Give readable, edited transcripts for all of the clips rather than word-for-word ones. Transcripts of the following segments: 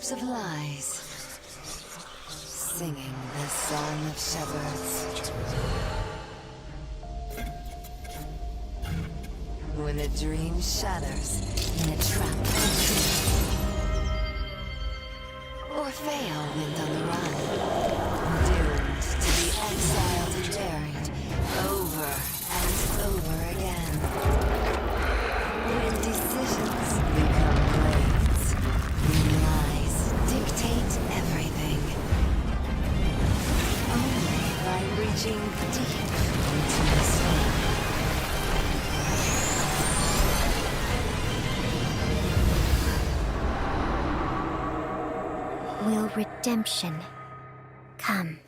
lips of lies, singing the song of shepherds. When a dream shatters in a trap or fail when on the run, doomed to be exiled and buried over and over again. When decisions become blades, when lies dictate everything, only by reaching deep into the soul. Will redemption come?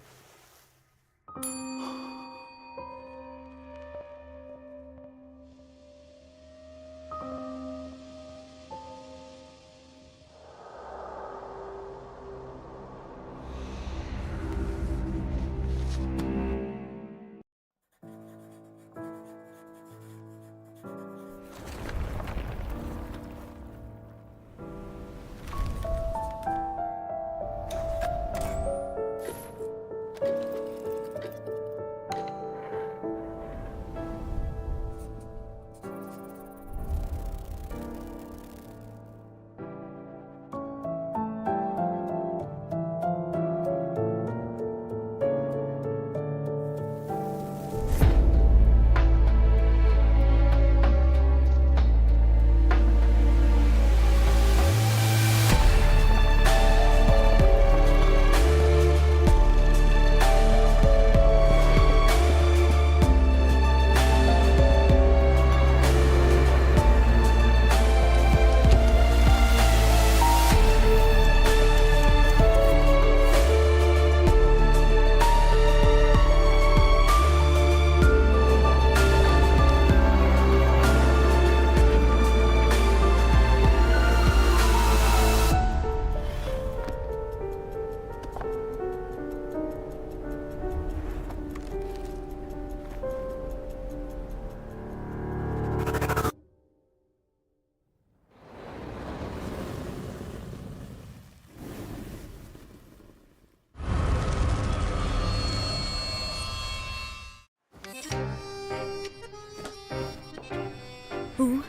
Who,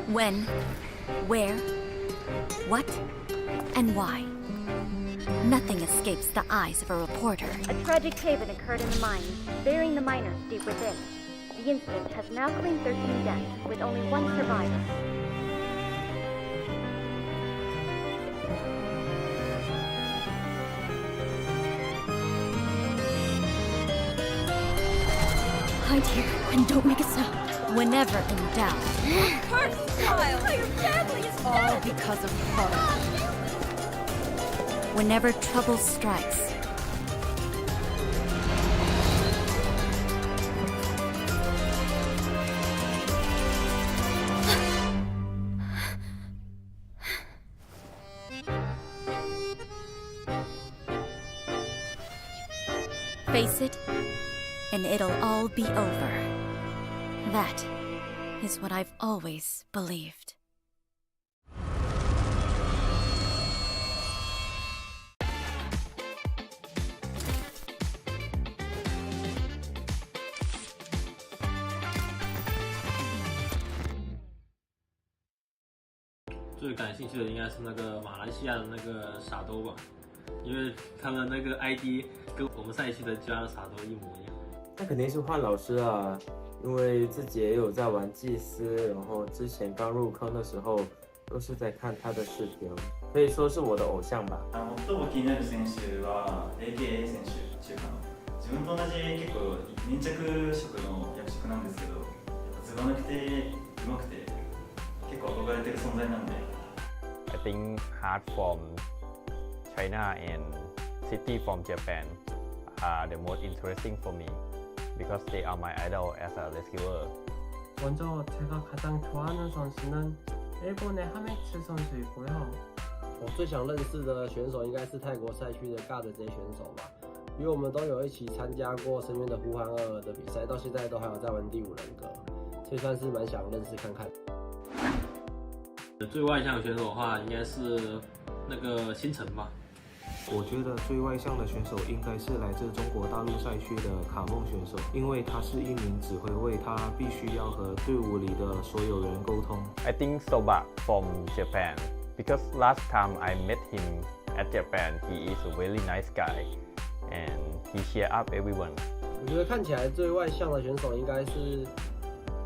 when, where, what, and why. Nothing escapes the eyes of a reporter. A tragic haven occurred in the mines, burying the miners deep within. The incident has now claimed 13 deaths, with only one survivor. Hide here and don't make a sound. Whenever in doubt. Cursed child! Your family is All because of her. Whenever trouble strikes. Face it, and it'll all be over. That is what I've always believed.最感兴趣的应该是那个马来西亚的那个傻兜吧，因为他们那个 ID 跟我们赛区的加的傻兜一模一样。那肯定是换老师啊，因为自己也有在玩祭司，然后之前刚入坑的时候都是在看他的视频，可以说是我的偶像吧。最も気になる選手は AKA 選手中間。自分と同じ結構粘着色の役職なんですけど、ずば抜けてうまくて結構憧れてる存在なんで。I think hard from China and city from Japan are the most interesting for me because they are my idol as a rescuer. 먼저 제가 가장 좋아하는 선수는 일본의 하메츠 선수이고요. 我最想认识的选手应该是泰国赛区的 God 这些选手吧，因为我们都有一起参加过深渊的呼唤2的比赛，到现在都还有在玩第5人格，所以算是蛮想认识看看。最外向的选手的话，应该是那个星辰吧。我觉得最外向的选手应该是来自中国大陆赛区的卡梦选手，因为他是一名指挥卫，他必须要和队伍里的所有人沟通。I think Soba from Japan because last time I met him at Japan, he is a very nice guy and he cheer up everyone. 我觉得看起来最外向的选手应该是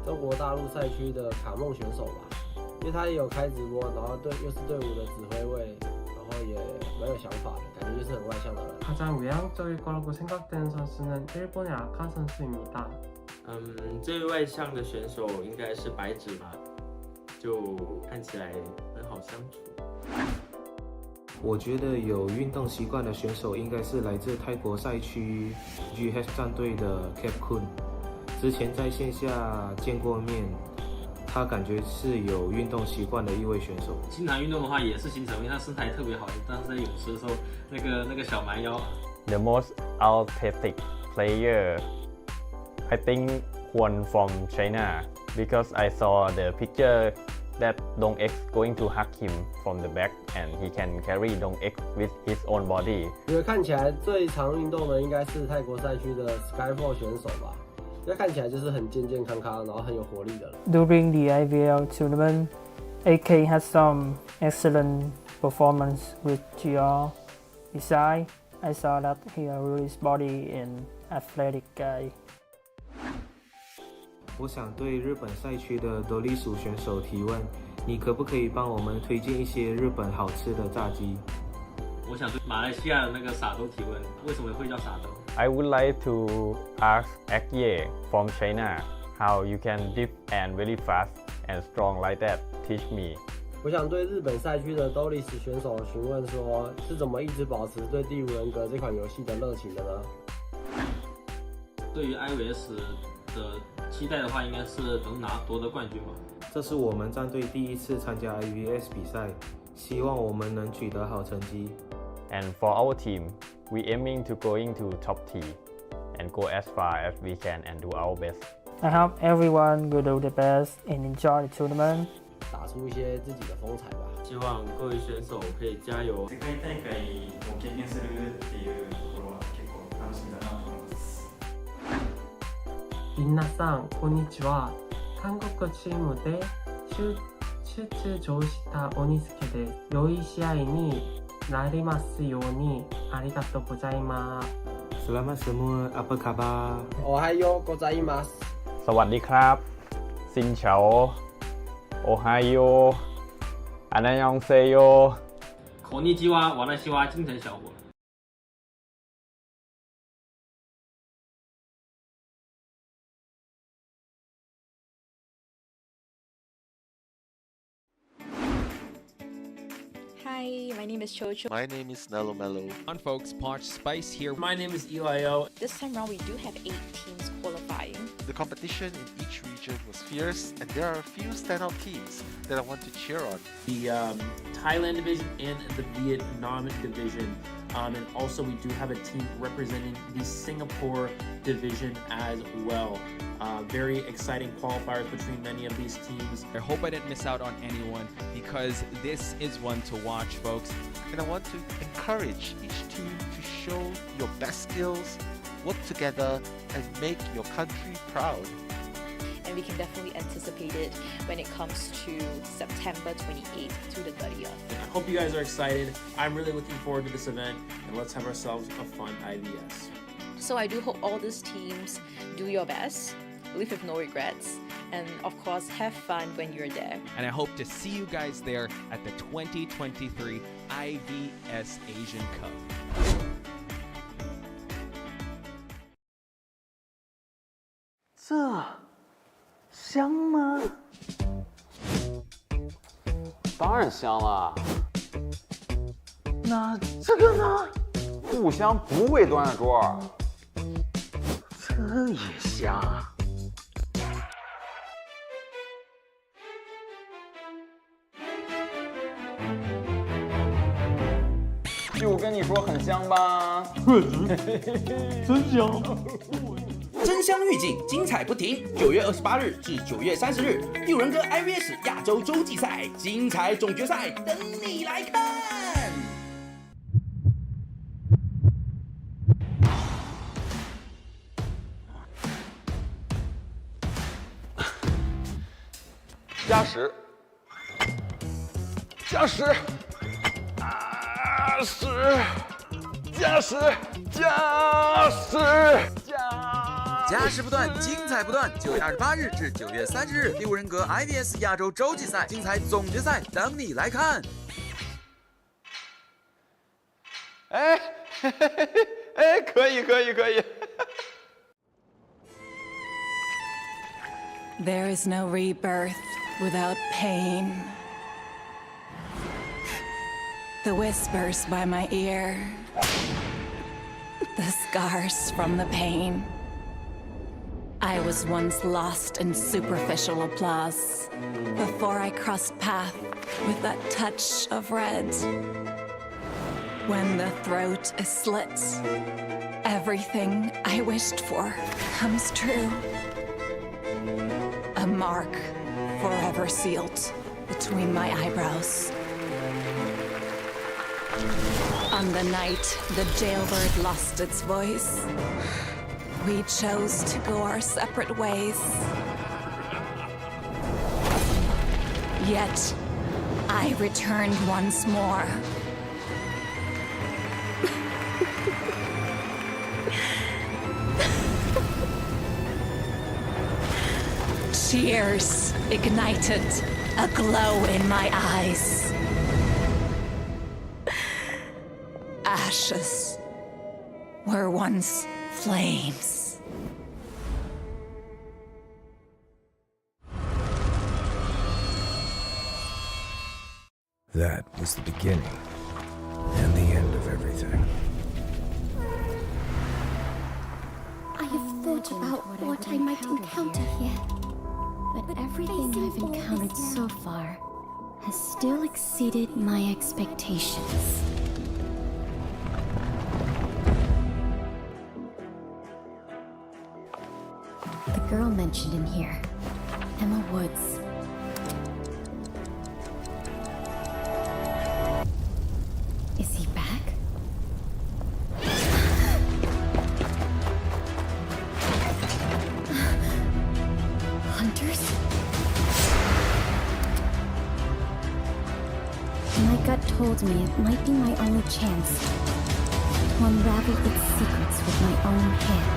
中国大陆赛区的卡梦选手吧，因为他也有开直播，然后又是队伍的指挥卫，然后也蛮有想法的，感觉就是很外向的人。 가장 외향적일 거라고 생각되는 선수는 일본의 아카 선수입니다. 最外向的选手应该是白纸吧，就看起来很好相处。我觉得有运动习惯的选手应该是来自泰国赛区 GH 战队的 Cap Kun， 之前在线下见过面，他感觉是有运动习惯的一位选手。经常运动的话也是星辰，因为他身材特别好，但是在泳池的时候那个小蛮腰。The most athletic player, I think one from China because I saw the picture that Dong X going to hug him from the back and he can carry Dong X with his own body. 我觉得看起来最常运动的应该是泰国赛区的 Skyfall 选手吧，因为看起来就是很健健康康，然后很有活力的人。During the IVL tournament, AK has some excellent performance with GR. Besides, I saw that he has really body and athletic guy. 我想对日本赛区的多利鼠选手提问，你可不可以帮我们推荐一些日本好吃的炸鸡？我想对马来西亚的那个傻兜提问，为什么会叫傻兜 I would like to ask Akye from China how you can dip and very fast and strong like that. Teach me. 我想对日本赛区的 Dolis 选手询问说，是怎么一直保持对第五人格这款游戏的热情的呢？对于 IVS 的期待的话，应该是能夺得冠军吧。这是我们战队第一次参加 IVS 比赛，希望我们能取得好成绩。And for our team, we aiming to going to top tier and go as far as we can and do our best. I hope everyone will do the best and enjoy the tournament. 打出一些自己的风采吧。希望各位选手可以加油。世界大会を経験するっていうところは結構楽しみだなと思います。皆さんこんにちは。韓国チームで出場した鬼助です。良い試合になりますようにありがとうございます。Selamat semua, apa kabar? Ohayo gozaimasu. สวัสดีครับ ซินเฉา โอไฮโอ อันนยองเซโย 口尼基哇，瓦纳西哇，京城小伙。Hi, my name is Chocho. My name is Nello Mello. On folks, Parch Spice here. My name is Elio. This time around, we do have 8 teams qualifying. The competition in each region was fierce, and there are a few standout teams that I want to cheer on. The Thailand division and the Vietnam division. And also we do have a team representing the Singapore division as well. Very exciting qualifiers between many of these teams. I hope I didn't miss out on anyone because this is one to watch, folks. And I want to encourage each team to show your best skills, work together, and make your country proud. And we can definitely anticipate it when it comes to September 28th to the 30th. I hope you guys are excited. I'm really looking forward to this event, and let's have ourselves a fun IVS. So I do hope all these teams do your best, live with no regrets, and of course have fun when you're there. And I hope to see you guys there at the 2023 IVS Asian Cup. 这香吗？当然香了。那这个呢？不香不会端着桌。这也香。就跟你说很香吧。确实，真香。争相预警，精彩不停。9月28日至9月30日，第五人格 IVS 亚洲洲际赛精彩总决赛等你来看。加时，加时，加时，加时，加时不断，精彩不断。9月28日至9月30日，第五人格 IVS 亚洲洲际赛精彩总决赛等你来看。哎，嘿嘿嘿嘿，哎，可以，可以，可以。There is no rebirth without pain. The whispers by my ear, the scars from the pain. I was once lost in superficial applause before I crossed path with that touch of red. When the throat is slit, everything I wished for comes true. A mark forever sealed between my eyebrows. On the night the jailbird lost its voice, we chose to go our separate ways. Yet, I returned once more. Tears ignited a glow in my eyes. Ashes were once flames. That was the beginning and the end of everything. I have thought about what I might encounter here, but everything I've encountered so far has still exceeded my expectations. The girl mentioned in here, Emma Woods. Is he back? Hunters? My gut told me it might be my only chance to unravel its secrets with my own hands.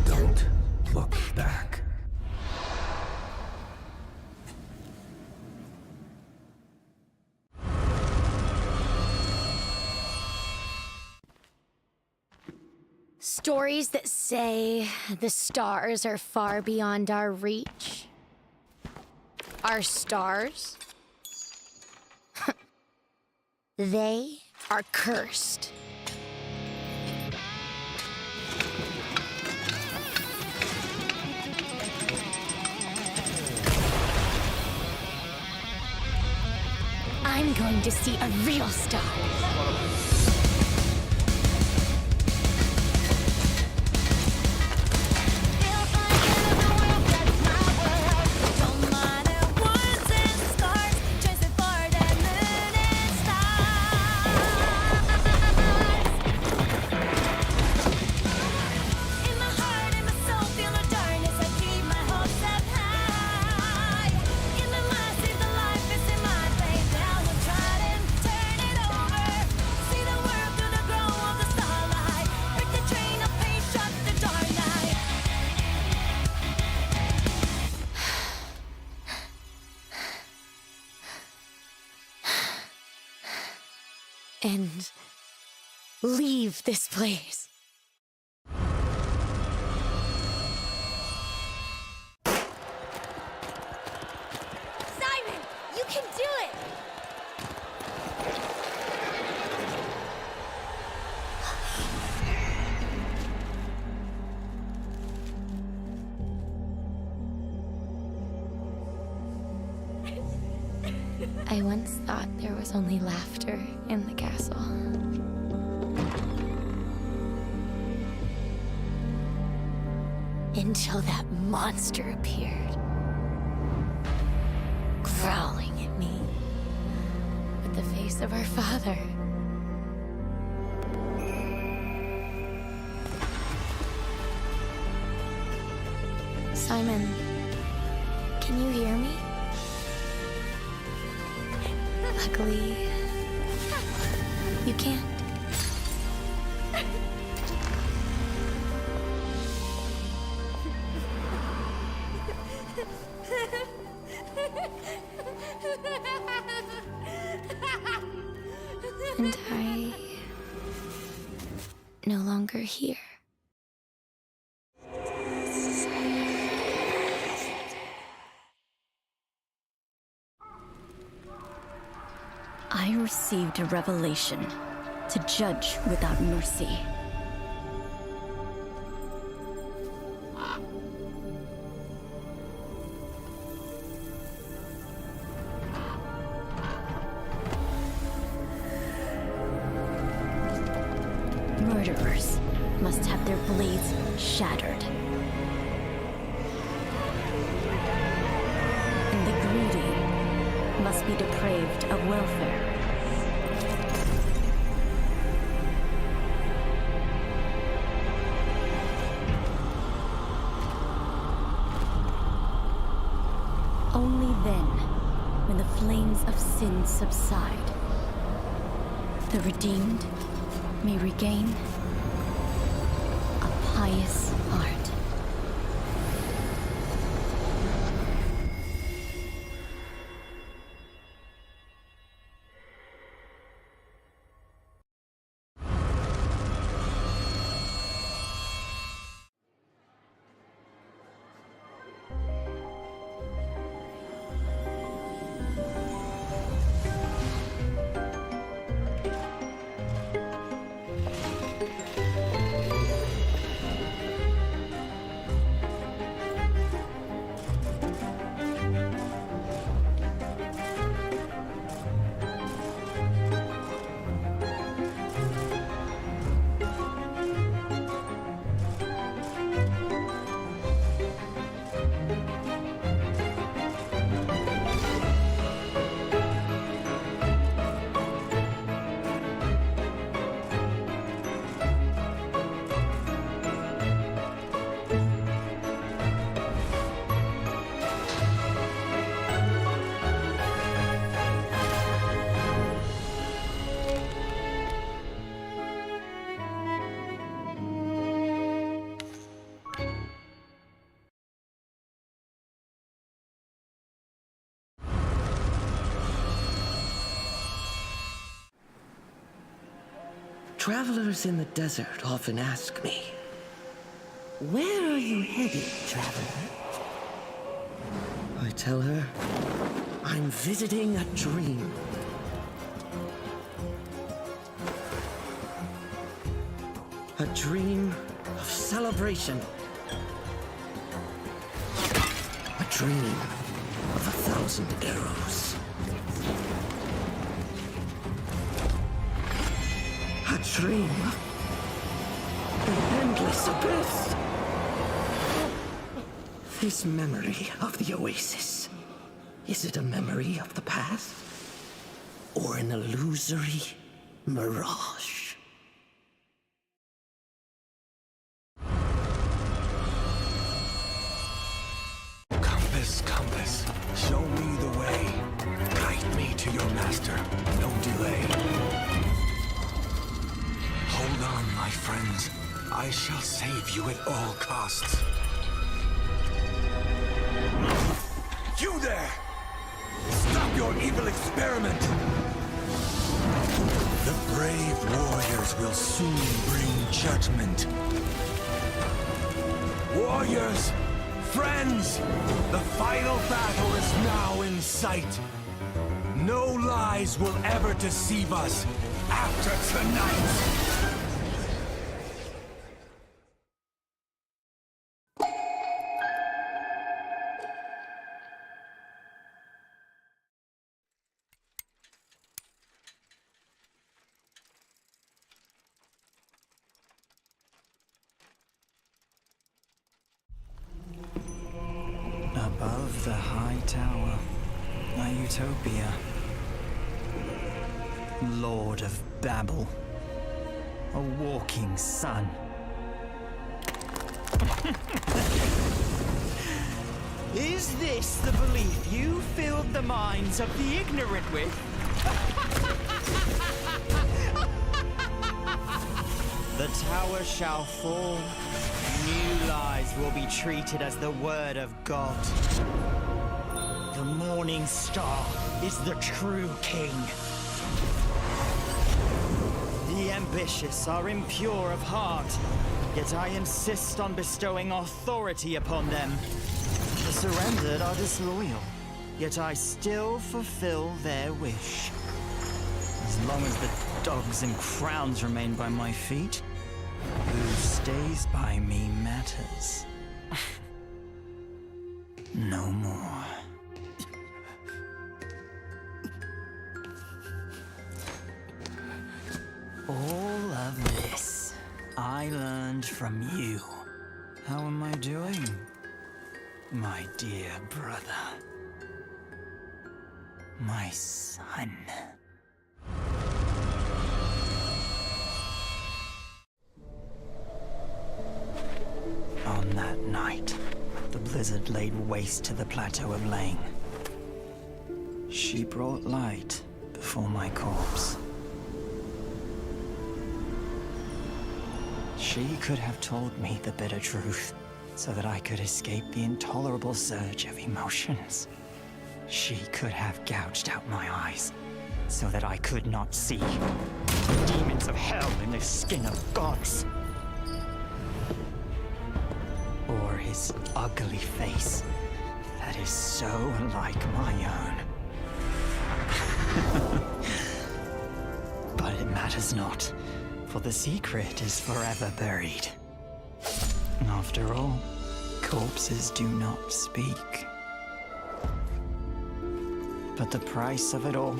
Don't look back. Stories that say the stars are far beyond our reach. Are stars? They are cursed. I'm going to see a real star. And leave this place. Simon, you can do it! I once thought there was only laughter in the castle. Until that monster appeared, growling at me with the face face of our father. Simon, can you hear me? Luckily, you can't. And I no longer here. I received a revelation to judge without mercy. Murderers must have their blades shattered. And the greedy must be depraved of welfare. Only then, when the flames of sin subside, the redeemed may regain a pious heart. Travelers in the desert often ask me, "Where are you headed, traveler?" I tell her, I'm visiting a dream. A dream of celebration. A dream of 1,000 arrows. A dream of an endless abyss. This memory of the oasis, is it a memory of the past? Or an illusory mirage? Compass, compass, show me the way. Guide me to your master, no delay. Hold on, my friends. I shall save you at all costs. You there! Stop your evil experiment! The brave warriors will soon bring judgment. Warriors! Friends! The final battle is now in sight. No lies will ever deceive us after tonight! Above the high tower, a utopia. Lord of Babel, a walking sun. Is this the belief you filled the minds of the ignorant with? The tower shall fall. New lies will be treated as the word of God. The morning star is the true king. The ambitious are impure of heart, yet I insist on bestowing authority upon them. The surrendered are disloyal, yet I still fulfill their wish. As long as the dogs and crowns remain by my feet, who stays by me matters. No more. All of this I learned from you. How am I doing, my dear brother? My son. On that night, the blizzard laid waste to the plateau of Lang. She brought light before my corpse. She could have told me the bitter truth, so that I could escape the intolerable surge of emotions. She could have gouged out my eyes, so that I could not see the demons of hell in the skin of gods. Or his ugly face that is so like my own. But it matters not, for the secret is forever buried. After all, corpses do not speak. But the price of it all,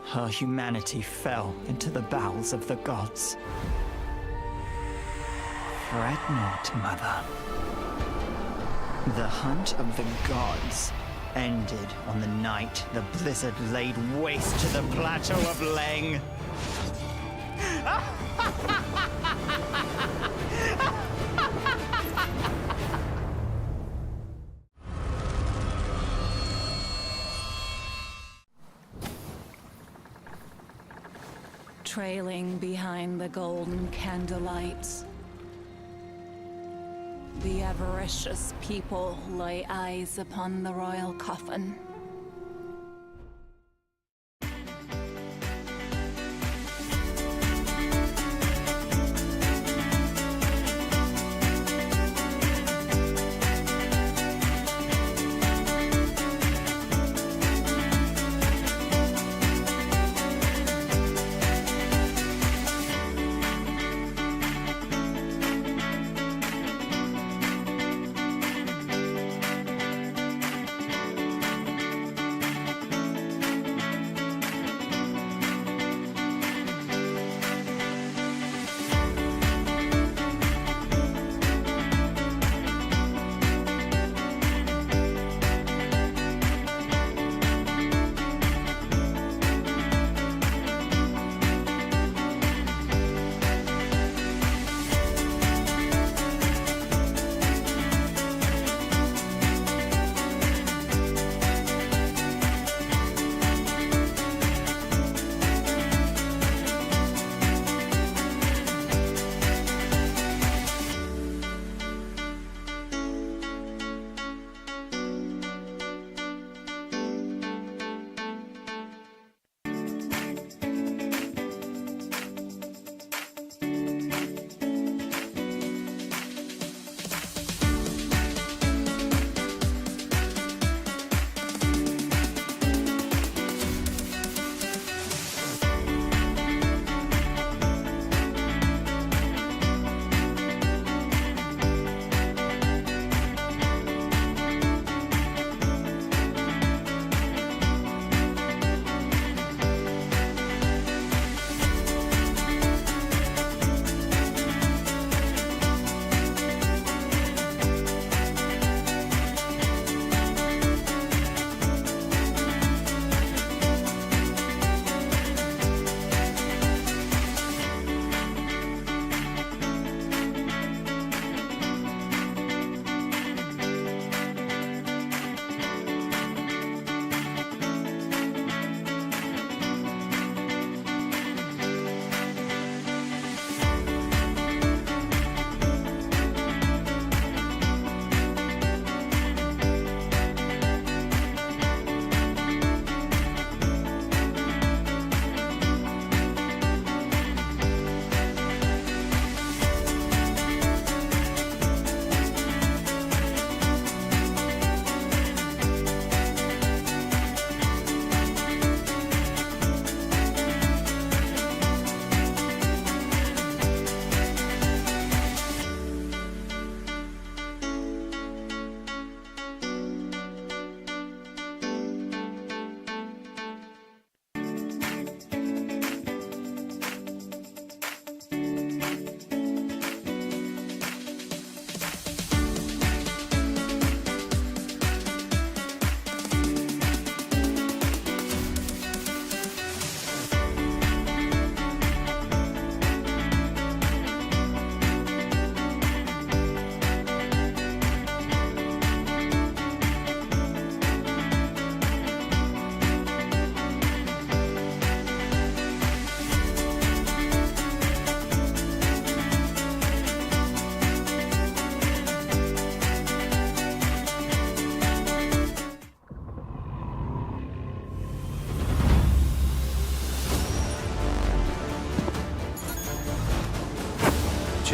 her humanity fell into the bowels of the gods. Fret not, mother. The hunt of the gods ended on the night the blizzard laid waste to the plateau of Lang. Trailing behind the golden candlelight, the avaricious people lay eyes upon the royal coffin.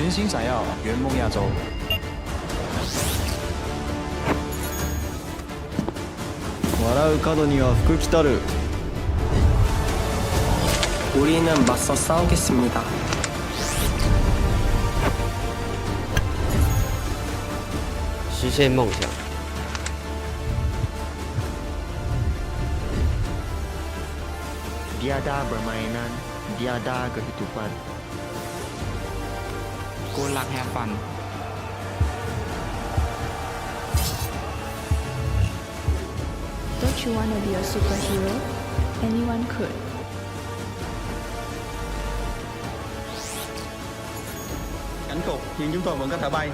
全新闪耀，圆梦亚洲。 笑う角には福来たる 우리는 맞서 싸우겠습니다. 실현梦想 Tiada permainan, tiada kehidupan. Good luck, have fun. Don't you want to be a superhero? Anyone could. Cánh cục, nhưng chúng tôi vẫn có thể bay.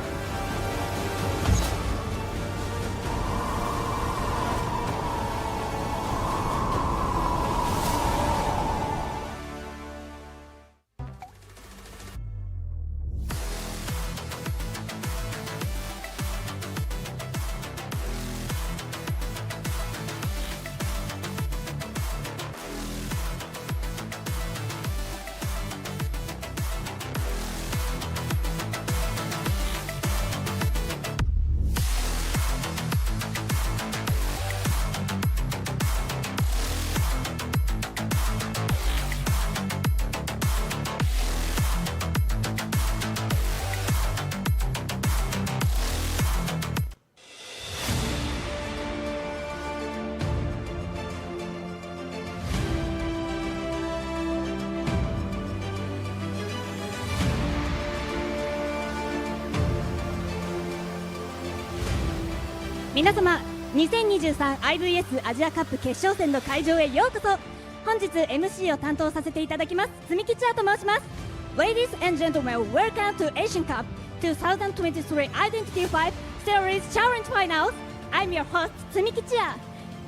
皆様、2023 IVS アジアカップ決勝戦の会場へようこそ。本日 MC を担当させていただきます積吉亜と申します。 Ladies and gentlemen, welcome to Asian Cup 2023 Identity 5 Series Challenge Finals. I'm your host 積吉亜。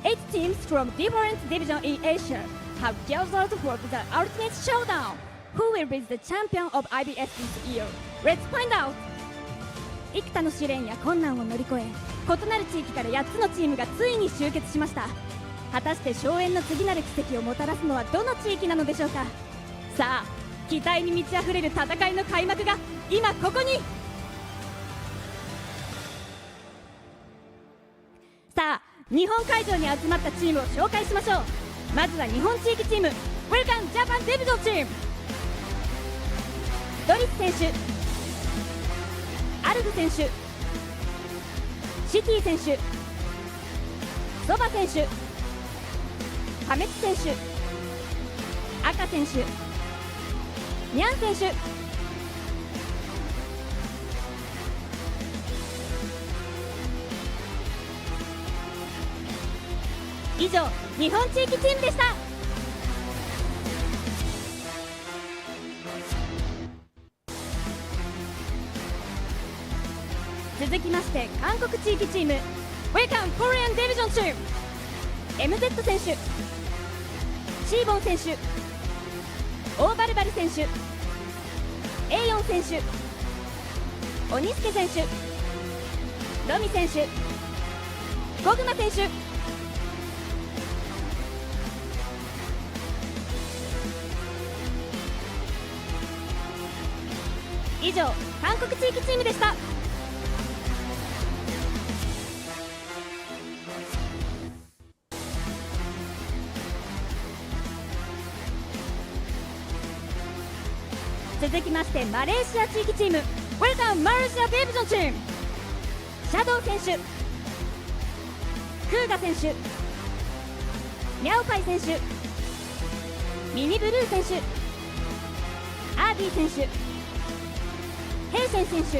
8 teams from different divisions in Asia have gathered for the ultimate showdown. Who will be the champion of IVS this year? Let's find out. 幾多の試練や困難を乗り越え、異なる地域から8つのチームがついに集結しました。果たして荘園の次なる奇跡をもたらすのはどの地域なのでしょうか。さあ、期待に満ち溢れる戦いの開幕が今ここに。さあ、日本会場に集まったチームを紹介しましょう。まずは日本地域チーム Welcome Japan Division Team。 ドリス選手、アルフ選手、シティ選手、ソバ選手、ハメツ選手、赤選手、ニャン選手。以上、日本地域チームでした。続きまして韓国地域チーム Welcome Korean Division Team。 MZ 選手、シーボン選手、オーバルバル選手、A4 選手、オニスケ選手、ロミ選手、コグマ選手。以上、韓国地域チームでした。続きましてマレーシア地域チーム Welcome Malaysia Division Team。 シャドウ選手、クーガ選手、ミャオパイ選手、ミニブルー選手、アービー選手、ヘイセン選手、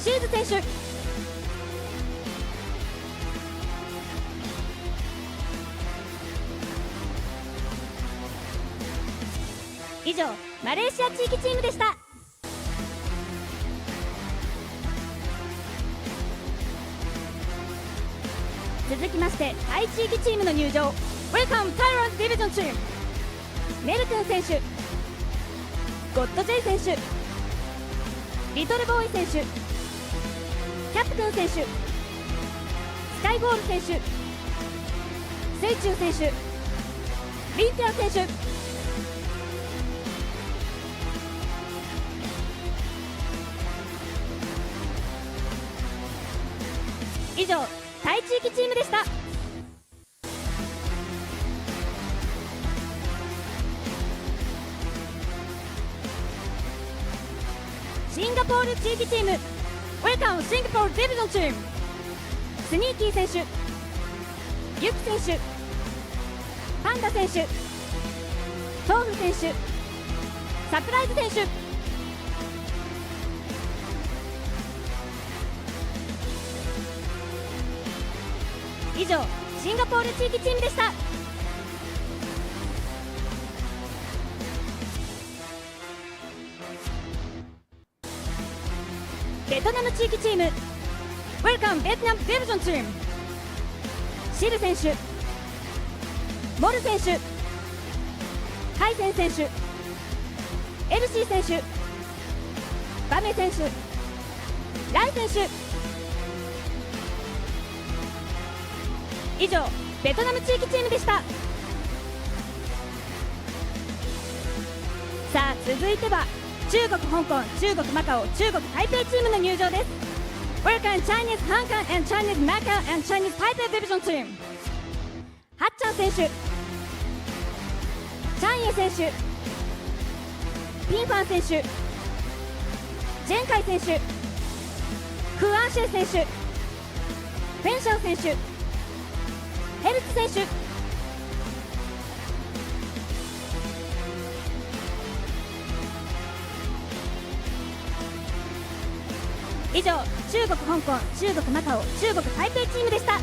シューズ選手。以上、マレーシア地域チームでした。続きましてタイ地域チームの入場 Welcome Thailand Division Team。 メル君選手、ゴッド J 選手、リトルボーイ選手、キャプテン選手、スカイボール選手、セイチュウ選手、リンティア選手。以上タイ地域チームでした。シンガポール地域チーム Welcome シンガポールディビジョンチーム。スニーキー選手、ユキ選手、パンダ選手、トーフ選手、サプライズ選手。以上シンガポール地域チームでした。ベトナム地域チーム Welcome ベトナムディビジョンチーム。シル選手、モル選手、カイセン選手、エルシー選手、バメ選手、ライ選手。以上ベトナム地域チームでした。さあ続いては中国香港、中国マカオ、中国台北チームの入場です。 Welcome Chinese Hong Kong and Chinese Macau and Chinese Taipei Division Team。 ハッチャン選手、チャンイエ選手、ピンファン選手、ジェンカイ選手、フアンシェ選手、フェンシャオ選手、ヘルツ選手。以上中国香港、中国マカオ、中国台北チームでした。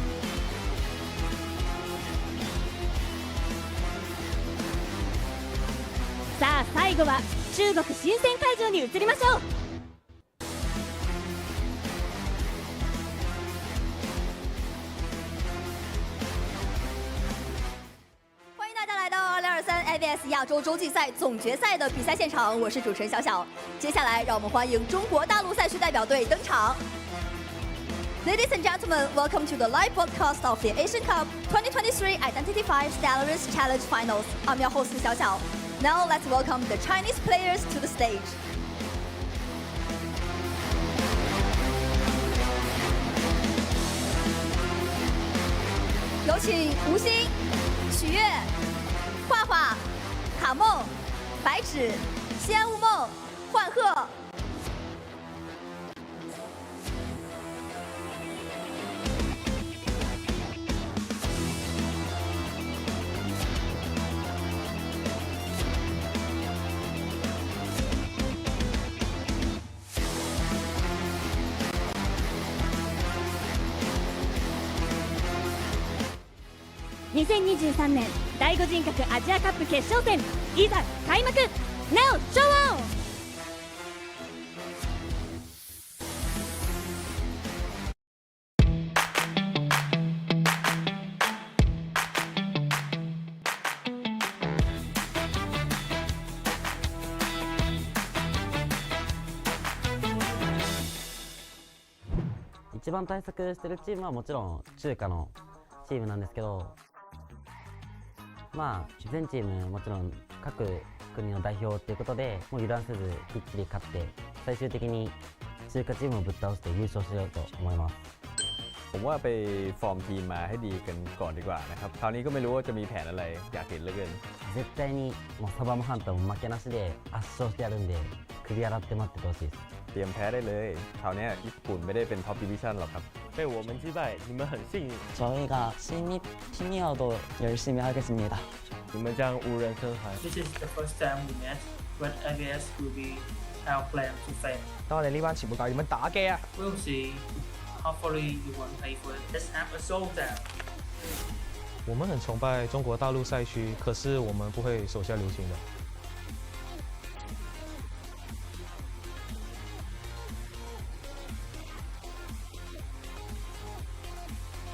さあ最後は中国新鮮会場に移りましょう。欢迎大家来到2023 IVS 亚洲洲际赛总决赛的比赛现场，我是主持人小小。接下来让我们欢迎中国大陆赛区代表队登场。Ladies and gentlemen, welcome to the live broadcast of the Asian Cup 2023 Identity 5 Stellaris Challenge Finals. I'm your host 小小。Now let's welcome the Chinese players to the stage. 有请吴昕、许悦、画画、卡梦、白芷、西安雾梦、幻鹤。2023年第5人格アジアカップ決勝戦、いざ開幕。なおショーオン。一番対策してるチームはもちろん中華のチームなんですけど、まあ全チームもちろん各国の代表っていうことでもう油断せずきっちり勝って最終的に中華チームをぶっ倒して優勝しようと思います。ผมว่าไปฟอร์มทีมมาให้ดีกันก่อนดีกว่านะครับคราวนี้ก็ไม่รู้ว่าจะมีแผนอะไรอยากเห็นเหลือเกิน絶対にもうサバムハンターも負けなしで圧勝してやるんで首洗って待っててほしいです。เตรียมแพ้ได้เลยคราวนี้ญี่ปุ่นไม่ได้เป็นท็อปดิวิชั่นหรอกครับ被我们击败，你们很幸运。 저희가 팀이어도 열심히 하겠습니다. 你们将无人生还。 This is the first time we met, but IVS will be our plan to fame. 當我哋呢班全部教你們打機啊 We'll see. Hopefully you won't pay for it. Let's have a showdown. 我们很崇拜中国大陆赛区，可是我们不会手下留情的。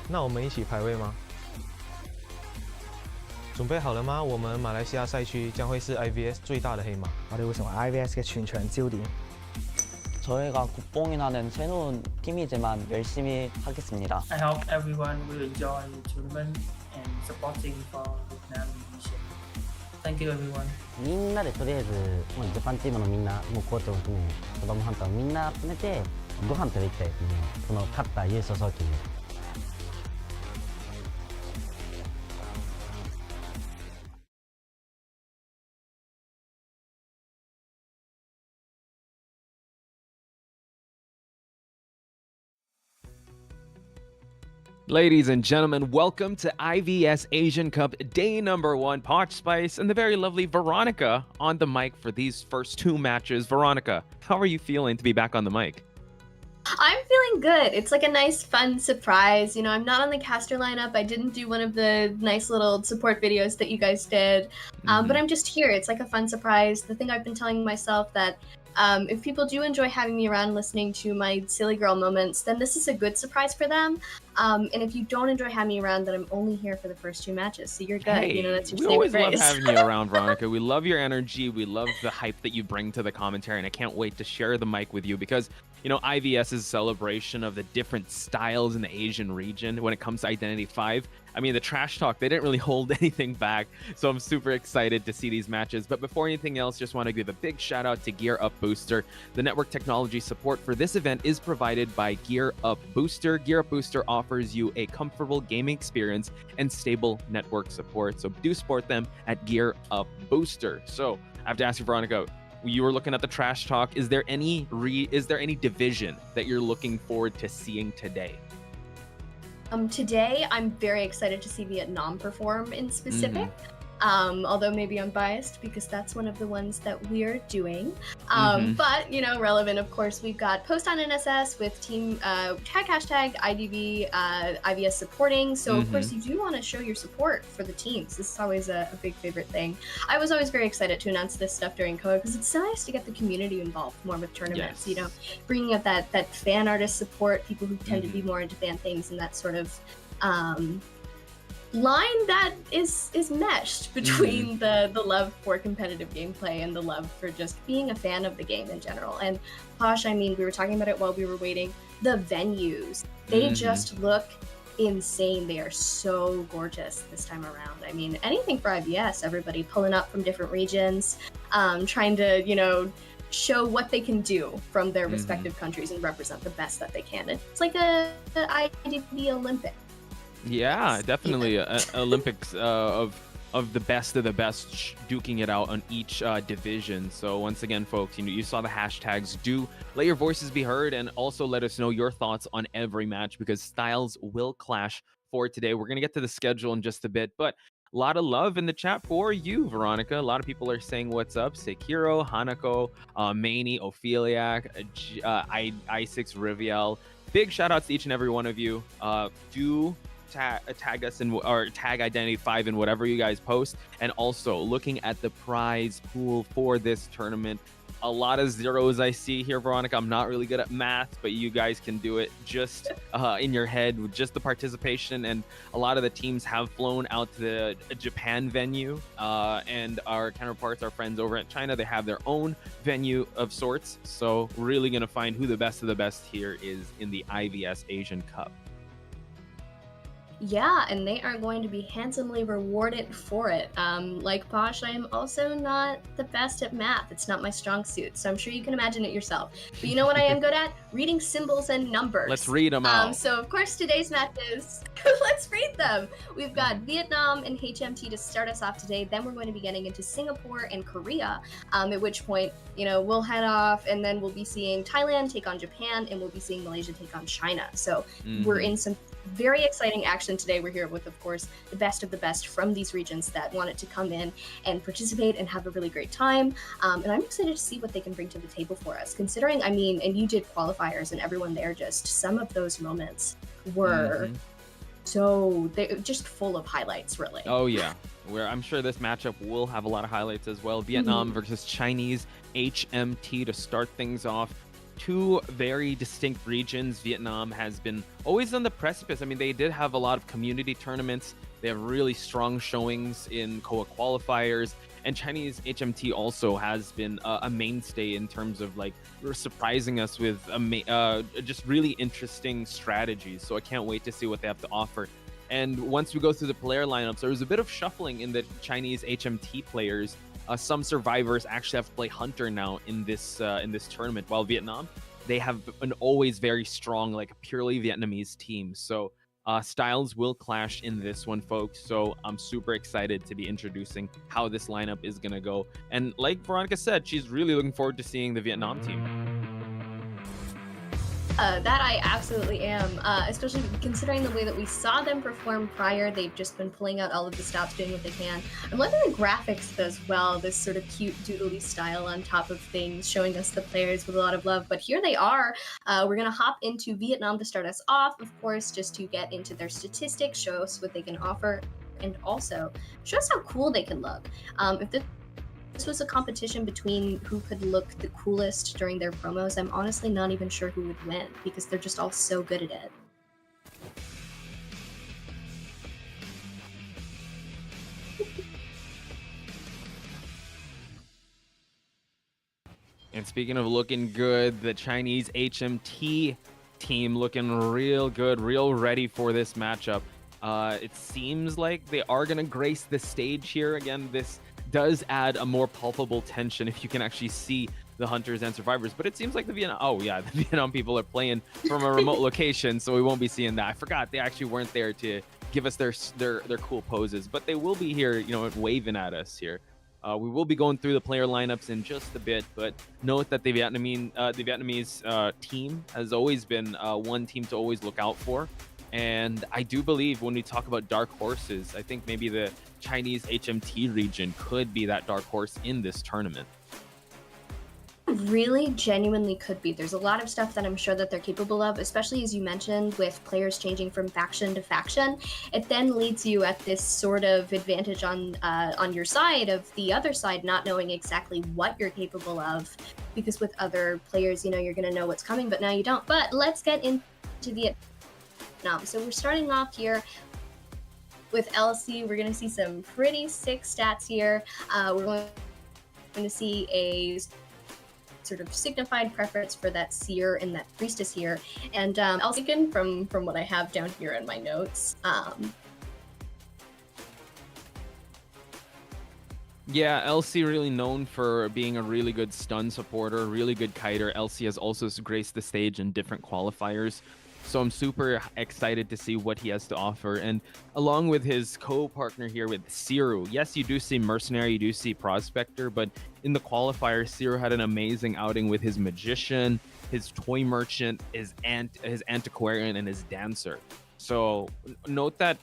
那我们一起排位吗？准备好了吗？我们马来西亚赛区将会是 IVS 最大的黑马。我哋會成為 IVS 嘅全場焦點。 저희가 국뽕이 나는 새로운 팀이지만 열심히 하겠습니다. I hope everyone will enjoy the tournament and supporting for Vietnam nation. Thank you everyone. みんなでとりあえずもうジャパンチームのみんなもうコーチを含めサバムハンターをみんな集めてご飯食べ行きたいですね。その勝った優勝賞金で。Ladies and gentlemen, welcome to IVS Asian Cup day number 1. Poch Spice and the very lovely Veronica on the mic for these first 2 matches. Veronica, how are you feeling to be back on the mic? I'm feeling good. It's like a nice, fun surprise. You know, I'm not on the caster lineup. I didn't do one of the nice little support videos that you guys did, but I'm just here. It's like a fun surprise. The thing I've been telling myself that if people do enjoy having me around listening to my silly girl moments, then this is a good surprise for them. And if you don't enjoy having me around, then I'm only here for the first 2 matches. So you're good. Hey, you know, that's your we saving always love grace. having you around, Veronica. We love your energy. We love the hype that you bring to the commentary, and I can't wait to share the mic with you because, you know, IVS's celebration of the different styles in the Asian region when it comes to Identity 5. I mean, the trash talk, they didn't really hold anything back, so I'm super excited to see these matches. But before anything else, just want to give a big shout out to Gear Up Booster. The network technology support for this event is provided by Gear Up Booster. Gear Up Booster offers you a comfortable gaming experience and stable network support, so do support them at Gear Up Booster. So I have to ask you, Veronica, you were looking at the trash talk. Is there any division that you're looking forward to seeing today? Today, I'm very excited to see Vietnam perform in specific. Although maybe I'm biased because that's one of the ones that we're doing. But, you know, relevant, of course, we've got Post on NSS with team hashtag IDV IVS supporting. So, of course, you do want to show your support for the teams. This is always a big favorite thing. I was always very excited to announce this stuff during COA because it's so nice to get the community involved more with tournaments, you know, bringing up that fan artist support, people who tend to be more into fan things and that sort of line that is meshed between the love for competitive gameplay and the love for just being a fan of the game in general. And Posh, I mean, we were talking about it while we were waiting. The venues, they just look insane. They are so gorgeous this time around. I mean, anything for IVS, everybody pulling up from different regions, trying to, you know, show what they can do from their respective countries and represent the best that they can. It's like a IDV Olympic. Yeah, definitely Olympics of the best duking it out on each division. So once again, folks, you saw the hashtags. Do let your voices be heard and also let us know your thoughts on every match because styles will clash for today. We're going to get to the schedule in just a bit, but a lot of love in the chat for you, Veronica. A lot of people are saying what's up. Sekiro, Hanako, Maney, Opheliac, I6 Riviel. Big shout outs to each and every one of you. Do tag us in or tag Identity 5 in whatever you guys post, and also looking at the prize pool for this tournament. A lot of zeros I see here, Veronica. I'm not really good at math, but you guys can do it just in your head with just the participation. And a lot of the teams have flown out to the Japan venue, and our counterparts, our friends over at China, they have their own venue of sorts. So really gonna find who the best of the best here is in the IVS Asian Cup. Yeah, and they are going to be handsomely rewarded for it. Like Posh, I am also not the best at math. It's not my strong suit, so I'm sure you can imagine it yourself. But you know what I am good at? Reading symbols and numbers. Let's read them out. So, of course, today's matches, let's read them. We've got Vietnam and HMT to start us off today. Then we're going to be getting into Singapore and Korea, at which point, you know, we'll head off, and then we'll be seeing Thailand take on Japan, and we'll be seeing Malaysia take on China. So we're in some very exciting action today. We're here with, of course, the best of the best from these regions that wanted to come in and participate and have a really great time. And I'm excited to see what they can bring to the table for us, considering, I mean, and you did qualifiers and everyone there, just some of those moments were so they're just full of highlights, really. Oh yeah, I'm sure this matchup will have a lot of highlights as well. Vietnam versus Chinese HMT to start things off. Two very distinct regions. Vietnam has been always on the precipice. I mean, they did have a lot of community tournaments. They have really strong showings in COA qualifiers. And Chinese HMT also has been a mainstay in terms of like surprising us with just really interesting strategies. So I can't wait to see what they have to offer. And once we go through the player lineups, there was a bit of shuffling in the Chinese HMT players. Some survivors actually have to play Hunter now in this tournament, while Vietnam, they have an always very strong, like purely Vietnamese team. So styles will clash in this one, folks. So I'm super excited to be introducing how this lineup is gonna go. And like Veronica said, she's really looking forward to seeing the Vietnam team. That I absolutely am, especially considering the way that we saw them perform prior. They've just been pulling out all of the stops, doing what they can. I'm loving the graphics as well, this sort of cute doodly style on top of things, showing us the players with a lot of love. But here they are. We're going to hop into Vietnam to start us off, of course, just to get into their statistics, show us what they can offer, and also show us how cool they can look. If this was a competition between who could look the coolest during their promos, I'm honestly not even sure who would win because they're just all so good at it. And speaking of looking good, the Chinese HMT team looking real good, real ready for this matchup. It seems like they are going to grace the stage here. Again, this does add a more palpable tension if you can actually see the hunters and survivors. But it seems like the Vietnam people are playing from a remote location, so we won't be seeing that. I forgot they actually weren't there to give us their cool poses, but they will be here, waving at us here. We will be going through the player lineups in just a bit, but note that the Vietnamese team has always been one team to always look out for. And I do believe when we talk about dark horses, I think maybe the Chinese HMT region could be that dark horse in this tournament. Really genuinely could be. There's a lot of stuff that I'm sure that they're capable of, especially as you mentioned with players changing from faction to faction. It then leads you at this sort of advantage on your side of the other side not knowing exactly what you're capable of, because with other players, you're going to know what's coming, but now you don't. But let's get into Vietnam. So we're starting off here with LC. We're going to see some pretty sick stats here. We're going to see a sort of signified preference for that seer and that priestess here. And LC, from what I have down here in my notes, yeah, LC really known for being a really good stun supporter, really good kiter. LC has also graced the stage in different qualifiers. So I'm super excited to see what he has to offer. And along with his co-partner here with Siru, yes, you do see Mercenary, you do see Prospector, but in the qualifier, Siru had an amazing outing with his Magician, his Toy Merchant, his Antiquarian, and his Dancer. So note that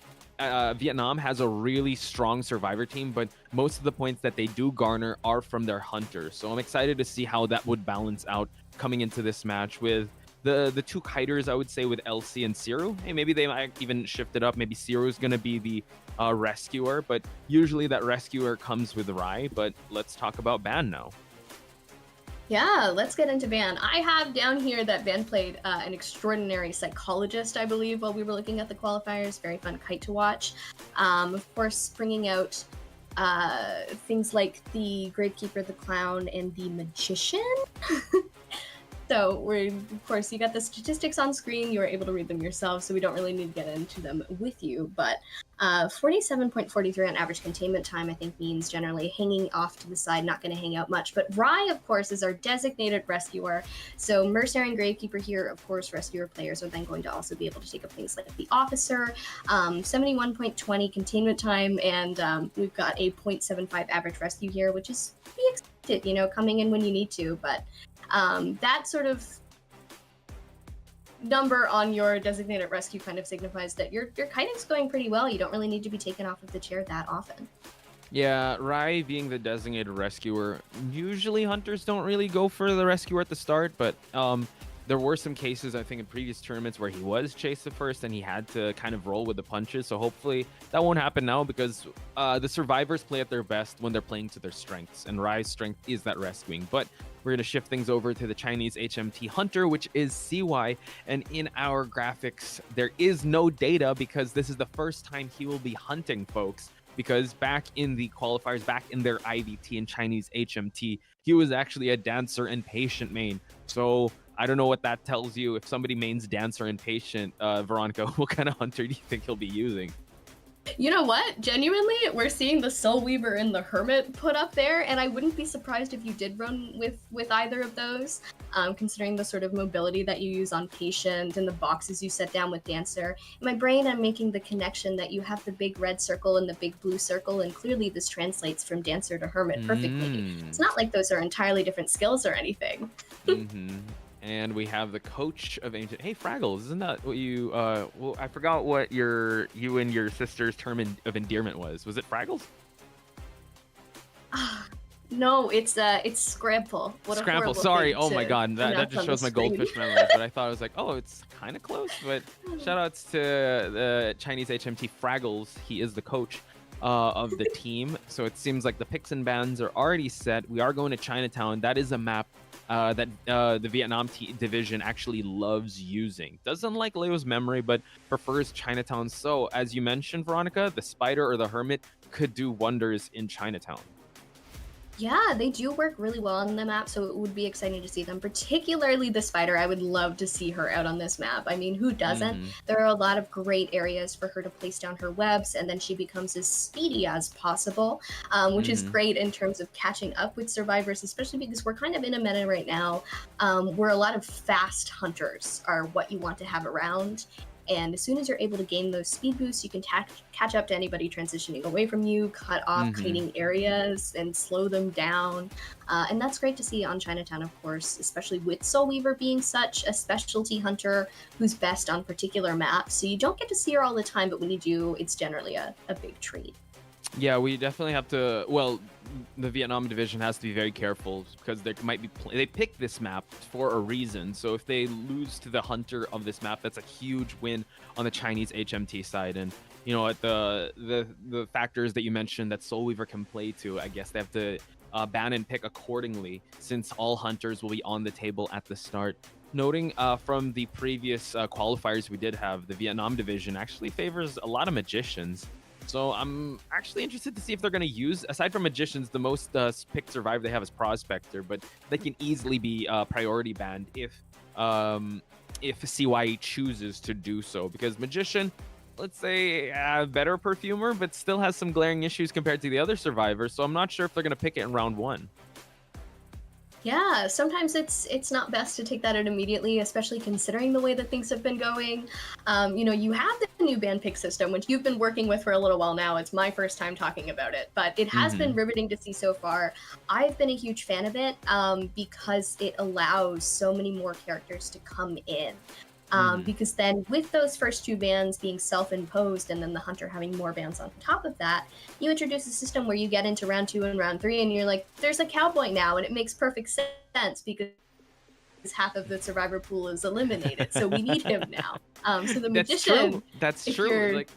Vietnam has a really strong survivor team, but most of the points that they do garner are from their hunters. So I'm excited to see how that would balance out coming into this match with the two kiters, I would say, with LC and Siru. Hey, maybe they might even shift it up. Maybe Siru's going to be the rescuer, but usually that rescuer comes with Rai. But let's talk about Ban now. Yeah, let's get into Van. I have down here that Van played an extraordinary psychologist, I believe, while we were looking at the qualifiers. Very fun kite to watch. Of course, bringing out things like the Gravekeeper, the Clown, and the Magician. So of course, you got the statistics on screen. You were able to read them yourself, so we don't really need to get into them with you. But 47.43 on average containment time, I think, means generally hanging off to the side, not going to hang out much. But Rai, of course, is our designated rescuer. So Mercenary and Gravekeeper here, of course, rescuer players are then going to also be able to take up things like the Officer, 71.20 containment time, and we've got a 0.75 average rescue here, which is to be expected, coming in when you need to. But that sort of number on your designated rescue kind of signifies that your kiting's going pretty well. You don't really need to be taken off of the chair that often. Yeah, Rai being the designated rescuer, usually hunters don't really go for the rescuer at the start, but there were some cases, I think, in previous tournaments where he was chased at first and he had to kind of roll with the punches. So hopefully that won't happen now, because the survivors play at their best when they're playing to their strengths, and Rai's strength is that rescuing. But we're going to shift things over to the Chinese HMT Hunter, which is CY. And in our graphics, there is no data because this is the first time he will be hunting, folks. Because back in the qualifiers, back in their IVT and Chinese HMT, he was actually a Dancer and Patient main. So I don't know what that tells you. If somebody mains Dancer and Patient, Veronica, what kind of hunter do you think he'll be using? You know what? Genuinely, we're seeing the Soul Weaver and the Hermit put up there, and I wouldn't be surprised if you did run with either of those, considering the sort of mobility that you use on Patient and the boxes you set down with Dancer. In my brain, I'm making the connection that you have the big red circle and the big blue circle, and clearly this translates from Dancer to Hermit perfectly. It's not like those are entirely different skills or anything. And we have the coach of Ancient. Hey, Fraggles, isn't that what you? Well, I forgot what you and your sister's term of endearment was. Was it Fraggles? No, it's Scrample. What a Scramble. horrible Sorry. thing Oh my to God, that pronounce just on the shows my screen. goldfish memory. But I thought I was like, oh, it's kind of close. But shout outs to the Chinese HMT Fraggles. He is the coach of the team. So it seems like the picks and bans are already set. We are going to Chinatown. That is a map that the Vietnam division actually loves using. Doesn't like Leo's memory, but prefers Chinatown. So as you mentioned, Veronica, the Spider or the Hermit could do wonders in Chinatown. Yeah, they do work really well on the map, so it would be exciting to see them, particularly the Spider. I would love to see her out on this map. I mean, who doesn't? There are a lot of great areas for her to place down her webs, and then she becomes as speedy as possible, which is great in terms of catching up with survivors, especially because we're kind of in a meta right now where a lot of fast hunters are what you want to have around. And as soon as you're able to gain those speed boosts, you can catch up to anybody transitioning away from you, cut off kiting areas, and slow them down. And that's great to see on Chinatown, of course, especially with Soul Weaver being such a specialty hunter who's best on particular maps. So you don't get to see her all the time, but when you do, it's generally a big treat. Yeah, we definitely have to. Well, the Vietnam division has to be very careful because there might be. They picked this map for a reason. So if they lose to the hunter of this map, that's a huge win on the Chinese HMT side. And you know, at the factors that you mentioned that Soul Weaver can play to, I guess they have to ban and pick accordingly, since all hunters will be on the table at the start. Noting from the previous qualifiers we did have, the Vietnam division actually favors a lot of magicians. So I'm actually interested to see if they're going to use, aside from magicians, the most picked survivor they have is prospector, but they can easily be priority banned if CYE chooses to do so, because magician, let's say, better perfumer, but still has some glaring issues compared to the other survivors. So I'm not sure if they're going to pick it in round 1. Yeah, sometimes it's not best to take that out immediately, especially considering the way that things have been going. You know, you have the new ban pick system, which you've been working with for a little while now. It's my first time talking about it, but it has been riveting to see so far. I've been a huge fan of it because it allows so many more characters to come in. Because then with those first 2 bans being self-imposed and then the hunter having more bans on top of that, you introduce a system where you get into round 2 and round 3 and you're like, there's a cowboy now, and it makes perfect sense because half of the survivor pool is eliminated, so we need him now. So the magician. That's true. Like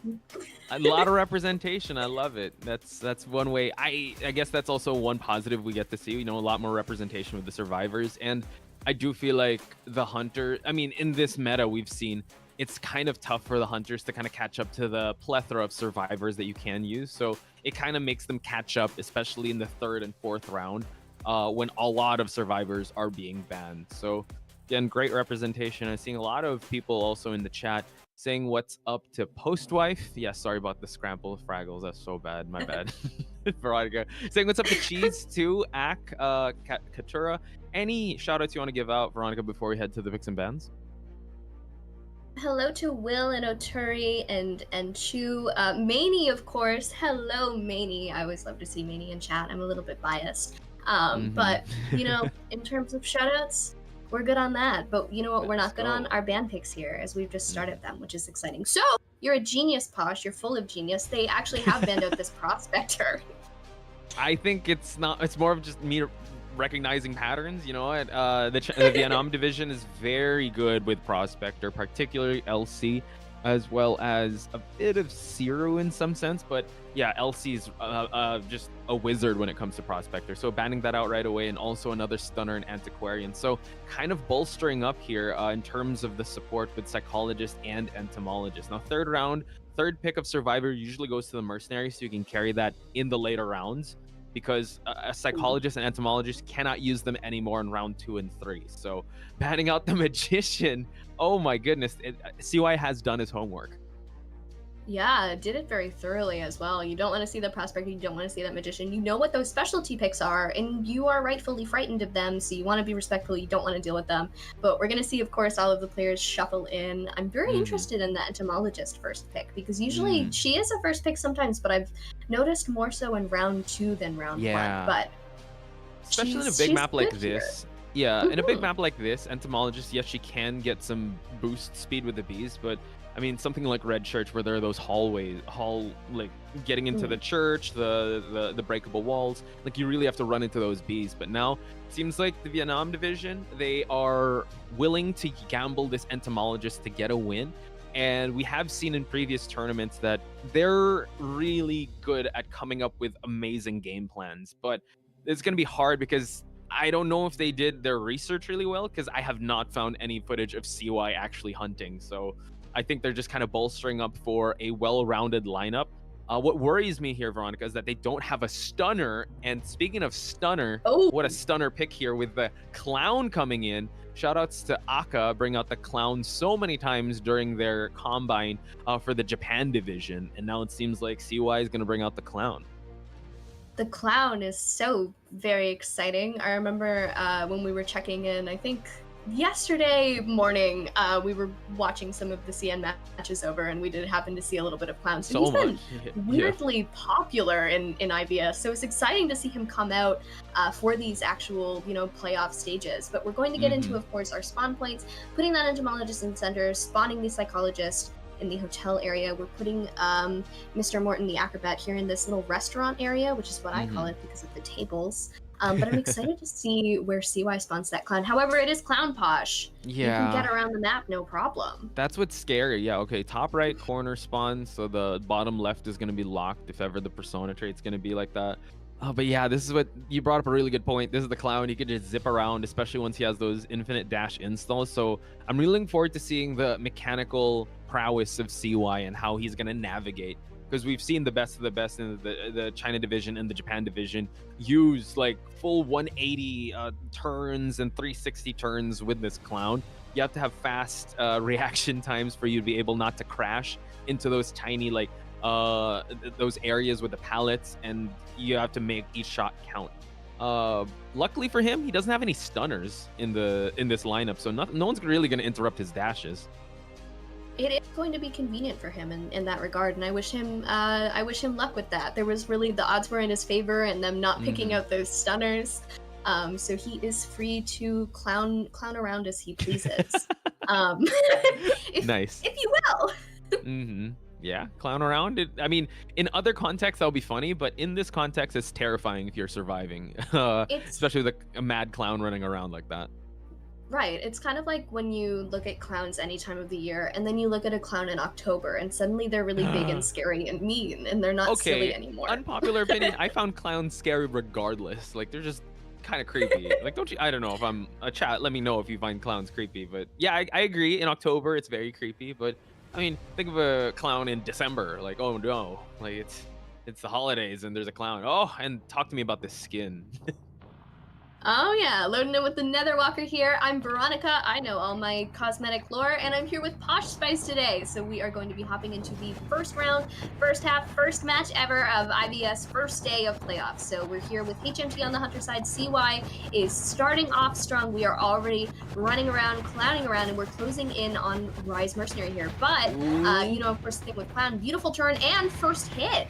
a lot of representation. I love it. That's one way. I guess that's also one positive we get to see. You know, a lot more representation with the survivors. And I do feel like the hunter, I mean, in this meta we've seen, it's kind of tough for the hunters to kind of catch up to the plethora of survivors that you can use. So it kind of makes them catch up, especially in the 3rd and 4th round, when a lot of survivors are being banned. So again, great representation. I'm seeing a lot of people also in the chat saying what's up to Postwife. Yeah, sorry about the scramble of Fraggles. That's so bad. My bad. Veronica. Saying what's up to Cheese too, Ak, Katura. Any shout outs you want to give out, Veronica, before we head to the picks and bans? Hello to Will and Oturi and Chu. Maney, of course. Hello, Maney. I always love to see Maney in chat. I'm a little bit biased. But, you know, in terms of shoutouts, we're good on that. But you know what we're not good on? Our band picks here, as we've just started them, which is exciting. So, you're a genius, Posh. You're full of genius. They actually have banned out this prospector. I think it's more of just me recognizing patterns. You know what? The Vietnam division is very good with prospector, particularly LC, as well as a bit of Siru in some sense. But yeah, LC's just a wizard when it comes to prospector. So banning that out right away, and also another stunner and antiquarian. So kind of bolstering up here in terms of the support with psychologist and entomologist. Now 3rd round, 3rd pick of survivor usually goes to the mercenary, so you can carry that in the later rounds, because a psychologist and entomologist cannot use them anymore in round 2 and 3. So banning out the magician, oh my goodness, CY has done his homework. Yeah, did it very thoroughly as well. You don't want to see the prospector, you don't want to see that magician. You know what those specialty picks are, and you are rightfully frightened of them, so you want to be respectful, you don't want to deal with them. But we're going to see, of course, all of the players shuffle in. I'm very interested in that entomologist first pick, because usually she is a first pick sometimes, but I've noticed more so in round 2 than round 1. But especially in a big map like this. Yeah, in a big map like this, Entomologist, yes, she can get some boost speed with the bees, but I mean, something like Red Church, where there are those like getting into the church, the breakable walls, like you really have to run into those bees. But now, it seems like the Vietnam division, they are willing to gamble this Entomologist to get a win. And we have seen in previous tournaments that they're really good at coming up with amazing game plans. But it's going to be hard because I don't know if they did their research really well, because I have not found any footage of CY actually hunting. So I think they're just kind of bolstering up for a well-rounded lineup. What worries me here, Veronica, is that they don't have a stunner. And speaking of stunner, what a stunner pick here with the clown coming in. Shoutouts to Aka, bring out the clown so many times during their combine for the Japan division. And now it seems like CY is going to bring out the clown. The clown is so very exciting. I remember when we were checking in, I think yesterday morning, we were watching some of the CN matches over, and we did happen to see a little bit of clown. So he's been weirdly popular in IVS. So it's exciting to see him come out for these actual, playoff stages. But we're going to get into, of course, our spawn points, putting that entomologist in center, spawning the psychologist in the hotel area. We're putting Mr. Morton the acrobat here in this little restaurant area, which is what I call it because of the tables. But I'm excited to see where CY spawns that clown. However, it is clown posh. Yeah. You can get around the map, no problem. That's what's scary. Yeah, okay. Top right corner spawn, so the bottom left is going to be locked if ever the persona trait's going to be like that. But yeah, this is what you brought up, a really good point. This is the clown. He could just zip around, especially once he has those infinite dash installs. So I'm really looking forward to seeing the mechanical prowess of CY and how he's going to navigate. Because we've seen the best of the best in the China division and the Japan division use like full 180 turns and 360 turns with this clown. You have to have fast reaction times for you to be able not to crash into those tiny those areas with the pallets, and you have to make each shot count. Luckily for him, he doesn't have any stunners in this lineup, so no one's really going to interrupt his dashes. It is going to be convenient for him in that regard, and I wish him luck with that. There was really, the odds were in his favor and them not picking out those stunners. So he is free to clown around as he pleases. Nice. If you will. Yeah, clown around. I mean, in other contexts, that'll be funny, but in this context, it's terrifying if you're surviving, especially with a mad clown running around like that. Right. It's kind of like when you look at clowns any time of the year, and then you look at a clown in October, and suddenly they're really big and scary and mean, and they're not silly anymore. Unpopular opinion, I found clowns scary regardless. Like, they're just kind of creepy. Like, I don't know if I'm a chat, let me know if you find clowns creepy. But yeah, I agree. In October, it's very creepy. But I mean, think of a clown in December. Like, oh no, like it's the holidays and there's a clown. Oh, and talk to me about this skin. Oh yeah, loading in with the Netherwalker here. I'm Veronica, I know all my cosmetic lore, and I'm here with Posh Spice today. So we are going to be hopping into the first round, first half, first match ever of IVS first day of playoffs. So we're here with HMT on the Hunter side. CY is starting off strong. We are already running around, clowning around, and we're closing in on Rise Mercenary here. But, of course, the thing with Clown, beautiful turn and first hit.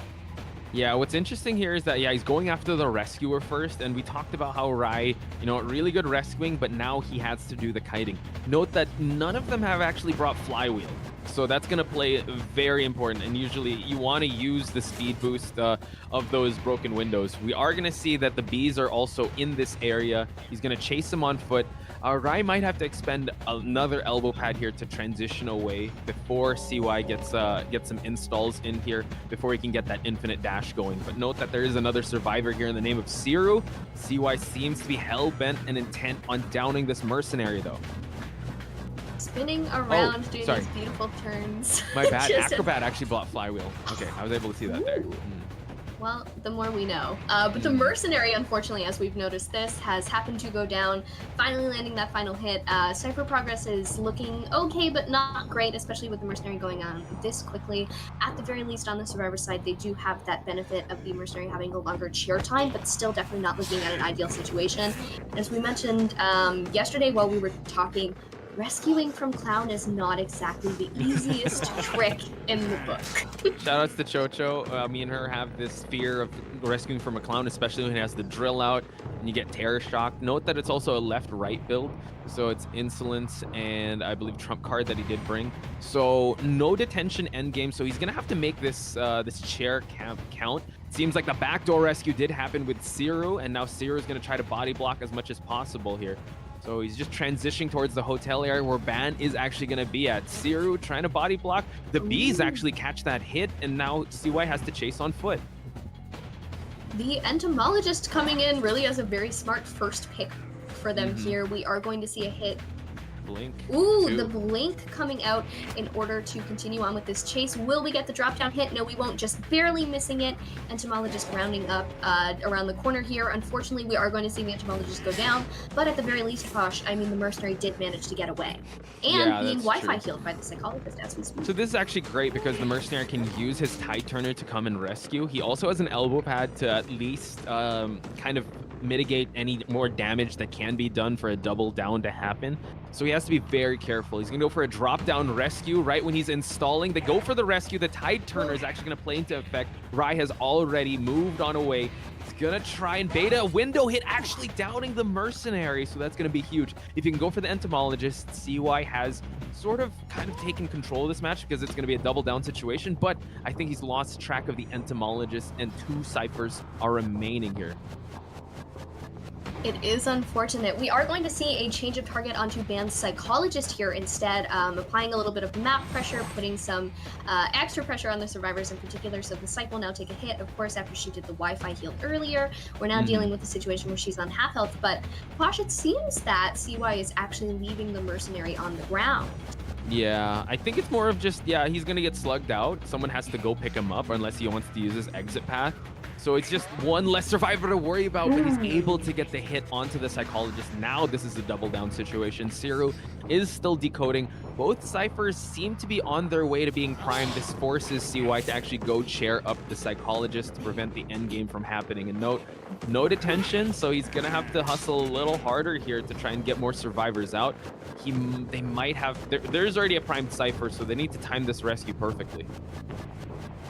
Yeah, what's interesting here is that, he's going after the rescuer first, and we talked about how Rai, really good rescuing, but now he has to do the kiting. Note that none of them have actually brought flywheel, so that's going to play very important, and usually you want to use the speed boost of those broken windows. We are going to see that the bees are also in this area. He's going to chase them on foot. Rai might have to expend another elbow pad here to transition away before CY gets some installs in here before he can get that infinite dash going. But note that there is another survivor here in the name of Siru. CY seems to be hell-bent and intent on downing this mercenary, though. Spinning around, doing these beautiful turns. My bad. Acrobat actually bought flywheel. Okay, I was able to see that there. Well, the more we know. But the Mercenary, unfortunately, as we've noticed, this has happened to go down, finally landing that final hit. Cypher progress is looking okay, but not great, especially with the Mercenary going on this quickly. At the very least, on the Survivor side, they do have that benefit of the Mercenary having a longer cheer time, but still definitely not looking at an ideal situation. As we mentioned yesterday while we were talking, rescuing from Clown is not exactly the easiest trick in the book. Shout outs to Chocho. Me and her have this fear of rescuing from a clown, especially when he has the drill out and you get terror shock. Note that it's also a left-right build, so it's insolence and I believe trump card that he did bring. So no detention endgame, so he's gonna have to make this this chair camp count. Seems like the backdoor rescue did happen with Siru, and now Siru is gonna try to body block as much as possible here. So he's just transitioning towards the hotel area where Ban is actually going to be at. Siru trying to body block. The Bees actually catch that hit, and now CY has to chase on foot. The entomologist coming in really as a very smart first pick for them here. We are going to see a hit. Blink. Ooh, two. the blink coming out in order to continue on with this chase. Will we get the drop down hit? No, we won't. Just barely missing it. Entomologist rounding up around the corner here. Unfortunately, we are going to see the entomologist go down, but at the very least, Posh, I mean, the mercenary did manage to get away and being Wi-Fi healed by the psychologist as we speak. So this is actually great because the mercenary can use his tide turner to come and rescue. He also has an elbow pad to at least kind of mitigate any more damage that can be done for a double down to happen. So he has to be very careful. He's gonna go for a drop down rescue right when he's installing. They go for the rescue. The tide turner is actually gonna play into effect. Rai has already moved on away. He's gonna try and beta a window hit, actually downing the mercenary. So that's gonna be huge. If you can go for the entomologist, CY has sort of kind of taken control of this match because it's gonna be a double down situation, but I think he's lost track of the entomologist and 2 ciphers are remaining here. It is unfortunate. We are going to see a change of target onto Ban's psychologist here instead, applying a little bit of map pressure, putting some extra pressure on the survivors in particular. So the psych will now take a hit, of course, after she did the Wi-Fi heal earlier. We're now dealing with a situation where she's on half health, but Posh, it seems that CY is actually leaving the mercenary on the ground. Yeah, I think it's more of just, yeah, he's going to get slugged out. Someone has to go pick him up unless he wants to use his exit path. So it's just one less survivor to worry about, but he's able to get the hit onto the psychologist. Now this is a double down situation. Siru is still decoding. Both ciphers seem to be on their way to being primed. This forces CY to actually go chair up the psychologist to prevent the end game from happening. And note, no detention, so he's gonna have to hustle a little harder here to try and get more survivors out. They might have, there's already a primed cipher, so they need to time this rescue perfectly.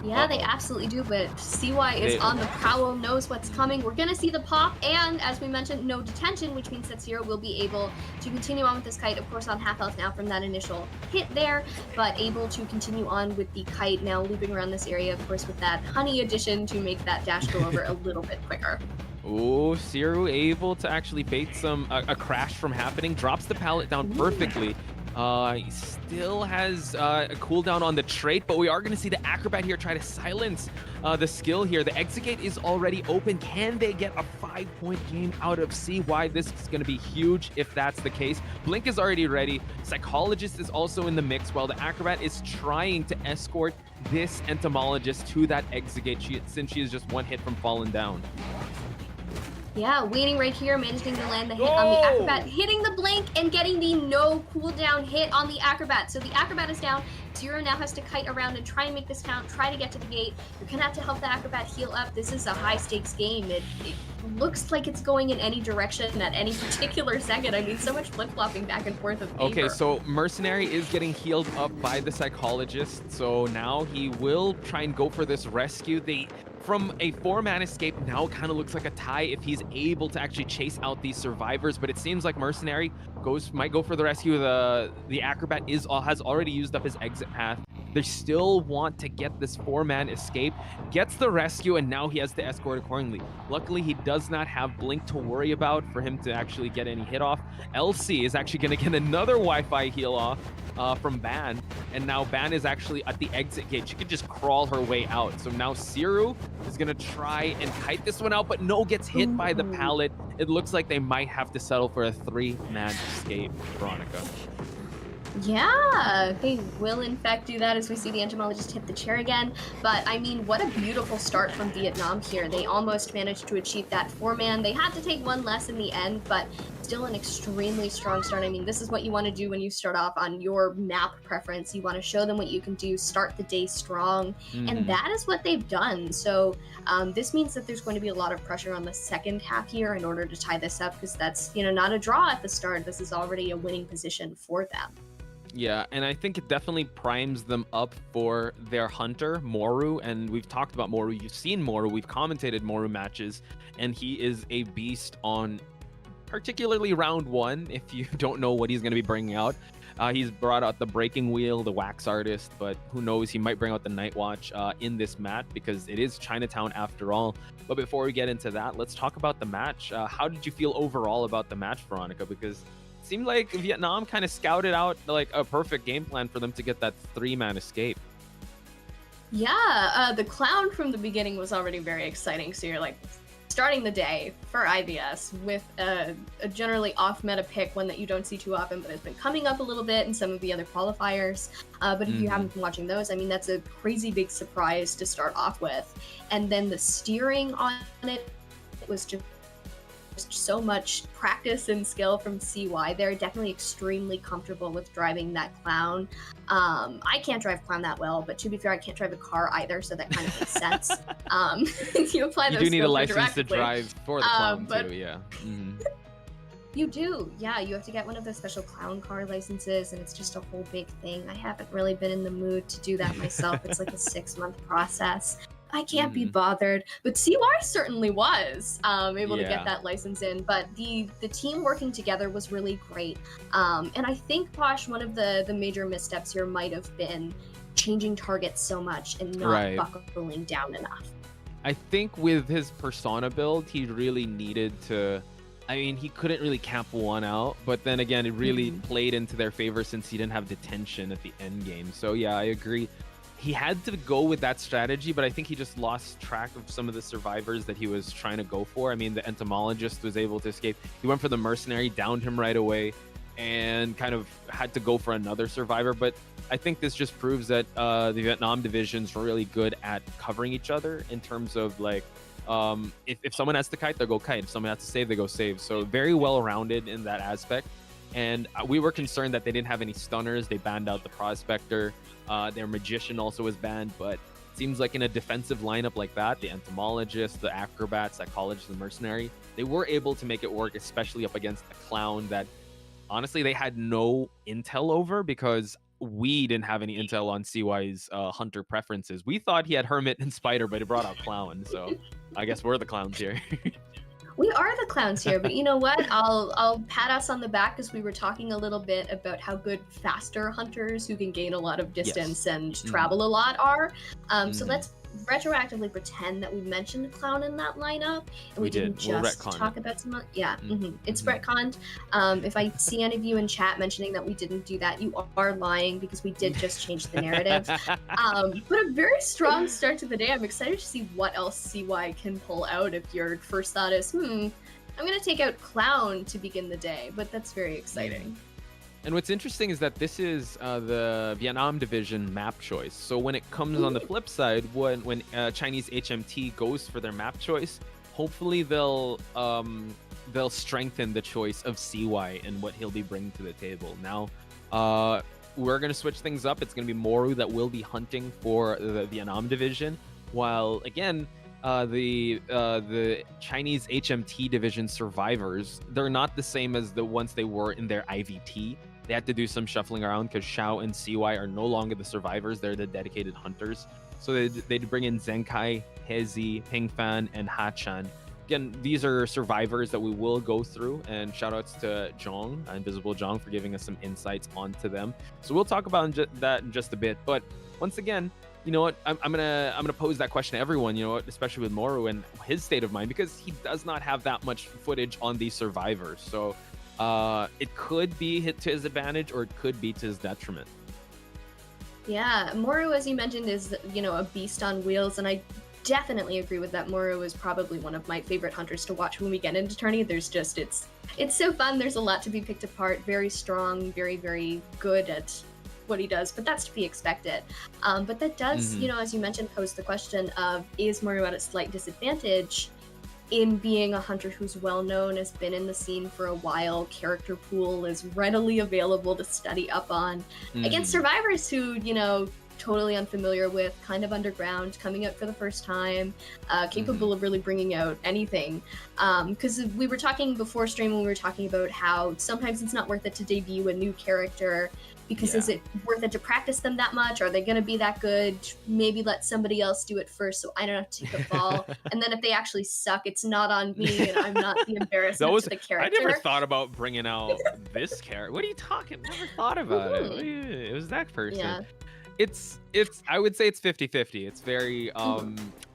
Yeah, they absolutely do, but CY is on the prowl, knows what's coming. We're going to see the pop, and as we mentioned, no detention, which means that Zero will be able to continue on with this kite, of course, on half health now from that initial hit there, but able to continue on with the kite now looping around this area, of course, with that honey addition to make that dash go over a little bit quicker. Oh, Siru able to actually bait a crash from happening, drops the pallet down perfectly. He still has a cooldown on the trait, but we are going to see the Acrobat here try to silence the skill here. The exit gate is already open. Can they get a 5-point game out of CY? This is going to be huge if that's the case. Blink is already ready. Psychologist is also in the mix while the Acrobat is trying to escort this entomologist to that exit gate since she is just one hit from falling down. Yeah, waiting right here, managing to land the hit on the Acrobat, hitting the blink and getting the no cooldown hit on the Acrobat. So the Acrobat is down. Zero now has to kite around and try and make this count, try to get to the gate. You're gonna have to help the Acrobat heal up. This is a high stakes game. It looks like it's going in any direction at any particular second. I mean, so much flip-flopping back and forth of paper. Okay, so Mercenary is getting healed up by the psychologist. So now he will try and go for this rescue. From a 4-man escape, now kind of looks like a tie if he's able to actually chase out these survivors, but it seems like Mercenary might go for the rescue. The Acrobat has already used up his exit path. They still want to get this 4-man escape, gets the rescue, and now he has to escort accordingly. Luckily, he does not have Blink to worry about for him to actually get any hit off. LC is actually going to get another Wi-Fi heal off from Ban, and now Ban is actually at the exit gate. She could just crawl her way out. So now Siru is going to try and kite this one out, but no, gets hit by the pallet. It looks like they might have to settle for a 3-man escape, Veronica. Yeah, they will in fact do that as we see the entomologist hit the chair again. But I mean, what a beautiful start from Vietnam here. They almost managed to achieve that 4-man. They had to take one less in the end, but still an extremely strong start. I mean, this is what you want to do when you start off on your map preference. You want to show them what you can do, start the day strong, and that is what they've done. So this means that there's going to be a lot of pressure on the second half here in order to tie this up, because that's, you know, not a draw at the start. This is already a winning position for them. Yeah, and I think it definitely primes them up for their hunter, Moru. And we've talked about Moru. You've seen Moru. We've commentated Moru matches. And he is a beast on particularly round 1, if you don't know what he's going to be bringing out. He's brought out the Breaking Wheel, the Wax Artist, but who knows, he might bring out the Night Watch in this match, because it is Chinatown after all. But before we get into that, let's talk about the match. How did you feel overall about the match, Veronica? Because it seemed like Vietnam kind of scouted out like a perfect game plan for them to get that 3-man escape. Yeah, the clown from the beginning was already very exciting. So you're like starting the day for IVS with a generally off-meta pick, one that you don't see too often, but has been coming up a little bit in some of the other qualifiers. But if you haven't been watching those, I mean, that's a crazy big surprise to start off with. And then the steering on it was just so much practice and skill from CY. They're definitely extremely comfortable with driving that clown. I can't drive clown that well, but to be fair, I can't drive a car either, so that kind of makes sense. You apply those You do need a skills license to directly. drive for the clown but too, yeah. You do, yeah. You have to get one of those special clown car licenses, and it's just a whole big thing. I haven't really been in the mood to do that myself. It's like a 6-month process. I can't be bothered, but CY certainly was able to get that license in. But the team working together was really great. And I think, Posh, one of the major missteps here might have been changing targets so much and not buckling down enough. I think with his persona build, he really needed to. I mean, he couldn't really camp one out, but then again, it really played into their favor since he didn't have detention at the end game. So yeah, I agree. He had to go with that strategy, but I think he just lost track of some of the survivors that he was trying to go for. I mean, the entomologist was able to escape. He went for the mercenary, downed him right away, and kind of had to go for another survivor. But I think this just proves that the Vietnam division's really good at covering each other in terms of like, if someone has to kite, they'll go kite. If someone has to save, they go save. So very well-rounded in that aspect. And we were concerned that they didn't have any stunners. They banned out the Prospector. Their Magician also was banned, but it seems like in a defensive lineup like that, the Entomologist, the Acrobat, Psychologist, the Mercenary, they were able to make it work, especially up against a Clown that honestly they had no intel over, because we didn't have any intel on CY's hunter preferences. We thought he had Hermit and Spider, but he brought out Clown, so I guess we're the clowns here. We are the clowns here, but you know what? I'll pat us on the back, because we were talking a little bit about how good faster hunters who can gain a lot of distance and travel a lot are. So let's retroactively pretend that we mentioned clown in that lineup, and we didn't just talk about some. It's retconned. If I see any of you in chat mentioning that we didn't do that, you are lying, because we did just change the narrative. But a very strong start to the day. I'm excited to see what else CY can pull out. If your first thought is, I'm gonna take out clown to begin the day, but that's very exciting. And what's interesting is that this is the Vietnam division map choice. So when it comes on the flip side, when Chinese HMT goes for their map choice, hopefully they'll strengthen the choice of CY and what he'll be bringing to the table. Now, we're going to switch things up. It's going to be Moru that will be hunting for the Vietnam division, while again, the Chinese HMT division survivors, they're not the same as the ones they were in their IVT. They had to do some shuffling around because Xiao and CY are no longer the survivors. They're the dedicated hunters. So they'd bring in Zenkai, Hezi, Pingfan, and Hachan. Again, these are survivors that we will go through, and shout outs to Zhong, Invisible Zhong, for giving us some insights onto them. So we'll talk about that in just a bit. But once again, you know what? I'm gonna pose that question to everyone. You know what? Especially with Moru and his state of mind, because he does not have that much footage on these survivors. So it could be hit to his advantage, or it could be to his detriment. Yeah, Moru, as you mentioned, is a beast on wheels, and I definitely agree with that. Moro is probably one of my favorite hunters to watch when we get into tourney. There's just, it's so fun. There's a lot to be picked apart. Very strong, very, very good at what he does, but that's to be expected. But that does, you know, as you mentioned, pose the question of, is Moro at a slight disadvantage in being a hunter who's well known, has been in the scene for a while, character pool is readily available to study up on, against survivors who, you know, totally unfamiliar with, kind of underground, coming out for the first time, capable of really bringing out anything. Because we were talking before stream when we were talking about how sometimes it's not worth it to debut a new character, because is it worth it to practice them that much? Are they going to be that good? Maybe let somebody else do it first so I don't have to take the fall. And then if they actually suck, it's not on me and I'm not the embarrassment to the character. I never thought about bringing out this character. What are you talking? Never thought about it. It was that person. Yeah. It's I would say it's 50-50. It's very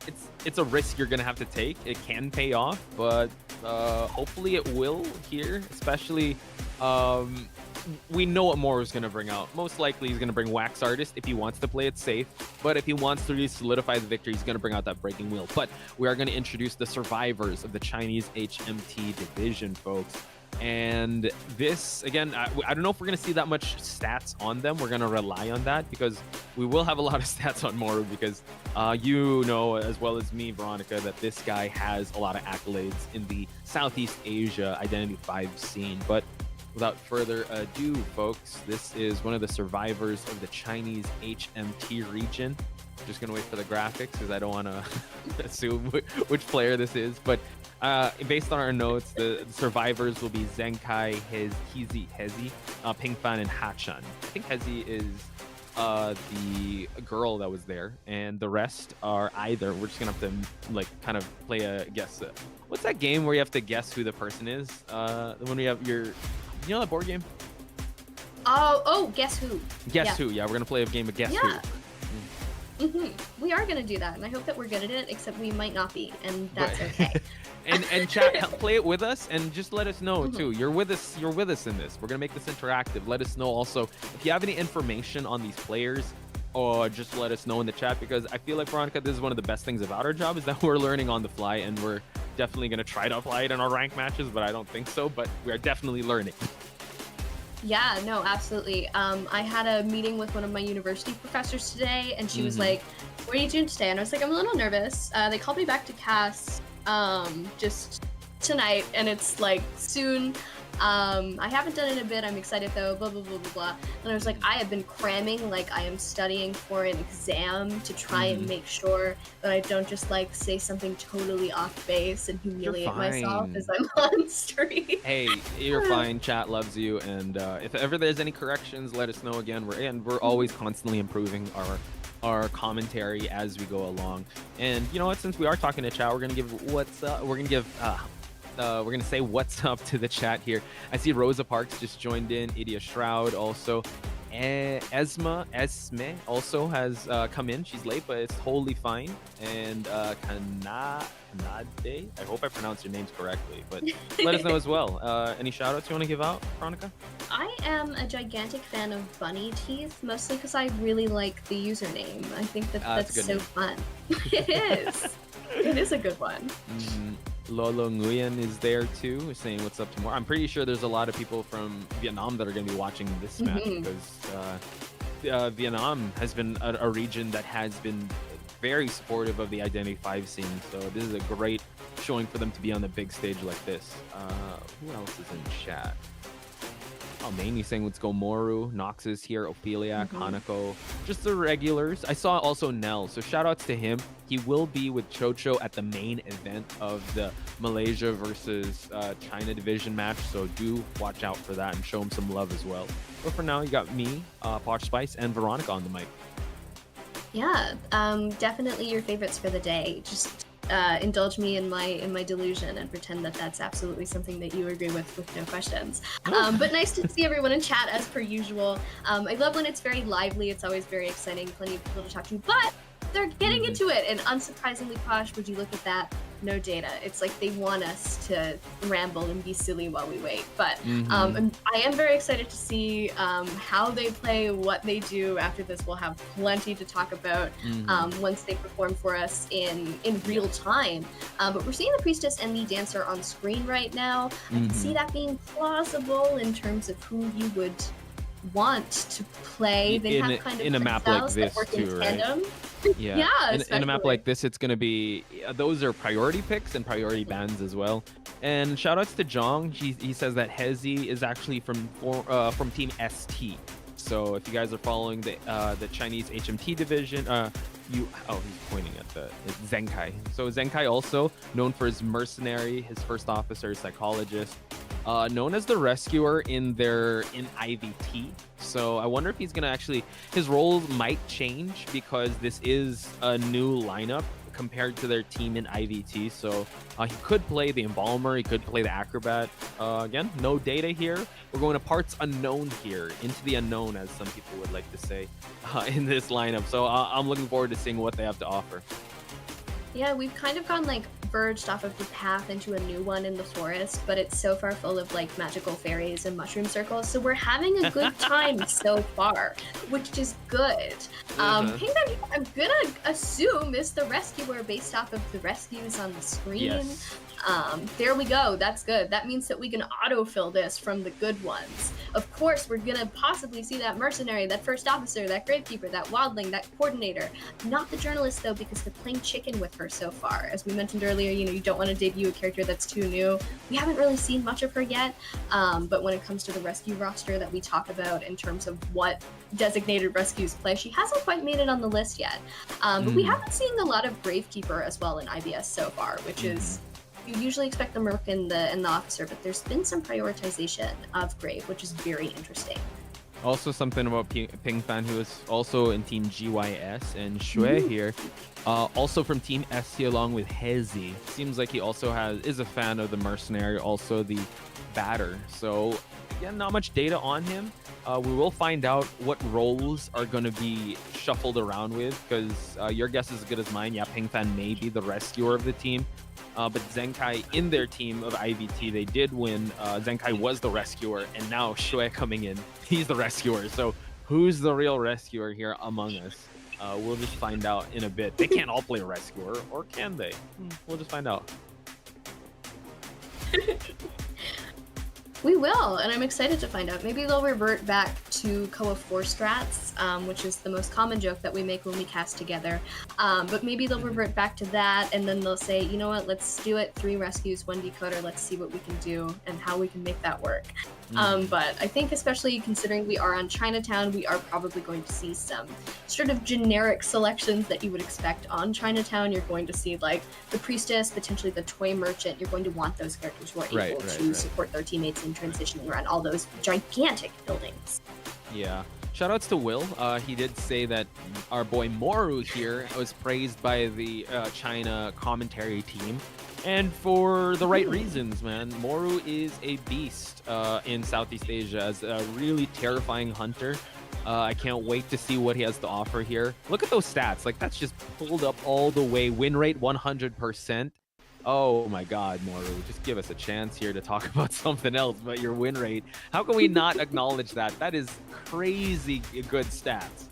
it's a risk you're gonna have to take. It can pay off, but hopefully it will here, especially we know what Moro is gonna bring out. Most likely he's gonna bring Wax Artist if he wants to play it safe, but if he wants to really solidify the victory, he's gonna bring out that Breaking Wheel. But we are gonna introduce the survivors of the Chinese HMT division, folks. And this, again, I don't know if we're going to see that much stats on them. We're going to rely on that because we will have a lot of stats on Moro because you know as well as me, Veronica, that this guy has a lot of accolades in the Southeast Asia Identity 5 scene. But without further ado, folks, this is one of the survivors of the Chinese HMT region. Just going to wait for the graphics because I don't want to assume which player this is. But based on our notes, the survivors will be Zenkai, Hezi, Pingfan, and Hachan. I think Hezi is the girl that was there, and the rest are either. We're just gonna have to like kind of play a guess. What's that game where you have to guess who the person is? When we have you know that board game? Oh, Guess Who? Guess Who? Yeah, we're gonna play a game of Guess Who. We are gonna do that, and I hope that we're good at it. Except we might not be, and that's okay. and chat, play it with us, and just let us know too. You're with us in this. We're gonna make this interactive. Let us know also if you have any information on these players, or just let us know in the chat, because I feel like, Veronica, this is one of the best things about our job is that we're learning on the fly, and we're definitely gonna try to apply it in our rank matches, but I don't think so. But we are definitely learning. Yeah, no, absolutely. I had a meeting with one of my university professors today, and she was like, "What are you doing today?" And I was like, "I'm a little nervous." They called me back to cast just tonight, and it's like soon. I haven't done it in a bit. I'm excited though. Blah blah blah blah blah. And I was like, I have been cramming, like I am studying for an exam to try and make sure that I don't just like say something totally off base and humiliate myself as I'm on stream. Hey, you're fine. Chat loves you, and if ever there's any corrections, let us know. Again, we're always constantly improving our commentary as we go along. And you know what? Since we are talking to chat, we're gonna give what's up. We're gonna say what's up to the chat here. I see Rosa Parks just joined in. Idia Shroud also. Esme also has come in. She's late, but it's totally fine. And Kanade, I hope I pronounced your names correctly, but let us know as well. Any shout outs you want to give out, Veronica? I am a gigantic fan of Bunny Teeth, mostly because I really like the username. I think that's so name. fun. It is. It is a good one. Lolo Nguyen is there too, saying what's up tomorrow. I'm pretty sure there's a lot of people from Vietnam that are going to be watching this match because Vietnam has been a region that has been very supportive of the Identity 5 scene. So this is a great showing for them to be on the big stage like this. Who else is in chat? Oh, mainly saying let's go Moru, Nox is here, Ophelia, Hanako, just the regulars. I saw also Nell, so shout outs to him. He will be with Chocho at the main event of the Malaysia versus China division match, so do watch out for that and show him some love as well. But for now, you got me, Posh Spice, and Veronica on the mic. Yeah, definitely your favorites for the day. Just indulge me in my delusion and pretend that that's absolutely something that you agree with no questions. But nice to see everyone in chat as per usual. I love when it's very lively. It's always very exciting. Plenty of people to talk to. But they're getting into it. And unsurprisingly, Posh, would you look at that? No data. It's like they want us to ramble and be silly while we wait. But I am very excited to see how they play, what they do. After this, we'll have plenty to talk about once they perform for us in real time. But we're seeing the Priestess and the Dancer on screen right now. I can see that being plausible in terms of who you would want to play. They have kind of in a map like this work too, in right? tandem. Yeah, in a map especially. like this, it's going to be those are priority picks and priority bans as well. And shout outs to Jong. He says that Hezi is actually from team ST. So if you guys are following the Chinese HMT division, he's pointing at it's Zenkai. So Zenkai, also known for his mercenary, his first officer, psychologist, known as the rescuer in IVT. So I wonder if he's gonna his role might change because this is a new lineup compared to their team in IVT. So he could play the Embalmer, he could play the Acrobat. Again, no data here. We're going to parts unknown here, into the unknown, as some people would like to say, in this lineup. So I'm looking forward to seeing what they have to offer. Yeah, we've kind of gone like verged off of the path into a new one in the forest, but it's so far full of like magical fairies and mushroom circles. So we're having a good time so far, which is good. Pingban, I'm gonna assume is the rescuer based off of the rescues on the screen. Yes. There we go. That's good. That means that we can autofill this from the good ones. Of course, we're gonna possibly see that mercenary, that first officer, that gravekeeper, that wildling, that coordinator. Not the journalist though, because they're playing chicken with her so far. As we mentioned earlier, you don't want to debut a character that's too new. We haven't really seen much of her yet. But when it comes to the rescue roster that we talk about in terms of what designated rescues play, she hasn't quite made it on the list yet. But we haven't seen a lot of gravekeeper as well in IVS so far, which is. You usually expect the merc and the officer, but there's been some prioritization of Grave, which is very interesting. Also something about Ping Fan, who is also in Team GYS, and Shui here, also from Team SC along with Hezi. Seems like he also is a fan of the mercenary, also the batter. So again, not much data on him. We will find out what roles are going to be shuffled around with, because your guess is as good as mine. Yeah, Ping Fan may be the rescuer of the team. But Zenkai in their team of IVT, they did win. Zenkai was the rescuer, and now Shui coming in, he's the rescuer. So who's the real rescuer here among us? We'll just find out in a bit. They can't all play rescuer, or can they? We'll just find out. We will, and I'm excited to find out. Maybe they'll revert back to Koa 4 strats, which is the most common joke that we make when we cast together. But maybe they'll revert back to that, and then they'll say, you know what, let's do it, 3 rescues, 1 decoder, let's see what we can do and how we can make that work. But I think especially considering we are on Chinatown, we are probably going to see some sort of generic selections that you would expect on Chinatown. You're going to see like the Priestess, potentially the Toy Merchant. You're going to want those characters who are able to support their teammates in transitioning around all those gigantic buildings. Yeah. Shoutouts to Will. He did say that our boy Moru here was praised by the China commentary team. And for the right reasons, man. Moru is a beast in Southeast Asia as a really terrifying hunter. I can't wait to see what he has to offer here. Look at those stats. Like, that's just pulled up all the way. Win rate 100%. Oh my God, Moru, just give us a chance here to talk about something else but your win rate. How can we not acknowledge that? That is crazy good stats.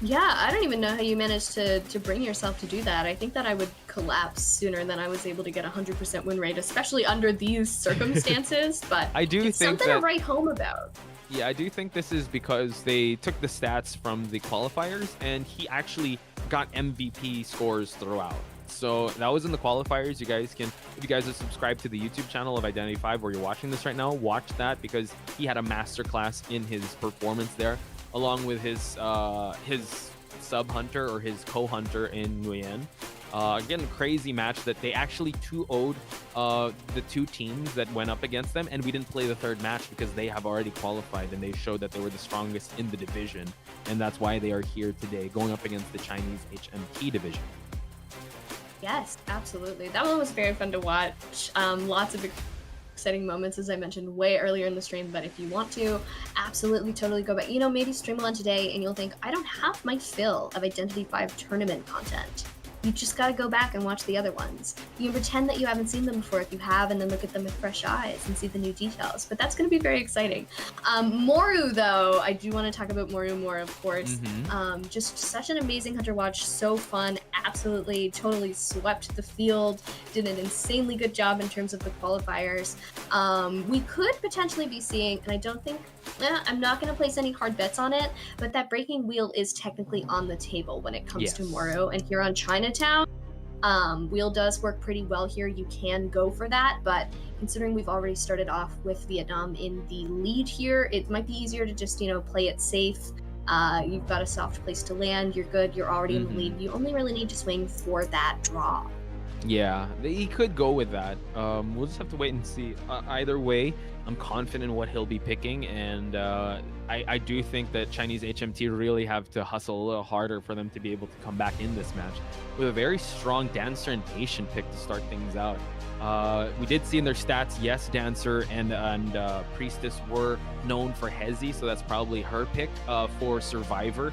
Yeah, I don't even know how you managed to bring yourself to do that. I think that I would collapse sooner than I was able to get 100% win rate, especially under these circumstances. But I do it's think something that, to write home about. Yeah, I do think this is because they took the stats from the qualifiers and he actually got MVP scores throughout. So that was in the qualifiers. You guys can, if you guys are subscribed to the YouTube channel of Identity 5 where you're watching this right now, watch that because he had a masterclass in his performance there, along with his sub hunter or his co-hunter in Nguyen. Again, crazy match that they actually 2-0'd the 2 teams that went up against them, and we didn't play the third match because they have already qualified and they showed that they were the strongest in the division, and that's why they are here today, going up against the Chinese HMT division. Yes, absolutely. That one was very fun to watch. Lots of exciting moments, as I mentioned way earlier in the stream. But if you want to, absolutely, totally go back. You know, maybe stream one today and you'll think, I don't have my fill of Identity 5 tournament content. You just gotta go back and watch the other ones. You can pretend that you haven't seen them before if you have, and then look at them with fresh eyes and see the new details. But that's gonna be very exciting. Moru, though, I do want to talk about Moru more, of course. Just such an amazing hunter watch, so fun, absolutely, totally swept the field, did an insanely good job in terms of the qualifiers. We could potentially be seeing, and I don't think, I'm not going to place any hard bets on it, but that breaking wheel is technically on the table when it comes to Moru. And here on Chinatown, wheel does work pretty well here. You can go for that, but considering we've already started off with Vietnam in the lead here, it might be easier to just, you know, play it safe. You've got a soft place to land, you're good, you're already in the lead. You only really need to swing for that draw. Yeah, he could go with that. We'll just have to wait and see. Either way, I'm confident in what he'll be picking, and I do think that Chinese HMT really have to hustle a little harder for them to be able to come back in this match with a very strong Dancer and Patient pick to start things out. We did see in their stats, yes, Dancer and Priestess were known for Hezi, so that's probably her pick for Survivor.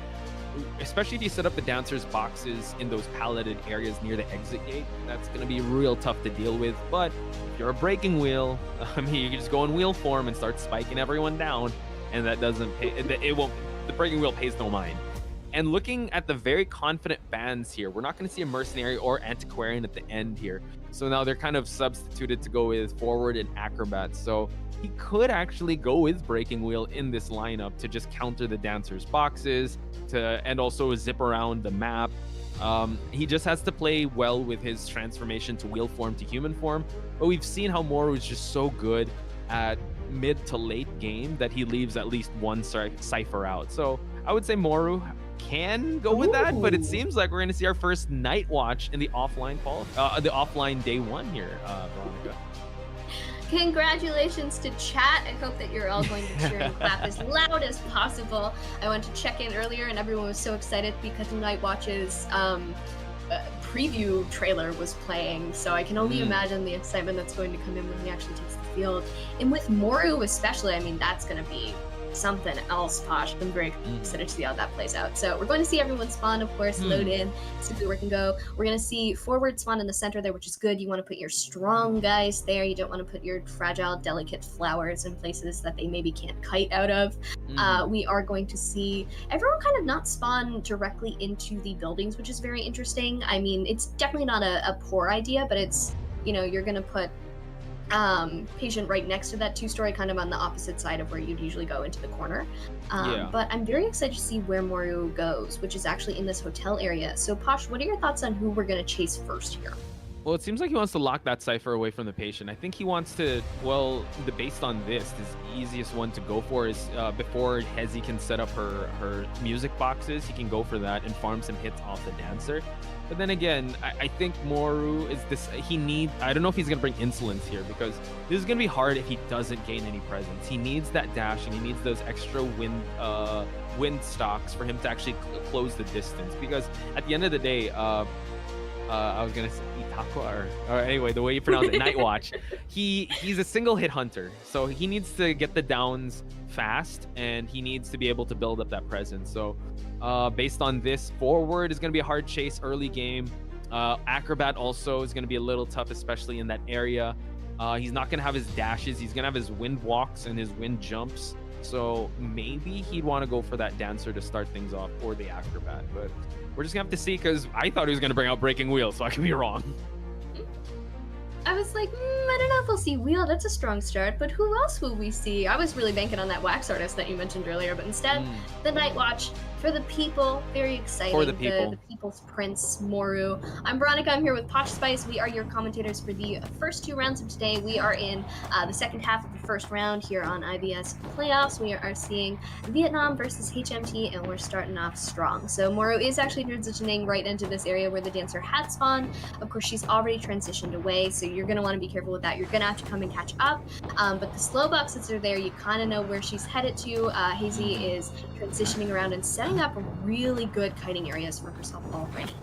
Especially if you set up the Dancers boxes in those palleted areas near the exit gate, that's going to be real tough to deal with. But if you're a breaking wheel, I mean, you can just go in wheel form and start spiking everyone down, and that doesn't pay, it won't, the breaking wheel pays no mind. And looking at the very confident bans here, we're not going to see a Mercenary or Antiquarian at the end here. So now they're kind of substituted to go with Forward and Acrobat. So he could actually go with Breaking Wheel in this lineup to just counter the Dancers boxes and also zip around the map. He just has to play well with his transformation to wheel form to human form. But we've seen how Moru is just so good at mid to late game that he leaves at least one cipher out. So I would say Moru can go with that, but it seems like we're going to see our first night watch in the offline day one here, Veronica. Congratulations to chat. I hope that you're all going to cheer and clap as loud as possible. I went to check in earlier and everyone was so excited because Night Watch's preview trailer was playing, so I can only imagine the excitement that's going to come in when he actually takes the field. And with Moru especially, I mean, that's going to be something else, Posh. I'm very excited to see how that plays out. So we're going to see everyone spawn, of course, load in, see where we can go. We're going to see Forward spawn in the center there, which is good. You want to put your strong guys there. You don't want to put your fragile, delicate flowers in places that they maybe can't kite out of. We are going to see everyone kind of not spawn directly into the buildings, which is very interesting. I mean, it's definitely not a poor idea, but it's, you know, you're going to put Patient right next to that two-story, kind of on the opposite side of where you'd usually go into the corner. But I'm very excited to see where Moru goes, which is actually in this hotel area. So Posh, what are your thoughts on who we're going to chase first here? Well, it seems like he wants to lock that cipher away from the Patient. I think he wants to, well, based on this, the easiest one to go for is before Hezi can set up her music boxes, he can go for that and farm some hits off the Dancer. But then again, I think Moru is this, I don't know if he's going to bring Insolence here, because this is going to be hard if he doesn't gain any presence. He needs that dash and he needs those extra wind stocks for him to actually close the distance, because at the end of the day, I was gonna say Itakwa, or anyway, the way you pronounce it, Night Watch. He's a single hit hunter, so he needs to get the downs fast, and he needs to be able to build up that presence. So, based on this, Forward is gonna be a hard chase early game. Acrobat also is gonna be a little tough, especially in that area. He's not gonna have his dashes. He's gonna have his wind walks and his wind jumps. So maybe he'd want to go for that Dancer to start things off, or the Acrobat, but we're just gonna have to see, because I thought he was gonna bring out Breaking Wheel, so I could be wrong. I was like, I don't know if we'll see Wheel. That's a strong start, but who else will we see? I was really banking on that Wax Artist that you mentioned earlier, but instead, the Night Watch for the people. Very exciting. For the people. The People's Prince, Moru. I'm Veronica. I'm here with Posh Spice. We are your commentators for the first two rounds of today. We are in the second half of the first round here on IVS Playoffs. We are seeing Vietnam versus HMT, and we're starting off strong. So Moru is actually transitioning right into this area where the Dancer had spawned. Of course, she's already transitioned away, so you're going to want to be careful with that. You're going to have to come and catch up. But the slow boxes are there. You kind of know where she's headed to. Hazy is transitioning around and setting up really good kiting areas for herself already.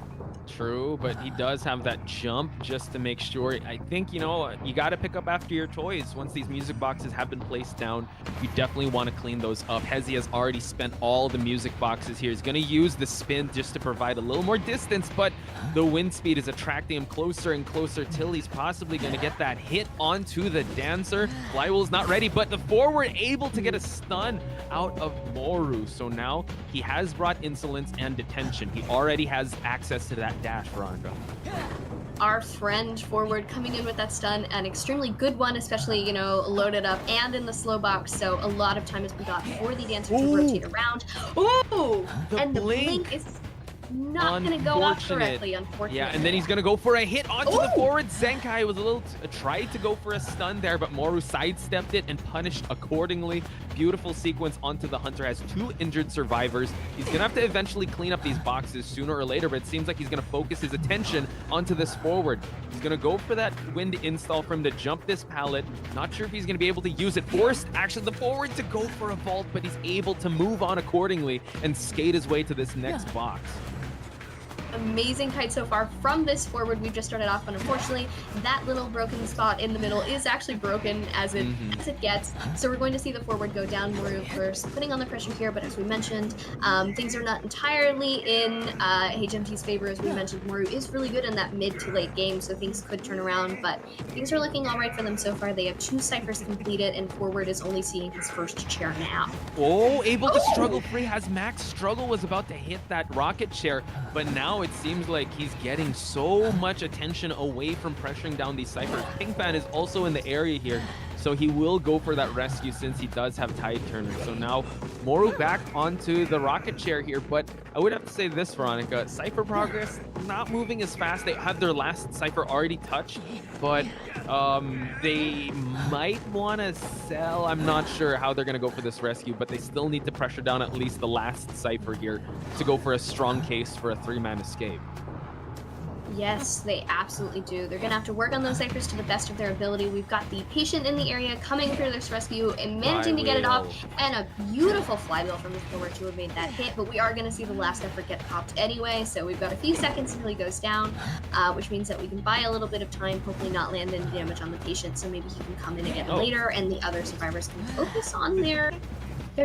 True, but he does have that jump just to make sure. I think, you know, you got to pick up after your toys. Once these music boxes have been placed down, you definitely want to clean those up. Hezi has already spent all the music boxes here. He's going to use the spin just to provide a little more distance, but the wind speed is attracting him closer and closer till he's possibly going to get that hit onto the dancer. Flywheel's not ready, but the forward able to get a stun out of Moru. So now he has brought insolence and detention. He already has access to that dash, Veronica. Our friend forward coming in with that stun, an extremely good one, especially, you know, loaded up and in the slow box. So a lot of time has been got for the dancer to rotate around. Ooh! And the blink is not going to go off correctly, unfortunately. Yeah, and then he's going to go for a hit onto the forward. Zenkai was a little tried to go for a stun there, but Moru sidestepped it and punished accordingly. Beautiful sequence onto the Hunter. Has 2 injured survivors. He's going to have to eventually clean up these boxes sooner or later, but it seems like he's going to focus his attention onto this forward. He's going to go for that wind install for him to jump this pallet. Not sure if he's going to be able to use it. Forced actually the forward to go for a vault, but he's able to move on accordingly and skate his way to this next box. Amazing kite so far from this forward we've just started off, but unfortunately that little broken spot in the middle is actually broken as it gets. So we're going to see the forward go down. Moru, of course, putting on the pressure here, but as we mentioned, things are not entirely in HMT's favor. As we mentioned, Moru is really good in that mid to late game, so things could turn around, but things are looking all right for them so far. They have 2 ciphers completed, and forward is only seeing his first chair now. Oh, able to struggle free. Has Max struggle, was about to hit that rocket chair, but now it seems like he's getting so much attention away from pressuring down these ciphers. Pinkfan is also in the area here, so he will go for that rescue since he does have Tide Turner. So now Moru back onto the rocket chair here, but I would have to say this, Veronica, Cypher progress not moving as fast. They have their last Cypher already touched, but they might want to sell. I'm not sure how they're going to go for this rescue, but they still need to pressure down at least the last Cypher here to go for a strong case for a 3-man escape. Yes, they absolutely do. They're going to have to work on those ciphers to the best of their ability. We've got the patient in the area coming through this rescue and managing to get it off, and a beautiful flywheel from the forward to have made that hit, but we are going to see the last effort get popped anyway, so we've got a few seconds until he goes down, which means that we can buy a little bit of time, hopefully not land any damage on the patient, so maybe he can come in again later, and the other survivors can focus on their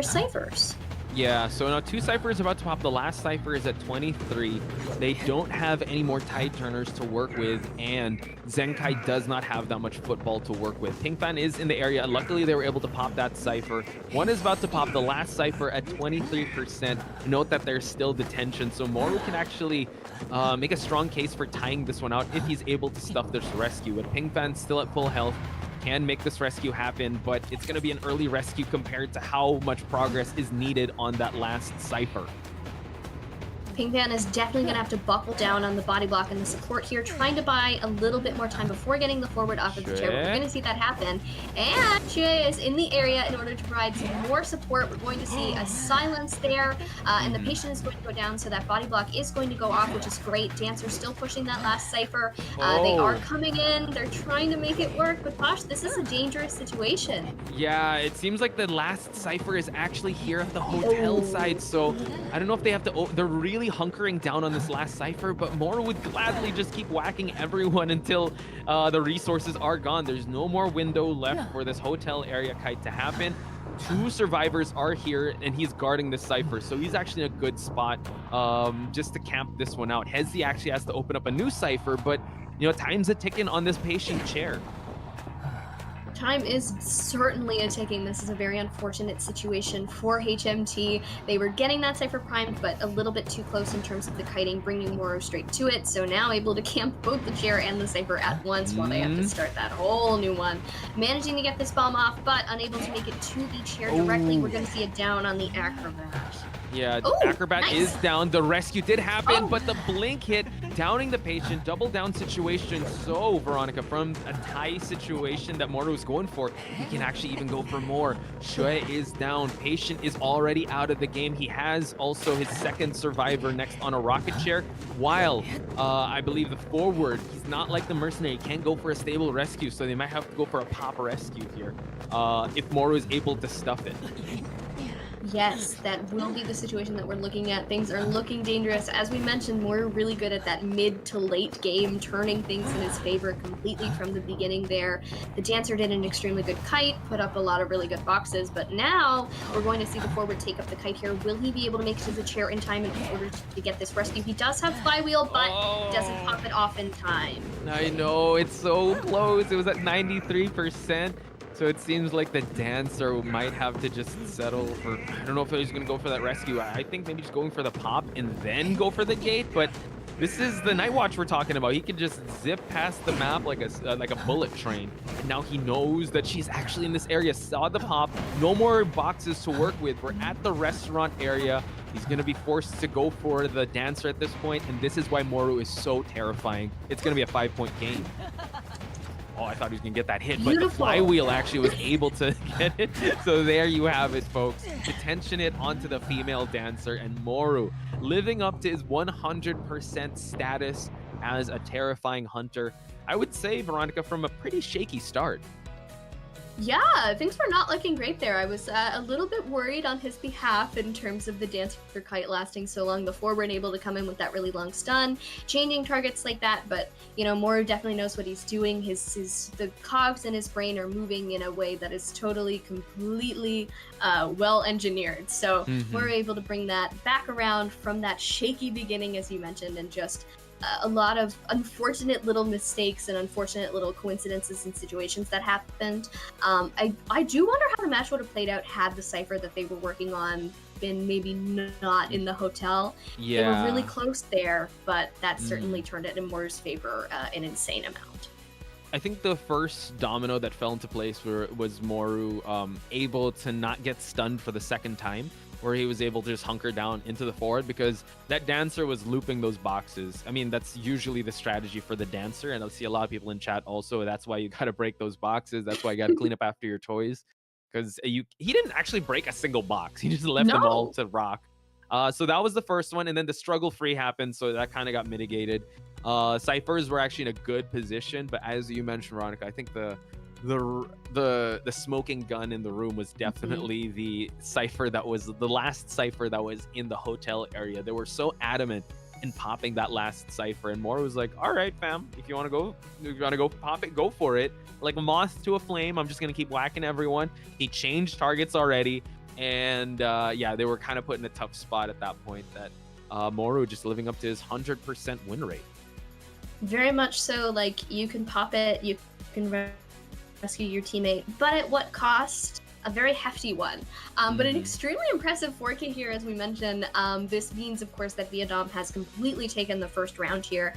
ciphers. Yeah, so now 2 ciphers about to pop. The last cipher is at 23. They don't have any more Tide Turners to work with, and Zenkai does not have that much football to work with. Pinkfan is in the area. Luckily, they were able to pop that cipher. One is about to pop, the last cipher at 23%. Note that there's still detention, so Moru can actually make a strong case for tying this one out if he's able to stuff this rescue. But Pinkfan's still at full health. Can make this rescue happen, but it's going to be an early rescue compared to how much progress is needed on that last cipher. Pinkfan is definitely going to have to buckle down on the body block and the support here, trying to buy a little bit more time before getting the forward off of the chair. But we're going to see that happen. And Shue is in the area in order to provide some more support. We're going to see a silence there, and the patient is going to go down, so that body block is going to go off, which is great. Dancer still pushing that last cipher. They are coming in. They're trying to make it work, but Posh, this is a dangerous situation. Yeah, it seems like the last cipher is actually here at the hotel side, so I don't know if they have to... They're really hunkering down on this last cipher, but Moru would gladly just keep whacking everyone until the resources are gone. There's no more window left for this hotel area kite to happen. 2 survivors are here, and he's guarding the cipher, so he's actually in a good spot just to camp this one out. Hezi actually has to open up a new cipher, but you know, time's a ticking on this patient chair. Time is certainly a ticking. This is a very unfortunate situation for HMT. They were getting that cipher primed, but a little bit too close in terms of the kiting, bringing Moru straight to it. So now able to camp both the chair and the cipher at once while they have to start that whole new one. Managing to get this bomb off, but unable to make it to the chair directly. We're going to see it down on the acrobat. Yeah, the acrobat is down. The rescue did happen, but the blink hit, downing the patient. Double down situation. So, Veronica, from a tie situation that Moru was going for, he can actually even go for more. Shue is down. Patient is already out of the game. He has also his second survivor next on a rocket chair, while I believe the forward, he's not like the mercenary. He can't go for a stable rescue, so they might have to go for a pop rescue here if Moru is able to stuff it. yes, that will be the situation that we're looking at. Things are looking dangerous. As we mentioned, we're really good at that mid to late game, turning things in his favor completely from the beginning there. The dancer did an extremely good kite, put up a lot of really good boxes, but now we're going to see the forward take up the kite here. Will he be able to make it to the chair in time in order to get this rescue? He does have flywheel, but doesn't pop it off in time. I know, it's so close. It was at 93%. So it seems like the dancer might have to just settle for, I don't know if he's going to go for that rescue. I think maybe just going for the pop and then go for the gate. But this is the Night Watch we're talking about. He can just zip past the map like a bullet train. And now he knows that she's actually in this area. Saw the pop. No more boxes to work with. We're at the restaurant area. He's going to be forced to go for the dancer at this point. And this is why Moru is so terrifying. It's going to be a 5-point game. Oh, I thought he was going to get that hit, but the flywheel actually was able to get it. So there you have it, folks. Detention it onto the female dancer, and Moru living up to his 100% status as a terrifying hunter. I would say, Veronica, from a pretty shaky start. Yeah, things were not looking great there. I was a little bit worried on his behalf in terms of the dancer kite lasting so long before we're able to come in with that really long stun, changing targets like that. But, you know, Moru definitely knows what he's doing. The cogs in his brain are moving in a way that is totally, completely well engineered. So we're able to bring that back around from that shaky beginning, as you mentioned, and just a lot of unfortunate little mistakes and unfortunate little coincidences and situations that happened. I do wonder how the match would have played out had the cipher that they were working on been maybe not in the hotel. Yeah. They were really close there, but that certainly turned it in Moru's favor an insane amount. I think the first domino that fell into place was Moru able to not get stunned for the second time, where he was able to just hunker down into the forward, because that dancer was looping those boxes. I mean, that's usually the strategy for the dancer, and I see a lot of people in chat also, that's why you got to break those boxes. That's why you got to clean up after your toys, because he didn't actually break a single box. He just left them all to rock. So that was the first one, and then the struggle free happened, so that kind of got mitigated. Ciphers were actually in a good position, but as you mentioned, Veronica, I think the smoking gun in the room was definitely the cipher that was the last cipher that was in the hotel area. They were so adamant in popping that last cipher, and Moru was like, all right, fam, if you want to go pop it, go for it. Like a moth to a flame, I'm just gonna keep whacking everyone. He changed targets already, and yeah, they were kind of put in a tough spot at that point, that Moru just living up to his 100% win rate. Very much so. Like, you can pop it, you can rescue your teammate, but at what cost? A very hefty one. But an extremely impressive 4K here, as we mentioned. This means, of course, that Vietnam has completely taken the first round here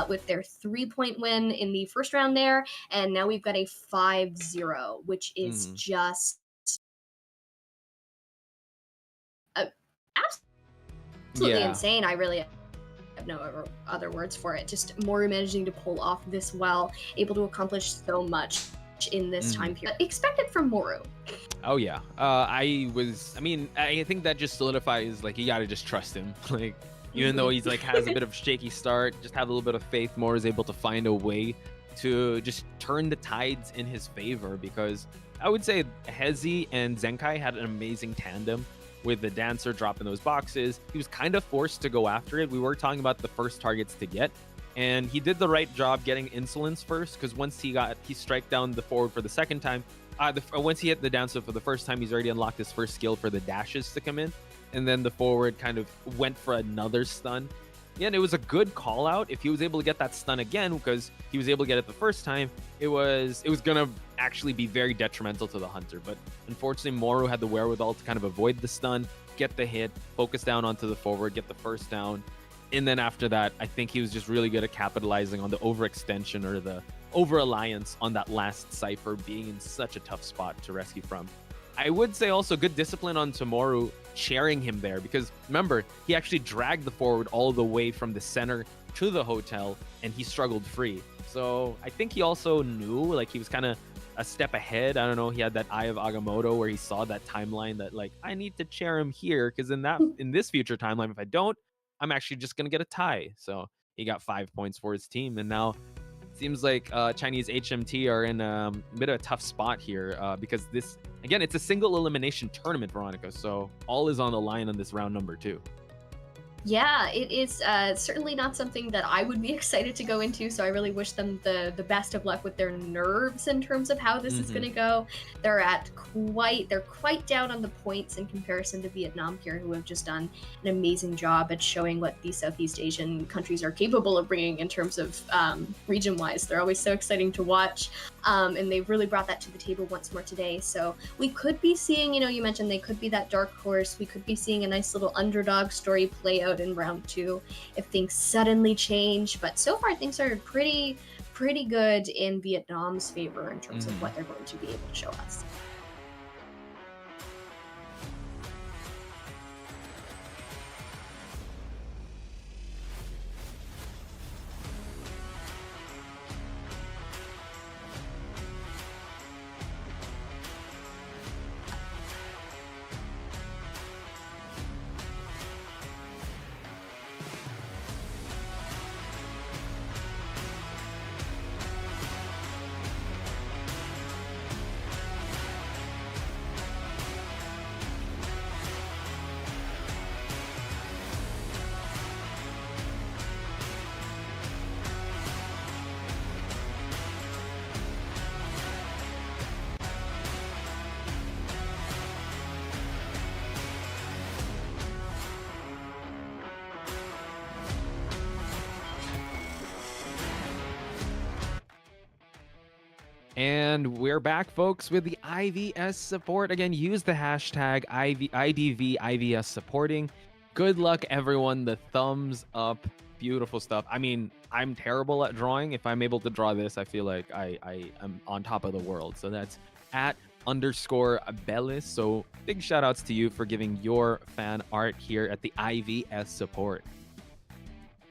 with their 3-point win in the first round there, and now we've got a 5-0, which is just absolutely insane. I really have no other words for it. Just Moru managing to pull off this well, able to accomplish so much in this time period. Expected from Moru. Oh yeah. I think that just solidifies, like, you gotta just trust him. Like, even though he's like has a bit of a shaky start, just have a little bit of faith. Moru is able to find a way to just turn the tides in his favor, because I would say Hezi and Zenkai had an amazing tandem with the dancer dropping those boxes. He was kind of forced to go after it. We were talking about the first targets to get, and he did the right job getting insolence first, because once he strike down the forward for the second time, once he hit the dancer for the first time, he's already unlocked his first skill for the dashes to come in, and then the forward kind of went for another stun. Yeah, and it was a good call out. If he was able to get that stun again, because he was able to get it the first time, it was gonna actually be very detrimental to the hunter. But unfortunately, Moru had the wherewithal to kind of avoid the stun, get the hit, focus down onto the forward, get the first down. And then after that, I think he was just really good at capitalizing on the overextension or the over-reliance on that last cipher being in such a tough spot to rescue from. I would say also good discipline on Moru, sharing him there, because remember, he actually dragged the forward all the way from the center to the hotel, and he struggled free. So I think he also knew, like, he was kind of a step ahead. I don't know, he had that eye of Agamotto where he saw that timeline that, like, I need to chair him here, because in this future timeline, if I don't, I'm actually just gonna get a tie. So he got 5 points for his team, and now seems like Chinese HMT are in a bit of a tough spot here because this, again, it's a single elimination tournament, Veronica. So all is on the line on this round number 2. Yeah, it is certainly not something that I would be excited to go into, so I really wish them the best of luck with their nerves in terms of how this is going to go. They're quite down on the points in comparison to Vietnam here, who have just done an amazing job at showing what these Southeast Asian countries are capable of bringing in terms of region-wise. They're always so exciting to watch, and they've really brought that to the table once more today. So we could be seeing, you mentioned they could be that dark horse. We could be seeing a nice little underdog story play out in round 2 if things suddenly change, but so far things are pretty good in Vietnam's favor in terms of what they're going to be able to show us. And we're back, folks, with the IVS support. Again, use the hashtag IDV IVS supporting. Good luck, everyone. The thumbs up. Beautiful stuff. I mean, I'm terrible at drawing. If I'm able to draw this, I feel like I am on top of the world. So that's @_Bellis. So big shout outs to you for giving your fan art here at the IVS support.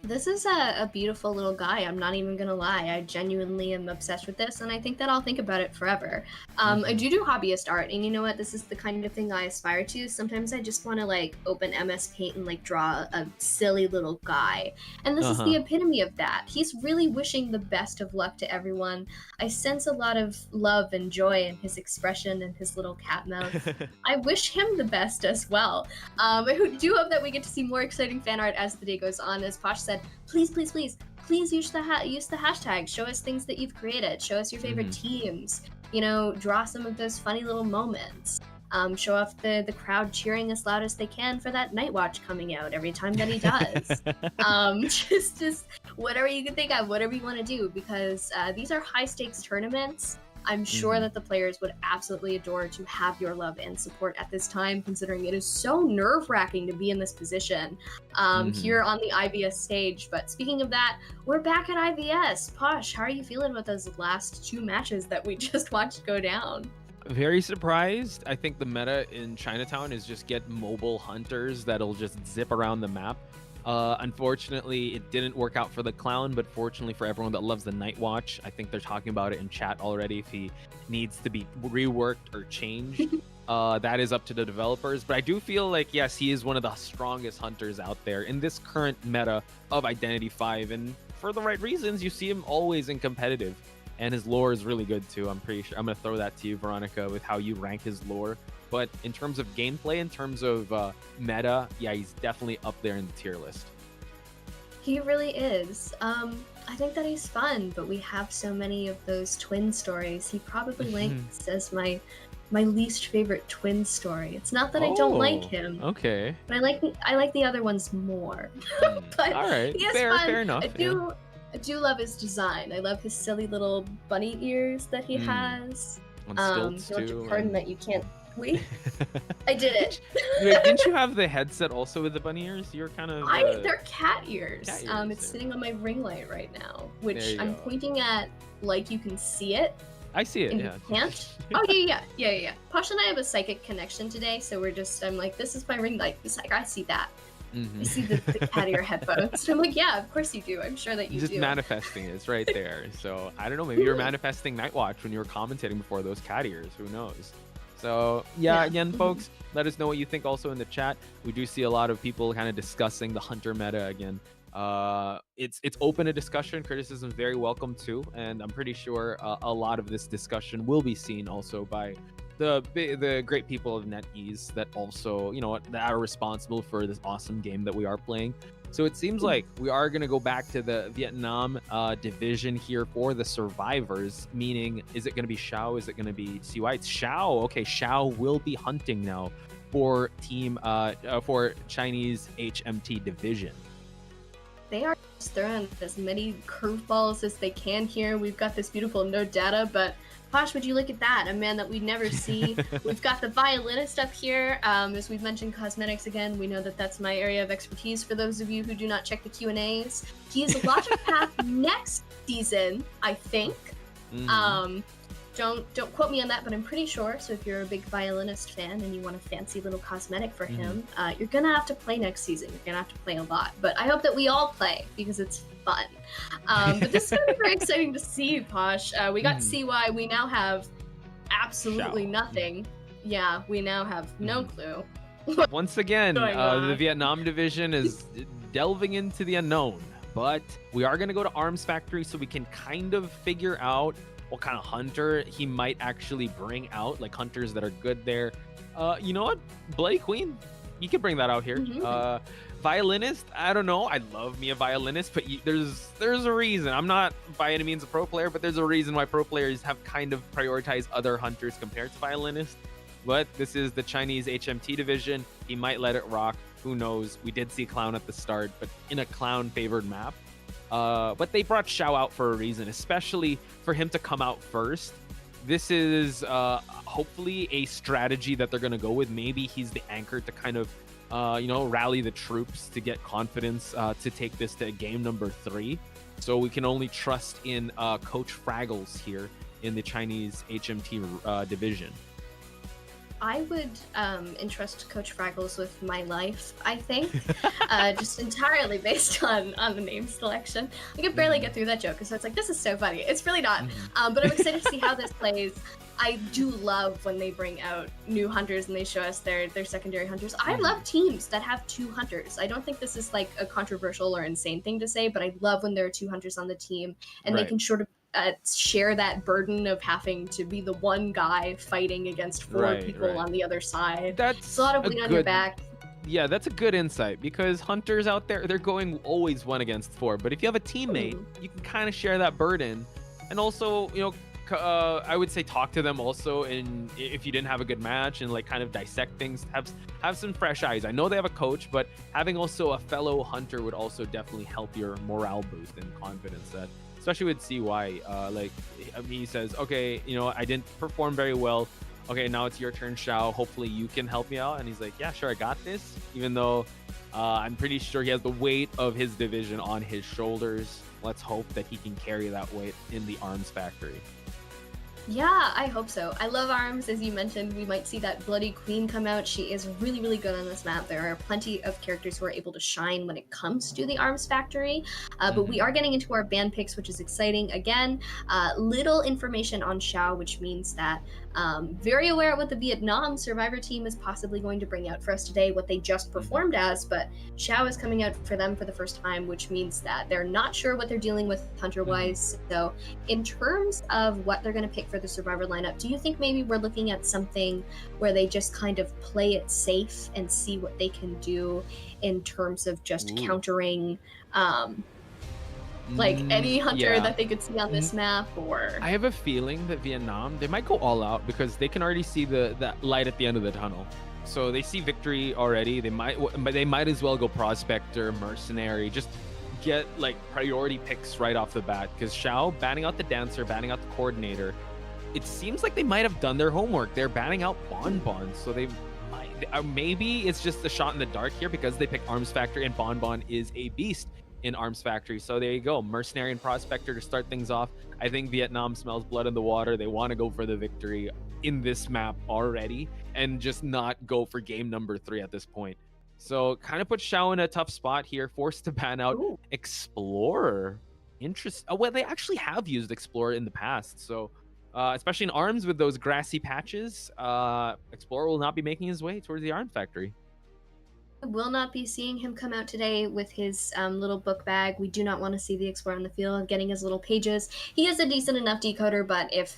This is a beautiful little guy. I'm not even gonna lie. I genuinely am obsessed with this, and I think that I'll think about it forever. I do hobbyist art, and you know what? This is the kind of thing I aspire to. Sometimes I just want to like open MS Paint and like draw a silly little guy, and this is the epitome of that. He's really wishing the best of luck to everyone. I sense a lot of love and joy in his expression and his little cat mouth. I wish him the best as well. I do hope that we get to see more exciting fan art as the day goes on. As Posh said, please use the hashtag. Show us things that you've created. Show us your favorite teams. Draw some of those funny little moments. Show off the crowd cheering as loud as they can for that Night Watch coming out every time that he does. Just whatever you can think of, whatever you want to do, because these are high stakes tournaments. I'm sure that the players would absolutely adore to have your love and support at this time, considering it is so nerve-wracking to be in this position here on the IVS stage. But speaking of that, we're back at IVS. Posh, how are you feeling about those last 2 matches that we just watched go down? Very surprised. I think the meta in Chinatown is just get mobile hunters that'll just zip around the map. Unfortunately, it didn't work out for the clown, but fortunately for everyone that loves the Night Watch, I think they're talking about it in chat already. If he needs to be reworked or changed, that is up to the developers. But I do feel like, yes, he is one of the strongest hunters out there in this current meta of Identity 5. And for the right reasons, you see him always in competitive. And his lore is really good too. I'm pretty sure. I'm going to throw that to you, Veronica, with how you rank his lore. But in terms of gameplay, in terms of meta, yeah, he's definitely up there in the tier list. He really is. I think that he's fun, but we have so many of those twin stories. He probably ranks as my least favorite twin story. It's not that I don't like him. Okay. But I like the other ones more. But all right. he is fun. Fair enough. I do love his design. I love his silly little bunny ears that he has. On stilts too. Pardon that you can't. Wait, I did it. Wait, didn't you have the headset also with the bunny ears? You're kind of. They're cat ears. It's sitting on my ring light right now, which I'm pointing at like you can see it. I see it. And yeah. You can't. Oh yeah. Posh and I have a psychic connection today, so I'm like, this is my ring light. It's like I see that. I see the cat ear headphones. So I'm like, yeah, of course you do. I'm sure that you just do. manifesting it. It's right there. So I don't know. Maybe you were manifesting Night Watch when you were commentating before those cat ears. Who knows? So yeah, again, folks, let us know what you think also in the chat. We do see a lot of people kind of discussing the hunter meta again. It's open to discussion. Criticism is very welcome too, and I'm pretty sure a lot of this discussion will be seen also by the great people of NetEase that also, you know, that are responsible for this awesome game that we are playing. So it seems like we are going to go back to the Vietnam division here for the survivors, meaning, is it going to be Shao? Is it going to be CY? It's Shao. Okay, Shao will be hunting now for for Chinese HMT division. They are just throwing as many curveballs as they can here. We've got this beautiful no data, but Posh, would you look at that? A man that we never see. We've got the violinist up here. As we've mentioned, cosmetics again. We know that that's my area of expertise for those of you who do not check the Q&As. He's Logic Path next season, I think. Don't quote me on that, but I'm pretty sure. So if you're a big violinist fan and you want a fancy little cosmetic for him, you're gonna have to play next season. You're gonna have to play a lot. But I hope that we all play because it's fun. But this is gonna be very exciting to see, Posh. We got CY. We now have absolutely nothing. Yeah, we now have no clue. Once again, the Vietnam division is delving into the unknown, but we are gonna go to Arms Factory so we can kind of figure out what kind of hunter he might actually bring out, like hunters that are good there. You know what? Bloody Queen, you can bring that out here. Violinist, I don't know. I love me a violinist, but there's a reason. I'm not by any means a pro player, but there's a reason why pro players have kind of prioritized other hunters compared to violinists. But this is the Chinese HMT division. He might let it rock. Who knows? We did see Clown at the start, but in a Clown favored map. But they brought Shao out for a reason, especially for him to come out first. This is hopefully a strategy that they're going to go with. Maybe he's the anchor to kind of, rally the troops to get confidence to take this to game number 3. So we can only trust in Coach Fraggles here in the Chinese HMT division. I would entrust Coach Fraggles with my life, I think, just entirely based on the name selection. I could barely get through that joke, so it's like, this is so funny. It's really not, but I'm excited to see how this plays. I do love when they bring out new hunters and they show us their secondary hunters. I love teams that have 2 hunters. I don't think this is like a controversial or insane thing to say, but I love when there are 2 hunters on the team and they can sort of share that burden of having to be the one guy fighting against 4 people on the other side. That's a lot of weight on your back. Yeah, that's a good insight, because hunters out there, they're going always 1 against 4. But if you have a teammate, you can kind of share that burden. And also, I would say talk to them also, and if you didn't have a good match, and like kind of dissect things, have some fresh eyes. I know they have a coach, but having also a fellow hunter would also definitely help your morale boost and confidence. That especially with CY, he says, okay, I didn't perform very well. Okay, now it's your turn, Shao. Hopefully you can help me out. And he's like, yeah, sure, I got this. Even though I'm pretty sure he has the weight of his division on his shoulders. Let's hope that he can carry that weight in the Arms Factory. Yeah, I hope so. I love Arms. As you mentioned, we might see that Bloody Queen come out. She is really, really good on this map. There are plenty of characters who are able to shine when it comes to the Arms Factory. But we are getting into our ban picks, which is exciting. Again, little information on Shao, which means that very aware of what the Vietnam Survivor team is possibly going to bring out for us today, what they just performed as, but Shao is coming out for them for the first time, which means that they're not sure what they're dealing with hunter-wise. So in terms of what they're going to pick for the Survivor lineup, do you think maybe we're looking at something where they just kind of play it safe and see what they can do in terms of just countering like any hunter that they could see on this map? Or I have a feeling that Vietnam, they might go all out because they can already see that light at the end of the tunnel. So they see victory already. They might as well go prospector, mercenary, just get like priority picks right off the bat, because Shao banning out the dancer, banning out the coordinator, it seems like they might have done their homework. They're banning out Bon, so they might, maybe it's just a shot in the dark here because they picked Arms Factory and Bon is a beast in Arms Factory. So there you go, mercenary and prospector to start things off. I think Vietnam smells blood in the water. They want to go for the victory in this map already and just not go for game number 3 at this point. So kind of put Shao in a tough spot here, forced to ban out Explorer. Well, they actually have used Explorer in the past, so especially in Arms with those grassy patches, Explorer will not be making his way towards the Arms Factory. will not be seeing him come out today with his little book bag. We do not want to see the Explorer on the field getting his little pages. He is a decent enough decoder, but if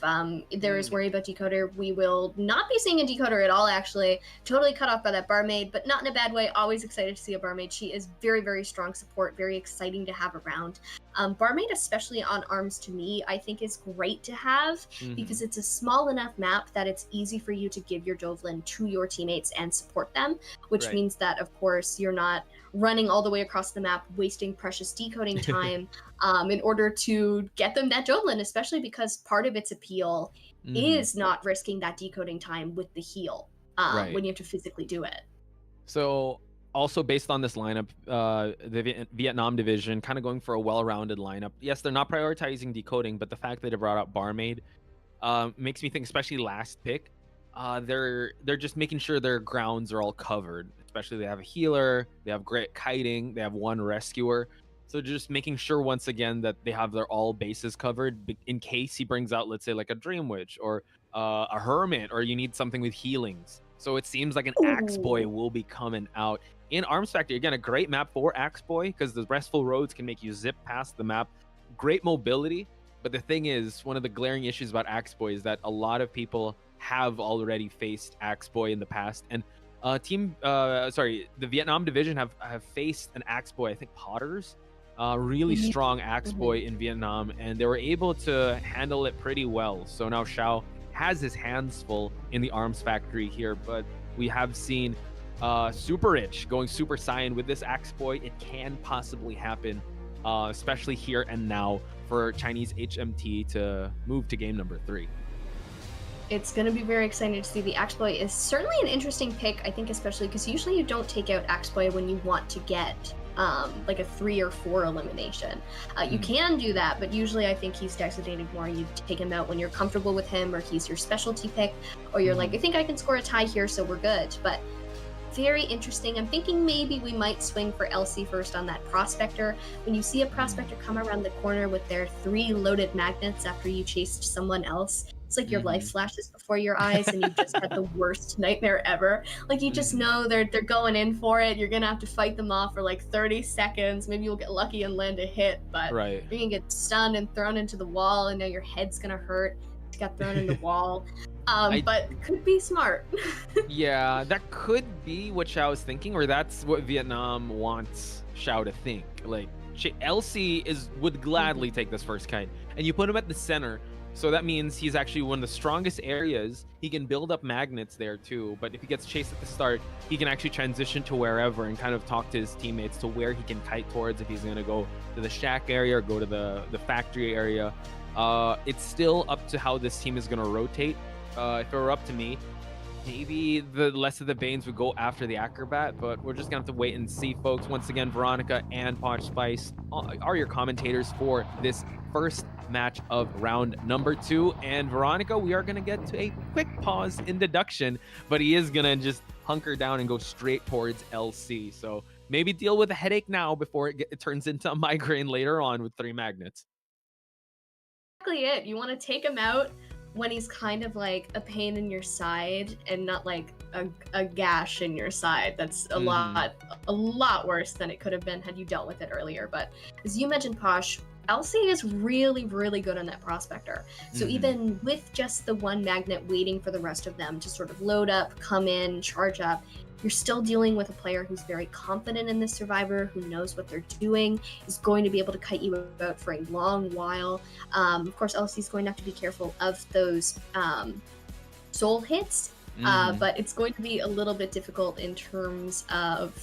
there is worry about decoder, we will not be seeing a decoder at all, actually. Totally cut off by that barmaid, but not in a bad way. Always excited to see a barmaid. She is very, very strong support, very exciting to have around. Barmaid, especially on arms, to me, I think is great to have because it's a small enough map that it's easy for you to give your Dovlin to your teammates and support them, which means that, of course, you're not running all the way across the map, wasting precious decoding time in order to get them that Dovlin, especially because part of its appeal is not risking that decoding time with the heal when you have to physically do it. So also based on this lineup, the Vietnam division kind of going for a well-rounded lineup. Yes, they're not prioritizing decoding, but the fact that they brought out barmaid makes me think, especially last pick, they're just making sure their grounds are all covered. Especially they have a healer, they have great kiting, they have one rescuer. So just making sure once again that they have their all bases covered in case he brings out, let's say, like a Dream Witch or a Hermit, or you need something with healings. So it seems like an Axe Boy will be coming out in Arms Factory. Again, a great map for Axe Boy because the restful roads can make you zip past the map. Great mobility. But the thing is, one of the glaring issues about Axe Boy is that a lot of people have already faced Axe Boy in the past. And the Vietnam division have faced an Axe Boy, I think Potters, really strong Axe Boy in Vietnam, and they were able to handle it pretty well. So now Xiao has his hands full in the Arms Factory here, but we have seen Super Rich going Super Saiyan with this Axe Boy. It can possibly happen, especially here and now for Chinese HMT to move to game number 3. It's going to be very exciting to see. The Axe Boy is certainly an interesting pick, I think, especially because usually you don't take out Axe Boy when you want to get like a 3 or 4 elimination. You can do that, but usually I think he's designated more. You take him out when you're comfortable with him, or he's your specialty pick, or you're like, I think I can score a tie here, so we're good. But very interesting. I'm thinking maybe we might swing for LC first on that Prospector. When you see a Prospector come around the corner with their 3 loaded magnets after you chased someone else, it's like your life flashes before your eyes and you just had the worst nightmare ever. Like you just know they're going in for it. You're gonna have to fight them off for like 30 seconds. Maybe you'll get lucky and land a hit, but you're gonna get stunned and thrown into the wall, and now your head's gonna hurt. You got thrown in the wall. But could be smart. Yeah, that could be what Xiao is thinking, or that's what Vietnam wants Xiao to think. Like LC would gladly take this first kite, and you put him at the center. So that means he's actually one of the strongest areas. He can build up magnets there too, but if he gets chased at the start, he can actually transition to wherever and kind of talk to his teammates to where he can kite towards, if he's going to go to the shack area or go to the factory area. It's still up to how this team is going to rotate. If it were up to me, maybe the less of the Banes would go after the Acrobat, but we're just going to have to wait and see, folks. Once again, Veronica and Posh Spice are your commentators for this first match of round number 2. And Veronica, we are going to get to a quick pause in deduction, but he is going to just hunker down and go straight towards LC. So maybe deal with a headache now before it turns into a migraine later on with 3 magnets. Exactly it. You want to take him out when he's kind of like a pain in your side and not like a gash in your side. That's a lot worse than it could have been had you dealt with it earlier. But as you mentioned, Posh, LC is really, really good on that Prospector. So even with just the 1 magnet waiting for the rest of them to sort of load up, come in, charge up, you're still dealing with a player who's very confident in this Survivor, who knows what they're doing, is going to be able to kite you out for a long while. Of course, LC is going to have to be careful of those soul hits, but it's going to be a little bit difficult in terms of,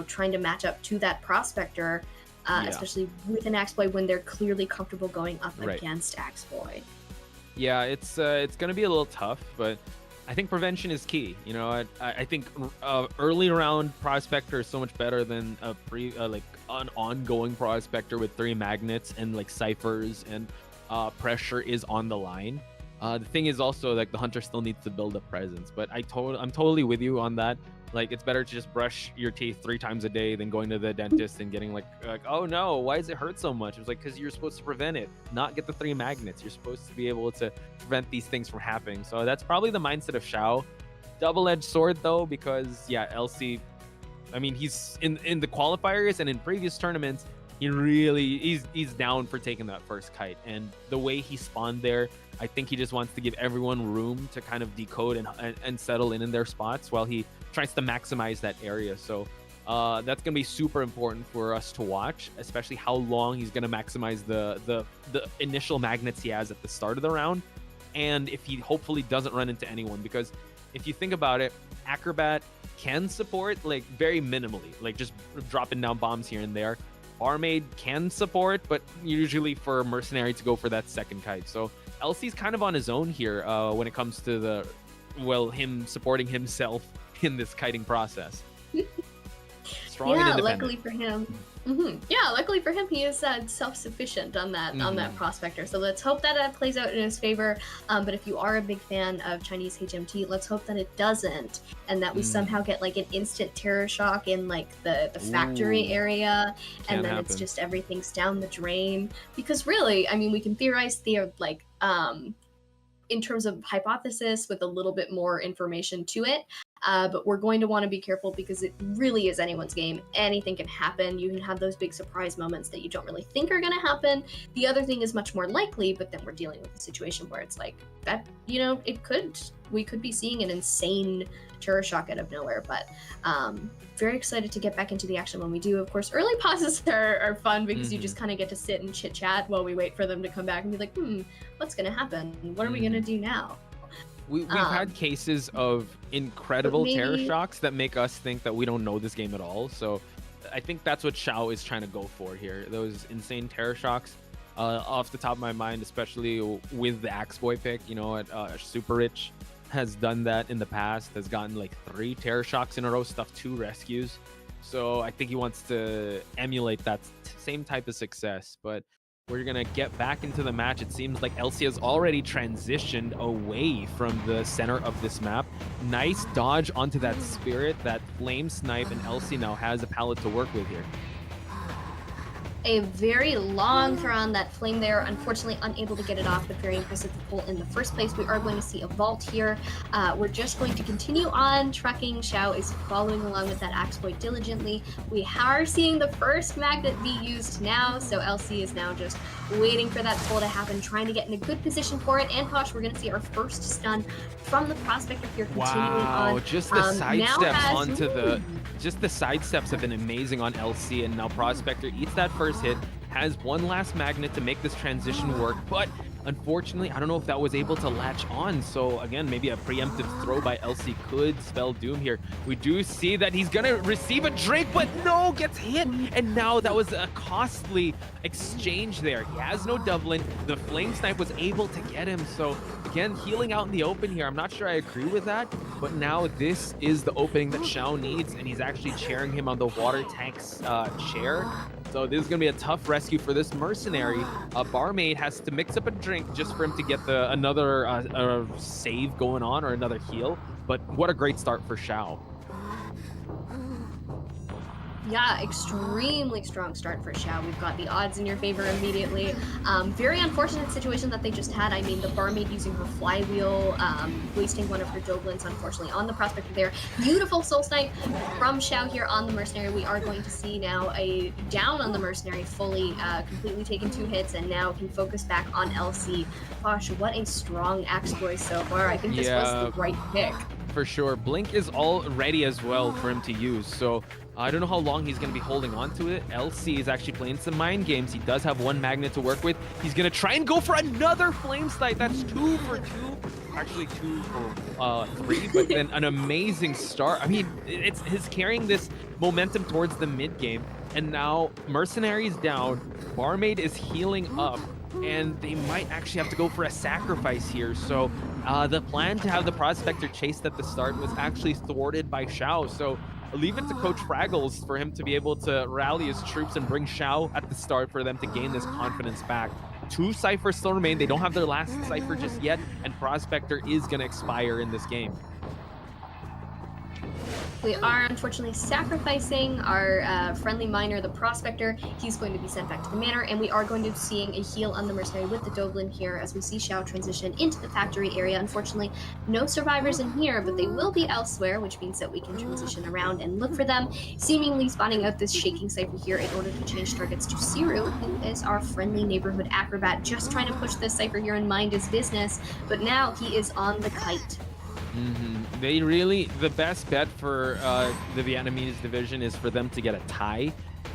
trying to match up to that Prospector, especially with an Axe Boy when they're clearly comfortable going up against Axe Boy. Yeah, it's going to be a little tough, but I think prevention is key. I think early round Prospector is so much better than an ongoing Prospector with 3 magnets and like ciphers and pressure is on the line. The thing is also like the hunter still needs to build a presence, but I'm totally with you on that. Like it's better to just brush your teeth 3 times a day than going to the dentist and getting like oh no, why does it hurt so much? It was like, because you're supposed to prevent it, not get the 3 magnets. You're supposed to be able to prevent these things from happening. So that's probably the mindset of Xiao. Double-edged sword though, because LC I mean, he's in the qualifiers and in previous tournaments, he's down for taking that first kite. And the way he spawned there, I think he just wants to give everyone room to kind of decode and settle in their spots while he tries to maximize that area. So that's going to be super important for us to watch, especially how long he's going to maximize the initial magnets he has at the start of the round. And if he hopefully doesn't run into anyone, because if you think about it, Acrobat can support like very minimally, like just dropping down bombs here and there. Barmaid can support, but usually for Mercenary to go for that second kite. So LC's kind of on his own here when it comes to him supporting himself in this kiting process. Strong and independent. Luckily for him. Yeah, luckily for him, he is self-sufficient on that prospector. So let's hope that plays out in his favor. But if you are a big fan of Chinese HMT, let's hope that it doesn't, and that we somehow get like an instant terror shock in like the factory area, and then it's just everything's down the drain. Because really, I mean, we can theorize like in terms of hypothesis with a little bit more information to it. But we're going to want to be careful because it really is anyone's game. Anything can happen. You can have those big surprise moments that you don't really think are going to happen. The other thing is much more likely, but then we're dealing with a situation where it's like that, we could be seeing an insane terror shock out of nowhere. But very excited to get back into the action when we do. Of course, early pauses are fun because you just kind of get to sit and chit chat while we wait for them to come back and be like, what's going to happen? What are we going to do now? We've had cases of incredible terror shocks that make us think that we don't know this game at all. So I think that's what Xiao is trying to go for here. Those insane terror shocks off the top of my mind, especially with the Axe Boy pick, Super Rich has done that in the past, has gotten like 3 terror shocks in a row, stuffed 2 rescues. So I think he wants to emulate that same type of success. But we're going to get back into the match. It seems like LC has already transitioned away from the center of this map. Nice dodge onto that Spirit, that Flame Snipe, and LC now has a pallet to work with here. A very long throw on that flame there, unfortunately unable to get it off, but very impressive pull in the first place. We are going to see a vault here. We're just going to continue on trucking. Xiao is following along with that Axe Boy diligently. We are seeing the first magnet be used now, so LC is now just waiting for that pull to happen, trying to get in a good position for it. And Posh, we're going to see our first stun from the Prospector here continuing on. Just the side steps just the side steps have been amazing on LC, and now Prospector eats that first hit, has one last magnet to make this transition work, but unfortunately, I don't know if that was able to latch on. So again, maybe a preemptive throw by LC could spell doom here. We do see that he's gonna receive a drink, but no, gets hit. And now that was a costly exchange there. He has no doubling. The Flame Snipe was able to get him. So again, healing out in the open here. I'm not sure I agree with that, but now this is the opening that Xiao needs, and he's actually chairing him on the water tank's chair. So this is going to be a tough rescue for this Mercenary. Barmaid has to mix up a drink just for him to get another save going on, or another heal. But what a great start for Xiao. Yeah, extremely strong start for Xiao. We've got the odds in your favor immediately. Very unfortunate situation that they just had. I mean, the Barmaid using her flywheel, wasting one of her Doblins, unfortunately, on the Prospector there. Beautiful Soul Snipe from Xiao here on the Mercenary. We are going to see now a down on the Mercenary, fully, completely taken 2 hits, and now can focus back on LC. Gosh, what a strong Axe Boy so far. I think this was the right pick. For sure. Blink is all ready as well for him to use. So I don't know how long he's going to be holding on to it. LC is actually playing some mind games. He does have 1 magnet to work with. He's going to try and go for another Flame Snipe. That's 2 for 2. Actually 2 for 3, but then an amazing start. I mean, he's carrying this momentum towards the mid game. And now Mercenary's down. Barmaid is healing up, and they might actually have to go for a sacrifice here. So the plan to have the Prospector chased at the start was actually thwarted by Xiao. So leave it to Coach Fraggles for him to be able to rally his troops and bring Xiao at the start for them to gain this confidence back. 2 ciphers still remain. They don't have their last cipher just yet, and Prospector is going to expire in this game. We are unfortunately sacrificing our friendly miner, the Prospector. He's going to be sent back to the manor, and we are going to be seeing a heal on the Mercenary with the Doblin here as we see Xiao transition into the factory area. Unfortunately, no survivors in here, but they will be elsewhere, which means that we can transition around and look for them, seemingly spawning out this Shaking Cypher here in order to change targets to Siru, who is our friendly neighborhood acrobat, just trying to push this Cypher here and mind his business, but now he is on the kite. They really, the best bet for the Vietnamese division is for them to get a tie.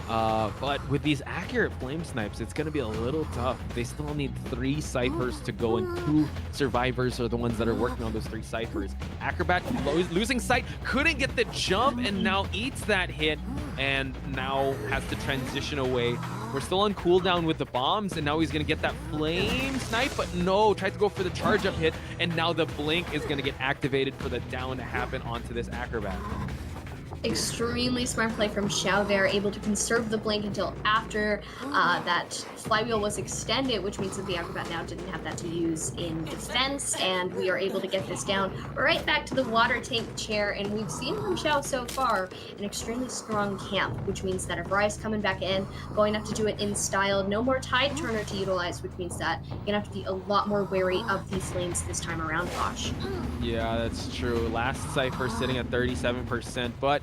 But with these accurate flame snipes, it's going to be a little tough. They still need 3 ciphers to go, and 2 survivors are the ones that are working on those 3 ciphers. Acrobat losing sight, couldn't get the jump, and now eats that hit, and now has to transition away. We're still on cooldown with the bombs, and now he's going to get that flame snipe, but no, tried to go for the charge up hit, and now the blink is going to get activated for the down to happen onto this acrobat. Extremely smart play from Xiao there, able to conserve the blink until after that flywheel was extended, which means that the acrobat now didn't have that to use in defense, and we are able to get this down right back to the water tank chair. And we've seen from Xiao so far an extremely strong camp, which means that if Rai's coming back in, going to have to do it in style. No more Tide Turner to utilize, which means that you're gonna have to be a lot more wary of these flames this time around, Bosch. Yeah, that's true. Last cipher sitting at 37%, but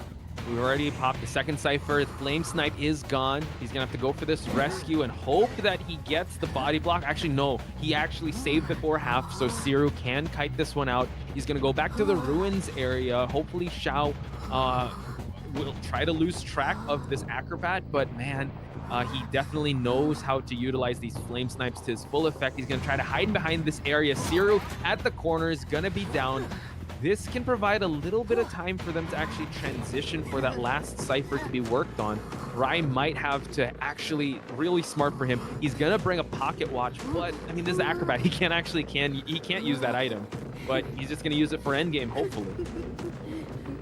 we've already popped the second cipher. Flame snipe is gone. He's gonna have to go for this rescue and hope that he gets the body block. Actually, no, he actually saved before half, so Siru can kite this one out. He's gonna go back to the ruins area. Hopefully Xiao will try to lose track of this acrobat, but man, he definitely knows how to utilize these flame snipes to his full effect. He's gonna try to hide behind this area. Siru at the corner is gonna be down. This can provide a little bit of time for them to actually transition for that last cipher to be worked on. Rai might have to actually, really smart for him. He's gonna bring a pocket watch, but I mean, this is Acrobat. He can't use that item, but he's just gonna use it for endgame, hopefully.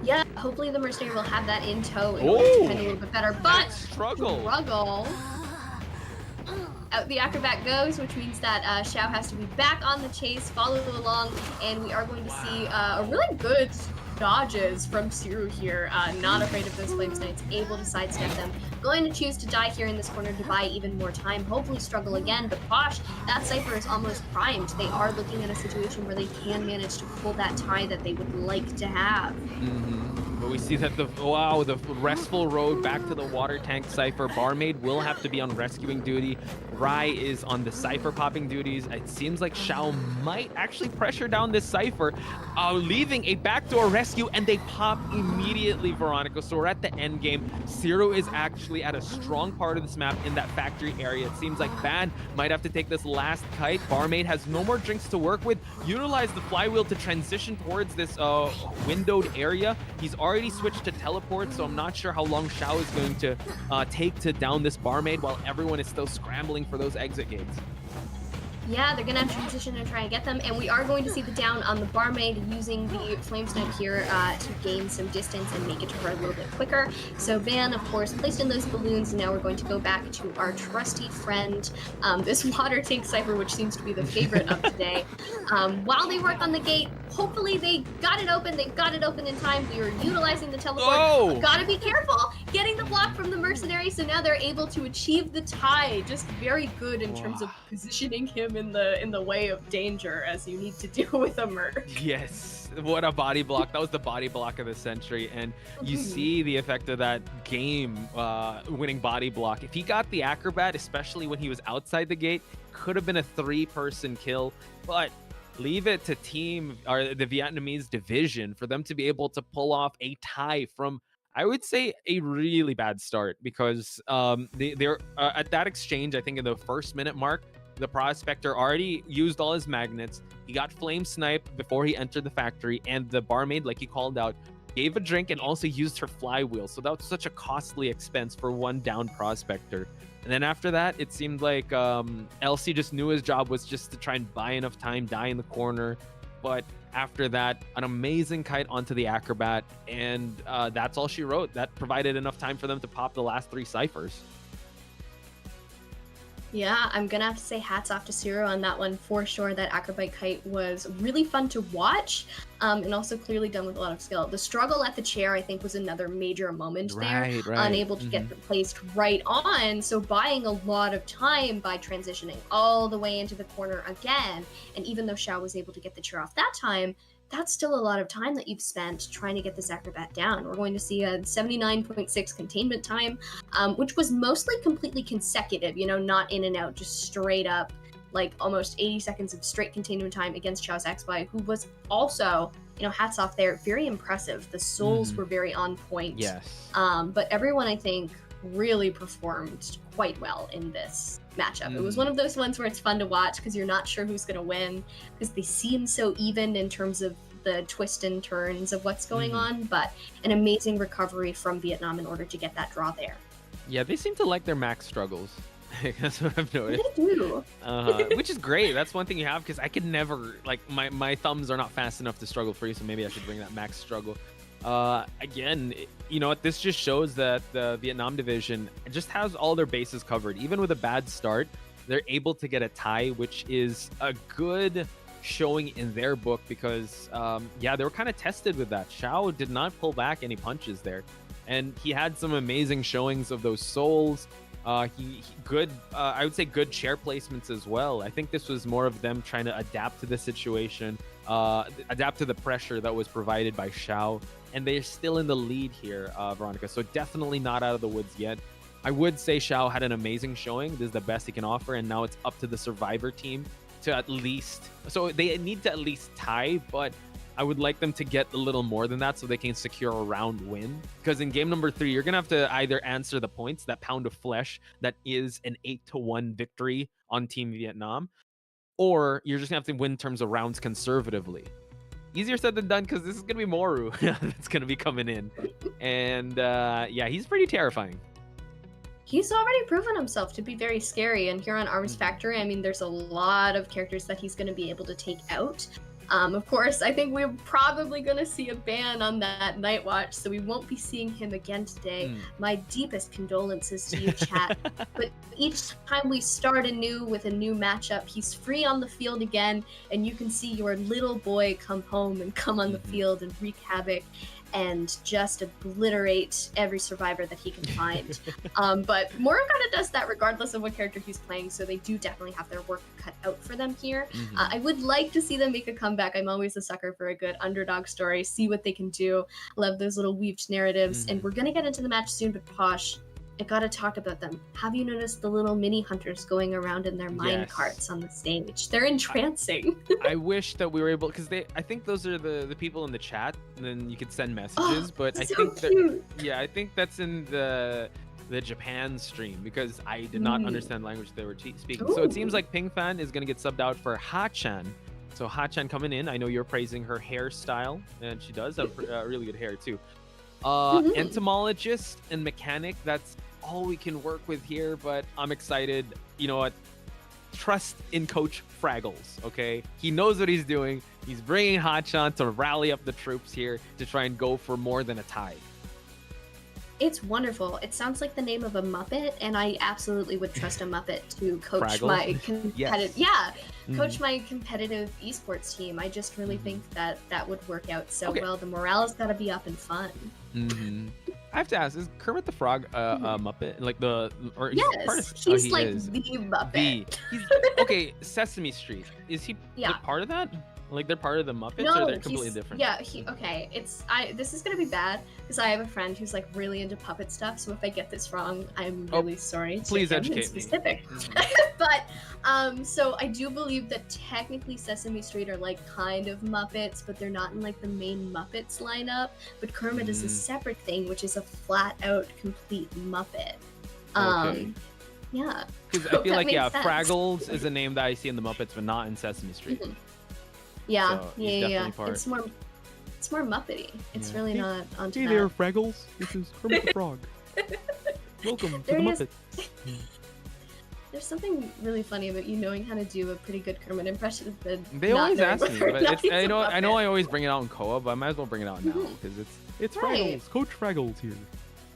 Yeah, hopefully the Mercenary will have that in tow in order to defend a little bit better, but struggle. Out the acrobat goes, which means that Xiao has to be back on the chase, follow along, and we are going to see a really good dodges from Siru here. Not afraid of those flame snipes, able to sidestep them. Going to choose to die here in this corner to buy even more time, hopefully struggle again, but Posh, that Cypher is almost primed. They are looking at a situation where they can manage to pull that tie that they would like to have. But we see that the restful road back to the water tank Cypher. Barmaid will have to be on rescuing duty. Rai is on the Cypher popping duties. It seems like Xiao might actually pressure down this Cypher, leaving a backdoor rescue, and they pop immediately, Veronica. So we're at the end game. Siru is actually at a strong part of this map in that factory area. It seems like Ban might have to take this last kite. Barmaid has no more drinks to work with. Utilize the flywheel to transition towards this windowed area. He's already switched to teleport, so I'm not sure how long Xiao is going to take to down this Barmaid while everyone is still scrambling for those exit gates. Yeah, they're gonna have to transition and try and get them, and we are going to see the down on the Barmaid using the flame snipe here to gain some distance and make it to her a little bit quicker. So Van, of course, placed in those balloons, and now we're going to go back to our trusty friend, this water tank Cypher, which seems to be the favorite of today. While they work on the gate, hopefully they got it open. They got it open in time. We are utilizing the teleport. But gotta be careful getting the block from the Mercenary, so now they're able to achieve the tie. Just very good in terms of positioning him in the way of danger, as you need to do with a merc. Yes, what a body block. That was the body block of the century, and you see the effect of that game winning body block. If he got the acrobat, especially when he was outside the gate, could have been a 3-person kill, but leave it to the Vietnamese division for them to be able to pull off a tie from, I would say, a really bad start, because they're at that exchange, I think in the first minute mark, the Prospector already used all his magnets. He got flame sniped before he entered the factory, and the Barmaid, like he called out, gave a drink and also used her flywheel. So that was such a costly expense for one down Prospector. And then after that, it seemed like LC just knew his job was just to try and buy enough time, die in the corner. But after that, an amazing kite onto the acrobat, and that's all she wrote. That provided enough time for them to pop the last 3 ciphers. Yeah, I'm gonna have to say hats off to Siro on that one for sure. That acrobite kite was really fun to watch, and also clearly done with a lot of skill. The struggle at the chair, I think, was another major moment there. Right. Unable to get placed right on, so buying a lot of time by transitioning all the way into the corner again. And even though Xiao was able to get the chair off that time, that's still a lot of time that you've spent trying to get this acrobat down. We're going to see a 79.6 containment time, which was mostly completely consecutive, you know, not in and out, just straight up, like almost 80 seconds of straight containment time against Xiao's X-Spy, who was also, you know, hats off there, very impressive. The souls were very on point. Yes. But everyone, I think, really performed quite well in this matchup. It was one of those ones where it's fun to watch because you're not sure who's going to win because they seem so even in terms of the twists and turns of what's going on, but an amazing recovery from Vietnam in order to get that draw there. Yeah, they seem to like their max struggles. That's what I've noticed. They do. Which is great. That's one thing you have, because I could never, like, my thumbs are not fast enough to struggle for you, so maybe I should bring that max struggle. Again, you know what, this just shows that the Vietnam division just has all their bases covered. Even with a bad start, they're able to get a tie, which is a good showing in their book, because yeah, they were kind of tested with that. Xiao did not pull back any punches there, and he had some amazing showings of those souls. He good, I would say good chair placements as well. I think this was more of them trying to adapt to the situation, adapt to the pressure that was provided by Xiao, and they're still in the lead here, Veronica, so definitely not out of the woods yet. I would say Xiao had an amazing showing. This is the best he can offer, and now it's up to the Survivor team to at least, so they need to at least tie, but I would like them to get a little more than that so they can secure a round win. Because in game number 3, you're going to have to either answer the points, that pound of flesh that is an 8-1 victory on Team Vietnam, or you're just going to have to win in terms of rounds conservatively. Easier said than done, because this is going to be Moru that's going to be coming in. And yeah, he's pretty terrifying. He's already proven himself to be very scary, and here on Arms Factory, I mean, there's a lot of characters that he's going to be able to take out. Of course, I think we're probably going to see a ban on that Night Watch, so we won't be seeing him again today. My deepest condolences to you, chat. But each time we start anew with a new matchup, he's free on the field again, and you can see your little boy come home and come on the field and wreak havoc and just obliterate every survivor that he can find. But Moru kind of does that regardless of what character he's playing, so they do definitely have their work cut out for them here. I would like to see them make a comeback. I'm always a sucker for a good underdog story, see what they can do. Love those little weaved narratives, and we're gonna get into the match soon, but Posh, I gotta talk about them. Have you noticed the little mini hunters going around in their mine carts on the stage? They're entrancing. I wish that we were able, because I think those are the people in the chat, and then you could send messages. But I think that, yeah, I think that's in the Japan stream, because I did not understand the language they were speaking. So it seems like Ping Fan is gonna get subbed out for Ha-chan. So Ha-chan coming in. I know you're praising her hairstyle, and she does have really good hair too. Entomologist and mechanic, that's all we can work with here, but I'm excited. You know what? Trust in Coach Fraggles, okay? He knows what he's doing. He's bringing Ha-chan to rally up the troops here to try and go for more than a tie. It's wonderful. It sounds like the name of a Muppet, and I absolutely would trust a Muppet to coach Fraggles? my competitive. Yes. Yeah, coach my competitive esports team. I just really think that that would work out so well. The morale's got to be up and fun. I have to ask: is Kermit the Frog a Muppet? Like the or yes, he's, part of, he's he like is. the Muppet. He's, okay, Sesame Street. Is he part of that? Like they're part of the Muppets, or they're completely different? Yeah, okay. This is gonna be bad because I have a friend who's like really into puppet stuff. So if I get this wrong, I'm really sorry. Please educate specific. But so I do believe that technically Sesame Street are like kind of Muppets, but they're not in like the main Muppets lineup. But Kermit is a separate thing, which is a flat out complete Muppet. Yeah. Because I feel like Fraggles is a name that I see in the Muppets, but not in Sesame Street. Yeah, So yeah. definitely part. It's more Muppety. It's really not onto Hey that. there, Fraggles. This is Kermit the Frog. Welcome to the There he is. Muppets. There's something really funny about you knowing how to do a pretty good Kermit impression. They always ask me, but I know I always bring it out in Koa, but I might as well bring it out now because it's Right. Fraggles, Coach Fraggles here.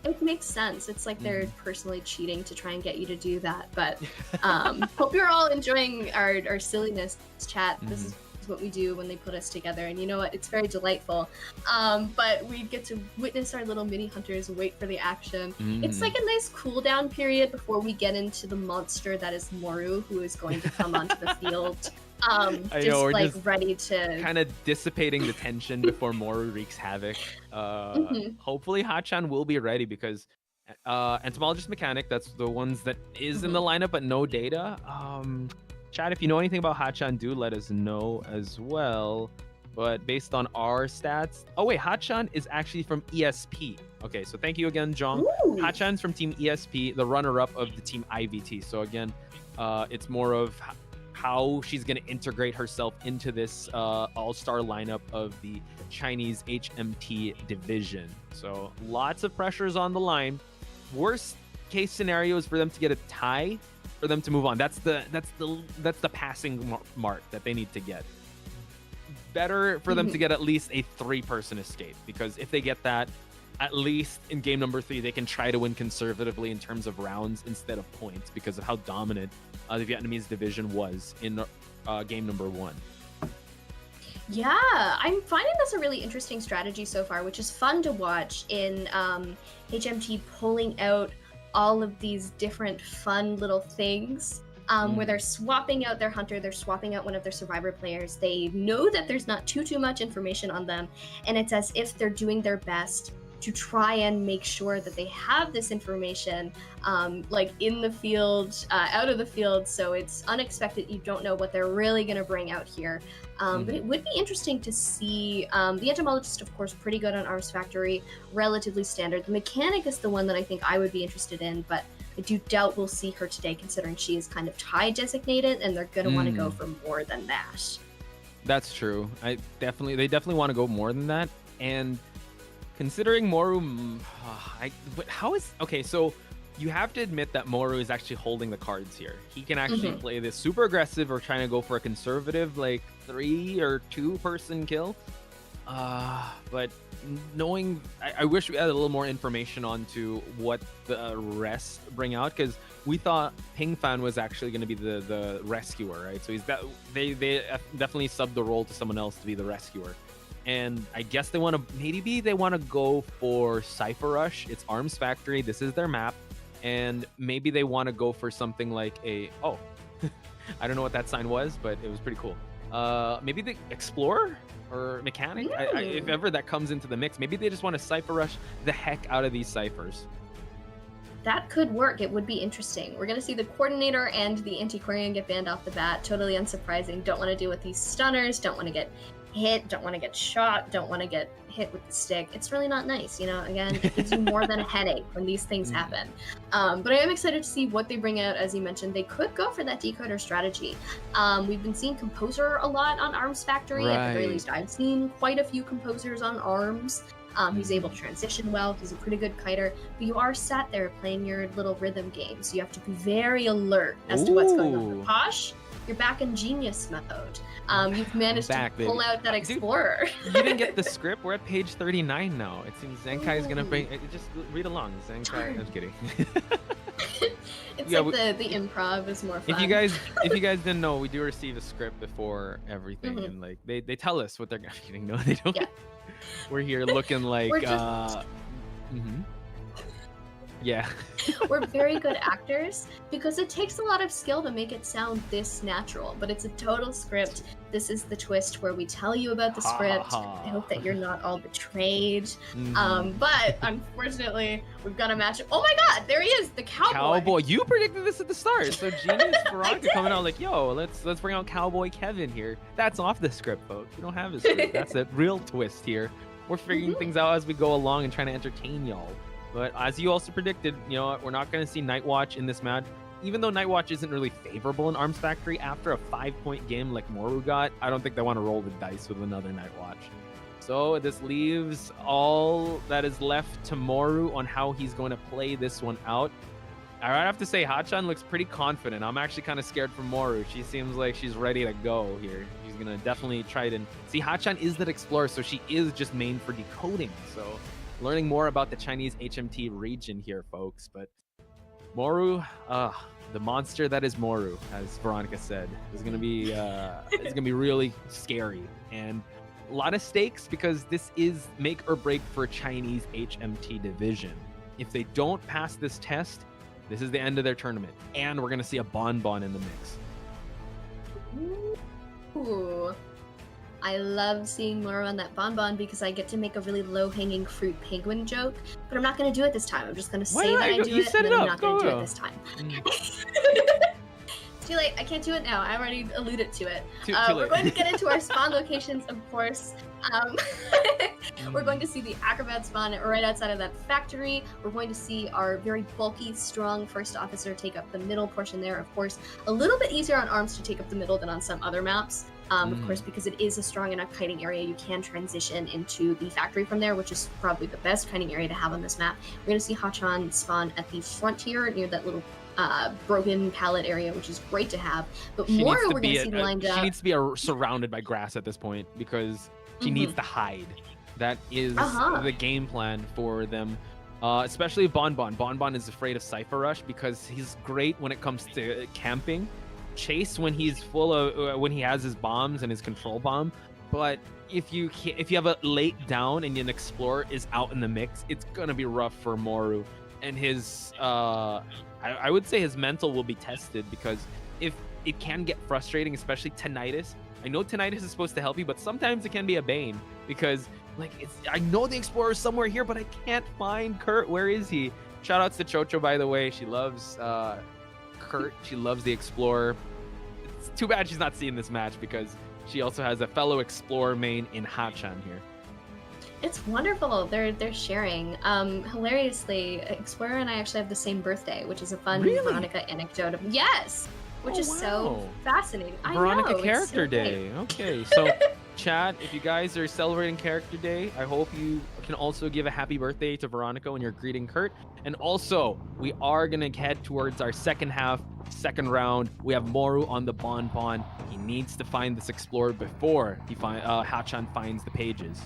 It makes sense. It's like they're personally cheating to try and get you to do that. But hope you're all enjoying our silliness chat. This is what we do when they put us together, and you know what? It's very delightful. But we get to witness our little mini hunters wait for the action. It's like a nice cool down period before we get into the monster that is Moru, who is going to come onto the field. We're just ready to kind of dissipating the tension before Moru wreaks havoc. Hopefully Hachan will be ready, because entomologist mechanic, that's the ones that is in the lineup but no data. Chat, if you know anything about Hachan, do let us know as well. But based on our stats, oh wait, Hachan is actually from ESP. Okay, so thank you again, Jong. Hachan's from Team ESP, the runner-up of the Team IVT. So again, it's more of how she's going to integrate herself into this all-star lineup of the Chinese HMT division. So lots of pressures on the line. Worst case scenario is for them to get a tie, for them to move on. That's the passing mark that they need to get. Better for them to get at least a 3-person escape, because if they get that, at least in game number 3, they can try to win conservatively in terms of rounds instead of points, because of how dominant the Vietnamese division was in game number 1. Yeah, I'm finding this a really interesting strategy so far, which is fun to watch in HMT pulling out all of these different fun little things where they're swapping out their hunter, they're swapping out one of their survivor players. They know that there's not too much information on them, and it's as if they're doing their best to try and make sure that they have this information like in the field, out of the field, so it's unexpected. You don't know what they're really going to bring out here. But it would be interesting to see the entomologist, of course, pretty good on Arms Factory, relatively standard. The mechanic is the one that I think I would be interested in, but I do doubt we'll see her today, considering she is kind of tie designated, and they're going to want to go for more than that. That's true. They definitely want to go more than that. And considering Moru, so you have to admit that Moru is actually holding the cards here. He can actually play this super aggressive or trying to go for a conservative, like 3 or 2-person kill. But knowing, I wish we had a little more information onto what the rest bring out, because we thought Ping Fan was actually going to be the rescuer, right? So they definitely subbed the role to someone else to be the rescuer. And I guess they want to go for Cypher Rush. It's Arms Factory. This is their map. And maybe they want to go for something like I don't know what that sign was, but it was pretty cool. Maybe the Explorer or Mechanic? If ever that comes into the mix, maybe they just want to Cypher Rush the heck out of these Cyphers. That could work. It would be interesting. We're going to see the Coordinator and the Antiquarian get banned off the bat. Totally unsurprising. Don't want to deal with these stunners. Don't want to get hit. Don't want to get shot. Don't want to get hit with the stick. It's really not nice. Again, it gives you more than a headache when these things happen. But I am excited to see what they bring out. As you mentioned, they could go for that decoder strategy. We've been seeing Composer a lot on Arms Factory. At the very least, I've seen quite a few Composers on Arms. He's able to transition well. He's a pretty good kiter. But you are sat there playing your little rhythm game, so you have to be very alert as to what's going on. With Posh, you're back in genius mode. You've managed to pull out that Explorer. You didn't get the script. We're at page 39 now. It seems Zenkai is gonna bring. Just read along, Zenkai. I'm kidding. It's like the improv is more fun. If you guys didn't know, we do receive a script before everything, and like they tell us what they're gonna be getting. No, they don't. Yeah. We're here looking like yeah. We're very good actors because it takes a lot of skill to make it sound this natural, but it's a total script. This is the twist where we tell you about the script. I hope that you're not all betrayed. But unfortunately, we've got a match. Oh my god, there he is, the Cowboy. You predicted this at the start. So Genius Baraka coming out like, yo, let's bring out Cowboy Kevin here. That's off the script, folks. We don't have a script. That's a real twist here. We're figuring things out as we go along and trying to entertain y'all. But as you also predicted, we're not going to see Night Watch in this match. Even though Night Watch isn't really favorable in Arms Factory, after a 5-point game like Moru got, I don't think they want to roll the dice with another Night Watch. So this leaves all that is left to Moru on how he's going to play this one out. I have to say, Hachan looks pretty confident. I'm actually kind of scared for Moru. She seems like she's ready to go here. She's going to definitely try to... See, Hachan is that Explorer, so she is just main for decoding. So learning more about the Chinese HMT region here, folks. But Moru, the monster that is Moru, as Veronica said, is gonna be it's gonna be really scary and a lot of stakes because this is make or break for Chinese HMT division. If they don't pass this test, this is the end of their tournament, and we're gonna see a bonbon in the mix. Ooh. I love seeing Moru on that bonbon because I get to make a really low-hanging fruit penguin joke, but I'm not going to do it this time. I'm just going to say that I do it, and then I'm not going to do it this time. Too late. I can't do it now. I already alluded to it. We're going to get into our spawn locations, of course. We're going to see the Acrobat spawn right outside of that factory. We're going to see our very bulky, strong first officer take up the middle portion there. Of course, a little bit easier on arms to take up the middle than on some other maps. Of course, because it is a strong enough kiting area, you can transition into the factory from there, which is probably the best kiting area to have on this map. We're going to see Hachan spawn at the frontier near that little broken pallet area, which is great to have. But more, we're going to see lined up. She needs to be surrounded by grass at this point because she needs to hide. That is the game plan for them. Especially Bonbon. Bonbon is afraid of Cypher Rush because he's great when it comes to camping. Chase when he's full of when he has his bombs and his control bomb, but if you have a late down and an explorer is out in the mix, it's gonna be rough for Moru, and his I would say his mental will be tested because if it can get frustrating, especially Tinnitus. I know Tinnitus is supposed to help you, but sometimes it can be a bane because like I know the explorer is somewhere here, but I can't find Kurt. Where is he? Shout outs to Chocho, by the way. She loves Kurt. She loves the explorer. It's too bad she's not seeing this match because she also has a fellow explorer main in Hachan here. It's wonderful. They're sharing. Hilariously, Explorer and I actually have the same birthday, which is a fun Veronica anecdote. Yes, which is so fascinating. Veronica I know, Character it's so Day. great. Okay, so chat, if you guys are celebrating Character Day, I hope you can also give a happy birthday to Veronica when you're greeting Kurt. And also, we are gonna head towards our second half, second round. We have Moru on the Bonbon. He needs to find this explorer before he Hachan finds the pages.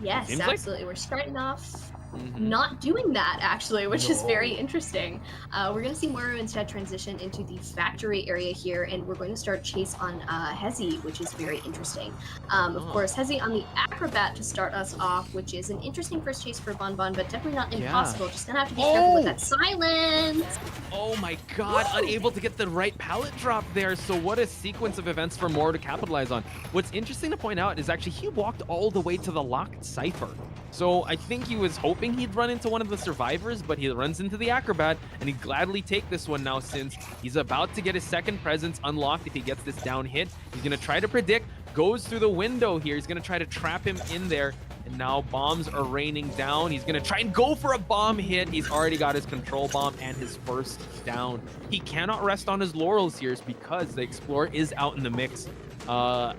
Yes, Seems like- absolutely. We're starting off not doing that, actually, which is very interesting. We're going to see Moru instead transition into the factory area here, and we're going to start chase on Hezi, which is very interesting. Of course, Hezi on the Acrobat to start us off, which is an interesting first chase for Bonbon, but definitely not impossible. Just going to have to be careful with that silence. Oh my god, unable to get the right pallet drop there. So what a sequence of events for Moru to capitalize on. What's interesting to point out is actually he walked all the way to the locked cipher. So I think he was hoping he'd run into one of the survivors, but he runs into the Acrobat, and he'd gladly take this one now since he's about to get his second presence unlocked if he gets this down hit. He's going to try to predict, goes through the window here. He's going to try to trap him in there, and now bombs are raining down. He's going to try and go for a bomb hit. He's already got his control bomb and his first down. He cannot rest on his laurels here because the Explorer is out in the mix. Out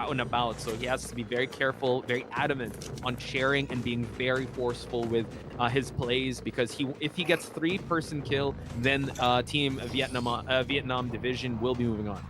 and about, so he has to be very careful, very adamant on sharing and being very forceful with his plays because if he gets 3-person kill, then Team Vietnam Division will be moving on.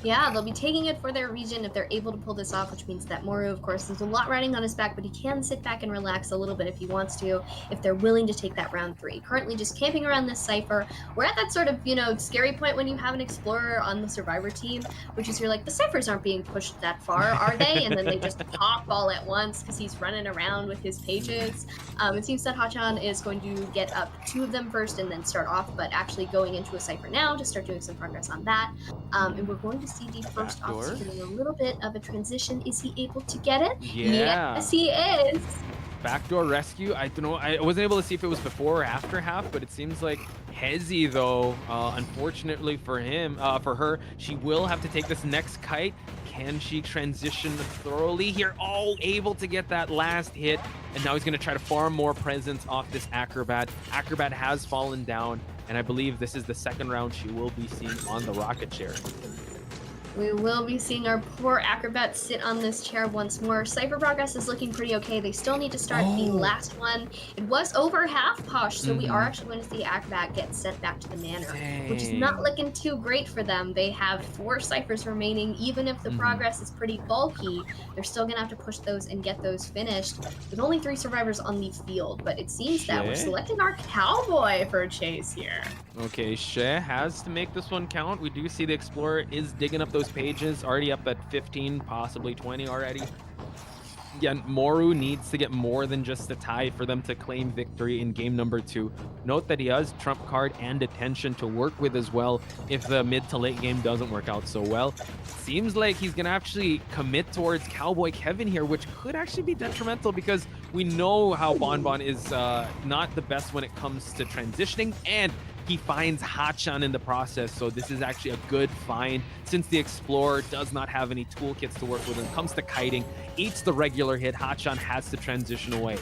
Yeah, they'll be taking it for their region if they're able to pull this off, which means that Moru, of course, there's a lot riding on his back, but he can sit back and relax a little bit if he wants to, if they're willing to take that round 3. Currently just camping around this cipher. We're at that sort of, scary point when you have an explorer on the survivor team, which is you're like, the ciphers aren't being pushed that far, are they? And then they just pop all at once because he's running around with his pages. It seems that Hachan is going to get up 2 of them first and then start off, but actually going into a cipher now to start doing some progress on that. And we're going to see the first officer doing a little bit of a transition. Is he able to get it? Yeah. Yes, he is. Backdoor rescue. I don't know. I wasn't able to see if it was before or after half, but it seems like Hezi, though, unfortunately for her, she will have to take this next kite. Can she transition thoroughly here? Oh, able to get that last hit. And now he's going to try to farm more presence off this Acrobat. Acrobat has fallen down, and I believe this is the second round she will be seeing on the rocket chair. We will be seeing our poor acrobat sit on this chair once more. Cypher progress is looking pretty okay. They still need to start the last one. It was over half, Posh, so we are actually going to see acrobat get sent back to the manor, which is not looking too great for them. They have 4 ciphers remaining. Even if the progress is pretty bulky, they're still going to have to push those and get those finished with only 3 survivors on the field. But it seems that we're selecting our cowboy for a chase here. Okay, Shea has to make this one count. We do see the Explorer is digging up those pages, already up at 15, possibly 20 already. Again, Moru needs to get more than just a tie for them to claim victory in game number 2. Note that he has trump card and attention to work with as well if the mid to late game doesn't work out so well. Seems like he's going to actually commit towards Cowboy Kevin here, which could actually be detrimental because we know how Bonbon is not the best when it comes to transitioning, and he finds Hachan in the process, so this is actually a good find since the Explorer does not have any toolkits to work with when it comes to kiting. Eats the regular hit, Hachan has to transition away.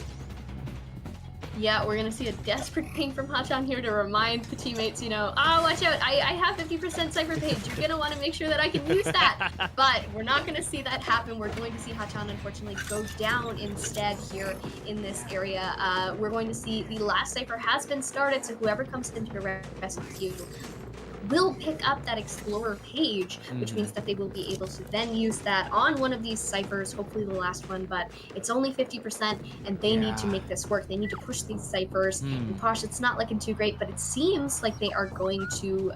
Yeah, we're gonna see a desperate ping from Hachan here to remind the teammates, you know, oh, watch out, I have 50% Cypher page. You're gonna want to make sure that I can use that. But we're not gonna see that happen. We're going to see Hachan, unfortunately, go down instead here in this area. We're going to see the last Cypher has been started, so whoever comes into the rescue will pick up that Explorer page, which means that they will be able to then use that on one of these ciphers, hopefully the last one, but it's only 50% and they need to make this work. They need to push these ciphers. And Posh, it's not looking too great, but it seems like they are going to,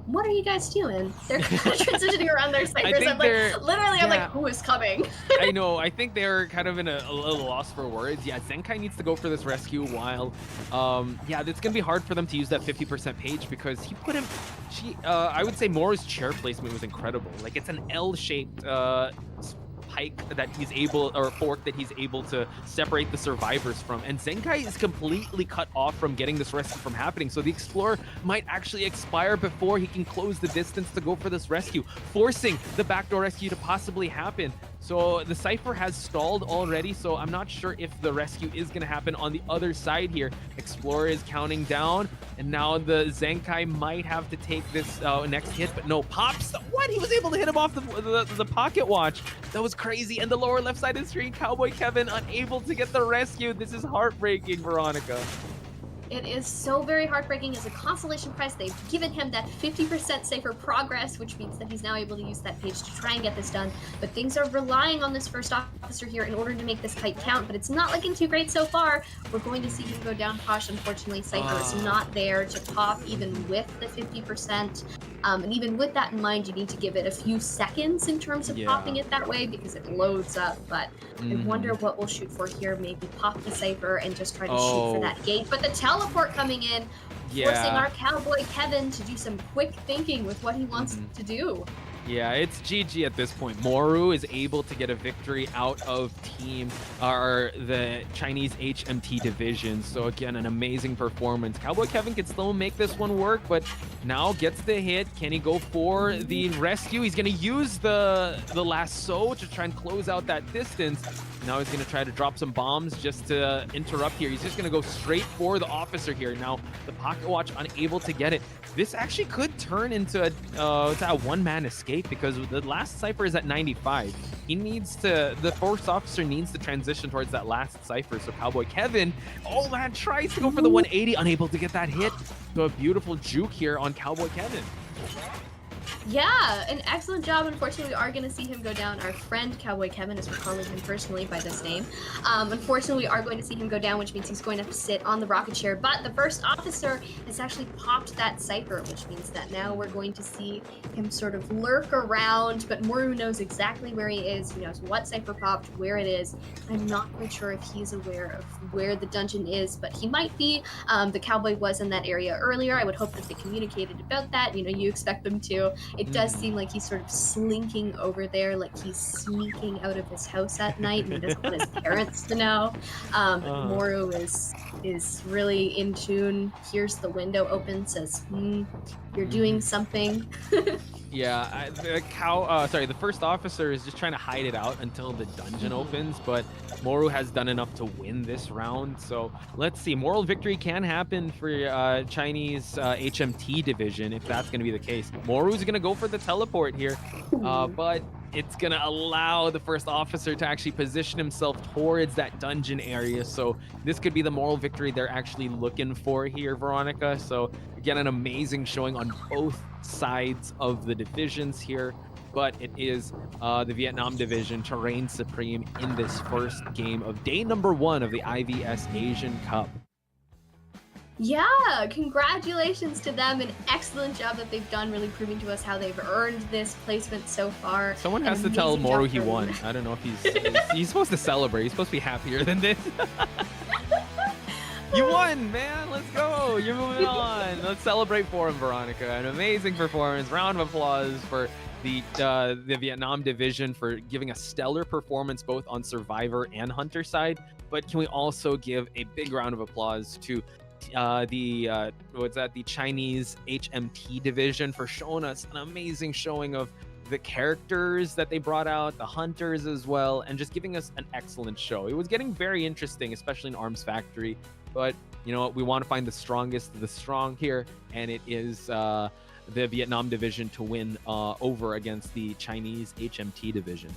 what are you guys doing? They're transitioning around their ciphers. I'm like, literally, I'm like, who is coming? I know. I think they're kind of in a little loss for words. Yeah, Zenkai needs to go for this rescue while, yeah, it's going to be hard for them to use that 50% page because he put him, I would say Mora's chair placement was incredible. Like, it's an L-shaped, pike that he's able, or fork that he's able to separate the survivors from, and Zenkai is completely cut off from getting this rescue from happening, so the Explorer might actually expire before he can close the distance to go for this rescue, forcing the backdoor rescue to possibly happen. So the Cypher has stalled already, so I'm not sure if the rescue is going to happen on the other side here. Explorer is counting down, and now the Zenkai might have to take this next hit, but no, Pops, what? He was able to hit him off the pocket watch. That was crazy, and the lower left side of the screen, Cowboy Kevin unable to get the rescue. This is heartbreaking, Veronica. It is so very heartbreaking. As a consolation prize, they've given him that 50% safer progress, which means that he's now able to use that page to try and get this done. But things are relying on this first officer here in order to make this kite count, but it's not looking too great so far. We're going to see him go down, Posh. Unfortunately, Cypher is not there to pop even with the 50%. And even with that in mind, you need to give it a few seconds in terms of popping it that way because it loads up. But I wonder what we'll shoot for here. Maybe pop the Cypher and just try to shoot for that gate. But the teleport coming in, forcing our Cowboy Kevin to do some quick thinking with what he wants to do. Yeah, it's GG at this point. Moru is able to get a victory out of the Chinese HMT division. So again, an amazing performance. Cowboy Kevin can still make this one work, but now gets the hit. Can he go for the rescue? He's going to use the lasso to try and close out that distance. Now he's going to try to drop some bombs just to interrupt here. He's just going to go straight for the officer here. Now the pocket watch unable to get it. This actually could turn into a one-man escape because the last Cypher is at 95. He needs to, the first officer needs to transition towards that last Cypher. So Cowboy Kevin, oh man, tries to go for the 180, unable to get that hit. So a beautiful juke here on Cowboy Kevin. Yeah, an excellent job. Unfortunately, we are going to see him go down. Our friend Cowboy Kevin, as we're calling him personally by this name. Unfortunately, we are going to see him go down, which means he's going to have to sit on the rocket chair. But the first officer has actually popped that Cypher, which means that now we're going to see him sort of lurk around. But Moru knows exactly where he is. He knows what Cypher popped, where it is. I'm not quite sure if he's aware of where the dungeon is, but he might be. The Cowboy was in that area earlier. I would hope that they communicated about that. You know, you expect them to. It does seem like he's sort of slinking over there, like he's sneaking out of his house at night and he doesn't want his parents to know. Moru is really in tune, hears the window open, says, You're doing something. Yeah, the first officer is just trying to hide it out until the dungeon opens, but Moru has done enough to win this round. So let's see. Moral victory can happen for Chinese HMT division if that's going to be the case. Moru's going to go for the teleport here, but it's going to allow the first officer to actually position himself towards that dungeon area. So this could be the moral victory they're actually looking for here, Veronica. So again, an amazing showing on both sides of the divisions here, but it is the Vietnam division to reign supreme in this first game of day number 1 of the IVS Asian Cup. Yeah, congratulations to them. An excellent job that they've done, really proving to us how they've earned this placement so far. Someone has to tell Moru he won. I don't know if he's supposed to celebrate. He's supposed to be happier than this. You won, man. Let's go. You're moving on. Let's celebrate for him, Veronica. An amazing performance. Round of applause for the Vietnam division for giving a stellar performance both on Survivor and Hunter side. But can we also give a big round of applause to the Chinese HMT division for showing us an amazing showing of the characters that they brought out, the hunters as well, and just giving us an excellent show. It was getting very interesting, especially in Arms Factory. But you know what? We want to find the strongest of the strong here, and it is the Vietnam division to win over against the Chinese HMT division.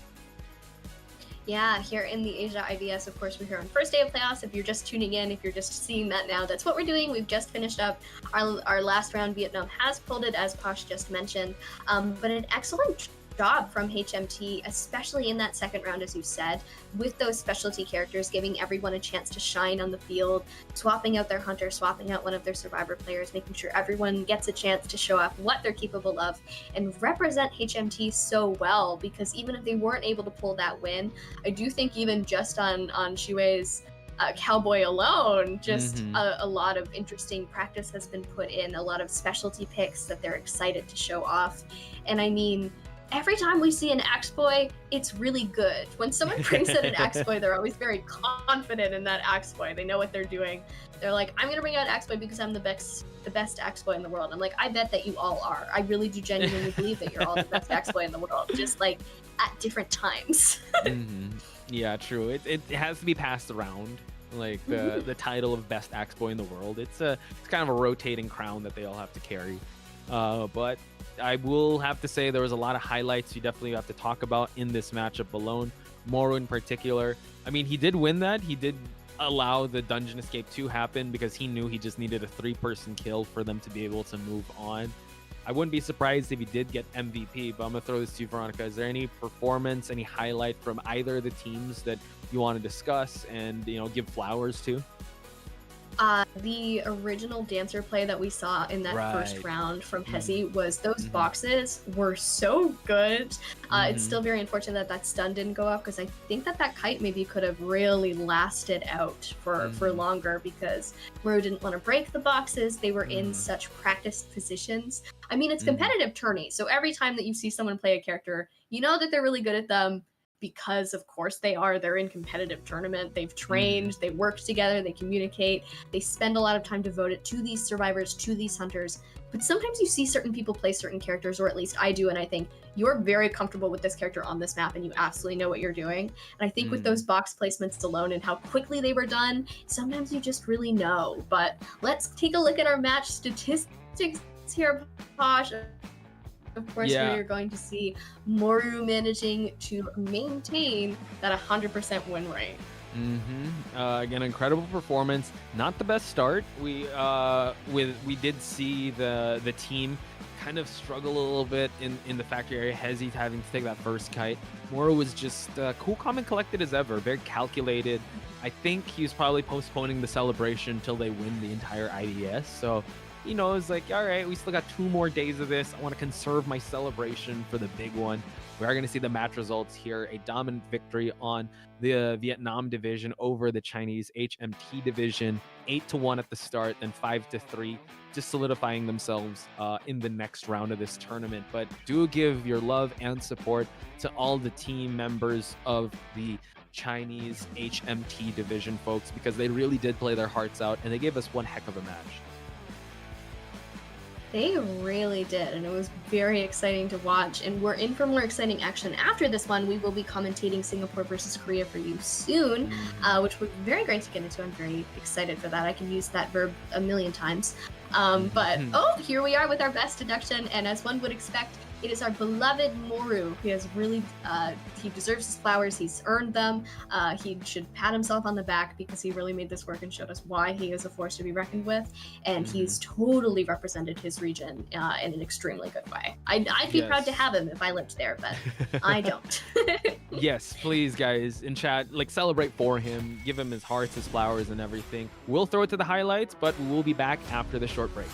Yeah, here in the Asia IVS, of course, we're here on first day of playoffs. If you're just tuning in, if you're just seeing that now, that's what we're doing. We've just finished up our last round. Vietnam has pulled it, as Posh just mentioned, but an excellent job from HMT, especially in that second round, as you said, with those specialty characters, giving everyone a chance to shine on the field, swapping out their hunter, swapping out one of their survivor players, making sure everyone gets a chance to show off what they're capable of and represent HMT so well. Because even if they weren't able to pull that win, I do think even just on Shuei's Cowboy alone, just a lot of interesting practice has been put in, a lot of specialty picks that they're excited to show off. And I mean, every time we see an Axe Boy, it's really good. When someone brings in an Axe Boy, they're always very confident in that Axe Boy. They know what they're doing. They're like, I'm gonna bring out Axe Boy because I'm the best Axe Boy in the world. I'm like, I bet that you all are. I really do genuinely believe that you're all the best Axe Boy in the world, just like at different times. Yeah, true. It has to be passed around, like the title of best Axe Boy in the world. It's kind of a rotating crown that they all have to carry. But I will have to say there was a lot of highlights you definitely have to talk about in this matchup alone. Moru in particular. I mean, he did win that. He did allow the dungeon escape to happen because he knew he just needed a 3-person kill for them to be able to move on. I wouldn't be surprised if he did get MVP, but I'm going to throw this to you, Veronica. Is there any performance, any highlight from either of the teams that you want to discuss and, you know, give flowers to? The original dancer play that we saw in that first round from Hezi was those boxes were so good. It's still very unfortunate that stun didn't go up because I think that kite maybe could have really lasted out for longer because Moru didn't want to break the boxes. They were in such practiced positions. I mean, it's competitive tourney, so every time that you see someone play a character, you know that they're really good at them. Because of course they're in competitive tournament, they've trained, they work together, they communicate, they spend a lot of time devoted to these survivors, to these hunters. But sometimes you see certain people play certain characters, or at least I do, and I think you're very comfortable with this character on this map and you absolutely know what you're doing. And I think with those box placements alone and how quickly they were done, sometimes you just really know. But let's take a look at our match statistics here, Posh. Of course, we're going to see Moru managing to maintain that 100% win rate. Again, incredible performance. Not the best start. We did see the team kind of struggle a little bit in the factory area. Hezi having to take that first kite. Moru was just cool, calm, and collected as ever. Very calculated. I think he was probably postponing the celebration until they win the entire IVS. So. You know, it's like, all right, we still got 2 more days of this. I want to conserve my celebration for the big one. We are going to see the match results here. A dominant victory on the Vietnam division over the Chinese HMT division. 8-1 at the start, then 5-3, just solidifying themselves in the next round of this tournament. But do give your love and support to all the team members of the Chinese HMT division, folks, because they really did play their hearts out, and they gave us one heck of a match. They really did, and it was very exciting to watch. And we're in for more exciting action after this one. We will be commentating Singapore versus Korea for you soon, which would be very great to get into. I'm very excited for that. I can use that verb a million times. But here we are with our best deduction, and as one would expect, it is our beloved Moru. He has really, he deserves his flowers. He's earned them. He should pat himself on the back because he really made this work and showed us why he is a force to be reckoned with. And he's totally represented his region in an extremely good way. I'd be proud to have him if I lived there, but I don't. Yes, please, guys, in chat, like, celebrate for him, give him his hearts, his flowers, and everything. We'll throw it to the highlights, but we'll be back after the short break.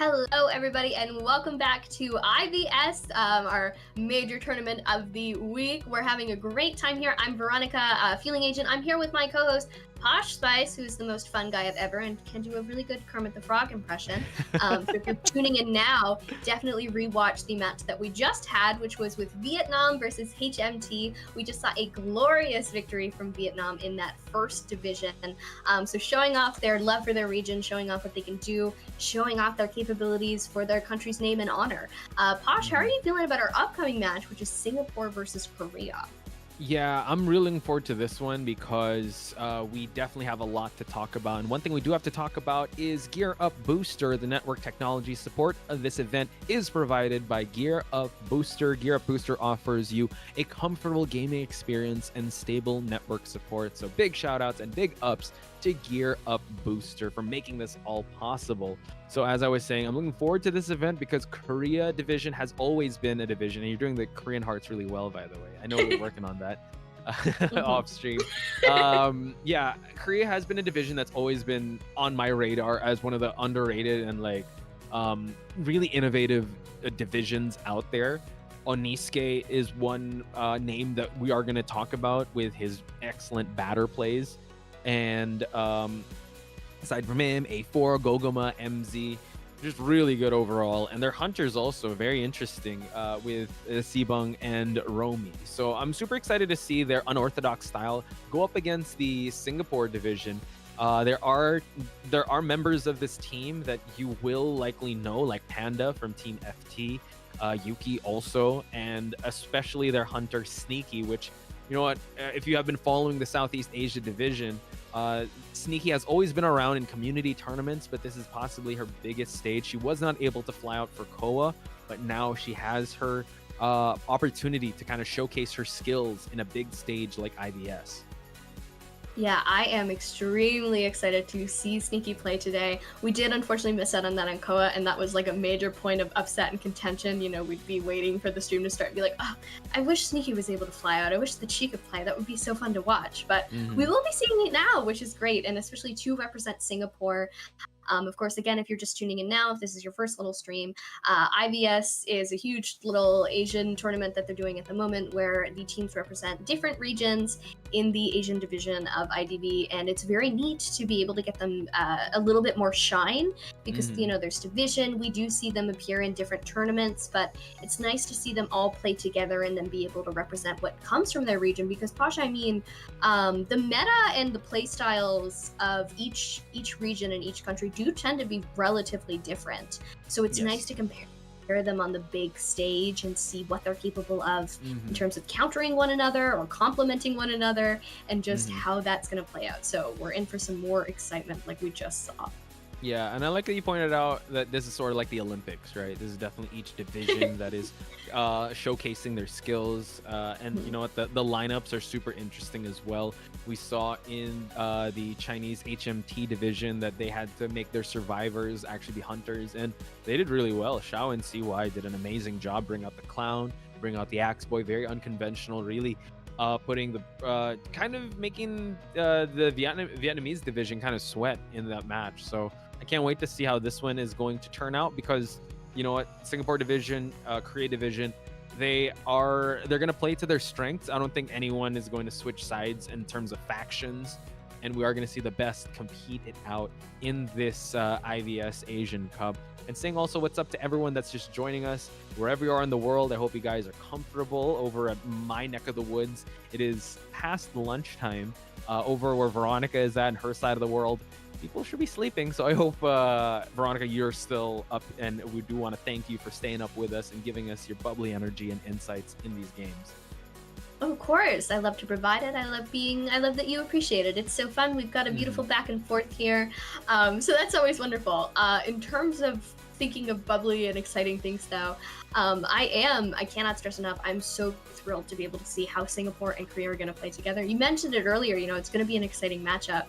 Hello, everybody, and welcome back to IVS, our major tournament of the week. We're having a great time here. I'm Veronica, Feeling Agent. I'm here with my co-host, Posh Spice, who's the most fun guy I've ever and can do a really good Kermit the Frog impression. So if you're tuning in now, definitely rewatch the match that we just had, which was with Vietnam versus HMT. We just saw a glorious victory from Vietnam in that first division. So showing off their love for their region, showing off what they can do, showing off their capabilities for their country's name and honor. Posh, how are you feeling about our upcoming match, which is Singapore versus Korea? Yeah, I'm really looking forward to this one because we definitely have a lot to talk about. And one thing we do have to talk about is Gear Up Booster. The network technology support of this event is provided by Gear Up Booster. Gear Up Booster offers you a comfortable gaming experience and stable network support. So big shout outs and big ups to Gear Up Booster for making this all possible. So as I was saying, I'm looking forward to this event because Korea division has always been a division, and you're doing the Korean hearts really well, by the way. I know we're working on that off stream. Yeah, Korea has been a division that's always been on my radar as one of the underrated and like really innovative divisions out there. Onisuke is one name that we are going to talk about with his excellent batter plays. And aside from him, A4, Gogoma, MZ, just really good overall. And their hunters also very interesting with Sibung and Romy. So I'm super excited to see their unorthodox style go up against the Singapore division. There are members of this team that you will likely know, like Panda from Team FT, Yuki also, and especially their hunter Sneaky, which, you know what, if you have been following the Southeast Asia division, Sneaky has always been around in community tournaments, but this is possibly her biggest stage. She was not able to fly out for KOA, but now she has her opportunity to kind of showcase her skills in a big stage like IVS. Yeah, I am extremely excited to see Sneaky play today. We did unfortunately miss out on that on KOA, and that was like a major point of upset and contention. You know, we'd be waiting for the stream to start and be like, oh, I wish Sneaky was able to fly out. I wish that she could play. That would be so fun to watch. But we will be seeing it now, which is great, and especially to represent Singapore. Of course, again, if you're just tuning in now, if this is your first little stream, IVS is a huge little Asian tournament that they're doing at the moment where the teams represent different regions in the Asian division of IDV, and it's very neat to be able to get them a little bit more shine because, you know, there's division. We do see them appear in different tournaments, but it's nice to see them all play together and then be able to represent what comes from their region because, Posh, I mean, the meta and the play styles of each region and each country do tend to be relatively different. So it's nice to compare them on the big stage and see what they're capable of in terms of countering one another or complementing one another and just how that's going to play out. So we're in for some more excitement like we just saw. Yeah, and I like that you pointed out that this is sort of like the Olympics, right? This is definitely each division that is showcasing their skills. And you know what? The lineups are super interesting as well. We saw in the Chinese HMT division that they had to make their survivors actually be hunters, and they did really well. Shao and CY did an amazing job. Bring out the clown, bring out the axe boy, very unconventional, really putting the kind of making the Vietnamese division kind of sweat in that match. So I can't wait to see how this one is going to turn out because, you know what, Singapore division, Korea division, they're going to play to their strengths. I don't think anyone is going to switch sides in terms of factions, and we are going to see the best compete it out in this IVS Asian Cup. And saying also what's up to everyone that's just joining us wherever you are in the world. I hope you guys are comfortable over at my neck of the woods. It is past lunchtime over where Veronica is at in her side of the world. People should be sleeping, so I hope, Veronica, you're still up, and we do want to thank you for staying up with us and giving us your bubbly energy and insights in these games. Of course, I love to provide it. I love that you appreciate it. It's so fun. We've got a beautiful back and forth here. So that's always wonderful. In terms of thinking of bubbly and exciting things though, I cannot stress enough, I'm so thrilled to be able to see how Singapore and Korea are going to play together. You mentioned it earlier, you know, it's going to be an exciting matchup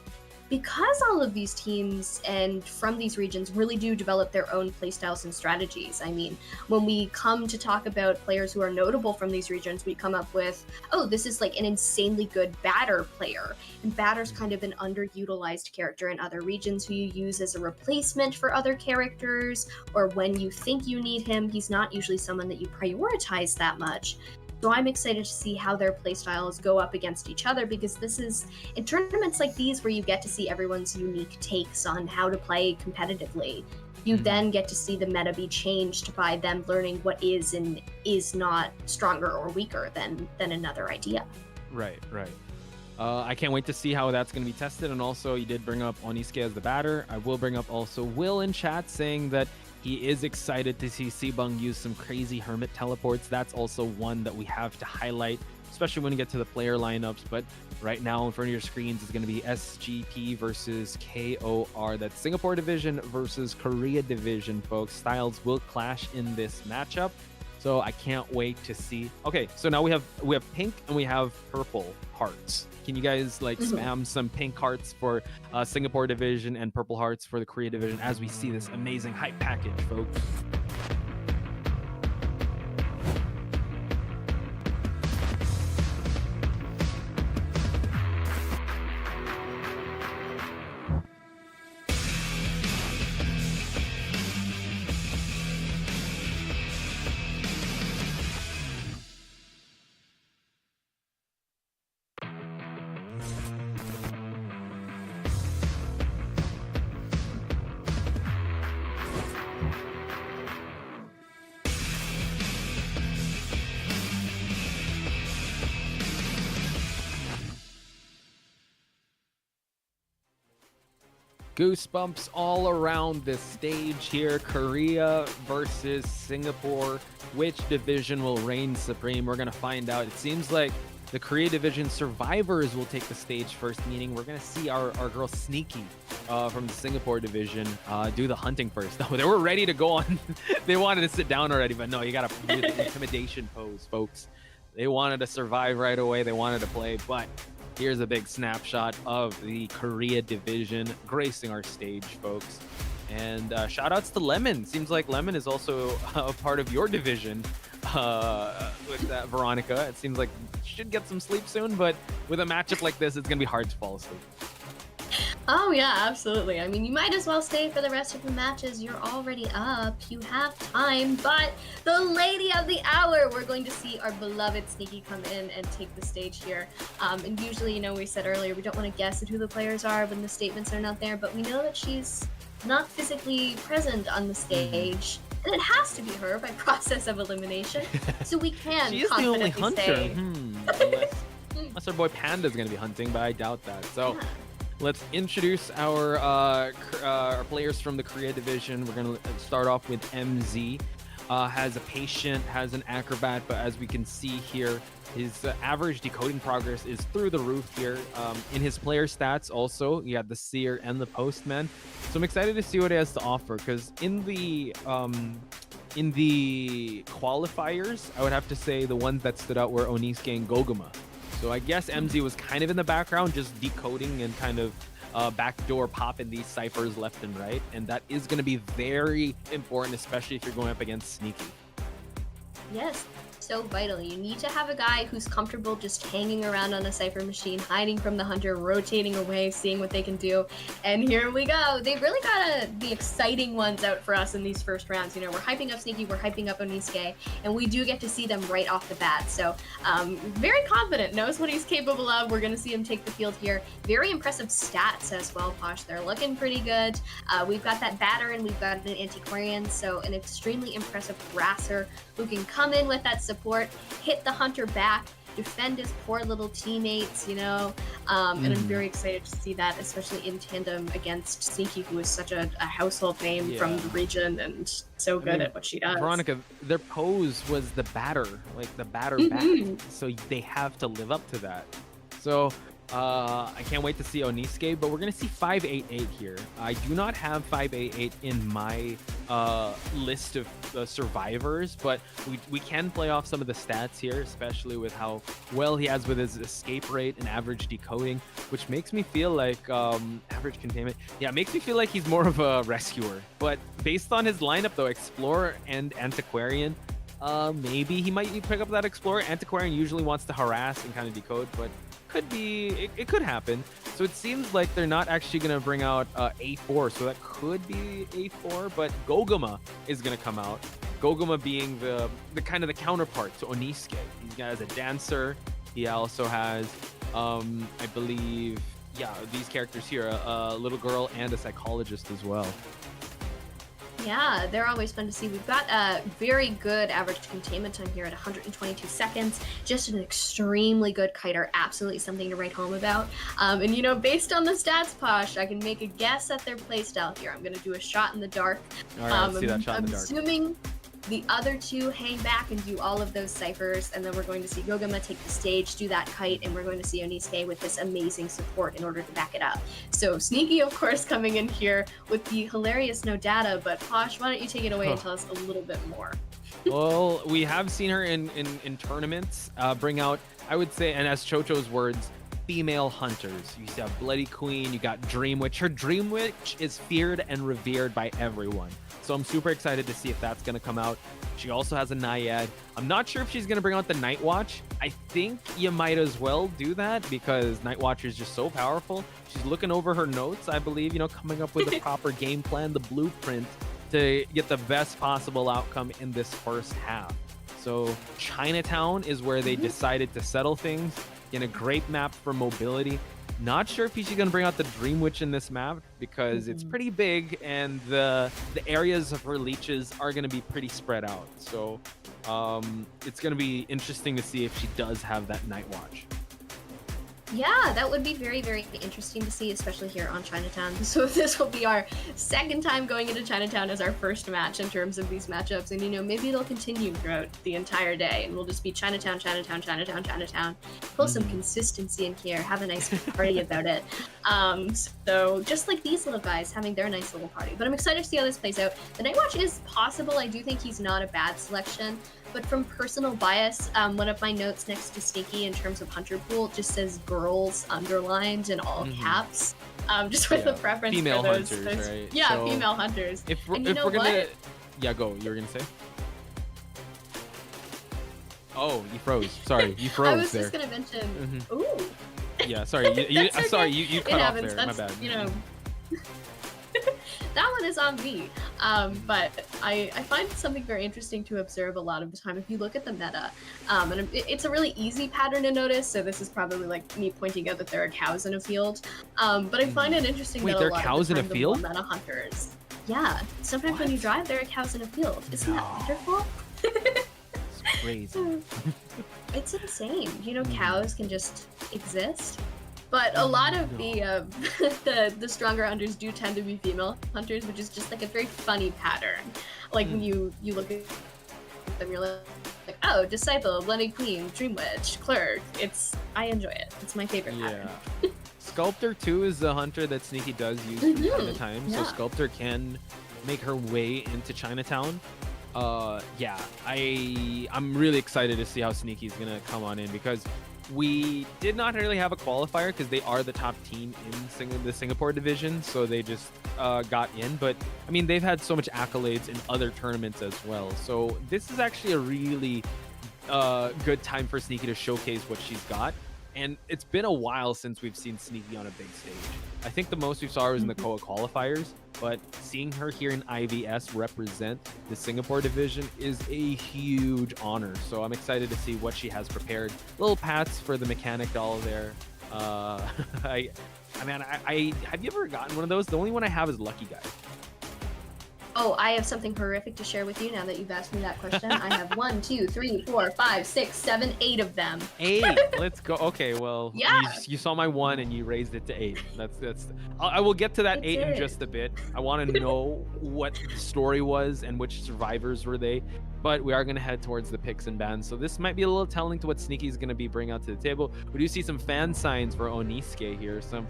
because all of these teams and from these regions really do develop their own playstyles and strategies. I mean, when we come to talk about players who are notable from these regions, we come up with, oh, this is like an insanely good batter player. And batter's kind of an underutilized character in other regions who you use as a replacement for other characters, or when you think you need him, he's not usually someone that you prioritize that much. So I'm excited to see how their playstyles go up against each other, because this is in tournaments like these where you get to see everyone's unique takes on how to play competitively. You then get to see the meta be changed by them learning what is and is not stronger or weaker than another idea. Right. I can't wait to see how that's going to be tested. And also, you did bring up Oniske as the batter. I will bring up also Will in chat saying that he is excited to see Sibung use some crazy hermit teleports. That's also one that we have to highlight, especially when you get to the player lineups. But right now in front of your screens is going to be SGP versus KOR. That's Singapore division versus Korea division, folks. Styles will clash in this matchup. So I can't wait to see. Okay, so now we have pink and we have purple hearts. Can you guys like spam some pink hearts for Singapore division and purple hearts for the Korea division as we see this amazing hype package, folks? Goosebumps all around the stage here. Korea versus Singapore. Which division will reign supreme? We're going to find out. It seems like the Korea division survivors will take the stage first, meaning we're going to see our girl Sneaky from the Singapore division do the hunting first. No, they were ready to go on. They wanted to sit down already, but no, you got to do the intimidation pose, folks. They wanted to survive right away. They wanted to play, but here's a big snapshot of the Korea division gracing our stage, folks. And shout outs to Lemon. Seems like Lemon is also a part of your division with that, Veronica. It seems like you should get some sleep soon, but with a matchup like this, it's going to be hard to fall asleep. Oh yeah, absolutely. I mean, you might as well stay for the rest of the matches. You're already up. You have time. But the lady of the hour, we're going to see our beloved Sneaky come in and take the stage here. And usually, you know, we said earlier, we don't want to guess at who the players are when the statements are not there, but we know that she's not physically present on the stage. And it has to be her by process of elimination. So we can She is the only hunter. say... Unless our boy Panda's going to be hunting, but I doubt that. So let's introduce our players from the Korea division. We're going to start off with MZ. Has a patient, has an acrobat, but as we can see here, his average decoding progress is through the roof here. In his player stats also, you have the seer and the postman. So I'm excited to see what he has to offer, because in the qualifiers, I would have to say the ones that stood out were Oniske and Goguma. So I guess MZ was kind of in the background, just decoding and kind of backdoor popping these ciphers left and right. And that is going to be very important, especially if you're going up against Sneaky. Yes, so vital. You need to have a guy who's comfortable just hanging around on a cipher machine, hiding from the hunter, rotating away, seeing what they can do. And here we go. They've really got the exciting ones out for us in these first rounds. You know, we're hyping up Sneaky, we're hyping up Oniske, and we do get to see them right off the bat. So very confident, knows what he's capable of. We're going to see him take the field here. Very impressive stats as well, Posh. They're looking pretty good. We've got that batter and we've got an antiquarian, so an extremely impressive grasser who can come in with that support, hit the hunter back, defend his poor little teammates, you know, and I'm very excited to see that, especially in tandem against Sneaky, who is such a household name from the region and so good at what she does. Veronica, their pose was the batter, like the batter back, so they have to live up to that. So I can't wait to see Oniske, but we're going to see 588 here. I do not have 588 in my list of survivors, but we can play off some of the stats here, especially with how well he has with his escape rate and average decoding, which makes me feel like average containment. Yeah, it makes me feel like he's more of a rescuer. But based on his lineup, though, Explorer and Antiquarian, maybe he might pick up that Explorer. Antiquarian usually wants to harass and kind of decode, but it could happen. So it seems like they're not actually going to bring out A4, so that could be A4, but Goguma is going to come out. Goguma being the kind of the counterpart to Oniske. He has a dancer. He also has, I believe, yeah, these characters here, a little girl and a psychologist as well. Yeah, they're always fun to see. We've got a very good average containment time here at 122 seconds. Just an extremely good kiter. Absolutely something to write home about. And, you know, based on the stats, Posh, I can make a guess at their playstyle here. I'm going to do a shot in the dark. All right, let's see that shot in the dark. I'm assuming the other two hang back and do all of those ciphers, and then we're going to see Goguma take the stage, do that kite, and we're going to see Oniske with this amazing support in order to back it up. So Sneaky, of course, coming in here with the hilarious no data, but Posh, why don't you take it away and tell us a little bit more? Well, we have seen her in tournaments bring out, I would say, and as Chocho's words, female hunters. You have Bloody Queen, you got Dream Witch. Her Dream Witch is feared and revered by everyone. So I'm super excited to see if that's going to come out. She also has a Naiad. I'm not sure if she's going to bring out the Night Watch. I think you might as well do that because Night Watcher is just so powerful. She's looking over her notes, I believe, you know, coming up with the proper game plan, the blueprint to get the best possible outcome in this first half. So Chinatown is where they decided to settle things in a great map for mobility. Not sure if she's going to bring out the Dream Witch in this map because it's pretty big and the areas of her leeches are going to be pretty spread out. So it's going to be interesting to see if she does have that Night Watch. Yeah, that would be very, very interesting to see, especially here on Chinatown. So this will be our second time going into Chinatown as our first match in terms of these matchups. And, you know, maybe it'll continue throughout the entire day. And we'll just be Chinatown, Chinatown, Chinatown, Chinatown. Pull some consistency in here. Have a nice party about it. So just like these little guys having their nice little party. But I'm excited to see how this plays out. The Night Watch is possible. I do think he's not a bad selection. But from personal bias, one of my notes next to Sneaky in terms of Hunter Pool just says girls underlined in all caps, just with a preference female for those. hunters, right? Yeah, So female hunters. If we're, And if you know we're gonna, what? yeah, go. You were gonna say? Oh, you froze. Sorry, you froze I was there. just gonna mention. Ooh. Yeah, sorry. You That's sorry. okay. You It cut off happens. there. My That's, bad. you know. That one is on me. But I find something very interesting to observe a lot of the time. If you look at the meta, and it's a really easy pattern to notice, so this is probably like me pointing out that there are cows in a field. But I find it interesting Wait, that there a are lot cows of in the a time, the more field? meta hunters. Yeah, sometimes when you drive, there are cows in a field. Isn't that wonderful? It's crazy. It's insane. You know, cows can just exist. But a lot of the stronger hunters do tend to be female hunters, which is just like a very funny pattern. Like when you look at them, you're like, oh, Disciple, Bloody Queen, Dream Witch, Clerk. I enjoy it. It's my favorite pattern. Sculptor 2 is the hunter that Sneaky does use from time to time. So Yeah. Sculptor can make her way into Chinatown. Yeah, I'm really excited to see how Sneaky's gonna come on in because we did not really have a qualifier because they are the top team in the Singapore division, so they just got in. But I mean, they've had so much accolades in other tournaments as well. So this is actually a really good time for Sneaky to showcase what she's got. And it's been a while since we've seen Sneaky on a big stage. I think the most we saw her was in the COA qualifiers, but seeing her here in IVS represent the Singapore division is a huge honor. So I'm excited to see what she has prepared. Little pats for the mechanic doll there. I have you ever gotten one of those? The only one I have is Lucky Guy. Oh, I have something horrific to share with you now that you've asked me that question. I have 1, 2, 3, 4, 5, 6, 7, 8 of them. 8. Let's go. Okay, well, Yeah. you saw my 1 and you raised it to 8. That's. I will get to that 8 in did. just a bit. I want to know what the story was and which survivors were they. but we are going to head towards the picks and bans. So this might be a little telling to what Sneaky is going to be bringing out to the table. We do see some fan signs for Onisuke here, some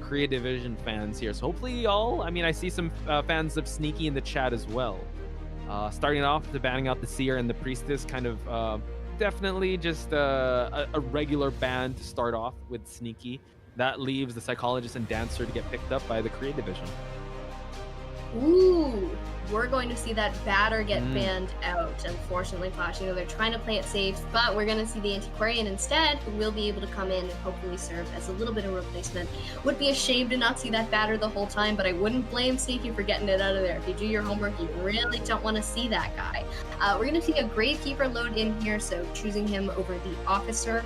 Korea Division fans here. So hopefully y'all, I mean, I see some fans of Sneaky in the chat as well. Starting off, the banning out the Seer and the Priestess, kind of definitely just a regular ban to start off with Sneaky. That leaves the Psychologist and Dancer to get picked up by the Korea Division. Ooh, we're going to see that batter get banned out, unfortunately, Posh. You know, they're trying to play it safe, but we're going to see the Antiquarian instead, who will be able to come in and hopefully serve as a little bit of a replacement. Would be a shame to not see that batter the whole time, but I wouldn't blame Sneaky for getting it out of there. If you do your homework, you really don't want to see that guy. We're going to see a Gravekeeper load in here, so choosing him over the Officer,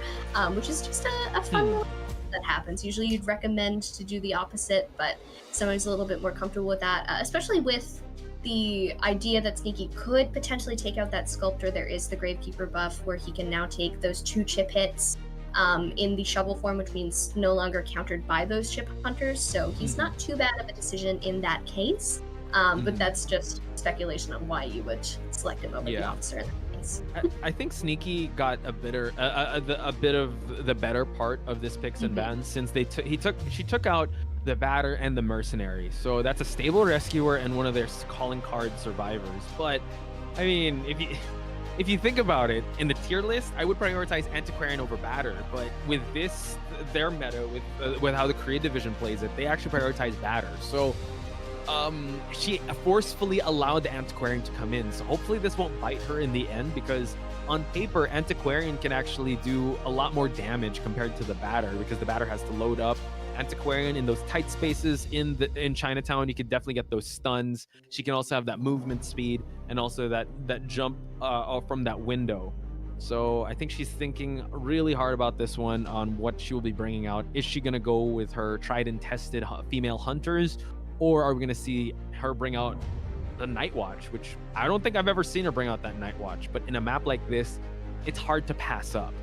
which is just a fun little that happens. Usually you'd recommend to do the opposite, but somebody's a little bit more comfortable with that, especially with the idea that Sneaky could potentially take out that Sculptor. There is the Gravekeeper buff where he can now take those 2 chip hits in the shovel form, which means no longer countered by those chip hunters, so he's not too bad of a decision in that case, but that's just speculation on why you would select him over the Officer in that case. I think Sneaky got a bit of the better part of this picks and bans, since she took out the Batter and the Mercenary. So that's a stable rescuer and one of their calling card survivors. But I mean, if you think about it, in the tier list, I would prioritize Antiquarian over Batter. But with this, their meta, with how the Korea Division plays it, they actually prioritize Batter. So she forcefully allowed the Antiquarian to come in. So hopefully this won't bite her in the end, because on paper, Antiquarian can actually do a lot more damage compared to the Batter, because the Batter has to load up. Antiquarian in those tight spaces in Chinatown, you could definitely get those stuns. She can also have that movement speed and also that jump from that window. So I think she's thinking really hard about this one on what she will be bringing out. Is she going to go with her tried and tested female hunters, or are we going to see her bring out the Night Watch, which I don't think I've ever seen her bring out that Night Watch, but in a map like this, it's hard to pass up.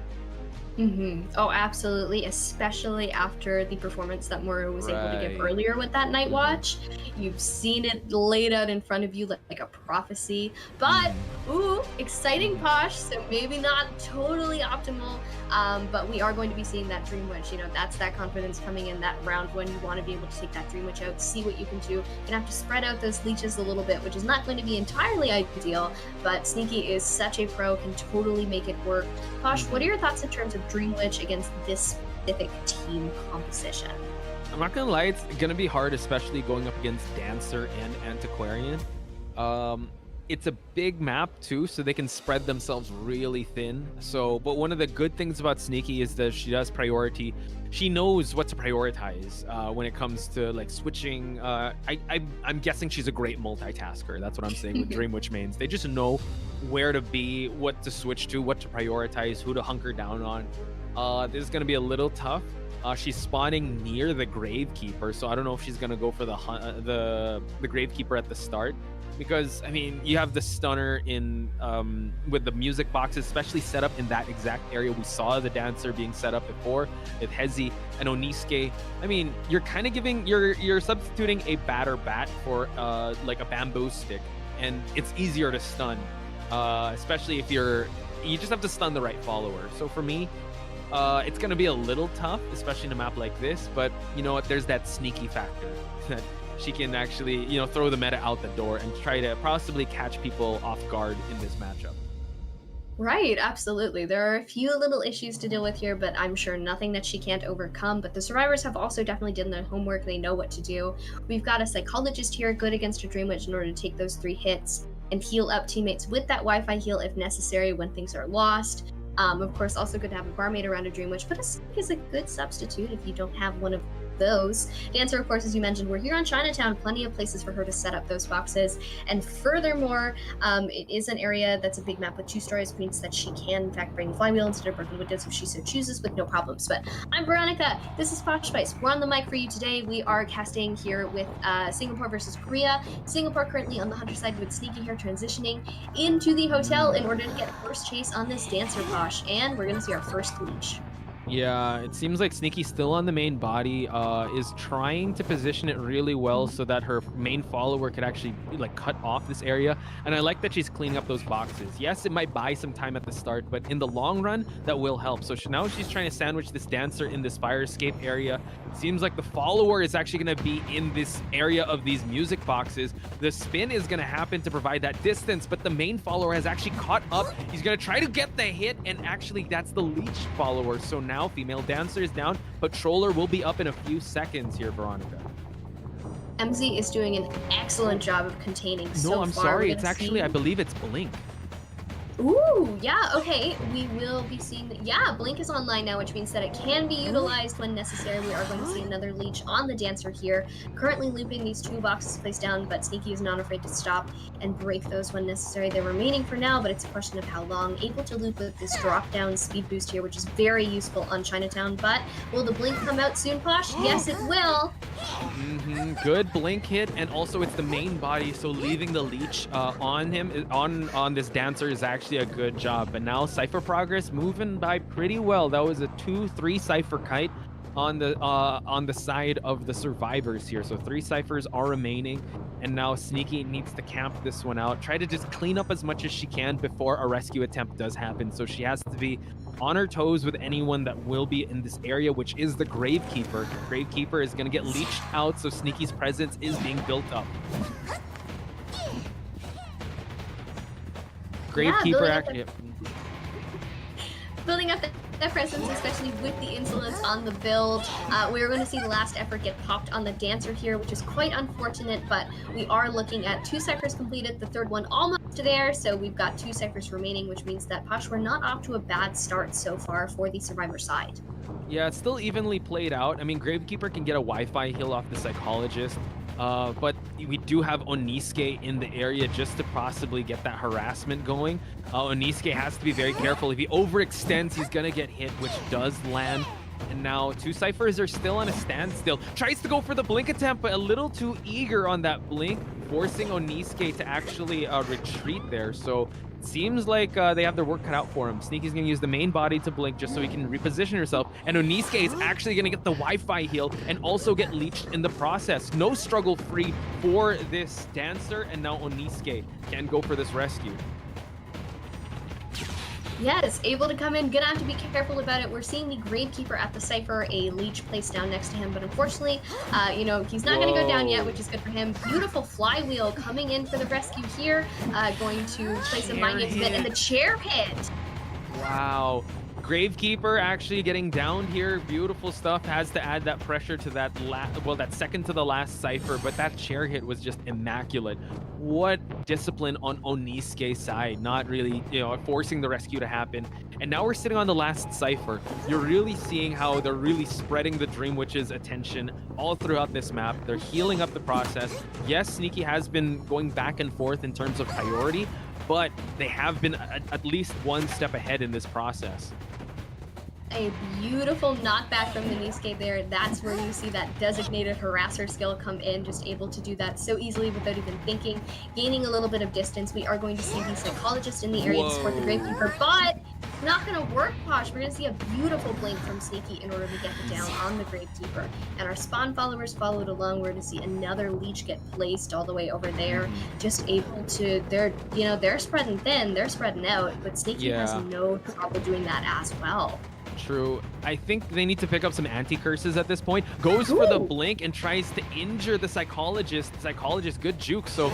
Oh, absolutely, especially after the performance that Moro was able to give earlier with that Night Watch. You've seen it laid out in front of you like a prophecy, but ooh, exciting, Posh. So maybe not totally optimal, but we are going to be seeing that Dream Witch. You know, that's that confidence coming in that round when you want to be able to take that Dream Witch out, see what you can do. You're gonna have to spread out those leeches a little bit, which is not going to be entirely ideal, but Sneaky is such a pro, can totally make it work. Posh, what are your thoughts in terms of Dream Witch against this specific team composition? I'm not gonna lie, it's gonna be hard, especially going up against Dancer and Antiquarian. It's a big map too, so they can spread themselves really thin. So, but one of the good things about Sneaky is that she does priority. She knows what to prioritize when it comes to like switching. I'm guessing she's a great multitasker. That's what I'm saying with Dream Witch mains. They just know where to be, what to switch to, what to prioritize, who to hunker down on. This is gonna be a little tough. She's spawning near the Gravekeeper, so I don't know if she's gonna go for the Gravekeeper at the start, because I mean you have the stunner in with the music boxes, especially set up in that exact area we saw the Dancer being set up before with Hezi and Onisuke. I mean, you're kind of giving you're substituting a batter bat for like a bamboo stick, and it's easier to stun, especially if you just have to stun the right follower. So for me, it's going to be a little tough, especially in a map like this, but you know what, there's that Sneaky factor that she can actually, you know, throw the meta out the door and try to possibly catch people off guard in this matchup. Right, absolutely. There are a few little issues to deal with here, but I'm sure nothing that she can't overcome. But the survivors have also definitely done their homework. They know what to do. We've got a Psychologist here, good against a Dream Witch in order to take those 3 hits and heal up teammates with that Wi-Fi heal if necessary when things are lost. Of course, also good to have a Barmaid around a Dream Witch, but a Sneak is a good substitute if you don't have one of those. Dancer, of course, as you mentioned, we're here on Chinatown, plenty of places for her to set up those boxes. And furthermore, it is an area that's a big map with 2 stories, which means that she can, in fact, bring Flywheel instead of Broken Windows if she so chooses with no problems. But I'm Veronica. This is Posh Spice. We're on the mic for you today. We are casting here with Singapore versus Korea. Singapore currently on the Hunter side with Sneaky here transitioning into the hotel in order to get first chase on this Dancer, Posh. And we're going to see our first leech. Yeah, it seems like Sneaky's still on the main body, is trying to position it really well so that her main follower could actually like cut off this area. And I like that she's cleaning up those boxes. Yes, it might buy some time at the start, but in the long run, that will help. So now she's trying to sandwich this dancer in this fire escape area. Seems like the follower is actually going to be in this area of these music boxes. The spin is going to happen to provide that distance, but the main follower has actually caught up. He's going to try to get the hit, and actually that's the leech follower. So now female dancer is down. Patroller will be up in a few seconds here, Veronica. MZ is doing an excellent job of containing so far. No, I'm sorry. It's actually, I believe it's Blink. Ooh, yeah, okay. We will be seeing yeah, Blink is online now, which means that it can be utilized when necessary. We are going to see another leech on the dancer here. Currently looping these 2 boxes placed down, but Sneaky is not afraid to stop and break those when necessary. They're remaining for now, but it's a question of how long. Able to loop with this drop-down speed boost here, which is very useful on Chinatown, but will the Blink come out soon, Posh? Yes, it will. Good Blink hit, and also it's the main body, so leaving the leech on him, on this dancer is actually a good job. But now Cypher progress moving by pretty well. That was a 2-3 Cypher kite on the side of the survivors here. So 3 Cyphers are remaining, and now Sneaky needs to camp this one out. Try to just clean up as much as she can before a rescue attempt does happen. So she has to be on her toes with anyone that will be in this area, which is the Gravekeeper. Gravekeeper is going to get leached out, so Sneaky's presence is being built up. Gravekeeper actually. Building up that presence, especially with the insolence on the build. We're going to see the last effort get popped on the dancer here, which is quite unfortunate, but we are looking at 2 ciphers completed, the 3rd one almost there, so we've got 2 ciphers remaining, which means that, Posh, we're not off to a bad start so far for the survivor side. Yeah, it's still evenly played out. I mean, Gravekeeper can get a Wi-Fi heal off the Psychologist, but we do have Oniske in the area just to possibly get that harassment going. Oniske has to be very careful. If he overextends, he's going to get hit, which does land. And now 2 Cyphers are still on a standstill. Tries to go for the Blink attempt, but a little too eager on that Blink, forcing Oniske to actually retreat there. So it seems like they have their work cut out for him. Sneaky's going to use the main body to Blink just so he can reposition herself. And Oniske is actually going to get the Wi-Fi heal and also get leached in the process. No struggle free for this dancer, and now Oniske can go for this rescue. Yes, able to come in. Gonna have to be careful about it. We're seeing the Gravekeeper at the Cypher, a leech placed down next to him, but unfortunately, you know, he's not gonna go down yet, which is good for him. Beautiful flywheel coming in for the rescue here. Going to place a mind games bit, and the chair hit. Wow. Gravekeeper actually getting down here. Beautiful stuff. Has to add that pressure to that that second to the last Cypher, but that chair hit was just immaculate. What discipline on Oniske's side, not really, you know, forcing the rescue to happen. And now we're sitting on the last Cypher. You're really seeing how they're really spreading the Dream Witch's attention all throughout this map. They're healing up the process. Yes, Sneaky has been going back and forth in terms of priority, but they have been at least one step ahead in this process. A beautiful knockback from the Niske there. That's where you see that designated harasser skill come in, just able to do that so easily without even thinking, gaining a little bit of distance. We are going to see the Psychologist in the area to support the Gravekeeper, but not going to work, Posh. We're going to see a beautiful blink from Sneaky in order to get the down on the Gravekeeper. And our spawn followers followed along. We're going to see another leech get placed all the way over there, just able to, they're spreading thin, they're spreading out, but Sneaky has no trouble doing that as well. True. I think they need to pick up some anti-curses at this point. Goes for the blink and tries to injure the Psychologist. Good juke. So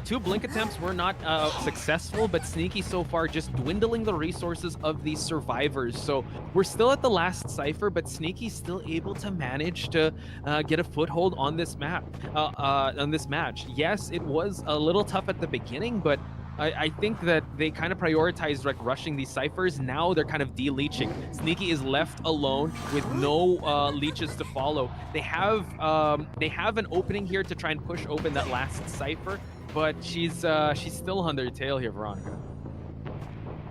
2 blink attempts were not successful, but Sneaky so far just dwindling the resources of these survivors. So we're still at the last Cypher, but Sneaky's still able to manage to get a foothold on this map, on this match. Yes, it was a little tough at the beginning, but I think that they kind of prioritized like rushing these Cyphers. Now they're kind of de-leeching. Sneaky is left alone with no leeches to follow. They have an opening here to try and push open that last Cypher, but she's still on their tail here, Veronica.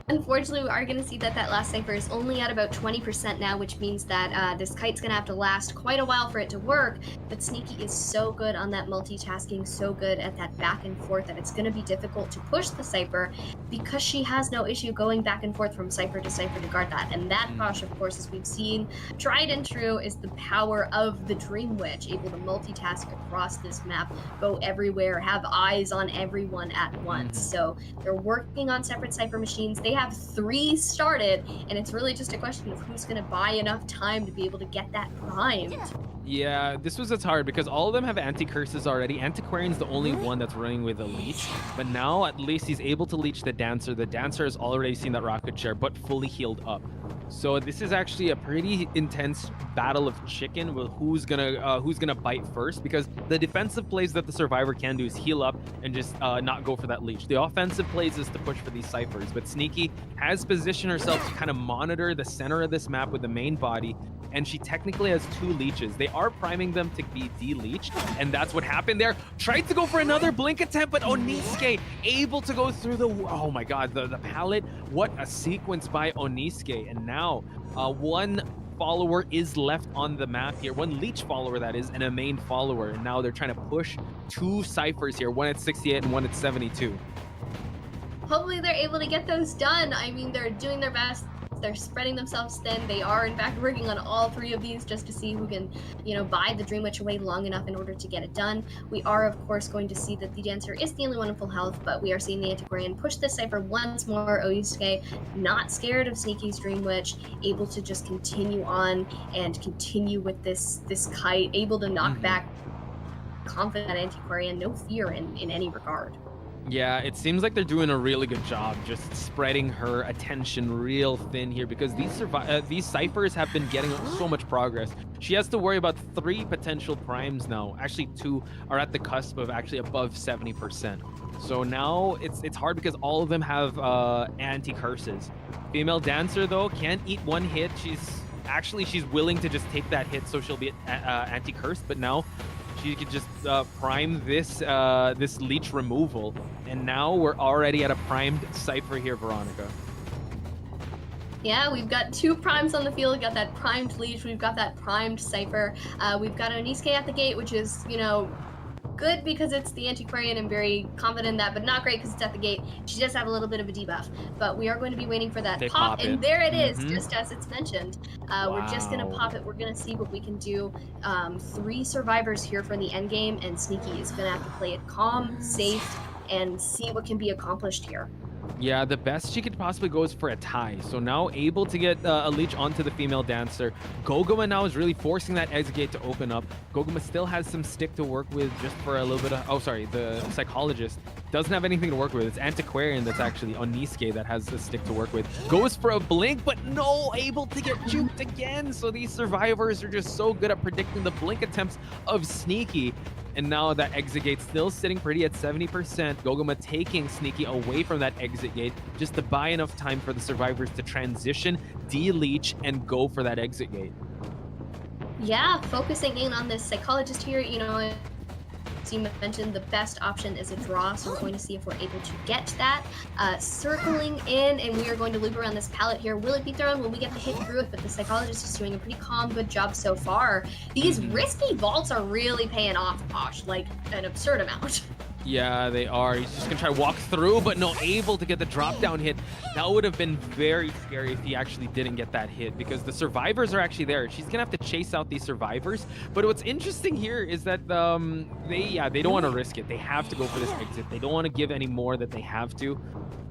Unfortunately, we are going to see that last cipher is only at about 20% now, which means that this kite's going to have to last quite a while for it to work. But Sneaky is so good on that multitasking, so good at that back and forth, that it's going to be difficult to push the cipher because she has no issue going back and forth from cipher to guard that. And that, Posh, of course, as we've seen, tried and true, is the power of the Dream Witch, able to multitask across this map, go everywhere, have eyes on everyone at once. So they're working on separate cipher machines. They have 3 started, and it's really just a question of who's going to buy enough time to be able to get that primed. Yeah, this was hard because all of them have anti-curses already. Antiquarian's the only one that's running with a leech, but now at least he's able to leech the Dancer. The Dancer has already seen that rocket share, but fully healed up. So this is actually a pretty intense battle of chicken with who's gonna bite first, because the defensive plays that the Survivor can do is heal up and just not go for that leech. The offensive plays is to push for these ciphers, but Sneaky has positioned herself to kind of monitor the center of this map with the main body, and she technically has 2 leeches. They are priming them to be de-leeched, and that's what happened there. Tried to go for another blink attempt, but Oniske able to go through the, oh my god, the pallet. What a sequence by Oniske. And now one follower is left on the map here, 1 leech follower that is, and a main follower, and now they're trying to push 2 ciphers here, 1 at 68 and 1 at 72. Hopefully they're able to get those done. I mean, they're doing their best. They're spreading themselves thin. They are, in fact, working on all 3 of these just to see who can, buy the Dream Witch away long enough in order to get it done. We are, of course, going to see that the Dancer is the only one in full health, but we are seeing the Antiquarian push this cipher once more. Oyusuke, not scared of Sneaky's Dream Witch, able to just continue on and continue with this kite, able to knock back confident Antiquarian, no fear in any regard. Yeah, it seems like they're doing a really good job just spreading her attention real thin here, because these ciphers have been getting so much progress. She has to worry about 3 potential primes now. Actually, 2 are at the cusp of actually above 70%. So now it's hard because all of them have anti-curses. Female Dancer, though, can't eat 1 hit. She's willing to just take that hit so she'll be anti-cursed, but now she could just prime this leech removal, and now we're already at a primed cipher here, Veronica. Yeah, we've got 2 primes on the field. We've got that primed leech. We've got that primed cipher. We've got Oniske at the gate, which is, good because it's the Antiquarian. I'm very confident in that, but not great because it's at the gate. She does have a little bit of a debuff, but we are going to be waiting for that pop, and there it is, just as it's mentioned. We're just going to pop it. We're going to see what we can do. 3 survivors here for the end game, and Sneaky is going to have to play it calm, safe, and see what can be accomplished here. Yeah, the best she could possibly go is for a tie. So now able to get a leech onto the female Dancer. Goguma now is really forcing that exit gate to open up. Goguma still has some stick to work with just for a little bit of... Oh, sorry, the Psychologist doesn't have anything to work with. It's Antiquarian that's actually Oniske that has the stick to work with. Goes for a blink, but no, able to get juked again. So these survivors are just so good at predicting the blink attempts of Sneaky. And now that exit gate still sitting pretty at 70%. Goguma taking Sneaky away from that exit gate just to buy enough time for the survivors to transition, de-leech, and go for that exit gate. Yeah, focusing in on this Psychologist here, as you mentioned, the best option is a draw, so we're going to see if we're able to get that. Circling in, and we are going to loop around this pallet here. Will it be thrown? Will we get the hit through it? But the Psychologist is doing a pretty calm, good job so far. These risky vaults are really paying off, Posh, like an absurd amount. Yeah, they are. He's just gonna try to walk through, but no, able to get the drop down hit. That would have been very scary if he actually didn't get that hit, because the survivors are actually there. She's gonna have to chase out these survivors. But what's interesting here is that they don't want to risk it. They have to go for this exit. They don't want to give any more that they have to.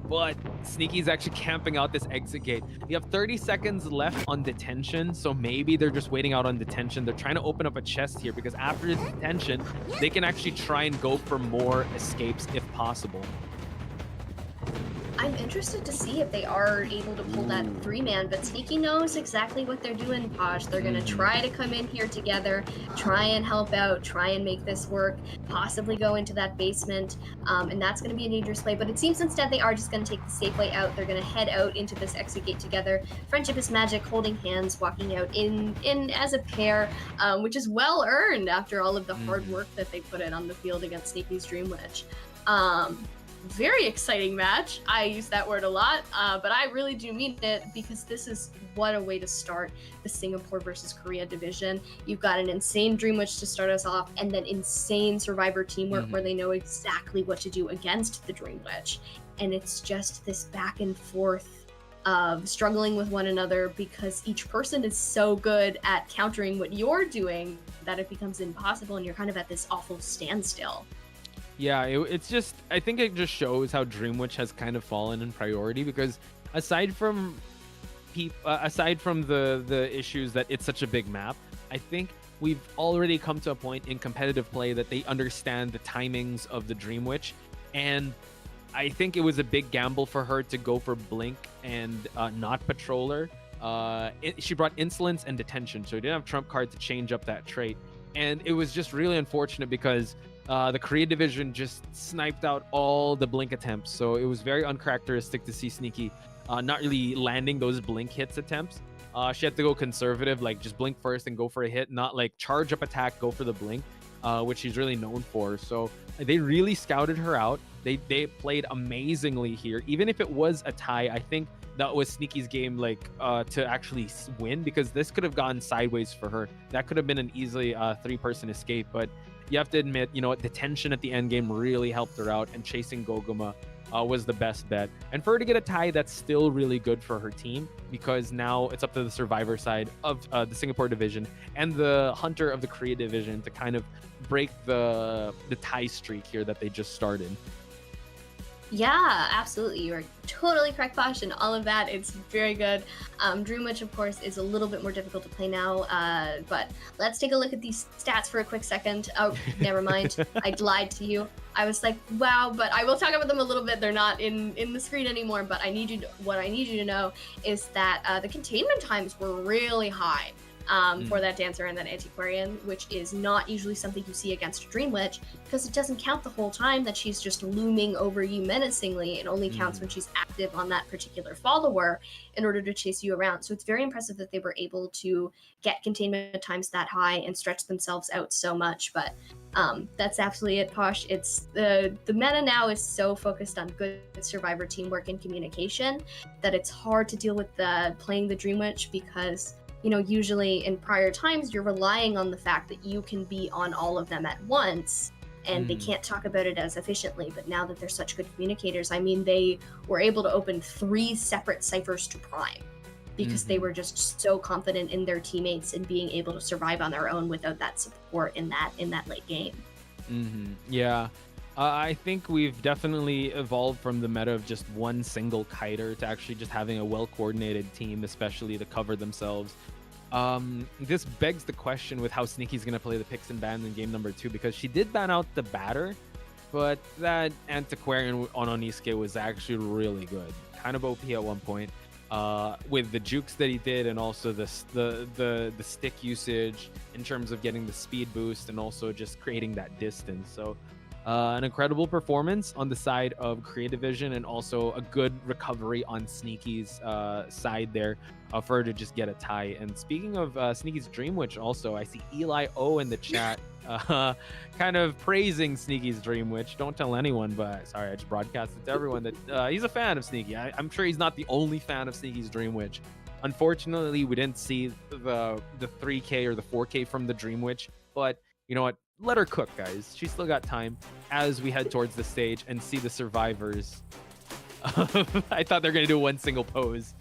But Sneaky's actually camping out this exit gate. You have 30 seconds left on detention, so maybe they're just waiting out on detention. They're trying to open up a chest here, because after detention, they can actually try and go for more escapes if possible. I'm interested to see if they are able to pull that 3-man, but Sneaky knows exactly what they're doing, Posh. They're going to try to come in here together, try and help out, try and make this work, possibly go into that basement, and that's going to be a dangerous play. But it seems instead they are just going to take the safe way out. They're going to head out into this exit gate together. Friendship is magic, holding hands, walking out in as a pair, which is well earned after all of the hard work that they put in on the field against Sneaky's Dream Witch. very exciting match. I use that word a lot, but I really do mean it, because this is what a way to start the Singapore versus Korea division. You've got an insane Dream Witch to start us off, and then insane Survivor teamwork where they know exactly what to do against the Dream Witch. And it's just this back and forth of struggling with one another, because each person is so good at countering what you're doing that it becomes impossible, and you're kind of at this awful standstill. Yeah, it's just, I think it just shows how Dream Witch has kind of fallen in priority, because aside from the issues that it's such a big map, I think we've already come to a point in competitive play that they understand the timings of the Dream Witch, and I think it was a big gamble for her to go for Blink and not Patroller. She brought Insolence and Detention, so he didn't have Trump card to change up that trait. And it was just really unfortunate because the Korea division just sniped out all the Blink attempts. So it was very uncharacteristic to see Sneaky not really landing those Blink hits attempts. She had to go conservative, like just Blink first and go for a hit, not like charge up attack, go for the Blink, which she's really known for. So they really scouted her out. They played amazingly here. Even if it was a tie, I think that was Sneaky's game, like to actually win, because this could have gone sideways for her. That could have been an easily three-person escape, but you have to admit, you know, Detention at the end game really helped her out, and chasing Goguma was the best bet. And for her to get a tie, that's still really good for her team, because now it's up to the Survivor side of the Singapore division and the Hunter of the Korea division to kind of break the tie streak here that they just started. Yeah, absolutely. You are totally correct, Posh, and all of that. It's very good. Dream Witch, of course, is a little bit more difficult to play now, but let's take a look at these stats for a quick second. Oh, never mind. I lied to you. I was like, wow, but I will talk about them a little bit. They're not in the screen anymore, but what I need you to know is that the containment times were really high. For that Dancer and that Antiquarian, which is not usually something you see against Dream Witch, because it doesn't count the whole time that she's just looming over you menacingly. It only counts when she's active on that particular follower in order to chase you around. So it's very impressive that they were able to get containment times that high and stretch themselves out so much. But that's absolutely it, Posh. It's the meta now is so focused on good Survivor teamwork and communication that it's hard to deal with playing the Dream Witch, because you know, usually in prior times, you're relying on the fact that you can be on all of them at once, and they can't talk about it as efficiently. But now that they're such good communicators, I mean, they were able to open 3 separate ciphers to Prime, because they were just so confident in their teammates and being able to survive on their own without that support in that late game. Yeah. I think we've definitely evolved from the meta of just one single kiter to actually just having a well-coordinated team, especially to cover themselves. This begs the question with how Sneaky's going to play the picks and bans in game number 2, because she did ban out the batter, but that Antiquarian on Onisuke was actually really good. Kind of OP at one point, with the jukes that he did, and also the stick usage in terms of getting the speed boost and also just creating that distance. So an incredible performance on the side of Korea division, and also a good recovery on Sneaky's side there for her to just get a tie. And speaking of Sneaky's Dream Witch, also I see Eli O in the chat kind of praising Sneaky's Dream Witch. Don't tell anyone, but sorry, I just broadcasted to everyone that he's a fan of Sneaky. I'm sure he's not the only fan of Sneaky's Dream Witch. Unfortunately, we didn't see the 3K or the 4K from the Dream Witch, but you know what? Let her cook, guys. She's still got time as we head towards the stage and see the survivors. I thought they're going to do one single pose,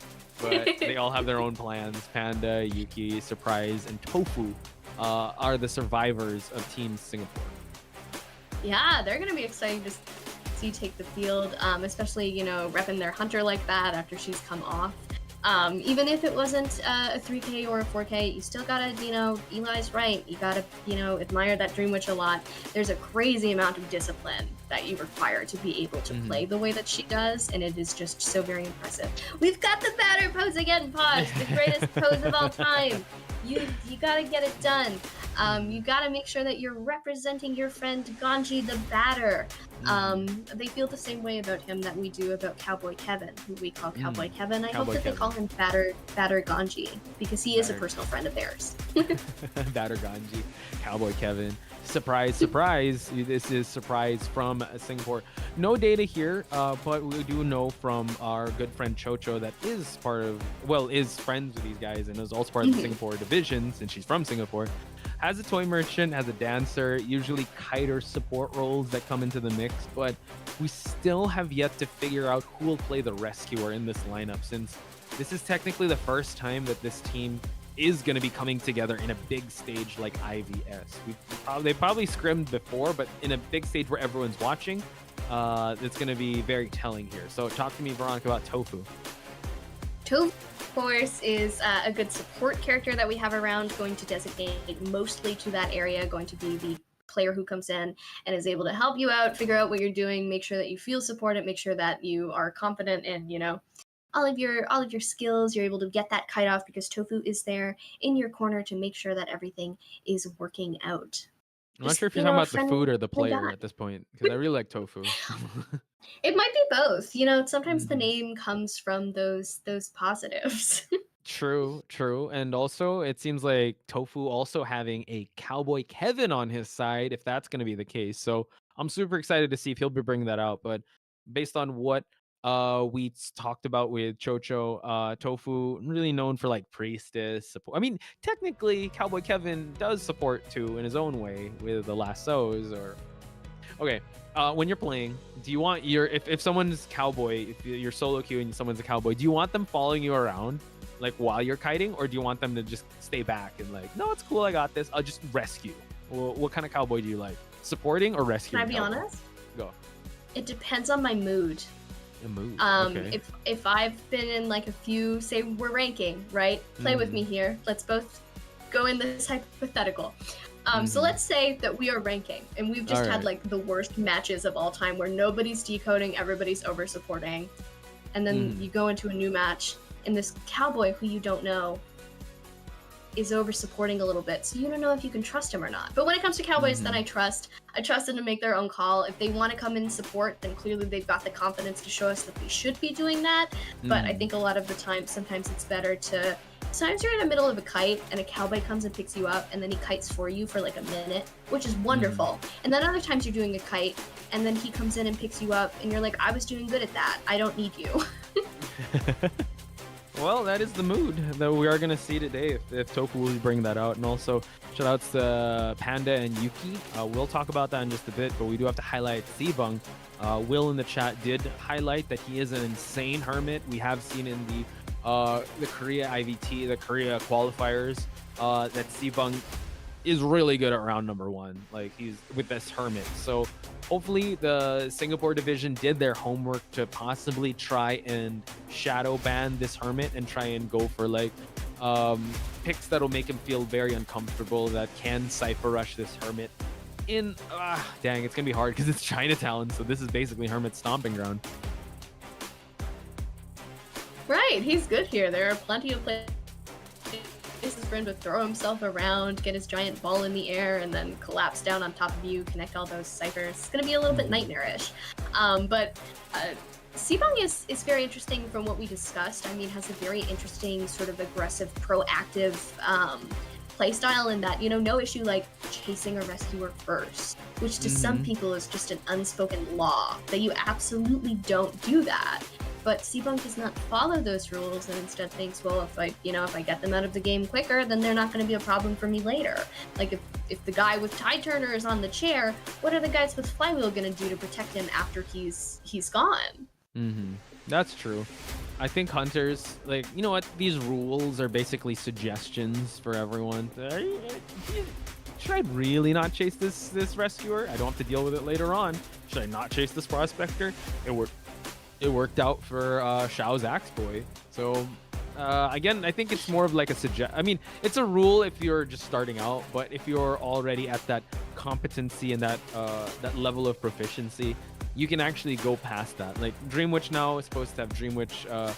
but they all have their own plans. Panda, Yuki, Surprise, and Tofu are the survivors of Team Singapore. Yeah, they're going to be exciting to see take the field, especially, you know, repping their Hunter like that after she's come off. Even if it wasn't a 3K or a 4K, you still gotta, you know, Eli's right. You gotta, you know, admire that Dream Witch a lot. There's a crazy amount of discipline that you require to be able to play the way that she does, and it is just so very impressive. We've got the batter pose again, Posh, the greatest pose of all time. You gotta get it done. You gotta make sure that you're representing your friend Ganji the Batter. They feel the same way about him that we do about Cowboy Kevin, who we call Cowboy Kevin. I hope that they call him Batter Ganji, because he is a personal friend of theirs. Batter Ganji, Cowboy Kevin. Surprise, surprise. This is surprise from Singapore. No data here, but we do know from our good friend Chocho that is is friends with these guys and is also part of the Singapore division, since she's from Singapore. Has a toy merchant, has a dancer, usually kiter support roles that come into the mix, but we still have yet to figure out who will play the rescuer in this lineup, since this is technically the first time that this team is going to be coming together in a big stage like IVS. They probably scrimmed before, but in a big stage where everyone's watching, it's going to be very telling here. So talk to me, Veronica, about Tofu. Tofu, of course, is a good support character that we have around, going to designate mostly to that area, going to be the player who comes in and is able to help you out, figure out what you're doing, make sure that you feel supported, make sure that you are confident in, all of your skills. You're able to get that kite off because Tofu is there in your corner to make sure that everything is working out. I'm not sure if you're talking about the food or the player at this point, because I really like Tofu. It might be both. Sometimes the name comes from those positives. True. And also, it seems like Tofu also having a Cowboy Kevin on his side, if that's going to be the case. So I'm super excited to see if he'll be bringing that out. But based on what we talked about with Chocho, Tofu, really known for like priestess support. I mean, technically, Cowboy Kevin does support too in his own way with the lassos. Okay, when you're playing, do you want if someone's cowboy, if you're solo queue and someone's a cowboy, do you want them following you around like while you're kiting, or do you want them to just stay back and like, no, it's cool, I got this, I'll just rescue? What kind of cowboy do you like, supporting or rescuing? Can I be honest? Go. It depends on my mood. Okay. If I've been in like a few, say we're ranking, right? Play with me here. Let's both go in this hypothetical. So let's say that we are ranking and we've just had like the worst matches of all time where nobody's decoding, everybody's over supporting. And then you go into a new match and this cowboy who you don't know is over supporting a little bit, so you don't know if you can trust him or not. But when it comes to cowboys, then I trust them to make their own call. If they want to come in and support, then clearly they've got the confidence to show us that they should be doing that. But I think a lot of the time, sometimes it's better to, sometimes you're in the middle of a kite and a cowboy comes and picks you up and then he kites for you for like a minute, which is wonderful. And then other times you're doing a kite and then he comes in and picks you up and you're like, I was doing good at that, I don't need you. Well, that is the mood that we are going to see today if Tofu will bring that out. And also, shout outs to Panda and Yuki. We'll talk about that in just a bit, but we do have to highlight Sibang. Will in the chat did highlight that he is an insane hermit. We have seen in the Korea IVT, the Korea qualifiers, that Sibang is really good at round number 1. Like, he's with this hermit. So hopefully the Singapore division did their homework to possibly try and shadow ban this hermit and try and go for like picks that'll make him feel very uncomfortable, that can cypher rush this hermit in dang, it's gonna be hard because it's Chinatown, so this is basically hermit's stomping ground. Right, he's good here. There are plenty of places for him to throw himself around, get his giant ball in the air, and then collapse down on top of you, connect all those ciphers. It's going to be a little bit nightmarish. But Sibang is very interesting from what we discussed. I mean, has a very interesting sort of aggressive, proactive playstyle in that, no issue like chasing a rescuer first, which to some people is just an unspoken law, that you absolutely don't do that. But Sibang does not follow those rules and instead thinks, well, if I get them out of the game quicker, then they're not going to be a problem for me later. Like if the guy with Tide Turner is on the chair, what are the guys with Flywheel going to do to protect him after he's gone? That's true. I think hunters, like, you know what? These rules are basically suggestions for everyone. Should I really not chase this rescuer? I don't have to deal with it later on. Should I not chase this prospector? It worked out for Xiao's Axe Boy. So again, I think it's more of like a I mean, it's a rule if you're just starting out, but if you're already at that competency and that level of proficiency, you can actually go past that. Like Dreamwitch now is supposed to have Dreamwitch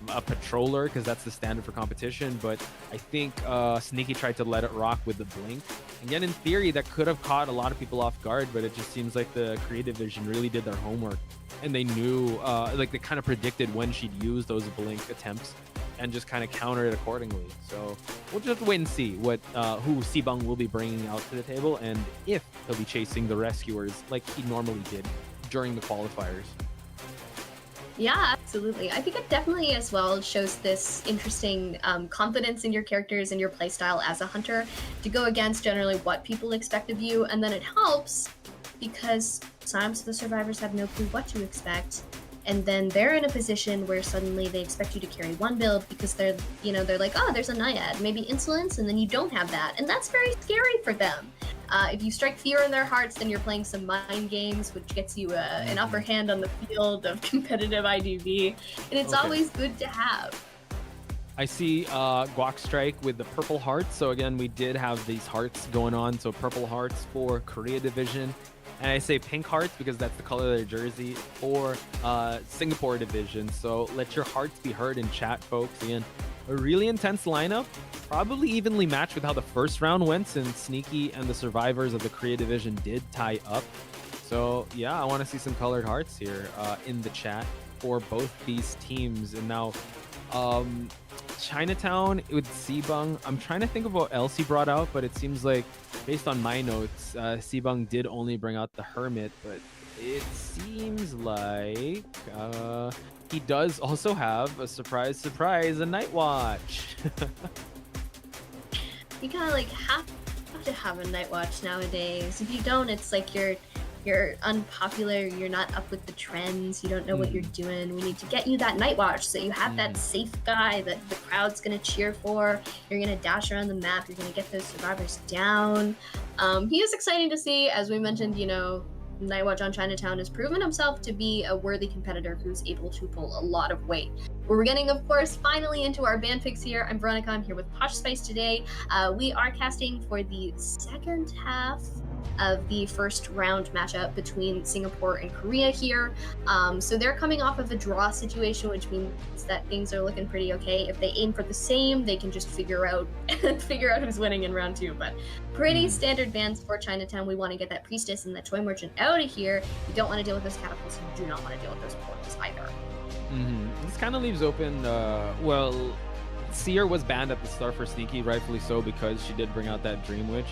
a patroller because that's the standard for competition, but I think Sneaky tried to let it rock with the blink. Again, in theory, that could have caught a lot of people off guard, but it just seems like the creative division really did their homework, and they knew, like they kind of predicted when she'd use those blink attempts and just kind of counter it accordingly. So we'll just wait and see what who Sibang will be bringing out to the table, and if he'll be chasing the rescuers like he normally did during the qualifiers. Yeah, absolutely. I think it definitely as well shows this interesting confidence in your characters and your playstyle as a hunter to go against generally what people expect of you, and then it helps because sometimes the survivors have no clue what to expect, and then they're in a position where suddenly they expect you to carry one build because they're like, oh, there's a Naiad, maybe insolence, and then you don't have that, and that's very scary for them. If you strike fear in their hearts, then you're playing some mind games, which gets you an upper hand on the field of competitive IDV, and it's always good to have. I see Guac Strike with the purple hearts. So again, we did have these hearts going on. So purple hearts for Korea division. And I say pink hearts because that's the color of their jersey for Singapore division. So let your hearts be heard in chat, folks. Again, a really intense lineup, probably evenly matched with how the first round went, since Sneaky and the survivors of the Korea division did tie up. So yeah, I want to see some colored hearts here in the chat for both these teams. And now Chinatown with Sibang, I'm trying to think of what else he brought out, but it seems like based on my notes, Sibang did only bring out the Hermit, but it seems like he does also have a surprise, a Night Watch. You kind of like have to have a Night Watch nowadays. If you don't, it's like you're unpopular, you're not up with the trends, you don't know what you're doing. We need to get you that Night Watch so you have that safe guy that the crowd's gonna cheer for. You're gonna dash around the map, you're gonna get those survivors down. He is exciting to see. As we mentioned, Night Watch on Chinatown has proven himself to be a worthy competitor who's able to pull a lot of weight. We're getting, of course, finally into our band picks here. I'm Veronica, I'm here with Posh Spice today. We are casting for the second half of the first round matchup between Singapore and Korea here. So they're coming off of a draw situation, which means that things are looking pretty okay. If they aim for the same, they can just figure out who's winning in round two. But pretty standard bans for Chinatown. We want to get that Priestess and that Toy Merchant out of here. You don't want to deal with those catapults. You do not want to deal with those portals either. This kind of leaves open, well, Seer was banned at the start for Sneaky, rightfully so, because she did bring out that Dream Witch.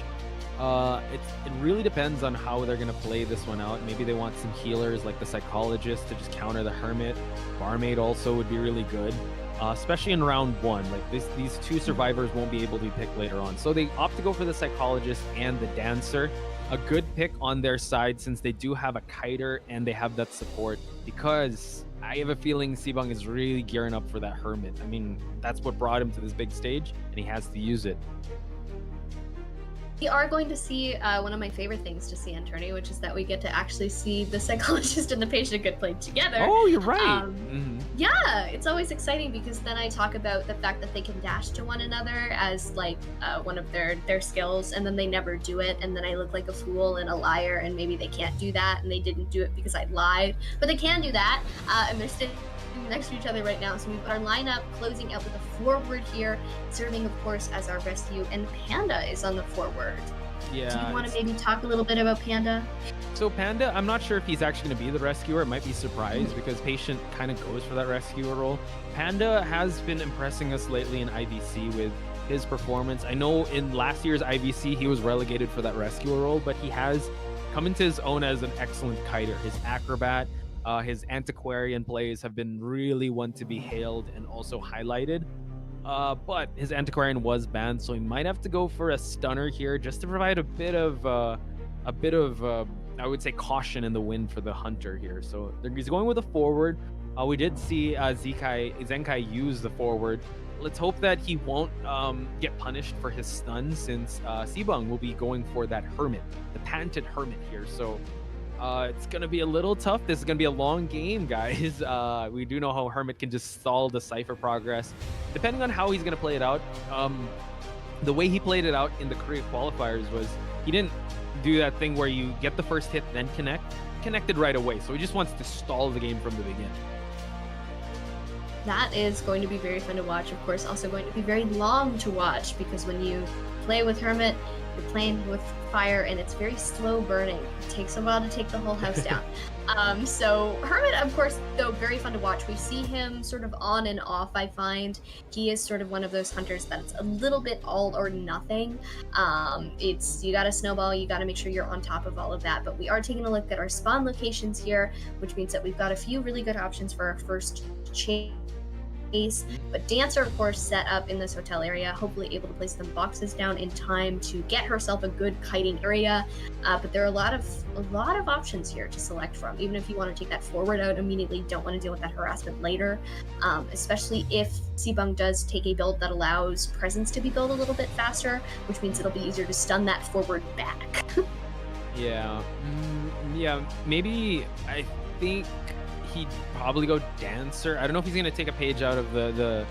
It really depends on how they're going to play this one out. Maybe they want some healers like the Psychologist to just counter the Hermit. Barmaid also would be really good, especially in round one. Like these two survivors won't be able to be picked later on. So they opt to go for the Psychologist and the Dancer. A good pick on their side since they do have a Kiter and they have that support, because I have a feeling Sibang is really gearing up for that Hermit. I mean, that's what brought him to this big stage, and he has to use it. We are going to see one of my favorite things to see in tourney, which is that we get to actually see the Psychologist and the Patient get played together. Oh, you're right. Yeah, it's always exciting because then I talk about the fact that they can dash to one another as like one of their skills, and then they never do it, and then I look like a fool and a liar, and maybe they can't do that, and they didn't do it because I lied, but they can do that, and they're sitting next to each other right now. So we've got our lineup closing out with a forward here, serving of course as our rescue, and Panda is on the forward. Yeah. Do you want to maybe talk a little bit about Panda? So Panda, I'm not sure if he's actually going to be the rescuer. It might be surprised because Patient kind of goes for that rescuer role. Panda has been impressing us lately in IVC with his performance. I know in last year's IVC he was relegated for that rescuer role, but he has come into his own as an excellent kiter. His acrobat, his antiquarian plays have been really one to be hailed and also highlighted. But his antiquarian was banned, so he might have to go for a stunner here just to provide a bit of I would say caution in the wind for the hunter here. So he's going with a forward. We did see Zenkai use the forward. Let's hope that he won't get punished for his stun, since Sibang will be going for that Hermit, the patented Hermit here. So it's going to be a little tough. This is going to be a long game, guys. We do know how Hermit can just stall the Cypher progress. Depending on how he's going to play it out, the way he played it out in the Korea qualifiers was he didn't do that thing where you get the first hit, then connected right away. So he just wants to stall the game from the beginning. that is going to be very fun to watch. Of course, also going to be very long to watch, because when you play with Hermit, you're playing with fire and it's very slow burning. It takes a while to take the whole house down. So Hermit, of course, though, very fun to watch. We see him sort of on and off, I find. He is sort of one of those hunters that's a little bit all or nothing. You gotta snowball, you gotta make sure you're on top of all of that. But we are taking a look at our spawn locations here, which means that we've got a few really good options for our first chase. But Dancer, of course, set up in this hotel area, hopefully able to place some boxes down in time to get herself a good kiting area. But there are a lot of options here to select from. Even if you want to take that forward out immediately, don't want to deal with that harassment later. Especially if Sibung does take a build that allows presence to be built a little bit faster, which means it'll be easier to stun that forward back. Yeah, maybe I think he'd probably go Dancer. I don't know if he's gonna take a page out of the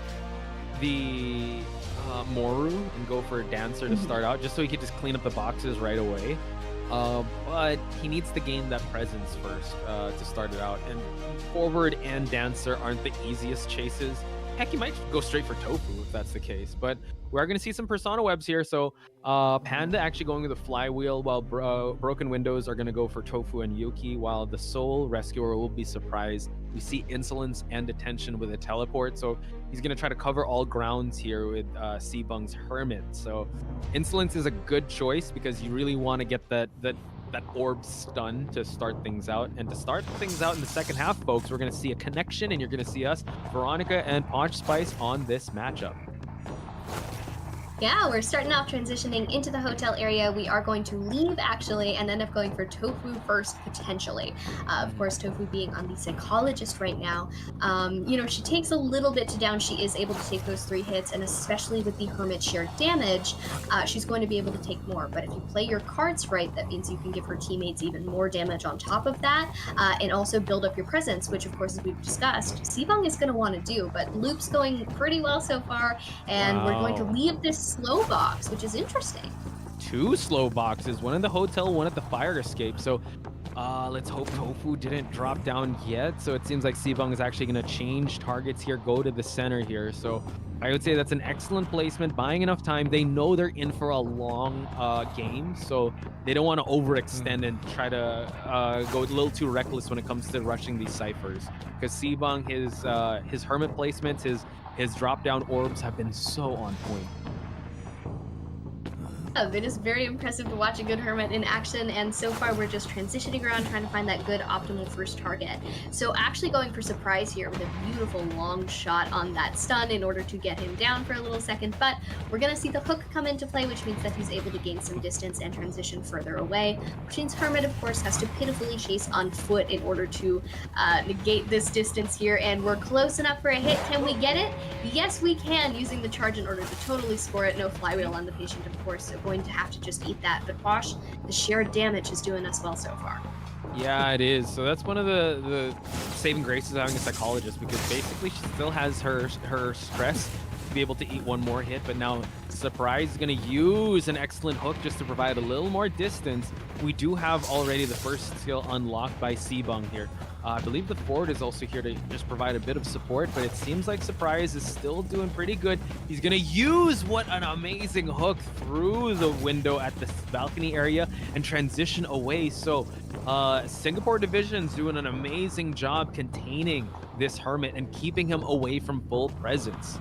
Moru and go for a Dancer to start out, just so he could just clean up the boxes right away. But he needs to gain that presence first to start it out. And forward and Dancer aren't the easiest chases. Heck, he might go straight for Tofu if that's the case. But we are going to see some Persona webs here. So Panda actually going to the Flywheel, while Broken Windows are going to go for Tofu and Yuki, while the Soul Rescuer will be surprised. We see Insolence and Detention with a Teleport. So he's going to try to cover all grounds here with Sibung's Hermit. So Insolence is a good choice because you really want to get that orb stun to start things out. And to start things out in the second half, folks, we're going to see a connection, and you're going to see us, Veronica and Posh Spice, on this matchup. Yeah, we're starting off transitioning into the hotel area. We are going to leave, actually, and end up going for Tofu first, potentially. Of course, Tofu being on the Psychologist right now. She takes a little bit to down. She is able to take those 3 hits, and especially with the Hermit shared damage, she's going to be able to take more. But if you play your cards right, that means you can give her teammates even more damage on top of that, and also build up your presence, which, of course, as we've discussed, Sibung is going to want to do. But Loop's going pretty well so far, and we're going to leave this slow box, which is interesting. 2 slow boxes, one in the hotel, one at the fire escape. So let's hope Tofu didn't drop down yet. So it seems like Sibung is actually going to change targets here, go to the center here. So I would say that's an excellent placement, buying enough time. They know they're in for a long game, so they don't want to overextend and try to go a little too reckless when it comes to rushing these ciphers. Because Sibung, his Hermit placements, his drop down orbs have been so on point. It is very impressive to watch a good Hermit in action, and so far we're just transitioning around trying to find that good optimal first target. So actually going for Surprise here with a beautiful long shot on that stun in order to get him down for a little second, but we're going to see the hook come into play, which means that he's able to gain some distance and transition further away, which means Hermit, of course, has to pitifully chase on foot in order to negate this distance here, and we're close enough for a hit. Can we get it? Yes, we can, using the charge in order to totally score it. No Flywheel on the patient, of course, so going to have to just eat that. But Posh, the shared damage is doing us well so far. Yeah, it is. So that's one of the saving graces of having a Psychologist, because basically she still has her stress to be able to eat one more hit, but now Surprise is going to use an excellent hook just to provide a little more distance. We do have already the first skill unlocked by Sibung here. I believe the forward is also here to just provide a bit of support, but it seems like Surprise is still doing pretty good. He's going to use what an amazing hook through the window at the balcony area and transition away. So Singapore Division's doing an amazing job containing this Hermit and keeping him away from full presence.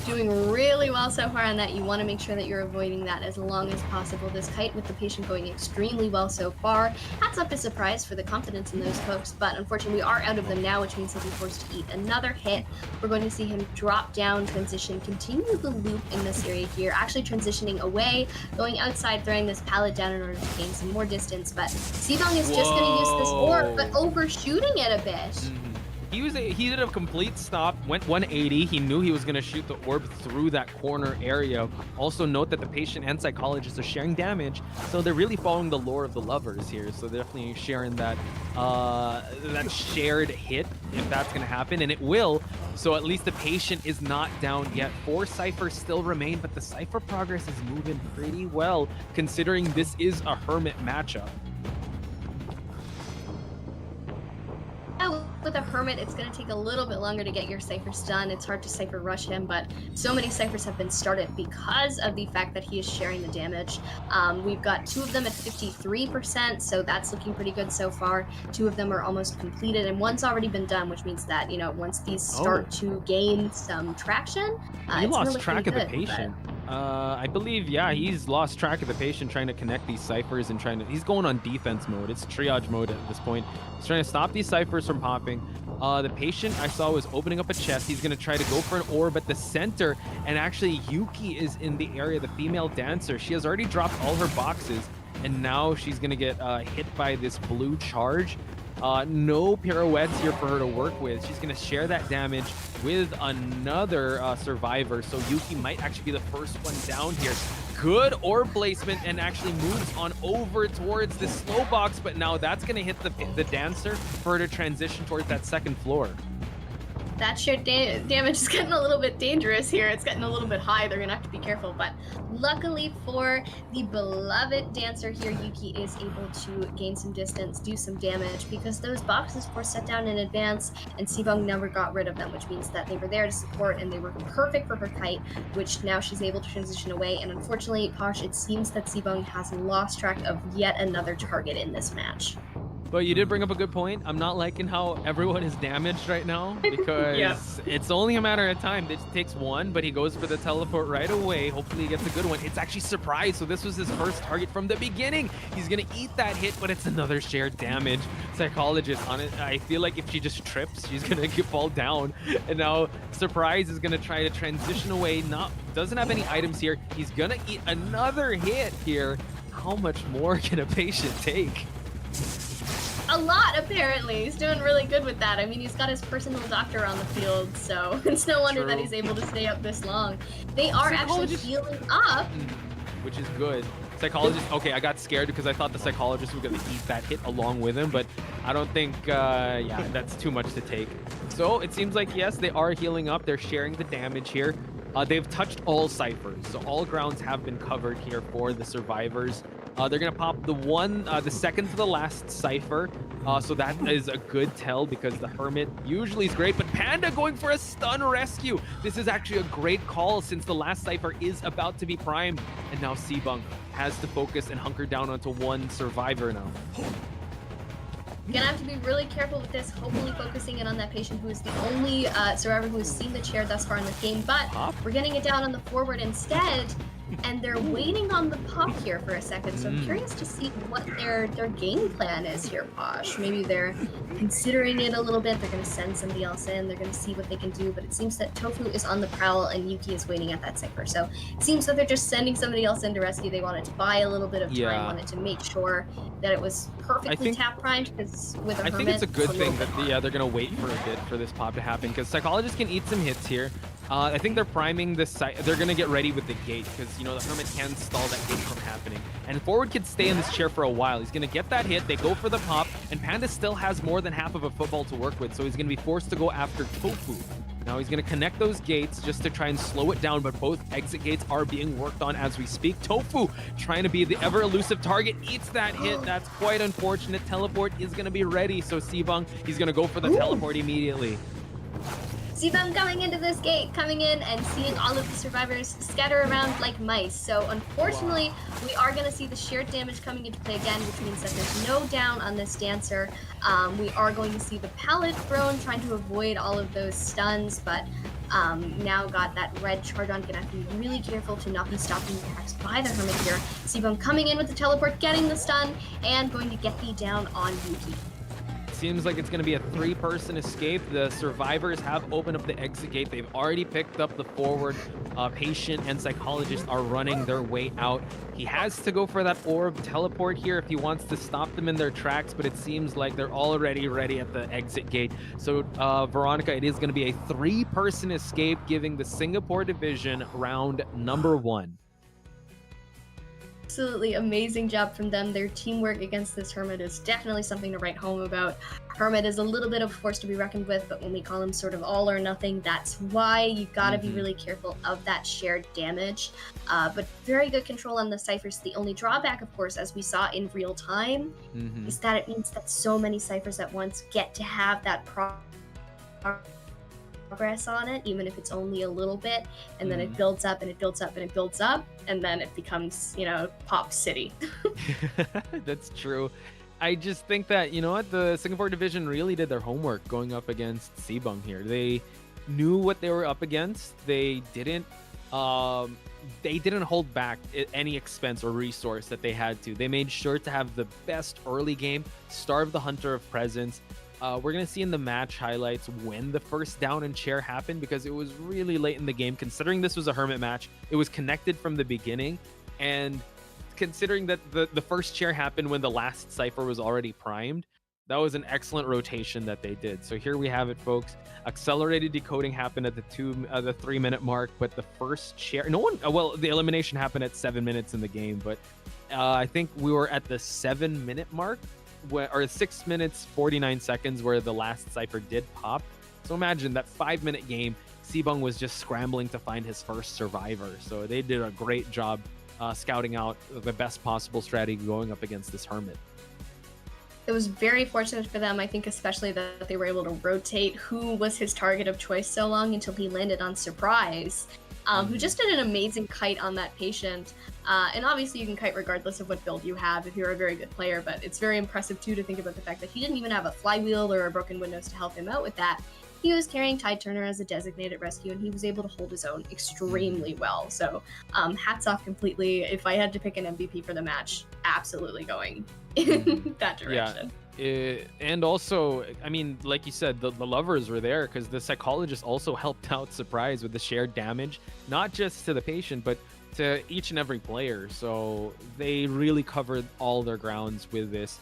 Doing really well so far on that. You want to make sure that you're avoiding that as long as possible. This kite with the patient going extremely well so far. Hats up to Surprise for the confidence in those hooks, but unfortunately we are out of them now, which means he'll be forced to eat another hit. We're going to see him drop down, transition, continue the loop in this area here, actually transitioning away, going outside, throwing this pallet down in order to gain some more distance, but Sibung is just going to use this orb, but overshooting it a bit. He did a complete stop, went 180. He knew he was going to shoot the orb through that corner area. Also note that the patient and Psychologist are sharing damage, so they're really following the lore of the lovers here. So they're definitely sharing that shared hit, if that's going to happen, and it will. So at least the patient is not down yet. 4 ciphers still remain, but the cipher progress is moving pretty well, considering this is a Hermit matchup. With a Hermit, it's going to take a little bit longer to get your ciphers done. It's hard to cipher rush him, but so many ciphers have been started because of the fact that he is sharing the damage. We've got 2 of them at 53%, so that's looking pretty good so far. 2 of them are almost completed, and one's already been done, which means that, you know, once these start to gain some traction, He it's lost gonna look track of pretty the good, patient. I believe, yeah, he's lost track of the patient trying to connect these ciphers and he's going on defense mode. It's triage mode at this point. He's trying to stop these ciphers from popping. The patient I saw was opening up a chest. He's going to try to go for an orb at the center. And actually, Yuki is in the area, the female dancer. She has already dropped all her boxes. And now she's going to get hit by this blue charge. No pirouettes here for her to work with. She's going to share that damage with another survivor. So Yuki might actually be the first one down here. Good orb placement and actually moves on over towards the slow box, but now that's going to hit the dancer for her to transition towards that second floor. That shared damage is getting a little bit dangerous here. It's getting a little bit high. They're gonna have to be careful. But luckily for the beloved dancer here, Yuki is able to gain some distance, do some damage, because those boxes were set down in advance and Sibong never got rid of them, which means that they were there to support and they were perfect for her kite, which now she's able to transition away. And unfortunately, Posh, it seems that Sibong has lost track of yet another target in this match. But you did bring up a good point. I'm not liking how everyone is damaged right now because it's only a matter of time. It takes one, but he goes for the teleport right away. Hopefully he gets a good one. It's actually surprise. So this was his first target from the beginning. He's going to eat that hit, but it's another shared damage. Psychologist on it. I feel like if she just trips, she's going to fall down. And now Surprise is going to try to transition away. Doesn't have any items here. He's going to eat another hit here. How much more can a patient take? A lot, apparently. He's doing really good with that. I mean, he's got his personal doctor on the field, so it's no wonder that he's able to stay up this long. They are actually healing up. Which is good. Psychologist, okay, I got scared because I thought the psychologist was going to eat that hit along with him, but I don't think, yeah, that's too much to take. So it seems like, yes, they are healing up. They're sharing the damage here. They've touched all ciphers, so all grounds have been covered here for the survivors. They're gonna pop the second to the last cipher, so that is a good tell because the Hermit usually is great, but Panda going for a stun rescue. This is actually a great call since the last cipher is about to be primed, and now Sibong has to focus and hunker down onto one survivor now. You're gonna have to be really careful with this, hopefully focusing in on that patient who is the only survivor who has seen the chair thus far in this game, but we're getting it down on the forward instead, and they're waiting on the pop here for a second, so I'm curious to see what their game plan is here, Posh. Maybe they're considering it a little bit, they're gonna send somebody else in, they're gonna see what they can do, but it seems that Tofu is on the prowl and Yuki is waiting at that cipher, so it seems that they're just sending somebody else in to rescue. They wanted to buy a little bit of time, wanted to make sure that it was perfectly tap primed, because with a Hermit, I think it's a good thing that they're gonna wait for a bit for this pop to happen because Psychologist can eat some hits here. I think they're priming this site. They're gonna get ready with the gate because you know the Hermit can stall that gate from happening. And Forward can stay in this chair for a while. He's gonna get that hit. They go for the pop, and Panda still has more than half of a football to work with, so he's gonna be forced to go after Tofu. Now he's gonna connect those gates just to try and slow it down, but both exit gates are being worked on as we speak. Tofu trying to be the ever elusive target, eats that hit. That's quite unfortunate. Teleport is gonna be ready, so Sibong, he's gonna go for the teleport immediately. Sibong coming into this gate, coming in and seeing all of the survivors scatter around like mice. So unfortunately, we are going to see the shared damage coming into play again, which means that there's no down on this dancer. We are going to see the pallet thrown, trying to avoid all of those stuns, but now got that red charge on. Gonna have to be really careful to not be stopping attacks by the Hermit here. Sibong coming in with the teleport, getting the stun, and going to get the down on Yuki. Seems like it's going to be a 3-person escape. The survivors have opened up the exit gate. They've already picked up the forward. Patient and Psychologist are running their way out. He has to go for that orb teleport here if he wants to stop them in their tracks, but it seems like they're already ready at the exit gate. So, Veronica, it is going to be a 3-person escape, giving the Singapore division round number 1. Absolutely amazing job from them. Their teamwork against this Hermit is definitely something to write home about. Hermit is a little bit of a force to be reckoned with, but when we call him sort of all or nothing, that's why you gotta be really careful of that shared damage. But very good control on the ciphers. The only drawback, of course, as we saw in real time, is that it means that so many ciphers at once get to have that progress on it, even if it's only a little bit, and then it builds up and it builds up and it builds up, and then it becomes, you know, Pop City. That's true. I just think that, you know what, the Singapore division really did their homework going up against Sibung here. They knew what they were up against. They didn't hold back any expense or resource that they had to. They made sure to have the best early game, starve the Hunter of presence. We're going to see in the match highlights when the first down and chair happened, because it was really late in the game. Considering this was a Hermit match, it was connected from the beginning. And considering that the first chair happened when the last Cypher was already primed, that was an excellent rotation that they did. So here we have it, folks. Accelerated decoding happened at the 3-minute mark, but the first chair, the elimination happened at 7 minutes in the game, but I think we were at the 7-minute mark, or 6 minutes 49 seconds, where the last Cypher did pop. So imagine that 5-minute game, Sibung was just scrambling to find his first survivor. So they did a great job scouting out the best possible strategy going up against this Hermit. It was very fortunate for them, I think, especially that they were able to rotate who was his target of choice so long until he landed on Surprise, who just did an amazing kite on that patient. And obviously you can kite regardless of what build you have if you're a very good player, but it's very impressive too to think about the fact that he didn't even have a flywheel or a broken windows to help him out with that. He was carrying Tide Turner as a designated rescue, and he was able to hold his own extremely well. So hats off completely. If I had to pick an MVP for the match, absolutely going in that direction. Yeah. And also, I mean, like you said, the lovers were there because the psychologist also helped out Surprise with the shared damage, not just to the patient, but to each and every player. So they really covered all their grounds with this.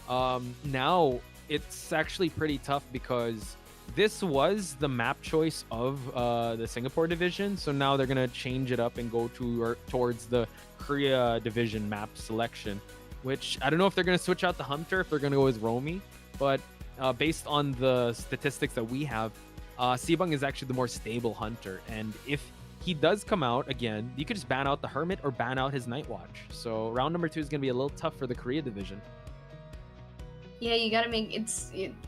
Now it's actually pretty tough because this was the map choice of the Singapore division. So now they're going to change it up and go towards the Korea division map selection, which I don't know if they're going to switch out the Hunter, if they're going to go with Romy. But based on the statistics that we have, Sibung is actually the more stable Hunter. And if he does come out again, you could just ban out the Hermit or ban out his Night Watch. So round number 2 is going to be a little tough for the Korea division. Yeah, you gotta make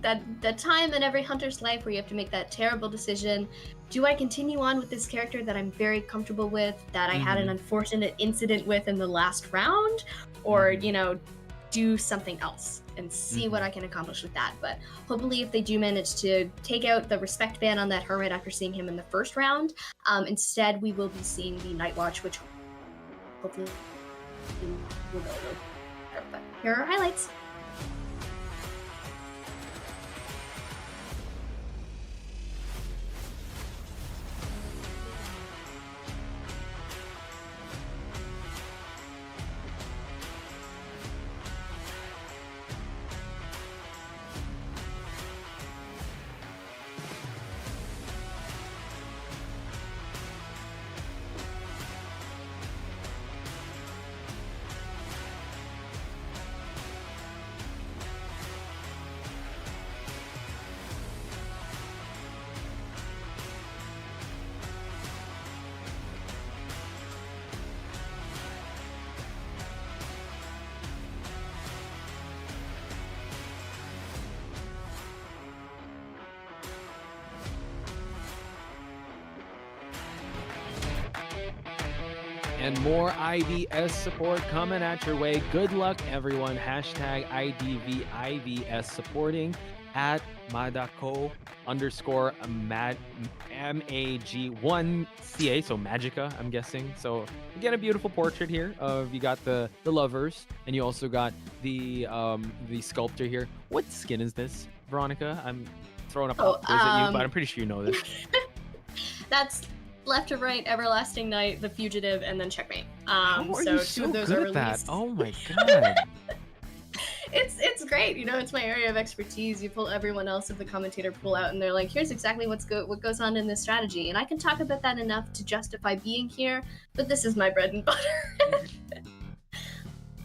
that time in every hunter's life where you have to make that terrible decision. Do I continue on with this character that I'm very comfortable with, that I had an unfortunate incident with in the last round, or you know, do something else and see what I can accomplish with that? But hopefully, if they do manage to take out the respect ban on that Hermit after seeing him in the first round, instead we will be seeing the Night Watch, which hopefully will go. But here are highlights. And more IVS support coming at your way. Good luck, everyone. Hashtag IDVIVS supporting at Madako _MAG1CA, so Magica, I'm guessing. So you get a beautiful portrait here of, you got the lovers, and you also got the sculptor here. What skin is this, Veronica? I'm throwing up at you, but I'm pretty sure you know this. That's Left to Right, Everlasting Night, The Fugitive, and then Checkmate. How are so you two so of those good are at that? released. Oh my god. It's great, you know, it's my area of expertise. You pull everyone else of the commentator pool out and they're like, here's exactly what goes on in this strategy. And I can talk about that enough to justify being here, but this is my bread and butter.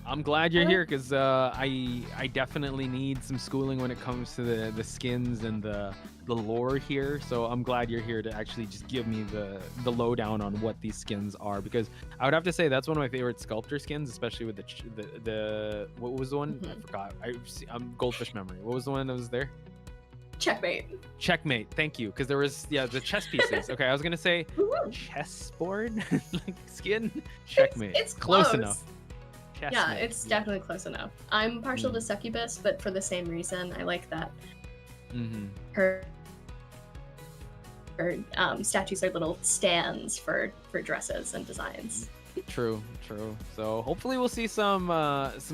I'm glad you're here because I definitely need some schooling when it comes to the skins and the lore here. So I'm glad you're here to actually just give me the lowdown on what these skins are, because I would have to say that's one of my favorite sculptor skins, especially with the what was the one? I forgot. I'm goldfish memory. What was the one that was there? Checkmate. Checkmate. Thank you, because there was the chess pieces. Okay, I was gonna say chessboard, like skin. Checkmate. It's close enough. Yeah, Chessmate. it's definitely close enough. I'm partial to Succubus, but for the same reason. I like that her statues are little stands for dresses and designs. True. So hopefully we'll see some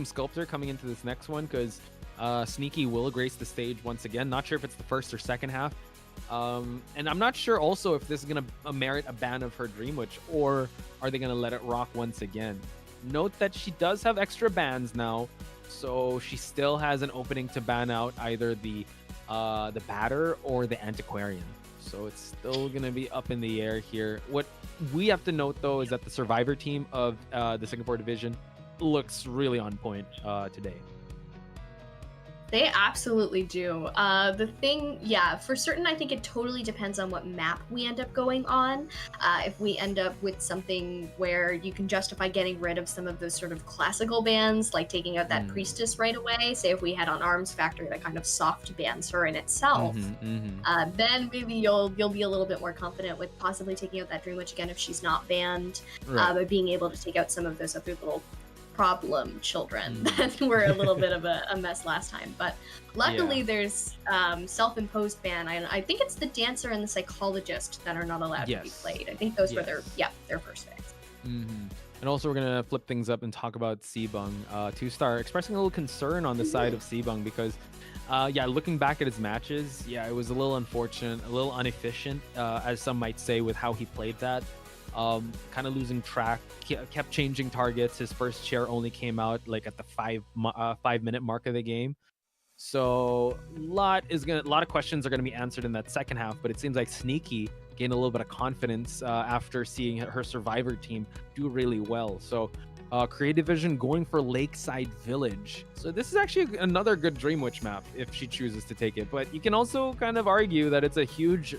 sculptor coming into this next one, because Sneaky will grace the stage once again. Not sure if it's the first or second half. And I'm not sure also if this is going to merit a ban of her Dream Witch, or are they going to let it rock once again. Note that she does have extra bans now, so she still has an opening to ban out either the Batter or the Antiquarian. So it's still going to be up in the air here. What we have to note, though, is that the Survivor team of the Singapore division looks really on point today. They absolutely do. The thing, for certain, I think it totally depends on what map we end up going on. If we end up with something where you can justify getting rid of some of those sort of classical bans, like taking out that priestess right away, say if we had on Arms Factory that kind of soft bans her in itself, then maybe you'll be a little bit more confident with possibly taking out that Dream Witch again if she's not banned, by being able to take out some of those other little problem children that were a little bit of a mess last time. But luckily there's self-imposed ban. I think it's the dancer and the psychologist that are not allowed to be played. I think those were their first picks. And also we're gonna flip things up and talk about Sibung. 2-star expressing a little concern on the side of Sibung, because looking back at his matches, it was a little unfortunate, a little inefficient, as some might say, with how he played that. Kind of losing track, kept changing targets. His first chair only came out like at the 5-minute mark of the game. So a lot of questions are gonna be answered in that second half. But it seems like Sneaky gained a little bit of confidence after seeing her Survivor team do really well. So Creative Vision going for Lakeside Village. So this is actually another good Dream Witch map if she chooses to take it. But you can also kind of argue that it's a huge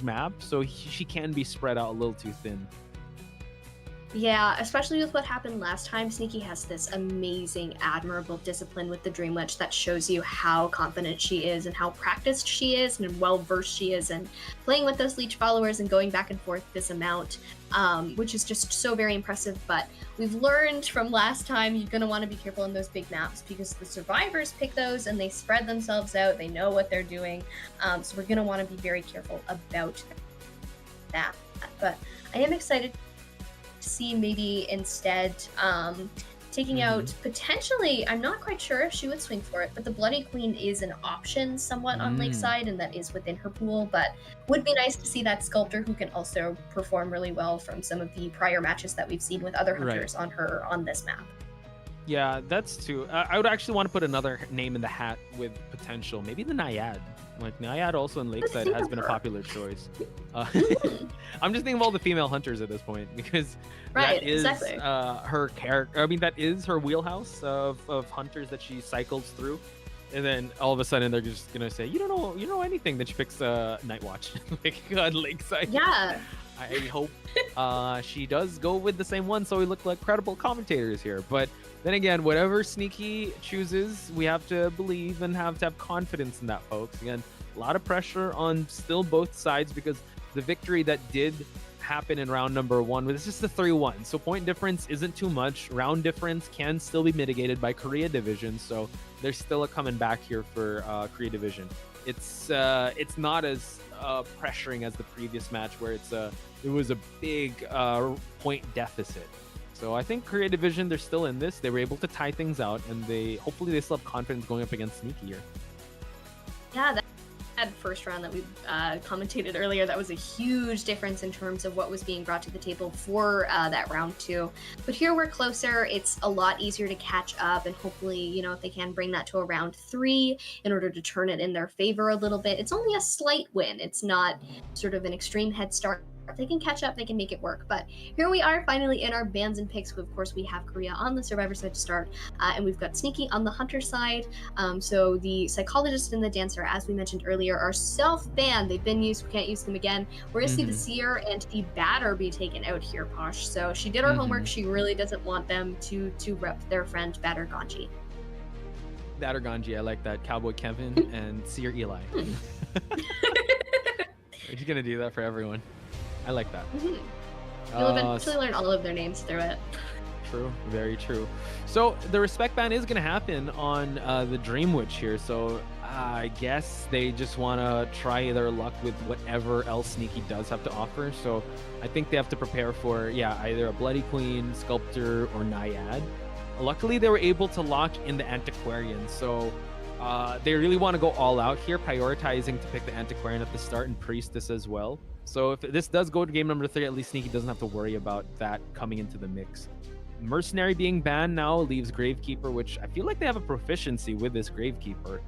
map, so she can be spread out a little too thin. Yeah, especially with what happened last time. Sneaky has this amazing, admirable discipline with the Dream Witch that shows you how confident she is and how practiced she is and well-versed she is in playing with those leech followers and going back and forth this amount, which is just so very impressive. But we've learned from last time, you're going to want to be careful on those big maps because the survivors pick those and they spread themselves out. They know what they're doing. So we're going to want to be very careful about that. But I am excited see maybe instead taking out potentially, I'm not quite sure if she would swing for it, but the Bloody Queen is an option somewhat on Lakeside, and that is within her pool, but would be nice to see that sculptor who can also perform really well from some of the prior matches that we've seen with other hunters on this map. Yeah, that's too. I would actually want to put another name in the hat with potential, maybe the Naiad. Like Naiad also in Lakeside has been a popular choice. I'm just thinking of all the female hunters at this point, because that is her character. I mean, that is her wheelhouse of hunters that she cycles through. And then all of a sudden they're just gonna say, you don't know anything. Then she picks Night Watch like on Lakeside. Yeah. I hope she does go with the same one, so we look like credible commentators here. But then again, whatever Sneaky chooses, we have to believe and have to have confidence in that, folks. Again, a lot of pressure on still both sides, because the victory that did happen in round number 1 was just a 3-1. So point difference isn't too much. Round difference can still be mitigated by Korea Division. So there's still a coming back here for Korea Division. It's not as pressuring as the previous match, where it was a big point deficit. So I think Korea Division, they're still in this. They were able to tie things out, and hopefully they still have confidence going up against Sneaky here. Yeah, that first round that we commentated earlier, that was a huge difference in terms of what was being brought to the table for that round 2. But here we're closer. It's a lot easier to catch up, and hopefully, if they can bring that to a round 3 in order to turn it in their favor a little bit. It's only a slight win. It's not sort of an extreme head start. If they can catch up, they can make it work. But here we are finally in our bans and picks. Of course, we have Korea on the Survivor side to start, and we've got Sneaky on the Hunter side. So the Psychologist and the Dancer, as we mentioned earlier, are self-banned. They've been used. We can't use them again. We're going to see the Seer and the Batter be taken out here, Posh. So she did her homework. She really doesn't want them to rep their friend Batter Ganji. That or Ganji, I like that. Cowboy Kevin and Seer Eli. He's gonna do that for everyone. I like that. You'll eventually learn all of their names through it. True, very true. So the respect ban is gonna happen on the Dream Witch here. So I guess they just want to try their luck with whatever else Sneaky does have to offer. So I think they have to prepare for, either a Bloody Queen, Sculptor, or Naiad. Luckily, they were able to lock in the Antiquarian. So they really want to go all out here, prioritizing to pick the Antiquarian at the start and Priestess as well. So if this does go to game number 3, at least Sneaky doesn't have to worry about that coming into the mix. Mercenary being banned now leaves Gravekeeper, which I feel like they have a proficiency with this Gravekeeper.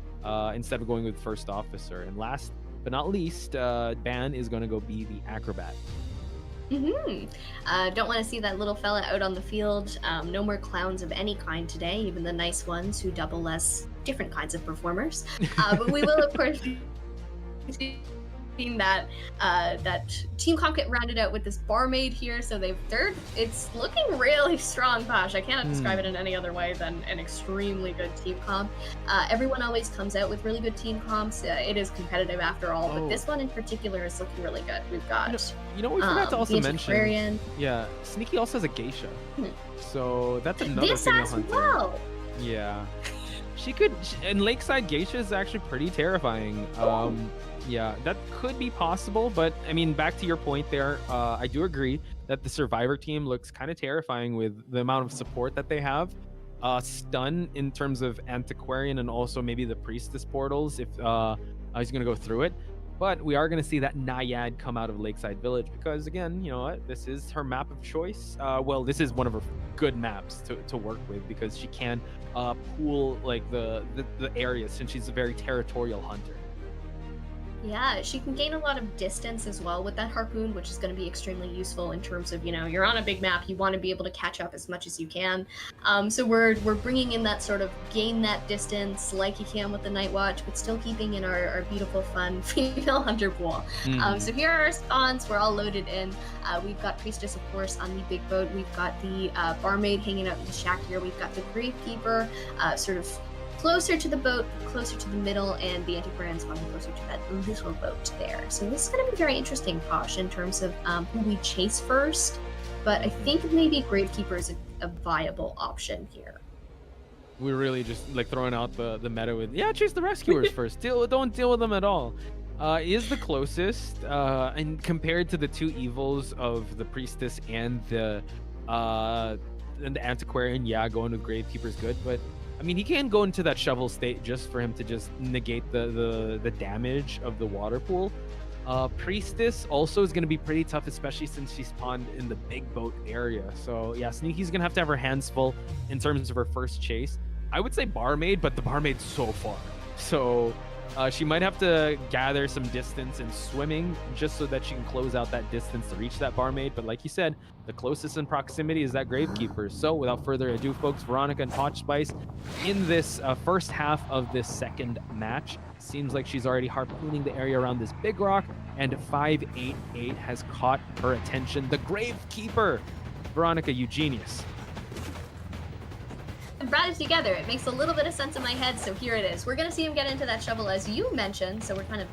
Instead of going with First Officer. And last but not least, ban is going to go be the Acrobat. Don't want to see that little fella out on the field. No more clowns of any kind today, even the nice ones who double as different kinds of performers. But we will, of course, be seeing that Team Comp get rounded out with this barmaid here. So it's looking really strong, Posh. I cannot describe it in any other way than an extremely good team comp. Everyone always comes out with really good team comps. It is competitive after all, but this one in particular is looking really good. We've got we forgot to also mention. Yeah, Sneaky also has a geisha. So that's another thing to hunt. Well. Yeah. She could, and Lakeside Geisha is actually pretty terrifying. Yeah, that could be possible, but I mean, back to your point there, I do agree that the Survivor team looks kind of terrifying with the amount of support that they have. Stun in terms of Antiquarian and also maybe the Priestess portals if he's going to go through it. But we are going to see that Naiad come out of Lakeside Village because, again, you know what? This is her map of choice. Well, this is one of her good maps to work with because she can pool like the areas since she's a very territorial hunter. Yeah, she can gain a lot of distance as well with that harpoon, which is going to be extremely useful in terms of, you're on a big map, you want to be able to catch up as much as you can. So we're bringing in that sort of gain that distance like you can with the Night Watch, but still keeping in our beautiful, fun female hunter pool. So here are our spawns. We're all loaded in. We've got Priestess, of course, on the big boat. We've got the barmaid hanging out in the shack here. We've got the Gravekeeper sort of closer to the boat, closer to the middle, and the Antiquarian spawning closer to that little boat there. So this is going to be very interesting, Posh, in terms of who we chase first. But I think maybe Gravekeeper is a viable option here. We're really just like throwing out the meta with, chase the rescuers first. Don't deal with them at all. Is the closest, and compared to the two evils of the Priestess and the Antiquarian, going with Gravekeeper is good, but I mean, he can go into that shovel state just for him to just negate the damage of the water pool. Priestess also is going to be pretty tough, especially since she's spawned in the big boat area. So yeah, Sneaky's going to have her hands full in terms of her first chase. I would say barmaid, but the barmaid's so far. So she might have to gather some distance in swimming just so that she can close out that distance to reach that barmaid. But like you said, the closest in proximity is that Gravekeeper. So without further ado, folks, Veronica and Hot Spice in this first half of this second match. Seems like she's already harpooning the area around this big rock, and 588 has caught her attention. The Gravekeeper. Veronica, you genius. I brought it together. It makes a little bit of sense in my head, so here it is. We're going to see him get into that shovel, as you mentioned, so we're kind of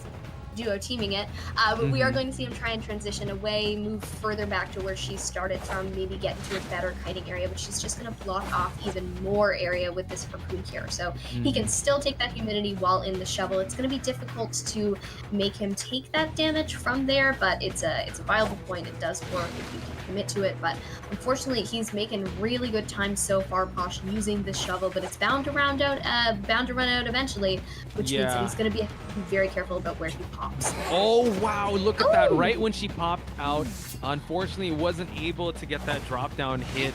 duo teaming it, but we are going to see him try and transition away, move further back to where she started from, maybe get into a better kiting area, but she's just going to block off even more area with this harpoon here. So he can still take that humidity while in the shovel. It's going to be difficult to make him take that damage from there, but it's a viable point. It does work if you can commit to it, but unfortunately he's making really good time so far, Posh, using this shovel, but it's bound to run out eventually, which means that he's going to be very careful about where he pops. Oh wow, look at that. Right when she popped out, unfortunately wasn't able to get that drop down hit,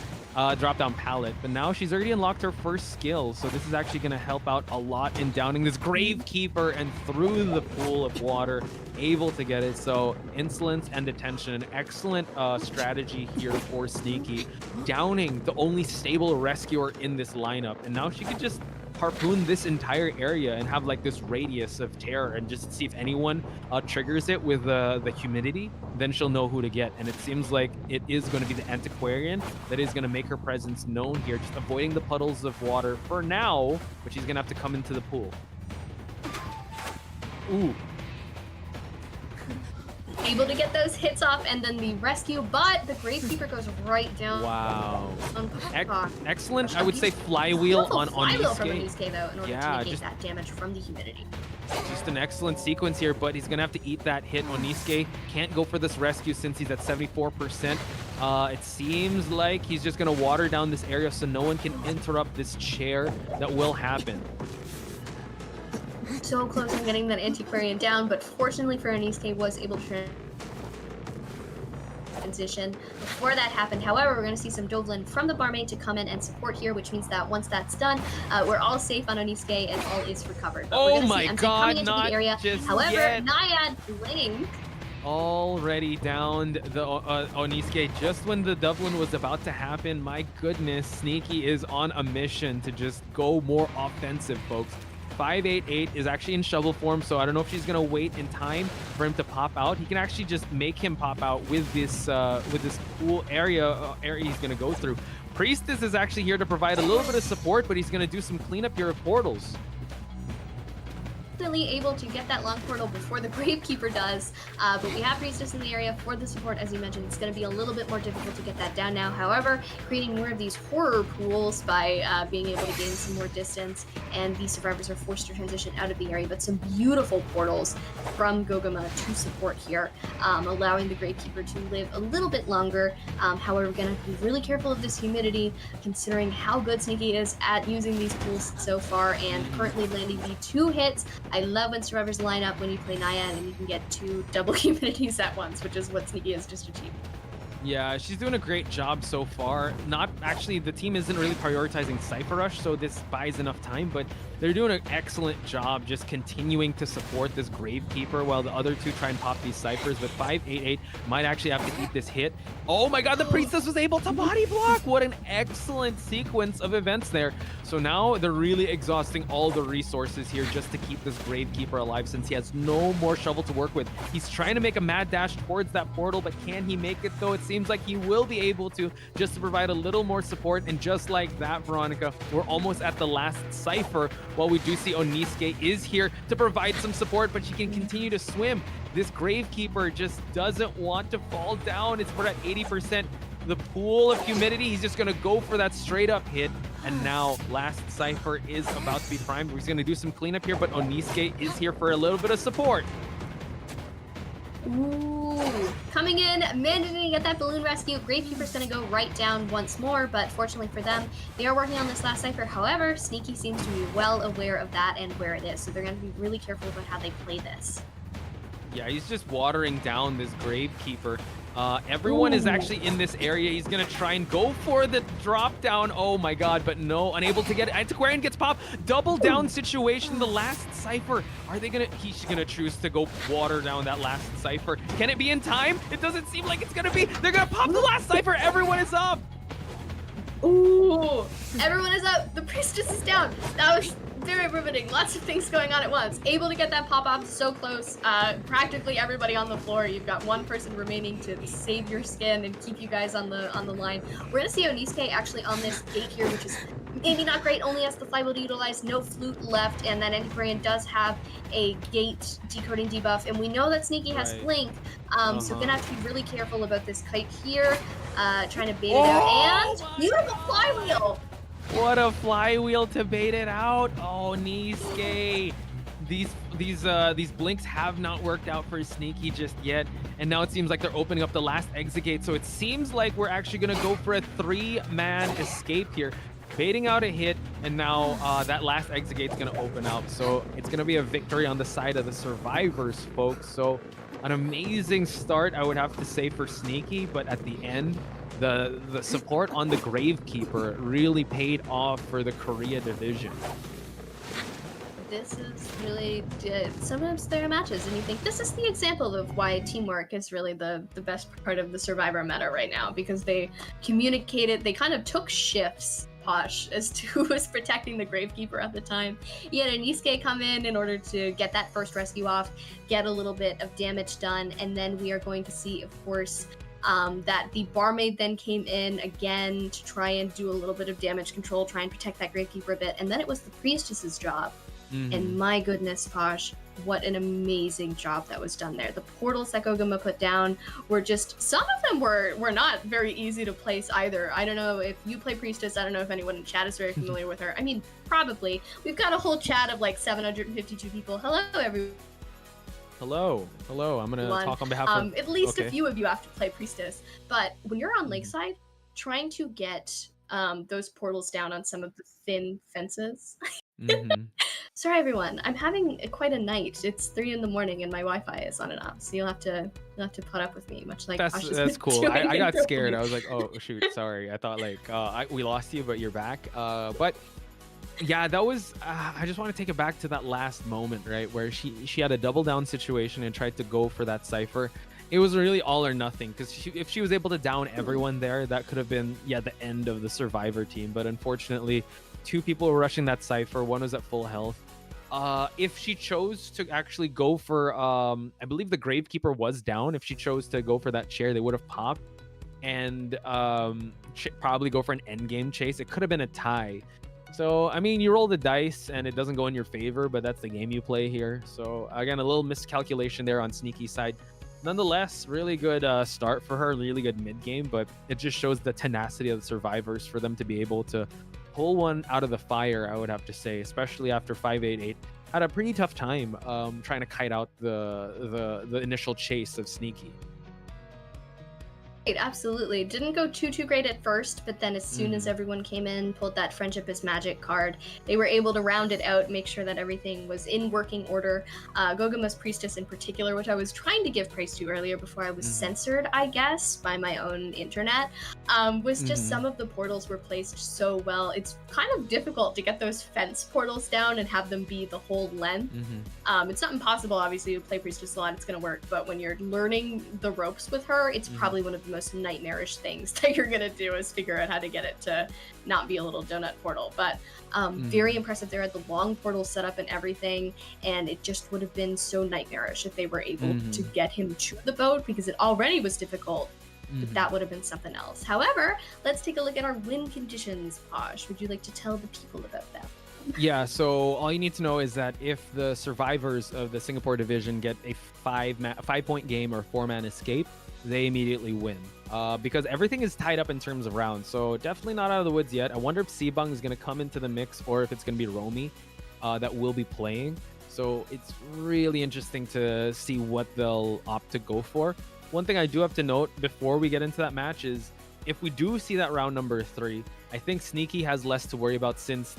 drop down pallet, but now she's already unlocked her first skill, so this is actually going to help out a lot in downing this Gravekeeper and through the pool of water, able to get it. So insolence and detention, an excellent strategy here for Sneaky, downing the only stable rescuer in this lineup, and now she could just harpoon this entire area and have like this radius of terror and just see if anyone triggers it with the humidity, then she'll know who to get. And it seems like it is going to be the Antiquarian that is going to make her presence known here, just avoiding the puddles of water for now, but she's going to have to come into the pool. Ooh. Able to get those hits off, and then the rescue, but the Gravekeeper goes right down. Wow. On Excellent, I would say, flywheel on flywheel from Oniske. though, in order to negate that damage from the humidity. Just an excellent sequence here, but he's gonna have to eat that hit. Oniske can't go for this rescue since he's at 74%. It seems like he's just gonna water down this area so no one can interrupt this chair that will happen. So close on getting that Antiquarian down, but fortunately for Oniske was able to transition before that happened. However, we're going to see some Dovlan from the barmaid to come in and support here, which means that once that's done, we're all safe on Oniske and all is recovered. But we're Oh gonna my see God, coming into not the area. just However, yet. Naiad Blink Already downed the Oniske just when the Dovlan was about to happen. My goodness, Sneaky is on a mission to just go more offensive, folks. 588 is actually in shovel form, so I don't know if she's gonna wait in time for him to pop out. He can actually just make him pop out with this cool area he's gonna go through. Priestess is actually here to provide a little bit of support, but he's gonna do some cleanup here of portals. able to get that long portal before the Gravekeeper does, but we have Priestess in the area for the support. As you mentioned, it's going to be a little bit more difficult to get that down now. However, creating more of these horror pools by being able to gain some more distance, and the survivors are forced to transition out of the area, but some beautiful portals from Gogama to support here, allowing the Gravekeeper to live a little bit longer. However, we're going to be really careful of this humidity, considering how good Sneaky is at using these pools so far, and currently landing the 2 hits. I love when survivors line up when you play Naiad and you can get 2 double humidities at once, which is what Sneaky has just achieved. Yeah, she's doing a great job so far. Not actually, the team isn't really prioritizing Cypher Rush, so this buys enough time, but they're doing an excellent job just continuing to support this Gravekeeper while the other 2 try and pop these Cyphers, but 588 might actually have to eat this hit. Oh my god, the Priestess was able to body block! What an excellent sequence of events there. So now they're really exhausting all the resources here just to keep this Gravekeeper alive since he has no more shovel to work with. He's trying to make a mad dash towards that portal, but can he make it though? It seems like he will be able to, just to provide a little more support. And just like that, Veronica, we're almost at the last Cypher. While we do see Oniske is here to provide some support, but she can continue to swim. This Gravekeeper just doesn't want to fall down. We're at 80%. The pool of humidity, he's just gonna go for that straight up hit. And now last Cypher is about to be primed. He's gonna do some cleanup here, but Oniske is here for a little bit of support. Ooh, coming in, managing to get that balloon rescue. Gravekeeper's gonna go right down once more, but fortunately for them, they are working on this last Cypher. However, Sneaky seems to be well aware of that and where it is, so they're gonna be really careful about how they play this. Yeah, he's just watering down this Gravekeeper. Everyone is actually in this area. He's gonna try and go for the drop down. Oh my god, but no, unable to get it. Antiquarian gets popped. Double down situation. The last Cypher. Are they gonna? He's gonna choose to go water down that last Cypher. Can it be in time? It doesn't seem like it's gonna be. They're gonna pop the last Cypher. Everyone is up. Ooh, everyone is up. The Priestess is down. That was very riveting. Lots of things going on at once. Able to get that pop off so close. Practically everybody on the floor. You've got one person remaining to save your skin and keep you guys on the line. We're gonna see Oniske actually on this gate here, which is maybe not great. Only has the flywheel to utilize. No flute left, and that Antiquarian does have a gate decoding debuff, and we know that Sneaky has blink. So gonna have to be really careful about this kite here. Trying to bait it out, and beautiful flywheel. What a flywheel to bait it out. Oh, Niske. These blinks have not worked out for Sneaky just yet. And now it seems like they're opening up the last exit gate. So it seems like we're actually going to go for a 3-man escape here. Baiting out a hit, and now that last exit gate's going to open up. So it's going to be a victory on the side of the survivors, folks. So an amazing start, I would have to say, for Sneaky. But at the end, the support on the Gravekeeper really paid off for the Korea division. This is really, sometimes there are matches and you think this is the example of why teamwork is really the best part of the Survivor meta right now, because they communicated, they kind of took shifts Posh as to who was protecting the Gravekeeper at the time. He had Oniisuke come in order to get that first rescue off, get a little bit of damage done, and then we are going to see, of course, that the barmaid then came in again to try and do a little bit of damage control, try and protect that Gravekeeper a bit, and then it was the priestess's job. And my goodness, Posh, what an amazing job that was done there. The portals that Goguma put down were just, some of them were not very easy to place either. I don't know if you play Priestess, I don't know if anyone in chat is very familiar with her. I mean, probably. We've got a whole chat of like 752 people. Hello, everyone. Hello. I'm gonna talk on behalf of. At least okay. a few of you have to play Priestess. But when you're on Lakeside, trying to get those portals down on some of the thin fences. Sorry, everyone. I'm having quite a night. It's 3 in the morning and my Wi-Fi is on and off, so you'll have to put up with me. Much like that's cool. I got scared. I was like, oh shoot, sorry. I thought like we lost you, but you're back. But yeah, that was. I just want to take it back to that last moment, right, where she had a double down situation and tried to go for that cipher. It was really all or nothing, because if she was able to down everyone there, that could have been the end of the survivor team. But unfortunately, 2 people were rushing that cipher. One was at full health. If she chose to actually go for, I believe the Gravekeeper was down. If she chose to go for that chair, they would have popped and probably go for an endgame chase. It could have been a tie. So, I mean, you roll the dice and it doesn't go in your favor, but that's the game you play here. So, again, a little miscalculation there on Sneaky's side. Nonetheless, really good start for her, really good mid game, but it just shows the tenacity of the survivors for them to be able to pull one out of the fire, I would have to say, especially after 588 had a pretty tough time trying to kite out the initial chase of Sneaky. Absolutely. Didn't go too great at first, but then as soon as everyone came in, pulled that Friendship is Magic card, they were able to round it out, make sure that everything was in working order. Goguma's Priestess in particular, which I was trying to give praise to earlier before I was censored, I guess, by my own internet, was just some of the portals were placed so well. It's kind of difficult to get those fence portals down and have them be the whole length. It's not impossible, obviously, to play Priestess a lot, it's going to work, but when you're learning the ropes with her, it's probably one of the most nightmarish things that you're gonna do is figure out how to get it to not be a little donut portal. But very impressive. They had the long portal set up and everything, and it just would have been so nightmarish if they were able to get him to the boat, because it already was difficult. But that would have been something else. However, let's take a look at our win conditions. Posh, would you like to tell the people about that? Yeah, so all you need to know is that if the survivors of the Singapore division get a 5-point game or 4-man escape, they immediately win, because everything is tied up in terms of rounds. So definitely not out of the woods yet. I wonder if Sibang is going to come into the mix, or if it's going to be Romy that will be playing. So it's really interesting to see what they'll opt to go for. One thing I do have to note before we get into that match is, if we do see that round number 3, I think Sneaky has less to worry about, since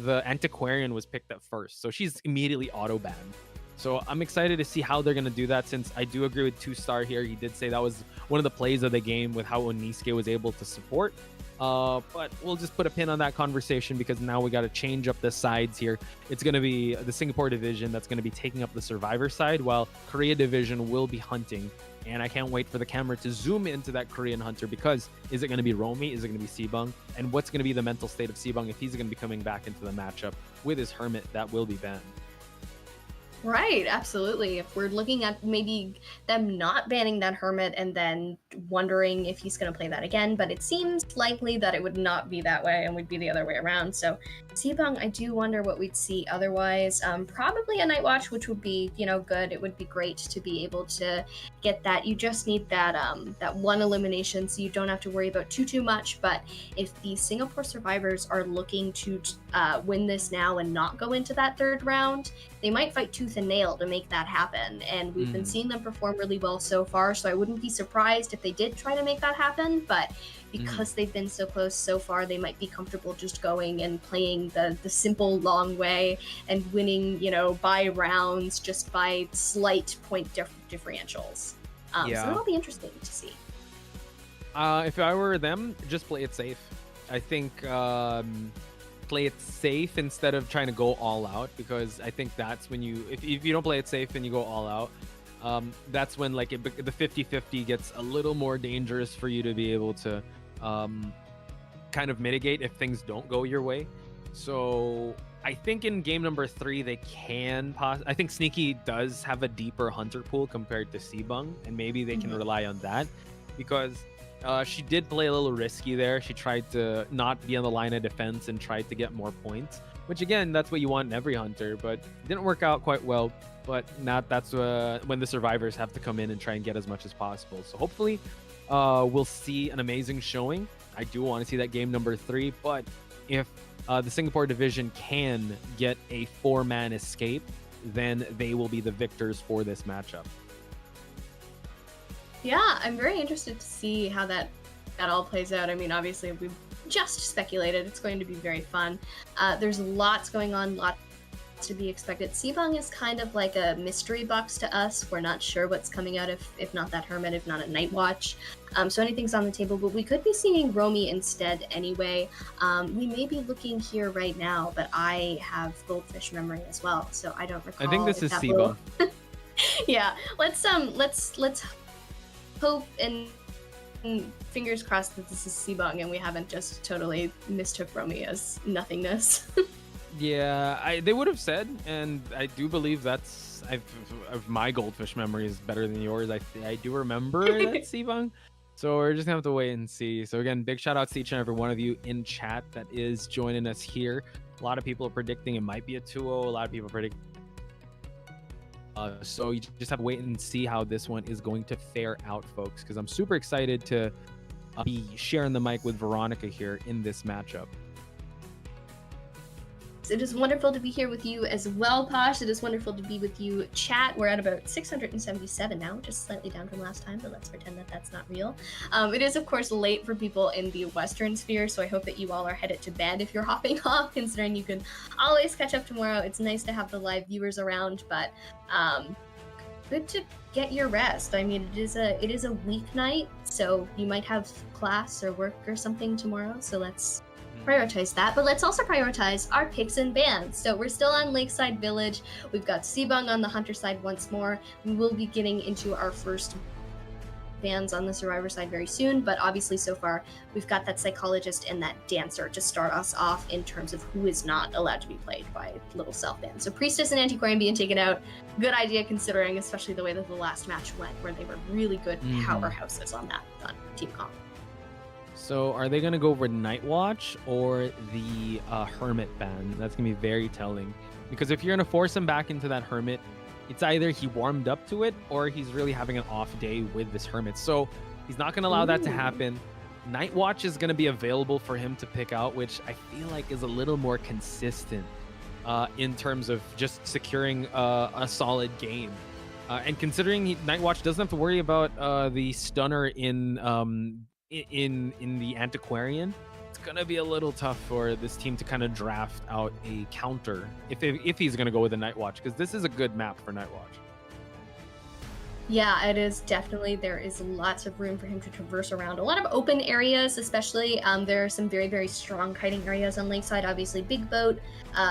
the Antiquarian was picked up first. So she's immediately auto-banned. So I'm excited to see how they're going to do that, since I do agree with 2-Star here. He did say that was one of the plays of the game with how Oniisuke was able to support. But we'll just put a pin on that conversation, because now we got to change up the sides here. It's going to be the Singapore division that's going to be taking up the survivor side, while Korea division will be hunting. And I can't wait for the camera to zoom into that Korean hunter, because is it going to be Romy? Is it going to be Sibang? And what's going to be the mental state of Sibang if he's going to be coming back into the matchup with his Hermit that will be banned? Right, absolutely. If we're looking at maybe them not banning that Hermit and then wondering if he's going to play that again, but it seems likely that it would not be that way and would be the other way around. So Sibang, I do wonder what we'd see otherwise. Probably a Night Watch, which would be, good. It would be great to be able to get that. You just need that that one elimination, so you don't have to worry about too much. But if the Singapore survivors are looking to win this now and not go into that 3rd round, they might fight tooth and nail to make that happen. And we've been seeing them perform really well so far, so I wouldn't be surprised if they did try to make that happen. But because they've been so close so far, they might be comfortable just going and playing the simple long way and winning, by rounds, just by slight point differentials. So that'll be interesting to see. If I were them, just play it safe. I think play it safe instead of trying to go all out, because I think that's when if you don't play it safe and you go all out, that's when the 50-50 gets a little more dangerous for you to be able to kind of mitigate if things don't go your way. So I think in game number 3 they can I think Sneaky does have a deeper hunter pool compared to Sibung, and maybe they can rely on that, because she did play a little risky there. She tried to not be on the line of defense and tried to get more points, which again, that's what you want in every hunter, but it didn't work out quite well. But that's when the survivors have to come in and try and get as much as possible. So hopefully we'll see an amazing showing. I do want to see that game number 3, but if the Singapore division can get a 4-man escape, then they will be the victors for this matchup. Yeah, I'm very interested to see how that all plays out. I mean, obviously, we've just speculated. It's going to be very fun. There's lots going on, lots to be expected. Sibung is kind of like a mystery box to us. We're not sure what's coming out, if not that Hermit, if not a Night Watch. So anything's on the table, but we could be seeing Romy instead anyway. We may be looking here right now, but I have Goldfish memory as well, so I don't recall. I think this is Sibung. Sibung. Yeah, let's hope and fingers crossed that this is Sibung and we haven't just totally mistook Romy as nothingness. Yeah, they would have said, and I do believe that's my Goldfish memory is better than yours. I do remember that Sibung. So we're just gonna have to wait and see. So again, big shout outs to each and every one of you in chat that is joining us here. A lot of people are predicting it might be a 2-0. A lot of people predict. So you just have to wait and see how this one is going to fare out, folks, because I'm super excited to be sharing the mic with Veronica here in this matchup. It is wonderful to be here with you as well, Posh. It is wonderful to be with you, chat. We're at about 677 now, just slightly down from last time, but let's pretend that that's not real. It is, of course, late for people in the Western sphere, so I hope that you all are headed to bed if you're hopping off, considering you can always catch up tomorrow. It's nice to have the live viewers around, but good to get your rest. I mean, it is a weeknight, so you might have class or work or something tomorrow, so let's prioritize that, but let's also prioritize our picks and bans. So we're still on Lakeside Village. We've got Sibung on the Hunter side once more. We will be getting into our first bans on the Survivor side very soon, but obviously so far we've got that Psychologist and that Dancer to start us off in terms of who is not allowed to be played by little self-ban. So Priestess and Antiquarian being taken out, good idea considering especially the way that the last match went, where they were really good powerhouses on Team Comp. So are they going to go over Night Watch or the Hermit ban? That's going to be very telling. Because if you're going to force him back into that Hermit, it's either he warmed up to it or he's really having an off day with this Hermit. So he's not going to allow that to happen. Night Watch is going to be available for him to pick out, which I feel like is a little more consistent in terms of just securing a solid game. And considering Night Watch doesn't have to worry about the stunner in the Antiquarian, it's gonna be a little tough for this team to kind of draft out a counter if he's gonna go with a Night Watch, because this is a good map for Night Watch. Yeah, it is definitely. There is lots of room for him to traverse around. A lot of open areas, especially. There are some very, very strong kiting areas on Lakeside. Obviously, Big Boat,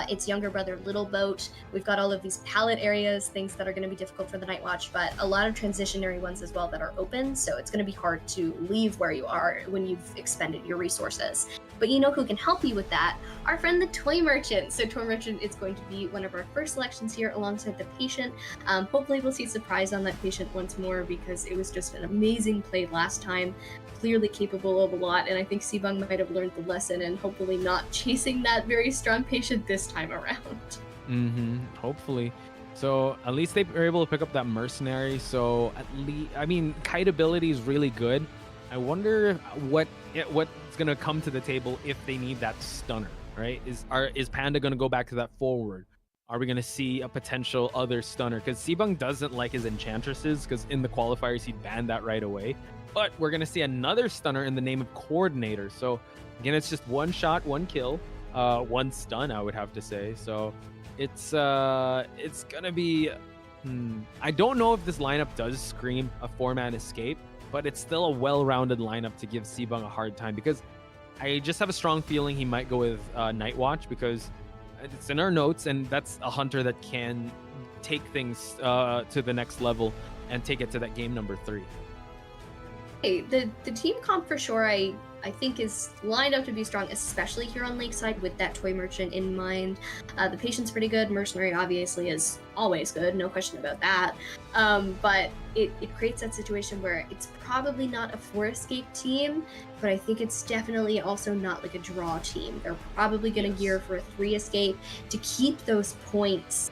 its younger brother, Little Boat. We've got all of these pallet areas, things that are going to be difficult for the Night Watch, but a lot of transitionary ones as well that are open. So it's going to be hard to leave where you are when you've expended your resources. But you know who can help you with that? Our friend the Toy Merchant. So Toy Merchant is going to be one of our first selections here alongside the Patient. Hopefully we'll see surprise on that Patient once more, because it was just an amazing play last time, clearly capable of a lot, and I think Sibung might have learned the lesson and hopefully not chasing that very strong Patient this time around. Hopefully. So at least they were able to pick up that Mercenary. So at least, I mean, kite ability is really good. I wonder what's gonna come to the table if they need that stunner, right? Is Panda gonna go back to that forward? Are we gonna see a potential other stunner? Because Sibung doesn't like his Enchantresses, because in the qualifiers he banned that right away. But we're gonna see another stunner in the name of Coordinator. So again, it's just one shot, one kill, one stun, I would have to say. So it's gonna be. I don't know if this lineup does scream a 4-man escape, but it's still a well-rounded lineup to give Sibung a hard time, because I just have a strong feeling he might go with Night Watch, because it's in our notes, and that's a hunter that can take things to the next level and take it to that game number 3. the team comp for sure I think is lined up to be strong, especially here on Lakeside with that toy merchant in mind. The patient's pretty good. Mercenary obviously is always good, no question about that. But it creates that situation where it's probably not a 4 escape team, but I think it's definitely also not like a draw team. They're probably going to gear for a 3 escape to keep those points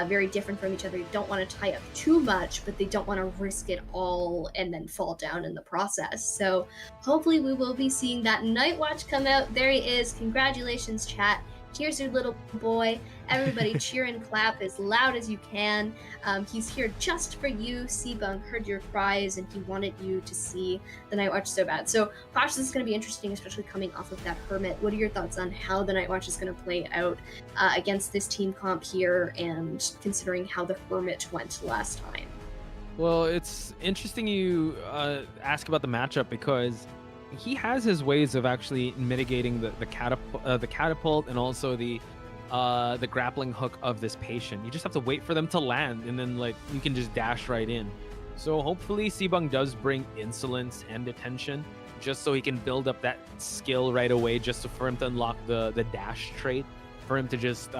very different from each other. You don't want to tie up too much, but they don't want to risk it all and then fall down in the process. So hopefully we will be seeing that Night Watch come out. There he is. Congratulations, chat. Here's your little boy. Everybody cheer and clap as loud as you can. He's here just for you. Sebung heard your cries and he wanted you to see the Night Watch so bad. So Posh, this is going to be interesting, especially coming off of that Hermit. What are your thoughts on how the Night Watch is going to play out against this team comp here, and considering how the Hermit went last time? Well, it's interesting you ask about the matchup, because he has his ways of actually mitigating the catapult and also the grappling hook of this patient. You just have to wait for them to land, and then like you can just dash right in. So hopefully Sebung does bring insolence and attention, just so he can build up that skill right away, just for him to unlock the dash trait, for him to just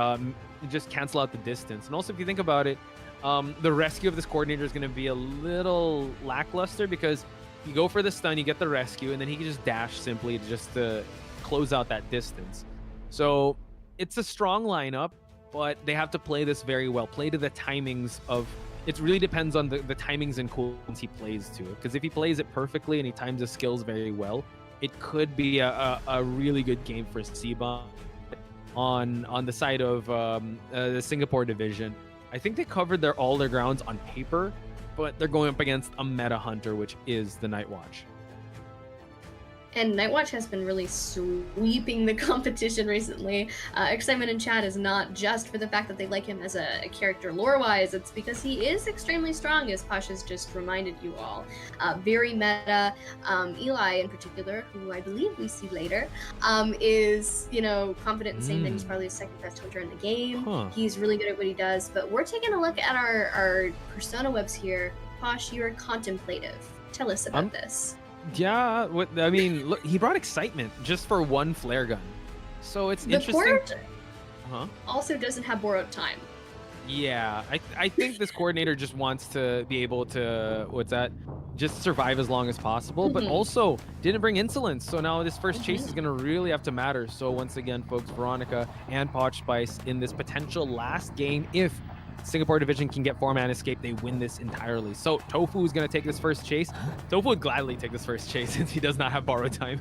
cancel out the distance. And also, if you think about it, the rescue of this coordinator is going to be a little lackluster, because you go for the stun, you get the rescue, and then he can just dash simply just to close out that distance. So it's a strong lineup, but they have to play this very well. Play to the timings of... It really depends on the timings and cooldowns he plays to. Because if he plays it perfectly and he times his skills very well, it could be a really good game for Sebung on the side of the Singapore division. I think they covered all their grounds on paper, but they're going up against a meta hunter, which is the Night Watch. And Night Watch has been really sweeping the competition recently. Excitement in chat is not just for the fact that they like him as a character lore-wise, it's because he is extremely strong, as Posh has just reminded you all. Very meta. Eli in particular, who I believe we see later, is, confident in saying that he's probably the second best hunter in the game. He's really good at what he does, but we're taking a look at our persona webs here. Posh, you're contemplative. Tell us about this. Yeah, look, he brought excitement just for one flare gun, so it's interesting. The port also doesn't have borrowed time. Yeah, I think this coordinator just wants to be able to just survive as long as possible, but also didn't bring insolence. So now this first chase is gonna really have to matter. So once again, folks, Veronica and Potch Spice in this potential last game, if Singapore division can get 4-man escape, they win this entirely. So Tofu is going to take this first chase. Tofu would gladly take this first chase since he does not have borrowed time.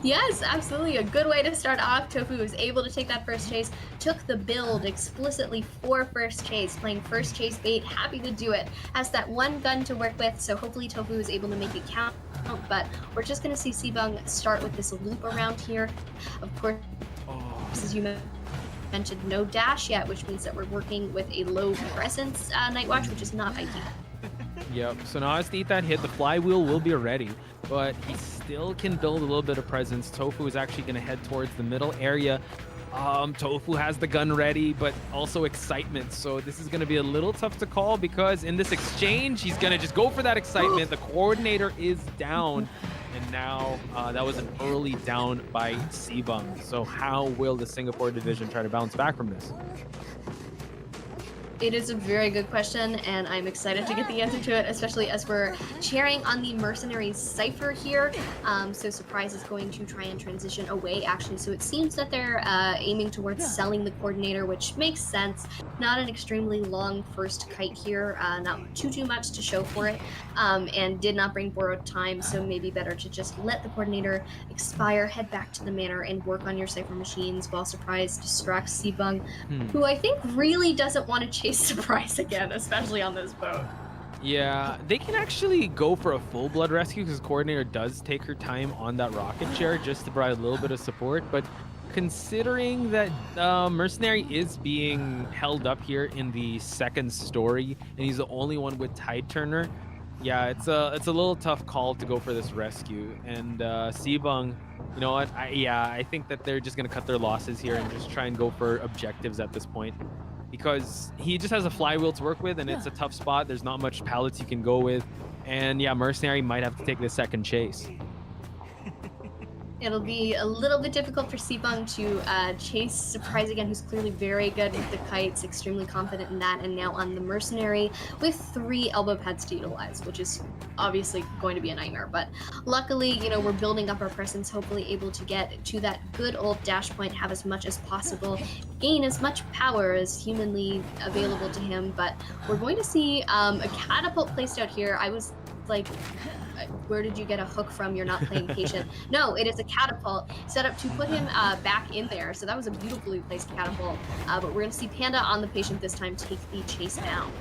Yes, absolutely. A good way to start off. Tofu was able to take that first chase, took the build explicitly for first chase, playing first chase bait, happy to do it. Has that one gun to work with, so hopefully Tofu is able to make it count. But we're just going to see Sebung start with this loop around here. Of course, as you mentioned, no dash yet, which means that we're working with a low presence Night Watch, which is not ideal. Yep, so now has to eat that hit. The flywheel will be ready, but he still can build a little bit of presence. Tofu is actually going to head towards the middle area. Tofu has the gun ready, but also excitement. So this is going to be a little tough to call, because in this exchange, he's going to just go for that excitement. The coordinator is down. And now that was an early down by Sebung. So how will the Singapore division try to bounce back from this? It is a very good question, and I'm excited to get the answer to it, especially as we're cheering on the Mercenaries Cypher here. So Surprise is going to try and transition away, actually. So it seems that they're aiming towards selling the coordinator, which makes sense. Not an extremely long first kite here, not too much to show for it, and did not bring borrowed time, so maybe better to just let the coordinator expire, head back to the manor, and work on your Cypher machines while Surprise distracts Sebung, who I think really doesn't want to chase Surprise again, especially on this boat. Yeah, they can actually go for a full blood rescue, because coordinator does take her time on that rocket chair just to provide a little bit of support. But considering that Mercenary is being held up here in the second story, and he's the only one with Tide Turner, yeah, it's a little tough call to go for this rescue. And Sebung, you know what? I think that they're just gonna cut their losses here and just try and go for objectives at this point, because he just has a flywheel to work with, and it's a tough spot. There's not much pallets you can go with, And yeah, Mercenary might have to take the second chase. It'll be a little bit difficult for Sibang to chase Surprise again, who's clearly very good with the kites, extremely confident in that, and now on the Mercenary with 3 elbow pads to utilize, which is obviously going to be a nightmare. But luckily, you know, we're building up our presence, hopefully able to get to that good old dash point, have as much as possible, gain as much power as humanly available to him. But we're going to see a catapult placed out here. I was like, where did you get a hook from? You're not playing patient. No, it is a catapult set up to put him back in there. So that was a beautifully placed catapult. But we're going to see Panda on the patient this time take the chase down.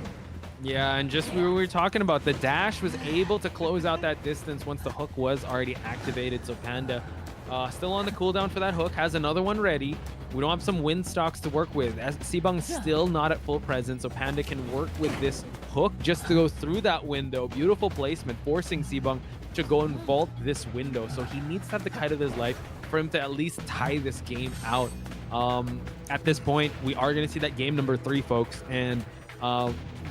Yeah, and just we were talking about, the dash was able to close out that distance once the hook was already activated. So Panda still on the cooldown for that hook, has another one ready. We don't have some wind stocks to work with, as Sibang's still not at full presence, so Panda can work with this hook just to go through that window. Beautiful placement, forcing Sibang to go and vault this window. So he needs to have the kite of his life for him to at least tie this game out. At this point, we are going to see that game number 3, folks, and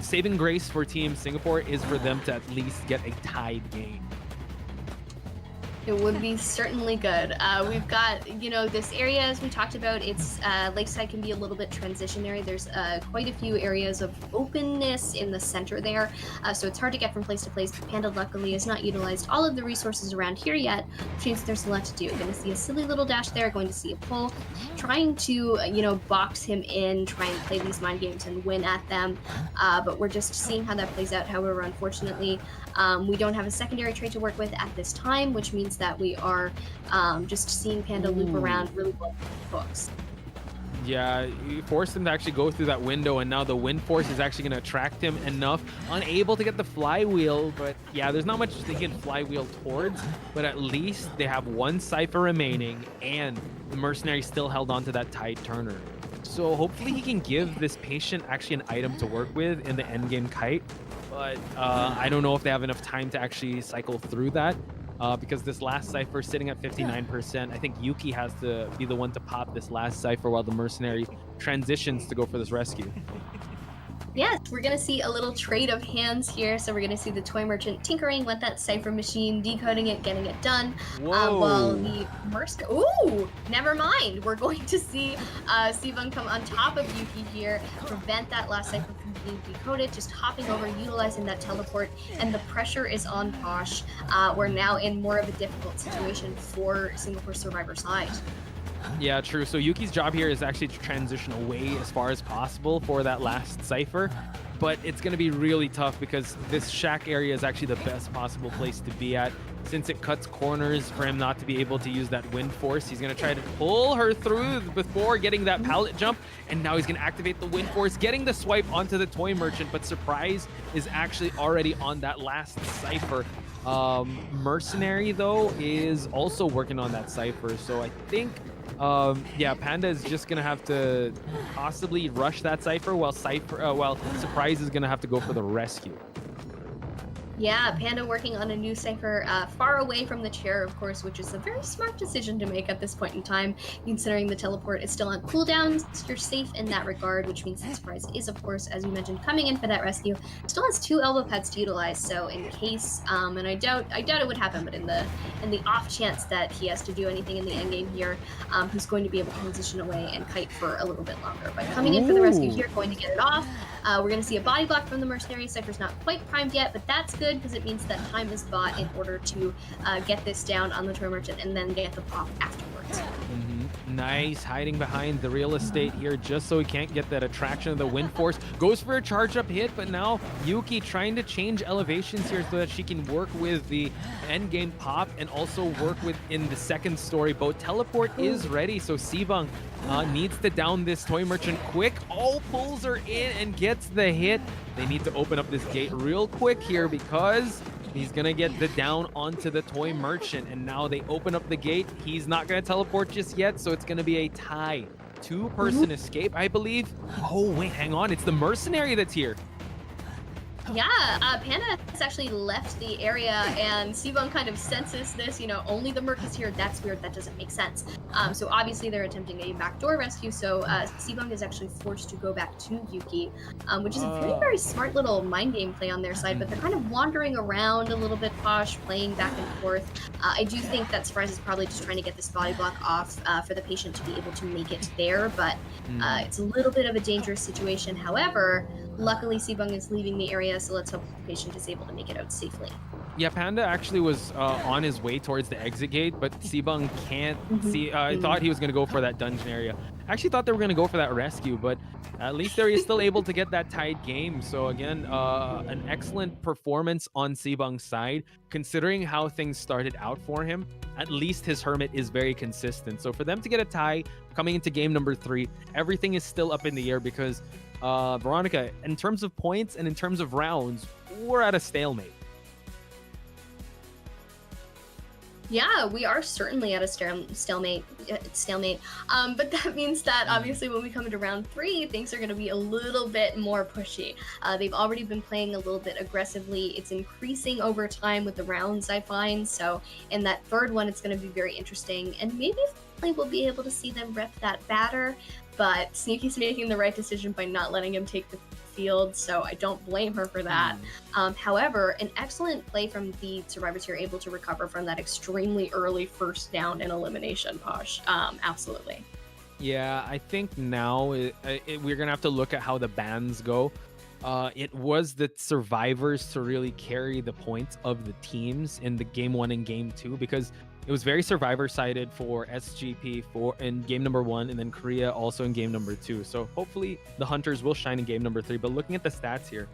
saving grace for Team Singapore is for them to at least get a tied game. It would be certainly good. We've got, you know, this area, as we talked about, it's Lakeside can be a little bit transitionary. There's quite a few areas of openness in the center there, so it's hard to get from place to place. Panda, luckily, has not utilized all of the resources around here yet, which means there's a lot to do. Going to see a silly little dash there, going to see a pull, trying to, you know, box him in, try and play these mind games and win at them, but we're just seeing how that plays out. However, unfortunately, we don't have a secondary trait to work with at this time, which means that we are just seeing Panda loop around really well with hooks. Yeah, you forced him to actually go through that window, and now the wind force is actually going to attract him enough. Unable to get the flywheel, but yeah, there's not much they can flywheel towards, but at least they have 1 Cypher remaining, and the Mercenary still held on to that tide turner. So hopefully he can give this patient actually an item to work with in the endgame kite, but I don't know if they have enough time to actually cycle through that. Because this last Cypher sitting at 59%. I think Yuki has to be the one to pop this last Cypher while the Mercenary transitions to go for this rescue. Yes, we're going to see a little trade of hands here. So we're going to see the toy merchant tinkering with that Cypher machine, decoding it, getting it done. While the Mercenary... Ooh, never mind. We're going to see Sibang come on top of Yuki here, prevent that last Cypher from being decoded, just hopping over, utilizing that teleport, and the pressure is on Posh. We're now in more of a difficult situation for Singapore Survivor side. Yeah, true. So Yuki's job here is actually to transition away as far as possible for that last Cypher, but it's going to be really tough because this shack area is actually the best possible place to be at, since it cuts corners for him not to be able to use that wind force. He's going to try to pull her through before getting that pallet jump, and now he's going to activate the wind force, getting the swipe onto the toy merchant, but Surprise is actually already on that last Cypher. Mercenary, though, is also working on that Cypher, so I think yeah, Panda is just gonna have to possibly rush that Cypher while Surprise is gonna have to go for the rescue. Yeah, Panda working on a new Cypher far away from the chair, of course, which is a very smart decision to make at this point in time, considering the teleport is still on cooldown. You're safe in that regard, which means that Surprise is, of course, as you mentioned, coming in for that rescue. Still has 2 elbow pads to utilize, so in case, and I doubt it would happen, but in the off chance that he has to do anything in the endgame here, he's going to be able to transition away and kite for a little bit longer. But coming in for the rescue here, going to get it off. We're going to see a body block from the Mercenary. Cypher's not quite primed yet, but that's good because it means that time is bought in order to get this down on the toy merchant and then get the pop afterwards. Nice, hiding behind the real estate here just so he can't get that attraction of the wind force. Goes for a charge up hit, but now Yuki trying to change elevations here so that she can work with the end game pop and also work with in the second story boat. Teleport is ready, so Sibang needs to down this toy merchant quick. Pulls her in and gets the hit. They need to open up this gate real quick here because he's gonna get the down onto the toy merchant, and now they open up the gate. He's not gonna teleport just yet, so it's gonna be a tie. 2-person escape, I believe. Oh wait, hang on, it's the Mercenary that's here. Yeah, Panda has actually left the area, and Sibong kind of senses this, you know, only the Merc is here. That's weird, that doesn't make sense. So obviously they're attempting a backdoor rescue, so Sibong is actually forced to go back to Yuki, which is a very, very smart little mind game play on their side, but they're kind of wandering around a little bit, Posh, playing back and forth. I do think that Surprise is probably just trying to get this body block off for the patient to be able to make it there, but it's a little bit of a dangerous situation. However, luckily Sibong is leaving the area, so let's hope the patient is able to make it out safely. Yeah, Panda actually was on his way towards the exit gate, but Sibong can't see. I thought he was going to go for that dungeon area. I actually thought they were going to go for that rescue, but at least they're still able to get that tied game. So again, an excellent performance on Sibong's side, considering how things started out for him. At least his Hermit is very consistent. So for them to get a tie coming into game number 3, everything is still up in the air because Veronica, in terms of points and in terms of rounds, we're at a stalemate. Yeah, we are certainly at a stalemate. But that means that obviously when we come into round 3, things are going to be a little bit more pushy. They've already been playing a little bit aggressively. It's increasing over time with the rounds, I find. So in that third one, it's going to be very interesting. And maybe we'll be able to see them rep that batter. But Sneaky's making the right decision by not letting him take the field, so I don't blame her for that. However, an excellent play from the survivors here, able to recover from that extremely early first down and elimination, Posh. Absolutely. Yeah, I think now we're gonna have to look at how the bans go. It was the survivors to really carry the points of the teams in the game 1 and game 2, because it was very survivor-sided for SGP in game number 1, and then Korea also in game number 2. So hopefully the Hunters will shine in game number 3. But looking at the stats here,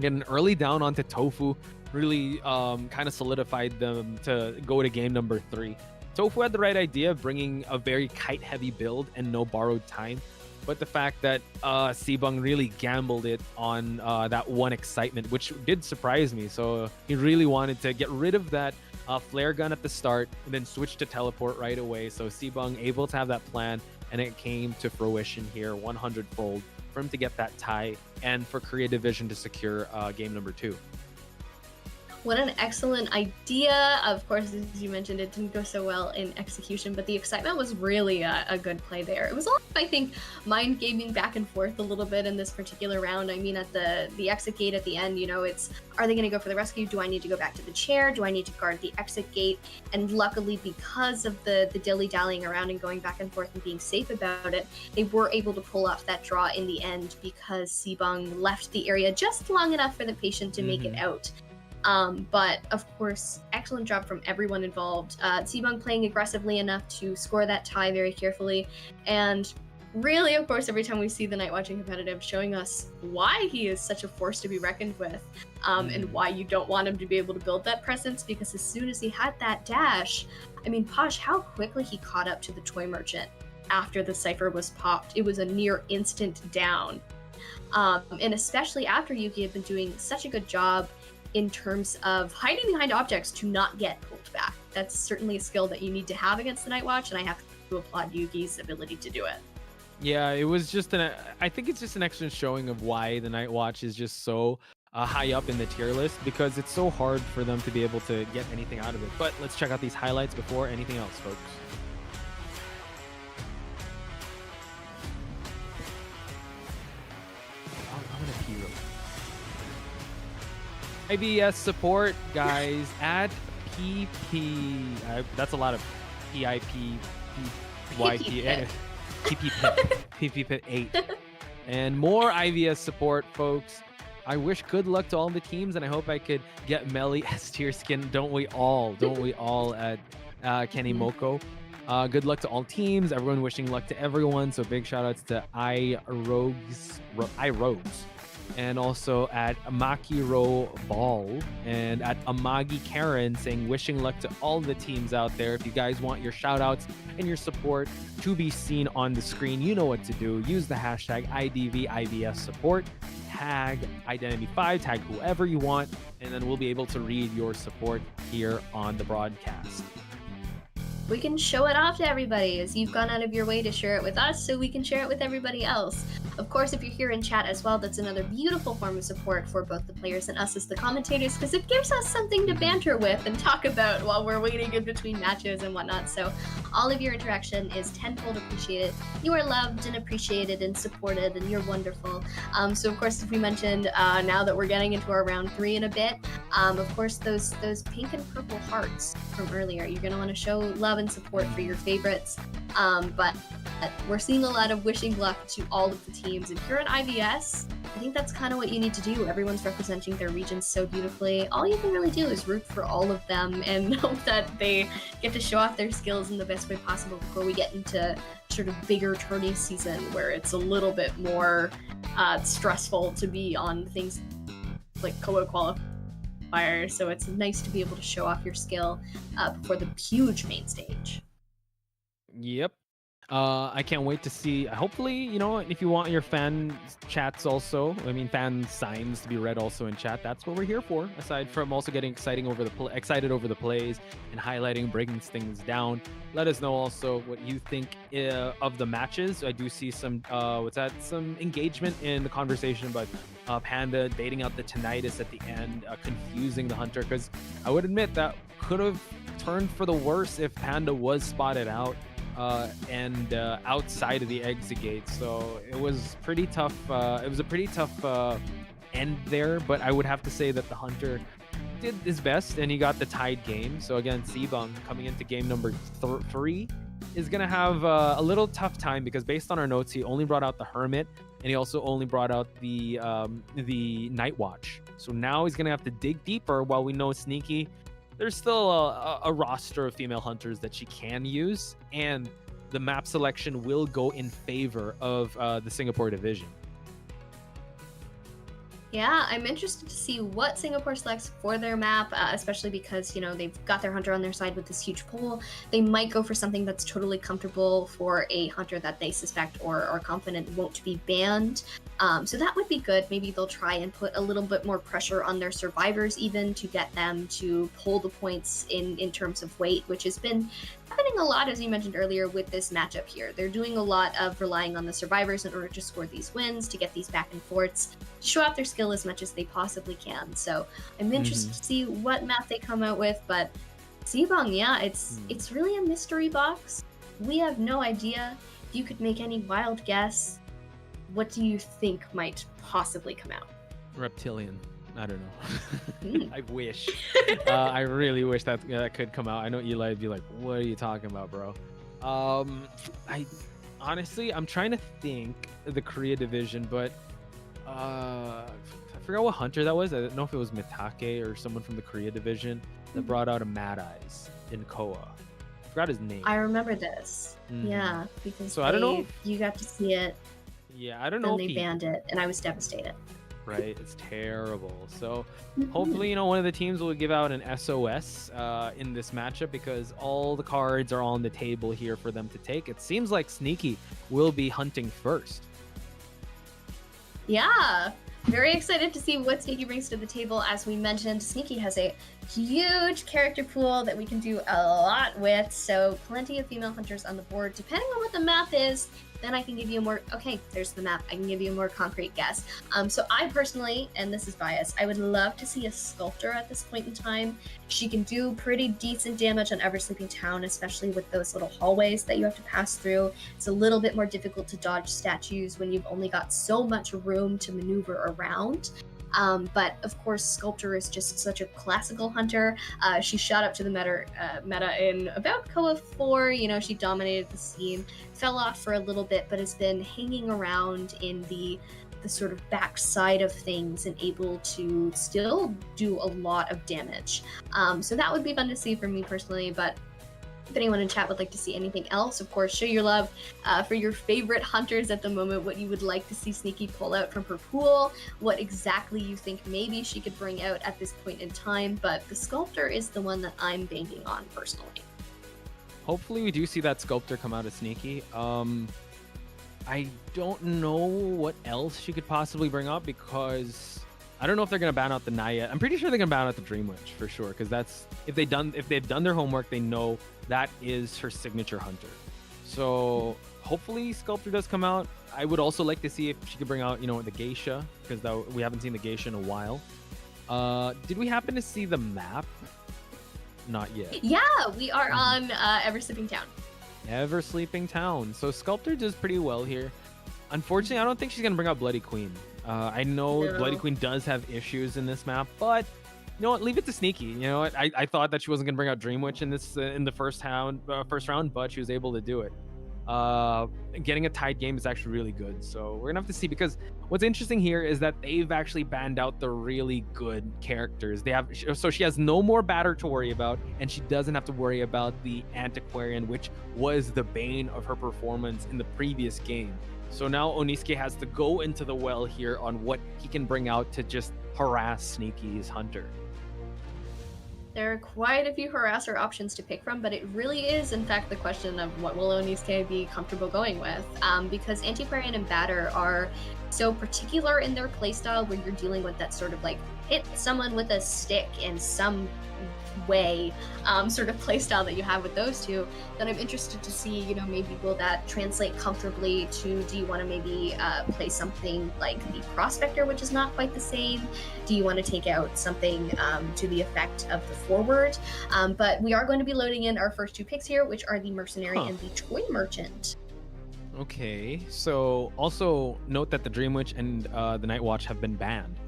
get an early down onto Tofu really kind of solidified them to go to game number 3. Tofu had the right idea, bringing a very kite-heavy build and no borrowed time. But the fact that Sibong really gambled it on that one excitement, which did surprise me. So he really wanted to get rid of that flare gun at the start and then switch to teleport right away. So Sibong able to have that plan, and it came to fruition here 100-fold for him to get that tie and for Korea Division to secure game number 2. What an excellent idea. Of course, as you mentioned, it didn't go so well in execution, but the excitement was really a good play there. It was all, I think, mind gaming back and forth a little bit in this particular round. I mean, at the exit gate at the end, you know, it's, are they going to go for the rescue? Do I need to go back to the chair? Do I need to guard the exit gate? And luckily, because of the dilly-dallying around and going back and forth and being safe about it, they were able to pull off that draw in the end because Sibong left the area just long enough for the patient to make it out. But of course, excellent job from everyone involved. Sibong playing aggressively enough to score that tie very carefully. And really, of course, every time we see the Night Watching competitive showing us why he is such a force to be reckoned with, and why you don't want him to be able to build that presence, because as soon as he had that dash, I mean, Posh, how quickly he caught up to the toy merchant after the cipher was popped. It was a near instant down. And especially after Yuki had been doing such a good job in terms of hiding behind objects to not get pulled back. That's certainly a skill that you need to have against the Night Watch, and I have to applaud Yuki's ability to do it. Yeah, it was just I think it's just an excellent showing of why the Night Watch is just so high up in the tier list, because it's so hard for them to be able to get anything out of it. But let's check out these highlights before anything else, folks. I'm gonna pee real quick. IVS support, guys, add PP. That's a lot of PIP, PYP, PP Pit 8. And more IVS support, folks. I wish good luck to all the teams, and I hope I could get Melly S tier skin. Don't we all at Kenny Moko. Good luck to all teams. Everyone wishing luck to everyone. So big shout outs to iRogues. And also at Makiro Ball and at Amagi Karen saying wishing luck to all the teams out there. If you guys want your shout outs and your support to be seen on the screen, you know what to do. Use the hashtag IDVIVS support, tag Identity5, tag whoever you want, and then we'll be able to read your support here on the broadcast. We can show it off to everybody, as you've gone out of your way to share it with us, so we can share it with everybody else. Of course, if you're here in chat as well, that's another beautiful form of support for both the players and us as the commentators, because it gives us something to banter with and talk about while we're waiting in between matches and whatnot. So all of your interaction is tenfold appreciated. You are loved and appreciated and supported, and you're wonderful. So of course, as we mentioned, now that we're getting into our round 3 in a bit, of course, those pink and purple hearts from earlier, you're going to want to show love and support for your favorites. But we're seeing a lot of wishing luck to all of the teams. If you're an IVS, I think that's kind of what you need to do. Everyone's representing their regions so beautifully. All you can really do is root for all of them and hope that they get to show off their skills in the best way possible before we get into sort of bigger tourney season where it's a little bit more stressful to be on things like Koa qualifiers. So it's nice to be able to show off your skill before the huge main stage. Yep. I can't wait to see. Hopefully, you know, if you want your fan chats also, I mean, fan signs to be read also in chat, that's what we're here for. Aside from also getting excited over the plays and highlighting, breaking things down. Let us know also what you think of the matches. I do see some some engagement in the conversation about Panda baiting out the tinnitus at the end, confusing the hunter, because I would admit that could have turned for the worse if Panda was spotted out and outside of the exit gate. So it was pretty tough. It was a pretty tough end there, but I would have to say that the hunter did his best and he got the tied game. So again, Sibang coming into game number 3 is gonna have a little tough time, because based on our notes, he only brought out the Hermit and he also only brought out the Night Watch. So now he's gonna have to dig deeper. While we know Sneaky, there's still a roster of female hunters that she can use, and the map selection will go in favor of the Singapore division. Yeah, I'm interested to see what Singapore selects for their map, especially because, you know, they've got their hunter on their side with this huge pool. They might go for something that's totally comfortable for a hunter that they suspect or are confident won't be banned. So that would be good. Maybe they'll try and put a little bit more pressure on their survivors even to get them to pull the points in terms of weight, which has been happening a lot, as you mentioned earlier, with this matchup here. They're doing a lot of relying on the survivors in order to score these wins, to get these back and forths, to show off their skill as much as they possibly can. So I'm interested to see what map they come out with, but Sibang, yeah, it's really a mystery box. We have no idea. If you could make any wild guess, what do you think might possibly come out? Reptilian. I don't know. I wish. I really wish that could come out. I know Eli would be like, what are you talking about, bro? I honestly, I'm trying to think the Korea division, but I forgot what hunter that was. I don't know if it was Mitake or someone from the Korea division that brought out a Mad Eyes in Koa. I forgot his name. I remember this. Yeah, because so I don't know. You got to see it. Yeah, I don't know. And they banned it, and I was devastated. Right, it's terrible. So hopefully, you know, one of the teams will give out an SOS in this matchup, because all the cards are on the table here for them to take. It seems like Sneaky will be hunting first. Yeah, very excited to see what Sneaky brings to the table. As we mentioned, Sneaky has a huge character pool that we can do a lot with, so plenty of female hunters on the board. Depending on what the map is, then I can give you a more, okay, there's the map, I can give you a more concrete guess. So I personally, and this is biased, I would love to see a Sculptor at this point in time. She can do pretty decent damage on Ever Sleeping Town, especially with those little hallways that you have to pass through. It's a little bit more difficult to dodge statues when you've only got so much room to maneuver around. But of course, Sculptor is just such a classical hunter. She shot up to the meta in about Koa 4. You know, she dominated the scene, fell off for a little bit, but has been hanging around in the sort of backside of things and able to still do a lot of damage. So that would be fun to see for me personally, but if anyone in chat would like to see anything else, of course, show your love for your favorite hunters at the moment, what you would like to see Sneaky pull out from her pool, what exactly you think maybe she could bring out at this point in time, but the Sculptor is the one that I'm banking on personally. Hopefully we do see that Sculptor come out of Sneaky. I don't know what else she could possibly bring up, because I don't know if they're gonna ban out the Naya. I'm pretty sure they're gonna ban out the Dream Witch for sure, because that's if they've done their homework, they know that is her signature hunter. So hopefully Sculptor does come out. I would also like to see if she could bring out, the Geisha, because we haven't seen the Geisha in a while. Did we happen to see the map? Not yet. Yeah, we are on Ever Sleeping Town. Ever Sleeping Town. So Sculptor does pretty well here. Unfortunately, I don't think she's going to bring out Bloody Queen. I know Bloody Queen does have issues in this map, but you know what? Leave it to Sneaky. You know what? I thought that she wasn't going to bring out Dream Witch in this in the first round, but she was able to do it. Getting a tied game is actually really good. So we're gonna have to see, because what's interesting here is that they've actually banned out the really good characters. So she has no more batter to worry about, and she doesn't have to worry about the Antiquarian, which was the bane of her performance in the previous game. So now Oniisuke has to go into the well here on what he can bring out to just harass Sneaky's hunter. There are quite a few harasser options to pick from, but it really is, in fact, the question of what will Oniisuke be comfortable going with. Because Antiquarian and Batter are so particular in their playstyle, where you're dealing with that sort of like hit someone with a stick in some way sort of playstyle that you have with those two, then I'm interested to see, maybe will that translate comfortably to, do you want to maybe play something like the Prospector, which is not quite the same? Do you want to take out something to the effect of the Forward? But we are going to be loading in our first two picks here, which are the Mercenary and the Toy Merchant. Okay, so also note that the Dream Witch and the Night Watch have been banned.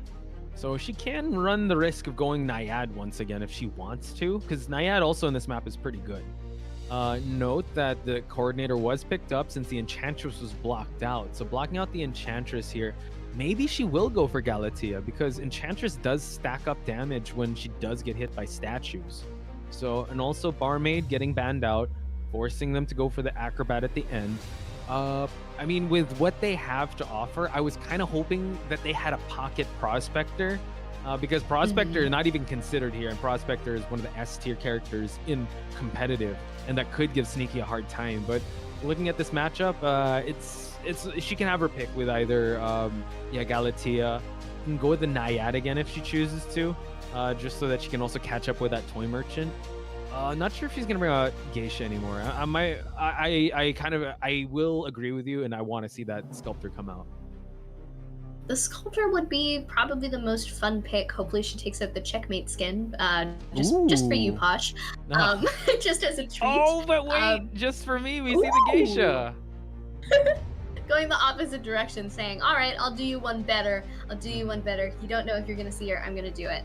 So she can run the risk of going Naiad once again if she wants to, because Naiad also in this map is pretty good. Note that the Coordinator was picked up since the Enchantress was blocked out. So blocking out the Enchantress here, maybe she will go for Galatea, because Enchantress does stack up damage when she does get hit by statues. So, and also Barmaid getting banned out, forcing them to go for the Acrobat at the end. I mean, with what they have to offer, I was kind of hoping that they had a pocket Prospector, because Prospector is not even considered here, and Prospector is one of the S tier characters in competitive, and that could give Sneaky a hard time. But looking at this matchup, she can have her pick with either Galatea, can go with the Naiad again if she chooses to, just so that she can also catch up with that Toy Merchant. Not sure if she's gonna bring out Geisha anymore. I will agree with you, and I want to see that Sculptor come out. The Sculptor would be probably the most fun pick. Hopefully she takes out the Checkmate skin, just for you, Posh. Just as a treat. Oh, but wait, just for me, we see the Geisha. Going the opposite direction, saying, all right, I'll do you one better. You don't know if you're gonna see her, I'm gonna do it.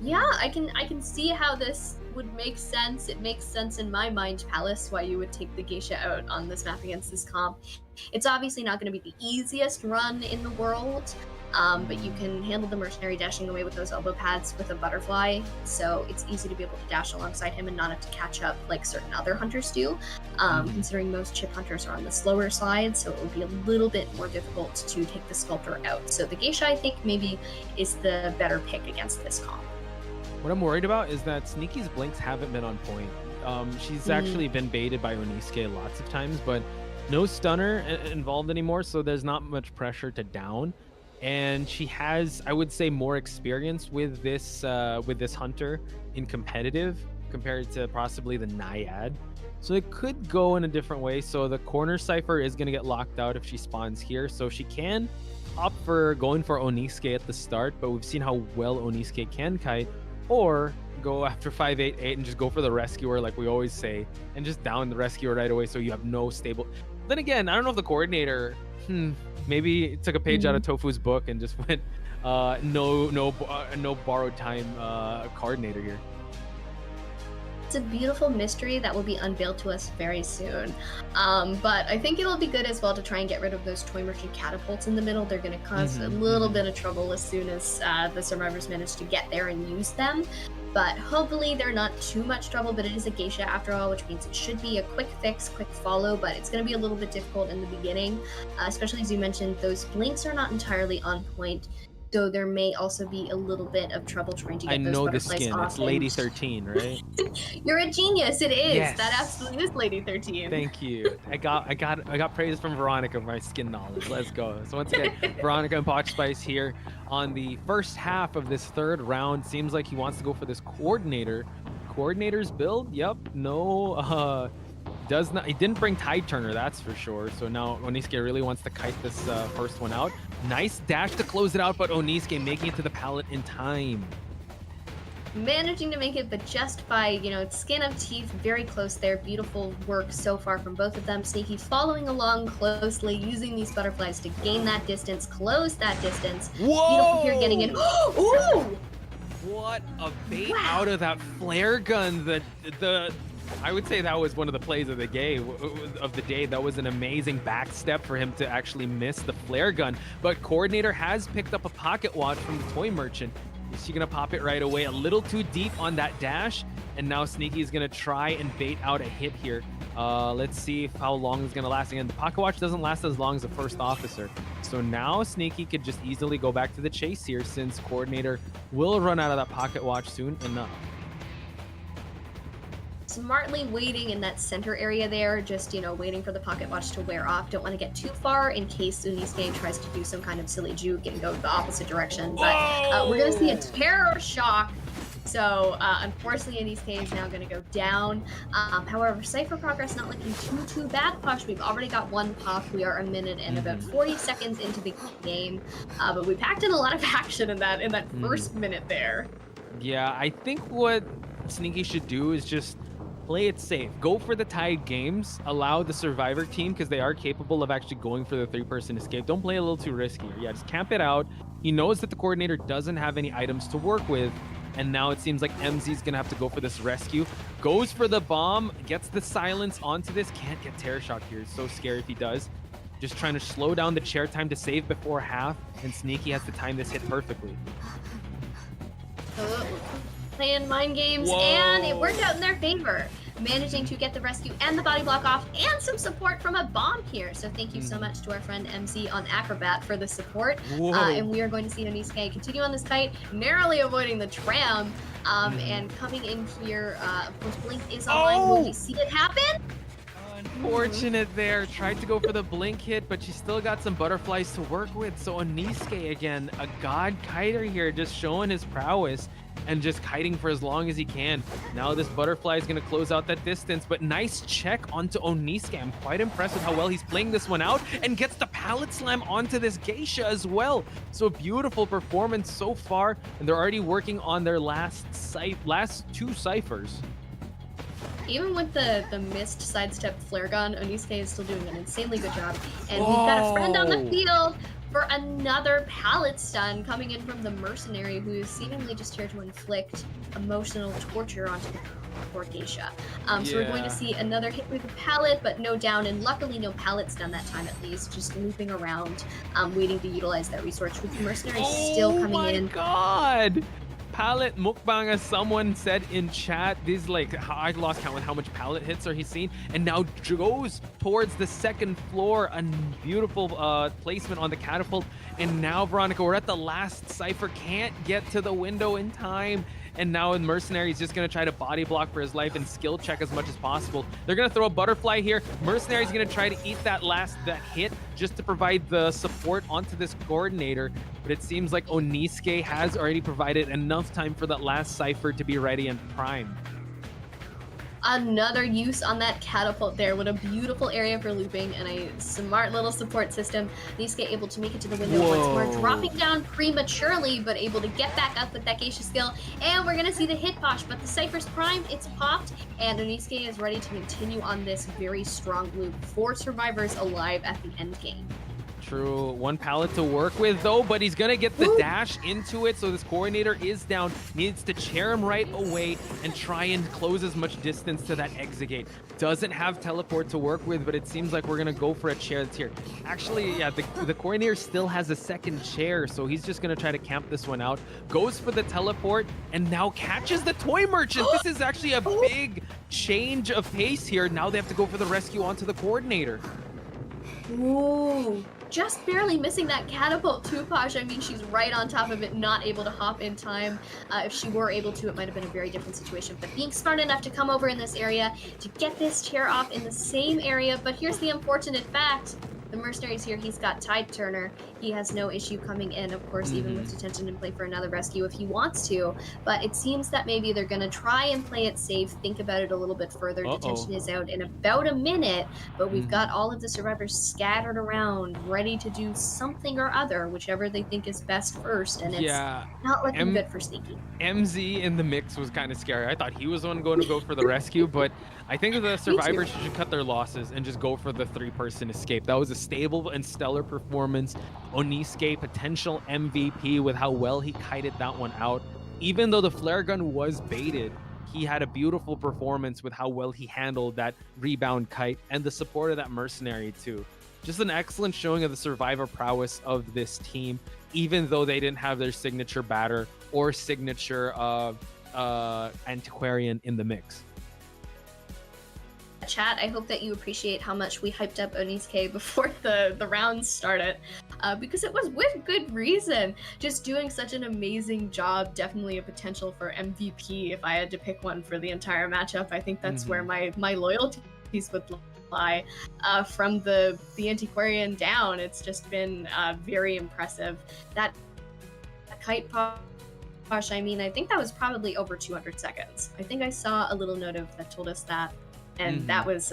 Yeah, I can see how this would make sense. It makes sense in my mind palace why you would take the Geisha out on this map against this comp. It's obviously not going to be the easiest run in the world, but you can handle the Mercenary dashing away with those elbow pads with a Butterfly, so it's easy to be able to dash alongside him and not have to catch up like certain other hunters do, considering most chip hunters are on the slower side, so it would be a little bit more difficult to take the Sculptor out. So the Geisha, I think, maybe is the better pick against this comp. What I'm worried about is that Sneaky's blinks haven't been on point. She's actually been baited by Oniisuke lots of times, but no stunner involved anymore, so there's not much pressure to down. And she has, I would say, more experience with this hunter in competitive compared to possibly the Naiad. So it could go in a different way. So the corner cipher is going to get locked out if she spawns here. So she can opt for going for Oniisuke at the start, but we've seen how well Oniisuke can kite. Or go after 588 and just go for the rescuer like we always say, and just down the rescuer right away so you have no stable. Then again, I don't know if the Coordinator maybe took a page out of Tofu's book and just went no borrowed time Coordinator here. It's a beautiful mystery that will be unveiled to us very soon. But I think it'll be good as well to try and get rid of those Toy Merchant catapults in the middle. They're going to cause a little bit of trouble as soon as the survivors manage to get there and use them. But hopefully they're not too much trouble, but it is a Geisha after all, which means it should be a quick fix, quick follow, but it's going to be a little bit difficult in the beginning, especially as you mentioned, those blinks are not entirely on point. So there may also be a little bit of trouble trying to get those butterflies off. I know the skin. It's Lady 13, right? You're a genius. It is. Yes. That absolutely is Lady 13. Thank you. I got praise from Veronica for my skin knowledge. Let's go. So once again, Veronica and Potch Spice here on the first half of this third round. Seems like he wants to go for this Coordinator. Coordinator's build. Yep. No He didn't bring Tide Turner, that's for sure. So now Oniisuke really wants to kite this first one out. Nice dash to close it out, but Oniisuke making it to the pallet in time. Managing to make it, but just by, you know, skin of teeth, very close there. Beautiful work so far from both of them. Sneaky following along closely, using these butterflies to gain that distance, close that distance. Whoa! Beautiful here getting in. Ooh! What a bait out of that flare gun. I would say that was one of the plays of the day. That was an amazing back step for him to actually miss the flare gun. But Coordinator has picked up a pocket watch from the toy merchant. Is she gonna pop it right away? A little too deep on that dash, and now Sneaky is gonna try and bait out a hit here. Let's see how long it's gonna last. Again, the pocket watch doesn't last as long as the first officer, so now Sneaky could just easily go back to the chase here, since Coordinator will run out of that pocket watch soon enough. Smartly waiting in that center area there, just, you know, waiting for the pocket watch to wear off. Don't want to get too far in case Oniisuke tries to do some kind of silly juke and go the opposite direction. But we're going to see a terror shock. So unfortunately, Oniisuke is now going to go down. However, Cypher progress not looking too bad. Posh, we've already got one pop. We are a minute and about 40 seconds into the game. But we packed in a lot of action in that first minute there. Yeah, I think what Sneaky should do is just play it safe. Go for the tied games. Allow the survivor team, because they are capable of actually going for the 3-person escape. Don't play a little too risky. Yeah, just camp it out. He knows that the Coordinator doesn't have any items to work with, and now it seems like MZ's gonna have to go for this rescue. Goes for the bomb, gets the silence onto this. Can't get Terror Shock here. It's so scary if he does. Just trying to slow down the chair time to save before half, and Sneaky has to time this hit perfectly. Playing mind games, and it worked out in their favor. Managing to get the rescue and the body block off, and some support from a bomb here. So thank you so much to our friend MC on Acrobat for the support. And we are going to see Oniisuke continue on this kite, narrowly avoiding the tram, and coming in here. Of course, Blink is online. Will we see it happen? Unfortunate there. Tried to go for the blink hit, but she still got some butterflies to work with. So Oniisuke, again, a god kiter here, just showing his prowess and just kiting for as long as he can. Now this butterfly is going to close out that distance, but nice check onto Oniisuke. I'm quite impressed with how well he's playing this one out, and gets the pallet slam onto this geisha as well. So beautiful performance so far, and they're already working on their last 2 ciphers. Even with the missed sidestep flare gun, Oniisuke is still doing an insanely good job. And we've got a friend on the field for another pallet stun coming in from the mercenary, who is seemingly just here to inflict emotional torture onto the poor geisha. So we're going to see another hit with the pallet, but no down, and luckily no pallet stun that time at least, just looping around, waiting to utilize that resource, with the mercenary still coming in. Oh my god! Pallet mukbang, as someone said in chat. These, like, I lost count with how much pallet hits are he's seen, and now goes towards the second floor. A beautiful placement on the catapult, and now Veronica, we're at the last cipher, can't get to the window in time. And now the mercenary is just going to try to body block for his life and skill check as much as possible. They're going to throw a butterfly here. Mercenary's going to try to eat that hit just to provide the support onto this Coordinator. But it seems like Oniisuke has already provided enough time for that last cipher to be ready and primed. Another use on that catapult there. What a beautiful area for looping, and a smart little support system. Oniisuke able to make it to the window once more, dropping down prematurely, but able to get back up with that geisha skill. And we're gonna see the hit Posh, but the cipher's primed, it's popped, and Oniisuke is ready to continue on this very strong loop. 4 survivors alive at the end game. True. 1 pallet to work with, though, but he's going to get the dash into it, so this Coordinator is down. Needs to chair him right away and try and close as much distance to that exit gate. Doesn't have teleport to work with, but it seems like we're going to go for a chair that's here. Actually, yeah, the Coordinator still has a second chair, so he's just going to try to camp this one out. Goes for the teleport, and now catches the toy merchant. This is actually a big change of pace here. Now they have to go for the rescue onto the Coordinator. Ooh. Just barely missing that catapult too, Posh. I mean, she's right on top of it, not able to hop in time. If she were able to, it might have been a very different situation. But being smart enough to come over in this area to get this chair off in the same area. But here's the unfortunate fact. the mercenaries here, he's got Tide Turner. He has no issue coming in, of course, even with detention and play for another rescue if he wants to. But it seems that maybe they're going to try and play it safe, think about it a little bit further. Detention is out in about a minute, but we've got all of the survivors scattered around, ready to do something or other, whichever they think is best first. And it's not looking good for Sneaky. MZ in the mix was kind of scary. I thought he was the one going to go for the rescue, but I think the survivors should cut their losses and just go for the 3-person escape. That was a stable and stellar performance. Oniske, potential MVP with how well he kited that one out. Even though the flare gun was baited, he had a beautiful performance with how well he handled that rebound kite and the support of that mercenary too. Just an excellent showing of the survivor prowess of this team, even though they didn't have their signature batter or signature antiquarian in the mix. Chat, I hope that you appreciate how much we hyped up Oniske before the rounds started, because it was with good reason. Just doing such an amazing job, definitely a potential for MVP if I had to pick one for the entire matchup. I think that's where my loyalties would lie. From the antiquarian down, it's just been very impressive. That kite posh, I mean, I think that was probably over 200 seconds. I think I saw a little note that told us that. And that was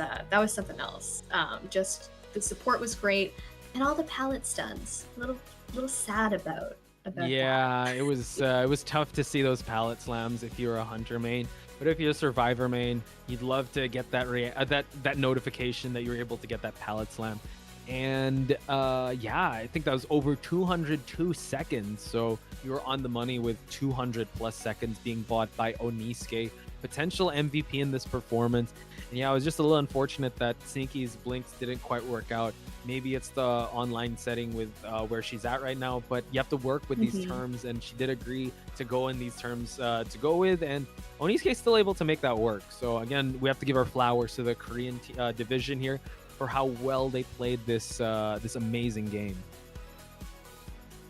something else. Just the support was great, and all the pallet stuns. A little sad about that. It was tough to see those pallet slams if you're a hunter main, but if you're a survivor main, you'd love to get that notification that you were able to get that pallet slam. And I think that was over 202 seconds. So you were on the money with 200 plus seconds being bought by Oniske, potential MVP in this performance. And it was just a little unfortunate that Sneaky's blinks didn't quite work out. Maybe it's the online setting with where she's at right now, but you have to work with these terms, and she did agree to go in these terms to go with, and Oniske is still able to make that work. So again, we have to give our flowers to the Korean division here for how well they played this amazing game.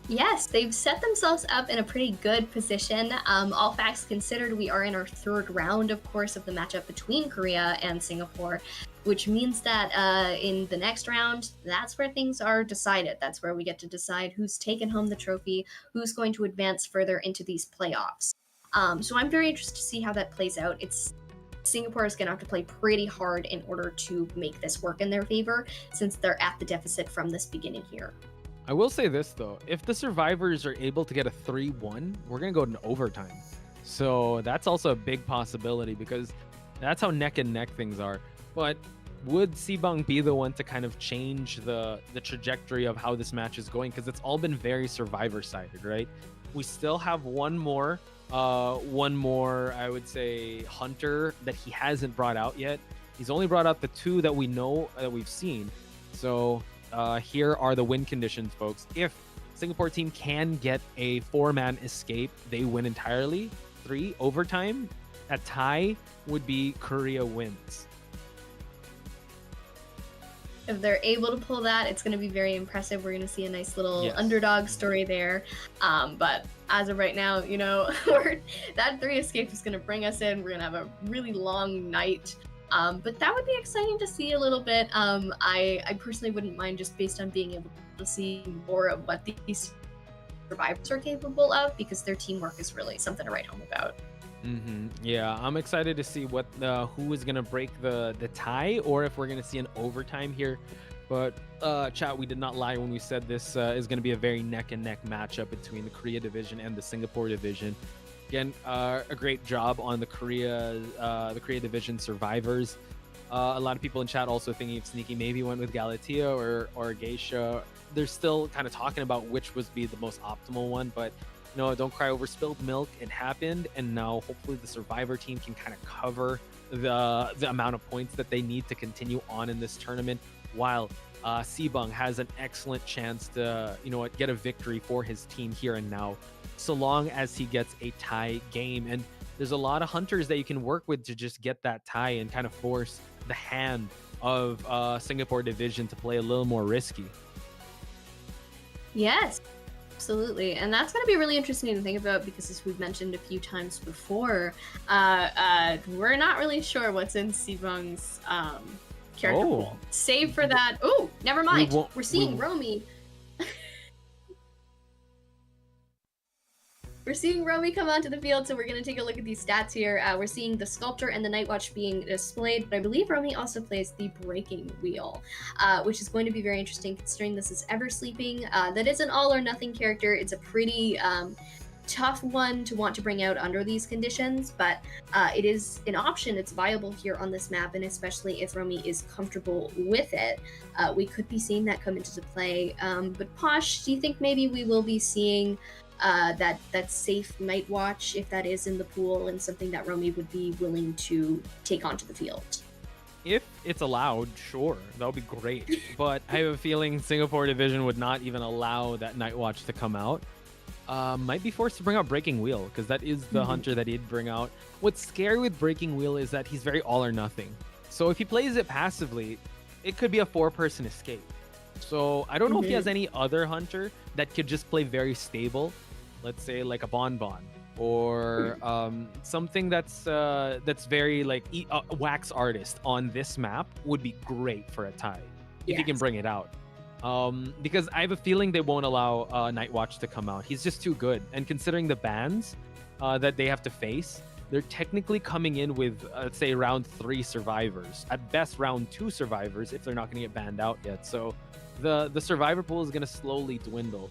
Yes, they've set themselves up in a pretty good position. All facts considered, we are in our third round, of course, of the matchup between Korea and Singapore, which means that in the next round, that's where things are decided. That's where we get to decide who's taken home the trophy, who's going to advance further into these playoffs. So I'm very interested to see how that plays out. Singapore is going to have to play pretty hard in order to make this work in their favor, since they're at the deficit from this beginning here. I will say this though, if the survivors are able to get a 3-1, we're gonna go into overtime. So that's also a big possibility, because that's how neck and neck things are. But would Sibang be the one to kind of change the trajectory of how this match is going? Because it's all been very survivor sided, right? We still have one more I would say hunter that he hasn't brought out yet. He's only brought out the 2 that we know that we've seen. So here are the win conditions, folks. If Singapore team can get a 4-man escape, they win entirely. 3 overtime. A tie would be Korea wins. If they're able to pull that, it's going to be very impressive. We're going to see a nice little underdog story there. But as of right now, that 3 escape is going to bring us in. We're going to have a really long night. But that would be exciting to see a little bit. I personally wouldn't mind, just based on being able to see more of what these survivors are capable of, because their teamwork is really something to write home about. Yeah, I'm excited to see what who is gonna break the tie, or if we're gonna see an overtime here. But chat, we did not lie when we said this is gonna be a very neck and neck matchup between the Korea division and the Singapore division. Again, a great job on the Korea division survivors. A lot of people in chat also thinking if Sneaky maybe went with Galatea or Geisha. They're still kind of talking about which would be the most optimal one, but don't cry over spilled milk. It happened, and now hopefully the survivor team can kind of cover the amount of points that they need to continue on in this tournament, while Sibang has an excellent chance to get a victory for his team here and now, so long as he gets a tie game. And there's a lot of hunters that you can work with to just get that tie and kind of force the hand of Singapore division to play a little more risky. Yes, absolutely. And that's going to be really interesting to think about, because as we've mentioned a few times before, we're not really sure what's in Sibang's character pool. Save for that. Oh, never mind. We're seeing Romy. We're seeing Romy come onto the field, so we're going to take a look at these stats here. We're seeing the Sculptor and the Night Watch being displayed, but I believe Romy also plays the Breaking Wheel, which is going to be very interesting considering this is Ever Sleeping. That is an all-or-nothing character. It's a pretty tough one to want to bring out under these conditions, but it is an option. It's viable here on this map, and especially if Romy is comfortable with it, we could be seeing that come into play. But Posh, do you think maybe we will be seeing that safe Night Watch, if that is in the pool, and something that Romy would be willing to take onto the field? If it's allowed, sure, that would be great. But I have a feeling Singapore Division would not even allow that Night Watch to come out. Might be forced to bring out Breaking Wheel, because that is the hunter that he'd bring out. What's scary with Breaking Wheel is that he's very all or nothing. So if he plays it passively, it could be a 4-person escape. So I don't know if he has any other hunter that could just play very stable. Let's say like a Bonbon, or something that's very like Wax Artist on this map would be great for a tie if he can bring it out. Because I have a feeling they won't allow Night Watch to come out. He's just too good. And considering the bans that they have to face, they're technically coming in with, let's say, round 3 survivors. At best, round 2 survivors if they're not going to get banned out yet. So the survivor pool is going to slowly dwindle.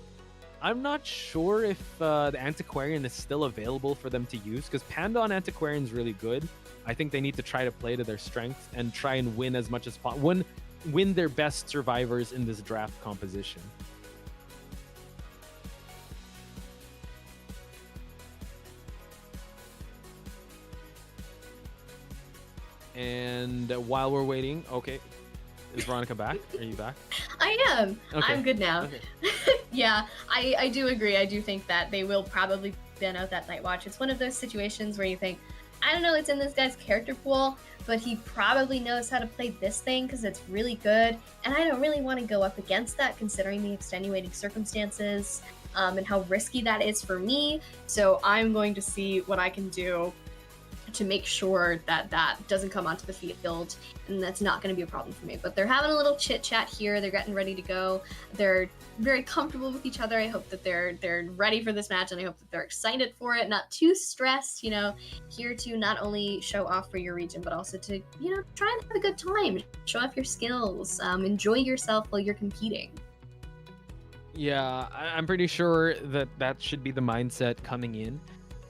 I'm not sure if the Antiquarian is still available for them to use, because Panda on Antiquarian is really good. I think they need to try to play to their strength and try and win as much as possible. Win their best survivors in this draft composition. And while we're waiting, okay, is Veronica back? Are you back? I am. Okay. I'm good now. Okay. Yeah, I do agree. I do think that they will probably ban out that Night Watch. It's one of those situations where you think, I don't know, it's in this guy's character pool, but he probably knows how to play this thing because it's really good. And I don't really want to go up against that considering the extenuating circumstances and how risky that is for me. So I'm going to see what I can do to make sure that that doesn't come onto the field, and that's not going to be a problem for me. But they're having a little chit chat here. They're getting ready to go. They're very comfortable with each other. I hope that they're ready for this match, and I hope that they're excited for it, not too stressed, you know, here to not only show off for your region, but also to, you know, try and have a good time, show off your skills, enjoy yourself while you're competing. Yeah, I'm pretty sure that should be the mindset coming in.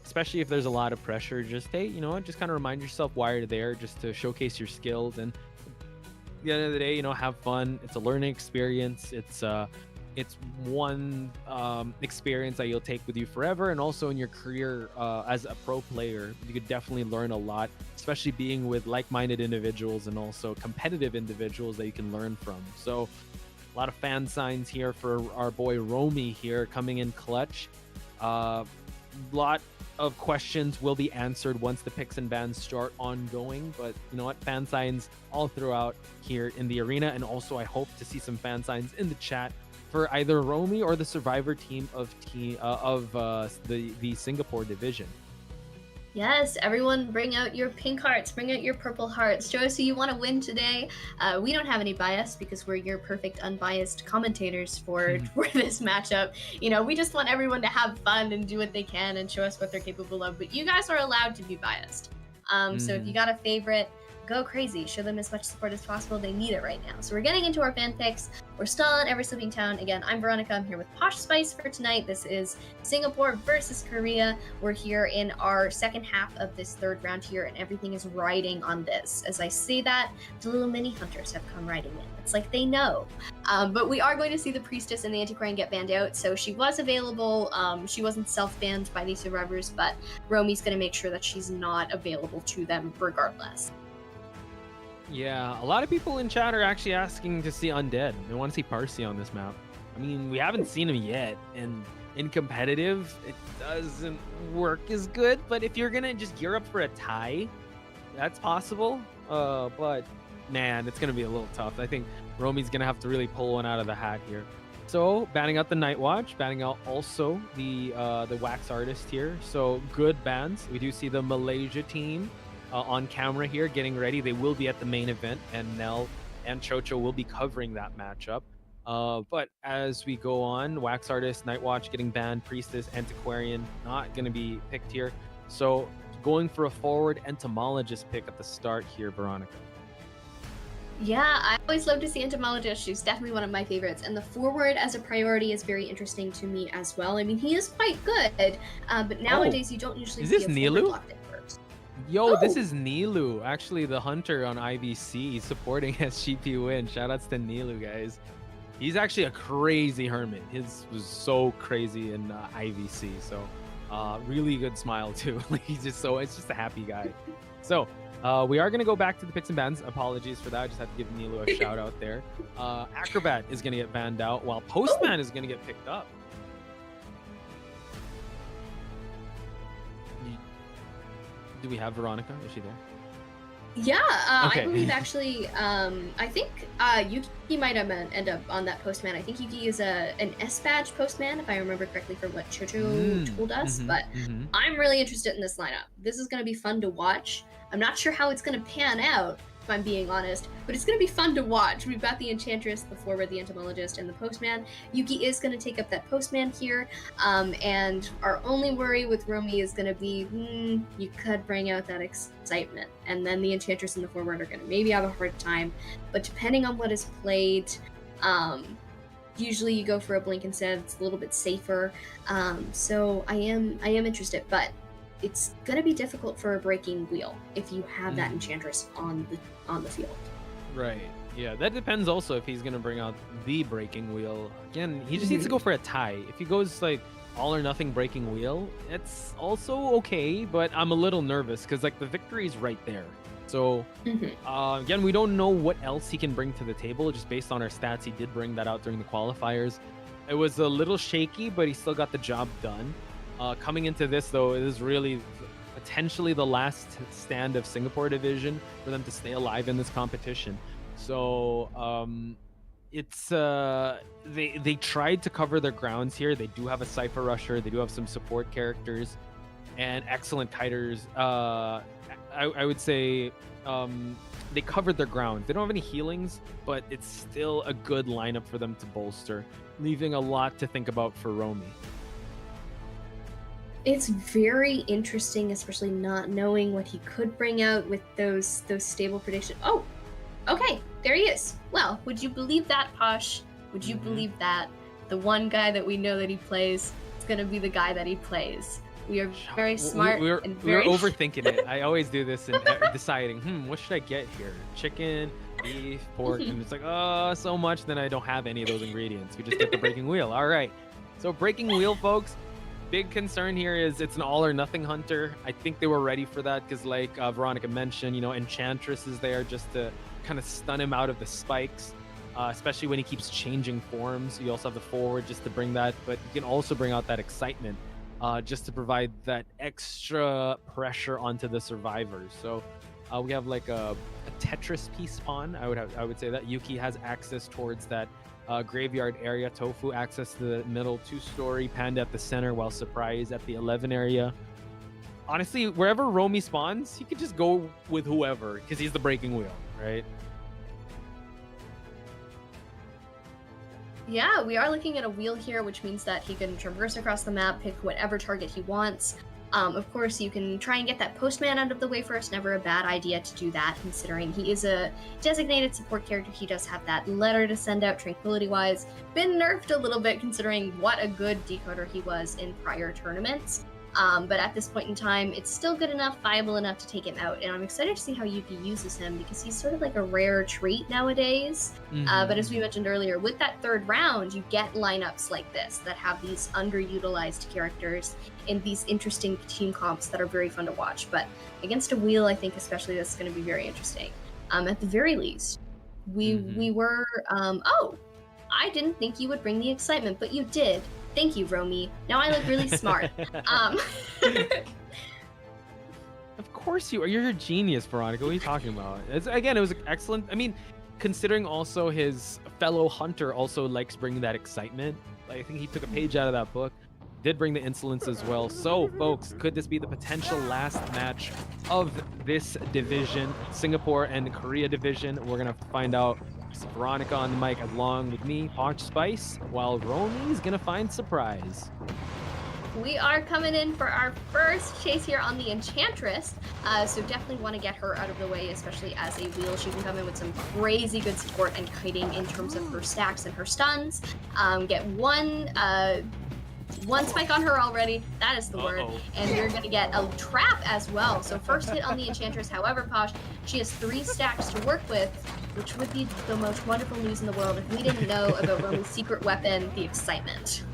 Especially if there's a lot of pressure, just, hey, you know what, just kind of remind yourself why you're there, just to showcase your skills. And at the end of the day, you know, have fun. It's a learning experience. It's one experience that you'll take with you forever. And also in your career as a pro player, you could definitely learn a lot, especially being with like-minded individuals and also competitive individuals that you can learn from. So a lot of fan signs here for our boy Romy here coming in clutch. Lot of questions will be answered once the picks and bans start ongoing, but you know what, fan signs all throughout here in the arena, and also I hope to see some fan signs in the chat for either Romy or the survivor team of the Singapore division. Yes, everyone bring out your pink hearts, bring out your purple hearts. Show us who you want to win today. We don't have any bias because we're your perfect unbiased commentators for this matchup. You know, we just want everyone to have fun and do what they can and show us what they're capable of, but you guys are allowed to be biased. So if you got a favorite, go crazy. Show them as much support as possible. They need it right now. So we're getting into our fan picks. We're still on Ever Sleeping Town. Again, I'm Veronica. I'm here with Posh Spice for tonight. This is Singapore versus Korea. We're here in our second half of this third round here, and everything is riding on this. As I say that, the little mini hunters have come riding in. It's like they know. But we are going to see the Priestess and the Antiquarian get banned out. So she was available. She wasn't self-banned by these survivors, but Romy's going to make sure that she's not available to them regardless. Yeah, a lot of people in chat are actually asking to see Undead. They want to see Parsi on this map. I mean, we haven't seen him yet, and in competitive, it doesn't work as good. But if you're gonna just gear up for a tie, that's possible. But man, it's gonna be a little tough. I think Romy's gonna have to really pull one out of the hat here. So banning out the Night Watch, banning out also the Wax Artist here. So good bans. We do see the Malaysia team on camera here getting ready. They will be at the main event, and Nell and Chocho will be covering that matchup. But as we go on, Wax Artist, Nightwatch getting banned, Priestess, Antiquarian not going to be picked here. So going for a forward entomologist pick at the start here, Veronica. Yeah, I always love to see Entomologist. She's definitely one of my favorites. And the forward as a priority is very interesting to me as well. I mean, he is quite good, but nowadays you don't usually see a forward locked in first. Yo, this is Nilu, actually the hunter on IVC supporting SGP Win. Shoutouts to Nilu, guys. He's actually a crazy hermit. His was so crazy in IVC. So really good smile too. He's just it's just a happy guy. So we are going to go back to the picks and bans. Apologies for that. I just had to give Nilu a shout out there. Acrobat is going to get banned out while Postman is going to get picked up. Do we have Veronica? Is she there? Yeah, Okay. I believe actually, I think Yuki might have end up on that Postman. I think Yuki is an S badge Postman, if I remember correctly from what Chocho told us. But I'm really interested in this lineup. This is going to be fun to watch. I'm not sure how it's going to pan out, if I'm being honest, but it's going to be fun to watch. We've got the Enchantress, the Forward, the Entomologist, and the Postman. Yuki is going to take up that Postman here, and our only worry with Romy is going to be, you could bring out that excitement, and then the Enchantress and the Forward are going to maybe have a hard time, but depending on what is played, usually you go for a blink instead. It's a little bit safer, so I am interested, but it's going to be difficult for a breaking wheel if you have that Enchantress on the field. Right. Yeah, that depends also if he's going to bring out the breaking wheel. Again, he just needs to go for a tie. If he goes like all or nothing breaking wheel, it's also okay, but I'm a little nervous because like the victory is right there. So again, we don't know what else he can bring to the table. Just based on our stats, he did bring that out during the qualifiers. It was a little shaky, but he still got the job done. Coming into this, though, it is really potentially the last stand of Singapore division for them to stay alive in this competition. So it's they tried to cover their grounds here. They do have a Cypher Rusher. They do have some support characters and excellent kiters. I would say they covered their ground. They don't have any healings, but it's still a good lineup for them to bolster, leaving a lot to think about for Romy. It's very interesting, especially not knowing what he could bring out with those stable predictions. Oh, okay, there he is. Well, would you believe that, Posh? Would you believe that? The one guy that we know that he plays is going to be the guy that he plays. We are very smart and very... We're overthinking it. I always do this and deciding, what should I get here? Chicken, beef, pork, and it's like, oh, so much, then I don't have any of those ingredients. We just get the breaking wheel. All right. So breaking wheel, folks. Big concern here is it's an all or nothing hunter. I think they were ready for that because like Veronica mentioned, Enchantress is there just to kind of stun him out of the spikes, especially when he keeps changing forms. You also have the forward just to bring that, but you can also bring out that excitement just to provide that extra pressure onto the survivors. So we have like a Tetris piece pawn. I would say that Yuki has access towards that graveyard area, Tofu access to the middle 2-story, Panda at the center, while Surprise at the 11 area. Honestly, wherever Romy spawns, he could just go with whoever because he's the breaking wheel, right? Yeah, we are looking at a wheel here, which means that he can traverse across the map, pick whatever target he wants. Of course, you can try and get that Postman out of the way first. Never a bad idea to do that, considering he is a designated support character. He does have that letter to send out, tranquility-wise. Been nerfed a little bit, considering what a good decoder he was in prior tournaments. But at this point in time, it's still good enough, viable enough to take him out. And I'm excited to see how Yuki uses him, because he's sort of like a rare treat nowadays. But as we mentioned earlier, with that third round, you get lineups like this that have these underutilized characters in these interesting team comps that are very fun to watch. But against a wheel, I think especially this is going to be very interesting. At the very least, we were... oh, I didn't think you would bring the excitement, but you did. Thank you, Romy. Now I look really smart. Of course you are. You're a genius, Veronica. What are you talking about? It was excellent. I mean, considering also his fellow hunter also likes bringing that excitement. Like, I think he took a page out of that book. did bring the insolence as well. So, folks, could this be the potential last match of this division, Singapore and Korea division? We're going to find out. Veronica on the mic along with me, Poch Spice, while Romy is going to find Surprise. We are coming in for our first chase here on the Enchantress, so definitely want to get her out of the way, especially as a wheel. She can come in with some crazy good support and kiting in terms of her stacks and her stuns. Get one spike on her already, that is the word, and we're going to get a trap as well. So first hit on the Enchantress, however, Posh, she has 3 stacks to work with, which would be the most wonderful news in the world if we didn't know about Romy's secret weapon, the excitement.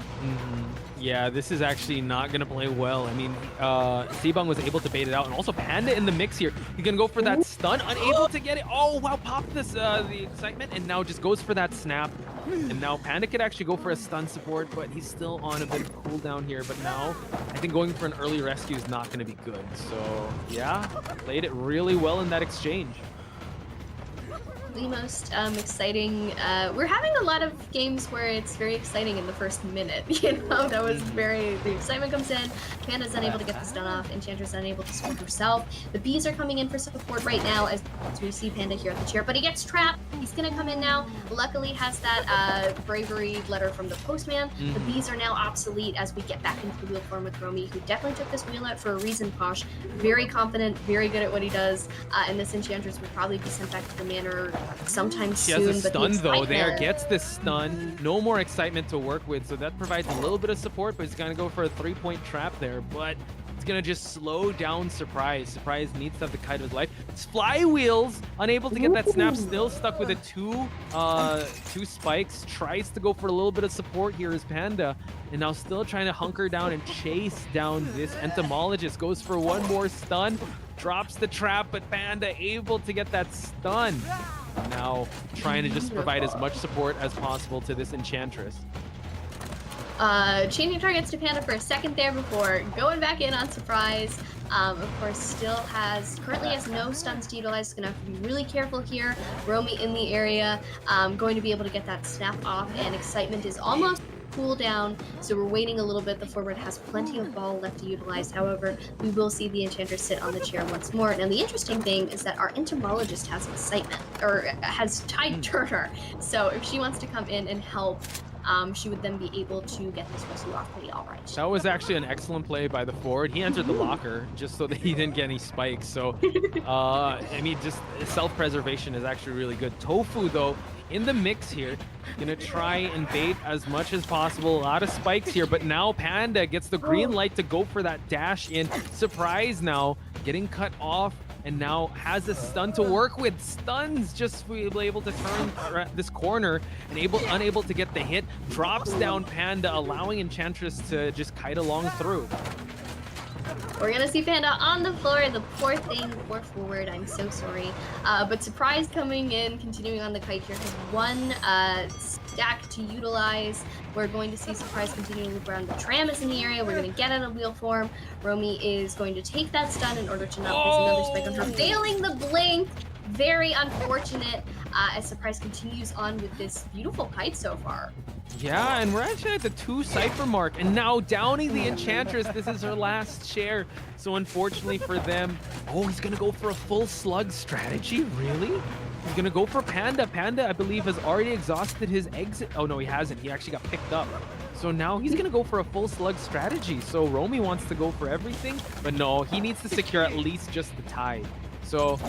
Yeah, this is actually not going to play well. I mean, Seebong was able to bait it out, and also Panda in the mix here. He's going to go for that stun, unable to get it. Oh, wow, popped this, the excitement, and now just goes for that snap. And now Panda could actually go for a stun support, but he's still on a bit of cooldown here. But now, I think going for an early rescue is not going to be good. So, yeah, played it really well in that exchange. The most exciting, we're having a lot of games where it's very exciting in the first minute, you know, that was the excitement comes in, Panda's unable to get the stun off, Enchantress unable to support herself, the bees are coming in for support right now as we see Panda here at the chair, but he gets trapped, he's gonna come in now, luckily has that bravery letter from the postman, the bees are now obsolete as we get back into the wheel form with Romy, who definitely took this wheel out for a reason, Posh, very confident, very good at what he does, and this Enchantress will probably be sent back to the manor sometime soon. She has a stun though. There gets this stun. No more excitement to work with, so that provides a little bit of support, but he's gonna go for a 3-point trap there, but it's gonna just slow down Surprise. Surprise needs to have the kite of his life. It's Flywheels, unable to get that snap, still stuck with a two spikes, tries to go for a little bit of support here as Panda, and now still trying to hunker down and chase down this entomologist. Goes for one more stun, drops the trap, but Panda able to get that stun. Now trying to just provide as much support as possible to this Enchantress. Changing targets to Panda for a second there before going back in on Surprise. Of course, currently has no stuns to utilize. Gonna have to be really careful here. Romy in the area, going to be able to get that snap off, and excitement is almost cool down, so we're waiting a little bit. The forward has plenty of ball left to utilize. However, we will see the Enchantress sit on the chair once more. Now, the interesting thing is that our entomologist has excitement, or has Tide Turner. So if she wants to come in and help, she would then be able to get this rescue off pretty all right. That was actually an excellent play by the forward. He entered the locker just so that he didn't get any spikes. So, I mean, just self-preservation is actually really good. Tofu, though, in the mix here, gonna try and bait as much as possible. A lot of spikes here, but now Panda gets the green light to go for that dash in. Surprise now, getting cut off, and now has a stun to work with. Stuns just able to turn this corner and unable to get the hit. Drops down Panda, allowing Enchantress to just kite along through. We're gonna see Panda on the floor, the poor thing, poor forward, I'm so sorry. But Surprise coming in, continuing on the kite here, has one stack to utilize. We're going to see Surprise continuing to loop around. The tram is in the area, we're gonna get out of wheel form. Romy is going to take that stun in order to not place another spike on her, failing the blink. Very unfortunate as Surprise continues on with this beautiful kite so far. Yeah, and we're actually at the 2 cipher mark, and now downing the Enchantress. This is her last share, so unfortunately for them, he's gonna go for a full slug strategy. Really? He's gonna go for Panda. Panda, I believe, has already exhausted his exit. Oh no, he hasn't. He actually got picked up. So now he's gonna go for a full slug strategy. So Romy wants to go for everything, but no, he needs to secure at least just the tie. So,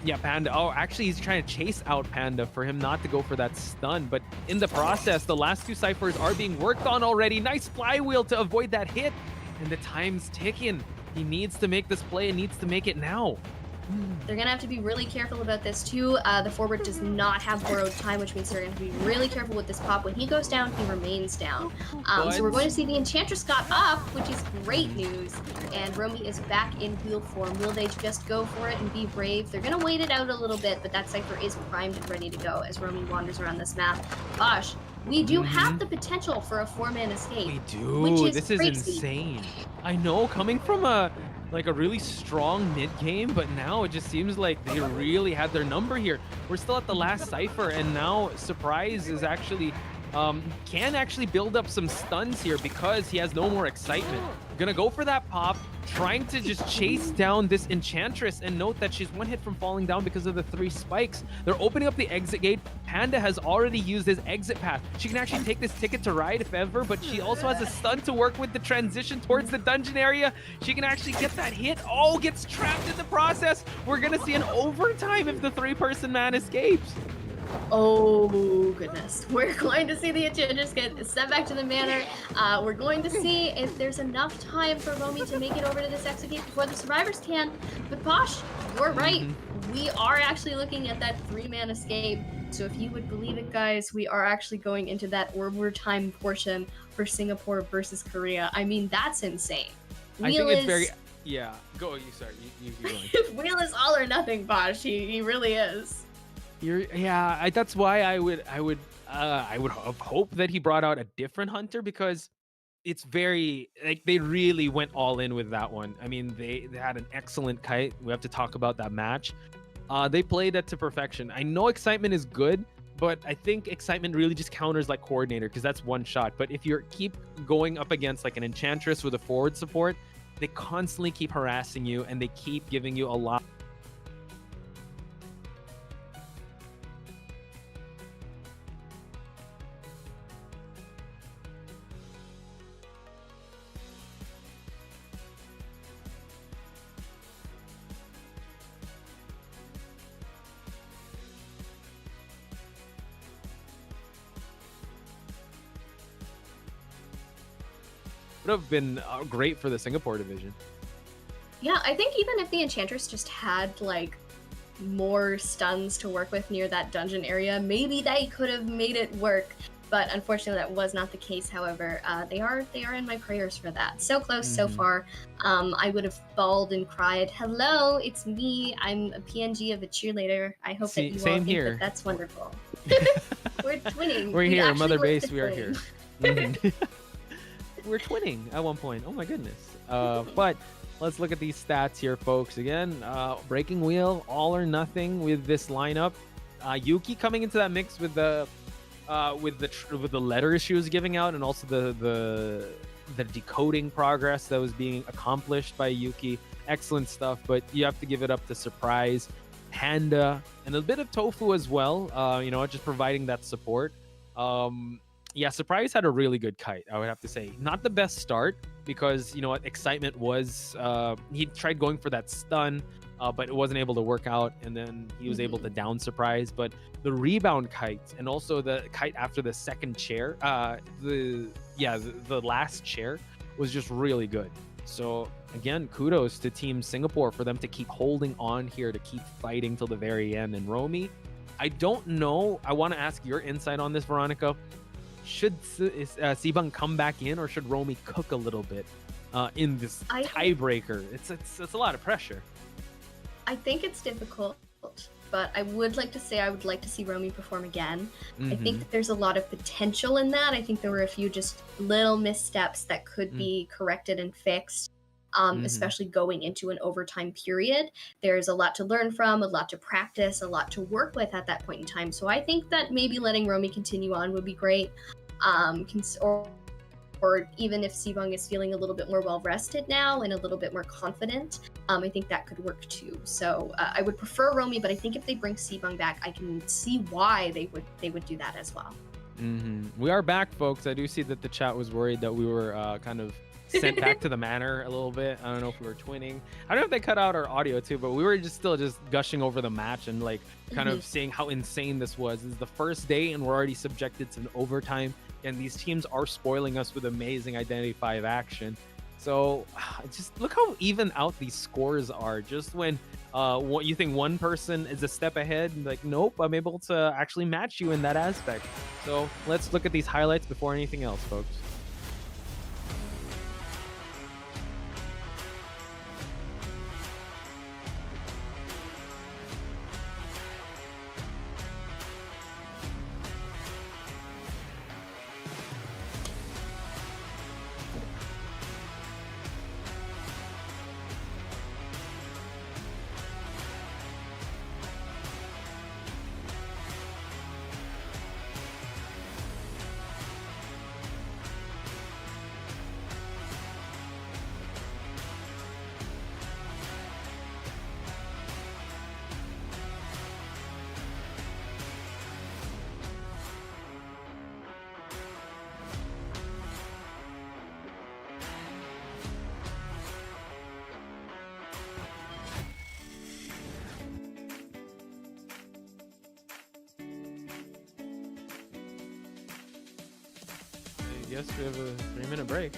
yeah, Panda. Oh, actually, he's trying to chase out Panda for him not to go for that stun. But in the process, the last 2 ciphers are being worked on already. Nice flywheel to avoid that hit. And the time's ticking. He needs to make this play and needs to make it now. They're going to have to be really careful about this too. The forward does not have borrowed time, which means they're going to be really careful with this pop. When he goes down, he remains down. So we're going to see the Enchantress got up, which is great news. And Romy is back in wheel form. Will they just go for it and be brave? They're going to wait it out a little bit, but that cipher is primed and ready to go as Romy wanders around this map. Gosh, we do have the potential for a 4-man escape. We do. Which is this crazy. Is insane. I know, coming from a really strong mid game, but now it just seems like they really had their number here. We're still at the last cipher, and now Surprise is actually can actually build up some stuns here because he has no more excitement. Gonna go for that pop, trying to just chase down this Enchantress, and note that she's one hit from falling down because of the 3 spikes. They're opening up the exit gate. Panda has already used his exit path. She can actually take this ticket to ride if ever, but she also has a stun to work with the transition towards the dungeon area. She can actually get that hit. Oh, gets trapped in the process. We're gonna see an overtime if the 3-person man escapes. Oh goodness, we're going to see the Enchantress get sent back to the manor. We're going to see if there's enough time for Romy to make it over to this exit gate before the survivors can. But Posh, you're right. We are actually looking at that 3-man escape. So if you would believe it, guys, we are actually going into that overtime portion for Singapore versus Korea. I mean, that's insane. I think it's very... Yeah, go. You start. You keep going. Wheel is all or nothing, Posh. He really is. That's why I would have hoped that he brought out a different hunter, because it's very, like, they really went all in with that one. I mean, they had an excellent kite. We have to talk about that match. They played it to perfection. I know excitement is good, but I think excitement really just counters like coordinator, because that's one shot. But if you keep going up against like an Enchantress with a forward support, they constantly keep harassing you and they keep giving you a lot. Would have been great for the Singapore division. Yeah, I think even if the Enchantress just had like more stuns to work with near that dungeon area, maybe they could have made it work. But unfortunately, that was not the case. However, they are in my prayers for that. So close, so far. I would have bawled and cried. Hello, it's me. I'm a PNG of a cheerleader. I hope that you all think that that's wonderful. We're twinning. We're here, Mother Base. We are here. We're twinning at one point. Oh my goodness. But let's look at these stats here, folks. Again, breaking wheel, all or nothing with this lineup. Yuki coming into that mix with the letters she was giving out, and also the decoding progress that was being accomplished by Yuki. Excellent stuff, but you have to give it up to Surprise, Panda, and a bit of Tofu as well. Just providing that support. Yeah, Surprise had a really good kite, I would have to say. Not the best start, because, excitement was... he tried going for that stun, but it wasn't able to work out, and then he was able to down Surprise. But the rebound kite, and also the kite after the second chair, the last chair, was just really good. So, again, kudos to Team Singapore for them to keep holding on here, to keep fighting till the very end. And Romy, I don't know. I want to ask your insight on this, Veronica. Should Sibang come back in, or should Romy cook a little bit in this tiebreaker? It's a lot of pressure. I think it's difficult, but I would like to say I would like to see Romy perform again. I think that there's a lot of potential in that. I think there were a few just little missteps that could be corrected and fixed, especially going into an overtime period. There's a lot to learn from, a lot to practice, a lot to work with at that point in time. So I think that maybe letting Romy continue on would be great. Or even if Sibang is feeling a little bit more well-rested now and a little bit more confident, I think that could work too. So I would prefer Romy, but I think if they bring Sibang back, I can see why they would do that as well. We are back, folks. I do see that the chat was worried that we were kind of sent back to the manor a little bit. I don't know if we were twinning. I don't know if they cut out our audio too, but we were still gushing over the match and like kind of seeing how insane this was. This is the first day and we're already subjected to an overtime, and these teams are spoiling us with amazing Identity 5 action. So just look how even out these scores are. Just when you think one person is a step ahead, like, nope, I'm able to actually match you in that aspect. So let's look at these highlights before anything else, folks. Yes, we have a 3-minute break.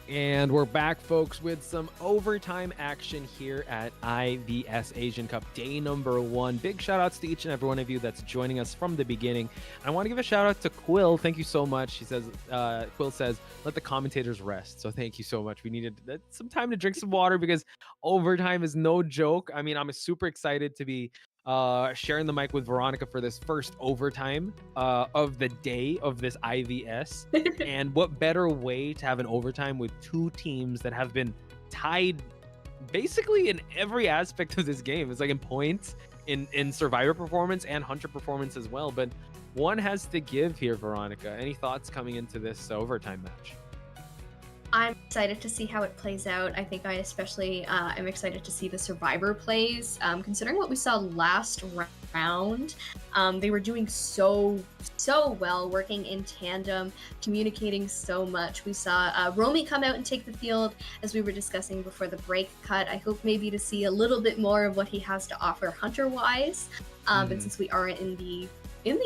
And we're back, folks, with some overtime action here at IVS Asian Cup day number 1. Big shout outs to each and every one of you that's joining us from the beginning. I want to give a shout out to Quill. Thank you so much. She says, Quill says, let the commentators rest. So thank you so much. We needed some time to drink some water because overtime is no joke. I mean, I'm super excited to be sharing the mic with Veronica for this first overtime of the day of this IVS. And what better way to have an overtime with two teams that have been tied basically in every aspect of this game. It's like in points, in survivor performance and hunter performance as well. But one has to give here, Veronica. Any thoughts coming into this overtime match? I'm excited to see how it plays out. I think I especially am excited to see the survivor plays. Considering what we saw last round, they were doing so well, working in tandem, communicating so much. We saw Romy come out and take the field, as we were discussing before the break cut. I hope maybe to see a little bit more of what he has to offer hunter-wise. But since we are in the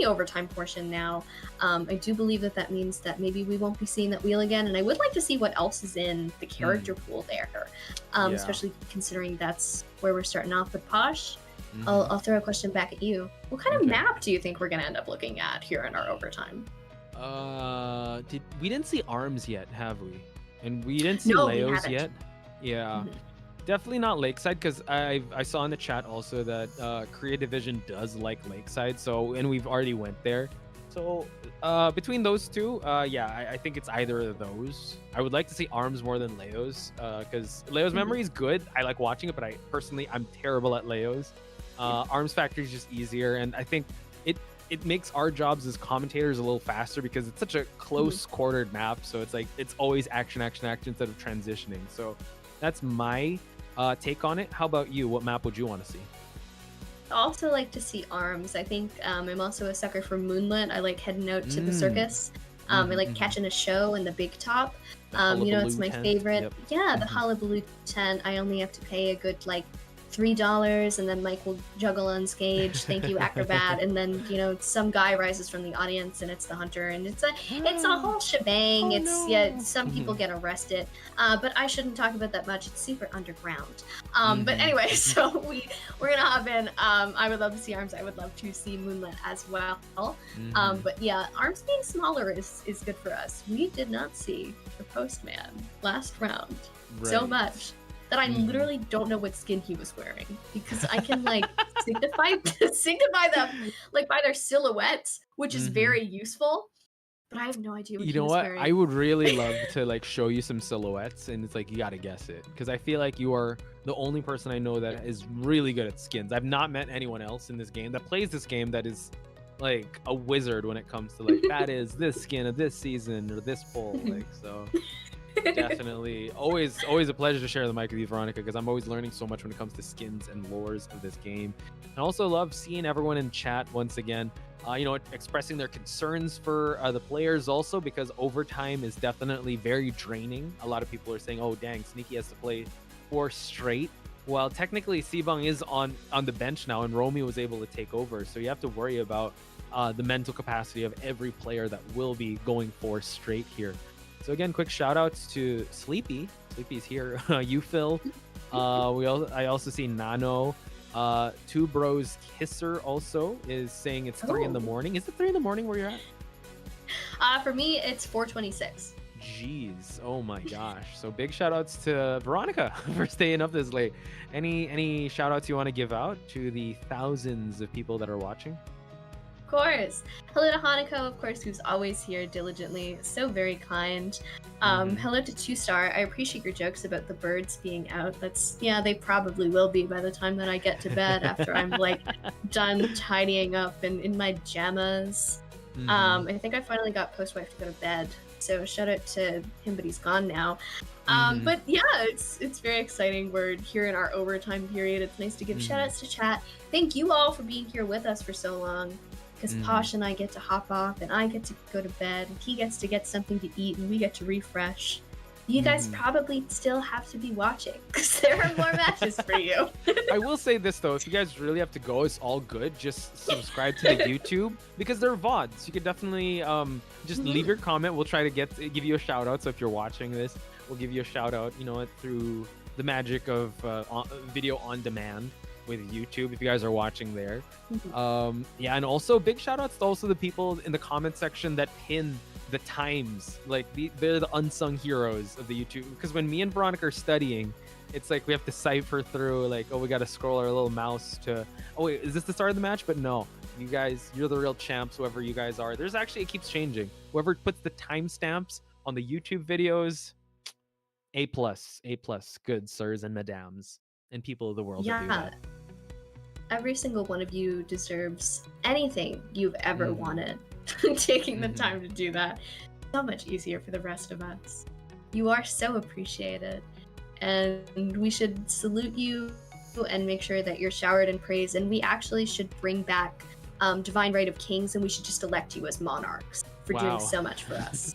overtime portion now, I do believe that means that maybe we won't be seeing that wheel again, and I would like to see what else is in the character pool there, especially considering that's where we're starting off with Posh. I'll throw a question back at you. What kind of map do you think we're going to end up looking at here in our overtime? We didn't see Arms yet, have we? And we didn't see No, Leos we yet? Yeah. Definitely not Lakeside, because I saw in the chat also that Korea Division does like Lakeside, and we've already went there. So between those two, I think it's either of those. I would like to see Arms more than Leos, because Leo's memory is good. I like watching it, but I'm terrible at Leos. Arms Factory is just easier, and I think it makes our jobs as commentators a little faster because it's such a close quartered map. So it's like it's always action, action, action instead of transitioning. So that's my take on it. How about you? What map would you want to see? I also like to see arms. I think I'm also a sucker for moonlit. I like heading out to the circus. I like catching a show in the big top. You know, it's my favorite. Yep. Yeah, the hullabaloo tent. I only have to pay a good like $3, and then Mike will juggle on stage. Thank you, acrobat. And then, you know, some guy rises from the audience, and it's the hunter, and it's a whole shebang. Some people get arrested, but I shouldn't talk about that much. It's super underground. But anyway, so we're gonna hop in. I would love to see arms. I would love to see moonlit as well. But yeah, arms being smaller is good for us. We did not see the postman last round so much that I literally don't know what skin he was wearing, because I can like signify them like by their silhouettes, which is very useful. But I have no idea what You he know was what? wearing. I would really love to like show you some silhouettes, and it's like you gotta guess it, because I feel like you are the only person I know that is really good at skins. I've not met anyone else in this game that plays this game that is like a wizard when it comes to like that is this skin of this season or this pull. Like, so definitely always a pleasure to share the mic with you, Veronica, because I'm always learning so much when it comes to skins and lores of this game. And I also love seeing everyone in chat once again, you know, expressing their concerns for the players also, because overtime is definitely very draining. A lot of people are saying, oh dang, Sneaky has to play 4 straight. Well, technically Sibang is on the bench now, and Romy was able to take over, so you have to worry about the mental capacity of every player that will be going 4 straight here. So again, quick shout outs to Sleepy. Sleepy's here. You, Phil. I also see Nano. Two Bros Kisser also is saying it's 3 in the morning. Is it 3 in the morning where you're at? For me, it's 4:26. Jeez, oh my gosh. So big shout outs to Veronica for staying up this late. Any shout outs you want to give out to the thousands of people that are watching? Of course. Hello to Hanako, of course, who's always here diligently. So very kind. Hello to 2-Star. I appreciate your jokes about the birds being out. Yeah, they probably will be by the time that I get to bed after I'm like done tidying up and in my jammas. I think I finally got Postwife to go to bed. So shout out to him, but he's gone now. But yeah, it's very exciting. We're here in our overtime period. It's nice to give shout outs to chat. Thank you all for being here with us for so long. Because Posh and I get to hop off, and I get to go to bed, and he gets to get something to eat, and we get to refresh. You guys probably still have to be watching, because there are more matches for you. I will say this though, if you guys really have to go, it's all good. Just subscribe to the YouTube, because they're VODs. You could definitely just leave your comment. We'll try to give you a shout out. So if you're watching this, we'll give you a shout out, you know, through the magic of video on demand with YouTube, if you guys are watching there. Yeah, and also big shout outs to also the people in the comment section that pin the times. Like they're the unsung heroes of the YouTube, because when me and Veronica are studying, it's like we have to cipher through, like, oh, we got to scroll our little mouse to, oh wait, is this the start of the match? But no, you guys, you're the real champs, whoever you guys are. There's actually, it keeps changing. Whoever puts the timestamps on the YouTube videos, A+, good sirs and madams and people of the world that do that. Every single one of you deserves anything you've ever wanted. Taking the time to do that, so much easier for the rest of us. You are so appreciated, and we should salute you and make sure that you're showered in praise. And we actually should bring back Divine Right of Kings, and we should just elect you as monarchs for doing so much for us.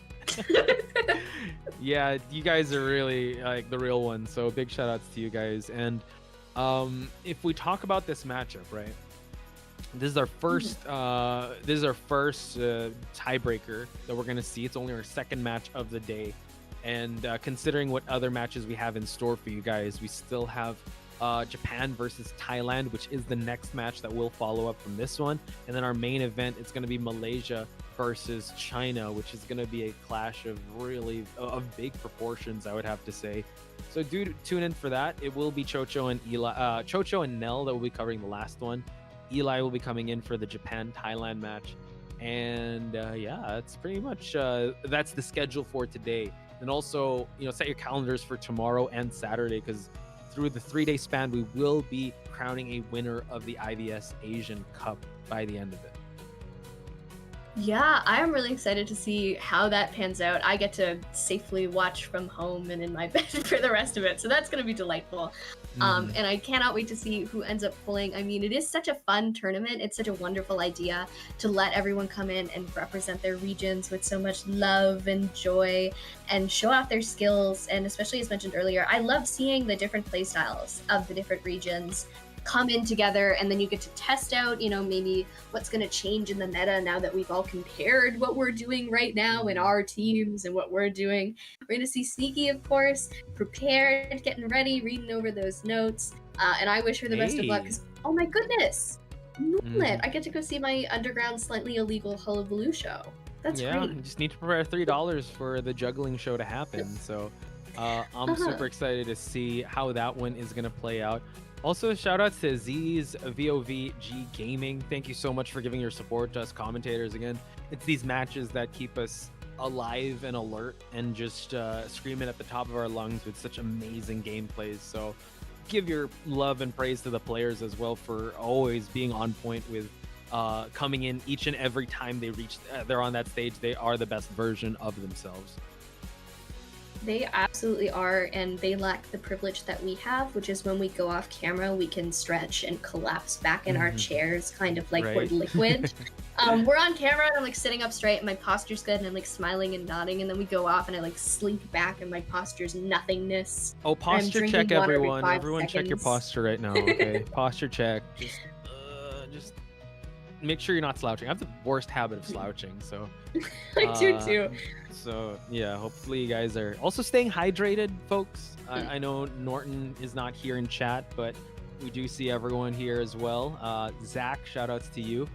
Yeah, you guys are really like the real ones, so big shout outs to you guys. And if we talk about this matchup, right, this is our first tiebreaker that we're gonna see. It's only our second match of the day, and considering what other matches we have in store for you guys, we still have Japan versus Thailand, which is the next match that will follow up from this one. And then our main event, it's going to be Malaysia versus China, which is going to be a clash of of big proportions, I would have to say. So do tune in for that. It will be Chocho and Nell that will be covering the last one. Eli will be coming in for the Japan-Thailand match. And yeah, that's pretty much that's the schedule for today. And also, you know, set your calendars for tomorrow and Saturday, because through the 3-day span, we will be crowning a winner of the IVS Asian Cup by the end of it. Yeah, I'm really excited to see how that pans out. I get to safely watch from home and in my bed for the rest of it, so that's going to be delightful. And I cannot wait to see who ends up pulling. I mean, it is such a fun tournament. It's such a wonderful idea to let everyone come in and represent their regions with so much love and joy and show off their skills. And especially as mentioned earlier, I love seeing the different play styles of the different regions come in together, and then you get to test out, you know, maybe what's going to change in the meta now that we've all compared what we're doing right now in our teams and what we're doing. We're going to see Sneaky, of course, prepared, getting ready, reading over those notes, and I wish her the best of luck, because, oh my goodness, Moonlit, I get to go see my underground slightly illegal Hullabaloo show. That's great. You just need to prepare $3 for the juggling show to happen, so I'm super excited to see how that one is going to play out. Also, shout out to Z's VOVG Gaming. Thank you so much for giving your support to us commentators. Again, it's these matches that keep us alive and alert and just screaming at the top of our lungs with such amazing gameplays. So give your love and praise to the players as well for always being on point with coming in each and every time they're on that stage. They are the best version of themselves. They absolutely are, and they lack the privilege that we have, which is when we go off camera, we can stretch and collapse back in our chairs, kind of like we're liquid. We're on camera, and I'm like sitting up straight, and my posture's good, and I'm like smiling and nodding, and then we go off, and I like slink back, and my posture's nothingness. Oh, posture check, everyone. Everyone check your posture right now, okay? Posture check. Just make sure you're not slouching. I have the worst habit of slouching, so... I do too. So yeah, hopefully you guys are also staying hydrated, folks. I know Norton is not here in chat, but we do see everyone here as well. Zach, shout outs to you.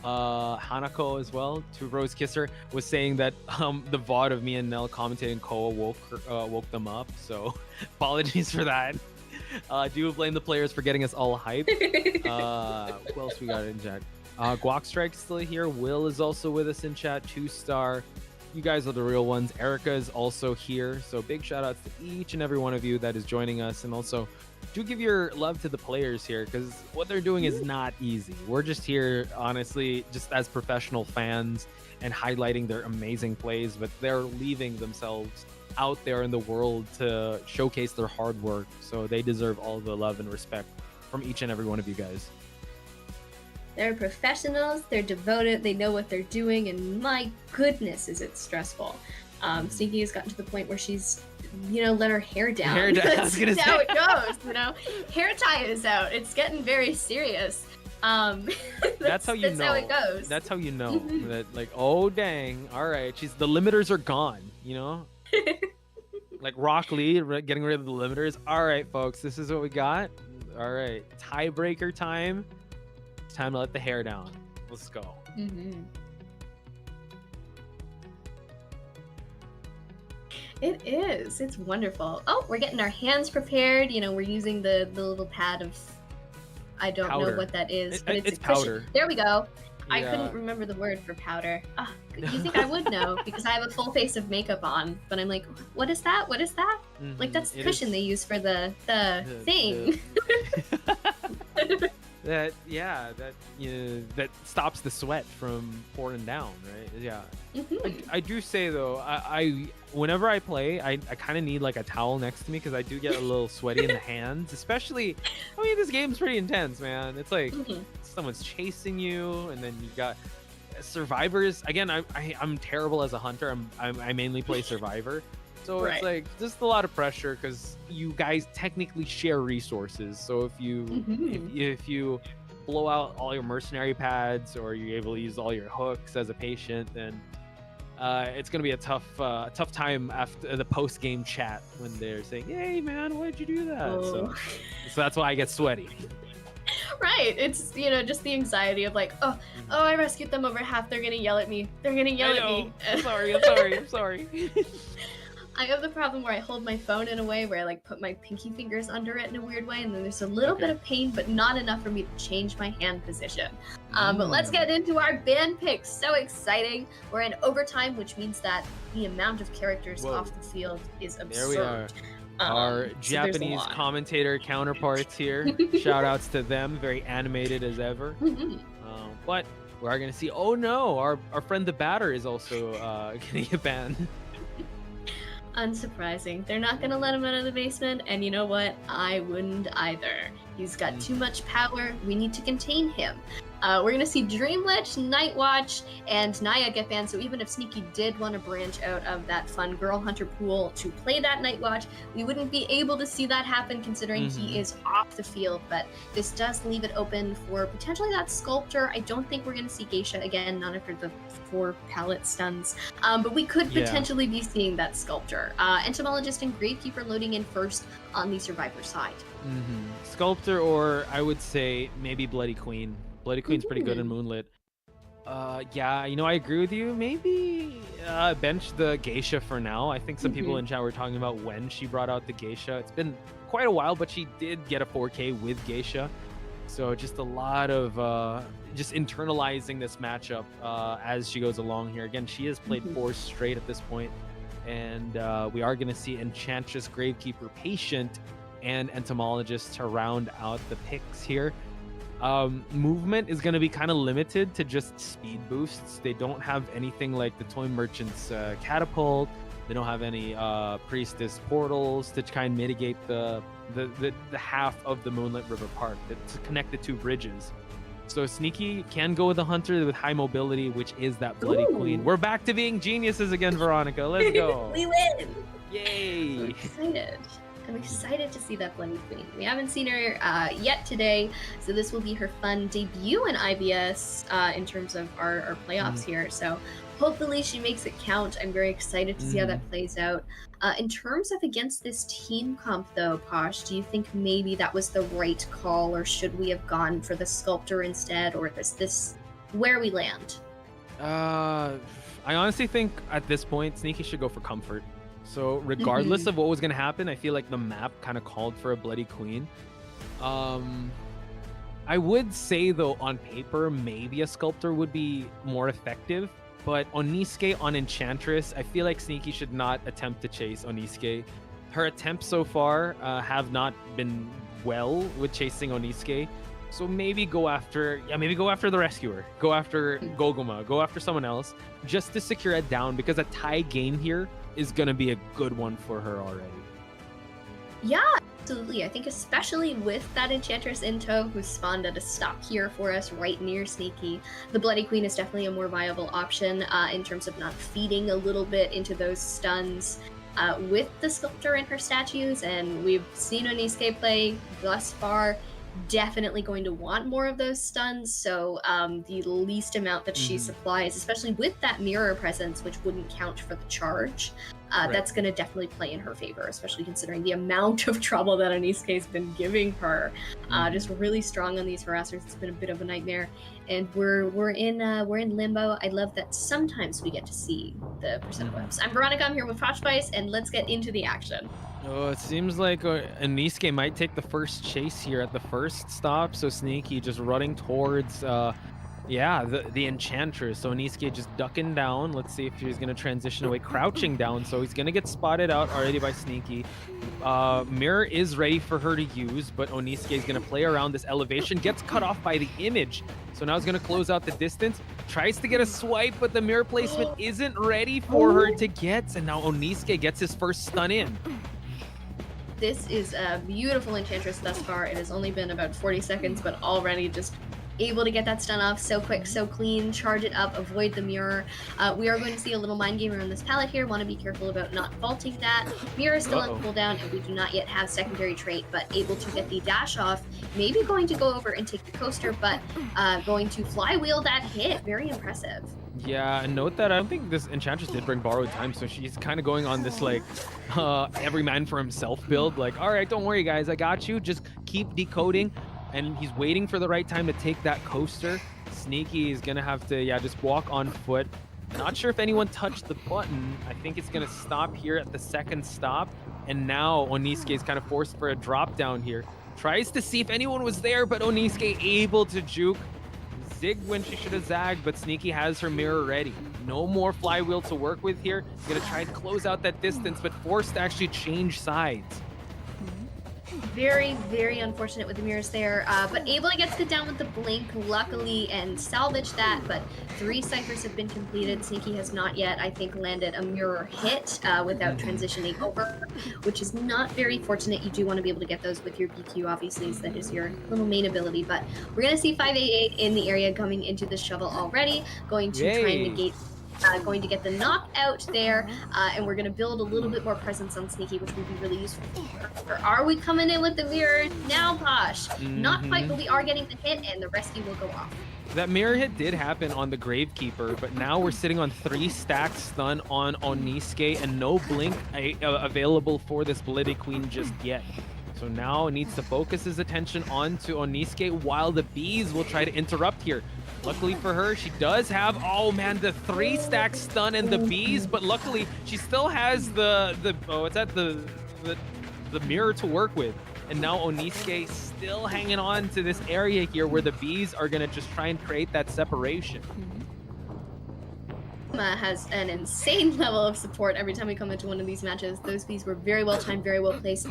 Hanako as well. To Rose Kisser was saying that the VOD of me and Nell commentating Koa woke them up, so apologies for that. Do blame the players for getting us all hyped. Who else we got in chat? Guac Strike's still here. Will is also with us in chat. 2-star. You guys are the real ones. Erica is also here. So big shout outs to each and every one of you that is joining us. And also do give your love to the players here, because what they're doing is not easy. We're just here, honestly, just as professional fans and highlighting their amazing plays, but they're leaving themselves out there in the world to showcase their hard work. So they deserve all the love and respect from each and every one of you guys. They're professionals, they're devoted, they know what they're doing, and my goodness, is it stressful. Sneaky has gotten to the point where she's, you know, let her hair down. That's how it goes, you know? Hair tie is out. It's getting very serious. That's how you know. How it goes. That's how you know that, like, oh dang, all right, the limiters are gone, you know? Like Rock Lee getting rid of the limiters. All right, folks, this is what we got. All right, tiebreaker time. It's time to let the hair down. Let's go. It is. It's wonderful. Oh, we're getting our hands prepared. You know, we're using the little pad of, I don't know what that is, but it's powder. There we go. Yeah. I couldn't remember the word for powder. Oh, you think I would know because I have a full face of makeup on, but I'm like, what is that? What is that? Like, that's the cushion they use for the thing. that stops the sweat from pouring down, right? Yeah. I do say though, I whenever I play, I kind of need like a towel next to me because I do get a little sweaty in the hands, especially. I mean, this game's pretty intense, man. It's like someone's chasing you, and then you got survivors. Again, I'm terrible as a hunter. I mainly play survivor. So it's like just a lot of pressure because you guys technically share resources. So if you blow out all your mercenary pads or you're able to use all your hooks as a patient, then it's gonna be a tough time after the post game chat when they're saying, "Hey man, why'd you do that?" So that's why I get sweaty. Right. It's, you know, just the anxiety of like, oh, I rescued them over half. They're gonna yell at me. They're gonna yell at me. I'm sorry. I have the problem where I hold my phone in a way where I like put my pinky fingers under it in a weird way, and then there's a little bit of pain, but not enough for me to change my hand position. But let's get into our band picks. So exciting. We're in overtime, which means that the amount of characters off the field is absurd. There we are. Our Japanese commentator counterparts here. Shout outs to them. Very animated as ever. But We are going to see, oh no, our friend the batter is also getting a ban. Unsurprising. They're not gonna let him out of the basement, and you know what? I wouldn't either. He's got too much power. We need to contain him. We're gonna see Dreamwitch, Nightwatch, and Naya get banned, so even if Sneaky did want to branch out of that fun Girl Hunter pool to play that Nightwatch, we wouldn't be able to see that happen considering he is off the field, but this does leave it open for potentially that Sculptor. I don't think we're gonna see Geisha again, not after the 4 pallet stuns, but we could potentially be seeing that Sculptor. Entomologist and Gravekeeper loading in first on the Survivor side. Sculptor, or I would say maybe Bloody Queen. Bloody Queen's pretty good in Moonlit. Yeah, you know, I agree with you. Maybe bench the Geisha for now. I think some people in chat were talking about when she brought out the Geisha. It's been quite a while, but she did get a 4K with Geisha. So just a lot of just internalizing this matchup as she goes along here. Again, she has played 4 straight at this point, and we are going to see Enchantress, Gravekeeper, Patient, and Entomologist to round out the picks here. Movement is going to be kind of limited to just speed boosts. They don't have anything like the Toy Merchant's Catapult. They don't have any Priestess portals to try and mitigate the half of the Moonlit River Park to connect the 2 bridges. So Sneaky can go with the Hunter with high mobility, which is that Bloody Queen. We're back to being geniuses again, Veronica. Let's go. We win! Yay! I'm excited. I'm excited to see that Bloody Queen. We haven't seen her yet today, so this will be her fun debut in IVS in terms of our playoffs here. So hopefully she makes it count. I'm very excited to see how that plays out. In terms of against this team comp though, Posh, do you think maybe that was the right call, or should we have gone for the Sculptor instead, or is this where we land? I honestly think at this point, Sneaky should go for comfort. So regardless of what was going to happen, I feel like the map kind of called for a Bloody Queen. I would say, though, on paper, maybe a Sculptor would be more effective. But Oniske on Enchantress, I feel like Sneaky should not attempt to chase Oniske. Her attempts so far have not been well with chasing Oniske. So maybe go after the Rescuer. Go after Goguma. Go after someone else just to secure it down, because a tie game here is going to be a good one for her already. Yeah, absolutely. I think especially with that Enchantress in tow who spawned at a stop here for us right near Sneaky, the Bloody Queen is definitely a more viable option in terms of not feeding a little bit into those stuns with the Sculptor in her statues, and we've seen Oniske play thus far. Definitely going to want more of those stuns, so the least amount that she supplies, especially with that mirror presence, which wouldn't count for the charge, that's going to definitely play in her favor, especially considering the amount of trouble that Oniske has been giving her. Just really strong on these harassers. It's been a bit of a nightmare, and we're in limbo. I love that sometimes we get to see the percent whips. I'm Veronica. I'm here with Posh Spice, and let's get into the action. Oh, it seems like Oniske might take the first chase here at the first stop. So Sneaky just running towards, the Enchantress. So Oniske just ducking down. Let's see if he's going to transition away, crouching down. So he's going to get spotted out already by Sneaky. Mirror is ready for her to use, but Oniske is going to play around this elevation. Gets cut off by the image. So now he's going to close out the distance. Tries to get a swipe, but the mirror placement isn't ready for her to get. And now Oniske gets his first stun in. This is a beautiful Enchantress thus far. It has only been about 40 seconds, but already just able to get that stun off so quick, so clean, charge it up, avoid the mirror. We are going to see a little mind game around this pallet here. Want to be careful about not faulting that. Mirror is still on cooldown, and we do not yet have secondary trait, but able to get the dash off. Maybe going to go over and take the coaster, but going to flywheel that hit. Very impressive. Yeah, and note that I don't think this Enchantress did bring borrowed time, so she's kind of going on this like every man for himself build. Like, all right, don't worry guys, I got you. Just keep decoding. And he's waiting for the right time to take that coaster. Sneaky is gonna have to just walk on foot. Not sure if anyone touched the button. I think it's gonna stop here at the second stop. And now Oniske is kind of forced for a drop down here. Tries to see if anyone was there, but Oniske able to juke. Zigged when she should have zagged, but Sneaky has her mirror ready. No more flywheel to work with here. Gonna try to close out that distance, but forced to actually change sides. Very, very unfortunate with the mirrors there, but able to get it down with the blink, luckily, and salvage that, but 3 ciphers have been completed. Sneaky has not yet, I think, landed a mirror hit without transitioning over, which is not very fortunate. You do want to be able to get those with your BQ, obviously, so that is your little main ability, but we're going to see 588 in the area coming into the shovel already, going to try and negate going to get the knockout there, and we're going to build a little bit more presence on Sneaky, which would be really useful. Are we coming in with the mirror now, Posh? Not quite, but we are getting the hit, and the rescue will go off. That mirror hit did happen on the Gravekeeper, but now we're sitting on 3 stack stun on Oniske and no blink available for this Bloody Queen just yet. So now it needs to focus his attention onto Oniske while the bees will try to interrupt here. Luckily for her, she does have, oh man, the 3 stack stun and the bees, but luckily she still has the mirror to work with. And now Oniske still hanging on to this area here where the bees are gonna just try and create that separation. Has an insane level of support every time we come into one of these matches. Those bees were very well timed, very well placed.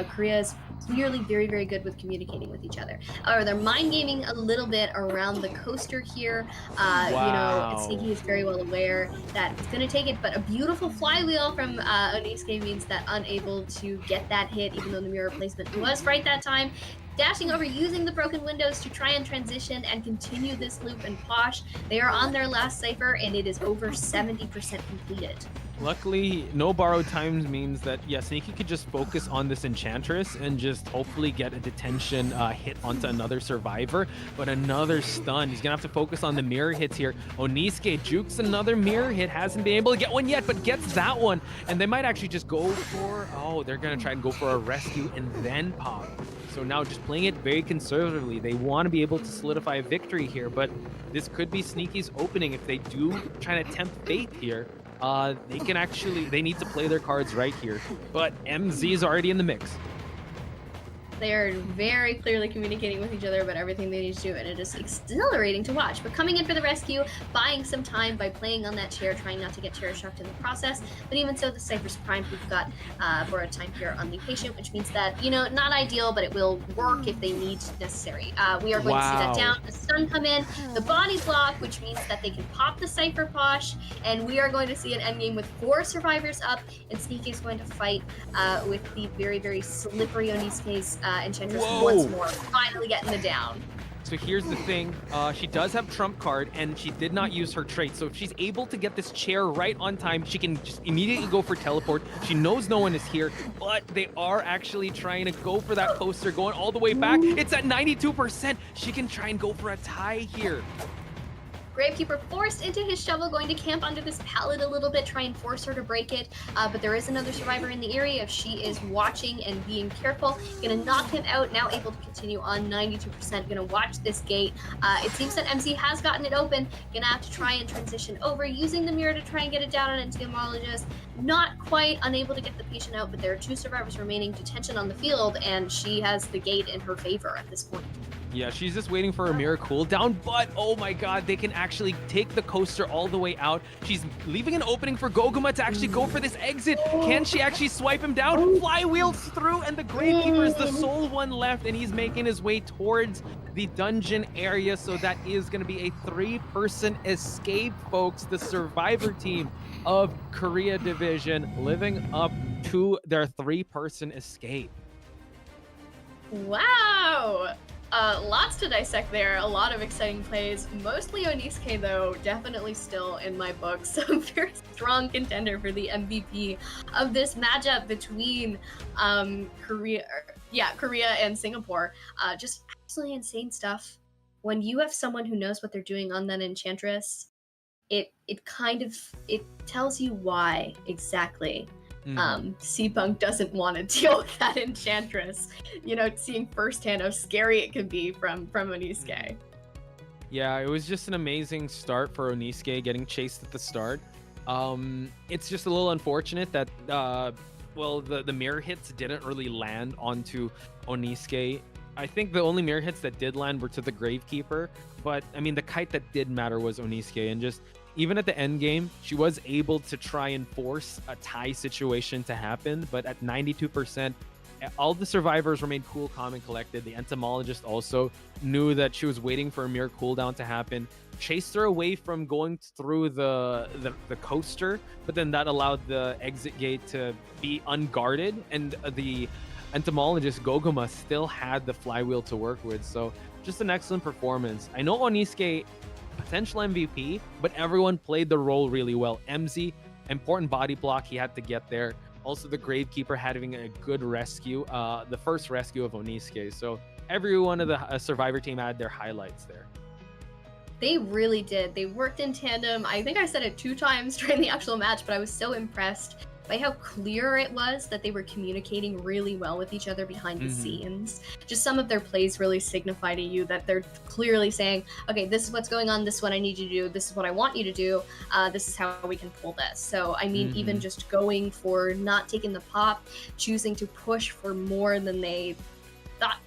Korea is clearly very, very good with communicating with each other. However, they're mind gaming a little bit around the coaster here. You know, Sneaky is very well aware that it's going to take it, but a beautiful flywheel from Oniske means that unable to get that hit, even though the mirror placement was right that time. Dashing over, using the broken windows to try and transition and continue this loop, and Posh, they are on their last cipher, and it is over 70% completed. Luckily, no borrowed times means that, yeah, Sneaky could just focus on this Enchantress and just hopefully get a detention hit onto another survivor. But another stun. He's going to have to focus on the mirror hits here. Oniske jukes another mirror hit. Hasn't been able to get one yet, but gets that one. And they might actually just go for, oh, they're going to try and go for a rescue and then pop. So now just playing it very conservatively. They want to be able to solidify a victory here, but this could be Sneaky's opening if they do try to tempt fate here. They need to play their cards right here. But MZ is already in the mix. They are very clearly communicating with each other about everything they need to do, and it is exhilarating to watch. But coming in for the rescue, buying some time by playing on that chair, trying not to get chair shocked in the process. But even so, the Cypher's Prime, we've got borrowed time here on the patient, which means that, you know, not ideal, but it will work if they need necessary. We are going to see that down, the stun come in, the body block, which means that they can pop the Cypher Posh, and we are going to see an endgame with 4 survivors up, and Sneaky is going to fight with the very, very slippery Oniske's Enchantress once more, finally getting the down. So here's the thing, she does have trump card and she did not use her trait. So if she's able to get this chair right on time, she can just immediately go for teleport. She knows no one is here, but they are actually trying to go for that coaster, going all the way back. It's at 92%. She can try and go for a tie here. Gravekeeper forced into his shovel, going to camp under this pallet a little bit, try and force her to break it. But there is another survivor in the area. If she is watching and being careful, gonna knock him out. Now able to continue on 92%. Gonna watch this gate. It seems that MC has gotten it open. Gonna have to try and transition over, using the mirror to try and get it down on entomologist. Not quite, unable to get the patient out, but there are 2 survivors remaining. Detention on the field, and she has the gate in her favor at this point. Yeah, she's just waiting for a mirror cooldown, but oh my god, they can actually take the coaster all the way out. She's leaving an opening for Goguma to actually go for this exit. Can she actually swipe him down? Flywheels through, and the Gravekeeper is the sole one left, and he's making his way towards the dungeon area, so that is going to be a 3-person escape, folks. The survivor team of Korea Division living up to their 3-person escape. Wow! Lots to dissect there, a lot of exciting plays. Mostly Oniske, though, definitely still in my book. So very strong contender for the MVP of this matchup between Korea and Singapore. Just absolutely insane stuff. When you have someone who knows what they're doing on that Enchantress, it tells you why exactly C-Punk doesn't want to deal with that Enchantress. You know, seeing firsthand how scary it can be from Oniske. Yeah, it was just an amazing start for Oniske, getting chased at the start. It's just a little unfortunate that, the mirror hits didn't really land onto Oniske. I think the only mirror hits that did land were to the Gravekeeper, but I mean, the kite that did matter was Oniske, and just even at the end game, she was able to try and force a tie situation to happen, but at 92%, all the survivors remained cool, calm, and collected. The entomologist also knew that she was waiting for a mere cooldown to happen, chased her away from going through the coaster, but then that allowed the exit gate to be unguarded, and the entomologist Goguma still had the flywheel to work with. So just an excellent performance. I know Oniisuke, potential MVP, but everyone played the role really well. MZ, important body block, he had to get there. Also, the Gravekeeper having a good rescue, the first rescue of Oniisuke. So every one of the Survivor team had their highlights there. They really did. They worked in tandem. I think I said it 2 times during the actual match, but I was so impressed by how clear it was that they were communicating really well with each other behind the scenes. Just some of their plays really signify to you that they're clearly saying, okay, this is what's going on, this is what I need you to do, this is what I want you to do, this is how we can pull this. So, I mean, even just going for not taking the pop, choosing to push for more than they thought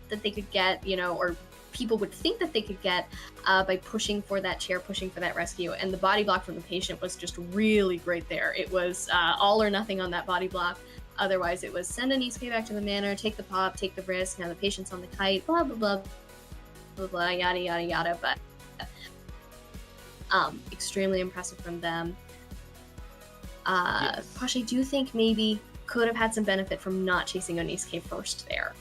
that they could get, you know, or people would think that they could get by pushing for that chair, pushing for that rescue. And the body block from the patient was just really great there. It was all or nothing on that body block. Otherwise, it was send Oniisuke back to the manor, take the pop, take the risk, now the patient's on the kite, blah, blah, blah, blah, blah, yada, yada, yada. But extremely impressive from them. Posh, I do think maybe could have had some benefit from not chasing Oniisuke first there.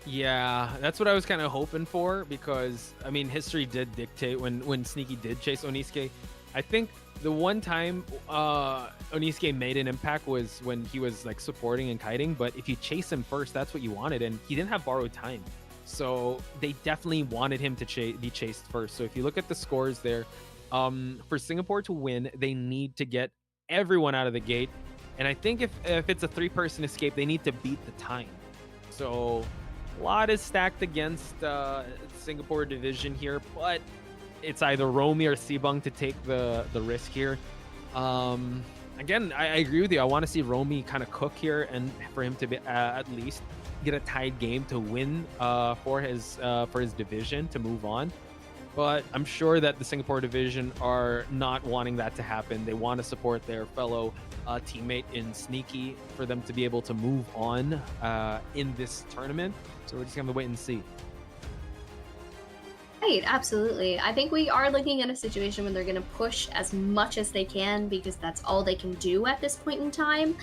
Yeah, that's what I was kind of hoping for, because I mean, history did dictate when Sneaky did chase Oniisuke. I think the one time Oniisuke made an impact was when he was like supporting and kiting, but if you chase him first, that's what you wanted, and he didn't have borrowed time. So they definitely wanted him to be chased first. So if you look at the scores there, for Singapore to win, they need to get everyone out of the gate. And I think if it's a 3-person escape, they need to beat the time. So a lot is stacked against Singapore division here, but it's either Romy or Sibang to take the risk here. Again, I agree with you. I want to see Romy kind of cook here, and for him to be, at least get a tied game to win for his division to move on. But I'm sure that the Singapore division are not wanting that to happen. They want to support their fellow teammate in Sneaky for them to be able to move on in this tournament. So we're just going to wait and see. Right, absolutely. I think we are looking at a situation where they're going to push as much as they can, because that's all they can do at this point in time,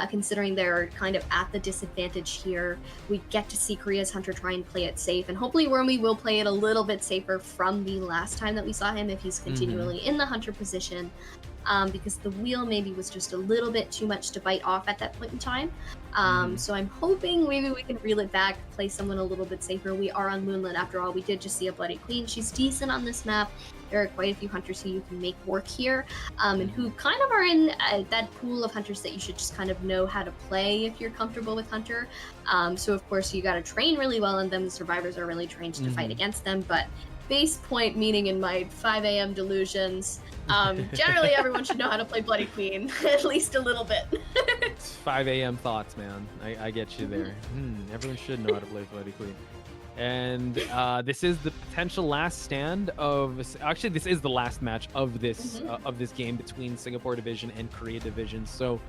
considering they're kind of at the disadvantage here. We get to see Korea's Hunter try and play it safe, and hopefully Romy will play it a little bit safer from the last time that we saw him if he's continually in the Hunter position, because the wheel maybe was just a little bit too much to bite off at that point in time. So I'm hoping maybe we can reel it back, play someone a little bit safer. We are on Moonlit after all. We did just see a Bloody Queen. She's decent on this map. There are quite a few hunters who you can make work here, and who kind of are in that pool of hunters that you should just kind of know how to play if you're comfortable with Hunter. So of course you got to train really well on them. The survivors are really trained to fight against them, but base point meaning in my 5 a.m. delusions, generally everyone should know how to play Bloody Queen, at least a little bit. It's 5 a.m. thoughts, man. I get you there. Everyone should know how to play Bloody Queen. And this is the potential last stand of, actually this is the last match of this game between Singapore division and Korea division. So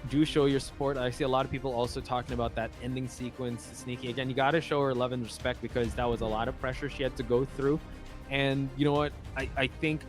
do show your support. I see a lot of people also talking about that ending sequence. Sneaky, again, you got to show her love and respect, because that was a lot of pressure she had to go through. And you know what, I think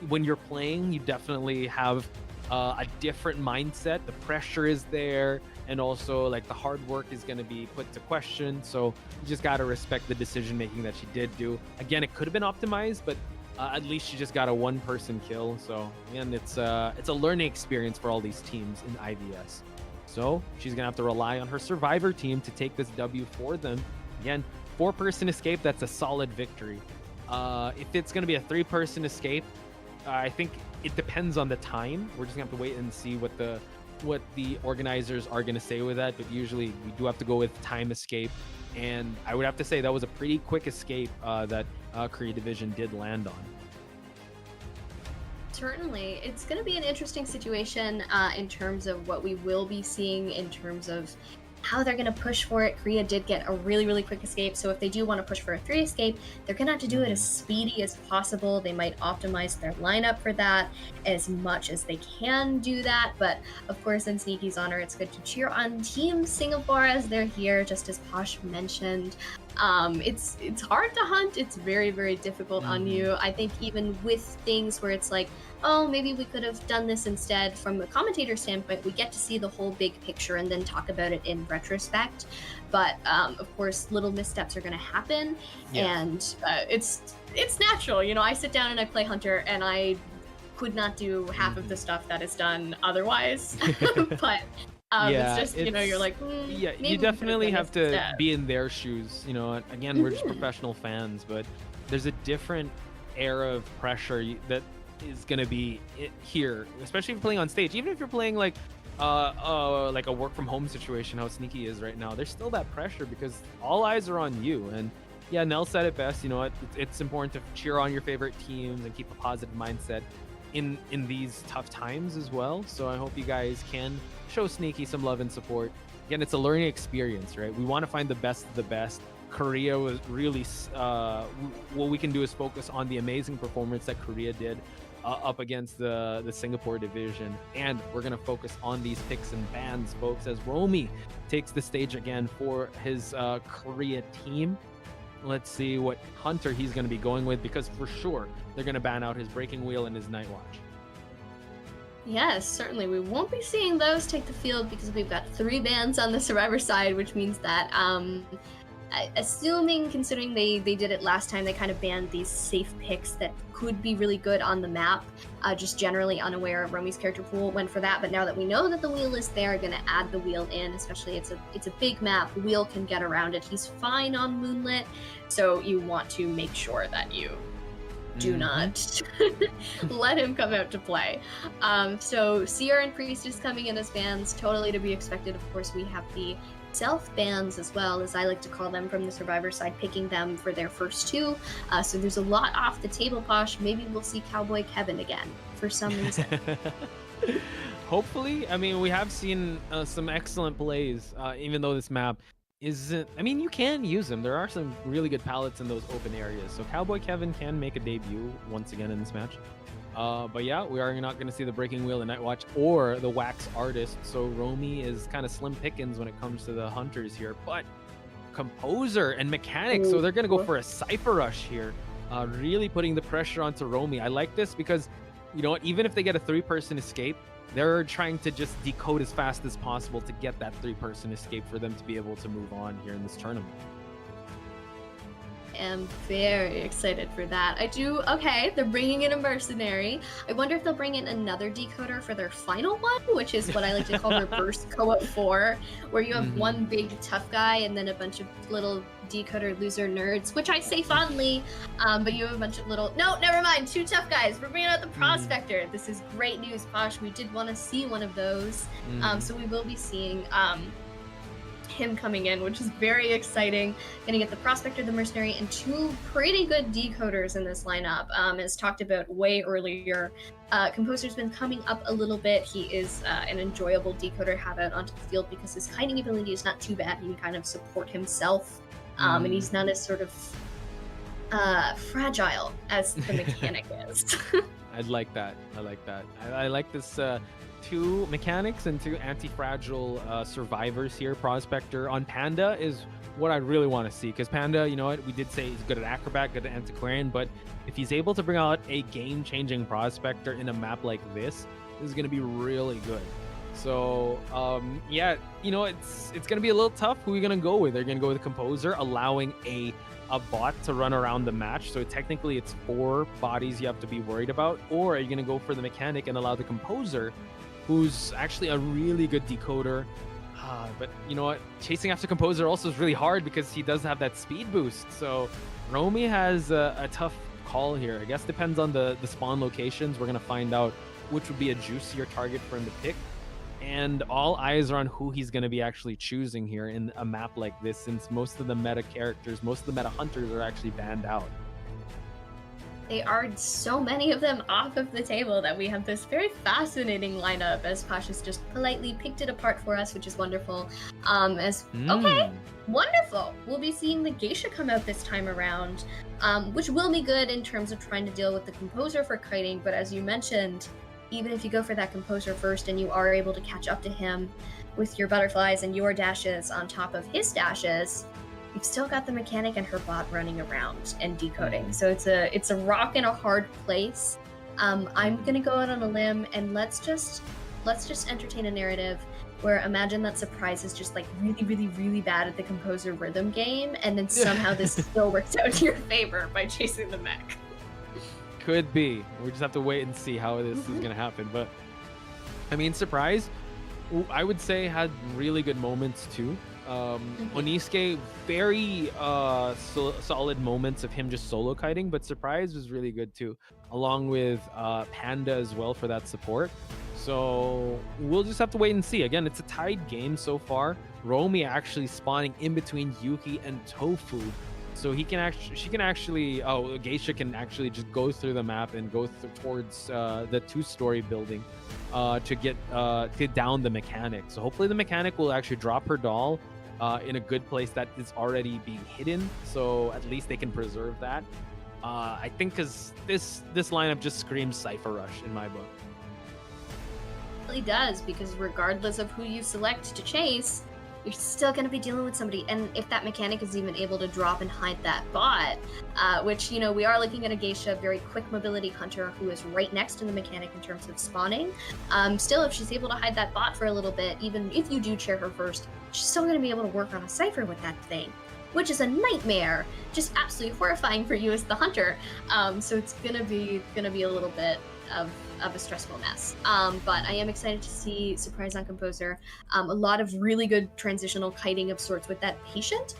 when you're playing, you definitely have a different mindset. The pressure is there, and also like the hard work is going to be put to question. So you just got to respect the decision making that she did do. Again, it could have been optimized, but at least she just got a 1-person kill. So again, it's a learning experience for all these teams in IVS. So she's gonna have to rely on her survivor team to take this W for them. Again, 4-person escape, that's a solid victory. If it's gonna be a 3-person escape, I think it depends on the time. We're just gonna have to wait and see what the organizers are gonna say with that. But usually we do have to go with time escape. And I would have to say that was a pretty quick escape that Korea division did land on. Certainly. It's going to be an interesting situation in terms of what we will be seeing in terms of how they're going to push for it. Korea did get a really, really quick escape, so if they do want to push for a 3 escape, they're going to have to do it as speedy as possible. They might optimize their lineup for that as much as they can do that, but of course, in Sneaky's honor, it's good to cheer on Team Singapore as they're here, just as Posh mentioned. It's hard to hunt. It's very, very difficult on you. I think even with things where it's like, oh, maybe we could have done this instead, from a commentator standpoint, we get to see the whole big picture and then talk about it in retrospect. But of course, little missteps are going to happen, and it's natural. You know, I sit down and I play Hunter, and I could not do half of the stuff that is done otherwise. But it's just, you know, you're like, yeah, maybe you definitely have to instead. be in their shoes. You know, again, we're just professional fans, but there's a different era of pressure that is going to be here, especially if you're playing on stage. Even if you're playing like a work from home situation, how Sneaky is right now, there's still that pressure because all eyes are on you. And yeah, Nell said it best. You know, it's important to cheer on your favorite teams and keep a positive mindset in these tough times as well. So I hope you guys can show Sneaky some love and support. Again, it's a learning experience, right? We want to find the best of the best. Korea was really what we can do is focus on the amazing performance that Korea did up against the Singapore division, and we're gonna focus on these picks and bans, folks, as Romy takes the stage again for his Korea team. Let's see what Hunter he's gonna be going with, because for sure they're gonna ban out his Breaking Wheel and his Night Watch. Yes, certainly. We won't be seeing those take the field because we've got 3 bans on the Survivor side, which means that assuming, considering they did it last time, they kind of banned these safe picks that could be really good on the map, just generally unaware of Romy's character pool, went for that. But now that we know that the wheel is there, going to add the wheel in, especially it's a big map, the wheel can get around it. He's fine on Moonlit, so you want to make sure that you do not let him come out to play. So Seer and Priest is coming in as bans, totally to be expected. Of course, we have the self-bans as well, as I like to call them, from the Survivor side, picking them for their first 2. So there's a lot off the table, Posh. Maybe we'll see Cowboy Kevin again for some reason. Hopefully. I mean, we have seen some excellent plays, even though this map isn't... I mean, you can use them. There are some really good pallets in those open areas. So Cowboy Kevin can make a debut once again in this match. But yeah, we are not going to see the Breaking Wheel and Night Watch or the Wax Artist. So Romy is kind of slim pickings when it comes to the Hunters here. But Composer and Mechanic, so they're going to go for a Cypher Rush here. Really putting the pressure onto Romy. I like this because, you know what, even if they get a 3-person escape, they're trying to just decode as fast as possible to get that 3-person escape for them to be able to move on here in this tournament. Am very excited for that. Okay, they're bringing in a mercenary. I wonder if they'll bring in another decoder for their final one, which is what I like to call reverse co-op 4, where you have one big tough guy and then a bunch of little decoder loser nerds, which I say fondly, but you have a bunch of little... No, never mind, 2 tough guys. We're bringing out the Prospector. This is great news, Posh. We did want to see one of those. So we will be seeing him coming in, which is very exciting. Gonna get the Prospector, the Mercenary, and 2 pretty good decoders in this lineup. As talked about way earlier, Composer's been coming up a little bit. He is an enjoyable decoder to have out onto the field because his hiding ability is not too bad. He can kind of support himself, and he's not as sort of fragile as the Mechanic is. I'd like that. I like this 2 mechanics and 2 anti-fragile survivors here. Prospector on Panda is what I really want to see, because Panda, you know what, we did say he's good at Acrobat, good at Antiquarian, but if he's able to bring out a game-changing Prospector in a map like this is going to be really good. So yeah, you know, it's going to be a little tough. Who are you going to go with? They're going to go with the Composer, allowing a bot to run around the match, so technically it's 4 bodies you have to be worried about, or are you going to go for the Mechanic and allow the Composer, who's actually a really good decoder? But you know what, chasing after Composer also is really hard because he does have that speed boost. So Romy has a tough call here. I guess depends on the spawn locations. We're gonna find out which would be a juicier target for him to pick, and all eyes are on who he's going to be actually choosing here in a map like this, since most of the meta characters, most of the meta hunters are actually banned out. They are so many of them off of the table that we have this very fascinating lineup as Pasha's just politely picked it apart for us, which is wonderful. Okay, wonderful. We'll be seeing the geisha come out this time around, which will be good in terms of trying to deal with the composer for kiting, but as you mentioned, even if you go for that composer first and you are able to catch up to him with your butterflies and your dashes on top of his dashes, you've still got the mechanic and her bot running around and decoding. So it's a rock in a hard place. I'm gonna go out on a limb and let's just entertain a narrative where imagine that surprise is just like really, really, really bad at the composer rhythm game, and then somehow this still works out to your favor by chasing the mech. Could be. We just have to wait and see how this is gonna happen. But I mean, surprise, I would say had really good moments too. Oniisuke, very solid moments of him just solo kiting, but surprise was really good too, along with Panda as well for that support. So we'll just have to wait and see. Again, it's a tied game so far. Romy actually spawning in between Yuki and Tofu, so Geisha can actually just go through the map and go towards the two-story building to get to down the mechanic. So hopefully the mechanic will actually drop her doll in a good place that is already being hidden, so at least they can preserve that. I think because this lineup just screams Cypher Rush in my book. It really does, because regardless of who you select to chase, you're still going to be dealing with somebody. And if that mechanic is even able to drop and hide that bot, which, you know, we are looking at a geisha, very quick mobility hunter who is right next to the mechanic in terms of spawning. Still, if she's able to hide that bot for a little bit, even if you do chair her first, she's still going to be able to work on a Cypher with that thing, which is a nightmare, just absolutely horrifying for you as the hunter. So it's gonna be a little bit of a stressful mess. But I am excited to see Surprise on Composer. A lot of really good transitional kiting of sorts with that patient.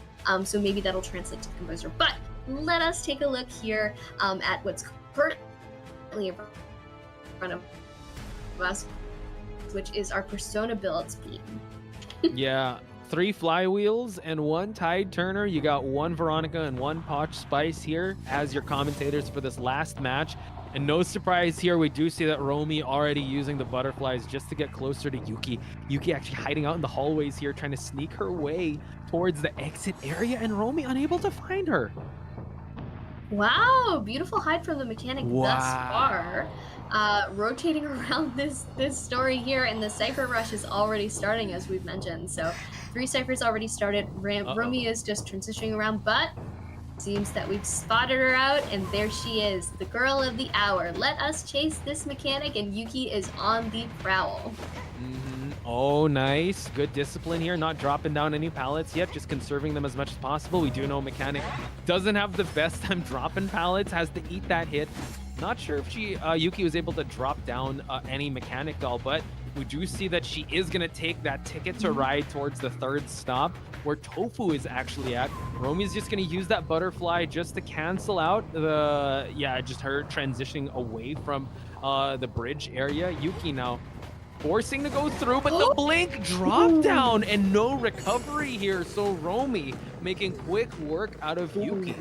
So maybe that'll translate to the composer. But let us take a look here at what's currently in front of us, which is our persona build speed. Yeah, 3 flywheels and 1 tide turner. You got 1 Veronica and 1 Potch Spice here as your commentators for this last match. And no surprise here, we do see that Romy already using the butterflies just to get closer to Yuki. Yuki actually hiding out in the hallways here, trying to sneak her way towards the exit area, and Romy unable to find her. Wow, beautiful hide from the mechanic thus far. Rotating around this story here, and the Cypher Rush is already starting, as we've mentioned. So 3 Cyphers already started. Romy is just transitioning around, but seems that we've spotted her out, and there she is, the girl of the hour. Let us chase this mechanic, and Yuki is on the prowl. Oh, nice. Good discipline here, not dropping down any pallets yet, just conserving them as much as possible. We do know mechanic doesn't have the best time dropping pallets, has to eat that hit. Not sure if Yuki was able to drop down any mechanic doll, but we do see that she is going to take that ticket to ride towards the 3rd stop, where Tofu is actually at. Romy's just going to use that butterfly just to cancel out just her transitioning away from the bridge area. Yuki now forcing to go through, but the blink drop down and no recovery here. So Romy making quick work out of Yuki.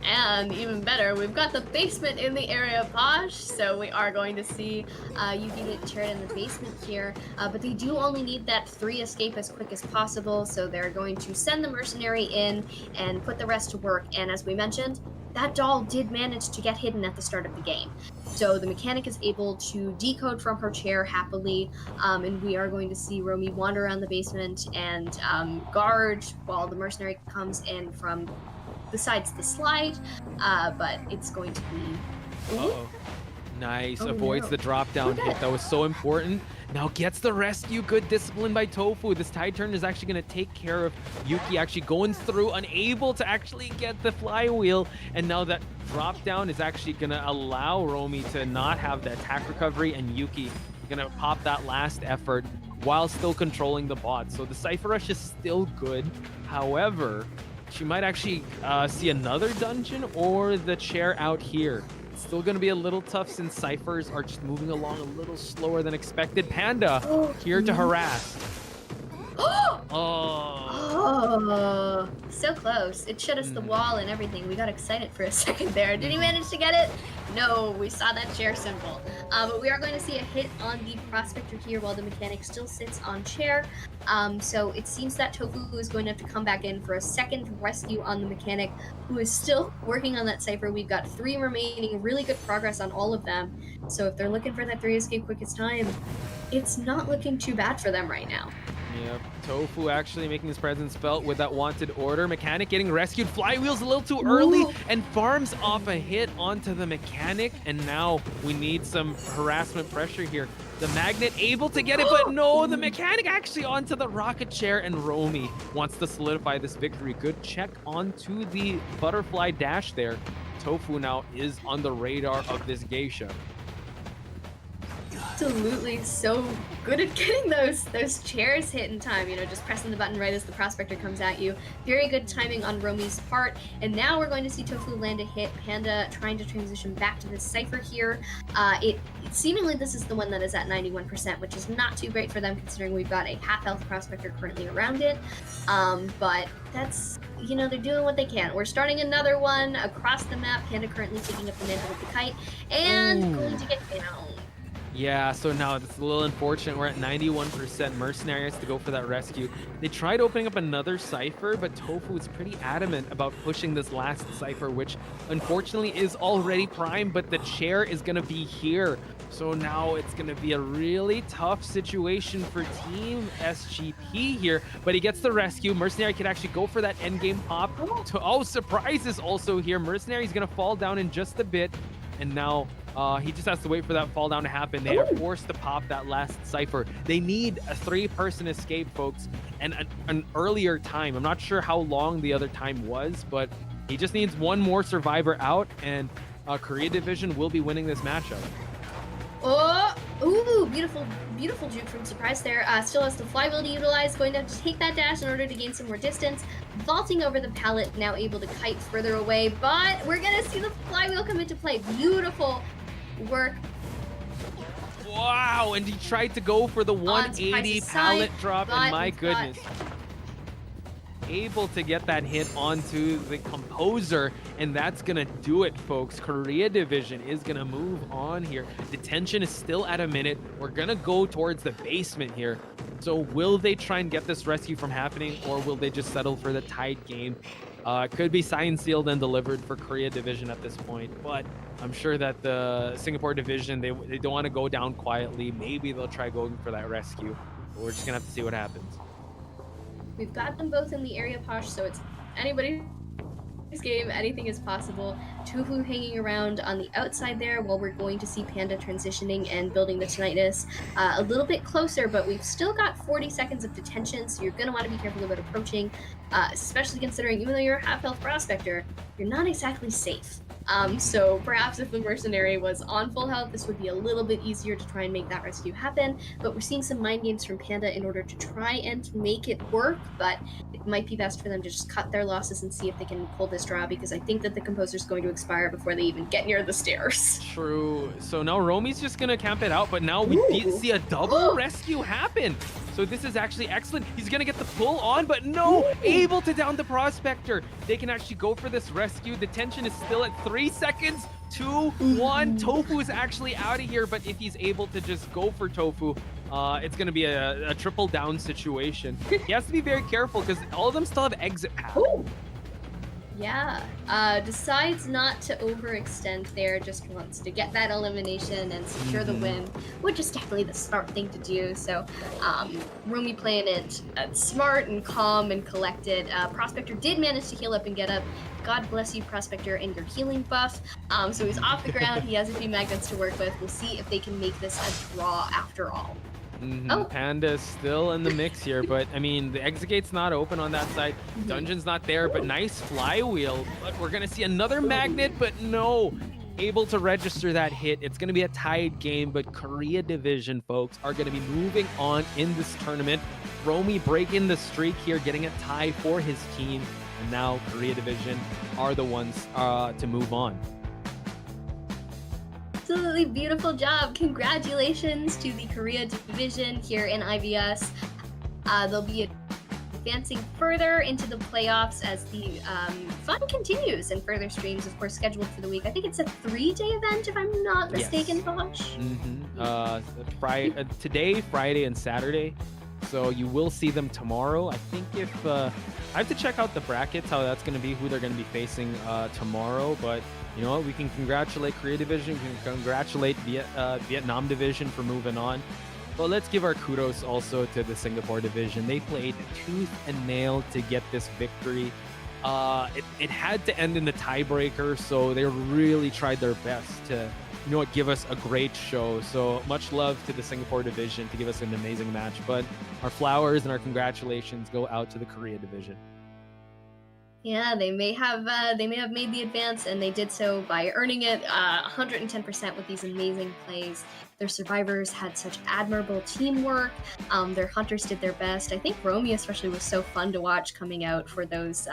And even better, we've got the basement in the area of Posh, so we are going to see Yuki get chaired in the basement here. But they do only need that 3 escape as quick as possible, so they're going to send the mercenary in and put the rest to work. And as we mentioned, that doll did manage to get hidden at the start of the game. So the mechanic is able to decode from her chair happily, and we are going to see Romy wander around the basement and guard while the mercenary comes in from besides the slide, but it's going to be... Nice, avoids the drop down hit. That was so important. Now gets the rescue. Good discipline by Tofu. This tide turn is actually going to take care of Yuki actually going through, unable to actually get the flywheel. And now that drop down is actually going to allow Romy to not have the attack recovery, and Yuki going to pop that last effort while still controlling the bot. So the Cypher Rush is still good. However, she might actually see another dungeon or the chair out here. It's still going to be a little tough since Cyphers are just moving along a little slower than expected. Panda here to harass. Oh, so close. It showed us the wall and everything. We got excited for a second there. Did he manage to get it? No, we saw that chair symbol. But we are going to see a hit on the prospector here while the mechanic still sits on chair. So it seems that Tofu is going to have to come back in for a second rescue on the mechanic, who is still working on that cipher. We've got 3 remaining, really good progress on all of them. So if they're looking for that 3 escape quickest time, it's not looking too bad for them right now. Yep, Tofu actually making his presence felt with that wanted order. Mechanic getting rescued. Flywheel's a little too early and farms off a hit onto the mechanic. And now we need some harassment pressure here. The magnet able to get it, but no, the mechanic actually onto the rocket chair, and Romy wants to solidify this victory. Good check onto the butterfly dash there. Tofu now is on the radar of this geisha. Absolutely so good at getting those chairs hit in time, you know, just pressing the button right as the prospector comes at you. Very good timing on Romy's part. And now we're going to see Tofu land a hit. Panda trying to transition back to this cipher here. Seemingly this is the one that is at 91%, which is not too great for them considering we've got a half health prospector currently around it. But that's, you know, they're doing what they can. We're starting another one across the map. Panda currently taking up the mantle with the kite and going to get down. Yeah, so now it's a little unfortunate. We're at 91%. Mercenary has to go for that rescue. They tried opening up another cipher, but Tofu is pretty adamant about pushing this last cipher, which unfortunately is already primed, but the chair is going to be here. So now it's going to be a really tough situation for Team SGP here, but he gets the rescue. Mercenary could actually go for that endgame pop. Surprises also here. Mercenary is going to fall down in just a bit, and now he just has to wait for that fall down to happen. They are forced to pop that last cipher. They need a 3-person escape, folks, and an earlier time. I'm not sure how long the other time was, but he just needs one more survivor out, and Korea Division will be winning this matchup. Oh, ooh, beautiful juke from Surprise there. Still has the flywheel to utilize. Going to have to take that dash in order to gain some more distance. Vaulting over the pallet, now able to kite further away, but we're going to see the flywheel come into play. Beautiful work. Wow, and he tried to go for the 180 pallet drop, and my goodness. Able to get that hit onto the composer, and that's gonna do it, folks. Korea Division is gonna move on here. Detention is still at a minute. We're gonna go towards the basement here. So will they try and get this rescue from happening, or will they just settle for the tied game? Could be signed, sealed, and delivered for Korea Division at this point, but I'm sure that the Singapore Division, they don't want to go down quietly. Maybe they'll try going for that rescue, but we're just gonna have to see what happens. We've got them both in the area, Posh, so it's anybody's game. Anything is possible. Tofu hanging around on the outside there while we're going to see Panda transitioning and building the tinnitus a little bit closer, but we've still got 40 seconds of detention, so you're going to want to be careful about approaching, especially considering even though you're a half-health prospector, you're not exactly safe. So perhaps if the mercenary was on full health, this would be a little bit easier to try and make that rescue happen. But we're seeing some mind games from Panda in order to try and make it work, but it might be best for them to just cut their losses and see if they can pull this draw, because I think that the composer's going to expire before they even get near the stairs. True. So now Romy's just gonna camp it out, but now we see a double rescue happen. So this is actually excellent. He's gonna get the pull on, but no, able to down the prospector. They can actually go for this rescue. The tension is still at 3 seconds. 2, 1. Tofu is actually out of here, but if he's able to just go for Tofu, it's going to be a triple down situation. He has to be very careful because all of them still have exit path. Yeah, decides not to overextend there, just wants to get that elimination and secure the win, which is definitely the smart thing to do. So Romy playing it smart and calm and collected. Prospector did manage to heal up and get up. God bless you, Prospector, and your healing buff. So he's off the ground. He has a few magnets to work with. We'll see if they can make this a draw after all. Panda's still in the mix here, but I mean, the exit gate's not open on that side. Dungeon's not there, but nice flywheel. But we're gonna see another magnet, but no. Able to register that hit. It's gonna be a tied game, but Korea Division, folks, are gonna be moving on in this tournament. Romy breaking the streak here, getting a tie for his team, and now Korea Division are the ones to move on. Absolutely beautiful job. Congratulations to the Korea Division here in IVS. They'll be advancing further into the playoffs as the fun continues and further streams, of course, scheduled for the week. I think it's a 3-day event, if I'm not mistaken, Bosch. Today, Friday, and Saturday. So you will see them tomorrow. I think if I have to check out the brackets, how that's going to be, who they're going to be facing tomorrow. But you know what? We can congratulate Korea Division. We can congratulate Vietnam Division for moving on. But let's give our kudos also to the Singapore Division. They played tooth and nail to get this victory. It had to end in the tiebreaker, so they really tried their best to, you know what, give us a great show. So much love to the Singapore Division to give us an amazing match. But our flowers and our congratulations go out to the Korea Division. Yeah, they may have made the advance, and they did so by earning it 110% with these amazing plays. Their survivors had such admirable teamwork. Their hunters did their best. I think Romy especially was so fun to watch coming out for those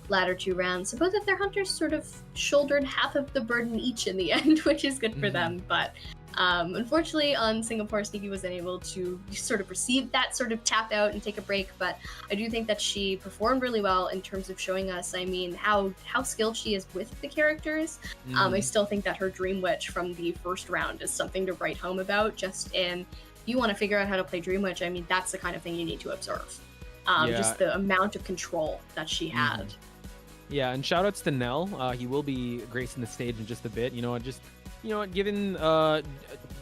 latter 2 rounds. So both of their hunters sort of shouldered half of the burden each in the end, which is good for them. But unfortunately, on Singapore, Sneaky was unable to sort of receive that sort of tap out and take a break. But I do think that she performed really well in terms of showing us, I mean, how skilled she is with the characters. I still think that her Dream Witch from the first round is something to write home about. Just in, if you want to figure out how to play Dream Witch, I mean, that's the kind of thing you need to observe. Just the amount of control that she had. Yeah, and shout outs to Nell. He will be gracing the stage in just a bit. Given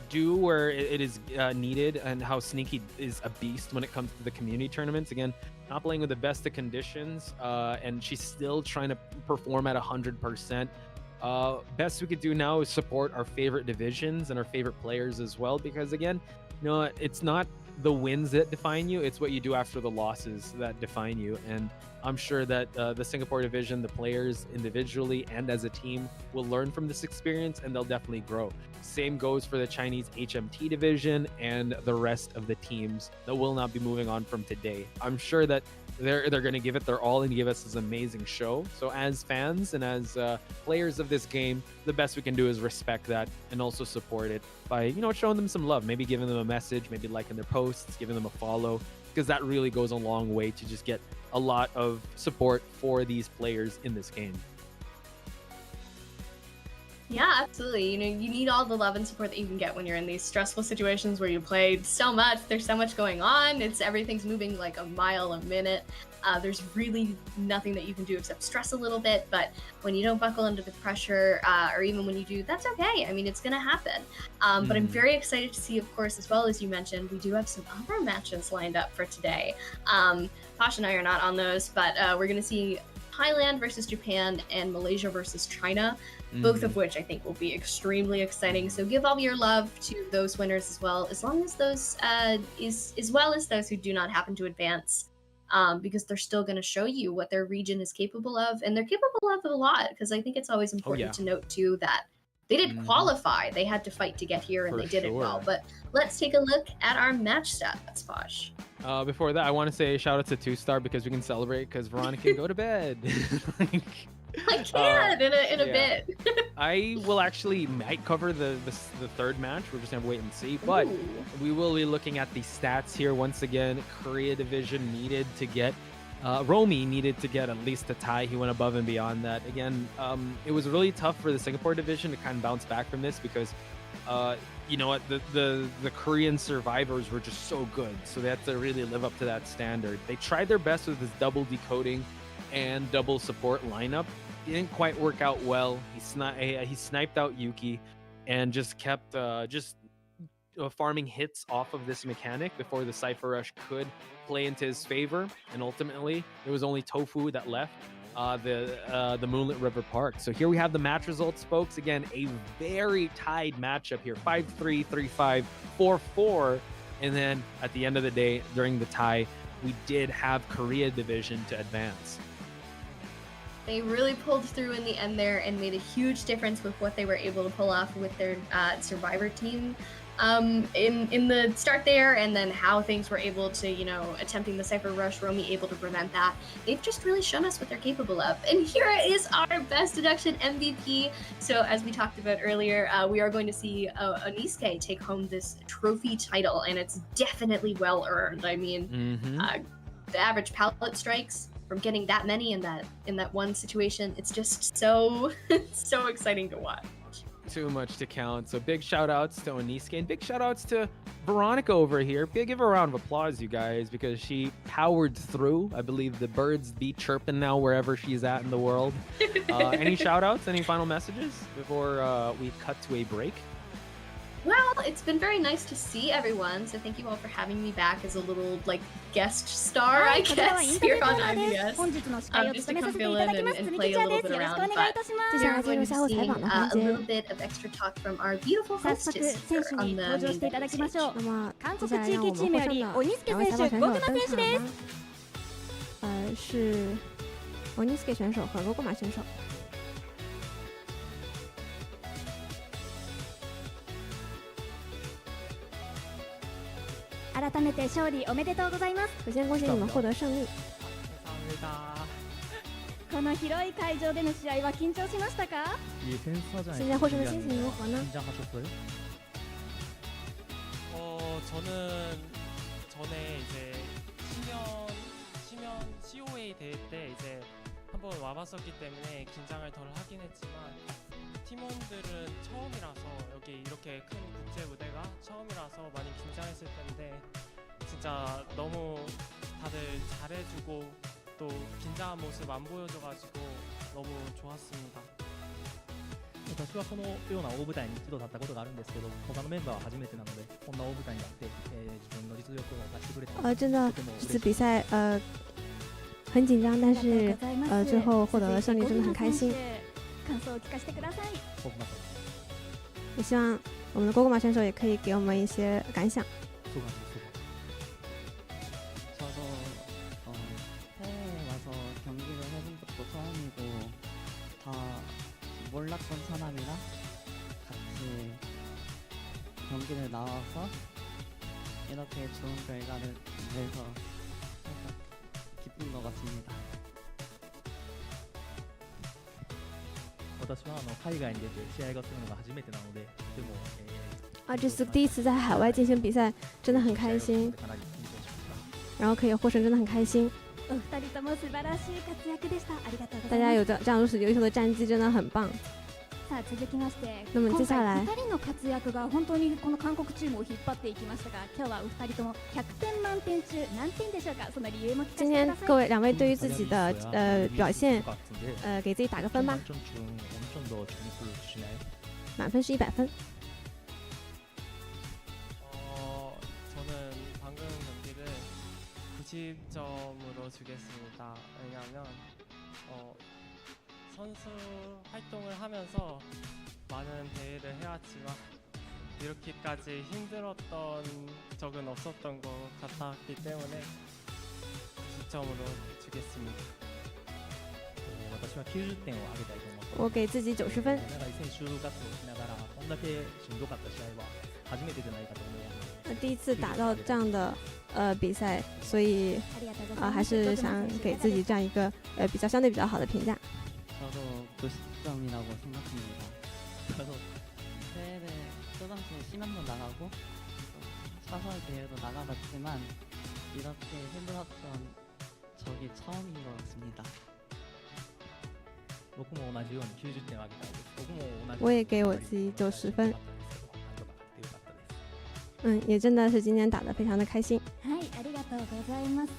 due where it is needed, and how Sneaky is a beast when it comes to the community tournaments. Again, not playing with the best of conditions, and she's still trying to perform at 100%. Best we could do now is support our favorite divisions and our favorite players as well, because again, it's not the wins that define you, it's what you do after the losses that define you. And I'm sure that the Singapore Division, the players individually and as a team, will learn from this experience, and they'll definitely grow. Same goes for the Chinese HMT Division and the rest of the teams that will not be moving on from today. I'm sure that they're going to give it their all and give us this amazing show. So as fans and as players of this game, the best we can do is respect that and also support it by, showing them some love, maybe giving them a message, maybe liking their posts, giving them a follow, because that really goes a long way to just get a lot of support for these players in this game. Yeah, absolutely. You need all the love and support that you can get when you're in these stressful situations where you played so much. There's so much going on. Everything's moving like a mile a minute. There's really nothing that you can do except stress a little bit. But when you don't buckle under the pressure, or even when you do, that's okay. I mean, it's going to happen. But I'm very excited to see, of course, as well as you mentioned, we do have some other matches lined up for today. Posh and I are not on those, but we're going to see Thailand versus Japan and Malaysia versus China, both of which I think will be extremely exciting. So give all your love to those winners as well as those as well as those who do not happen to advance, because they're still going to show you what their region is capable of, and they're capable of a lot. Because I think it's always important to note too that they didn't qualify; they had to fight to get here, and they did it well. But let's take a look at our match stats, Posh. Before that, I want to say shout out to 2-Star because we can celebrate because Veronica can go to bed. I can in a bit. I will might cover the third match. We're just gonna wait and see. But we will be looking at the stats here once again. Korea Division needed to get Romy needed to get at least a tie. He went above and beyond that. Again, it was really tough for the Singapore Division to kind of bounce back from this because you know what, the Korean survivors were just so good, so they had to really live up to that standard. They tried their best with this double decoding and double support lineup. It didn't quite work out well. He sniped out Yuki and just kept farming hits off of this mechanic before the Cypher Rush could play into his favor. And ultimately, there was only Tofu that left the Moonlit River Park. So here we have the match results, folks. Again, a very tied matchup here. 5-3, 3-5, 4-4. And then at the end of the day, during the tie, we did have Korea Division to advance. They really pulled through in the end there and made a huge difference with what they were able to pull off with their survivor team in the start there, and then how things were able to, attempting the Cypher Rush, Romy able to prevent that. They've just really shown us what they're capable of. And here is our best deduction MVP. So as we talked about earlier, we are going to see Oniske take home this trophy title, and it's definitely well earned. I mean, the average pallet strikes from getting that many in that one situation. It's just so so exciting to watch. Too much to count. So big shout outs to Onisuke and big shout outs to Veronica over here. Give her a round of applause, you guys, because she powered through. I believe the birds be chirping now wherever she's at in the world. Any shout outs, any final messages before we cut to a break? Well, it's been very nice to see everyone, so thank you all for having me back as a little, like, guest star, I guess, here on IVS. Just to come fill in and play a little bit around, but we're going to be seeing a little bit of extra talk from our beautiful hostess here on the main stage. 韓国地域チームより鬼助選手、ゴグマ選手です。是鬼助選手和ゴグマ選手。改めて勝利おめでとうございます。首先恭喜你们获得胜利。この広い会場での試合は緊張しましたか？现在获胜的心情如何呢？ 저는 전에 이제 심연 COA 대회 때 이제 한번 와봤었기 때문에 긴장을 덜 하긴 했지만 팀원들은 처음이라서 여기 이렇게 큰 국제 무대가 처음이라서 많이 긴장했을 텐데 진짜 너무 다들 잘해주고 또 긴장한 모습 안 보여줘가지고 너무 좋았습니다. 私はこのような大舞台に一度立ったことがあるんですけど、他のメンバーは初めてなので、こんな大舞台に立って、自分の実力を出してくれて、真的这次比赛很紧张，但是最后获得了胜利，真的很开心。也希望我们的고구마选手也可以给我们一些感想。 몰랐던 사람이랑 같이 경기를 나와서 이렇게 좋은 결과를 내서 기쁜 것 같습니다. 私は海外に出て試合がするのが初めてなので、でも这次第一次在海外进行比赛，真的很开心。然后可以获胜，真的很开心。 大家有这样如此优秀的战绩，真的很棒。那么接下来，今天两位对于自己的表现，给自己打个分吧。满分是100分。 90점으로 주겠습니다. 왜냐하면 선수 활동을 하면서 많은 대회를 해왔지만 이렇게까지 힘들었던 적은 없었던 것 같았기 때문에 90점으로 주겠습니다. 私は90点を上げたいと思っています。我给自己90分。長い選手活動をしながらこんだけしんどかった試合は初めてじゃないかと思います。第一次打到这样的比赛，所以还是想给自己这样一个比较相对比较好的评价。 저도 90점이라고 생각합니다. 저도 대회를 조금씩 심연도 나가고 사설 대회도 나가봤지만 이렇게 힘들었던 적이 처음인 것 같습니다. 僕も同じように90点を上げたいです。僕も同じ。我也给我自己90分。也真的是今天打得非常的开心。はい、ありがとうございます。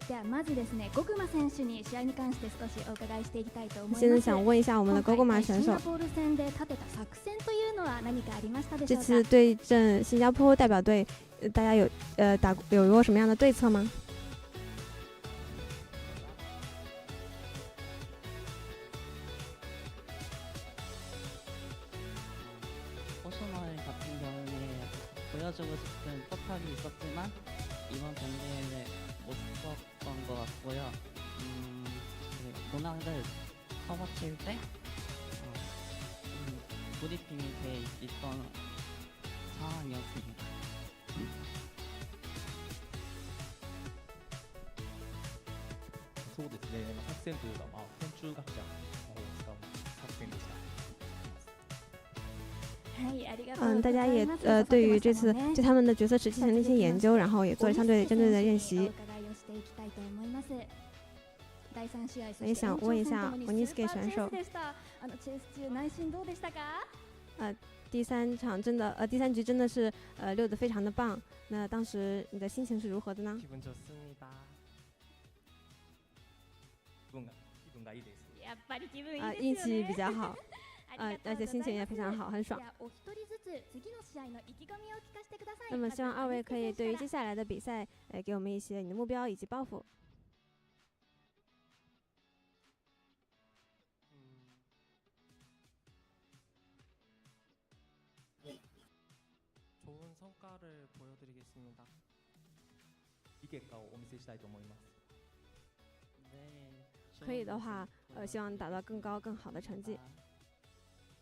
ではまずですね、ゴグマ選手に試合に関して少しお伺いしていきたいと思います。现在想问一下我们的ゴグマ选手，シンガポール戦で立てた作戦というのは何かありましたでしょうか？这次对阵新加坡代表队，大家有过什么样的对策吗？ 보여주고 싶은 포탑이 있었지만 이번 경기에는 못 썼던 것 같고요. 문항을 커버칠 때 브리핑이 돼 있던 상황이었습니다. そうですね。作戦というか昆虫学者の方を使う作戦でした。 大家也对于这次对他们的角色池进行了一些研究，然后也做了相对针对的练习。いきたいと思います。第3試合、そ也して延長想问一下戦ともに Onizuke スーパーチェイ选手スでした。チェイス中内心どうでしたか？第3场真的第3局真的是溜得非常的棒。那当时你的心情是如何的呢？기분 좋습니다. 気分がいいです。やっぱり気分いいですよね。运气比较好，而且心情也非常好，很爽。お一人ずつ次の試合の意気込みを聞かせてください。那么希望二位可以对于接下来的比赛，给我们一些你的目标以及抱负。 좋은 성과를 보여드리겠습니다. いい結果をお見せしたいと思います。可以的话，希望达到更高更好的成绩。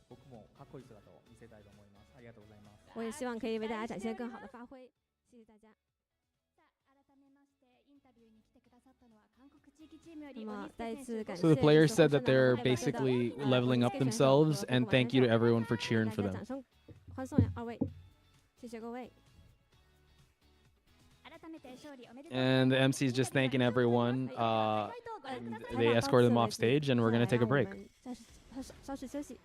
僕もかっこいい姿を見せたいと思います。ありがとうございます。我也希望可以为大家展现更好的发挥。谢谢大家。那么再一次感谢。 So the players said that they're basically leveling up themselves, and thank you to everyone for cheering for them. 掌声欢送二位，谢谢各位。 And the MC is just thanking everyone. They escorted them off stage, and we're going to take a break. 稍事休息。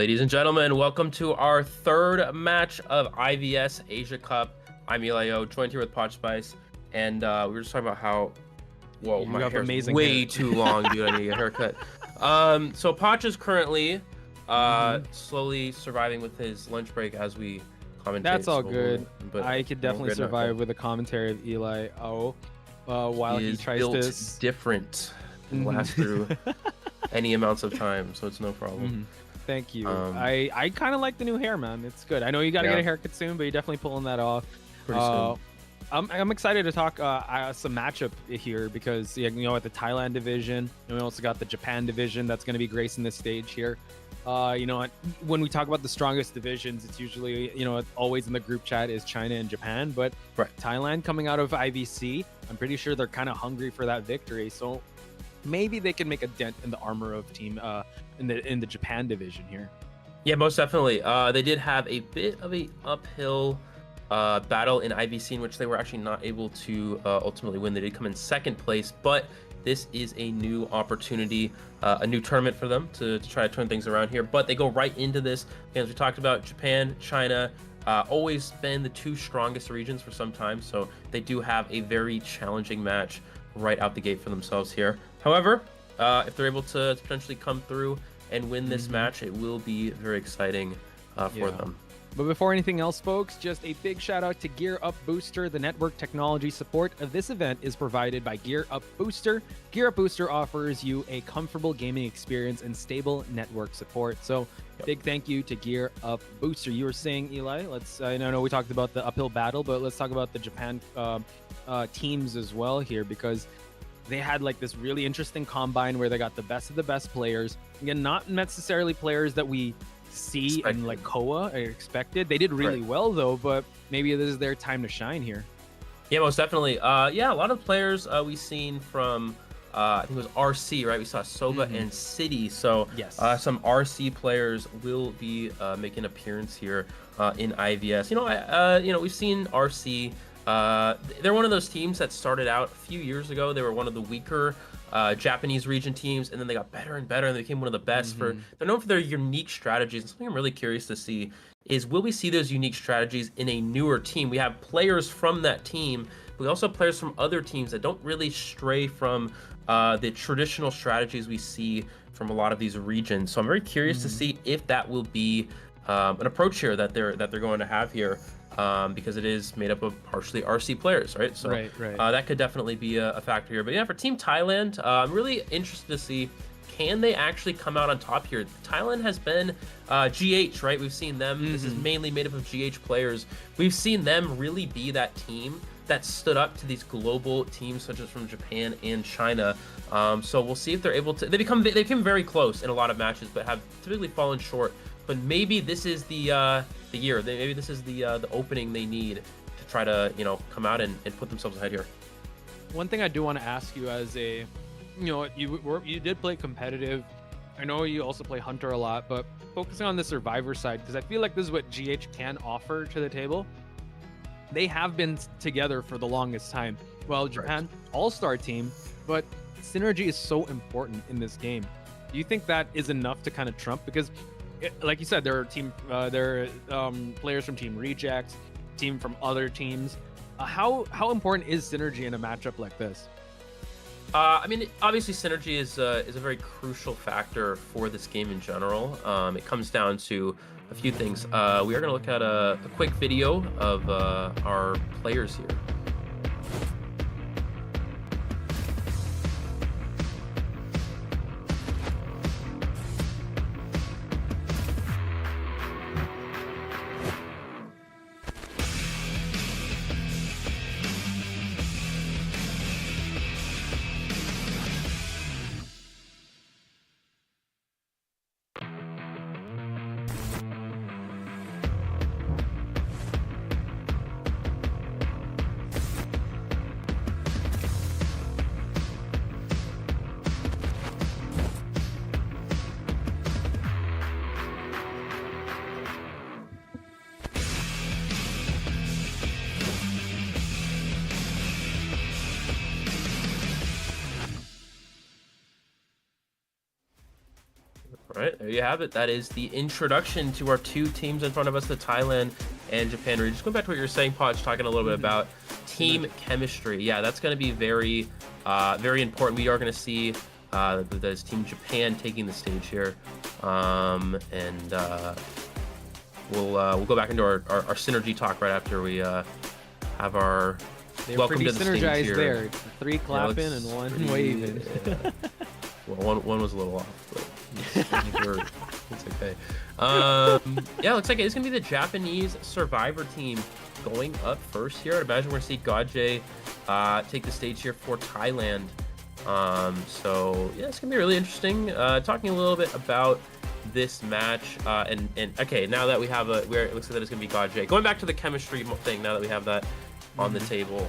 Ladies and gentlemen, welcome to our third match of IVS Asia Cup. I'm Eli, joined here with Potch Spice, and we were just talking about how, whoa, my hair's amazing way hair. too long, dude. I need to get a haircut. So Potch is currently slowly surviving with his lunch break as we commentate. That's all slowly, good. but I could definitely we're good enough. survive with a commentary of Eli while he is tries built this. different and last through any amounts of time, so it's no problem. Thank you. I kind of like the new hair, man. It's good. I know you got to get a haircut soon, but you're definitely pulling that off. Pretty soon. I'm excited to talk some matchup here because at the Thailand division, and we also got the Japan division that's going to be gracing this stage here. When we talk about the strongest divisions, it's usually always in the group chat is China and Japan, but Thailand coming out of IVC, I'm pretty sure they're kind of hungry for that victory. So maybe they can make a dent in the armor of team in the Japan division here. Yeah, most definitely. They did have a bit of a uphill battle in IVC in which they were actually not able to ultimately win. They did come in second place, but this is a new opportunity, a new tournament for them to try to turn things around here. But they go right into this. As we talked about, Japan, China, always been the two strongest regions for some time. So they do have a very challenging match right out the gate for themselves here. However, if they're able to potentially come through and win this match, it will be very exciting for them. But before anything else, folks, just a big shout out to Gear Up Booster. The network technology support of this event is provided by Gear Up Booster. Gear Up Booster offers you a comfortable gaming experience and stable network support. So big thank you to Gear Up Booster. You were saying, Eli, I know we talked about the uphill battle, but let's talk about the Japan teams as well here, because they had like this really interesting combine where they got the best of the best players. Again, not necessarily players that we see in like Koa are expected. They did really well though, but maybe this is their time to shine here. Yeah, most definitely. Yeah, a lot of players we've seen from I think it was RC, right? We saw Soba and City. So some RC players will be making an appearance here in IVS. We've seen RC. They're one of those teams that started out a few years ago. They were one of the weaker Japanese region teams, and then they got better and better, and they became one of the best. They're known for their unique strategies. And something I'm really curious to see is, will we see those unique strategies in a newer team? We have players from that team, but we also have players from other teams that don't really stray from the traditional strategies we see from a lot of these regions. So I'm very curious to see if that will be an approach here that they're going to have here. Because it is made up of partially RC players, right? So that could definitely be a factor here. But yeah, for Team Thailand, I'm really interested to see, can they actually come out on top here? Thailand has been GH, right? We've seen them. This is mainly made up of GH players. We've seen them really be that team that stood up to these global teams such as from Japan and China. So we'll see if they're able to. They become very close in a lot of matches, but have typically fallen short. But maybe this is the year. Maybe this is the opening they need to try to come out and put themselves ahead here. One thing I do want to ask you, as a you did play competitive. I know you also play Hunter a lot, but focusing on the survivor side, because I feel like this is what GH can offer to the table. They have been together for the longest time. Well, Japan all-star team, but synergy is so important in this game. Do you think that is enough to kind of trump? Because like you said, there are players from Team Rejects, team from other teams. How important is synergy in a matchup like this? I mean, obviously synergy is a very crucial factor for this game in general. It comes down to a few things. We are going to look at a quick video of our players here. All right, there you have it. That is the introduction to our two teams in front of us, the Thailand and Japan region. Just going back to what you were saying, Podge, talking a little bit about team chemistry. Yeah, that's going to be very, very important. We are going to see this Team Japan taking the stage here, and we'll go back into our synergy talk right after we have our welcome to the stage here. There, 3 clapping and 1 waving. Yeah. Well, one was a little off, but it's okay. Yeah, looks like it's gonna be the Japanese Survivor team going up first here. I'd imagine we're gonna see Gaje take the stage here for Thailand. So yeah, it's gonna be really interesting. Talking a little bit about this match, and okay, now that we have where it looks like that it's gonna be Gaje. Going back to the chemistry thing, now that we have that on the table,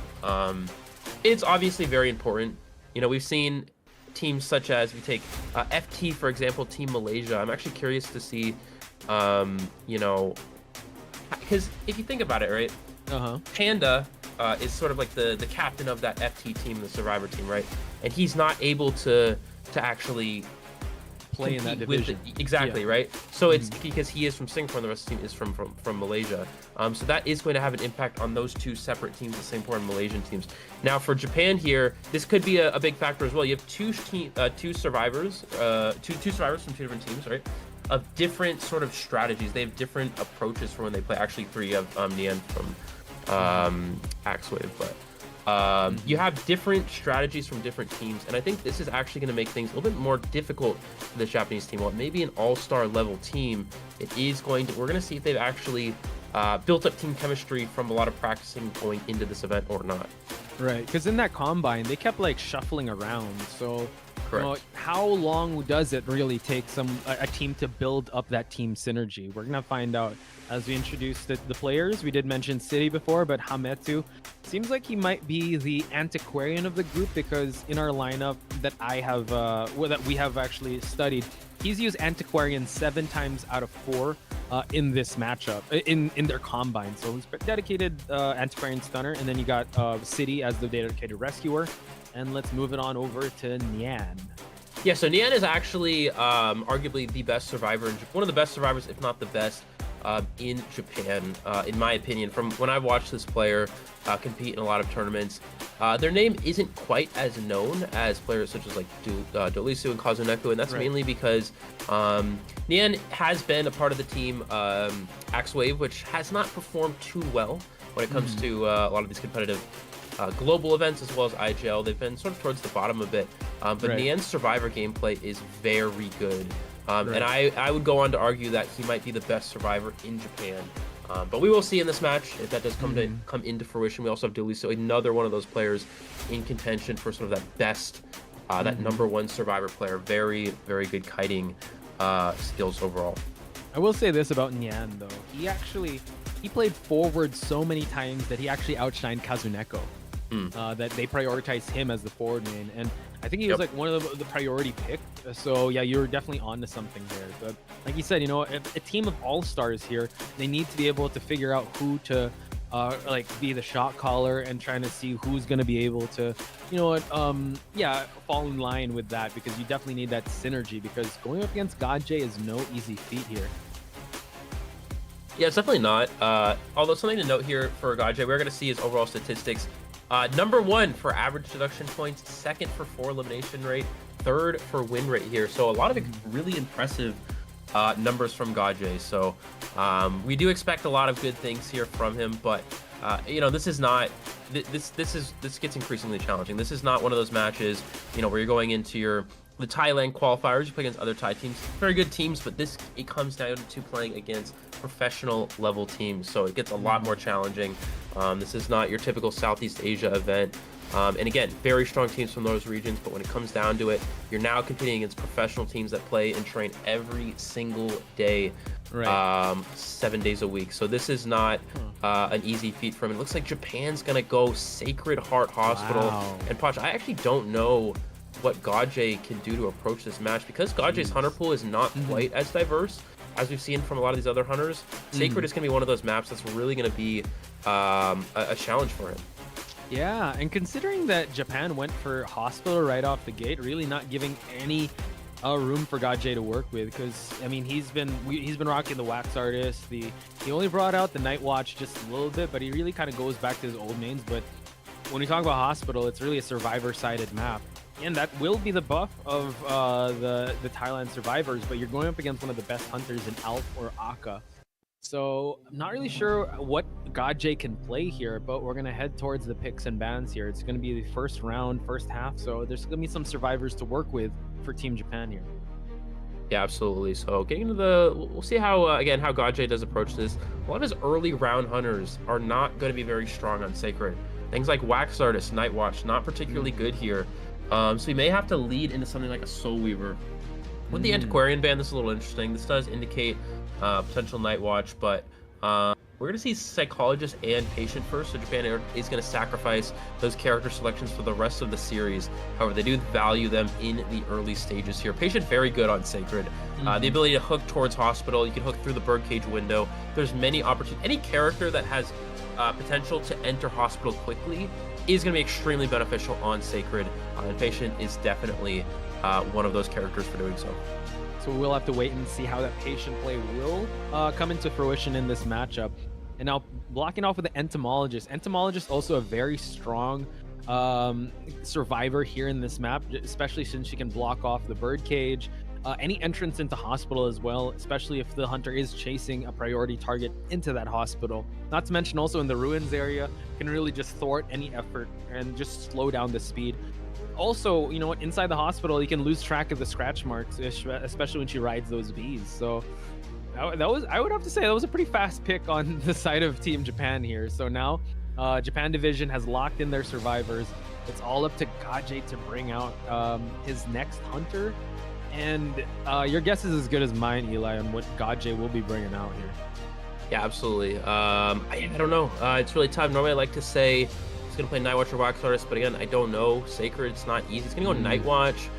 it's obviously very important. You know, we've seen teams such as, we take FT for example, Team Malaysia. I'm actually curious to see, you know, because if you think about it, right, Panda is sort of like the captain of that FT team, the Survivor team, right? And he's not able to actually play in that division. Exactly, right? So it's because he is from Singapore and the rest of the team is from Malaysia. So that is going to have an impact on those two separate teams, the Singapore and Malaysian teams. Now for Japan here, this could be a big factor as well. You have two survivors from 2 different teams, right? Of different sort of strategies. They have different approaches for when they play. Actually, 3 of Nian from Axwave, but you have different strategies from different teams, and I think this is actually going to make things a little bit more difficult for the Japanese team. While it may be an all-star level team, it is going to, we're going to see if they've actually built up team chemistry from a lot of practicing going into this event or not. Right, because in that combine, they kept like shuffling around, so you know, how long does it really take a team to build up that team synergy? We're gonna find out as we introduce the players. We did mention City before, but Hametu seems like he might be the antiquarian of the group, because in our lineup that I have, that we have actually studied, he's used antiquarian 7 times out of 4 in this matchup, in their combine. So he's dedicated antiquarian stunner, and then you got City as the dedicated rescuer. And let's move it on over to Nian. Yeah, so Nian is actually arguably the best survivor, one of the best survivors, if not the best, in Japan, in my opinion. From when I watched this player compete in a lot of tournaments, their name isn't quite as known as players such as like Dolisu and Kazuneku, and that's mainly because Nian has been a part of the team Axwave, which has not performed too well when it comes to a lot of these competitive global events as well as IGL. They've been sort of towards the bottom a bit, but Nian's survivor gameplay is very good. And I would go on to argue that he might be the best survivor in Japan. But we will see in this match if that does come into fruition. We also have Dolisu, another one of those players in contention for sort of that best, that #1 survivor player. Very, very good kiting skills overall. I will say this about Nian though. He played forward so many times that he actually outshined Kazuneko. That they prioritized him as the forward main, and I think he was like one of the priority pick. So yeah, you're definitely onto something there. But like you said, you know, a team of all-stars here, they need to be able to figure out who to like be the shot caller, and trying to see who's going to be able to, you know what, fall in line with that, because you definitely need that synergy, because going up against Gaje is no easy feat here. Yeah, it's definitely not. Although something to note here for Gaje, we're going to see his overall statistics. #1 for average deduction points, 2nd for 4 elimination rate, 3rd for win rate here. So a lot of really impressive numbers from Gaje. So we do expect a lot of good things here from him, but you know, this is not, this gets increasingly challenging. This is not one of those matches, you know, where you're going into the Thailand qualifiers, you play against other Thai teams, very good teams, but it comes down to playing against professional level teams, so it gets a lot more challenging. This is not your typical Southeast Asia event, and again, very strong teams from those regions, but when it comes down to it, you're now competing against professional teams that play and train every single day, 7 days a week. So this is not an easy feat for him. It looks like Japan's gonna go Sacred Heart Hospital. And Poch, I actually don't know what Gaje can do to approach this match, because Gaje's hunter pool is not quite as diverse as we've seen from a lot of these other hunters. Sacred is going to be one of those maps that's really going to be a challenge for him. Yeah, and considering that Japan went for Hospital right off the gate, really not giving any room for Gajay to work with, because I mean he's been rocking the Wax Artist. He only brought out the Night Watch just a little bit, but he really kind of goes back to his old mains. But when we talk about Hospital, it's really a survivor-sided map, and that will be the buff of the Thailand survivors. But you're going up against one of the best hunters in Alf or Aka. So I'm not really sure what Gajay can play here, but we're gonna head towards the picks and bans here. It's gonna be the first round, first half, so there's gonna be some survivors to work with for Team Japan here. Yeah, absolutely. So getting into we'll see how again how Gajay does approach this. A lot of his early round hunters are not going to be very strong on Sacred. Things like Wax Artist, Night Watch, not particularly good here. So he may have to lead into something like a Soul Weaver. With the Antiquarian ban, this is a little interesting. This does indicate potential Night Watch, but we're going to see Psychologist and Patient first, so Japan is going to sacrifice those character selections for the rest of the series. However, they do value them in the early stages here. Patient, very good on Sacred. The ability to hook towards Hospital, you can hook through the Birdcage window. There's many opportunities. Any character that has potential to enter Hospital quickly is going to be extremely beneficial on Sacred, and Patient is definitely one of those characters for doing so. So we'll have to wait and see how that Patient play will come into fruition in this matchup. And now blocking off with the Entomologist. Entomologist also a very strong survivor here in this map, especially since she can block off the Birdcage. Any entrance into Hospital as well, especially if the hunter is chasing a priority target into that Hospital. Not to mention also in the Ruins area, can really just thwart any effort and just slow down the speed. Also, you know what, inside the Hospital, you can lose track of the scratch marks, especially when she rides those bees. So that was, I would have to say, that was a pretty fast pick on the side of Team Japan here. So now Japan Division has locked in their survivors. It's all up to Gajay to bring out his next hunter. And your guess is as good as mine, Eli, on what Gajay will be bringing out here. Yeah, absolutely. I don't know. It's really tough. Normally I like to say he's going to play Night Watch or Wax Artist, but again, I don't know. Sacred, it's not easy. It's going to go Night Watch.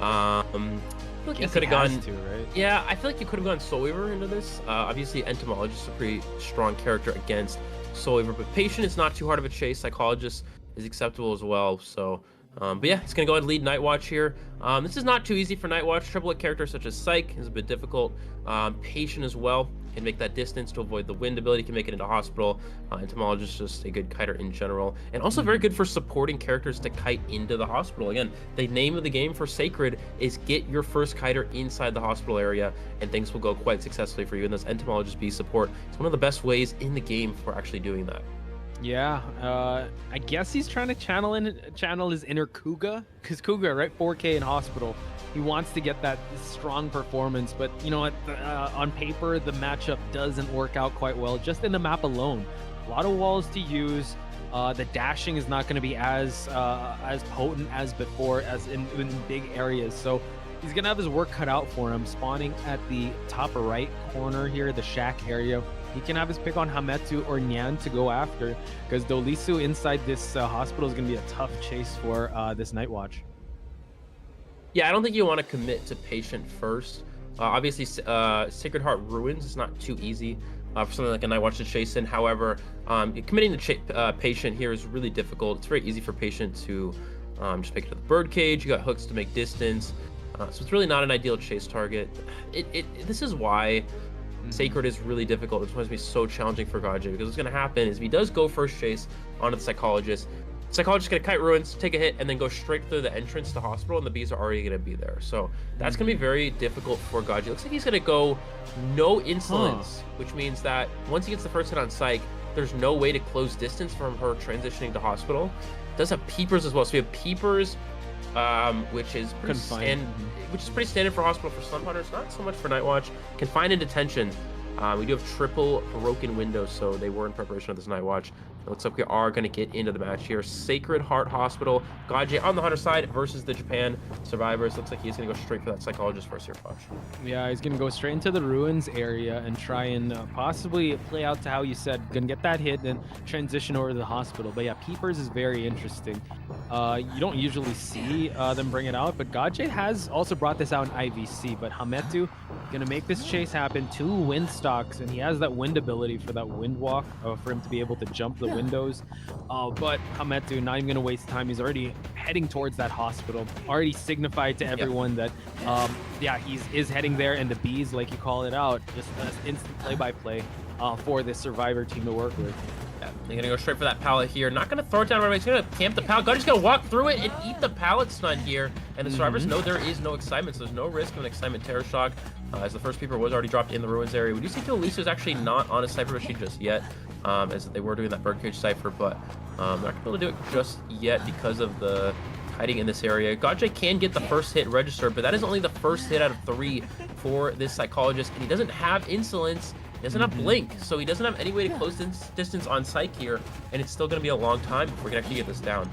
I feel like you could have gone right? Yeah, I feel like you could have gone Soul Weaver into this. Obviously, Entomologist is a pretty strong character against Soul Weaver, but Patient is not too hard of a chase. Psychologist is acceptable as well. So, but yeah, it's gonna go ahead and lead Night Watch here. This is not too easy for Night Watch. Triplet characters such as Psych is a bit difficult. Patient as well can make that distance to avoid the wind ability, can make it into Hospital. Entomologist is just a good kiter in general, and also very good for supporting characters to kite into the Hospital. Again, the name of the game for Sacred is get your first kiter inside the Hospital area, and things will go quite successfully for you. And those Entomologist B support is one of the best ways in the game for actually doing that. Yeah, I guess he's trying to channel his inner Kuga, because Kuga, right, 4K in Hospital, he wants to get that strong performance, but you know what, on paper the matchup doesn't work out quite well just in the map alone. A lot of walls to use. The dashing is not going to be as potent as before, as in big areas, so he's gonna have his work cut out for him. Spawning at the top right corner here, the shack area, he can have his pick on Hametu or Nyan to go after, because Dolisu inside this Hospital is gonna be a tough chase for this Night Watch. Yeah, I don't think you want to commit to Patient first. Obviously, Sacred Heart Ruins is not too easy for something like a Night Watch to chase in. However, committing to Patient here is really difficult. It's very easy for Patient to just make it to the Birdcage. You got hooks to make distance. So it's really not an ideal chase target. This is why Sacred is really difficult. It's going to be so challenging for Gajay, because what's going to happen is if he does go first chase onto the Psychologist, Psychologist is going to kite Ruins, take a hit, and then go straight through the entrance to Hospital, and the bees are already going to be there. So that's going to be very difficult for Gajay. Looks like he's going to go no Insolence, which means that once he gets the first hit on Psych, there's no way to close distance from her transitioning to Hospital. Does have Peepers as well. So we have Peepers, which is pretty standard for Hospital for some hunters, not so much for Night Watch. Confined and Detention. We do have triple broken windows, so they were in preparation of this Night Watch. It looks like we are going to get into the match here. Sacred Heart Hospital, Gajay on the hunter side versus the Japan survivors. Looks like he's going to go straight for that Psychologist first here, Fosh. Yeah, he's going to go straight into the Ruins area and try and possibly play out to how you said, going to get that hit, then transition over to the Hospital. But yeah, Peepers is very interesting. You don't usually see them bring it out, but Gajay has also brought this out in IVC. But Hametu going to make this chase happen. 2 wind stocks, and he has that wind ability for that wind walk, for him to be able to jump the windows. But Hametu, not even going to waste time. He's already heading towards that hospital. Already signified to everyone that, yeah, is heading there. And the bees, like you call it out, just an instant play-by-play for this Survivor team to work with. Yeah, they're going to go straight for that pallet here. Not going to throw it down right away. He's going to camp the pallet. Gaji's going to walk through it and eat the pallet stun here. And the Survivors know there is no excitement, so there's no risk of an excitement terror shock. As the first peeper was already dropped in the ruins area. We do see Dolisu is actually not on a Cypher machine just yet, as they were doing that birdcage Cypher, but they're not going to be able to do it just yet because of the hiding in this area. Gaji can get the first hit registered, but that is only the first hit out of 3 for this Psychologist, and he doesn't have Insolence. He doesn't have Blink, so he doesn't have any way to close distance on Psych here, and it's still going to be a long time before we can actually get this down.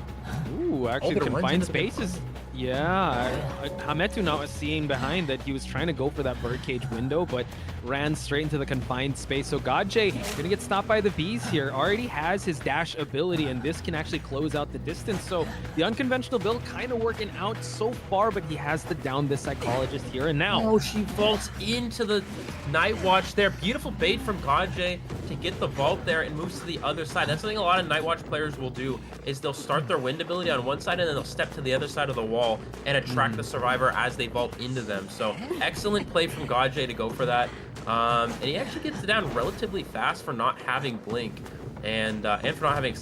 Ooh, actually the confined space is... Yeah, Hametu not seeing behind that he was trying to go for that birdcage window, but ran straight into the confined space. So Gaji gonna get stopped by the bees here. Already has his dash ability, and this can actually close out the distance. So the unconventional build kind of working out so far, but he has to down this Psychologist here and now. Oh, she vaults into the Night Watch there. Beautiful bait from Gaji to get the vault there and moves to the other side. That's something a lot of Night Watch players will do, is they'll start their wind ability on one side and then they'll step to the other side of the wall and attract the Survivor as they vault into them. So excellent play from Gaji to go for that. And he actually gets it down relatively fast for not having Blink and for not having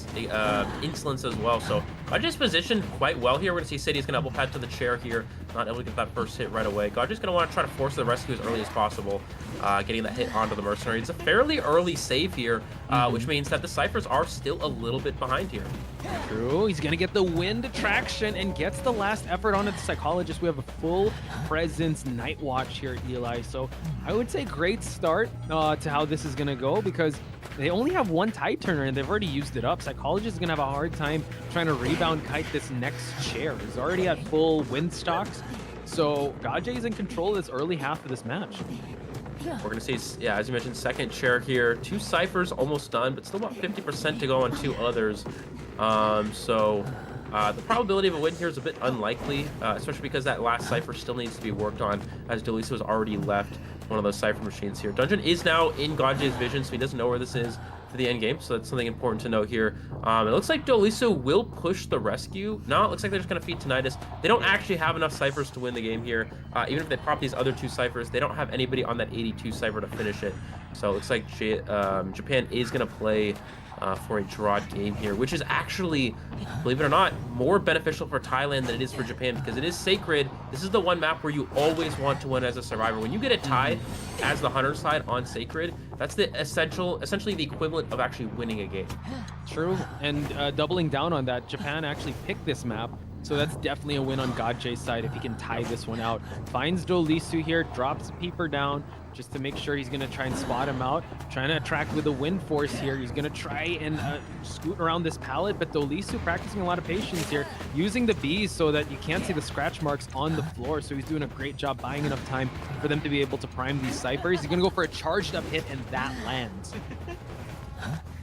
Insolence as well. So Gaji's positioned quite well here. We're going to see Sadie's going to elbow pad to the chair here, not able to get that first hit right away. Gaji's going to want to try to force the rescue as early as possible, getting that hit onto the Mercenary. It's a fairly early save here, which means that the Cyphers are still a little bit behind here. True, he's gonna get the wind attraction and gets the last effort onto the Psychologist. We have a full presence Night Watch here at Eli, so I would say great start to how this is gonna go, because they only have one Tide Turner and they've already used it up. Psychologist is gonna have a hard time trying to rebound kite this next chair. He's already at full wind stocks, so Gaji is in control of this early half of this match. We're going to see, yeah, as you mentioned, second chair here. 2 Cyphers almost done, but still about 50% to go on 2 others. The probability of a win here is a bit unlikely, especially because that last Cypher still needs to be worked on, as Dolisu has already left one of those Cypher machines here. Dungeon is now in Gaji's vision, so he doesn't know where this is for the end game, so that's something important to note here. It looks like Dolisu will push the rescue. No, it looks like they're just going to feed Tinnitus. They don't actually have enough Cyphers to win the game here. Even if they pop these other 2 Cyphers, they don't have anybody on that 82 Cypher to finish it. So it looks like Japan is going to play for a draw game here, which is actually, believe it or not, more beneficial for Thailand than it is for Japan, because it is sacred. This is the one map where you always want to win as a Survivor. When you get a tie as the Hunter side on sacred, that's the essentially the equivalent of actually winning a game. True, and doubling down on that, Japan actually picked this map, so that's definitely a win on Gaji's side if he can tie this one out. Finds Dolisu here, drops Peeper down, just to make sure he's going to try and spot him out. Trying to attract with the wind force here. He's going to try and scoot around this pallet, but Dolisu practicing a lot of patience here, using the bees so that you can't see the scratch marks on the floor. So he's doing a great job buying enough time for them to be able to prime these Cyphers. He's going to go for a charged up hit, and that lands.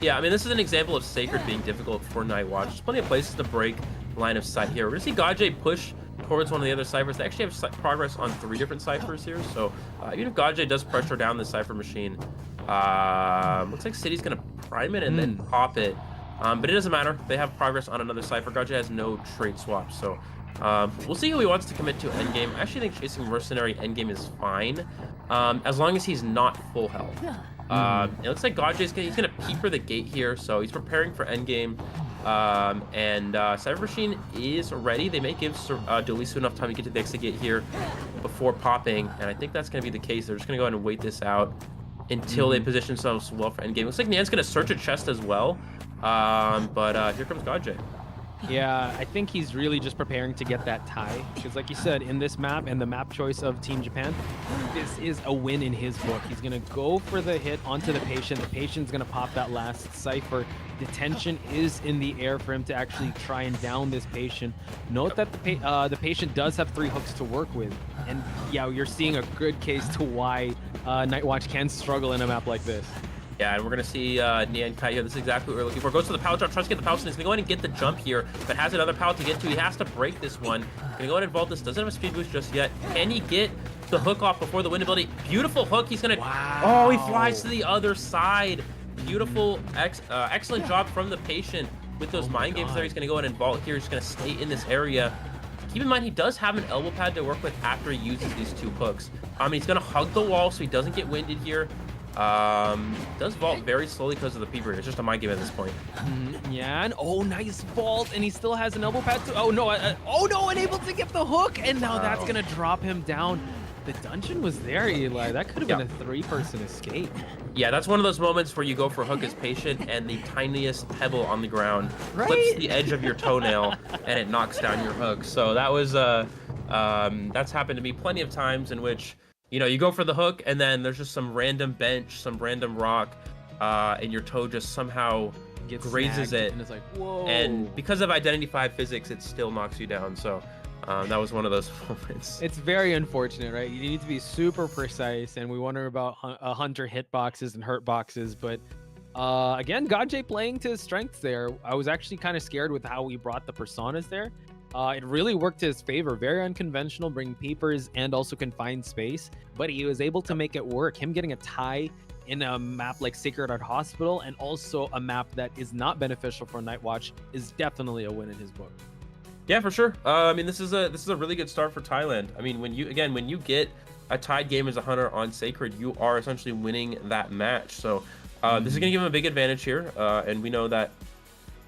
Yeah, I mean, this is an example of Sacred being difficult for Night Watch. There's plenty of places to break line of sight here. We're going to see Gaji push towards one of the other Cyphers. They actually have progress on 3 different Cyphers here, so even if Gaji does pressure down the Cypher machine, looks like City's going to prime it and then pop it, but it doesn't matter. They have progress on another Cypher. Gaji has no trait swap, so we'll see who he wants to commit to endgame. I actually think chasing Mercenary endgame is fine, as long as he's not full health. It looks like Gaji's he's going to peeper the gate here, so he's preparing for endgame. Cypher Machine is ready. They may give Dolisu enough time to get to the exit gate here before popping, and I think that's going to be the case. They're just going to go ahead and wait this out until they position themselves well for endgame. Looks like Nian's going to search a chest as well, but here comes Gaji. Yeah, I think he's really just preparing to get that tie, because like you said, in this map and the map choice of Team Japan, this is a win in his book. He's going to go for the hit onto the patient. The patient's going to pop that last Cypher. Detention is in the air for him to actually try and down this patient. Note that the patient does have 3 hooks to work with, and yeah, you're seeing a good case to why Night Watch can struggle in a map like this. Yeah, and we're going to see Nian Kai here. This is exactly what we're looking for. Goes to the pallet drop, tries to get the pallet, and he's going to go ahead and get the jump here, but has another pallet to get to. He has to break this one. Going to go ahead and vault this. Doesn't have a speed boost just yet. Can he get the hook off before the wind ability? Beautiful hook. He's going to... Wow. Oh, he flies to the other side. beautiful, excellent job from the patient with those mind games there. He's going to go in and vault here. He's going to stay in this area. Keep in mind, he does have an elbow pad to work with after he uses these 2 hooks. He's going to hug the wall so he doesn't get winded here. Does vault very slowly because of the peeper. It's just a mind game at this point. Yeah, and nice vault, and he still has an elbow pad too. Oh no, unable to get the hook, and now that's going to drop him down. The dungeon was there, Eli. That could have been a 3-person escape. Yeah, that's one of those moments where you go for hook as patient and the tiniest pebble on the ground clips the edge of your toenail and it knocks down your hook. So that was that's happened to me plenty of times in which, you know, you go for the hook and then there's just some random bench, some random rock, and your toe just somehow grazes it. And it's like, whoa. And because of Identity 5 physics, it still knocks you down. So that was one of those moments. It's very unfortunate, right? You need to be super precise, and we wonder about Hunter hitboxes and hurt boxes. But again, Gajay playing to his strengths there. I was actually kind of scared with how he brought the personas there. It really worked to his favor. Very unconventional, bring peepers and also confined space. But he was able to make it work. Him getting a tie in a map like Sacred Heart Hospital and also a map that is not beneficial for Nightwatch is definitely a win in his book. Yeah, for sure. I mean, this is a really good start for Thailand. I mean, when you get a tied game as a hunter on Sacred, you are essentially winning that match. So this is going to give him a big advantage here. And we know that,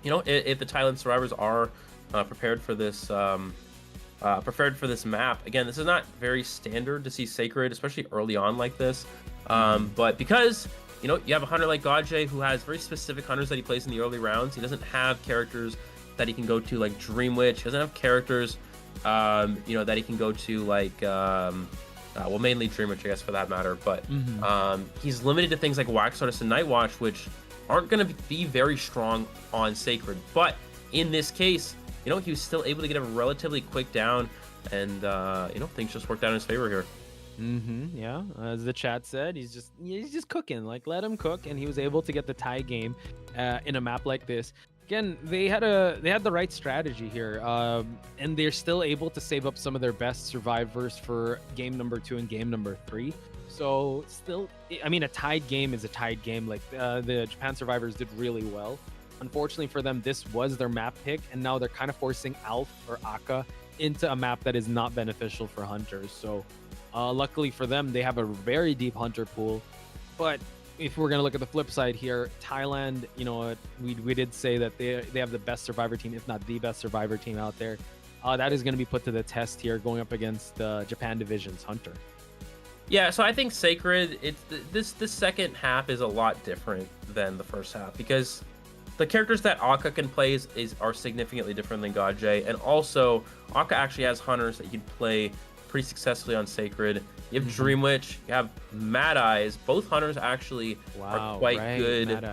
you know, if the Thailand survivors are prepared for this map, again, this is not very standard to see Sacred, especially early on like this. But because, you know, you have a hunter like Gajay who has very specific hunters that he plays in the early rounds. He doesn't have characters that he can go to like Dream Witch. He doesn't have characters, you know, that he can go to like, well, mainly Dream Witch, I guess, for that matter. But he's limited to things like Wax Artist and Nightwatch, which aren't going to be very strong on Sacred. But in this case, you know, he was still able to get a relatively quick down, and you know, things just worked out in his favor here. Yeah, as the chat said, he's just cooking. Like, let him cook, and he was able to get the tie game in a map like this. Again, they had the right strategy here, and they're still able to save up some of their best survivors for game number 2 and game number 3. So still, I mean, a tied game is a tied game. Like the Japan survivors did really well. Unfortunately for them, this was their map pick, and now they're kind of forcing Alf or Aka into a map that is not beneficial for hunters. So luckily for them, they have a very deep hunter pool, but if we're going to look at the flip side here, Thailand, you know, we did say that they have the best survivor team, if not the best survivor team out there. That is going to be put to the test here, going up against Japan Division's Hunter. Yeah, so I think Sacred, this second half is a lot different than the first half, because the characters that Aka can play are significantly different than Gajay, and also Aka actually has hunters that you can play pretty successfully on Sacred. You have Dream Witch, you have Mad Eyes. Both hunters actually are quite good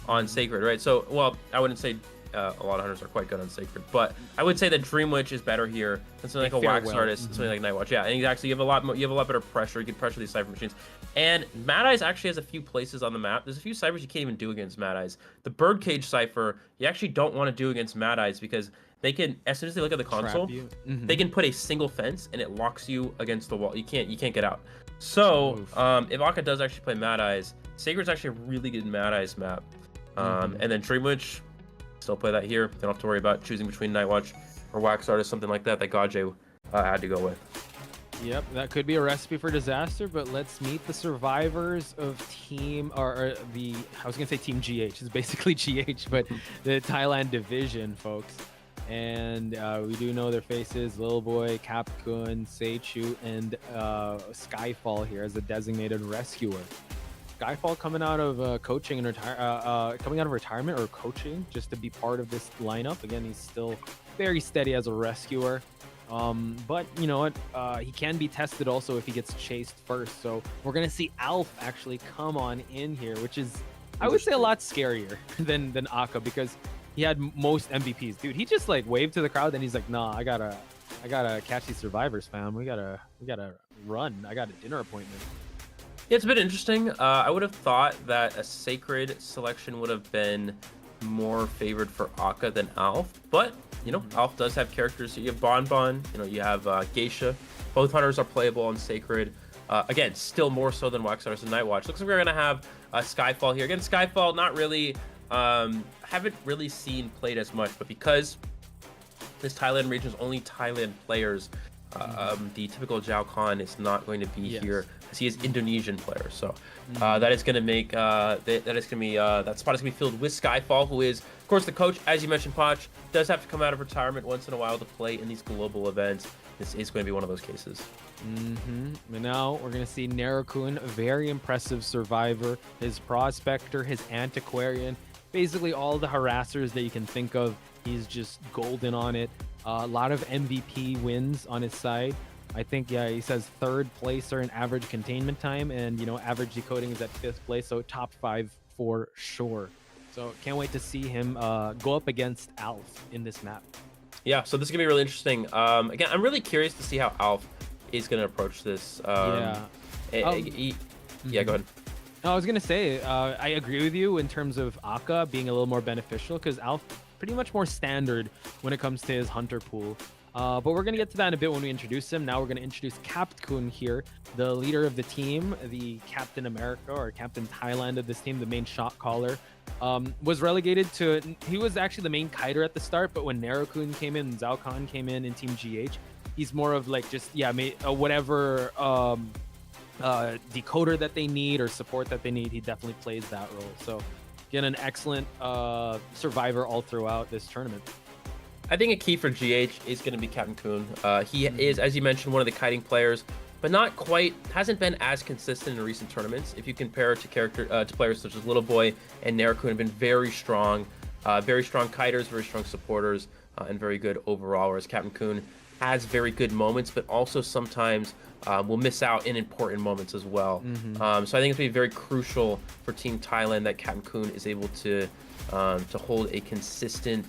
on Sacred, right? So, well, I wouldn't say a lot of hunters are quite good on Sacred, but I would say that Dream Witch is better here than something like a Wax Artist, something like Nightwatch. Yeah, and exactly, you have a lot better pressure. You can pressure these Cypher machines. And Mad Eyes actually has a few places on the map. There's a few Cyphers you can't even do against Mad Eyes. The Birdcage Cypher, you actually don't want to do against Mad Eyes because they can, as soon as they look at the console, they can put a single fence and it locks you against the wall. You can't get out. So if Aka does actually play Mad Eyes, Sacred's actually a really good Mad Eyes map. And then Dream Witch, still play that here. Don't have to worry about choosing between Nightwatch or Wax Artist, something like that Gajay had to go with. Yep, that could be a recipe for disaster, but let's meet the survivors of team, or the, I was gonna say Team GH, it's basically GH, but the Thailand division, folks. And we do know their faces: Lil Boy, Capcun, Seichu, and Skyfall here as a designated rescuer. Skyfall coming out of coaching and coming out of retirement or coaching just to be part of this lineup. Again, he's still very steady as a rescuer. But you know what? He can be tested also if he gets chased first. So we're gonna see Alf actually come on in here, which is, I would say, a lot scarier than Aka, because he had most MVPs. Dude, he just like waved to the crowd and he's like, nah, I gotta catch these survivors, fam. We gotta run. I got a dinner appointment. Yeah, it's a bit interesting. I would have thought that a Sacred selection would have been more favored for Aka than Alf, but you know, Alf does have characters. So you have Bonbon, you know, you have Geisha. Both hunters are playable on Sacred. Again, still more so than Wax Artist and Nightwatch. Looks like we're gonna have Skyfall here. Again, Skyfall, not really, haven't really seen played as much, but because this Thailand region is only Thailand players, the typical Zhao Khan is not going to be here because he is Indonesian player. So that is going to make that spot is going to be filled with Skyfall, who is, of course, the coach. As you mentioned, Poch does have to come out of retirement once in a while to play in these global events. This is going to be one of those cases. And now we're going to see Narukun, a very impressive survivor, his prospector, his antiquarian, basically all the harassers that you can think of. He's just golden on it. A lot of MVP wins on his side. I think, yeah, he says 3rd placer in average containment time, and, you know, average decoding is at 5th place, so top 5 for sure. So can't wait to see him go up against Alf in this map. Yeah, so this is going to be really interesting. Again, I'm really curious to see how Alf is going to approach this. Yeah, go ahead. No, I was going to say, I agree with you in terms of Aka being a little more beneficial, because Alf pretty much more standard when it comes to his hunter pool. But we're going to get to that in a bit when we introduce him. Now we're going to introduce Captkun here, the leader of the team, the Captain America or Captain Thailand of this team, the main shot caller. Was relegated to, he was actually the main kiter at the start, but when Narukun came in and Zhao Khan came in Team GH, he's more of like just, whatever decoder that they need or support that they need, he definitely plays that role. So again, an excellent survivor all throughout this tournament. I think a key for GH is going to be Captain Kun. He is, as you mentioned, one of the kiting players, but not quite, hasn't been as consistent in recent tournaments. If you compare it to players such as Little Boy and Narukun, have been very strong kiters, very strong supporters, and very good overall, whereas Captain Kun has very good moments, but also sometimes will miss out in important moments as well. So I think it's going to be very crucial for Team Thailand that Captain Kun is able to hold a consistently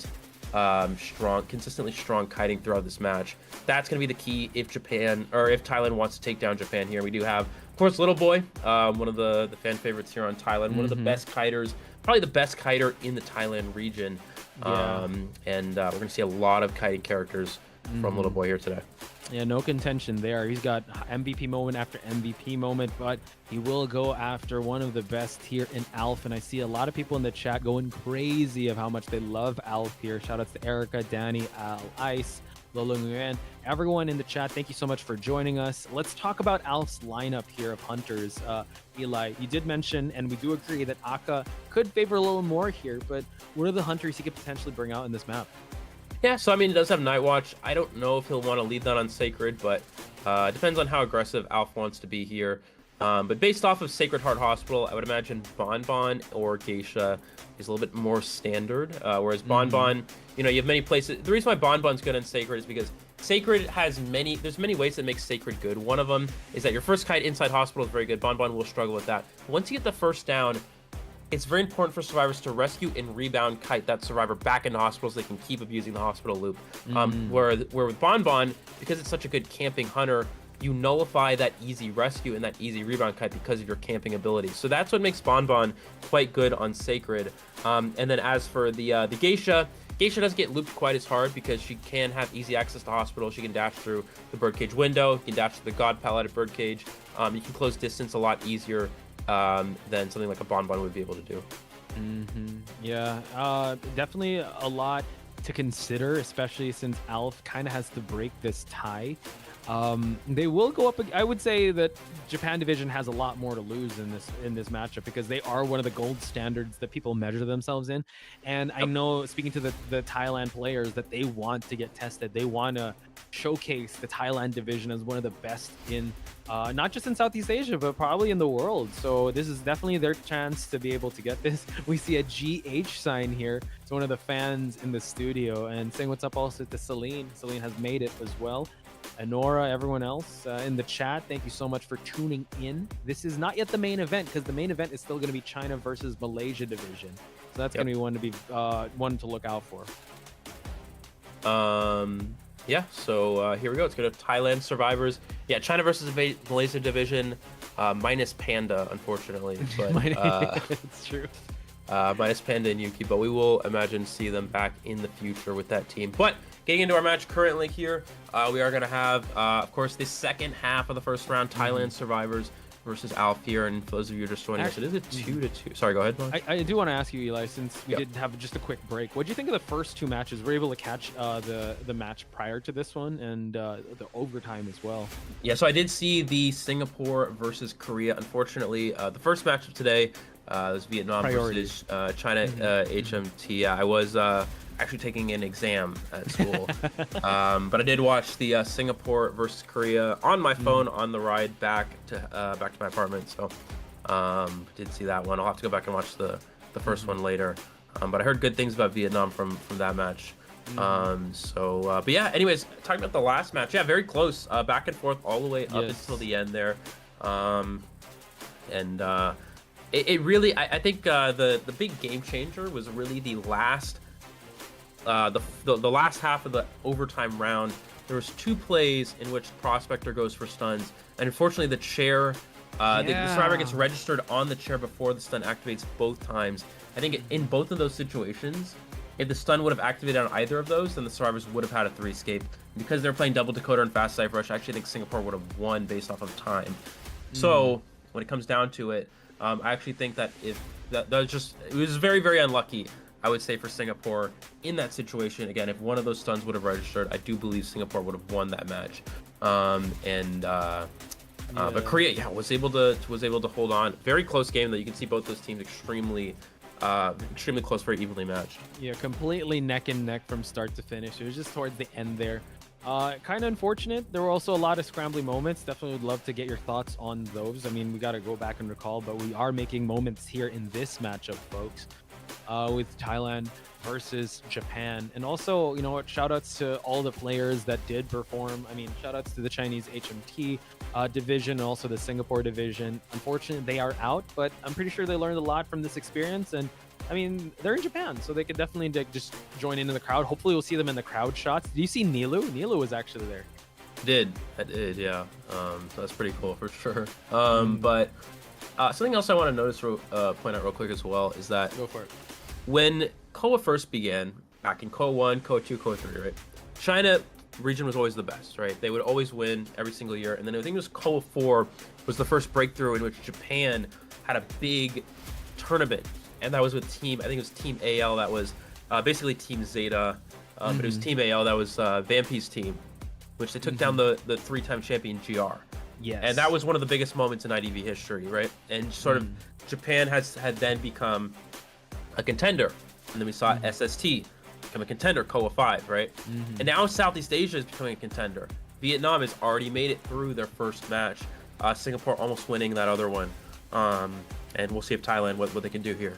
strong kiting throughout this match. That's going to be the key if Thailand wants to take down Japan here. We do have, of course, Little Boy, one of the fan favorites here on Thailand, one of the best kiters, probably the best kiter in the Thailand region. And we're going to see a lot of kiting characters from Little Boy here today. Yeah, no contention there. He's got MVP moment after MVP moment, but he will go after one of the best here in Alf. And I see a lot of people in the chat going crazy of how much they love Alf here. Shout outs to Erica, Danny, Al, Ice, Lolo Nguyen, everyone in the chat. Thank you so much for joining us. Let's talk about Alf's lineup here of hunters. Eli, you did mention, and we do agree, that Aka could favor a little more here, but what are the hunters he could potentially bring out in this map? Yeah, so I mean, he does have Night Watch. I don't know if he'll want to lead that on Sacred, but it depends on how aggressive Alf wants to be here. But based off of Sacred Heart Hospital, I would imagine Bonbon or Geisha is a little bit more standard, whereas Bonbon, you have many places. The reason why Bonbon's good on Sacred is because Sacred has there's many ways that makes Sacred good. One of them is that your first kite inside Hospital is very good. Bonbon will struggle with that. Once you get the first down, it's very important for survivors to rescue and rebound kite that survivor back into hospitals so they can keep abusing the hospital loop. Where with Bonbon, because it's such a good camping hunter, you nullify that easy rescue and that easy rebound kite because of your camping ability. So that's what makes Bonbon quite good on Sacred. And then as for the Geisha doesn't get looped quite as hard because she can have easy access to hospital. She can dash through the birdcage window. You can dash to the God Palette at birdcage. You can close distance a lot easier than something like a Bonbon would be able to do. Yeah, definitely a lot to consider, especially since Alf kind of has to break this tie. They will go up. I would say that Japan Division has a lot more to lose in this matchup because they are one of the gold standards that people measure themselves in. And I know, speaking to the Thailand players, that they want to get tested. They want to showcase the Thailand division as one of the best in not just in Southeast Asia, but probably in the world. So this is definitely their chance to be able to get this. We see a GH sign here. It's one of the fans in the studio, and saying what's up also to Celine. Celine has made it as well. Nora, everyone else in the chat, thank you so much for tuning in. This is not yet the main event because the main event is still going to be China versus Malaysia division. So that's going to be one to look out for. Yeah, so here we go. It's going to Thailand survivors. Yeah, China versus Malaysia division, minus Panda, unfortunately. But it's true. Minus Panda and Yuki, but we will imagine see them back in the future with that team. But getting into our match currently here, we are going to have, of course, the second half of the first round, Thailand survivors versus Alf here, and for those of you just joining us, it is a 2-2. Sorry, go ahead, Mark. I do want to ask you, Eli, since we did have just a quick break, what do you think of the first two matches? Were you able to catch the match prior to this one and the overtime as well? Yeah, so I did see the Singapore versus Korea. Unfortunately, the first match of today was Vietnam versus China HMT. Yeah, I was actually taking an exam at school, but I did watch the Singapore versus Korea on my phone on the ride back to my apartment. So did see that one. I'll have to go back and watch the first one later. But I heard good things about Vietnam from that match. But yeah, anyways, talking about the last match, yeah, very close, back and forth all the way up until the end there. It really, I think the big game changer was really the last the last half of the overtime round. There was two plays in which Prospector goes for stuns, and unfortunately the chair, the survivor gets registered on the chair before the stun activates both times. I think in both of those situations, if the stun would have activated on either of those, then the survivors would have had a 3 escape. Because they're playing double decoder and fast Cypher Rush, I actually think Singapore would have won based off of time. So when it comes down to it, I actually think that if that was it was very, very unlucky, I would say, for Singapore in that situation. Again, if one of those stuns would have registered, I do believe Singapore would have won that match. But Korea, was able to hold on. Very close game, though. You can see both those teams extremely close, very evenly matched. Yeah, completely neck and neck from start to finish. It was just towards the end there. Kind of unfortunate. There were also a lot of scrambly moments. Definitely would love to get your thoughts on those. I mean, we got to go back and recall, but we are making moments here in this matchup, folks, with Thailand versus Japan. And also, you know what, shout outs to all the players that did perform. I mean, shout outs to the Chinese HMT division and also the Singapore division. Unfortunately, they are out, but I'm pretty sure they learned a lot from this experience. And I mean, they're in Japan, so they could definitely just join into the crowd. Hopefully we'll see them in the crowd shots. Did you see Nilu? Nilu was actually there. I did, yeah. So that's pretty cool for sure. But something else I want to notice, point out real quick as well, is that go for it. When KOA first began, back in KOA 1, KOA 2, KOA 3, right? China region was always the best, right? They would always win every single year. And then I think it was KOA 4 was the first breakthrough in which Japan had a big tournament. And that was with I think it was Team AL, that was basically Team Zeta. But it was Team AL, that was Vampy's team, which they took down the 3-time champion GR. Yes. And that was one of the biggest moments in IDV history, right? And sort of Japan had then become a contender. And then we saw SST become a contender, KOA 5, right? And now Southeast Asia is becoming a contender. Vietnam has already made it through their first match. Singapore almost winning that other one. And we'll see if Thailand, what they can do here.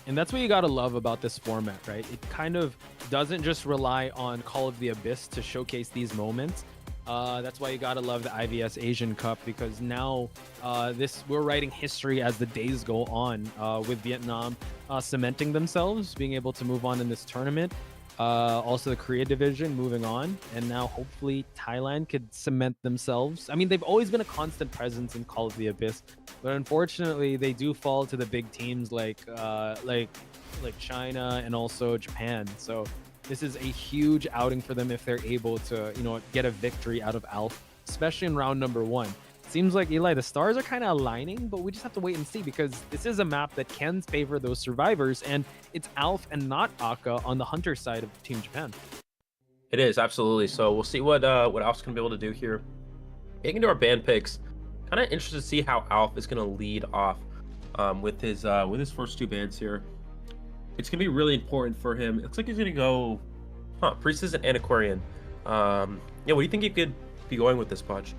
And that's what you got to love about this format, right? It kind of doesn't just rely on Call of the Abyss to showcase these moments. That's why you got to love the IVS Asian Cup, because now we're writing history as the days go on, with Vietnam cementing themselves, being able to move on in this tournament. Also the Korea division moving on, and now hopefully Thailand could cement themselves. I mean, they've always been a constant presence in Call of the Abyss, but unfortunately they do fall to the big teams like China and also Japan. So this is a huge outing for them if they're able to, get a victory out of ALF, especially in round number 1. Seems like, Eli, the stars are kind of aligning, but we just have to wait and see, because this is a map that can favor those survivors, and it's ALF and not Aka on the Hunter side of Team Japan. It is, absolutely. So we'll see what ALF's going to be able to do here. Getting into our band picks, kind of interested to see how ALF is going to lead off with his first two bands here. It's going to be really important for him. It looks like he's going to go Priestess and Antiquarian. What do you think he could be going with this, Podge?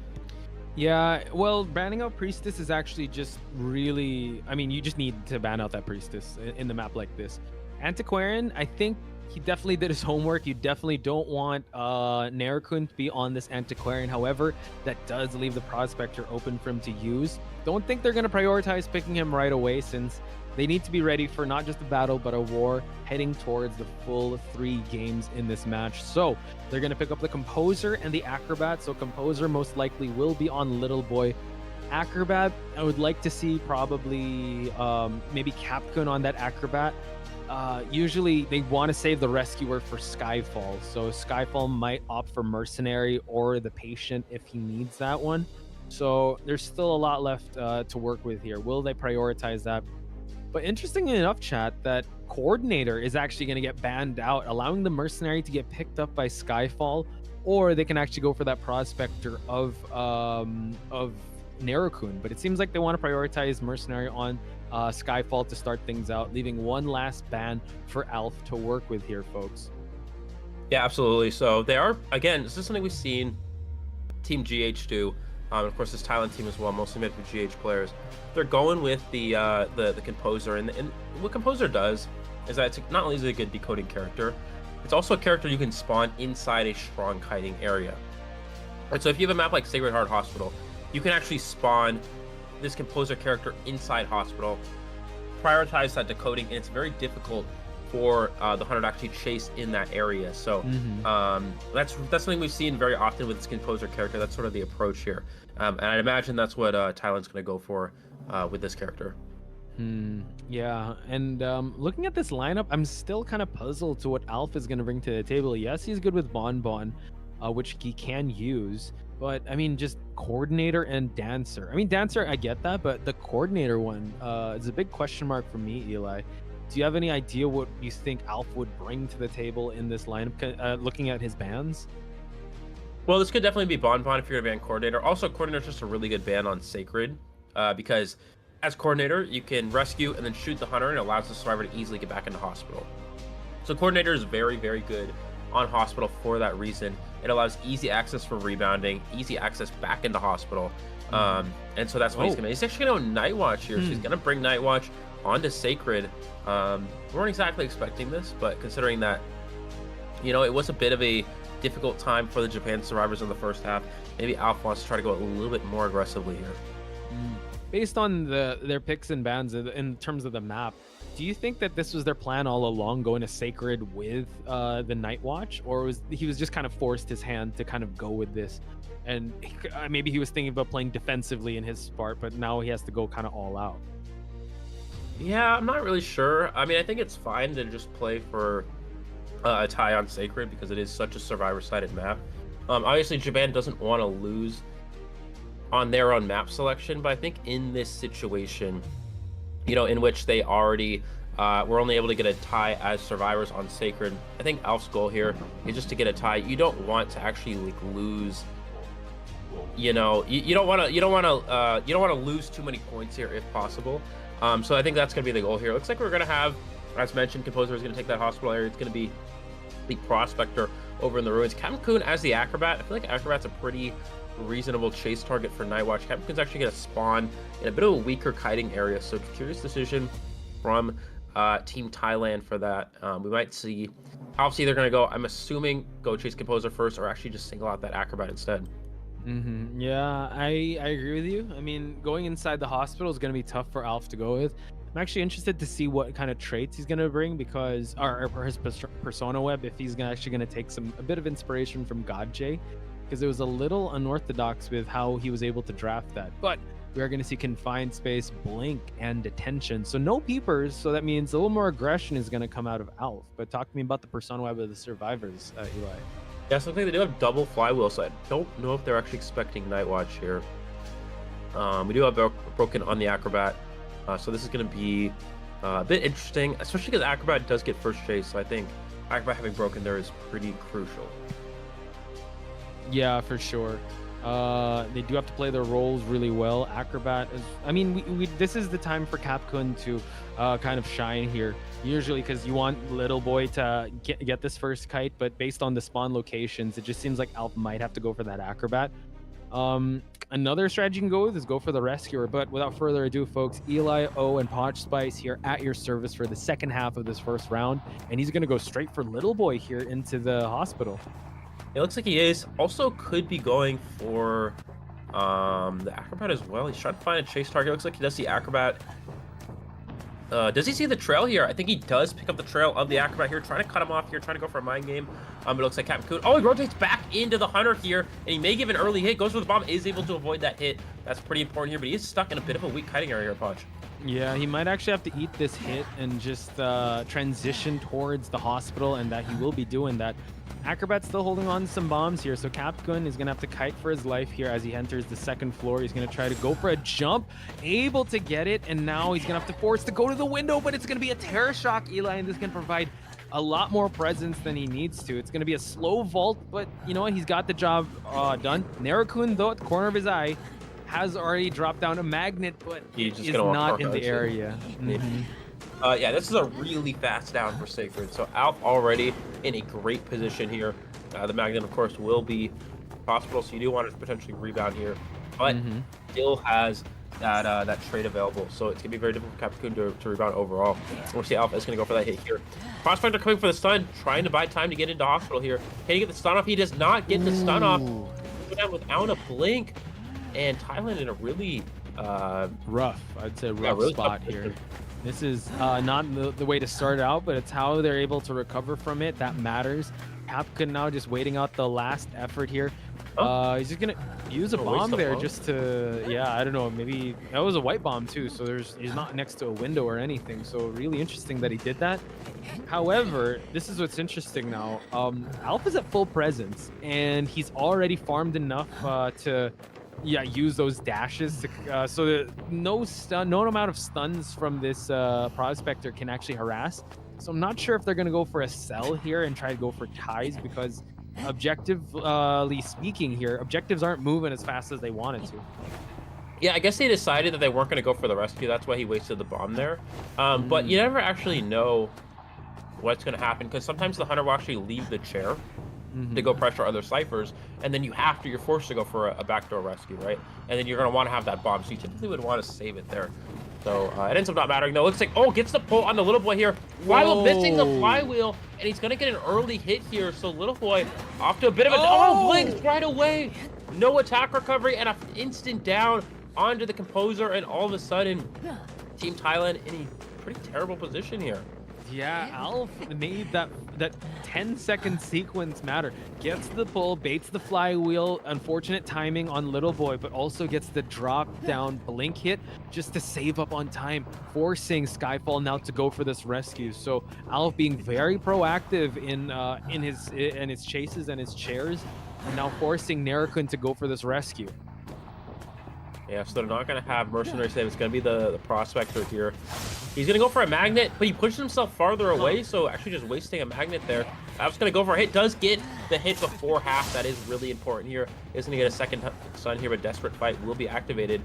Yeah, well, banning out Priestess is actually just really... I mean, you just need to ban out that Priestess in the map like this. Antiquarian, I think he definitely did his homework. You definitely don't want Narakun to be on this Antiquarian. However, that does leave the Prospector open for him to use. Don't think they're going to prioritize picking him right away, since they need to be ready for not just a battle, but a war heading towards the full 3 games in this match. So they're going to pick up the Composer and the Acrobat. So Composer most likely will be on Little Boy. Acrobat, I would like to see probably maybe Capcom on that Acrobat. Usually they want to save the Rescuer for Skyfall. So Skyfall might opt for Mercenary or the Patient if he needs that one. So there's still a lot left to work with here. Will they prioritize that? But interestingly enough, chat, that coordinator is actually going to get banned out, allowing the mercenary to get picked up by Skyfall, or they can actually go for that prospector of Narukun. But it seems like they want to prioritize mercenary on Skyfall to start things out, leaving one last ban for Alf to work with here, folks. Yeah, absolutely. So they are, again, this is something we've seen Team GH do. Of course, this Thailand team as well, mostly made for GH players. They're going with the Composer, and what Composer does is that it's not only is it a good decoding character, it's also a character you can spawn inside a strong kiting area. And so if you have a map like Sacred Heart Hospital, you can actually spawn this Composer character inside Hospital, prioritize that decoding, and it's very difficult for the hunter to actually chase in that area. So that's something we've seen very often with this Composer character. That's sort of the approach here. And I'd imagine that's what Thailand's going to go for with this character. Yeah, and looking at this lineup, I'm still kind of puzzled to what Alf is going to bring to the table. Yes, he's good with Bonbon, which he can use. But, I mean, just Coordinator and Dancer. I mean, Dancer, I get that, but the Coordinator one is a big question mark for me, Eli. Do you have any idea what you think Alf would bring to the table in this lineup, looking at his bans? Well, this could definitely be Bonbon if you're going to ban Coordinator. Also, Coordinator is just a really good ban on Sacred, because as Coordinator, you can rescue and then shoot the hunter, and it allows the survivor to easily get back into Hospital. So Coordinator is very, very good on Hospital for that reason. It allows easy access for rebounding, easy access back into Hospital. And so that's what he's going to... He's actually going to go Night Watch here. So he's going to bring Night Watch onto Sacred. We weren't exactly expecting this, but considering that, you know, it was a bit of a difficult time for the Japan survivors in the first half, maybe Alf wants to try to go a little bit more aggressively here. Based on their picks and bans in terms of the map, do you think that this was their plan all along, going to Sacred with the Night Watch, or was he just kind of forced his hand to kind of go with this? And maybe he was thinking about playing defensively in his part, but now he has to go kind of all out. Yeah, I'm not really sure. I mean, I think it's fine to just play for a tie on Sacred because it is such a survivor-sided map. Obviously, Japan doesn't want to lose on their own map selection, but I think in this situation, you know, in which they already were only able to get a tie as survivors on Sacred, I think Alf's goal here is just to get a tie. You don't want to actually like lose. You know, you don't want to lose too many points here if possible. So I think that's going to be the goal here. Looks like we're going to have, as mentioned, Composer is going to take that Hospital area. It's going to be the Prospector over in the Ruins. Captain Kun as the Acrobat. I feel like Acrobat's a pretty reasonable chase target for Night Watch. Captain Kun's actually going to spawn in a bit of a weaker kiting area. So curious decision from Team Thailand for that. We might see Alf's either going to go, I'm assuming, go chase Composer first, or actually just single out that Acrobat instead. Yeah, I agree with you. I mean, going inside the Hospital is going to be tough for Alf to go with. I'm actually interested to see what kind of traits he's going to bring, because or his persona web, if he's actually going to take a bit of inspiration from Godjay, because it was a little unorthodox with how he was able to draft that. But we are going to see Confined Space, Blink, and Detention. So no peepers, so that means a little more aggression is going to come out of Alf. But talk to me about the persona web of the survivors, Eli. Yeah, so I think they do have double flywheel, so I don't know if they're actually expecting Night Watch here. We do have Broken on the Acrobat, so this is going to be a bit interesting, especially because Acrobat does get first chase, so I think Acrobat having Broken there is pretty crucial. Yeah, for sure. They do have to play their roles really well. Acrobat is, I mean, this is the time for Capcom to kind of shine here. Usually, because you want Little Boy to get this first kite, but based on the spawn locations, it just seems like Alf might have to go for that Acrobat. Another strategy you can go with is go for the Rescuer, but without further ado, folks, Eli, O, and Potch Spice here at your service for the second half of this first round, and he's going to go straight for Little Boy here into the Hospital. It looks like he is. Also could be going for the Acrobat as well. He's trying to find a chase target. Looks like he does see Acrobat. Does he see the trail here? I think he does pick up the trail of the Acrobat here, trying to cut him off here, trying to go for a mind game. It looks like Captain Kun. Oh, he rotates back into the Hunter here, and he may give an early hit. Goes for the bomb, is able to avoid that hit. That's pretty important here, but he is stuck in a bit of a weak kiting area here, Podge. Yeah, he might actually have to eat this hit and just transition towards the hospital, and that he will be doing that. Acrobat's still holding on to some bombs here, so Capgun is going to have to kite for his life here as he enters the second floor. He's going to try to go for a jump, able to get it, and now he's going to have to force to go to the window, but it's going to be a terror shock, Eli, and this can provide a lot more presence than he needs to. It's going to be a slow vault, but you know what? He's got the job done. Narukun, though, at the corner of his eye, has already dropped down a magnet, but he's just is not in the area. Yeah, this is a really fast down for Sacred. So Alf already in a great position here. The magnet, of course, will be hospital, so you do want to potentially rebound here, but still has that trade available. So it's gonna be very difficult for Capcom to rebound overall. We'll see Alpha is gonna go for that hit here. Prospector coming for the stun, trying to buy time to get into hospital here. Can he get the stun off? He does not get the stun off. Go down without a blink, and Thailand in a really rough, I'd say rough really spot here. This is not the way to start out, but it's how they're able to recover from it that matters. Capcom now just waiting out the last effort here. He's just gonna use a bomb there just to, yeah, I don't know, maybe that was a white bomb too, so he's not next to a window or anything, so really interesting that he did that. However, this is what's interesting now. Alpha's at full presence, and he's already farmed enough to use those dashes to, so that no amount of stuns from this prospector can actually harass. So I'm not sure if they're going to go for a sell here and try to go for ties, because objectively speaking here, objectives aren't moving as fast as they wanted to. Yeah, I guess they decided that they weren't going to go for the rescue. That's why he wasted the bomb there. But you never actually know what's going to happen, because sometimes the hunter will actually leave the chair to go pressure other ciphers, and then you're forced to go for a backdoor rescue, right? And then you're going to want to have that bomb, so you typically would want to save it there. So it ends up not mattering though. Looks like, gets the pull on the little boy here. Flywheel missing the flywheel, and he's going to get an early hit here. So little boy off to a bit of a blinks right away. No attack recovery, and an instant down onto the composer, and all of a sudden Team Thailand in a pretty terrible position here. Yeah, Alf made that 10-second sequence matter. Gets the pull, baits the flywheel, unfortunate timing on little boy, but also gets the drop down blink hit just to save up on time, forcing Skyfall now to go for this rescue. So Alf being very proactive in his chases and his chairs, and now forcing Narukun to go for this rescue. Yeah, so they're not going to have mercenary save. It's going to be the prospector here. He's going to go for a magnet, but he pushes himself farther away, so actually just wasting a magnet there. Alf's going to go for a hit. Does get the hit before half. That is really important here. Is going to get a second stun here, but Desperate Fight will be activated.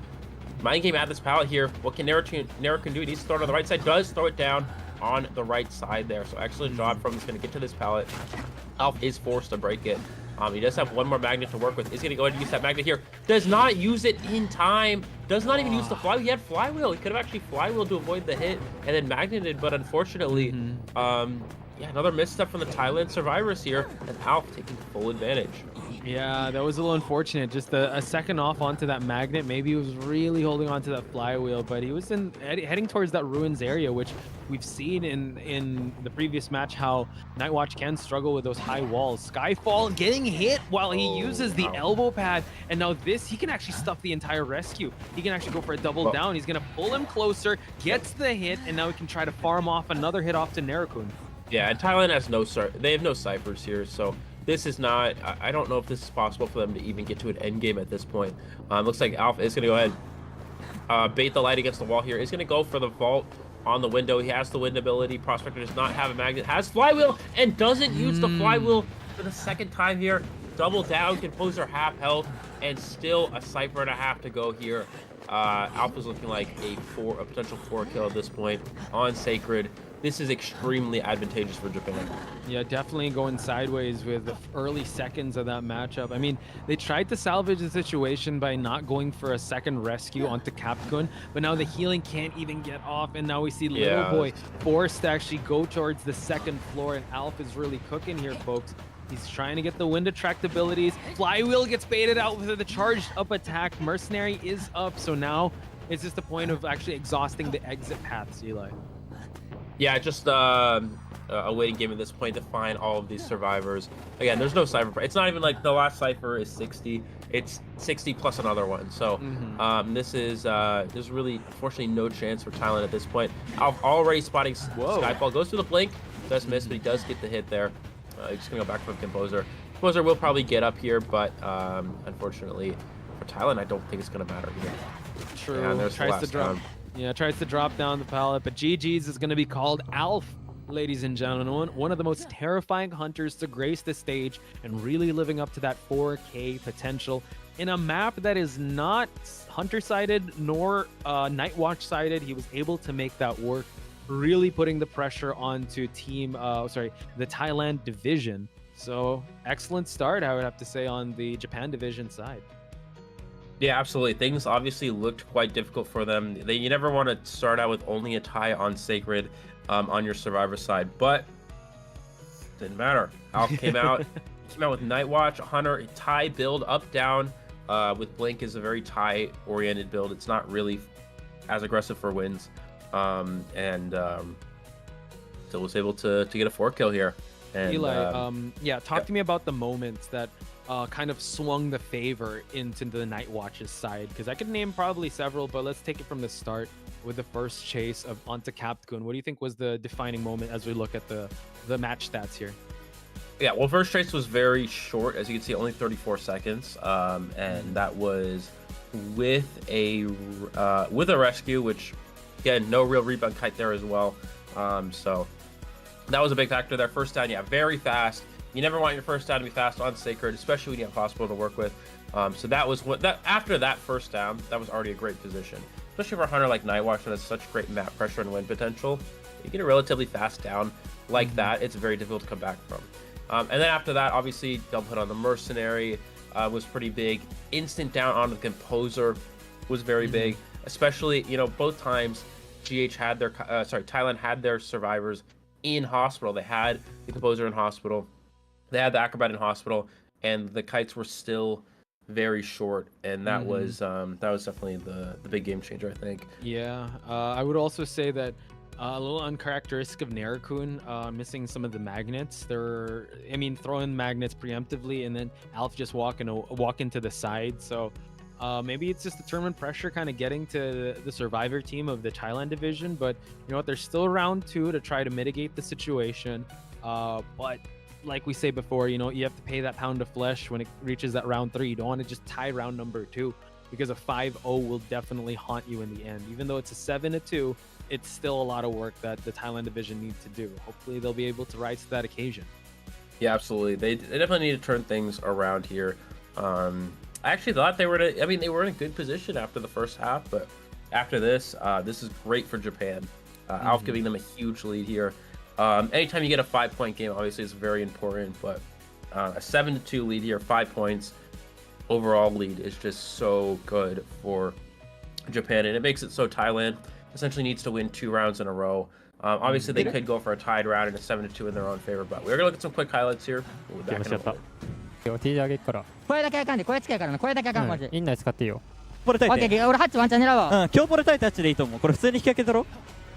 Mind game at this pallet here. What can Narukun do? He needs to throw it on the right side. Does throw it down on the right side there. So excellent job from him. He's going to get to this pallet. Alf is forced to break it. He does have one more magnet to work with. Is going to go ahead and use that magnet here. Does not use it in time. Does not even use the flywheel. He had flywheel. He could have actually flywheeled to avoid the hit and then magneted, but unfortunately, yeah, another misstep from the Thailand survivors here, and Alf taking full advantage. Yeah, that was a little unfortunate. Just a second off onto that magnet. Maybe he was really holding onto that flywheel, but he was heading towards that ruins area, which we've seen in the previous match how Nightwatch can struggle with those high walls. Skyfall getting hit while he uses the elbow pad, and now he can actually stuff the entire rescue. He can actually go for a double down. He's going to pull him closer, gets the hit, and now he can try to farm off another hit off to Narukun. Yeah, and Thailand has they have no ciphers here, so this is not, I don't know if this is possible for them to even get to an end game at this point. Looks like Alpha is going to go ahead, bait the light against the wall here. He's going to go for the vault on the window. He has the wind ability. Prospector does not have a magnet, has flywheel, and doesn't use the flywheel for the second time here. Double down, Composer half health, and still a cipher and a half to go here. Alpha's looking like a potential 4 kill at this point on Sacred. This is extremely advantageous for Japan. Yeah, definitely going sideways with the early seconds of that matchup. I mean, they tried to salvage the situation by not going for a second rescue onto Capcom, but now the healing can't even get off, and now we see Little Boy forced to actually go towards the second floor, and Alf is really cooking here, folks. He's trying to get the wind attract abilities. Flywheel gets baited out with the charged up attack. Mercenary is up, so now it's just the point of actually exhausting the exit paths, Eli. Yeah, just a waiting game at this point to find all of these survivors. Again, there's no cipher. It's not even like the last cipher is 60. It's 60 plus another one. So this is there's really unfortunately no chance for Thailand at this point. Already spotting Skyfall, goes through the blink, does miss, but he does get the hit there. He's just gonna go back for the Composer. Composer will probably get up here, but unfortunately for Thailand, I don't think it's gonna matter here. True. Yeah, tries to drop. Yeah, tries to drop down the pallet, but GG's is gonna be called Alf. Ladies and gentlemen, one of the most terrifying hunters to grace the stage and really living up to that 4K potential in a map that is not hunter-sided nor Night Watch-sided. He was able to make that work, really putting the pressure onto the Thailand division. So excellent start, I would have to say, on the Japan division side. Yeah, absolutely. Things obviously looked quite difficult for them. You never want to start out with only a tie on Sacred on your Survivor side, but didn't matter. Alf came out. He came out with Night Watch, Hunter, a tie build, up down. With Blink is a very tie oriented build. It's not really as aggressive for wins, and still was able to get a 4-kill here. And, Eli, talk to me about the moments that kind of swung the favor into the Night Watch's side, because I could name probably several, but let's take it from the start with the first chase of onto Captain. What do you think was the defining moment as we look at the match stats here? Yeah, well, first chase was very short, as you can see, only 34 seconds, and that was with a rescue, which again, no real rebound kite there as well. So that was a big factor there. First down, yeah, very fast. You never want your first down to be fast on Sacred, especially when you have Hospital to work with. So that was after that first down, that was already a great position, especially for a hunter like Nightwatch that has such great map pressure and win potential. You get a relatively fast down like that, it's very difficult to come back from. And then after that, obviously, double hit on the Mercenary was pretty big. Instant down on the Composer was very big, especially, both times Thailand had their survivors in hospital. They had the Composer in hospital, they had the Acrobat in hospital, and the kites were still very short, and that was definitely the big game changer, I think. Yeah, I would also say that a little uncharacteristic of Narakun, missing some of the magnets. Throwing magnets preemptively, and then Alf just walk into the side. So maybe it's just determined pressure kind of getting to the survivor team of the Thailand division. But you know what? There's still round 2 to try to mitigate the situation. But like we say before, you have to pay that pound of flesh when it reaches that round 3. You don't want to just tie round number 2, because a 5-0 will definitely haunt you in the end. Even though it's a 7-2, it's still a lot of work that the Thailand division needs to do. Hopefully they'll be able to rise to that occasion. Yeah, absolutely. They definitely need to turn things around here. I actually thought they were in a good position after the first half, but after this is great for Japan. Alf giving them a huge lead here. Anytime you get a 5-point game, obviously it's very important, but a 7-2 lead here, 5 points overall lead is just so good for Japan, and it makes it so Thailand essentially needs to win 2 rounds in a row. Obviously, they could go for a tied round and a 7-2 in their own favor, but we're gonna look at some quick highlights here. We'll be back in a moment. 手上げっから。これだけあかんで、これつけやからな、これだけあかんマジで。インナー使っていいよ。ポルタイテ。俺ハッチワンチャン狙うわ。今日ポルタイタッチでいいと思う。これ普通に引き分けだろ。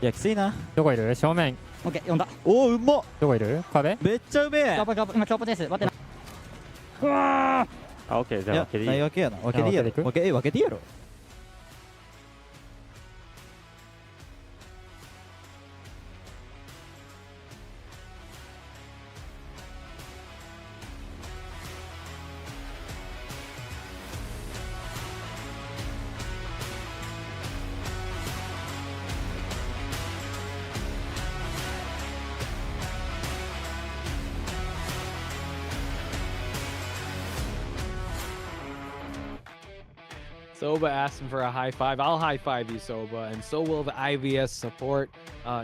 いやきついな。どこいる？正面。オッケー、読んだ。おお、うまっ。どこいる？壁？めっちゃうめえ。今強ポです。待ってな。うわあ、オッケー、じゃあ分けでいい。ないわけやな。分けでいいやろ。分けでいいやろ。Soba asked him for a high five. I'll high five you, Soba, and so will the IVS support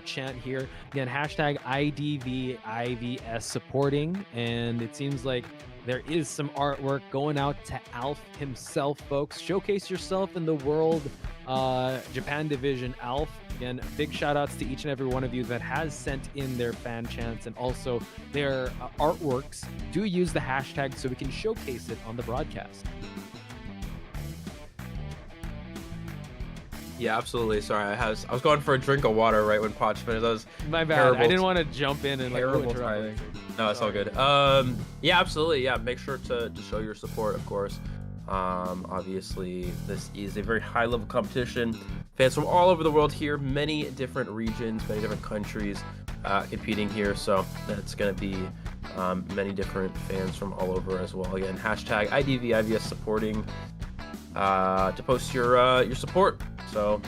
chant here. Again, hashtag IDVIVS supporting, and it seems like there is some artwork going out to Alf himself, folks. Showcase yourself in the World Japan Division, Alf. Again, big shout outs to each and every one of you that has sent in their fan chants and also their artworks. Do use the hashtag so we can showcase it on the broadcast. Yeah, absolutely. Sorry, I was going for a drink of water right when Potch finished. That was my bad. I didn't want to jump in and like timing. No, it's all good. Yeah, absolutely. Yeah, make sure to show your support, of course. Obviously, this is a very high-level competition. Fans from all over the world here, many different regions, many different countries competing here. So that's going to be many different fans from all over as well. Again, hashtag IVS supporting to post your support. So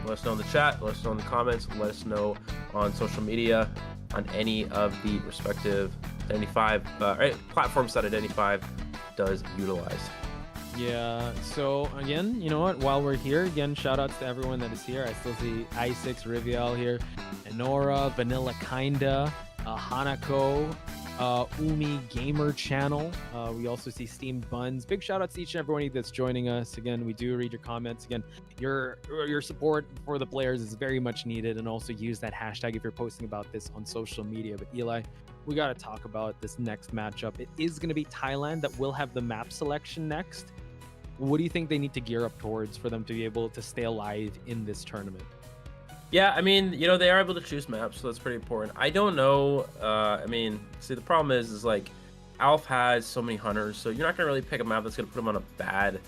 let us know in the chat, let us know in the comments, let us know on social media on any of the respective Identify platforms that Identify does utilize. Yeah, so again, you know what, while we're here, again, shout outs to everyone that is here. I still see i6, Rivial here, Enora, Vanilla Kinda, Hanako, Umi Gamer Channel. We also see Steam Buns. Big shout outs to each and everyone that's joining us. Again, we do read your comments. Again, your support for the players is very much needed, and also use that hashtag if you're posting about this on social media. But Eli, we got to talk about this next matchup. It is going to be Thailand that will have the map selection next. What do you think they need to gear up towards for them to be able to stay alive in this tournament? Yeah, I mean, you know, they are able to choose maps, so that's pretty important. I don't know. I mean, see, the problem is like, Alf has so many hunters, so you're not going to really pick a map that's going to put him on a bad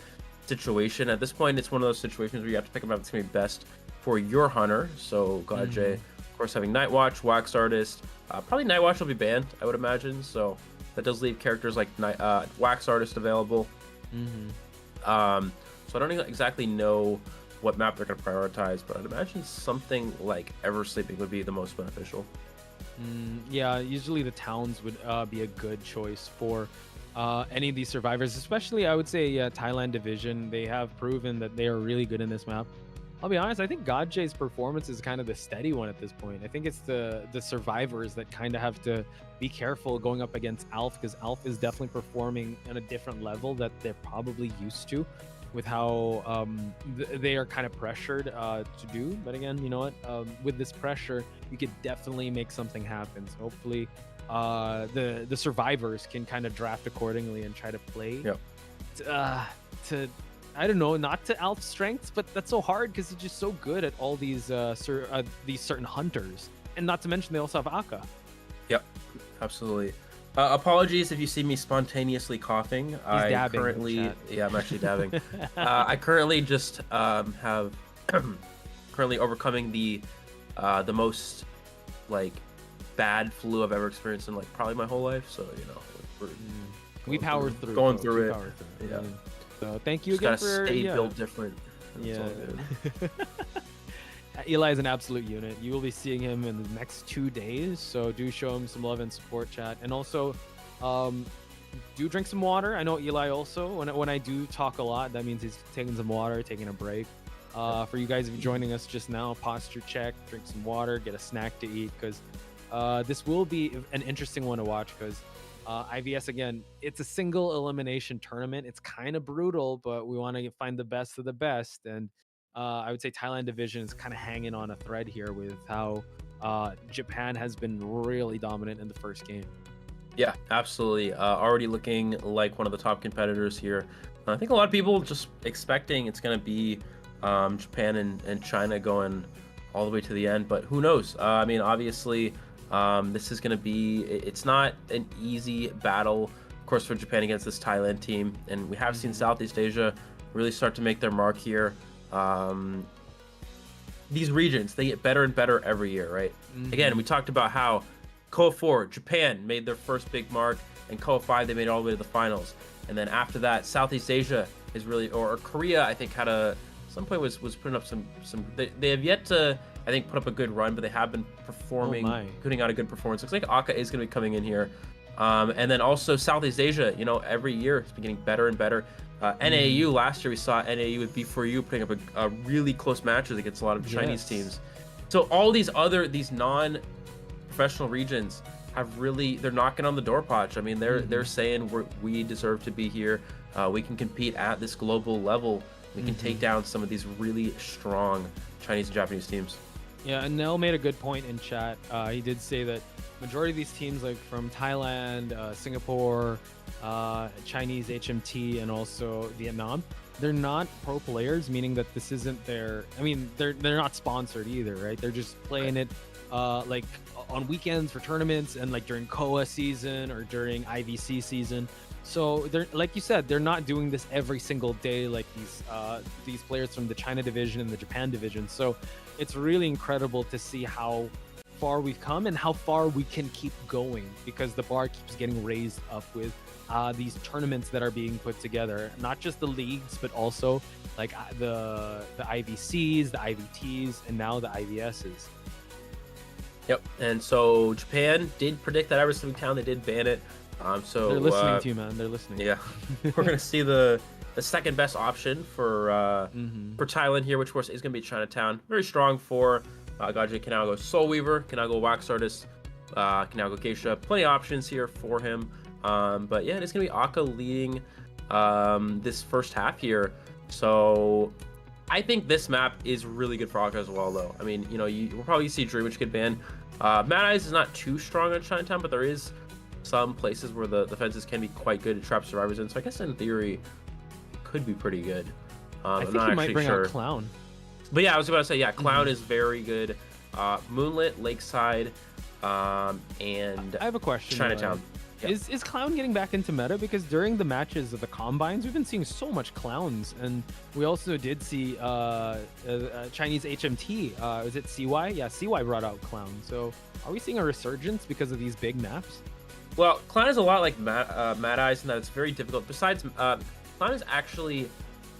situation. At this point, it's one of those situations where you have to pick a map that's going to be best for your hunter. So, Godjay, of course, having Night Watch, Wax Artist. Probably Night Watch will be banned, I would imagine. So, that does leave characters like Wax Artist available. So, I don't exactly know what map they're going to prioritize, but I'd imagine something like Ever Sleeping would be the most beneficial. Yeah, usually the towns would be a good choice for any of these survivors, especially I would say Thailand Division. They have proven that they are really good in this map. I'll be honest, I think Godjay's performance is kind of the steady one at this point. I think it's the survivors that kind of have to be careful going up against Alf, because Alf is definitely performing on a different level that they're probably used to, with how they are kind of pressured to do. But again, you know what, with this pressure, you could definitely make something happen. So hopefully the survivors can kind of draft accordingly and try to play to I don't know, not to Alf's strengths, but that's so hard because he's just so good at all these certain hunters. And not to mention they also have Aka. Yep, absolutely. Apologies if you see me spontaneously coughing. He's dabbing currently, yeah, I'm actually dabbing. I currently just have currently overcoming the most like bad flu I've ever experienced in like probably my whole life. So you know, we powered through. Going through it. Yeah. So thank you just again gotta for stay built different. Yeah. Eli is an absolute unit. You will be seeing him in the next 2 days, so do show him some love and support, chat. And also, do drink some water. I know Eli also, when I do talk a lot, that means he's taking some water, taking a break. For you guys joining us just now, posture check, drink some water, get a snack to eat, because this will be an interesting one to watch, because IVS, again, it's a single elimination tournament. It's kind of brutal, but we want to find the best of the best. And I would say Thailand Division is kind of hanging on a thread here with how Japan has been really dominant in the first game. Yeah, absolutely. Already looking like one of the top competitors here. I think a lot of people just expecting it's going to be Japan and China going all the way to the end, but who knows? I mean, obviously, this is going to be, it's not an easy battle, of course, for Japan against this Thailand team. And we have seen Southeast Asia really start to make their mark here. These regions, they get better and better every year, right? Again, we talked about how KOA 4, Japan made their first big mark, and KOA 5, they made it all the way to the finals. And then after that, Southeast Asia is really, or Korea, I think, had some point was putting up some they have yet to, I think, put up a good run, but they have been performing, putting out a good performance. Looks like Aka is going to be coming in here. And then also Southeast Asia, you know, every year it's been getting better and better. NAU, last year we saw NAU with B4U putting up a really close matches against a lot of Chinese teams. So all these non-professional regions have really, they're knocking on the door, Potch. I mean, they're saying we deserve to be here. We can compete at this global level. We can take down some of these really strong Chinese and Japanese teams. Yeah, and Nell made a good point in chat. He did say that majority of these teams, like from Thailand, Singapore, Chinese HMT, and also Vietnam, they're not pro players, meaning that this isn't their. I mean, they're not sponsored either, right? They're just playing it like on weekends for tournaments and like during KOA season or during IVC season. So they're, like you said, they're not doing this every single day like these players from the China division and the Japan division. So it's really incredible to see how far we've come and how far we can keep going, because the bar keeps getting raised up with these tournaments that are being put together, not just the leagues, but also like the IVCs, the IVTs, and now the IVSs. Yep. And so Japan did predict that every single town, they did ban it. So they're listening to you, man. They're listening. Yeah. We're gonna see the second best option for Thailand here, which of course is gonna be Chinatown. Very strong for Gaji can now go Soul Weaver, can now go Wax Artist, can now go Geisha. Plenty of options here for him. But yeah, it's gonna be Aka leading this first half here. So I think this map is really good for Aka as well, though. I mean, you know, we'll probably see Dream, which get banned. Mad Eyes is not too strong on Chinatown, but there is some places where the fences can be quite good to trap survivors in. So I guess in theory, it could be pretty good. I think he might bring out Clown. But yeah, I was about to say, yeah, Clown is very good. Moonlit, Lakeside, and I have a question. Chinatown. Yep. Is Clown getting back into meta? Because during the matches of the combines, we've been seeing so much Clowns, and we also did see Chinese HMT. Was it CY? Yeah, CY brought out Clown. So are we seeing a resurgence because of these big maps? Well, Clown is a lot like Mad Eyes in that it's very difficult. Besides, Clown is actually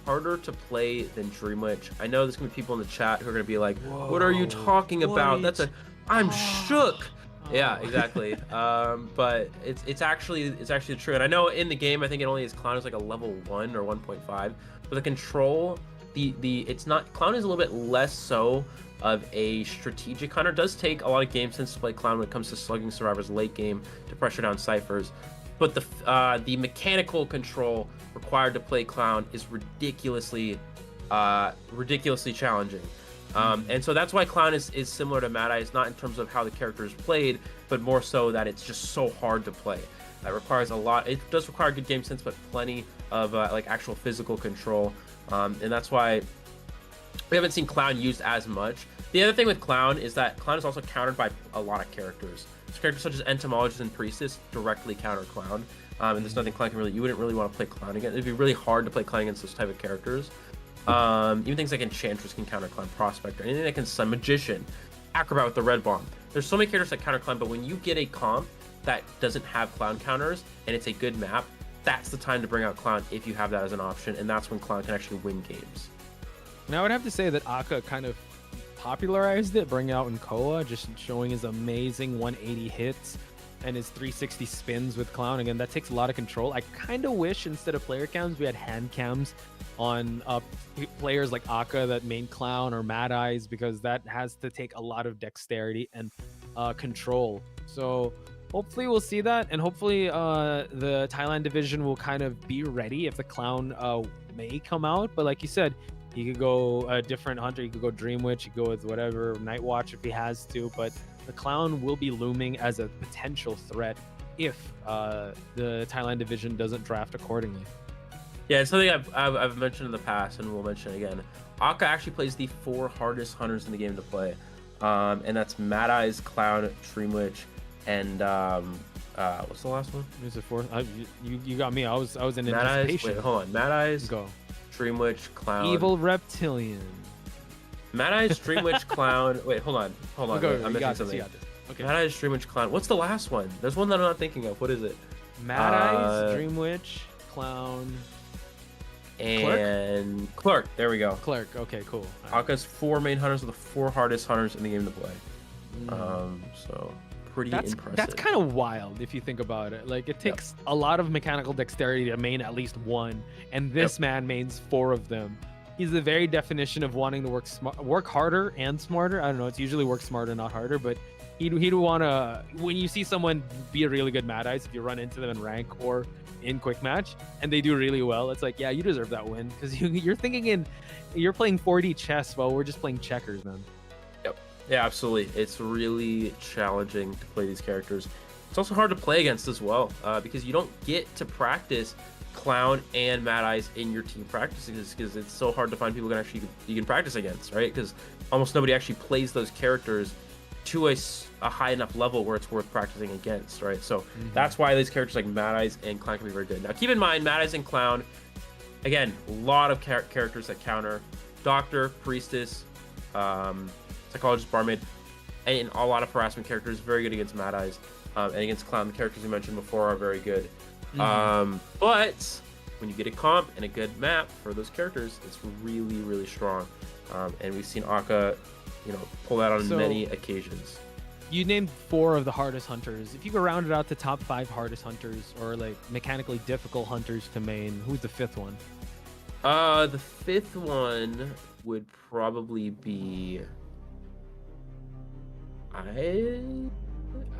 harder to play than Dream Witch. I know there's gonna be people in the chat who are gonna be like, "What are you talking about?" I'm shook. Yeah, exactly. But it's actually true. And I know in the game, I think it only is Clown is like a level 1 or 1.5. But the control, it's not, Clown is a little bit less so of a strategic hunter. It does take a lot of game sense to play Clown when it comes to slugging survivors late game to pressure down ciphers. But the mechanical control required to play Clown is ridiculously challenging. And so that's why Clown is similar to Mad Eyes, not in terms of how the character is played, but more so that it's just so hard to play. That requires a lot. It does require good game sense, but plenty of like actual physical control. And that's why we haven't seen Clown used as much. The other thing with Clown is that Clown is also countered by a lot of characters. So characters such as Entomologist and Priestess directly counter Clown. And there's nothing Clown can really, you wouldn't really want to play Clown against. It'd be really hard to play Clown against those type of characters. Even things like Enchantress can counter Clown, Prospector, anything that can Sun Magician, Acrobat with the Red Bomb. There's so many characters that counter Clown, but when you get a comp that doesn't have Clown counters and it's a good map, that's the time to bring out Clown if you have that as an option, and that's when Clown can actually win games. Now I would have to say that Aka kind of popularized it, bringing out in KOA, just showing his amazing 180 hits and his 360 spins with Clown. Again, that takes a lot of control. I kind of wish instead of player cams, we had hand cams on players like Aka that main Clown or Mad Eyes, because that has to take a lot of dexterity and control. So hopefully we'll see that, and hopefully the Thailand division will kind of be ready if the Clown may come out. But like you said, he could go a different hunter. He could go Dream Witch. He could go with whatever, Night Watch if he has to. But the Clown will be looming as a potential threat if the Thailand division doesn't draft accordingly. Yeah, it's something I've mentioned in the past, and we'll mention it again. Aka actually plays the 4 hardest hunters in the game to play, and that's Mad Eyes, Clown, Dream Witch, and what's the last one? Who's the 4th? You got me. I was in Mad anticipation. Eyes. Wait, hold on. Mad Eyes. Go. Dream Witch, Clown. Evil Reptilian. Mad Eyes, Dream Witch, Clown. Wait, hold on. I'm missing something. Okay. Mad Eyes, Dream Witch, Clown. What's the last one? There's one that I'm not thinking of. What is it? Mad Eyes, Dream Witch, Clown, and Clerk. There we go. Clerk. Okay, cool. Aka's 4 main hunters are the 4 hardest hunters in the game to play. So pretty impressive. That's kind of wild if you think about it. Like, it takes a lot of mechanical dexterity to main at least 1, and this man mains 4 of them. He's the very definition of wanting to work harder and smarter. I don't know. It's usually work smarter, not harder, but he'd want to, when you see someone be a really good Mad Eyes, if you run into them in rank or in quick match and they do really well, it's like, yeah, you deserve that win, because you're thinking you're playing 4D chess while we're just playing checkers, man. Yep. Yeah, absolutely. It's really challenging to play these characters. It's also hard to play against as well, because you don't get to practice Clown and Mad Eyes in your team practices, because it's so hard to find people you can practice against, right? Because almost nobody actually plays those characters to a high enough level where it's worth practicing against, right? So that's why these characters like Mad Eyes and Clown can be very good. Now, keep in mind, Mad Eyes and Clown, again, a lot of characters that counter Doctor, Priestess, Psychologist, Barmaid, and a lot of harassment characters. Very good against Mad Eyes, and against Clown. The characters we mentioned before are very good. But when you get a comp and a good map for those characters, it's really, really strong. And we've seen Aka, pull that on many occasions. You named 4 of the hardest hunters. If you could round it out to top 5 hardest hunters, or like mechanically difficult hunters to main, who's the 5th one? The 5th one would probably be... I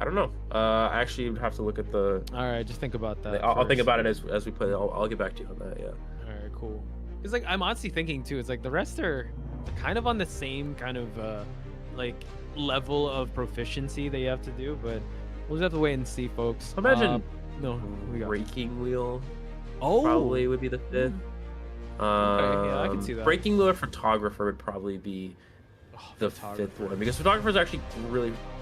don't know. I actually would have to look at the... All right, just think about that. I'll think about it as we play. I'll get back to you on that, yeah. All right, cool. It's like, I'm honestly thinking too, it's like the rest are kind of on the same kind of like level of proficiency that you have to do, but we'll just have to wait and see, folks. Imagine Breaking Wheel probably would be the 5th. Okay, yeah, I can see that. Breaking Wheel or Photographer would probably be the 5th one, because Photographer is actually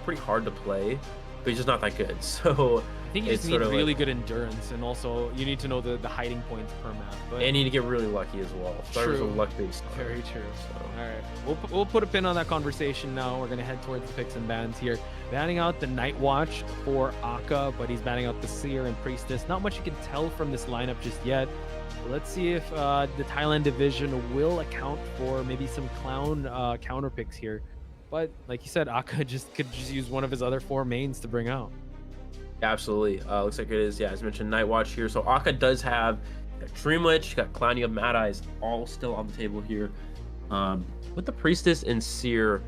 pretty hard to play, but he's just not that good. So I think you just need really good endurance, and also you need to know the hiding points per map. But and you need to get really lucky as well. Photographer's a luck-based. Very true. So. All right, we'll put a pin on that conversation now. We're gonna head towards the picks and bans here. Banning out the Night Watch for Aka, but he's banning out the Seer and Priestess. Not much you can tell from this lineup just yet. Let's see if the Thailand division will account for maybe some Clown counter picks here. But like you said, Aka could just use one of his other 4 mains to bring out. Yeah, absolutely. Looks like it is. Yeah, as mentioned, Night Watch here. So Aka does have Dream Witch, got Clown, you have Mad Eyes, all still on the table here. With the Priestess and Seer,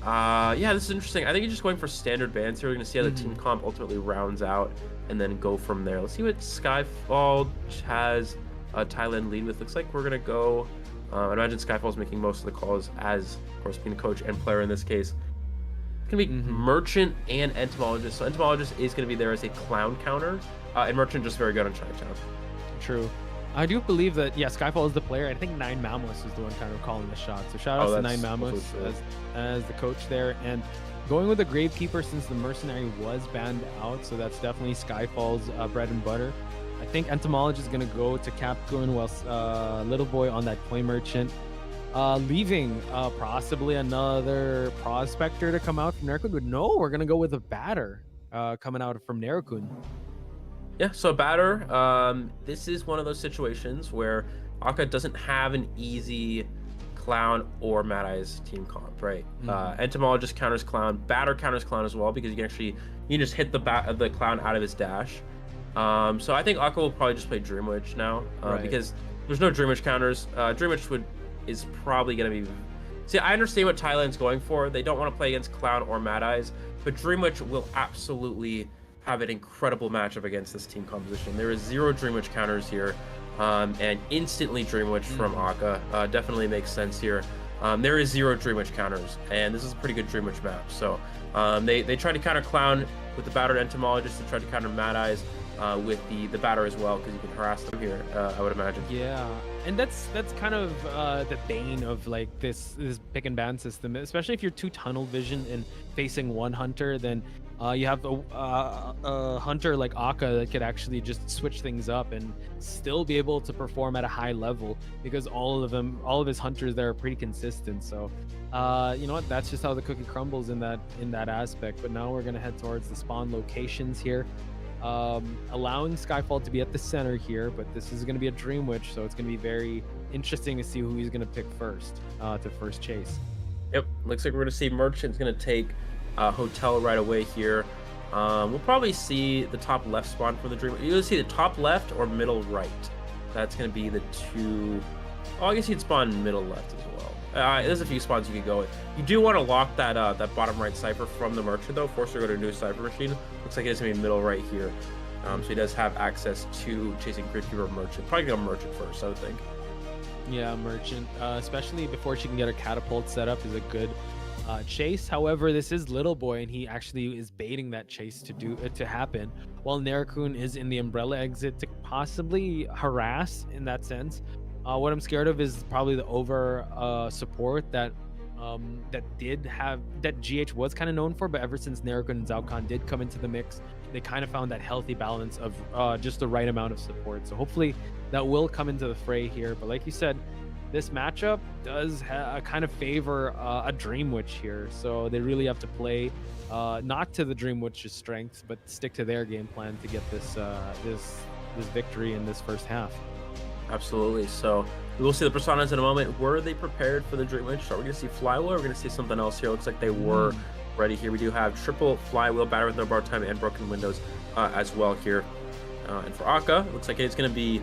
yeah, this is interesting. I think he's just going for standard bans here. We're gonna see how the team comp ultimately rounds out, and then go from there. Let's see what Skyfall has Thailand lead with. Looks like we're gonna go. I imagine Skyfall's making most of the calls, as of course being a coach and player in this case. It's gonna be Merchant and Entomologist. So Entomologist is gonna be there as a Clown counter, and Merchant just very good on Chinatown. True. I do believe that, yeah, Skyfall is the player. I think Nine Mammoths is the one kind of calling the shot. So shout out to Nine Mammoths as the coach there. And going with the Gravekeeper, since the Mercenary was banned out, so that's definitely Skyfall's bread and butter. I think Entomologist is going to go to Capcoon, whilst Little Boy on that Toy Merchant. Leaving possibly another Prospector to come out from Nerokun. But no, we're going to go with a Batter coming out from Nerokun. Yeah, so Batter, this is one of those situations where Aka doesn't have an easy Clown or Mad Eyes team comp, right? Entomologist counters Clown, Batter counters Clown as well, because you can just hit the Clown out of his dash. So I think Aka will probably just play Dream Witch now, because there's no Dream Witch counters. Dream Witch is probably going to be... See, I understand what Thailand's going for. They don't want to play against Clown or Mad Eyes, but Dream Witch will absolutely have an incredible matchup against this team composition. There is 0 Dream Witch counters here, and instantly Dream Witch from Aka definitely makes sense here. There is 0 Dream Witch counters, and this is a pretty good Dream Witch map. So they try to counter Clown with the Battered Entomologist, and try to counter Mad Eyes with the Batter as well, because you can harass them here, I would imagine. Yeah, and that's kind of the bane of like this pick and ban system, especially if you're 2 tunnel vision and facing 1 hunter. Then you have a hunter like Aka that could actually just switch things up and still be able to perform at a high level, because all of his hunters there are pretty consistent. So you know what, that's just how the cookie crumbles in that aspect. But now we're gonna head towards the spawn locations here, allowing Skyfall to be at the center here, but this is gonna be a Dream Witch, so it's gonna be very interesting to see who he's gonna pick first to first chase. Yep, looks like we're gonna see Merchant's gonna take Hotel right away here. We'll probably see the top left spawn for the Dream. You're gonna see the top left or middle right. That's gonna be the 2. Oh, I guess you'd spawn middle left as well. There's a few spawns you could go with. You do want to lock that bottom right cipher from the Merchant though. Force her to go to a new cipher machine. Looks like it's gonna be middle right here. So he does have access to chasing Gravekeeper Merchant. Probably go Merchant first, I would think. Yeah, Merchant, especially before she can get her catapult set up, is a good chase. However, this is Little Boy, and he actually is baiting that chase to happen, while Nerakun is in the umbrella exit to possibly harass in that sense. What I'm scared of is probably the over support that GH was kind of known for, but ever since Nerakun and Zhao Kan did come into the mix, they kind of found that healthy balance of just the right amount of support. So hopefully that will come into the fray here. But like you said, this matchup does kind of favor a Dream Witch here, so they really have to play not to the Dream Witch's strengths, but stick to their game plan to get this victory in this first half. Absolutely. So we will see the personas in a moment. Were they prepared for the Dream Witch? Are we going to see Flywheel? Or are we going to see something else here? Looks like they were ready here. We do have triple Flywheel, Batter with no bar time, and Broken Windows as well here. And for Akka, it looks like it's going to be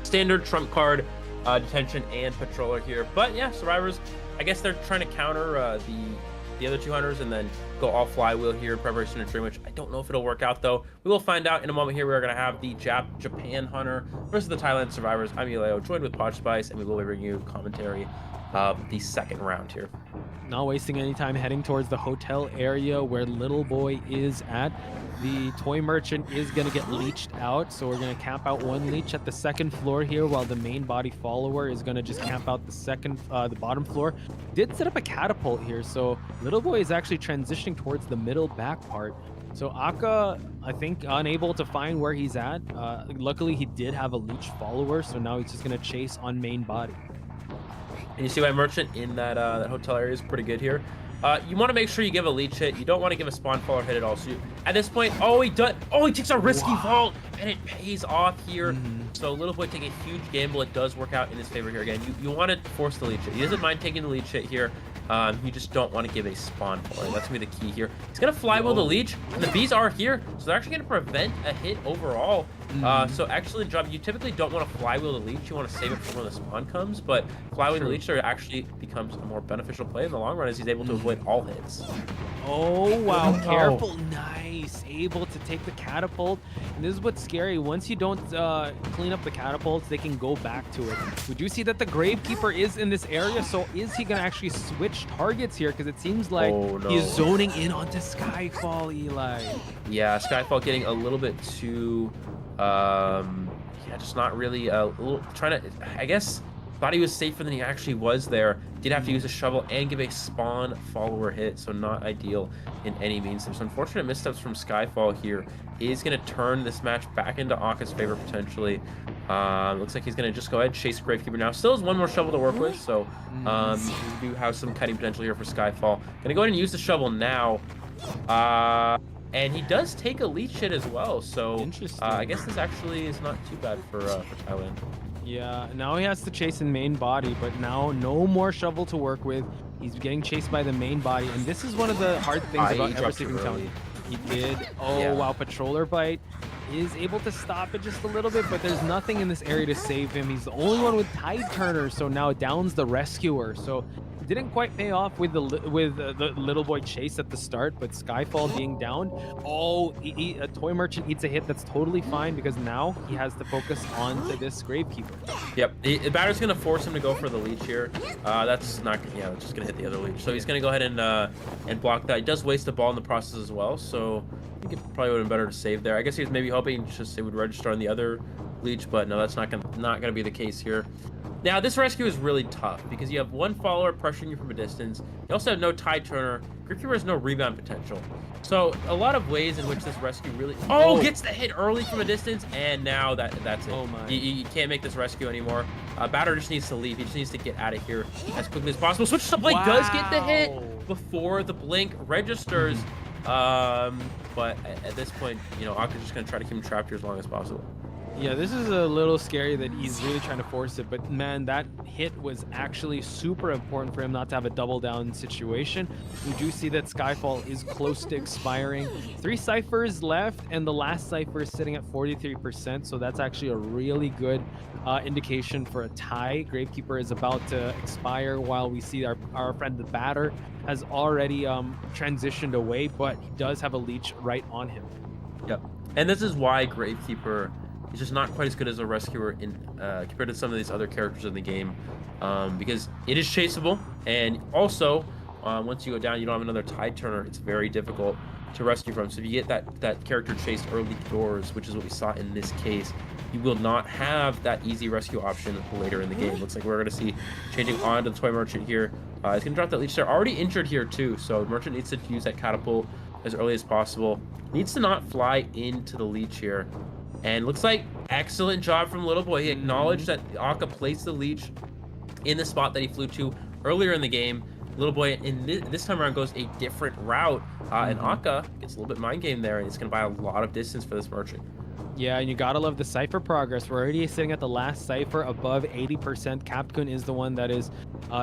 standard trump card, detention, and patroller here. But yeah, Survivors, I guess they're trying to counter the other two hunters and then go all Flywheel here in preparation of Dream Witch. I don't know if it'll work out though. We will find out in a moment here. We're going to have the Japan Hunter versus the Thailand Survivors. I'm Eleo, joined with Podge Spice, and we will be bringing you commentary of the second round here. Not wasting any time, heading towards the hotel area where Little Boy is at. The toy merchant is going to get leeched out, so we're going to camp out one leech at the second floor here, while the main body follower is going to just camp out the bottom floor. Did set up a catapult here, so Little Boy is actually transitioning towards the middle back part. So Akka, I think, unable to find where he's at. Luckily, he did have a leech follower, so now he's just going to chase on main body. And you see why Merchant in that hotel area is pretty good here. You want to make sure you give a leech hit. You don't want to give a spawn follower hit at all. So at this point, he takes a risky vault, and it pays off here. So Little Boy taking a huge gamble. It does work out in his favor here again. You want to force the leech hit. He doesn't mind taking the leech hit here. You just don't want to give a spawn follower. That's going to be the key here. He's going to Flywheel the leech, and the bees are here. So they're actually going to prevent a hit overall. So excellent job. You typically don't want to Flywheel the leech. You want to save it for when the spawn comes, but Flywheel the leech there actually becomes a more beneficial play in the long run as he's able to avoid all hits. Oh, wow. Careful. Nice. Able to take the catapult. And this is what's scary. Once you don't clean up the catapults, they can go back to it. We do see that the Gravekeeper is in this area, so is he going to actually switch targets here? Because it seems like he's zoning in onto Skyfall, Eli. Yeah, Skyfall getting a little bit too... just not really trying to, I guess, thought he was safer than he actually was there. Did have to use a shovel and give a spawn follower hit, so not ideal in any means. There's unfortunate missteps from Skyfall here. Is going to turn this match back into Akka's favor potentially. Looks like he's going to just go ahead and chase Gravekeeper now. Still has one more shovel to work with, so we do have some cutting potential here for Skyfall. Going to go ahead and use the shovel now. And he does take a leech hit as well, so I guess this actually is not too bad for Thailand. Yeah, now he has to chase in main body, but now no more shovel to work with. He's getting chased by the main body, and this is one of the hard things about Ever Sleeping Town. He did. Wow, Patroller Bite is able to stop it just a little bit, but there's nothing in this area to save him. He's the only one with Tide Turner, so now downs the Rescuer. So it didn't quite pay off with the Little Boy chase at the start, but Skyfall being down. A Toy Merchant eats a hit. That's totally fine because now he has to focus on to this Gravekeeper. Yep, the batter's going to force him to go for the leech here. That's not, it's just going to hit the other leech. So he's going to go ahead and block that. He does waste the ball in the process as well, so I think it probably would have been better to save there. I guess he was maybe hoping just it would register on the other leech, but no, that's not gonna be the case here. Now this rescue is really tough because you have one follower pressuring you from a distance. You also have no Tide Turner. Gravekeeper has no rebound potential. So a lot of ways in which this rescue really gets the hit early from a distance, and now that's it. Oh my! You can't make this rescue anymore. Batter just needs to leave. He just needs to get out of here as quickly as possible. Switch to Blink does get the hit before the Blink registers. But at this point, Akka's just gonna try to keep him trapped here as long as possible. Yeah, this is a little scary that he's really trying to force it, but man, that hit was actually super important for him not to have a double down situation. We do see that Skyfall is close to expiring. 3 ciphers left, and the last cipher is sitting at 43%, so that's actually a really good indication for a tie. Gravekeeper is about to expire while we see our friend the Batter has already transitioned away, but he does have a leech right on him. Yep, and this is why Gravekeeper is just not quite as good as a rescuer in compared to some of these other characters in the game, because it is chaseable, and also once you go down, you don't have another tide turner. It's very difficult to rescue from. So if you get that character chased early doors, which is what we saw in this case, you will not have that easy rescue option later in the game. Looks like we're going to see changing on to the Toy Merchant here. He's going to drop that leech. They're already injured here too, so Merchant needs to use that catapult as early as possible. Needs to not fly into the leech here. And looks like excellent job from Little Boy. He acknowledged that Aka placed the leech in the spot that he flew to earlier in the game. Little Boy in this time around goes a different route, and Aka gets a little bit mind game there, and it's going to buy a lot of distance for this Merchant. Yeah, and you gotta love the Cypher progress. We're already sitting at the last Cypher above 80%. Capcom is the one that is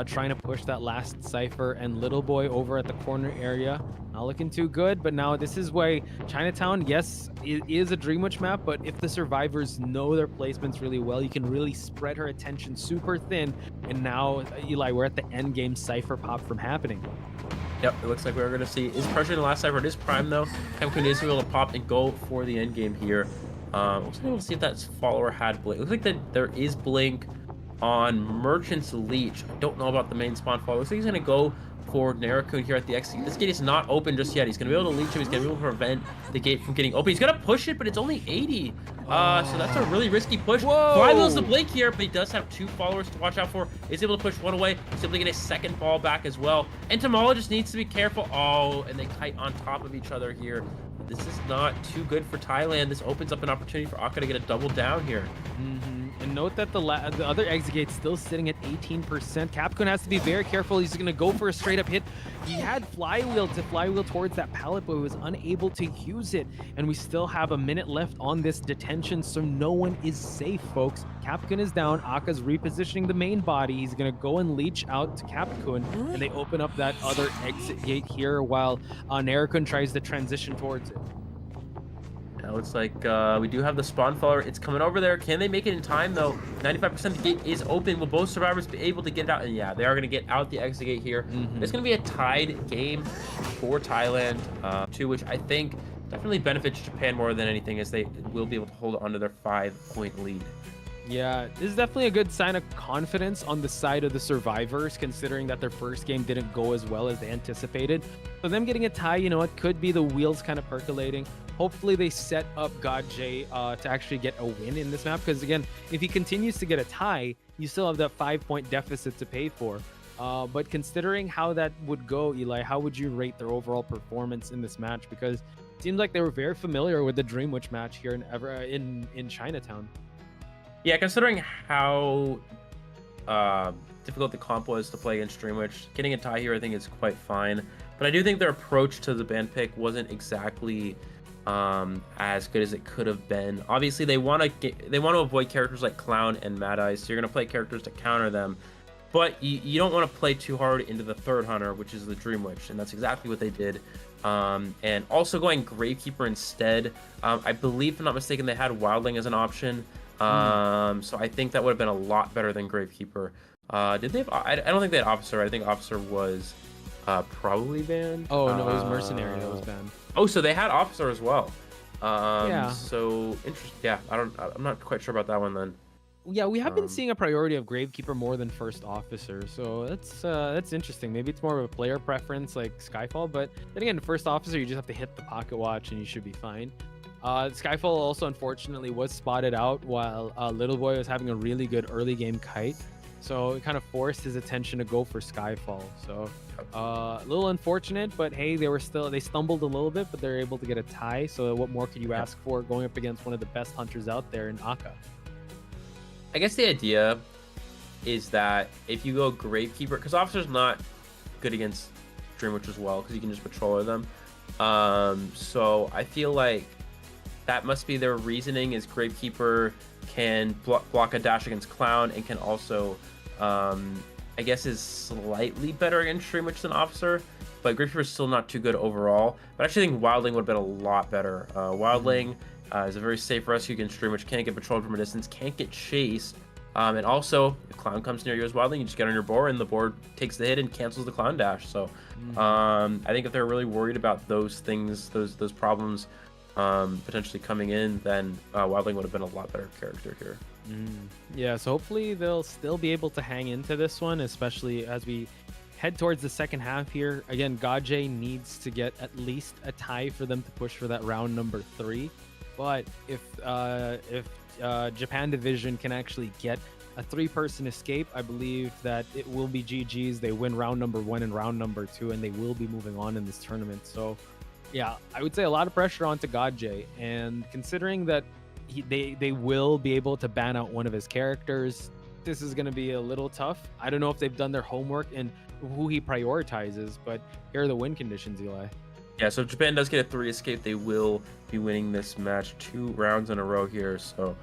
trying to push that last Cypher, and Little Boy over at the corner area. Not looking too good, but now this is why Chinatown, yes, it is a Dreamwitch map, but if the survivors know their placements really well, you can really spread her attention super thin. And now, Eli, we're at the end game Cypher pop from happening. Yep, it looks like we're going to see is pressure in the last Cypher. It is prime though. Capcom is able to pop and go for the end game here. We'll see if that follower had blink. Looks like that there is blink on Merchant's leech. I don't know about the main spawn follower. Looks like he's going to go for Narakun here at the exit. This gate is not open just yet. He's going to be able to leech him. He's going to be able to prevent the gate from getting open. He's going to push it, but it's only 80. So that's a really risky push. Flywheel's the blink here, but he does have 2 followers to watch out for. He's able to push 1 away. He's able to get a second ball back as well. Entomologist needs to be careful. Oh, and they kite on top of each other here. This is not too good for Thailand. This opens up an opportunity for Aka to get a double down here. And note that the other exit gate's still sitting at 18%. Capcom has to be very careful. He's going to go for a straight up hit. He had flywheel towards that pallet, but he was unable to use it. And we still have a minute left on this detention, so no one is safe, folks. Capcom is down. Aka's repositioning the main body. He's going to go and leech out to Capcom, and they open up that other exit gate here while Narakun tries to transition towards it. Now it's like we do have the spawn follower. It's coming over there. Can they make it in time though? 95% of the gate is open. Will both survivors be able to get it out? And yeah, they are going to get out the exit gate here. It's going to be a tied game for Thailand, too, which I think definitely benefits Japan more than anything, as they will be able to hold on to their 5-point lead. Yeah, this is definitely a good sign of confidence on the side of the survivors, considering that their first game didn't go as well as they anticipated. So them getting a tie, you know, it could be the wheels kind of percolating. Hopefully they set up God J to actually get a win in this map, because again, if he continues to get a tie, you still have that 5-point deficit to pay for. But considering how that would go, Eli, how would you rate their overall performance in this match? Because it seems like they were very familiar with the Dreamwitch match here in Chinatown. Yeah, considering how difficult the comp was to play against Dreamwitch, getting a tie here I think is quite fine. But I do think their approach to the band pick wasn't exactly as good as it could have been. Obviously, they want to avoid characters like Clown and Mad Eyes, so you're going to play characters to counter them. But you don't want to play too hard into the third hunter, which is the Dreamwitch, and that's exactly what they did. And also going Gravekeeper instead. I believe, if I'm not mistaken, they had Wildling as an option. So I think that would have been a lot better than Gravekeeper. Did they have? I don't think they had Officer. I think Officer was probably banned. Oh no, it was Mercenary that was banned. Oh, so they had Officer as well. Yeah. So interesting. Yeah, I'm not quite sure about that one then. Yeah, we have been seeing a priority of Gravekeeper more than First Officer, so that's interesting. Maybe it's more of a player preference like Skyfall, but then again, First Officer, you just have to hit the pocket watch and you should be fine. Skyfall also unfortunately was spotted out while Little Boy was having a really good early game kite, so it kind of forced his attention to go for Skyfall. So a little unfortunate, but hey, they stumbled a little bit, but they're able to get a tie. So what more could you ask for going up against one of the best hunters out there in Aka? I guess the idea is that if you go Gravekeeper, because Officer's not good against Dreamwitch as well, because you can just patroller them. So I feel like that must be their reasoning, is Gravekeeper can block a dash against Clown and can also, I guess, is slightly better against Dreamwitch than Officer, but Gravekeeper is still not too good overall. But I actually think Wildling would have been a lot better. Wildling is a very safe rescue against Dreamwitch, can't get patrolled from a distance, can't get chased. And also, if Clown comes near you as Wildling, you just get on your board and the board takes the hit and cancels the Clown dash. So I think if they're really worried about those things, those problems potentially coming in, then Wildling would have been a lot better character here. Yeah, so hopefully they'll still be able to hang into this one, especially as we head towards the second half here. Again, Gaje needs to get at least a tie for them to push for that round number 3. But if Japan division can actually get a 3-person escape, I believe that it will be GG's. They win round number 1 and round number 2, and they will be moving on in this tournament. So yeah, I would say a lot of pressure onto Gaje, and considering that they will be able to ban out one of his characters, this is going to be a little tough. I don't know if they've done their homework and who he prioritizes, but here are the win conditions, Eli. Yeah, so if Japan does get a 3 escape, they will be winning this match 2 rounds in a row here. So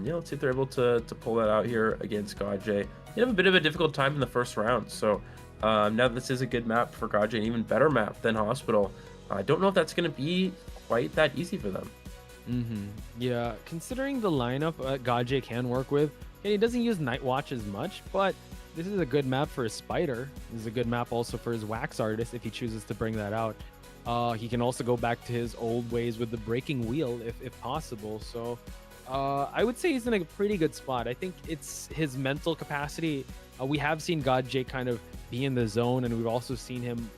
yeah, let's see if they're able to pull that out here against Gaje. You have a bit of a difficult time in the first round, so now this is a good map for Gaje, an even better map than Hospital. I don't know if that's going to be quite that easy for them. Yeah, considering the lineup Gaje can work with, and he doesn't use Night Watch as much, but this is a good map for his Spider. This is a good map also for his Wax Artist if he chooses to bring that out. He can also go back to his old ways with the Breaking Wheel if possible. So I would say he's in a pretty good spot. I think it's his mental capacity. We have seen Gaje kind of be in the zone, and we've also seen him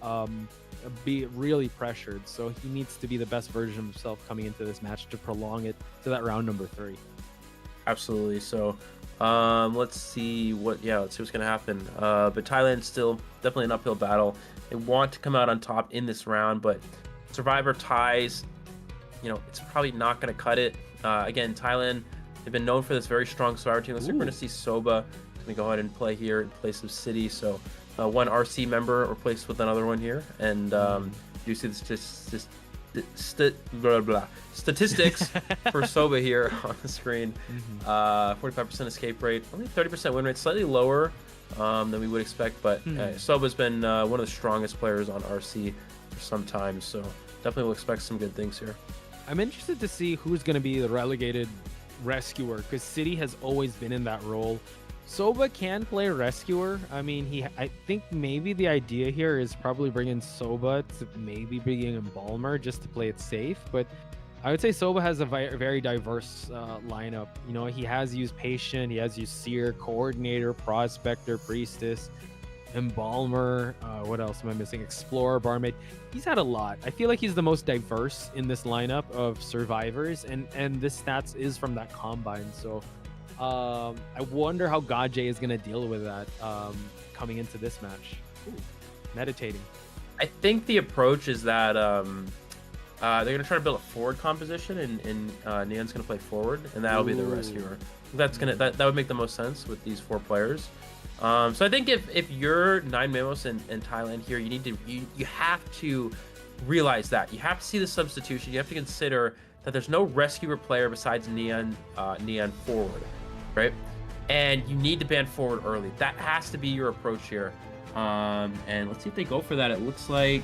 be really pressured. So he needs to be the best version of himself coming into this match to prolong it to that round number 3. Absolutely. So let's see what's going to happen. But Thailand still definitely an uphill battle. They want to come out on top in this round, but Survivor ties, it's probably not going to cut it. Again, Thailand, they've been known for this very strong Survivor team. Looks like we're going to see Soba. Going to go ahead and play here in place of City. So one RC member replaced with another one here. And you see the statistics for Soba here on the screen. 45% escape rate, only 30% win rate, slightly lower than we would expect, but Soba's been one of the strongest players on RC for some time, so definitely will expect some good things here. I'm interested to see who's going to be the relegated rescuer, because City has always been in that role. Soba can play rescuer. I mean, I think maybe the idea here is probably bringing Soba to maybe bringing Embalmer just to play it safe. But I would say Soba has a very diverse lineup. He has used Patient, he has used Seer, Coordinator, Prospector, Priestess, Embalmer. What else am I missing? Explorer, Barmaid. He's had a lot. I feel like he's the most diverse in this lineup of survivors, and this stats is from that combine. So I wonder how Gaje is going to deal with that coming into this match. Ooh, meditating. I think the approach is that they're going to try to build a forward composition, and Neon's going to play forward, and that'll be the rescuer. That would make the most sense with these 4 players. So I think if you're 9Memos in Thailand here, you have to realize that. You have to see the substitution. You have to consider that there's no rescuer player besides Neon forward. Right, and you need to ban forward early. That has to be your approach here. And let's see if they go for that. It looks like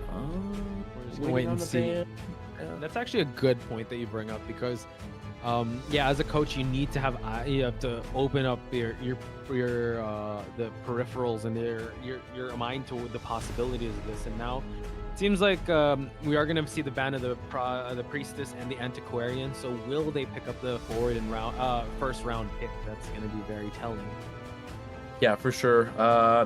we're just gonna wait and see. That's actually a good point that you bring up, because yeah, as a coach, you have to open up the peripherals and your mind to the possibilities of this. And now it seems like we are going to see the ban of the Priestess and the Antiquarian. So will they pick up the forward and first round pick? That's going to be very telling. Yeah, for sure.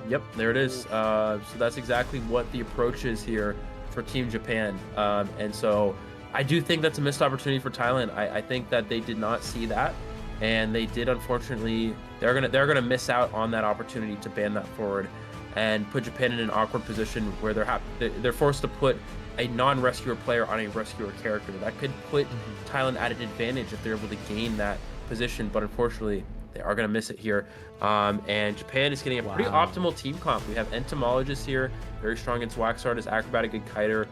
Yep, there it is. So that's exactly what the approach is here for Team Japan. And so I do think that's a missed opportunity for Thailand. I think that they did not see that, and they did. Unfortunately, they're gonna miss out on that opportunity to ban that forward and put Japan in an awkward position where they're forced to put a non-rescuer player on a rescuer character. That could put Thailand at an advantage if they're able to gain that position, but unfortunately they are going to miss it here. And Japan is getting a pretty optimal team comp. We have Entomologist here, very strong against Wax Artist, Acrobatic, good kiter.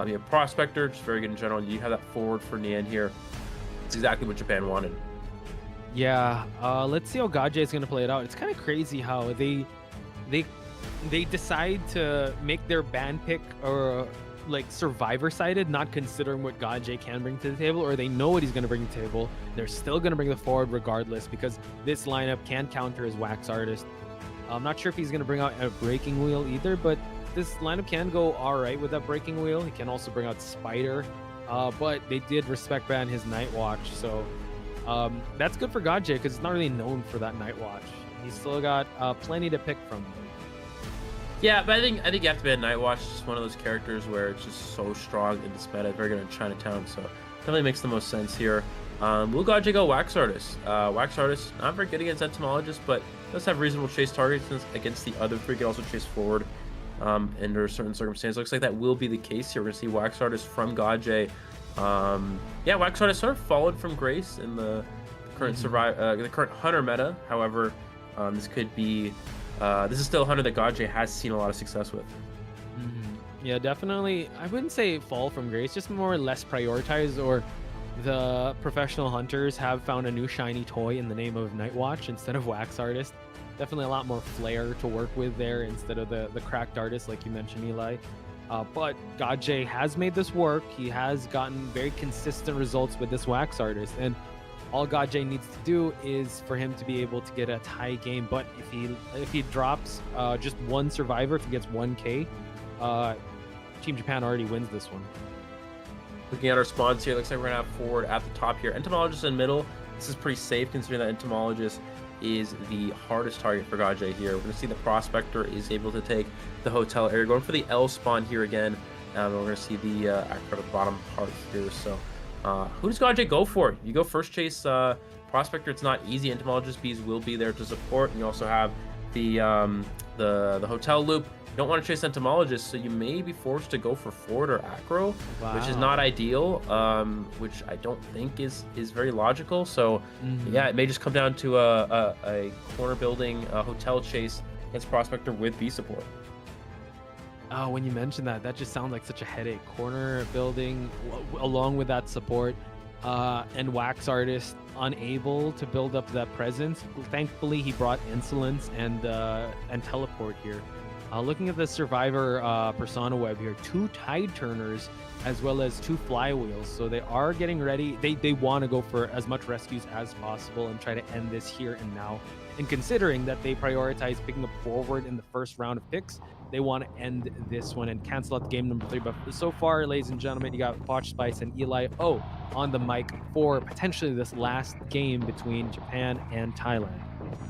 You have Prospector, just very good in general. You have that forward for Nian here. It's exactly what Japan wanted. Yeah, let's see how Gaje is going to play it out. It's kind of crazy how they decide to make their ban pick or like survivor sided, not considering what Gaje can bring to the table, or they know what he's going to bring to the table. They're still going to bring the forward regardless, because this lineup can counter his Wax Artist. I'm not sure if he's going to bring out a Breaking Wheel either, but this lineup can go all right with that Breaking Wheel. He can also bring out Spider, but they did respect ban his Night Watch, so that's good for Gaje because it's not really known for that Night Watch. He's still got plenty to pick from. Yeah, but I think you have to be a Night Watch. It's just one of those characters where it's just so strong in this meta, very good in Chinatown, so definitely makes the most sense here. Will Gaji go Wax Artist? Wax Artist, not very good against Entomologist, but does have reasonable chase targets against the other three. Can also chase forward under certain circumstances. Looks like that will be the case here. We're going to see Wax Artist from Gaji. Yeah, Wax Artist sort of followed from Grace in the current the current Hunter meta. However, this could be this is still a Hunter that Gaji has seen a lot of success with. Yeah, definitely. I wouldn't say fall from grace, just more or less prioritized, or the professional hunters have found a new shiny toy in the name of Night Watch instead of Wax Artist. Definitely a lot more flair to work with there instead of the cracked artist like you mentioned, Eli. But Gaji has made this work. He has gotten very consistent results with this Wax Artist, and all Gaji needs to do is for him to be able to get a tie game. But if he drops just one survivor, if he gets 1k, Team Japan already wins this one. Looking at our spawns here, looks like we're gonna have forward at the top here. Entomologist in middle. This is pretty safe considering that Entomologist is the hardest target for Gaji here. We're gonna see the Prospector is able to take the hotel area. Going for the L spawn here again. We're gonna see the actor at the bottom part here. So who does Gaji go for? You go first chase Prospector. It's not easy. Entomologist bees will be there to support, and you also have the hotel loop. You don't want to chase Entomologist, so you may be forced to go for forward or acro, which is not ideal, which I don't think is very logical. So yeah, it may just come down to a corner building hotel chase against Prospector with B support. Oh, when you mention that just sounds like such a headache. Corner building along with that support, and Wax Artist unable to build up that presence. Thankfully, he brought Insolence and Teleport here. Looking at the Survivor persona web here, 2 Tide Turners as well as 2 Flywheels. So they are getting ready. They want to go for as much rescues as possible and try to end this here and now. And considering that they prioritize picking up forward in the first round of picks, they want to end this one and cancel out game number 3. But so far, ladies and gentlemen, you got Potch Spice and Eli O on the mic for potentially this last game between Japan and Thailand.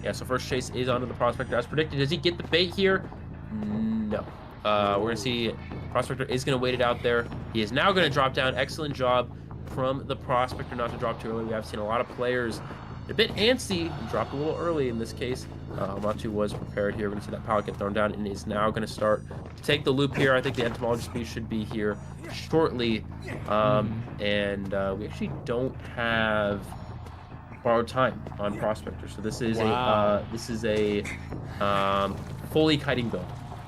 Yeah, so first chase is onto the Prospector as predicted. Does he get the bait here? No. We're going to see Prospector is going to wait it out there. He is now going to drop down. Excellent job from the Prospector not to drop too early. We have seen a lot of players a bit antsy and dropped a little early in this case. Matu was prepared here. We're going to see that pallet get thrown down and is now going to start to take the loop here. I think the Entomologist speed should be here shortly. And we actually don't have borrowed time on Prospector. So this is a fully kiting build.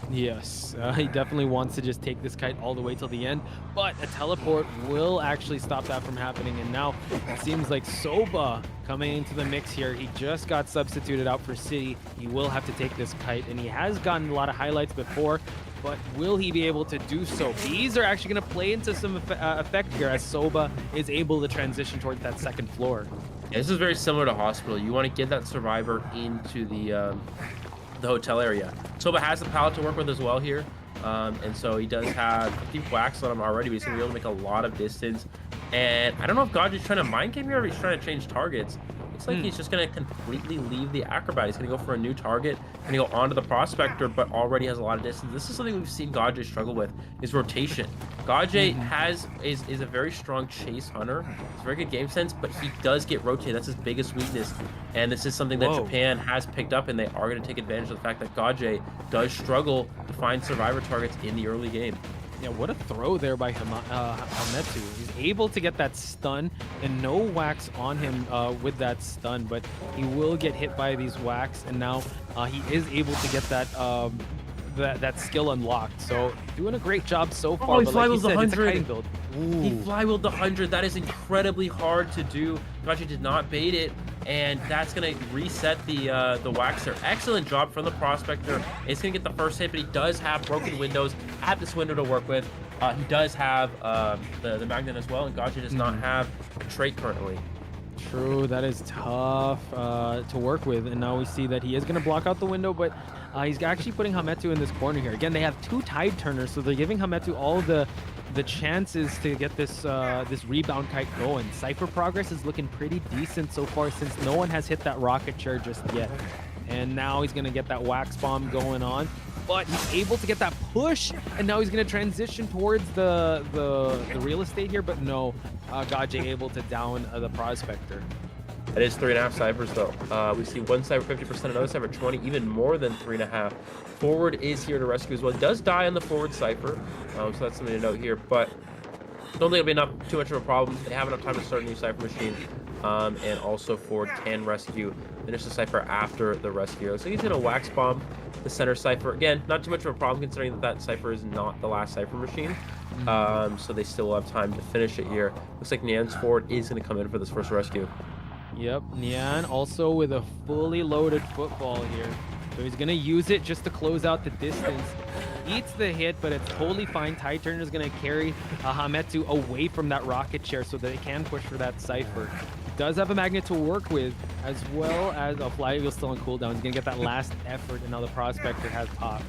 Yes, he definitely wants to just take this kite all the way till the end, but a teleport will actually stop that from happening. And now it seems like Soba coming into the mix here. He just got substituted out for City. He will have to take this kite, and he has gotten a lot of highlights before, but will he be able to do so? These are actually going to play into some effect here as Soba is able to transition towards that second floor. Yeah, this is very similar to Hospital. You want to get that survivor into the hotel area. Soba has the pallet to work with as well here, and so he does have 50 wax on him already, but he's going to be able to make a lot of distance. And I don't know if Gaji's trying to mind game here or he's trying to change targets. Looks like he's just going to completely leave the Acrobat. He's going to go for a new target, going to go onto the Prospector, but already has a lot of distance. This is something we've seen Gaji struggle with, is rotation. Gaji is a very strong chase hunter. It's very good game sense, but he does get rotated. That's his biggest weakness. And this is something that Japan has picked up, and they are going to take advantage of the fact that Gaji does struggle to find survivor targets in the early game. Yeah, what a throw there by Hametu. He's able to get that stun, and no wax on him with that stun, but he will get hit by these wax, and now he is able to get that that skill unlocked. So doing a great job so far. He but like you said, it's a 100. kiting build. He flywheeled the 100. That is incredibly hard to do. Gaji did not bait it, and that's going to reset the waxer. Excellent job from the Prospector. It's going to get the first hit, but he does have broken windows at this window to work with. He does have the magnet as well, and Gaji does not have a trait currently. True, that is tough to work with, and now we see that he is going to block out the window, but he's actually putting Hametu in this corner here. Again, they have 2 Tide Turners, so they're giving Hametu all the chances to get this this rebound kite going. Cypher progress is looking pretty decent so far since no one has hit that rocket chair just yet. And now he's going to get that wax bomb going on. but he's able to get that push, and now he's going to transition towards the real estate here, but no, Gaje able to down the Prospector. That is 3.5 ciphers though. We see one cipher 50%, another cipher 20, even more than 3.5. Forward is here to rescue as well. He does die on the forward cipher, so that's something to note here, but don't think it'll be too much of a problem. They have enough time to start a new cipher machine, and also Forward can rescue, finish the cipher after the rescue. So he's gonna wax bomb the center cipher. Again, not too much of a problem considering that that cipher is not the last cipher machine. So they still have time to finish it here. Looks like Nian's Forward is gonna come in for this first rescue. Yep, Nian also with a fully loaded football here. So he's going to use it just to close out the distance. Eats the hit, but it's totally fine. Tide Turner is going to carry Hametsu away from that rocket chair so that it can push for that cipher. Does have a magnet to work with, as well as a flywheel still on cooldown. He's going to get that last effort, and now the Prospector has pop.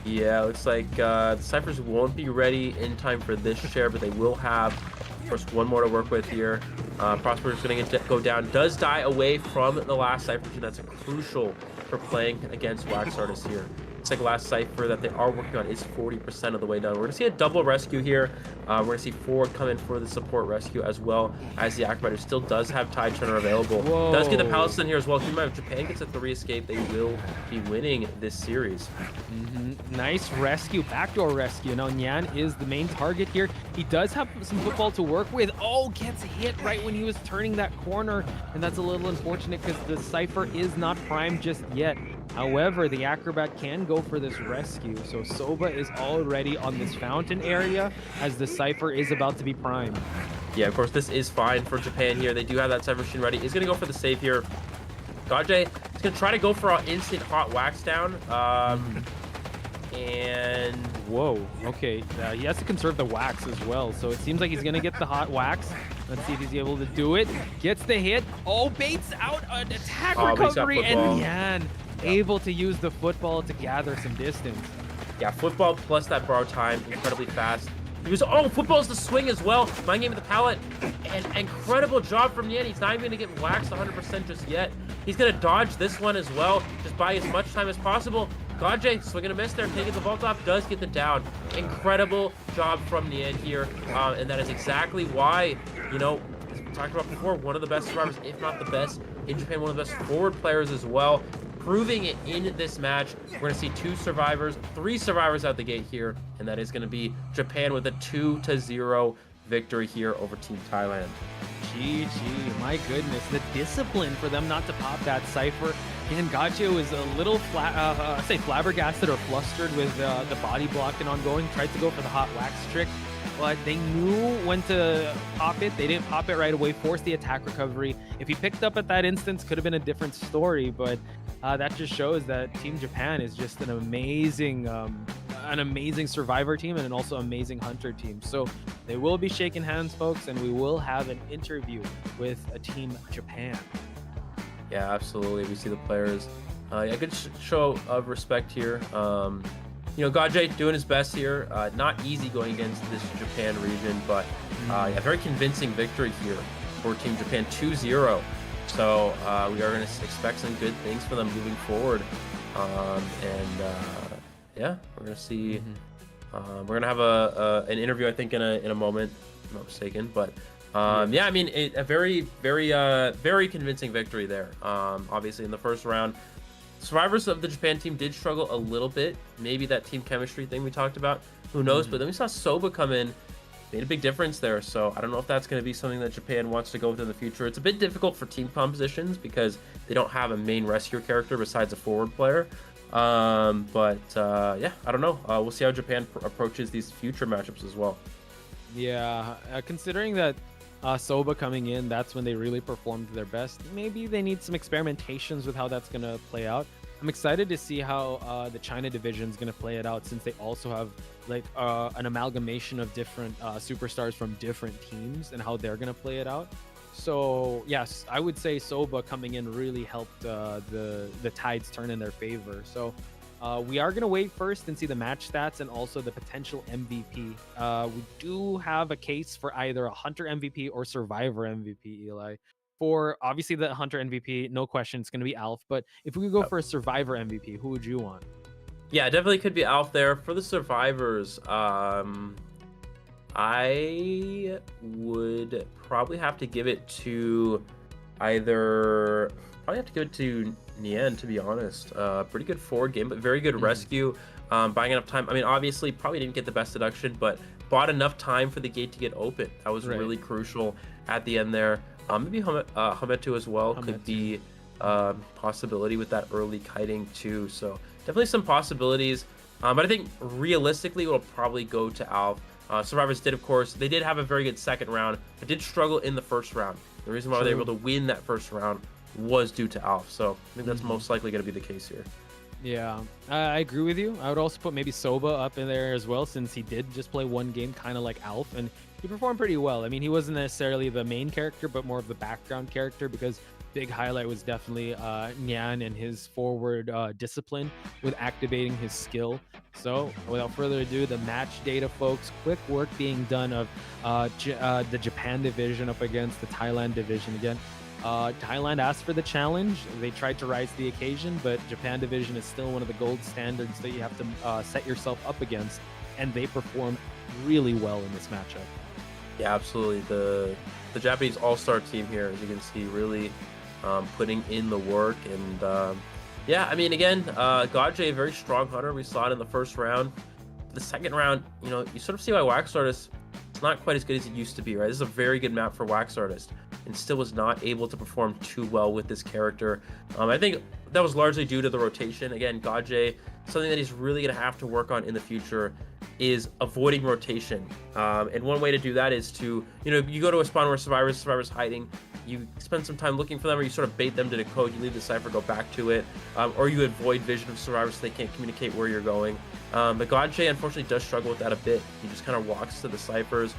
Yeah, looks like the ciphers won't be ready in time for this share, but they will have, of course, one more to work with here. Prosper is going to go down. Does die away from the last cipher. That's crucial for playing against Wax Artists here. It's like last cipher that they are working on is 40% of the way done. We're going to see a double rescue here. We're going to see Forward come in for the support rescue, as well as the Acrobat, who still does have Tide Turner available. Whoa. Does get the Palace in here as well. Keep in mind, if Japan gets a 3 escape, they will be winning this series. Nice rescue, backdoor rescue. Now Nian is the main target here. He does have some football to work with. Oh, gets hit right when he was turning that corner, and that's a little unfortunate because the cipher is not primed just yet. However, the Acrobat can go for this rescue, so Soba is already on this fountain area as the cipher is about to be primed. Yeah, of course, this is fine for Japan here. They do have that cipher machine ready. He's going to go for the save here. Gaje is going to try to go for an instant hot wax down. And whoa, okay, he has to conserve the wax as well, so it seems like he's gonna get the hot wax. Let's see if he's able to do it. Gets the hit. Oh, baits out an attack recovery, and Nian able to use the football to gather some distance. Yeah, football plus that borrow time, incredibly fast. He was, oh, football's the swing as well. Mind game of the pallet. And incredible job from Nian. He's not even going to get waxed 100% just yet. He's going to dodge this one as well. Just buy as much time as possible. Gaje swinging a miss there, taking the vault off, does get the down. Incredible job from Nian here. And that is exactly why, you know, as we talked about before, one of the best survivors, if not the best in Japan, one of the best forward players as well. Proving it in this match. We're going to see 2 survivors, 3 survivors out the gate here, and that is going to be Japan with a 2-0 victory here over Team Thailand. GG, my goodness, the discipline for them not to pop that cipher. And Gacho is a little flabbergasted or flustered with the body block and ongoing. Tried to go for the hot wax trick, but they knew when to pop it. They didn't pop it right away, forced the attack recovery. If he picked up at that instance, could have been a different story, but that just shows that Team Japan is just an amazing survivor team and also amazing hunter team. So they will be shaking hands, folks, and we will have an interview with a Team Japan. Yeah, absolutely. We see the players. Yeah, good show of respect here. You know, Gaje doing his best here. Not easy going against this Japan region, but a very convincing victory here for Team Japan, 2-0. So we are going to expect some good things for them moving forward. Yeah, we're going to see. We're going to have an interview, I think, in a moment, if I'm not mistaken. But yeah, I mean, a very, very convincing victory there. Obviously, in the first round, survivors of the Japan team did struggle a little bit. Maybe that team chemistry thing we talked about, who knows? But then we saw Soba come in, made a big difference there. So I don't know if that's going to be something that Japan wants to go with in the future. It's a bit difficult for team compositions because they don't have a main rescue character besides a forward player. Yeah, I don't know. We'll see how Japan approaches these future matchups as well. Yeah, considering that Soba coming in, that's when they really performed their best. Maybe they need some experimentations with how that's going to play out. I'm excited to see how the China division is going to play it out, since they also have like an amalgamation of different superstars from different teams and how they're going to play it out. So yes, I would say Soba coming in really helped the tides turn in their favor. So we are going to wait first and see the match stats and also the potential MVP. We do have a case for either a Hunter MVP or Survivor MVP, Eli. For obviously the Hunter MVP, no question, it's going to be Alf. But if we could go for a Survivor MVP, who would you want? Yeah, definitely could be Alf there. For the survivors, I would probably have to give it to Nian, to be honest. Pretty good forward game, but very good rescue. Buying enough time. I mean, obviously, probably didn't get the best deduction, but bought enough time for the gate to get open. That was really crucial at the end there. Maybe Hametu as well could be possibility with that early kiting too. So definitely some possibilities. But I think realistically, it will probably go to Alf. Survivors did, of course, they did have a very good second round, but did struggle in the first round. The reason why they were able to win that first round was due to Alf. So I think that's most likely going to be the case here. Yeah, I agree with you. I would also put maybe Soba up in there as well, since he did just play one game kind of like Alf, and he performed pretty well. I mean, he wasn't necessarily the main character, but more of the background character, because big highlight was definitely Nyan and his forward discipline with activating his skill. So without further ado, the match data, folks. Quick work being done of the Japan division up against the Thailand division again. Thailand asked for the challenge. They tried to rise to the occasion, but Japan division is still one of the gold standards that you have to set yourself up against, and they perform really well in this matchup. Yeah, absolutely. The Japanese all-star team here, as you can see, really putting in the work. And yeah, I mean, again, Gaje, a very strong hunter. We saw it in the first round. The second round, you know, you sort of see why Wax Artist is not quite as good as it used to be, right? This is a very good map for Wax Artist, and still was not able to perform too well with this character. I think that was largely due to the rotation. Again, Gaje, something that he's really going to have to work on in the future is avoiding rotation. And one way to do that is to, you know, you go to a spawn where Survivor's hiding, you spend some time looking for them, or you sort of bait them to decode, you leave the cipher, go back to it, or you avoid vision of Survivors so they can't communicate where you're going. But Gaje unfortunately does struggle with that a bit. He just kind of walks to the ciphers.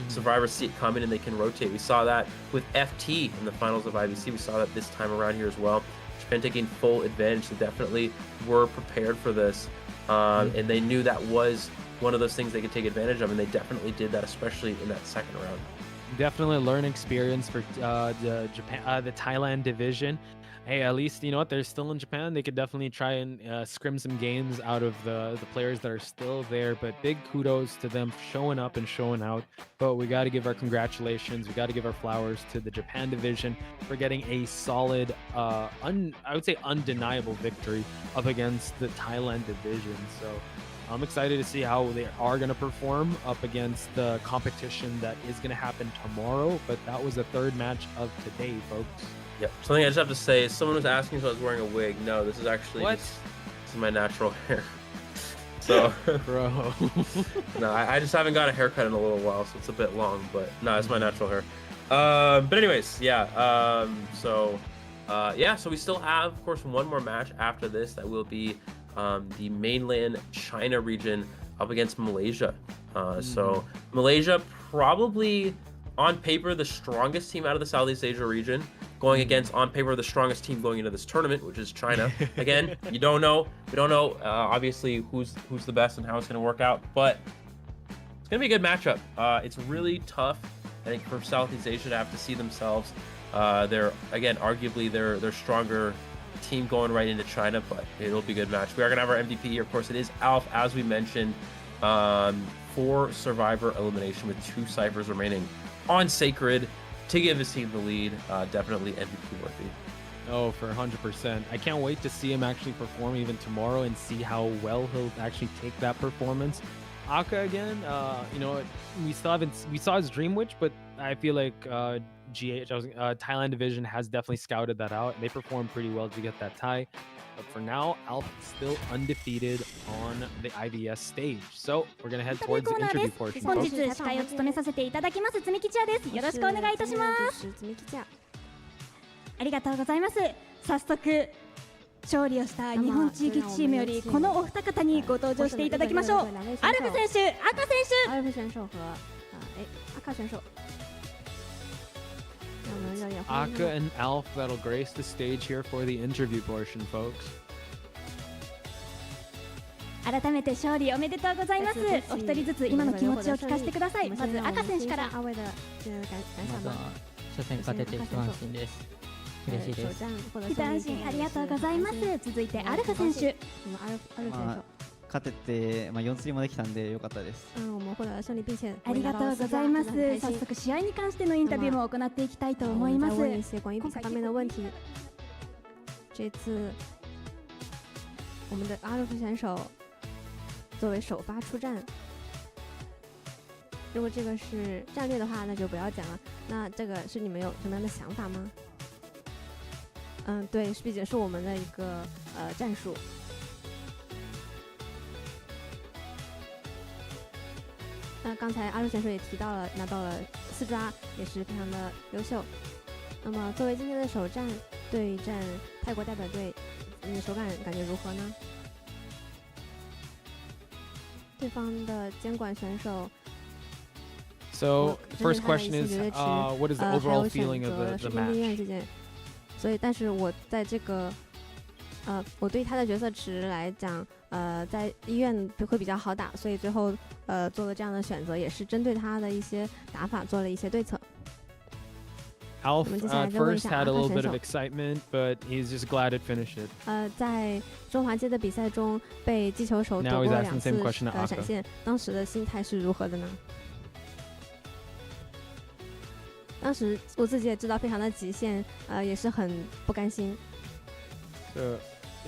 Survivors see it coming and they can rotate. We saw that with FT in the finals of IVC. We saw that this time around here as well. Japan taking full advantage. They definitely were prepared for this, and they knew that was one of those things they could take advantage of, and they definitely did that, especially in that second round. Definitely a learning experience for the Thailand division. Hey, at least, you know what, they're still in Japan. They could definitely try and scrim some games out of the players that are still there. But big kudos to them showing up and showing out. But we got to give our congratulations. We got to give our flowers to the Japan division for getting a solid, I would say undeniable victory up against the Thailand division. So I'm excited to see how they are going to perform up against the competition that is going to happen tomorrow. But that was the third match of today, folks. Yep. Something I just have to say is someone was asking if I was wearing a wig. No, this is actually this is my natural hair. So, bro. No, I just haven't got a haircut in a little while, so it's a bit long. But no, it's my natural hair. But anyways, yeah. So we still have, of course, one more match after this. That will be the mainland China region up against Malaysia. So Malaysia probably on paper the strongest team out of the Southeast Asia region, going against on paper the strongest team going into this tournament, which is China. Again, you don't know. We don't know obviously who's the best and how it's going to work out, but it's going to be a good matchup. It's really tough, I think, for Southeast Asia to have to see themselves. They're again arguably they're stronger team going right into China, but it'll be a good match. We are going to have our MVP here. Of course, it is Alf, as we mentioned, for Survivor elimination with 2 ciphers remaining on Sacred to give his team the lead. Definitely MVP worthy. Oh, for 100%. I can't wait to see him actually perform even tomorrow and see how well he'll actually take that performance. Aka again, you know, we saw his Dream Witch, but I feel like Thailand division has definitely scouted that out. They performed pretty well to get that tie. But for now, Alf is still undefeated on the IVS stage. So we're going to head towards the interview portion. 本日司会を務めさせていただきますつみきちゃです。よろしくお願いいたします。ありがとうございます。早速勝利をした日本地域チームよりこのお二方にご登場していただきましょう。アルフ選手、赤選手。アルフ選手和赤選手。Aka and Alf that'll grace the stage here for the interview portion, folks. 改めて勝利おめでとうございます。お一人ずつ今の気持ちを聞かせてください。まず赤選手から。まずは初戦勝てて一安心です。嬉しいです。一安心ありがとうございます。続いてアルフ選手。勝てて、4釣りもできたんで良かったです。我们获得了胜利，并且ありがとうございます。早速試合に関してのインタビューも行っていきたいと思います。问一些关于比赛方面的问题。这次我们的阿鲁夫选手作为首发出战，如果这个是战略的话，那就不要讲了。那这个是你们有什么样的想法吗？对，毕竟是我们的一个战术。那刚才阿鲁选手也提到了，拿到了4抓，也是非常的优秀。那么作为今天的首战对战泰国代表队，你的手感觉如何呢？对方的监管选手。So first question is, what is the overall feeling of the match? 所以，但是我在这个，我对他的角色池来讲，在医院会比较好打，所以最后做了这样的选择，也是针对他的一些打法做了一些对策。Alf at first had a little bit of excitement, but he's just glad it finished it. 在中华街的比赛中被击球手躲过2次闪现，当时的心态是如何的呢？当时我自己也知道非常的极限，也是很不甘心。So,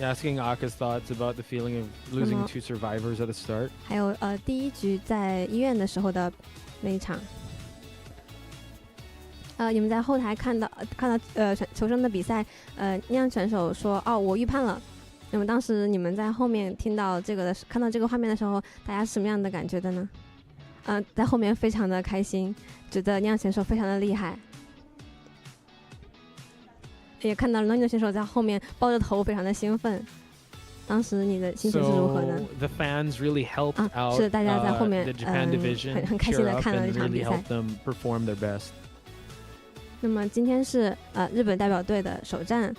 asking Aka's thoughts about the feeling of losing 2 survivors at the start. 还有第1局在医院的时候的那一场，你们在后台看到求生的比赛，酿选手说我预判了。那么当时你们在后面听到这个的，看到这个画面的时候，大家是什么样的感觉的呢？在后面非常的开心，觉得酿选手非常的厉害，也看到了酿选手在后面抱着头，非常的兴奋。当时你的心情是如何呢？ The fans really helped out 是大家在后面the Japan division 很开心的看了这场比赛。 them perform their best. 那么今天是日本代表队的首战，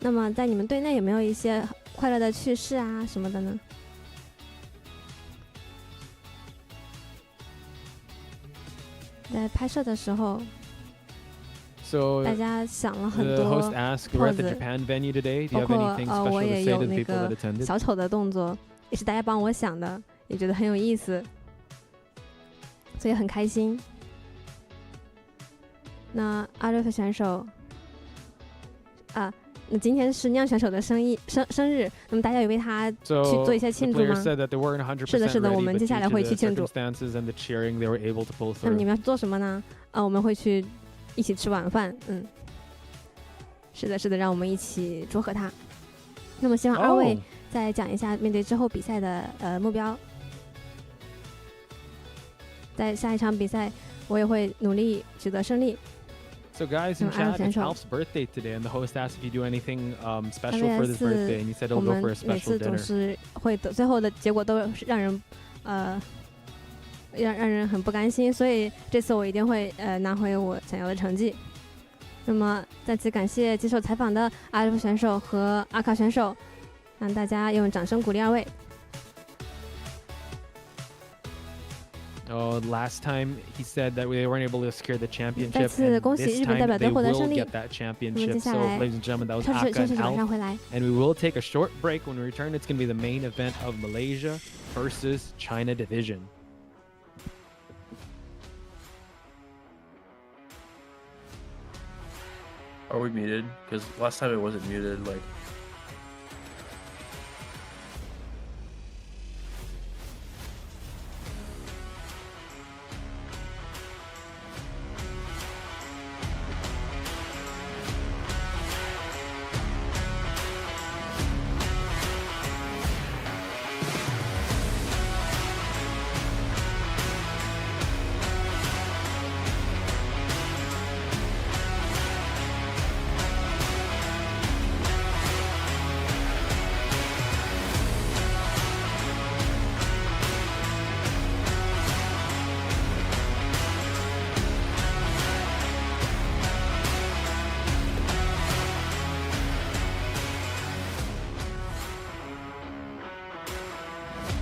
那么在你们队内有没有一些快乐的趣事啊什么的呢？在拍摄的时候，大家想了很多 pose， 包括我也有那个小丑的动作，也是大家帮我想的，也觉得很有意思，所以很开心。那阿瑞夫选手那今天是酿选手的生日，那么大家有为他去做一些庆祝吗？是的，是的，我们接下来会去庆祝。那么你们要做什么呢？我们会去一起吃晚饭。是的，是的，让我们一起祝贺他。那么希望2位再讲一下面对之后比赛的目标。在下一场比赛，我也会努力取得胜利。So guys in chat, it's Alf's birthday today, and the host asked if you do anything special for his birthday, and you said he'll go for a special dinner. 我们每次总是会最后的结果都让人让人很不甘心，所以这次我一定会拿回我想要的成绩。那么再次感谢接受采访的阿尔夫选手和阿卡选手，让大家用掌声鼓励2位。Last time he said that they weren't able to secure the championship, 再次恭喜日本代表队获得胜利。 get that championship. So, ladies and gentlemen, that was Aka and Alf. And we will take a short break. When we return, it's going to be the main event of Malaysia versus China division. Are we muted? Because last time it wasn't muted. Like.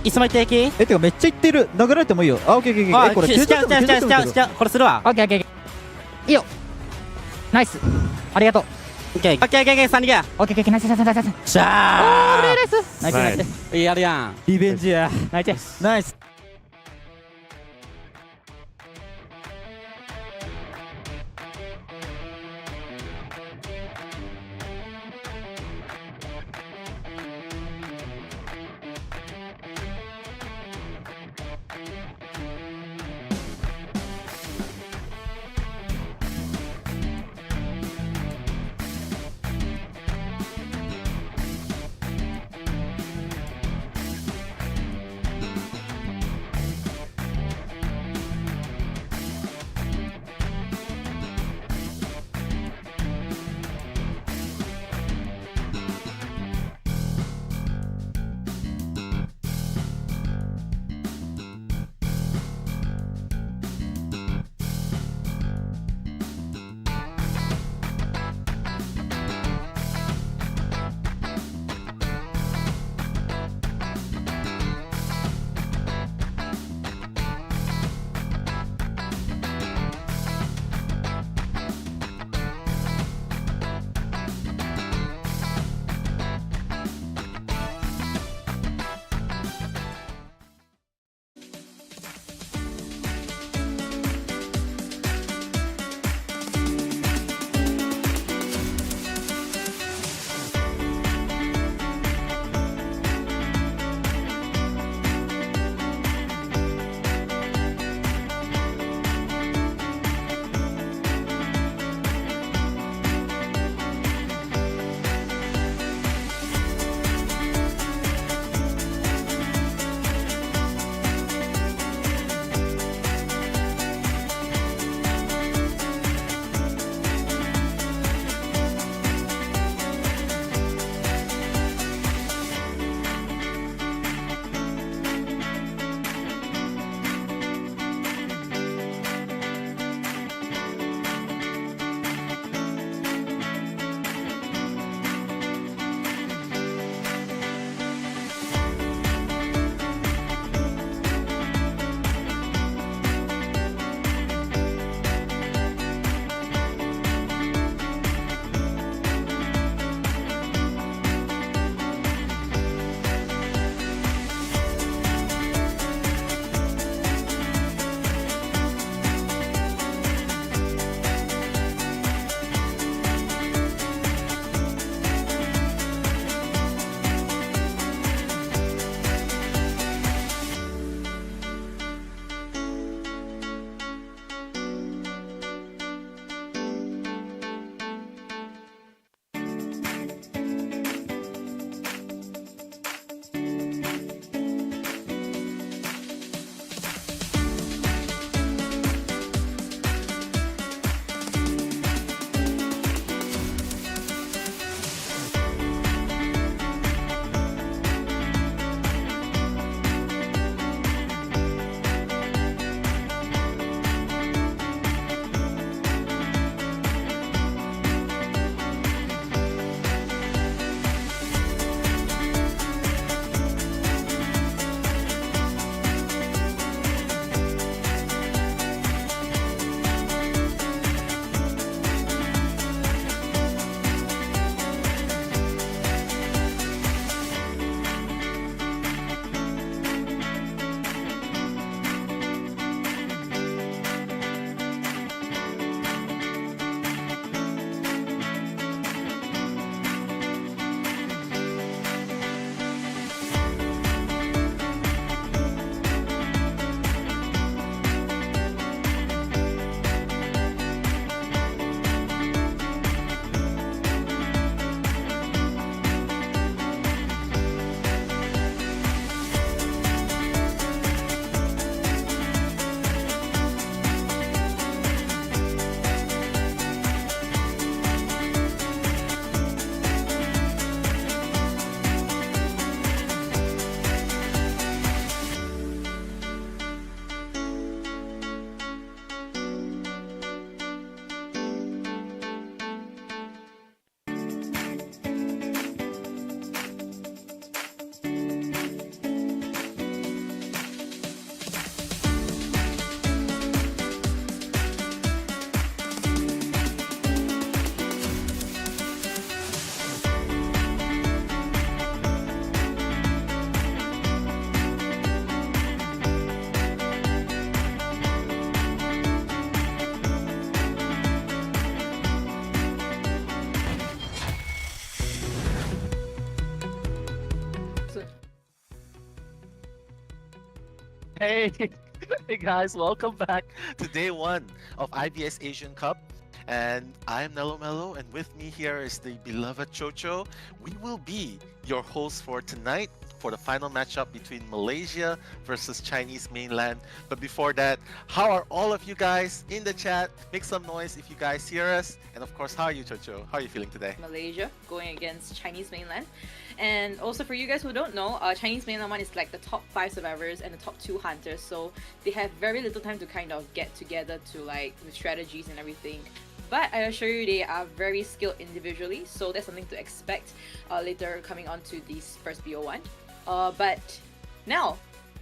いつも言って平気？てかめっちゃ言ってる。殴られてもいいよ。オッケーオッケーオッケー。これしちゃうこれするわ。オッケーオッケー。いいよ。ナイス。ありがとう。OK OK 3人や OK OK ナイスナイスナイスナイス。しゃーナイスナイスナイス。やるやんリベンジやナイスナイス Hey, hey guys, welcome back to day one of IVS Asian Cup. And I'm Nello Mello, and with me here is the beloved Chocho. We will be your hosts for tonight for the final matchup between Malaysia versus Chinese mainland. But before that, how are all of you guys in the chat? Make some noise if you guys hear us. And of course, how are you, Chocho? How are you feeling today? Malaysia going against Chinese mainland. And also for you guys who don't know, Chinese mainland one is like the top 5 survivors and the top 2 hunters. So they have very little time to kind of get together to like with strategies and everything. But I assure you they are very skilled individually, so that's something to expect later coming on to this first BO1. But now,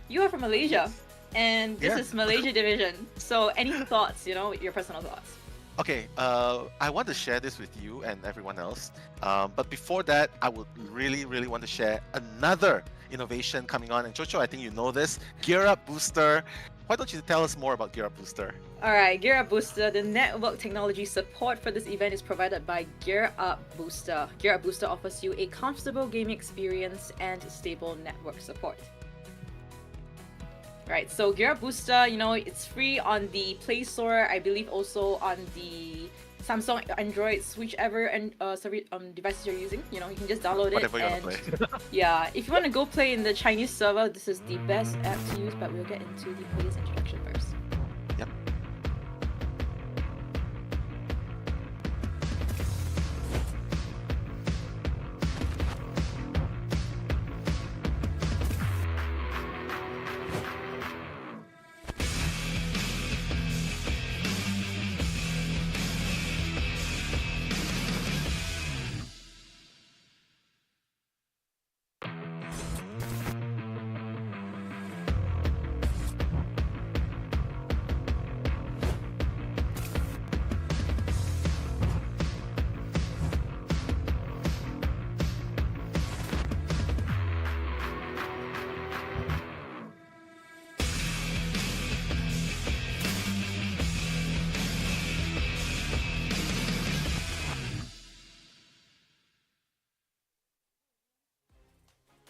you are from Malaysia, and this is Malaysia division. So any thoughts, your personal thoughts? Okay, I want to share this with you and everyone else. But before that, I would really want to share another innovation coming on. And Chocho, I think you know this, Gear Up Booster. Why don't you tell us more about Gear Up Booster? Alright, Gear Up Booster. The network technology support for this event is provided by Gear Up Booster. Gear Up Booster offers you a comfortable gaming experience and stable network support. Right, so Gear Up Booster, it's free on the Play Store, I believe also on the Samsung, Android, whichever devices you're using. You can just download Whatever it. You want to play. Yeah, if you want to go play in the Chinese server, this is the best app to use, but we'll get into the player's introduction first. Yep.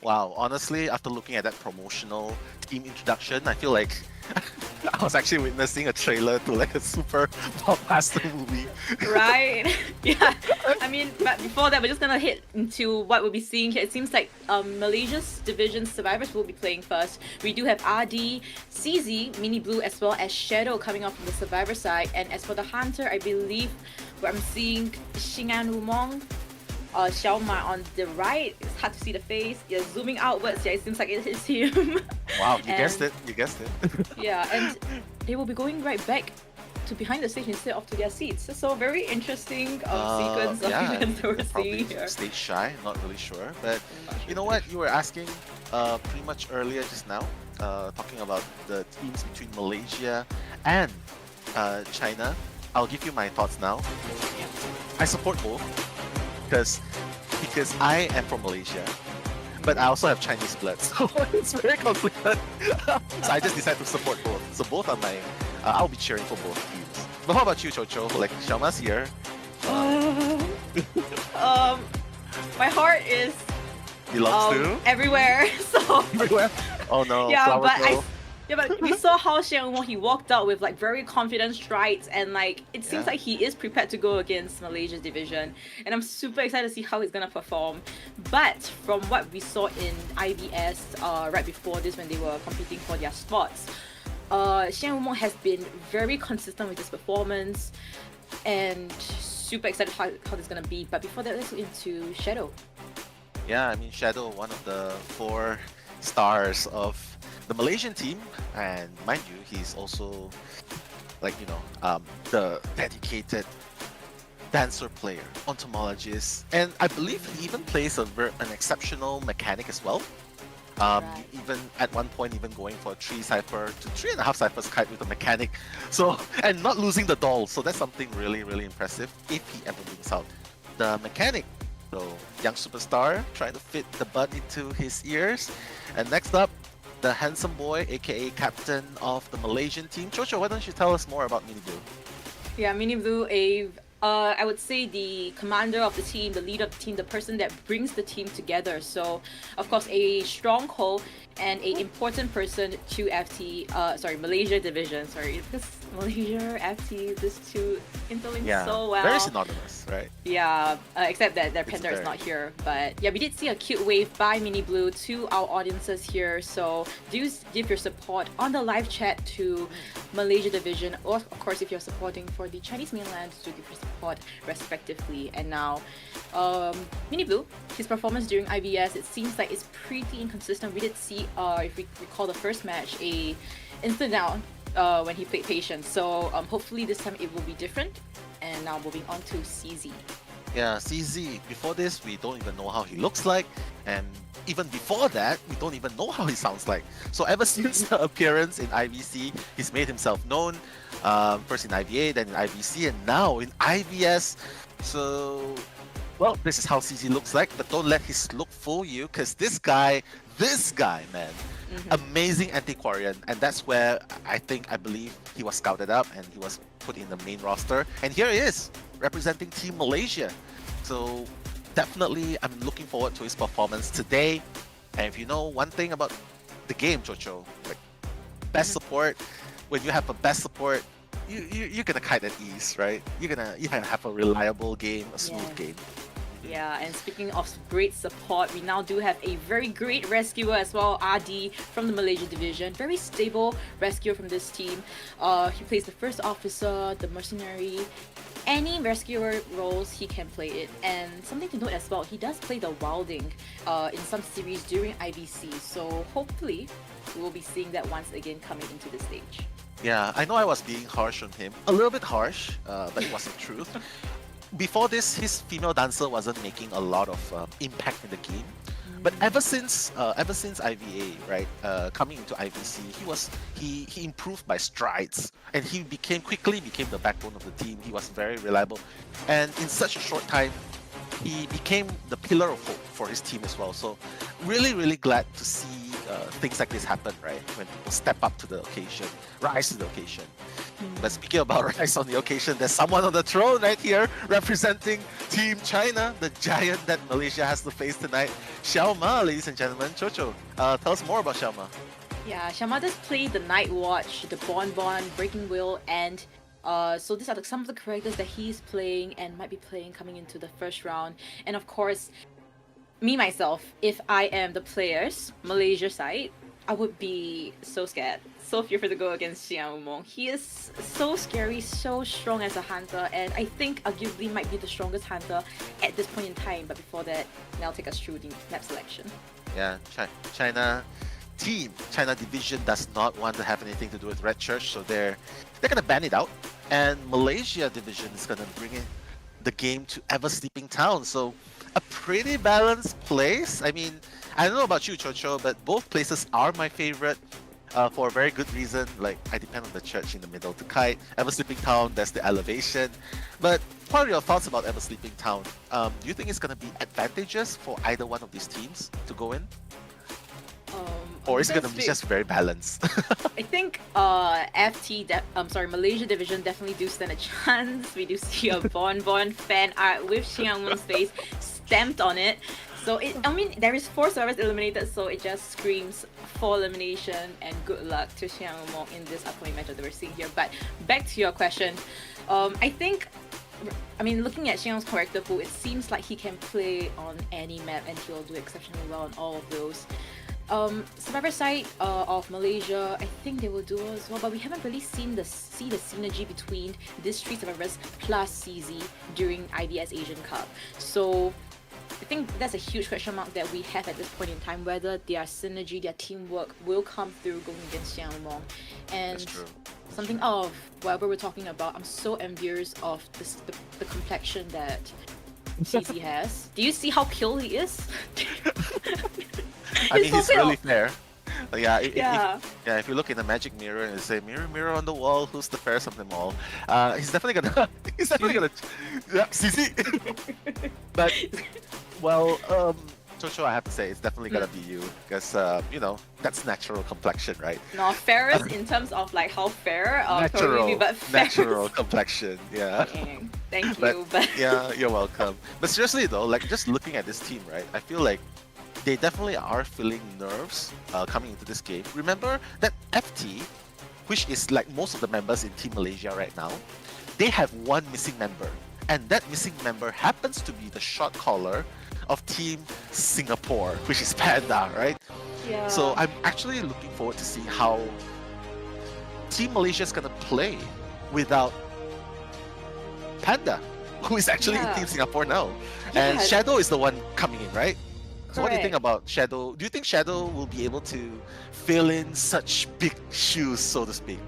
Wow, honestly, after looking at that promotional team introduction, I feel like I was actually witnessing a trailer to like a super blockbuster movie. Right? Yeah. I mean, but before that, we're just gonna hit into what we'll be seeing here. It seems like Malaysia's division survivors will be playing first. We do have RD, CZ, Mini Blue, as well as Shadow coming up from the survivor side. And as for the hunter, I believe where I'm seeing Xingan Wumong, Xiao Ma on the right. It's hard to see the face. Yeah, zooming outwards, yeah, it seems like it is him. Wow, you guessed it. You guessed it. Yeah, and they will be going right back to behind the stage instead of to their seats. So very interesting sequence of events that we're seeing here. Stage shy, not really sure. But you know what? You were asking pretty much earlier just now, talking about the teams between Malaysia and China. I'll give you my thoughts now. I support both. Because I am from Malaysia, but I also have Chinese blood, so it's very complicated. So I just decided to support both. So both are my, I'll be cheering for both teams. But how about you, Chocho? Like, Xiaoma's here. My heart is belongs to everywhere. So everywhere. Oh no. Yeah, but we saw how Xiang he walked out with like very confident strides, and like it seems like he is prepared to go against Malaysia's division, and I'm super excited to see how he's gonna perform. But from what we saw in IVS right before this when they were competing for their spots, Xiang Wumong has been very consistent with his performance, and super excited how this is gonna be. But before that, let's look into Shadow. Yeah, I mean Shadow, one of the 4 stars of the Malaysian team, and mind you, he's also like the dedicated dancer player, entomologist, and I believe he even plays an exceptional mechanic as well. Even at one point, even going for a 3 cipher to 3.5 ciphers kite with a mechanic, so and not losing the doll. So that's something really impressive if he ever brings out the mechanic. So young superstar trying to fit the bud into his ears, and next up, the handsome boy, aka captain of the Malaysian team. Chocho, why don't you tell us more about Mini Blue? Yeah, Mini Blue, a I would say the commander of the team, the leader of the team, the person that brings the team together. So, of course, a stronghold and a important person to Malaysia division. Sorry, because Malaysia, FT, these two interlink so well. Very synonymous, right? Yeah, except that their Panda is not here. But yeah, we did see a cute wave by Mini Blue to our audiences here. So do give your support on the live chat to Malaysia division, or of course if you're supporting for the Chinese mainland, to give your support respectively. And now, Mini Blue, his performance during IVS, it seems like it's pretty inconsistent. We did see, if we recall the first match, a instant down when he played Patience. So hopefully this time it will be different. And now moving on to CZ. Yeah, CZ. Before this, we don't even know how he looks like, and even before that, we don't even know how he sounds like. So ever since the appearance in IVC, he's made himself known. First in IVA, then in IVC, and now in IVS. So, well, this is how CZ looks like. But don't let his look fool you, because this guy, man. Amazing antiquarian, and that's where I believe he was scouted up and he was put in the main roster, and here he is representing Team Malaysia. So definitely I'm looking forward to his performance today. And if you know one thing about the game, Chocho, like best support, when you have a best support, you're gonna kite at ease, right? You're gonna have a reliable game, a smooth game. Yeah, and speaking of great support, we now do have a very great rescuer as well, Adi from the Malaysia division. Very stable rescuer from this team. He plays the first officer, the mercenary, any rescuer roles he can play it. And something to note as well, he does play the Wilding in some series during IVC. So hopefully we will be seeing that once again coming into the stage. Yeah, I know I was being harsh on him. A little bit harsh, but it was the truth. Before this, his female dancer wasn't making a lot of impact in the game. But ever since IVA, right, coming into IVC, he improved by strides, and he quickly became the backbone of the team. He was very reliable, and in such a short time, he became the pillar of hope for his team as well. So, really glad to see things like this happen, right? When people step up to the occasion, rise to the occasion. But speaking about rise on the occasion, there's someone on the throne right here representing Team China, the giant that Malaysia has to face tonight. Xiao Ma, ladies and gentlemen. Chocho, tell us more about Xiao Ma. Yeah, Xiao Ma does play the Night Watch, the Bon, Breaking Wheel, and so these are some of the characters that he's playing and might be playing coming into the first round. And of course, me myself, if I am the players, Malaysia side, I would be so scared, so fearful to go against Xiang Wumong. He is so scary, so strong as a hunter, and I think arguably might be the strongest hunter at this point in time. But before that, now take us through the map selection. Yeah, China division does not want to have anything to do with Red Church, so they're gonna ban it out. And Malaysia division is gonna bring in the game to Ever Sleeping Town. So a pretty balanced place. I mean, I don't know about you, Chocho, but both places are my favorite for a very good reason. Like, I depend on the church in the middle to kite. Ever Sleeping Town, there's the elevation. But what are your thoughts about Ever Sleeping Town? Do you think it's going to be advantageous for either one of these teams to go in? Or is it going to be just very balanced? I think Malaysia division definitely do stand a chance. We do see a Bon fan art with Xiang Wumong's face stamped on it. So there is 4 servers eliminated, so it just screams for elimination and good luck to Xiang Wumong in this upcoming matchup that we're seeing here. But back to your question, looking at Xiang Wumong's character pool, it seems like he can play on any map and he'll do exceptionally well on all of those. Survivor side of Malaysia, I think they will do as well, but we haven't really seen the synergy between these 3 survivors plus CZ during IVS Asian Cup. So I think that's a huge question mark that we have at this point in time, whether their synergy, their teamwork will come through going against Xiang Wumong. And something of whatever we're talking about, I'm so envious of the complexion that CZ has. Do you see how pale he is? I mean, he's really fair. If you look in the magic mirror and say, mirror on the wall, who's the fairest of them all? He's definitely gonna CZ. But well, Chocho, I have to say, it's definitely gonna be you because you know that's natural complexion, right? No, fairest in terms of like how fair, Natural, probably, but fairest. natural complexion. Yeah. Thank you, but yeah, you're welcome. But seriously though, like just looking at this team, right? I feel like they definitely are feeling nerves coming into this game. Remember that FT, which is like most of the members in Team Malaysia right now, they have one missing member. And that missing member happens to be the shot caller of Team Singapore, which is Panda, right? Yeah. So I'm actually looking forward to see how Team Malaysia is gonna play without Panda, who is actually in Team Singapore now. And Shadow is the one coming in, right? So what do you think about Shadow? Do you think Shadow will be able to fill in such big shoes, so to speak?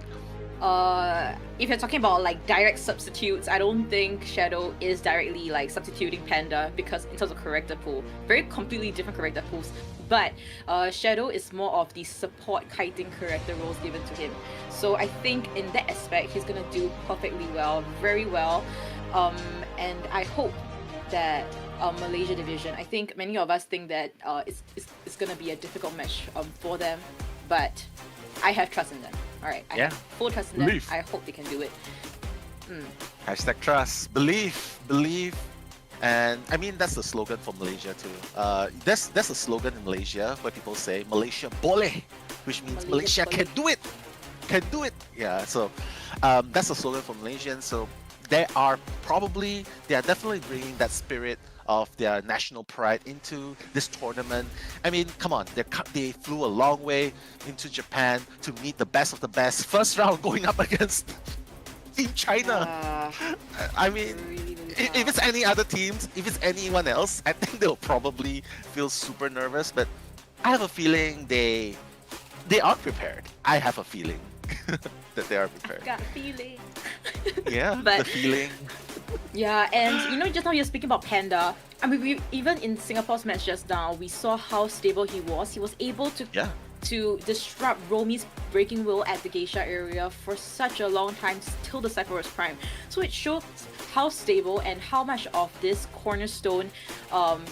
If you're talking about like direct substitutes, I don't think Shadow is directly like substituting Panda because in terms of character pool, very completely different character pools. But Shadow is more of the support kiting character roles given to him. So I think in that aspect, he's gonna do perfectly well, very well. And I hope that Malaysia division, I think many of us think that it's gonna be a difficult match for them, but I have trust in them. All right, I have full trust in them. I hope they can do it. Hashtag trust, believe, and I mean that's the slogan for Malaysia too. There's a slogan in Malaysia where people say Malaysia boleh, which means Malaysia can do it, Yeah, so that's the slogan for Malaysians. So they are definitely bringing that spirit of their national pride into this tournament. I mean, come on, they flew a long way into Japan to meet the best of the best. First round going up against Team China. I mean, if it's any other teams, if it's anyone else, I think they'll probably feel super nervous. But I have a feeling they are prepared. I have a feeling that they are prepared. Got a feeling. Yeah, but, the feeling. Yeah, and you know, just now you're speaking about Panda. I mean, even in Singapore's match just now, we saw how stable he was. He was able to disrupt Romi's breaking will at the Geisha area for such a long time, till the Sephiroth's prime. So it shows how stable and how much of this cornerstone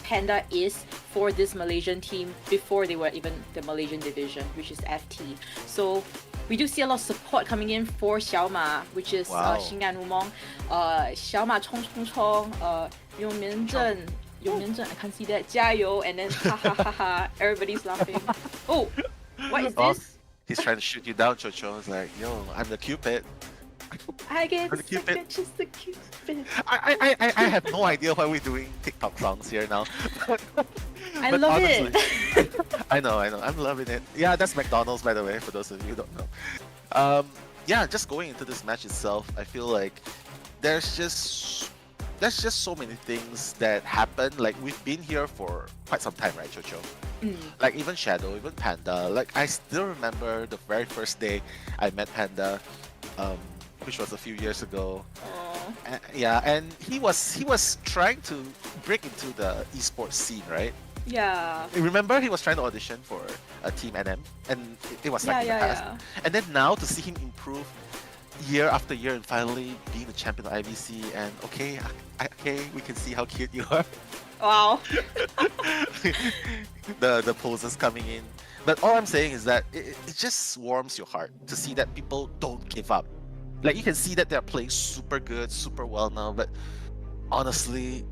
Panda is for this Malaysian team before they were even the Malaysian division, which is FT. So we do see a lot of support coming in for Xiaoma, which is Xing'an Wumong, Xiaoma Chong Chong Chong, Yongmianzhen, I can't see that, 加油, and then ha ha ha ha, everybody's laughing. Oh, what is this? He's trying to shoot you down, Chocho. It's like, yo, I'm the Cupid. I get just the Cupid. I have no idea why we're doing TikTok songs here now. I love it. I know. I'm loving it. Yeah, that's McDonald's, by the way, for those of you who don't know. Yeah, just going into this match itself, I feel like there's just so many things that happen. Like, we've been here for quite some time, right, Chocho? Like, even Shadow, even Panda. Like, I still remember the very first day I met Panda, which was a few years ago. And he was trying to break into the esports scene, right? Yeah. Remember, he was trying to audition for a Team NM, and it was like in the past. And then now to see him improve year after year and finally being the champion of IVC, and okay, we can see how cute you are. Wow. the poses coming in. But all I'm saying is that it just warms your heart to see that people don't give up. Like, you can see that they're playing super good, super well now, but honestly,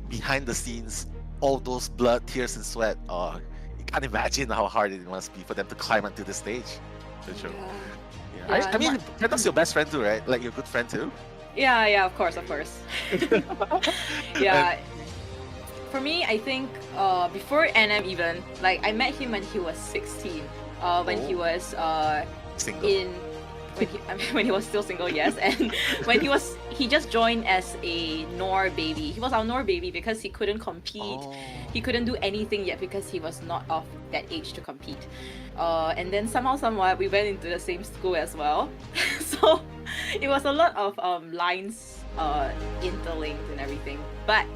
behind the scenes, all those blood, tears, and sweat, you can't imagine how hard it must be for them to climb onto the stage. I mean, Panda's your best friend too, right? Like, your good friend too? Yeah, of course. Yeah. For me, I think before NM even, like, I met him when he was 16. When he was single. When he was still single, yes, and when he just joined as a Nor baby. He was our Nor baby because he couldn't compete. He couldn't do anything yet because he was not of that age to compete. And then somewhat, we went into the same school as well. So it was a lot of lines interlinked and everything. But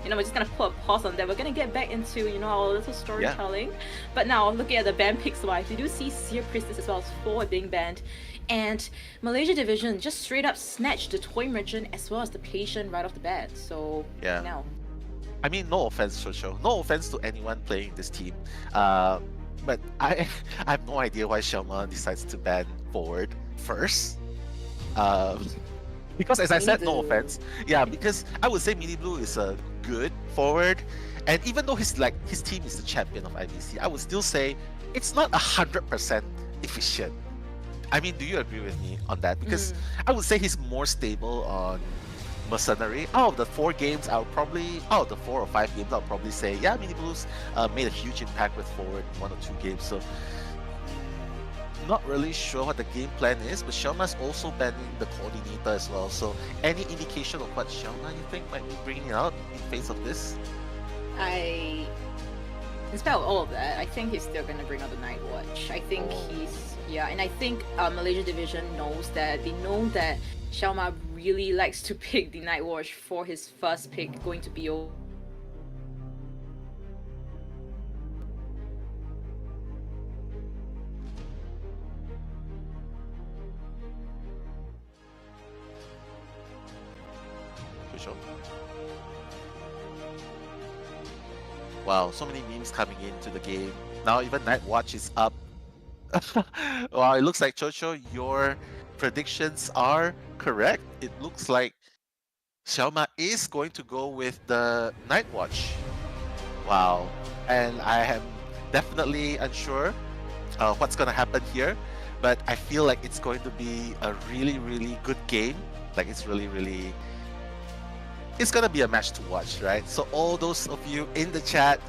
you know, we're just gonna put a pause on that. We're gonna get back into, you know, our little storytelling. But now, looking at the ban picks wise, we do see Seer Priestess as well as Forward being banned. And Malaysia division just straight up snatched the Toy Merchant as well as the Patient right off the bat. So now. I mean, no offense, Chocho. No offense to anyone playing this team. But I have no idea why Shelma decides to ban forward first. Because as I said, no offense. Yeah, because I would say Mini Blue is a good forward. And even though his team is the champion of IVC, I would still say it's not 100% efficient. I mean, do you agree with me on that? Because I would say he's more stable on Mercenary. Out of the 4 games, out of the 4 or 5 games, I'll probably say, yeah, Mini Blues made a huge impact with forward in 1 or 2 games. So, not really sure what the game plan is, but Shelma's also banning the coordinator as well. So, any indication of what Shelma you think might be bringing out in face of this? In spite of all of that, I think he's still gonna bring out the Night Watch. I think and I think Malaysia division knows that. They know that Shelma really likes to pick the Night Watch for his first pick going to BO. Wow, so many memes coming into the game. Now even Night Watch is up. Wow, it looks like Chocho, your predictions are correct. It looks like Shelma is going to go with the Night Watch. Wow, and I am definitely unsure what's going to happen here, but I feel like it's going to be a really, really good game. Like it's really it's gonna be a match to watch, right? So all those of you in the chat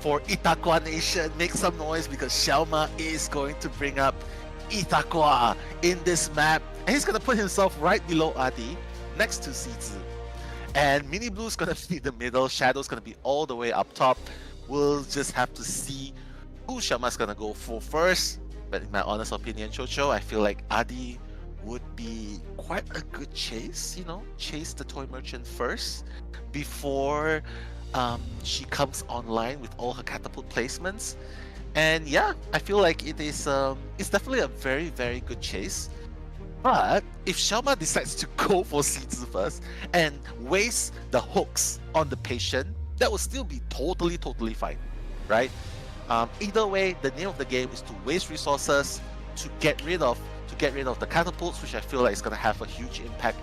for Itakwa Nation, make some noise because Shelma is going to bring up Itakwa in this map, and he's gonna put himself right below Adi, next to Sizi. And Mini Blue's gonna be in the middle, Shadow's gonna be all the way up top. We'll just have to see who Shelma's gonna go for first. But in my honest opinion, Chocho, I feel like Adi would be quite a good chase, you know, chase the toy merchant first before she comes online with all her catapult placements. And yeah, I feel like it's definitely a very, very good chase. But if Shelma decides to go for Sizi first and waste the hooks on the patient, that will still be totally fine, right? Either way, the name of the game is to waste resources to get rid of the catapults, which I feel like is going to have a huge impact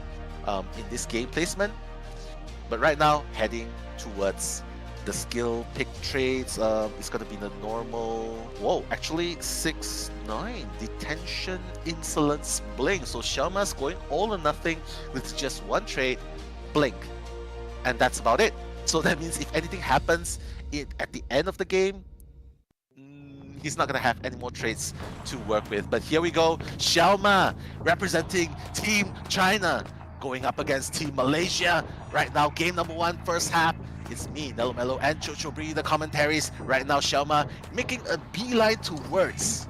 in this game placement. But right now, heading towards the skill pick trades, it's going to be the normal, actually 6-9, detention, insolence, blink. So Shelma's going all or nothing with just one trade, blink. And that's about it. So that means if anything happens at the end of the game, he's not going to have any more trades to work with. But here we go. Shelma representing Team China going up against Team Malaysia. Right now, game number 1, first half. It's me, Nello Mello, and Chocho bringing the commentaries. Right now, Shelma making a beeline towards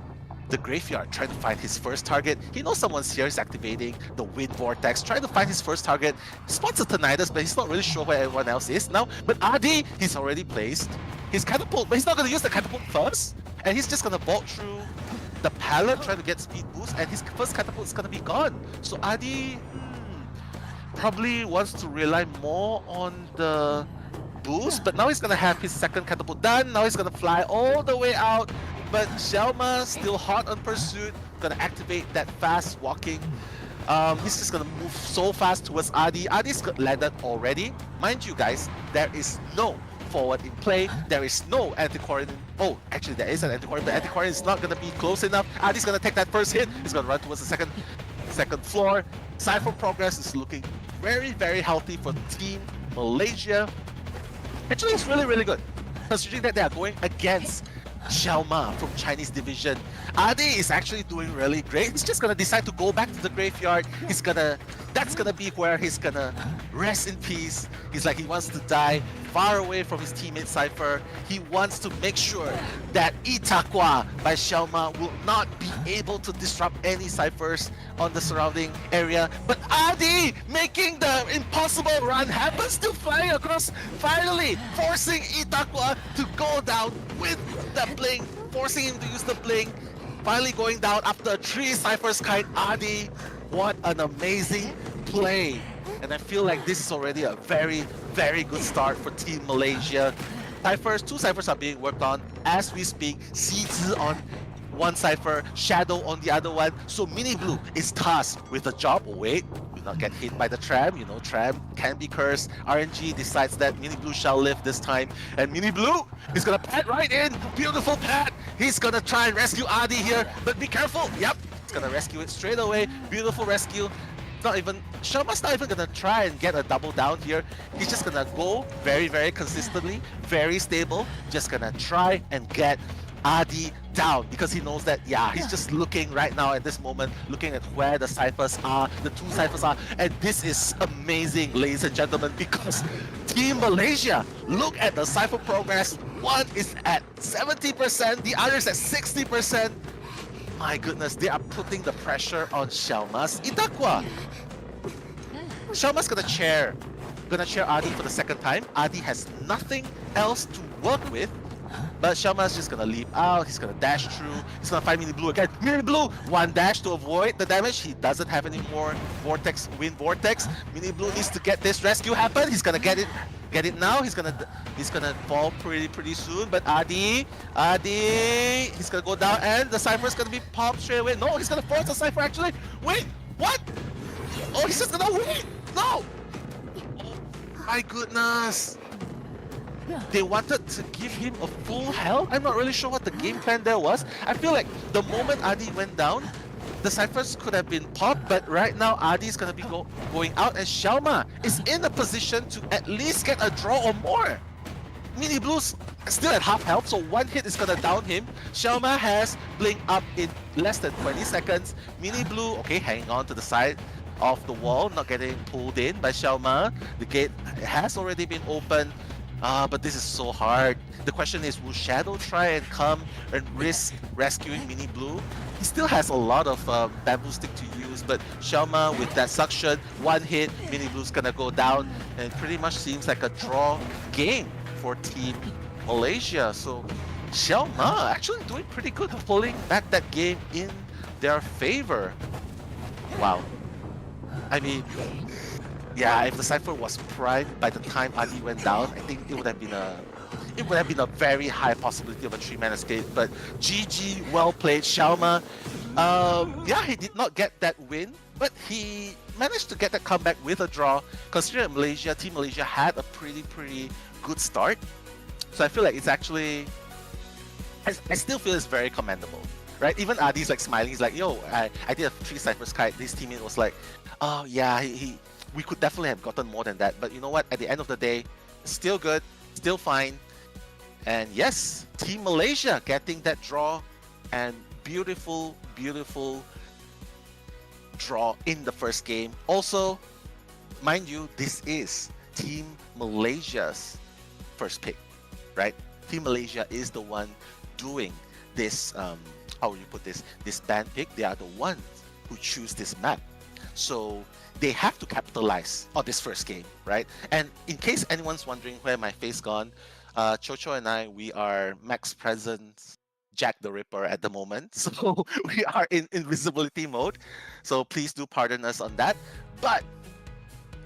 the graveyard, trying to find his first target. He knows someone's here. He's activating the Wind Vortex, trying to find his first target. Spots a Tinnitus, but he's not really sure where everyone else is now. But Adi, he's already placed his catapult, but he's not going to use the catapult first. And he's just going to vault through the pallet, trying to get speed boost, and his first catapult is going to be gone. So Adi probably wants to rely more on the boost, but now he's going to have his second catapult done. Now he's going to fly all the way out, but Shelma still hot on pursuit, going to activate that fast walking. He's just going to move so fast towards Adi. Adi's landed already. Mind you guys, there is no forward in play. There is no anti-quarantine. Oh, actually there is an anti-quarantine, but anti-quarantine is not going to be close enough. Adi's going to take that first hit. He's going to run towards the second floor. Cypher progress is looking very, very healthy for Team Malaysia. Actually, it's really good, considering that they are going against Shelma from Chinese division. Adi is actually doing really great. He's just gonna decide to go back to the graveyard. That's gonna be where he's gonna rest in peace. He's like, he wants to die far away from his teammate Cypher. He wants to make sure that Itakwa by Shelma will not be able to disrupt any Cyphers on the surrounding area. But Adi, making the impossible run, happens to fly across, finally forcing Itakwa to go down with the blink, forcing him to use the blink. Finally going down after 3 Cyphers kite. Adi, what an amazing play And I feel like this is already a very, very good start for Team Malaysia. Two ciphers are being worked on as we speak. Sizi on one cipher, Shadow on the other one. So Mini Blue is tasked with the job. Oh, wait, do not get hit by the tram. You know, tram can be cursed. RNG decides that Mini Blue shall live this time. And Mini Blue is gonna pat right in. Beautiful pat. He's gonna try and rescue Adi here, but be careful. Yep, he's gonna rescue it straight away. Beautiful rescue. Sharma's not even gonna try and get a double down here. He's just gonna go very, very consistently, very stable. Just gonna try and get Adi down because he knows that, yeah, he's just looking right now at this moment, looking at where the ciphers are, the two ciphers are, and this is amazing, ladies and gentlemen, because Team Malaysia, look at the cipher progress. One is at 70%, the other is at 60%. My goodness, they are putting the pressure on Shelmas. Itakwa! Shelma's gonna chair Adi for the second time. Adi has nothing else to work with. But Shelma's just gonna leap out, he's gonna dash through, he's gonna find Mini Blue again. Mini Blue! One dash to avoid the damage. He doesn't have any more wind vortex. Mini Blue needs to get this rescue happen. He's gonna get it now. He's gonna fall pretty soon. But Adi, he's gonna go down and the cipher's gonna be popped straight away. No, he's gonna force the cipher actually. Wait, what? Oh, he's just gonna wait! No! Oh, my goodness! They wanted to give him a full health? I'm not really sure what the game plan there was. I feel like the moment Adi went down, the ciphers could have been popped, but right now Adi's gonna be going out and Shelma is in a position to at least get a draw or more. Mini Blue's still at half health, so one hit is gonna down him. Shelma has Blink up in less than 20 seconds. Mini Blue, okay, hanging on to the side of the wall, not getting pulled in by Shelma. The gate has already been opened. But this is so hard. The question is, will Shadow try and come and risk rescuing Mini Blue? He still has a lot of bamboo stick to use, but Shelma with that suction, one hit, Mini Blue's gonna go down, and pretty much seems like a draw game for Team Malaysia. So Shelma actually doing pretty good, pulling back that game in their favor. Wow. I mean, yeah, if the cipher was primed by the time Adi went down, I think it would have been a very high possibility of a 3-man escape. But GG, well played, Shelma. Yeah, he did not get that win, but he managed to get that comeback with a draw. Considering Team Malaysia had a pretty good start, so I feel like it's actually, I still feel it's very commendable, right? Even Adi's like smiling. He's like, yo, I did a 3 ciphers kite. His teammate was like, oh yeah, we could definitely have gotten more than that, but you know what? At the end of the day, still good, still fine. And yes, Team Malaysia getting that draw, and beautiful draw in the first game. Also, mind you, this is Team Malaysia's first pick, right? Team Malaysia is the one doing this, how would you put this band pick. They are the ones who choose this map. So they have to capitalize on this first game, right? And in case anyone's wondering where my face gone, Chocho and I, we are Max Presence Jack the Ripper at the moment. So we are in invisibility mode. So please do pardon us on that. But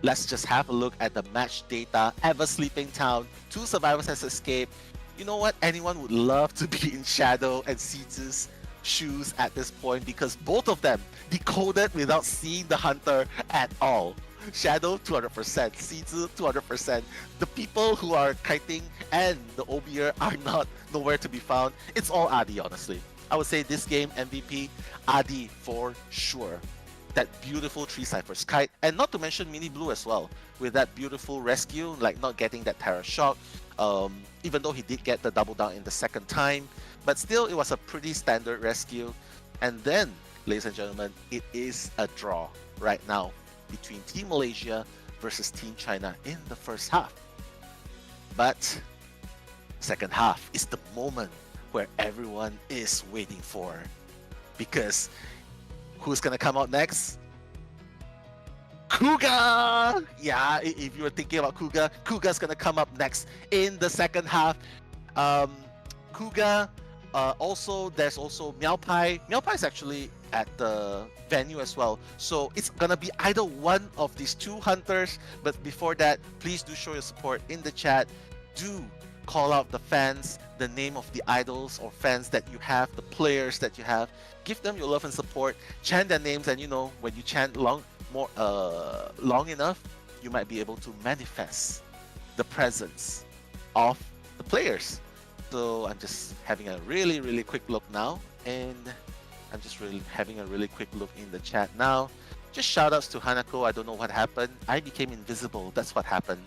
let's just have a look at the match data. Ever Sleeping Town, 2 survivors has escaped. You know what? Anyone would love to be in Shadow and Sizi's shoes at this point, because both of them decoded without seeing the hunter at all. Shadow 200%, Sizi 200%. The people who are kiting and the OBR are nowhere to be found. It's all Adi, honestly. I would say this game MVP, Adi for sure. That beautiful 3 ciphers kite, and not to mention Mini Blue as well, with that beautiful rescue, like not getting that Terra Shock, even though he did get the double down in the second time, but still it was a pretty standard rescue. And then, ladies and gentlemen, it is a draw right now between Team Malaysia versus Team China in the first half. But second half is the moment where everyone is waiting for, because who's gonna come out next? Kuga! Yeah, if you were thinking about Kuga, Kuga's gonna come up next in the second half. Kuga, also there's also Meow Pie. Meow Pie is actually at the venue as well. So it's gonna be either one of these two hunters. But before that, please do show your support in the chat. Do call out the fans, the name of the idols or fans that you have, the players that you have. Give them your love and support. Chant their names, and you know, when you chant long enough, you might be able to manifest the presence of the players. So I'm just having a really quick look now, and I'm just really having a really quick look in the chat now. Just shout outs to Hanako. I don't know what happened. I became invisible. That's what happened.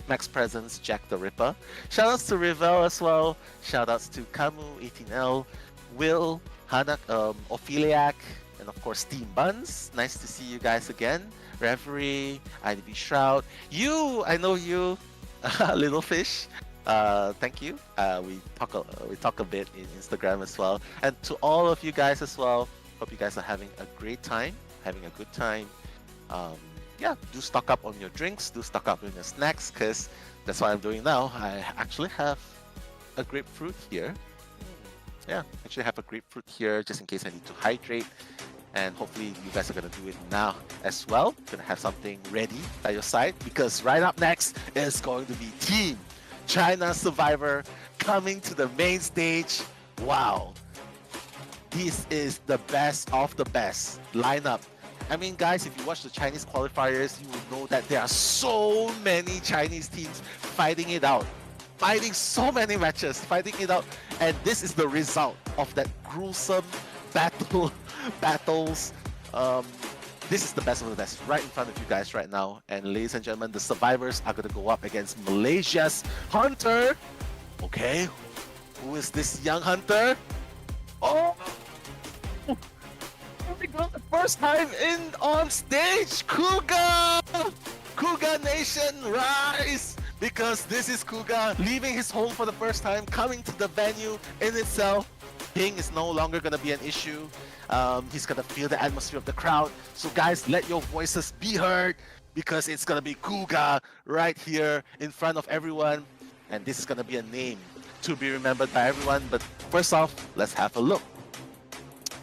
Max Presence, Jack the Ripper. Shout outs to Rivel as well. Shout outs to Kamu, 18L, Will, Hanak, Ophiliac, and of course Team Buns. Nice to see you guys again. Reverie, IDB Shroud. You, I know you, Little Fish. Thank you. We talk a bit in Instagram as well. And to all of you guys as well, hope you guys are having a great time, having a good time. Yeah, do stock up on your drinks, do stock up on your snacks, because that's what I'm doing now. I actually have a grapefruit here. Yeah, actually have a grapefruit here just in case I need to hydrate. And hopefully you guys are gonna do it now as well. Gonna have something ready by your side, because right up next is going to be Team China Survivor coming to the main stage. Wow, this is the best of the best lineup. I mean, guys, if you watch the Chinese qualifiers, you will know that there are so many Chinese teams fighting it out, fighting so many matches, fighting it out, and this is the result of that gruesome battles. This is the best of the best right in front of you guys right now. And ladies and gentlemen, the survivors are going to go up against Malaysia's Hunter. Okay, who is this young Hunter? Oh, the first time on stage, Kuga! Kuga Nation, rise! Because this is Kuga leaving his home for the first time, coming to the venue in itself. Ping is no longer going to be an issue. He's going to feel the atmosphere of the crowd. So guys, let your voices be heard, because it's going to be Kuga right here in front of everyone. And this is going to be a name to be remembered by everyone. But first off, let's have a look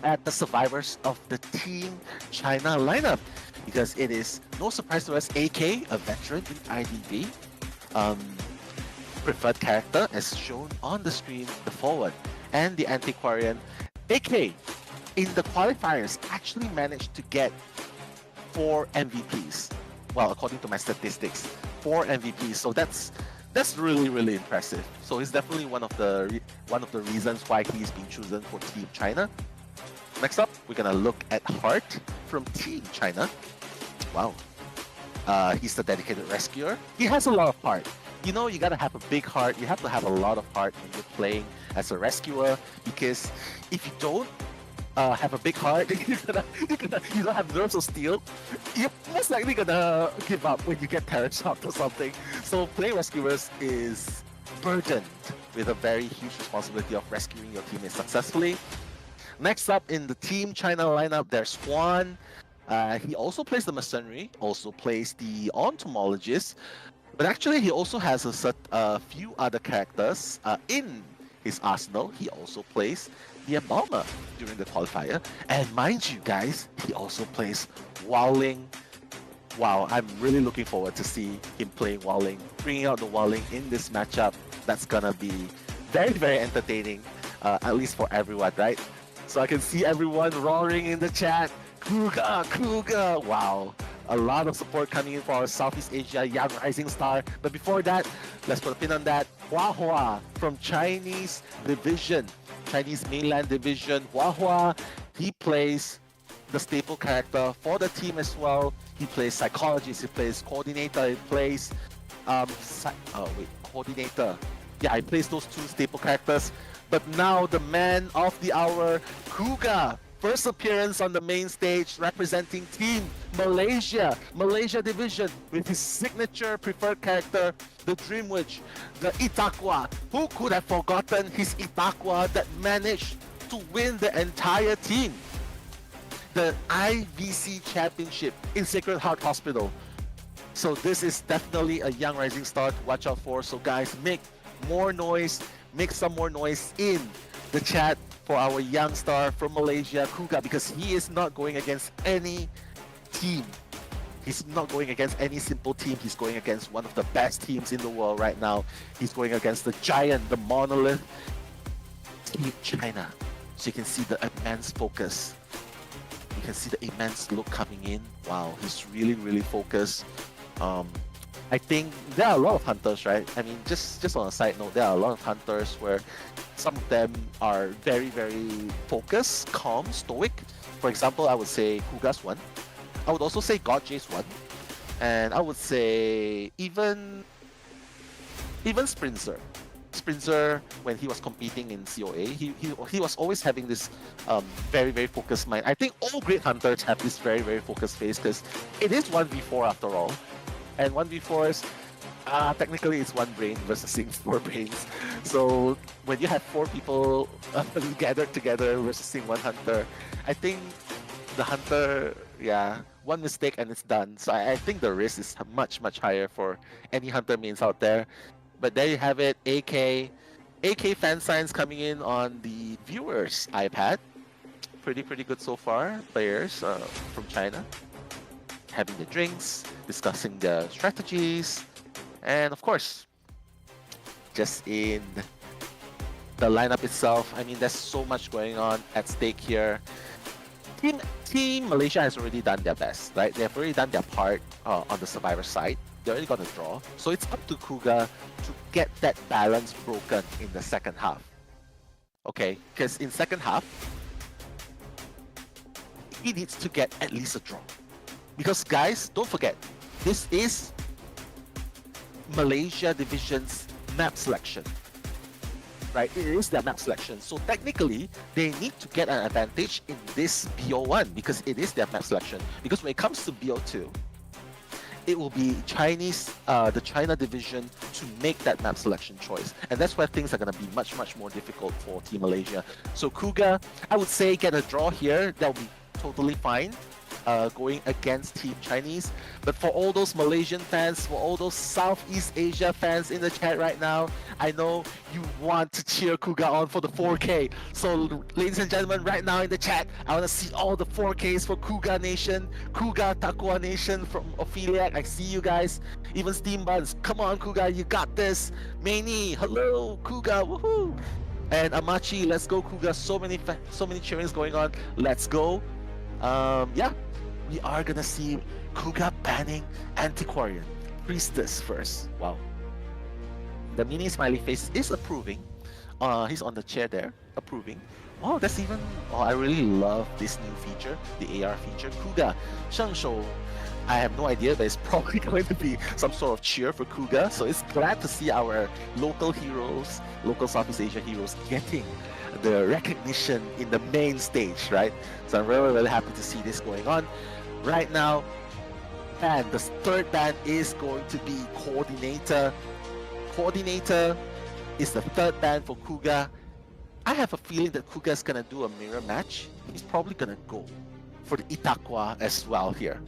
at the survivors of the Team China lineup, because it is no surprise to us, AK, a veteran in IDB. Preferred character as shown on the screen, the forward, and the antiquarian. AK in the qualifiers actually managed to get 4 MVPs. Well, according to my statistics, 4 MVPs. So that's really impressive. So he's definitely one of the reasons why he's been chosen for Team China. Next up, we're gonna look at Hart from Team China. Wow. He's the dedicated rescuer. He has a lot of heart. You know, you gotta have a big heart. You have to have a lot of heart when you're playing as a rescuer, because if you don't have a big heart, you don't have nerves of steel, you're most likely gonna give up when you get terror shocked or something. So playing rescuers is burdened with a very huge responsibility of rescuing your teammates successfully. Next up in the Team China lineup, there's Juan. He also plays the Mercenary, also plays the Entomologist, but actually he also has a few other characters in his arsenal. He also plays the Embalmer during the qualifier, and mind you guys, he also plays Wowling. Wow, I'm really looking forward to see him playing Wowling, bringing out the Wowling in this matchup. That's gonna be very entertaining, at least for everyone, right? So I can see everyone roaring in the chat. Kuga, Kuga! Wow, a lot of support coming in for our Southeast Asia young rising star. But before that, let's put a pin on that. Hua Hua from Chinese Division, Chinese Mainland Division. Hua Hua, he plays the staple character for the team as well. He plays Psychologist, he plays Coordinator, he plays Coordinator. Yeah, he plays those 2 staple characters. But now the man of the hour, Kuga, first appearance on the main stage representing Team Malaysia Division, with his signature preferred character, the Dream Witch, the Itakwa. Who could have forgotten his Itakwa that managed to win the entire team the IVC Championship in Sacred Heart Hospital? So this is definitely a young rising star to watch out for. So guys, make more noise, make some more noise in the chat. for our young star from Malaysia, Kuga, because he is not going against any team. He's not going against any simple team. He's going against one of the best teams in the world right now. He's going against the giant, the monolith, Team China. So you can see the immense focus. You can see the immense look coming in. Wow, he's really, really focused. I think there are a lot of hunters, right? I mean, just on a side note, there are a lot of hunters where some of them are very, very focused, calm, stoic. For example, I would say Kuga's one. I would also say God J's one. And I would say even Sprinzer. Sprinzer, when he was competing in COA, he was always having this very, very focused mind. I think all great hunters have this very, very focused face because it is 1v4 after all. And 1v4s, technically it's one brain versus 4 brains. So when you have 4 people gathered together versus one hunter, I think the hunter, one mistake and it's done. So I think the risk is much, much higher for any hunter mains out there. But there you have it, AK fan signs coming in on the viewers' iPad. Pretty good so far. Players from China having the drinks, discussing the strategies, and of course, just in the lineup itself, I mean, there's so much going on at stake here. Team Malaysia has already done their best, right? They've already done their part on the survivor side. They already got a draw. So it's up to Kuga to get that balance broken in the second half. Okay, because in second half, he needs to get at least a draw. Because guys, don't forget, this is Malaysia Division's map selection. Right, it is their map selection. So technically, they need to get an advantage in this BO1 because it is their map selection. Because when it comes to BO2, it will be the China division to make that map selection choice. And that's where things are going to be much, much more difficult for Team Malaysia. So Kuga, I would say get a draw here. That will be totally fine. Going against Team Chinese. But for all those Malaysian fans, for all those Southeast Asia fans in the chat right now, I know you want to cheer Kuga on for the 4K. So ladies and gentlemen, right now in the chat, I want to see all the 4Ks for Kuga Nation, Kuga Takua Nation from Opheliac. I see you guys. Even Steam Buns, come on Kuga, you got this. Manny, hello Kuga, woohoo! And Amachi, let's go Kuga. So many cheerings going on. Let's go. We are gonna see Kuga banning Antiquarian Priestess first. Wow. The mini smiley face is approving. He's on the chair there, approving. Oh, that's even. Oh, I really love this new feature, the AR feature. Kuga, Shengshou. I have no idea, but it's probably going to be some sort of cheer for Kuga. So it's glad to see our local heroes, local Southeast Asia heroes getting the recognition in the main stage, right? So I'm really, really happy to see this going on. Right now, and the third ban is going to be Coordinator. Coordinator is the third ban for Kuga. I have a feeling that Kuga is going to do a mirror match. He's probably going to go for the Itakwa as well here.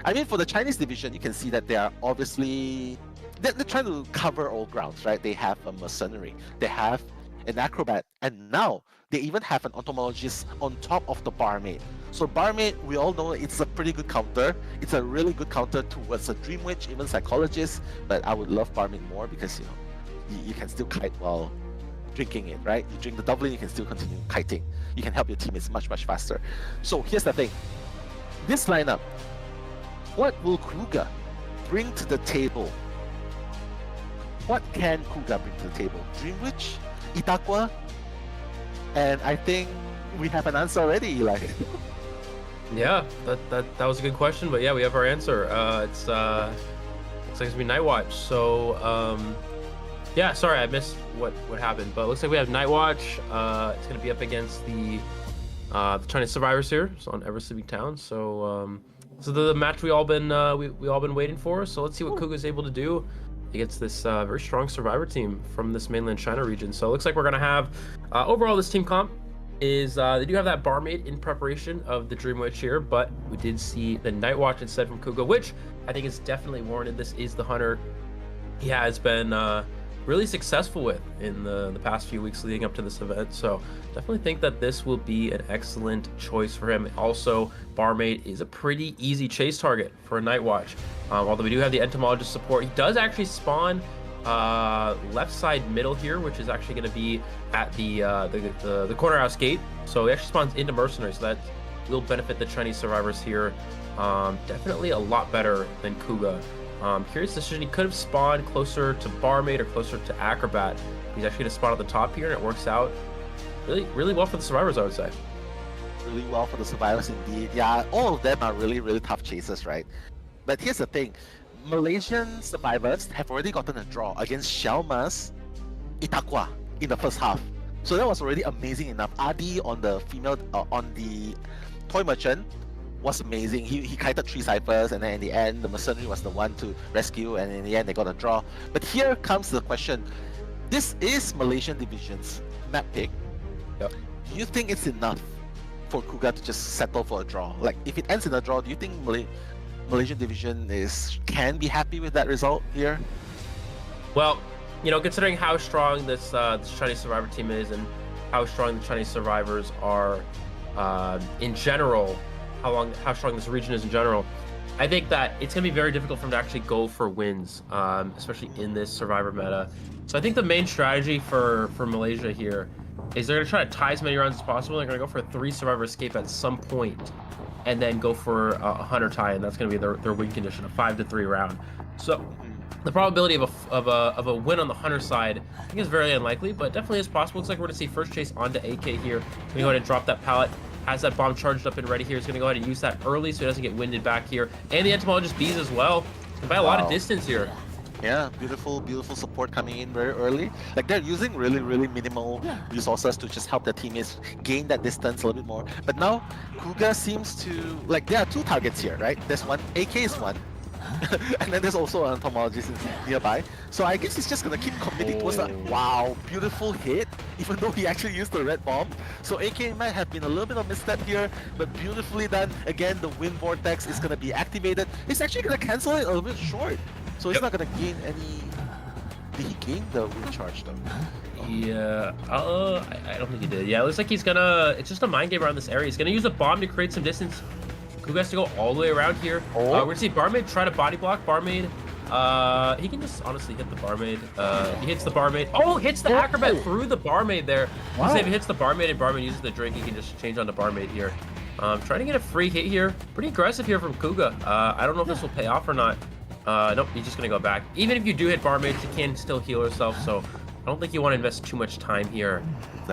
I mean, for the Chinese division, you can see that they are obviously... They're trying to cover all grounds, right? They have a mercenary. They have an acrobat. And now, they even have an entomologist on top of the barmaid. So barmaid, we all know it's a pretty good counter. It's a really good counter towards a Dream Witch, even psychologist. But I would love barmaid more because, you know, you can still kite while drinking it, right? You drink the Dublin, you can still continue kiting. You can help your teammates much, much faster. So here's the thing. This lineup, what will Kuga bring to the table? What can Kuga bring to the table? Dream Witch? Itakwa? And I think we have an answer already, Eli. Yeah, that was a good question, but yeah, we have our answer. It's looks like it's gonna be Night Watch. So yeah, sorry I missed what happened, but it looks like we have Night Watch. It's gonna be up against the Chinese survivors here, so on Ever Sleeping Town. So so the match we all been waiting for. So let's see what Kuga's able to do against this very strong survivor team from this mainland China region. So it looks like we're gonna have overall this team comp is they do have that barmaid in preparation of the Dream Witch here, but we did see the Night Watch instead from Kuga, which I think is definitely warranted. This is the hunter. He has been really successful with in the past few weeks leading up to this event. So definitely think that this will be an excellent choice for him. Also, Barmaid is a pretty easy chase target for a Night Watch. Although we do have the Entomologist support, he does actually spawn left side middle here, which is actually going to be at the corner house gate. So he actually spawns into Mercenary, so that will benefit the Chinese survivors here. Definitely a lot better than Kuga. Curious decision. He could have spawned closer to Barmaid or closer to Acrobat. He's actually going to spawn at the top here, and it works out really well for the survivors, I would say. Really well for the survivors indeed. Yeah, all of them are really tough chasers, right? But here's the thing. Malaysian survivors have already gotten a draw against Shelma's Itakwa in the first half. So that was already amazing enough. Adi on the female, on the Toy Merchant was amazing. He kited 3 ciphers, and then in the end, the Mercenary was the one to rescue, and in the end, they got a draw. But here comes the question. This is Malaysian Division's map pick. Yep. Do you think it's enough for Kuga to just settle for a draw? Like, if it ends in a draw, do you think Malaysian Division can be happy with that result here? Well, you know, considering how strong this Chinese survivor team is and how strong the Chinese survivors are in general, how strong this region is in general, I think that it's going to be very difficult for them to actually go for wins, especially in this survivor meta. So I think the main strategy for Malaysia here is they're going to try to tie as many rounds as possible. They're going to go for a 3 survivor escape at some point, and then go for a hunter tie, and that's going to be their win condition, a 5-3 round. So the probability of a win on the hunter side, I think, is very unlikely, but definitely is possible. Looks like we're going to see first chase onto AK here. We're going to go ahead and drop that pallet. Has that bomb charged up and ready here. He's going to go ahead and use that early so he doesn't get winded back here. And the Entomologist Bees as well. By a lot of distance here. Yeah, beautiful support coming in very early. Like, they're using really minimal resources to just help their teammates gain that distance a little bit more. But now, Kuga seems to, like, there are 2 targets here, right? There's one, AK is one. And then there's also an entomologist nearby. So I guess he's just gonna keep committing towards that. Wow, beautiful hit, even though he actually used the red bomb. So AK might have been a little bit of a misstep here, but beautifully done. Again, the wind vortex is gonna be activated. He's actually gonna cancel it a little bit short. So he's not gonna gain any... Did he gain the wind charge though? Yeah, I don't think he did. Yeah, it looks like he's gonna... It's just a mind game around this area. He's gonna use a bomb to create some distance. Kuga has to go all the way around here. We're gonna see Barmaid try to body block. Barmaid, he can just honestly hit the Barmaid. He hits the Barmaid. Oh, hits the Acrobat through the Barmaid there. Wow. So if he hits the Barmaid and Barmaid uses the drink, he can just change on the Barmaid here. Trying to get a free hit here. Pretty aggressive here from Kuga. I don't know if this will pay off or not. Nope, he's just gonna go back. Even if you do hit Barmaid, she can still heal herself, so I don't think you want to invest too much time here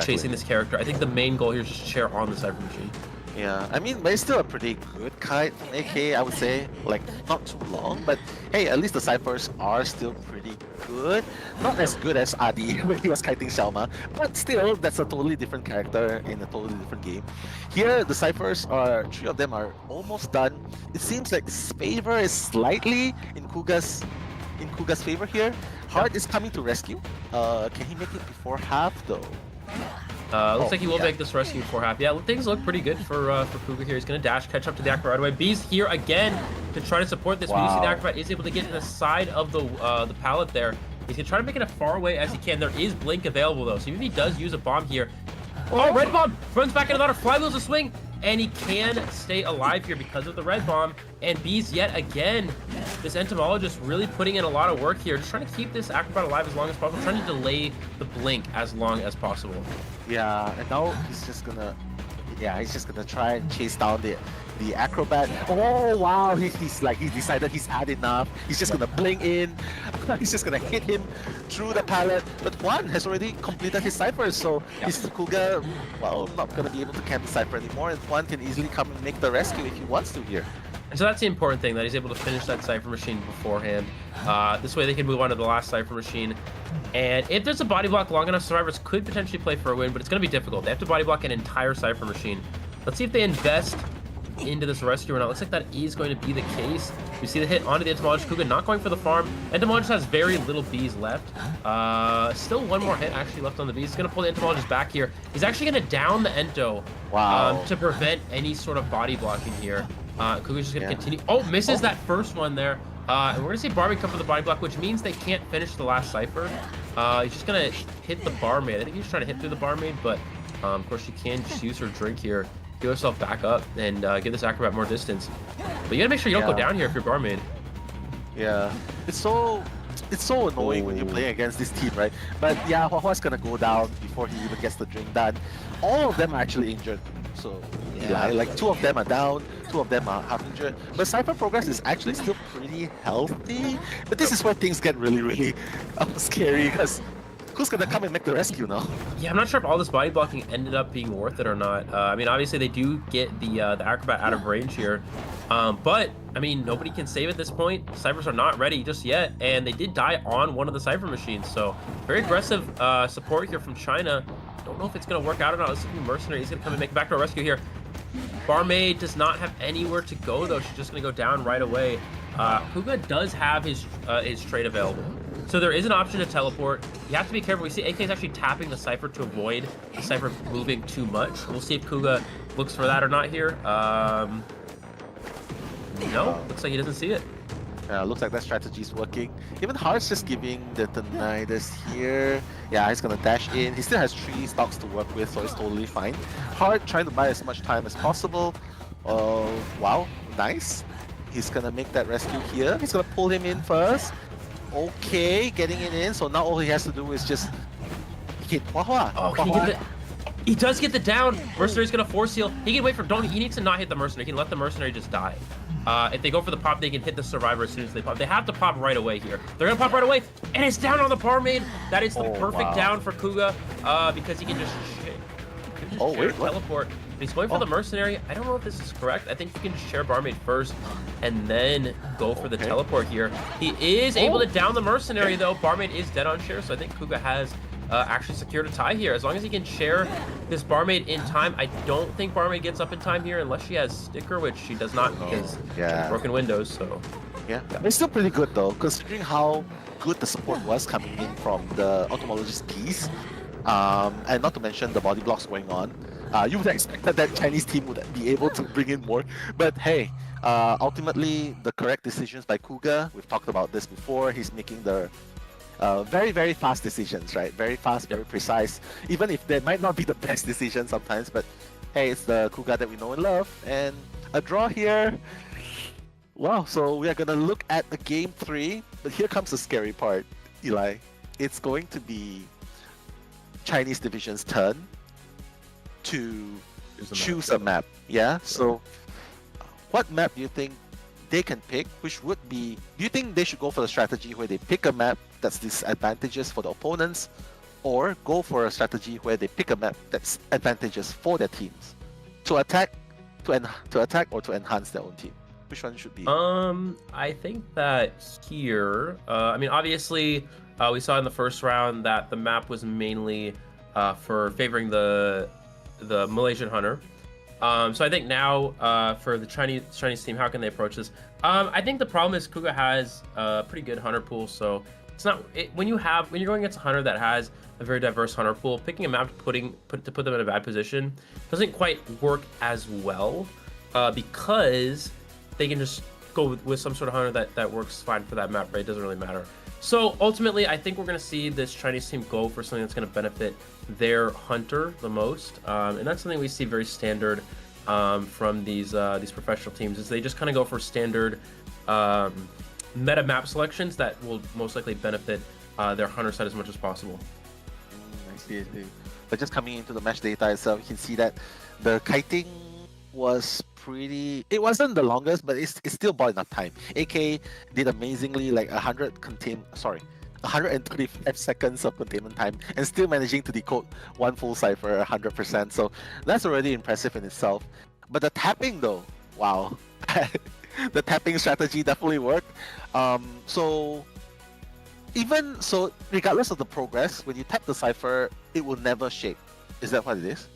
chasing this character. I think the main goal here is just to share on the Cypher Machine. Yeah, I mean, but it's still a pretty good kite from AK, I would say. Like, not too long, but hey, at least the ciphers are still pretty good. Not as good as Adi when he was kiting Shelma, but still, that's a totally different character in a totally different game. Here, the ciphers are, 3 of them are almost done. It seems like this favor is slightly in Kuga's favor here. Hard is coming to rescue. Can he make it before half though? Looks like he will make this rescue before half. Yeah, things look pretty good for Kuga here. He's going to dash, catch up to the Acrobat right away. Bees here again to try to support this. Wow. We do see the Acrobat is able to get to the side of the pallet there. He's going to try to make it as far away as he can. There is Blink available, though, so even if he does use a bomb here... Oh, red bomb! Runs back into the water, flywheels a swing, and he can stay alive here because of the red bomb. And Bees yet again, this Entomologist really putting in a lot of work here, just trying to keep this Acrobat alive as long as possible, trying to delay the blink as long as possible. Yeah, and now he's just gonna try and chase down the Acrobat. Oh wow, he's decided he's had enough. He's just gonna blink in. He's just gonna hit him through the pallet. But Juan has already completed his cipher, so his Kuga, well, not gonna be able to camp the cipher anymore, and Juan can easily come and make the rescue if he wants to here. And so that's the important thing, that he's able to finish that Cypher Machine beforehand. This way they can move on to the last Cypher Machine. And if there's a body block long enough, survivors could potentially play for a win, but it's going to be difficult. They have to body block an entire Cypher Machine. Let's see if they invest into this rescue or not. Looks like that is going to be the case. We see the hit onto the Entomologist. Kuga not going for the farm. Entomologist has very little bees left. Still one more hit actually left on the bees. He's going to pull the Entomologist back here. He's actually going to down the Ento to prevent any sort of body blocking here. Kuga's just going to continue. Oh, misses that first one there. And we're going to see Barbie come for the body block, which means they can't finish the last Cypher. He's just gonna hit the barmaid. I think he's trying to hit through the barmaid, but of course she can just use her drink here, heal herself back up, and give this acrobat more distance. But you gotta make sure you don't go down here if you're barmaid. Yeah, it's so annoying when you're playing against this team, right? But yeah, Huahua's gonna go down before he even gets the drink done. All of them are actually injured. So yeah, like 2 of them are down, 2 of them are half injured. But Cypher progress is actually still pretty healthy. But this is where things get really, really scary, because who's gonna come and make the rescue now? Yeah, I'm not sure if all this body blocking ended up being worth it or not. I mean, obviously they do get the acrobat out of range here, but I mean, nobody can save at this point. Cyphers are not ready just yet, and they did die on one of the Cypher machines. So very aggressive support here from China. Don't know if it's gonna work out or not. Let's see if Mercenary is gonna come and make a backdoor rescue here. Barmaid does not have anywhere to go though. She's just gonna go down right away. Kuga does have his trade available, so there is an option to teleport. You have to be careful. We see AK is actually tapping the Cypher to avoid the Cypher moving too much. We'll see if Kuga looks for that or not here. No, looks like he doesn't see it. Looks like that strategy is working. Even Heart's just giving the deniers here. Yeah, he's gonna dash in. He still has 3 stocks to work with, so it's totally fine. Heart trying to buy as much time as possible. Wow, nice. He's gonna make that rescue here. He's gonna pull him in first. Okay, getting it in. So now all he has to do is just hit Huahua. Oh, can he get the... He does get the down. Mercenary's gonna force heal. He can wait for... He needs to not hit the Mercenary. He can let the Mercenary just die. If they go for the pop, they can hit the Survivor as soon as they pop. They have to pop right away here. They're gonna pop right away, and it's down on the barmaid. That is the perfect down for Kuga, because he can just teleport. But he's going for the Mercenary. I don't know if this is correct. I think you can just share barmaid first, and then go for the teleport here. He is able to down the Mercenary though. Barmaid is dead on share, so I think Kuga has actually secured a tie here. As long as he can share this barmaid in time. I don't think barmaid gets up in time here unless she has sticker, which she does not because she has broken windows. So yeah, it's still pretty good though, considering how good the support was coming in from the Automologist piece, and not to mention the body blocks going on. You would have expected that Chinese team would be able to bring in more, but hey, ultimately the correct decisions by Kuga. We've talked about this before. He's making the very, very fast decisions, right? Very fast, very precise, even if they might not be the best decision sometimes, but hey, it's the Kuga that we know and love. And a draw here. Wow, so we are gonna look at the game 3, but here comes the scary part, Eli. It's going to be Chinese division's turn to choose a map. Yeah, so what map do you think they can pick? Which would be, do you think they should go for the strategy where they pick a map that's disadvantageous for the opponents, or go for a strategy where they pick a map that's advantageous for their teams to attack, to attack or to enhance their own team? Which one should be? I think that here, I mean, obviously, we saw in the first round that the map was mainly for favoring the Malaysian hunter. So I think now for the Chinese team, how can they approach this? I think the problem is Kuga has a pretty good hunter pool, so it's not when you're going against a hunter that has a very diverse hunter pool, picking a map to put them in a bad position doesn't quite work as well, because they can just go with some sort of hunter that works fine for that map, right? It doesn't really matter. So ultimately, I think we're going to see this Chinese team go for something that's going to benefit their hunter the most, and that's something we see very standard from these professional teams. Is they just kind of go for standard meta map selections that will most likely benefit their hunter side as much as possible. I see. But just coming into the match data itself, you can see that the kiting was pretty. It wasn't the longest, but it's still bought enough time. AK did amazingly, like 135 seconds of containment time, and still managing to decode one full cipher 100%. So that's already impressive in itself. But the tapping though, wow, the tapping strategy definitely worked. So regardless of the progress, when you tap the cipher, it will never shake. Is that what it is?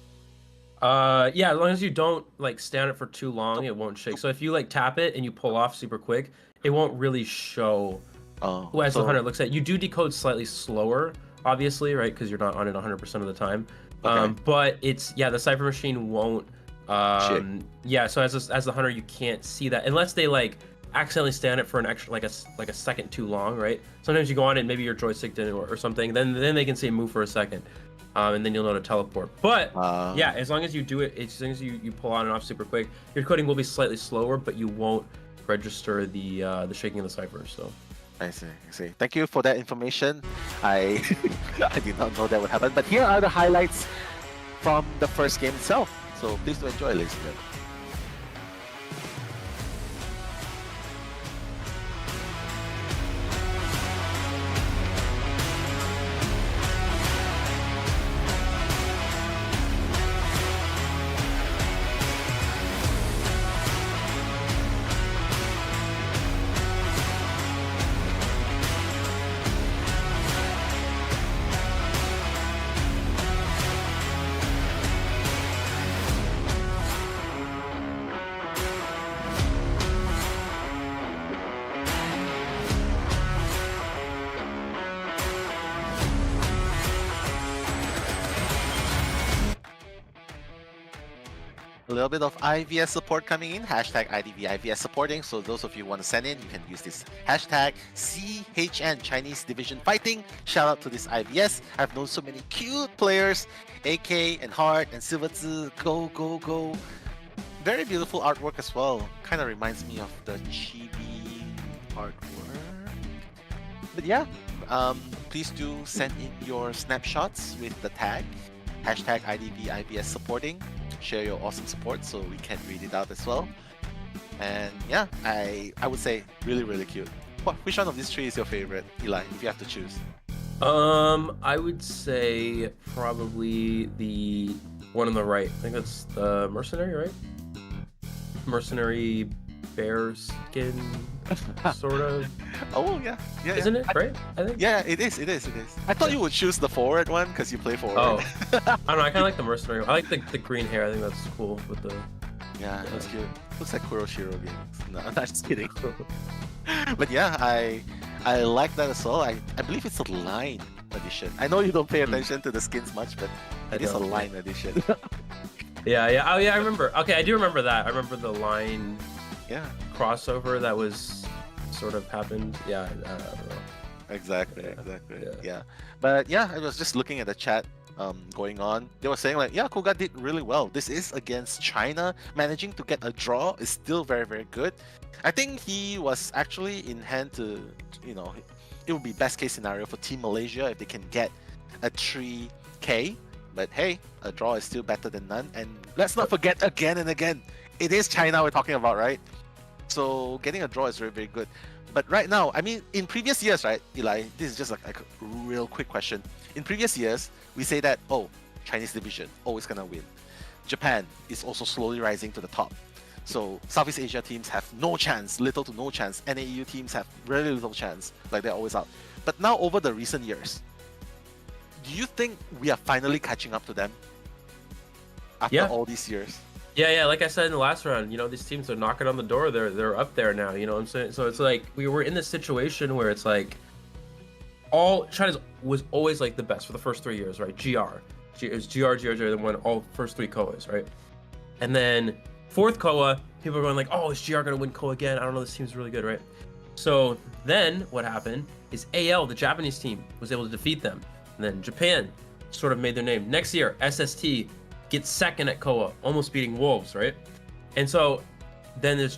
Yeah, as long as you don't like stay on it for too long, it won't shake. So if you like tap it and you pull off super quick, it won't really show who as the hunter looks at. You do decode slightly slower, obviously, right? Because you're not on it 100% of the time. Okay. But it's, yeah, the cipher machine won't. Yeah, so as the hunter, you can't see that unless they like accidentally stay on it for an extra like a second too long, right? Sometimes you go on it, maybe your joystick didn't or something. Then they can say move for a second, and then you'll know to teleport. But yeah, as long as you do it, as long as you pull on and off super quick, your coding will be slightly slower, but you won't register the shaking of the cipher. So. I see. Thank you for that information. I did not know that would happen. But here are the highlights from the first game itself. So please do enjoy, ladies and gentlemen. A little bit of IVS support coming in, hashtag IVS supporting. So those of you who want to send in, you can use this hashtag CHN Chinese Division Fighting. Shout out to this IVS. I've known so many cute players, AK and Heart and Silverzi. Go, go, go. Very beautiful artwork as well. Kind of reminds me of the chibi artwork. But yeah, please do send in your snapshots with the tag hashtag IVS supporting. Share your awesome support so we can read it out as well. And yeah, I would say really cute. Which one of these three is your favorite, Eli, if you have to choose? I would say probably the one on the right. I think that's the mercenary, right? Mercenary bear skin, sort of. Oh yeah. Isn't it right? I think. Yeah, it is. I thought you would choose the forward one because you play forward. Oh, I don't know. I kind of like the mercenary. I like the green hair. I think that's cool with the. Yeah, that's cute. Looks like Kuroshiro games. No, I'm not just kidding. But yeah, I like that as well. I believe it's a line edition. I know you don't pay attention to the skins much, but it is a line edition. Yeah. Oh yeah, I remember. Okay, I do remember that. I remember the line. Yeah. Crossover that was sort of happened. Yeah, I don't know. Exactly. Yeah. But yeah, I was just looking at the chat going on. They were saying like, yeah, Koga did really well. This is against China. Managing to get a draw is still very good. I think he was actually in hand to, it would be best case scenario for Team Malaysia if they can get a 3K. But hey, a draw is still better than none. And let's not forget again and again, it is China we're talking about, right? So getting a draw is very good. But right now, I mean, in previous years, right, Eli, this is just like a real quick question. In previous years, we say that, oh, Chinese division, always gonna win. Japan is also slowly rising to the top. So Southeast Asia teams have no chance, little to no chance. NAU teams have very little chance, like they're always out. But now over the recent years, do you think we are finally catching up to them? After all these years? Yeah, like I said in the last round, these teams are knocking on the door. They're up there now, you know what I'm saying? So it's like we were in this situation where it's like all China was always like the best for the first 3 years, right? It was GR, then won all first 3 KOAs, right? And then 4th KOA, people are going like, oh, is GR gonna win KOA again? I don't know, this team's really good, right? So then what happened is AL, the Japanese team, was able to defeat them. And then Japan sort of made their name. Next year, SST gets second at KOA, almost beating Wolves, right? And so then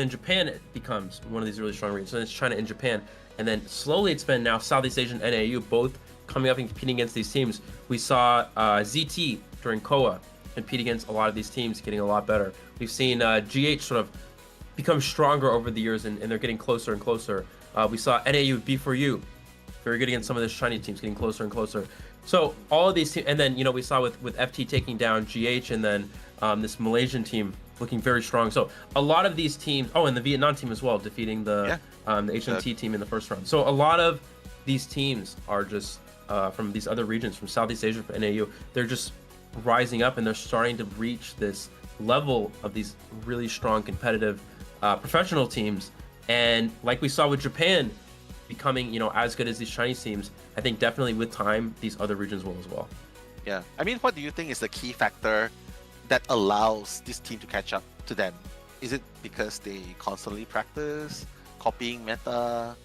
Japan becomes one of these really strong regions. So it's China and Japan. And then slowly it's been now Southeast Asian and NAU both coming up and competing against these teams. We saw ZT during KOA compete against a lot of these teams, getting a lot better. We've seen GH sort of become stronger over the years, and they're getting closer and closer. We saw NAU B4U, very good against some of the Chinese teams, getting closer and closer. So all of these teams, and then we saw with FT taking down GH, and then this Malaysian team looking very strong. So a lot of these teams, and the Vietnam team as well, defeating the HMT team in the first round. So a lot of these teams are just from these other regions, from Southeast Asia, from NAU, they're just rising up, and they're starting to reach this level of these really strong competitive professional teams. And like we saw with Japan becoming as good as these Chinese teams, I think definitely with time these other regions will as well. Yeah, I mean, what do you think is the key factor that allows this team to catch up to them? Is it because they constantly practice? copying meta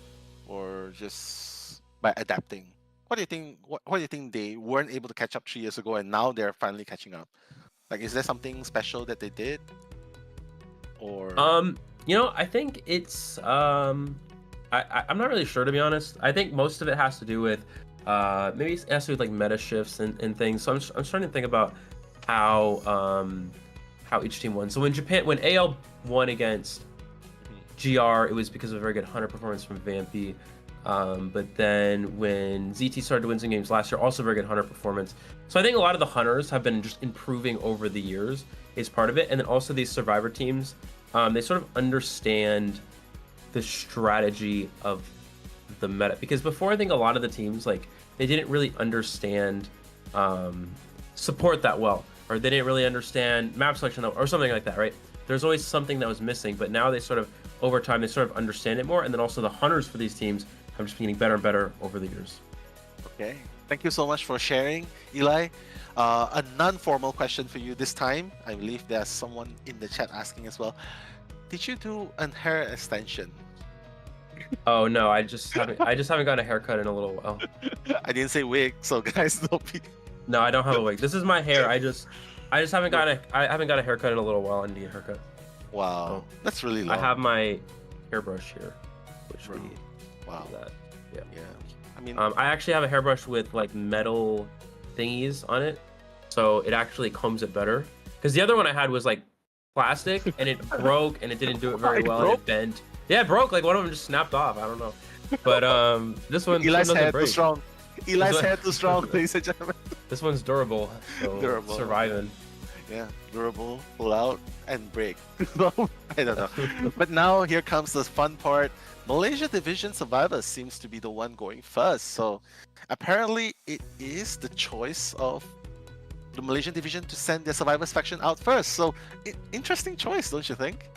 or just by adapting? What do you think? What do you think they weren't able to catch up 3 years ago and now they're finally catching up? Like, is there something special that they did? Or I think it's I'm not really sure, to be honest. I think most of it has to do with maybe it has to do with like meta shifts and things. So I'm trying to think about how each team won. So when AL won against GR, it was because of a very good hunter performance from Vampy. But then when ZT started to win some games last year, also very good hunter performance. So I think a lot of the hunters have been just improving over the years is part of it. And then also these survivor teams, they sort of understand the strategy of the meta. Because before, I think a lot of the teams, like, they didn't really understand support that well, or they didn't really understand map selection or something like that, right? There's always something that was missing, but now they sort of, over time, they sort of understand it more. And then also the hunters for these teams have just been getting better and better over the years. Okay, thank you so much for sharing, Eli. A non-formal question for you this time. I believe there's someone in the chat asking as well. Did you do a hair extension? Oh no, I just haven't gotten a haircut in a little while. I didn't say wig, so guys don't be. No, I don't have a wig. This is my hair. I haven't got a haircut in a little while. I need a haircut. Wow, that's really long. I have my hairbrush here, which wow. That. Yeah. I mean, I actually have a hairbrush with like metal thingies on it, so it actually combs it better. Because the other one I had was like plastic, and it broke, and it didn't do it very well, and it bent. Yeah, it broke. Like one of them just snapped off. I don't know. But this one. Eli's hair too strong. Eli's hair too strong, ladies and gentlemen. This one's durable. So Durable. Surviving. Yeah, durable, pull out, and break. I don't know. But now here comes the fun part. Malaysia Division Survivors seems to be the one going first. So apparently it is the choice of the Malaysian Division to send their Survivors faction out first. So interesting choice, don't you think?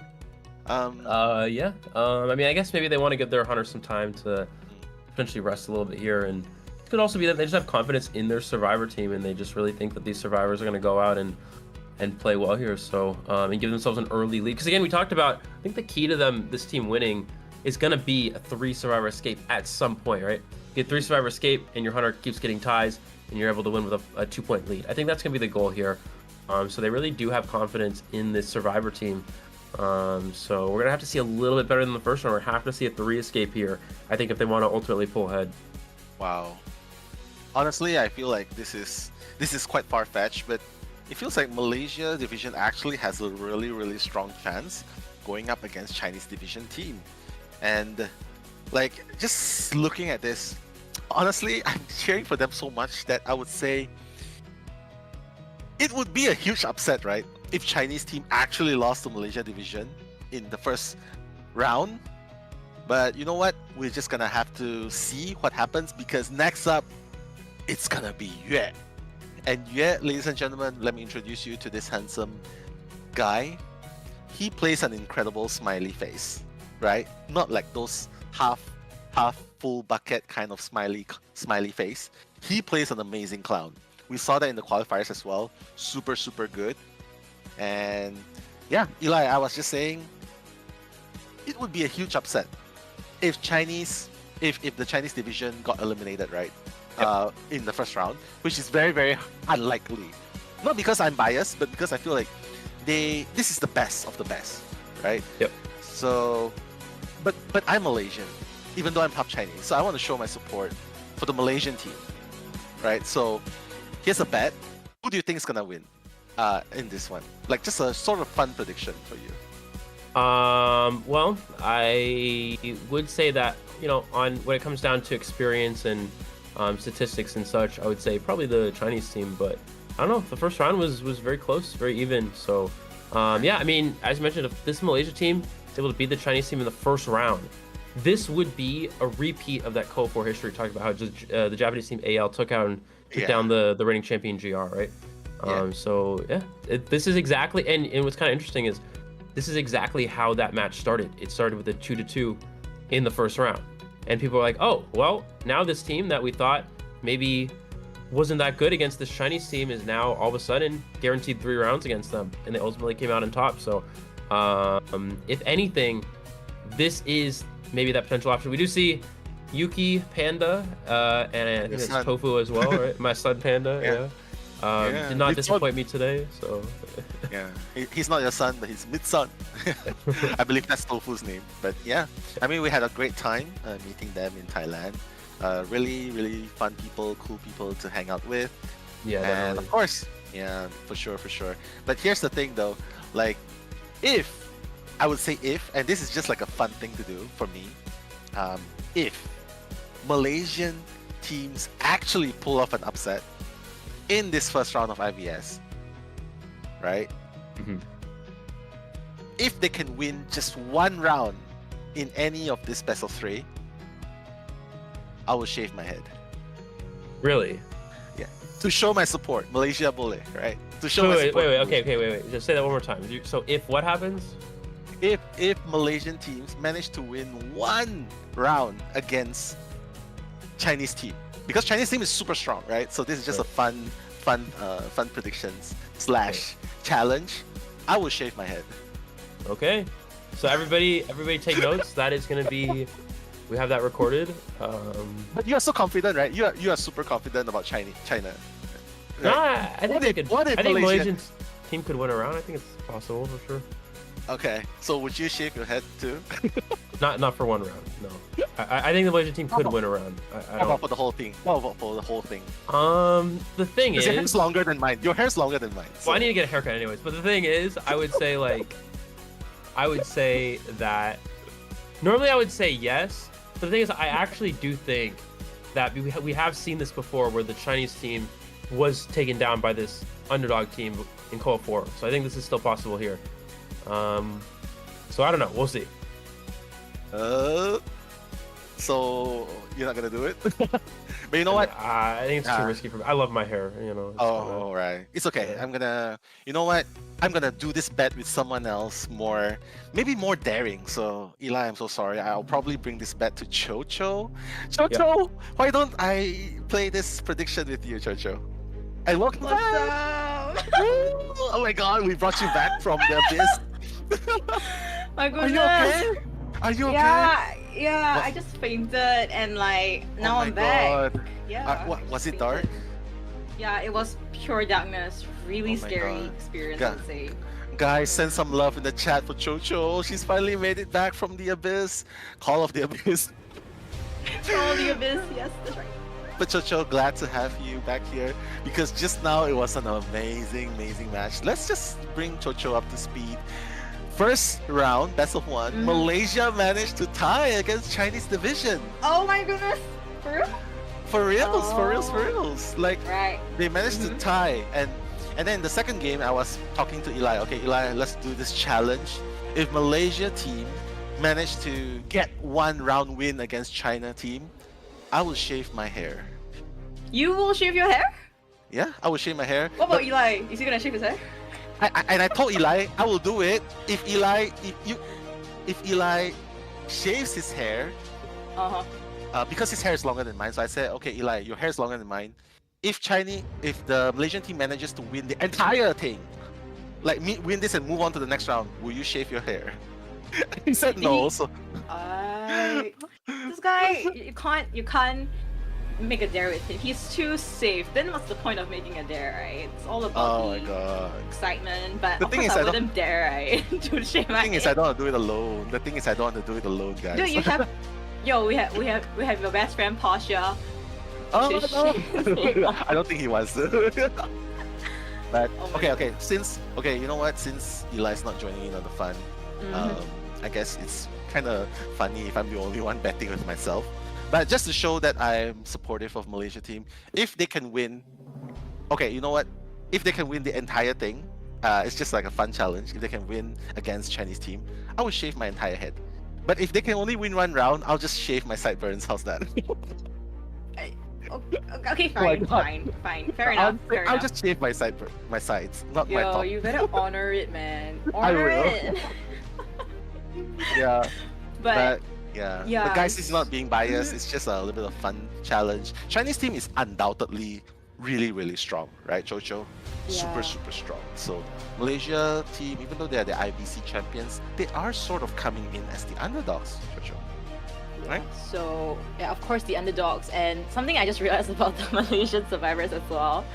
Yeah. I mean, I guess maybe they want to give their hunters some time to potentially rest a little bit here, and it could also be that they just have confidence in their survivor team, and they just really think that these survivors are going to go out and play well here. So and give themselves an early lead. Because again, we talked about, I think the key to this team winning is going to be a 3 survivor escape at some point, right? You get 3 survivor escape, and your hunter keeps getting ties, and you're able to win with a 2-point lead. I think that's going to be the goal here. So they really do have confidence in this survivor team. So we're gonna have to see a little bit better than the first one. We're have to see a 3 escape here, I think, if they want to ultimately pull ahead. Wow. Honestly, I feel like this is quite far-fetched, but it feels like Malaysia Division actually has a really, really strong chance going up against Chinese Division team. And like, just looking at this, honestly, I'm cheering for them so much that I would say it would be a huge upset, right? If Chinese team actually lost to Malaysia Division in the first round. But you know what? We're just gonna have to see what happens, because next up, it's gonna be Yue. And Yue, ladies and gentlemen, let me introduce you to this handsome guy. He plays an incredible smiley face, right? Not like those half full bucket kind of smiley face. He plays an amazing clown. We saw that in the qualifiers as well. Super, super good. And yeah, Eli, I was just saying, it would be a huge upset if the Chinese division got eliminated, right? In the first round, which is very, very unlikely. Not because I'm biased, but because I feel like this is the best of the best, right? Yep. So, but I'm Malaysian, even though I'm half Chinese, so I want to show my support for the Malaysian team, right? So, here's a bet. Who do you think is gonna win in this one? Like, just a sort of fun prediction for you. Well, I would say that, when it comes down to experience and statistics and such, I would say probably the Chinese team. But I don't know. The first round was very close, very even. So, yeah, I mean, as mentioned, if this Malaysia team is able to beat the Chinese team in the first round, this would be a repeat of that KO4 history. Talking about how the Japanese team AL took down the reigning champion GR, right? So yeah, this is exactly, and what's kind of interesting is this is exactly how that match started. It started with a 2-2 in the first round, and people were like, oh, well, now this team that we thought maybe wasn't that good against this Chinese team is now all of a sudden guaranteed 3 rounds against them, and they ultimately came out on top. So if anything, this is maybe that potential option. We do see Yuki Panda, and I think it's Tofu as well, right? My son Panda, yeah. Did not disappoint me today, so. Yeah, he's not your son, but he's mid-son. I believe that's Tofu's name. But yeah, I mean, we had a great time meeting them in Thailand. Really, really fun people, cool people to hang out with. Yeah, and definitely. of course, yeah, for sure. But here's the thing, though, like, I would say if, and this is just like a fun thing to do for me, if Malaysian teams actually pull off an upset in this first round of IVS, right? Mm-hmm. If they can win just one round in any of this best of 3, I will shave my head. Really? Yeah. To show my support, Malaysia boleh, right? To show my Wait, support. okay. Just say that one more time. So if what happens? If Malaysian teams manage to win one round against Chinese team, because Chinese team is super strong, right? So this is just a fun predictions / challenge. I will shave my head. Okay. So everybody take notes. That is gonna be. We have that recorded. But you are so confident, right? You are super confident about China. No, I think they could. I think Malaysian Malaysian team could win a round. I think it's possible for sure. Okay, so would you shave your head too? Not for one round. No. I think the Malaysian team could win a round. How about for the whole thing? What about for the whole thing? The thing is, your hair's longer than mine. Your hair's longer than mine. So. Well, I need to get a haircut anyways. But the thing is, I would say that normally I would say yes. But the thing is, I actually do think that we have seen this before, where the Chinese team was taken down by this underdog team in Cold 4. So I think this is still possible here. So I don't know. We'll see. So you're not gonna do it? But you know what? I think it's too risky for me. I love my hair. You know. Oh, right. It's okay. I'm gonna. You know what? I'm gonna do this bet with someone else maybe more daring. So Eli, I'm so sorry. I'll probably bring this bet to Chocho. Chocho, why don't I play this prediction with you, Chocho? And welcome back. Oh my God, we brought you back from the abyss. My goodness. Are you okay? Yeah. What? I just fainted and now I'm back. Yeah. Was it dark? Yeah, it was pure darkness. Really scary God. experience, I'd say. Guys, send some love in the chat for Chocho. She's finally made it back from the abyss. Call of the abyss. Call of the abyss. Yes, that's right. But Chocho, glad to have you back here because just now it was an amazing match. Let's just bring Chocho up to speed. First round, best of 1, Malaysia managed to tie against Chinese division. Oh my goodness, for real? For reals. Like, they managed to tie. And then the second game, I was talking to Eli. Okay, Eli, let's do this challenge. If Malaysia team managed to get one round win against China team, I will shave my hair. You will shave your hair? Yeah, I will shave my hair. What about Eli? Is he gonna shave his hair? I told Eli I will do it if Eli shaves his hair. Because his hair is longer than mine, so I said, okay, Eli, your hair is longer than mine. If the Malaysian team manages to win the entire thing, like win this and move on to the next round, will you shave your hair? He said no. So this guy, you can't make a dare with him. He's too safe. Then what's the point of making a dare, right? It's all about excitement. But the of thing course is, I wouldn't dare, right? To shave my The thing is, I don't want to do it alone. Guys. Dude, you have, we have your best friend Pasha. Oh no! I don't think he wants to. But okay. You know what? Since Eli's not joining in on the fun, I guess it's kind of funny if I'm the only one betting with myself. But just to show that I'm supportive of Malaysia team, if they can win, okay, you know what? If they can win the entire thing, it's just like a fun challenge. If they can win against Chinese team, I will shave my entire head. But if they can only win one round, I'll just shave my sideburns. How's that? Okay, fine. Fair enough. I'll just shave my sides, not my top. You better honor it, man. Honor it. Yeah. But yeah. But guys, it's not being biased. It's just a little bit of fun challenge. Chinese team is undoubtedly really strong, right, Chocho? Yeah. Super strong. So Malaysia team, even though they are the IVC champions, they are sort of coming in as the underdogs, Chocho. Right. So yeah, of course the underdogs, and something I just realized about the Malaysian survivors as well,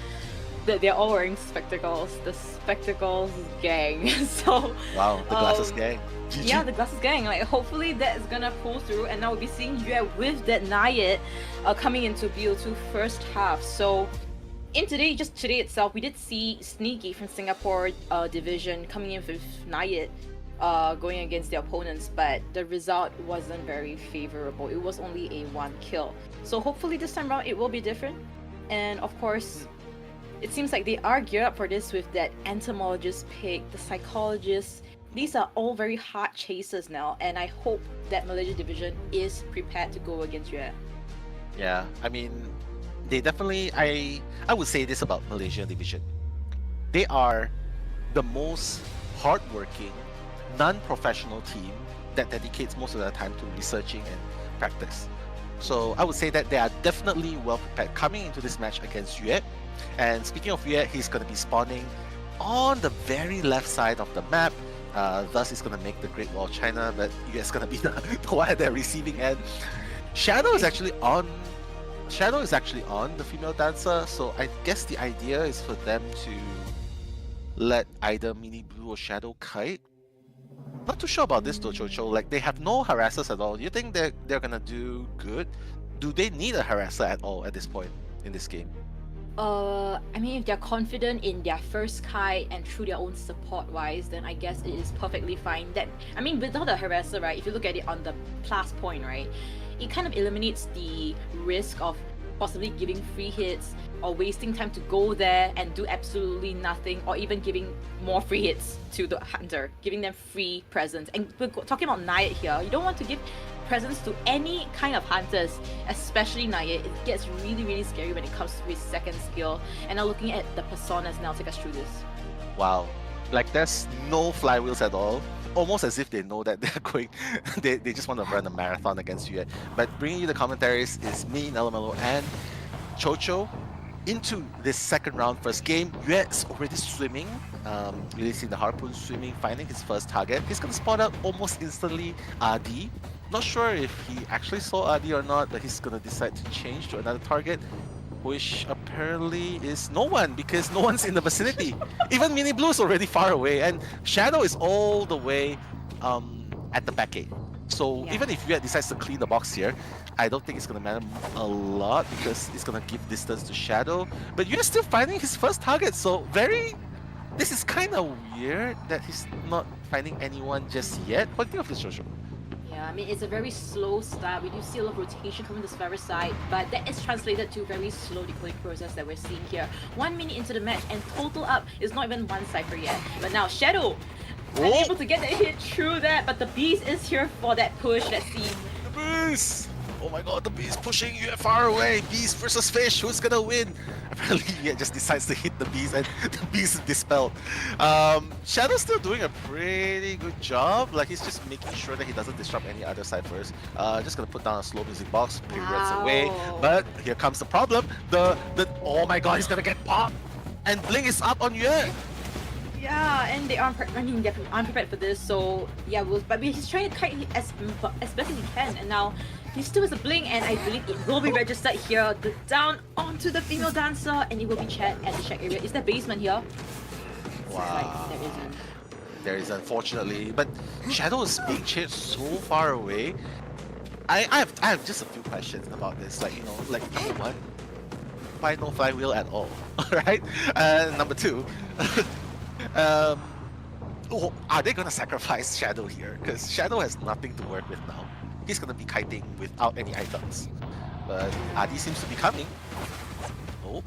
that they're all wearing spectacles. The spectacles gang. So wow, the glasses gang. yeah, the glasses gang. Like hopefully that is gonna pull through, and now we'll be seeing Yue with that Nayet coming into BO2 first half. So just today itself, we did see Sneaky from Singapore division coming in with Nayet. Going against their opponents, but the result wasn't very favorable. It was only a 1 kill. So hopefully this time around it will be different. And of course, it seems like they are geared up for this with that entomologist pick, the psychologist. These are all very hard chasers now, and I hope that Malaysia division is prepared to go against Yue. Yeah, I mean, they definitely, I would say this about Malaysia division. They are the most hardworking non-professional team that dedicates most of their time to researching and practice. So I would say that they are definitely well prepared coming into this match against Yue. And speaking of Yue, he's going to be spawning on the very left side of the map. Thus, it's going to make the Great Wall of China, but Yue is going to be the one at the receiving end. Shadow is actually on the female dancer, so I guess the idea is for them to let either Mini Blue or Shadow kite. Not too sure about this though, Chocho. Like, they have no harassers at all. Do you think they're gonna do good? Do they need a harasser at all at this point in this game? I mean, if they're confident in their first kite and through their own support wise, then I guess it is perfectly fine. That, I mean, without a harasser, right, if you look at it on the plus point, right, it kind of eliminates the risk of possibly giving free hits or wasting time to go there and do absolutely nothing, or even giving more free hits to the hunter, giving them free presents. And we're talking about Nayet here. You don't want to give presents to any kind of hunters, especially Nayet. It gets really, really scary when it comes to his second skill. And now looking at the personas now, take us through this. Wow, like there's no flywheels at all. Almost as if they know that they're going, they just want to run a marathon against Yue. But bringing you the commentaries is me, Nelomelo, and Chocho. Into this second round first game, Yue is already swimming, releasing the harpoon, swimming, finding his first target. He's gonna spot out almost instantly RD. Not sure if he actually saw RD or not, but he's gonna decide to change to another target, which apparently is no one, because no one's in the vicinity. Even Mini Blue is already far away, and Shadow is all the way at the back gate. So even if Yue decides to clean the box here, I don't think it's going to matter a lot because it's going to give distance to Shadow. But Yue is still finding his first target, so this is kind of weird that he's not finding anyone just yet. What do you think of this, Joshua? Yeah, I mean, it's a very slow start. We do see a lot of rotation coming to the survivor side, but that is translated to a very slow decoding process that we're seeing here. 1 minute into the match, and total up is not even one cipher yet. But now Shadow unable to get that hit through that, but the Beast is here for that push. Let's see. The Beast! Oh my god, the Beast pushing you far away. Beast versus Fish, who's gonna win? Apparently, Yue just decides to hit the Beast and the Beast is dispelled. Shadow's still doing a pretty good job. Like, he's just making sure that he doesn't disrupt any other side first. Just gonna put down a slow music box, pirouettes away. But here comes the problem. Oh my god, he's gonna get popped! And Blink is up on Yue! Yeah, and they are, I mean, they're unprepared for this, so yeah, but he's trying to kite as best as he can, and now he still has a blink, and I believe it will be registered here. Down onto the female dancer, and it will be checked at the check area. Is there basement here? Wow. There isn't. There is, unfortunately, but Shadow is being chased so far away. I have just a few questions about this. Like, like number one, why no flywheel at all? Alright? Number two, are they gonna sacrifice Shadow here? Because Shadow has nothing to work with now. He's gonna be kiting without any items. But Adi seems to be coming. Oh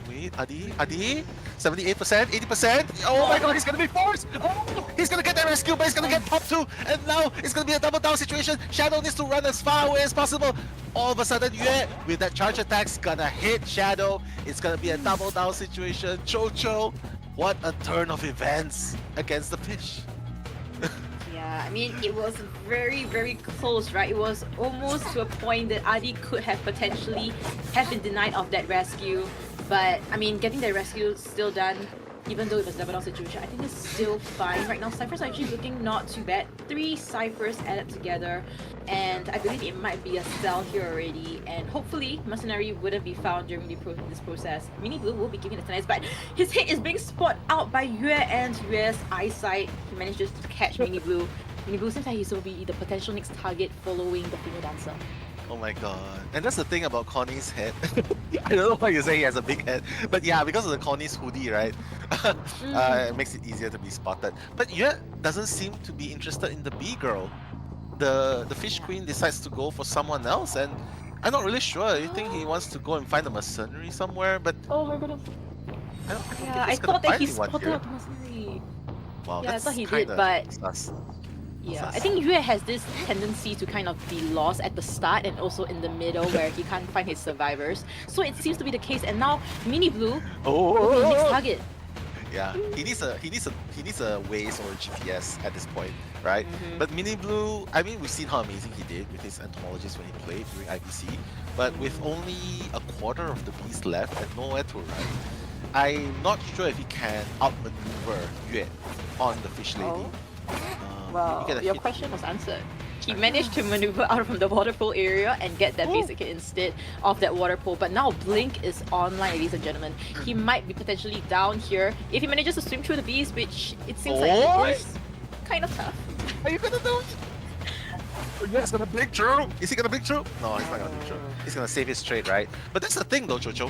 wait, Adi? 78%, 80%. Oh my god, he's gonna be forced! Oh, he's gonna get that rescue, but he's gonna get popped too! And now it's gonna be a double down situation. Shadow needs to run as far away as possible. All of a sudden, Yue, with that charge attack's gonna hit Shadow. It's gonna be a double down situation. Chocho, what a turn of events against the Fish. Yeah, I mean, it was very, very close, right? It was almost to a point that Adi could have potentially been denied of that rescue. But, I mean, getting that rescue still done even though it was double down situation, I think it's still fine. Right now, Cyphers are actually looking not too bad. 3 Cyphers added together, and I believe it might be a sell here already. And hopefully, Mercenary wouldn't be found during this process. Mini Blue will be giving it a nice, but his hit is being spot out by Yue, and Yue's eyesight. He manages to catch Mini Blue. Mini Blue seems like he will be the potential next target following the female dancer. Oh my god. And that's the thing about Connie's head. I don't know why you say he has a big head. But yeah, because of the Connie's hoodie, right? It makes it easier to be spotted. But Yue doesn't seem to be interested in the B girl. The Fish Queen decides to go for someone else, and I'm not really sure. You think he wants to go and find a mercenary somewhere? But oh my goodness. I thought that he spotted the mercenary. Wow, yeah, I that's thought he did, but sus. yeah, I think Yue has this tendency to kind of be lost at the start and also in the middle where he can't find his survivors. So it seems to be the case, and now Mini Blue will be his next target. Yeah, he needs a Waze or a GPS at this point, right? But Mini Blue, I mean, we've seen how amazing he did with his entomologist when he played during IVC, but with only a quarter of the beast left and nowhere to run, I'm not sure if he can outmaneuver Yue on the Fish Lady. Well, your question was answered. He managed to maneuver out from the water pool area and get that basic hit instead of that water pool. But now Blink is online, ladies and gentlemen. He might be potentially down here if he manages to swim through the beast, which it seems like it is kind of tough. Are you gonna do it? Yes, gonna blink through. Is he gonna blink through? No, he's not gonna blink through. He's gonna save his trade, right? But that's the thing though, Jojo.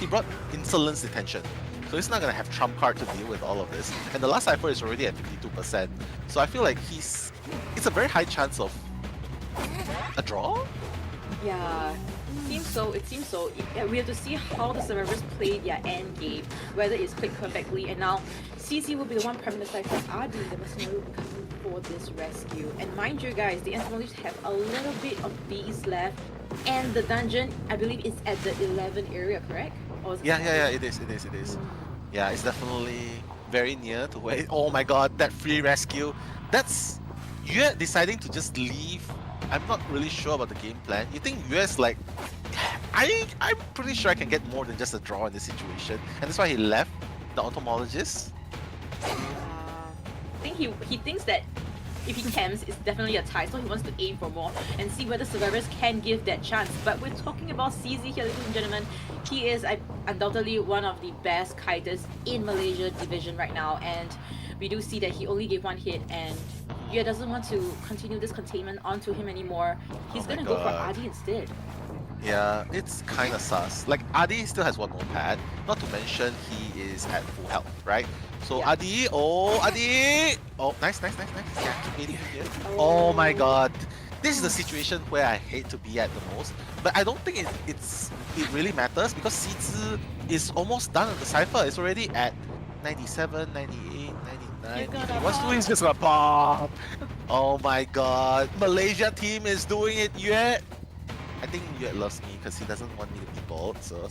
He brought Insolence Detention. So he's not gonna have trump card to deal with all of this. And the last Cypher is already at 52%. So I feel like it's a very high chance of a draw? Yeah, it seems so. We have to see how the survivors play their end game, whether it's played perfectly. And now CC will be the one priming the Cypher. Adi, the mercenary, will be coming for this rescue. And mind you guys, the entomologists have a little bit of bees left. And the dungeon, I believe, is at the 11 area, correct? Or is it It is. Yeah, it's definitely very near to where. Oh my god, that free rescue. That's Yue deciding to just leave. I'm not really sure about the game plan. You think Yue's like, I'm pretty sure I can get more than just a draw in this situation, and that's why he left the entomologist. I think he thinks that if he camps, it's definitely a tie, so he wants to aim for more and see whether survivors can give that chance. But we're talking about CZ here, ladies and gentlemen. He is undoubtedly one of the best kiters in Malaysia division right now, and we do see that he only gave 1 hit, and Yue doesn't want to continue this containment onto him anymore. He's gonna go for Adi instead. Yeah, it's kind of sus. Like, Adi still has 1 more pad, not to mention he is at full health, right? So Adi, Adi! Oh, nice. Yeah, keep waiting here. Oh my god. This is the situation where I hate to be at the most, but I don't think it really matters because Sizi is almost done with the Cypher. It's already at 97, 98, 99. If he wants to, he's just gonna pop. Oh my god. Malaysia team is doing it, Yue. I think Yue loves me because he doesn't want me to be bald, so...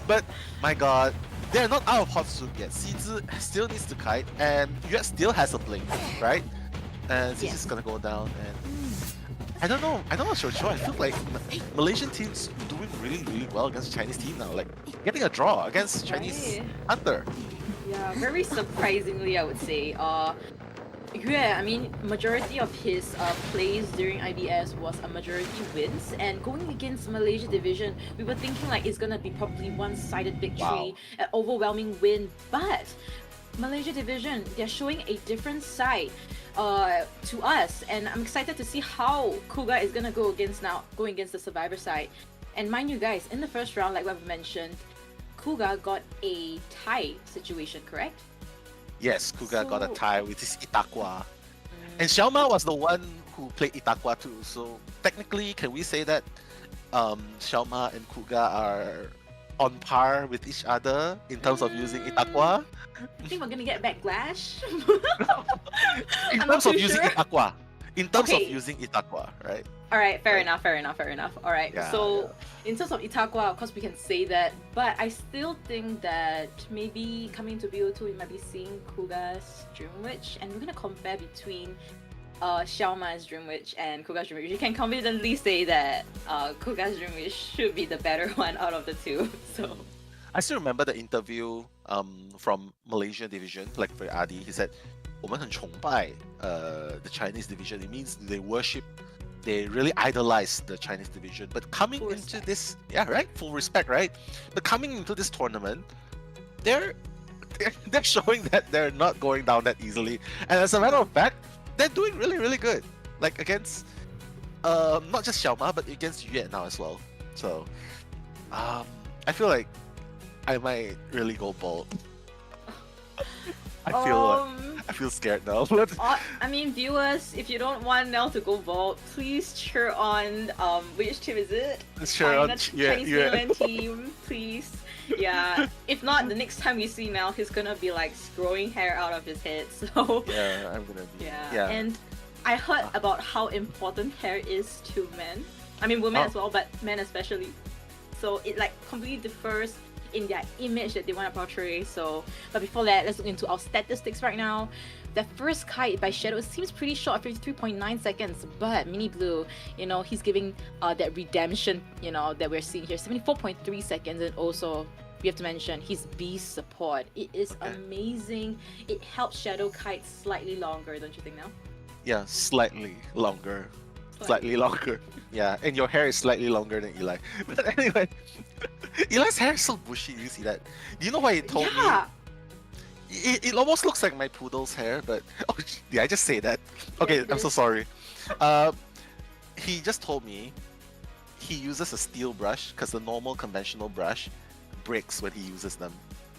but my god. They're not out of hot soup yet. Sizi still needs to kite, and Yue still has a blink, right? And Sizi's gonna go down, and I don't know, Shoucho. I feel like Malaysian teams doing really well against the Chinese team now. Like getting a draw against Chinese Hunter. Yeah, very surprisingly, I would say. Yue, I mean, majority of his plays during IVS was a majority wins, and going against Malaysia division, we were thinking like it's gonna be probably one-sided victory, an overwhelming win, but Malaysia division, they're showing a different side to us, and I'm excited to see how Kuga is gonna go against the survivor side. And mind you guys, in the first round, like what we mentioned, Kuga got a tie situation, correct? Yes, Kuga got a tie with his Itakwa. And Xiaoma was the one who played Itakwa too, so technically, can we say that Xiaoma and Kuga are on par with each other in terms of using Itakwa? I think we're gonna get backlash. In terms of using Itakwa. In terms of using Itakwa, right? Alright, fair enough. Alright, so in terms of Itakwa, of course we can say that, but I still think that maybe coming to BO2 we might be seeing Kuga's Dream Witch, and we're gonna compare between Xiaoma's Dream Witch and Kuga's Dream Witch. You can confidently say that Kuga's Dream Witch should be the better one out of the two. So I still remember the interview from Malaysian division, like for Adi, he said, 我们很崇拜 the Chinese division. It means they worship, they really idolize the Chinese division. But coming into this, yeah, right, full respect, right? But coming into this tournament, they're showing that they're not going down that easily. And as a matter of fact, they're doing really, really good. Like against not just Xiaoma, but against Yue now as well. So I feel like I might really go bold. I feel scared now. I mean, viewers, if you don't want Nell to go vault, please cheer on which team is it? Cheer on Chinese mainland team, please. Yeah. If not, the next time we see Nell, he's gonna be like growing hair out of his head. So yeah, I'm gonna be. Yeah. And I heard about how important hair is to men. I mean, women as well, but men especially. So it like completely differs in their image that they want to portray. So, but before that, let's look into our statistics right now. The first kite by Shadow seems pretty short, 53.9 seconds, but Mini Blue, you know, he's giving that redemption, you know, that we're seeing here, 74.3 seconds, and also we have to mention his beast support. It is amazing. It helps Shadow kite slightly longer, don't you think now? Yeah, slightly longer. Slightly longer. Yeah, and your hair is slightly longer than Eli. But anyway, Eli's hair is so bushy. You see that? Do you know why he told me? It almost looks like my poodle's hair, but oh, did I just say that? Okay, I'm so sorry. He just told me he uses a steel brush because the normal conventional brush breaks when he uses them.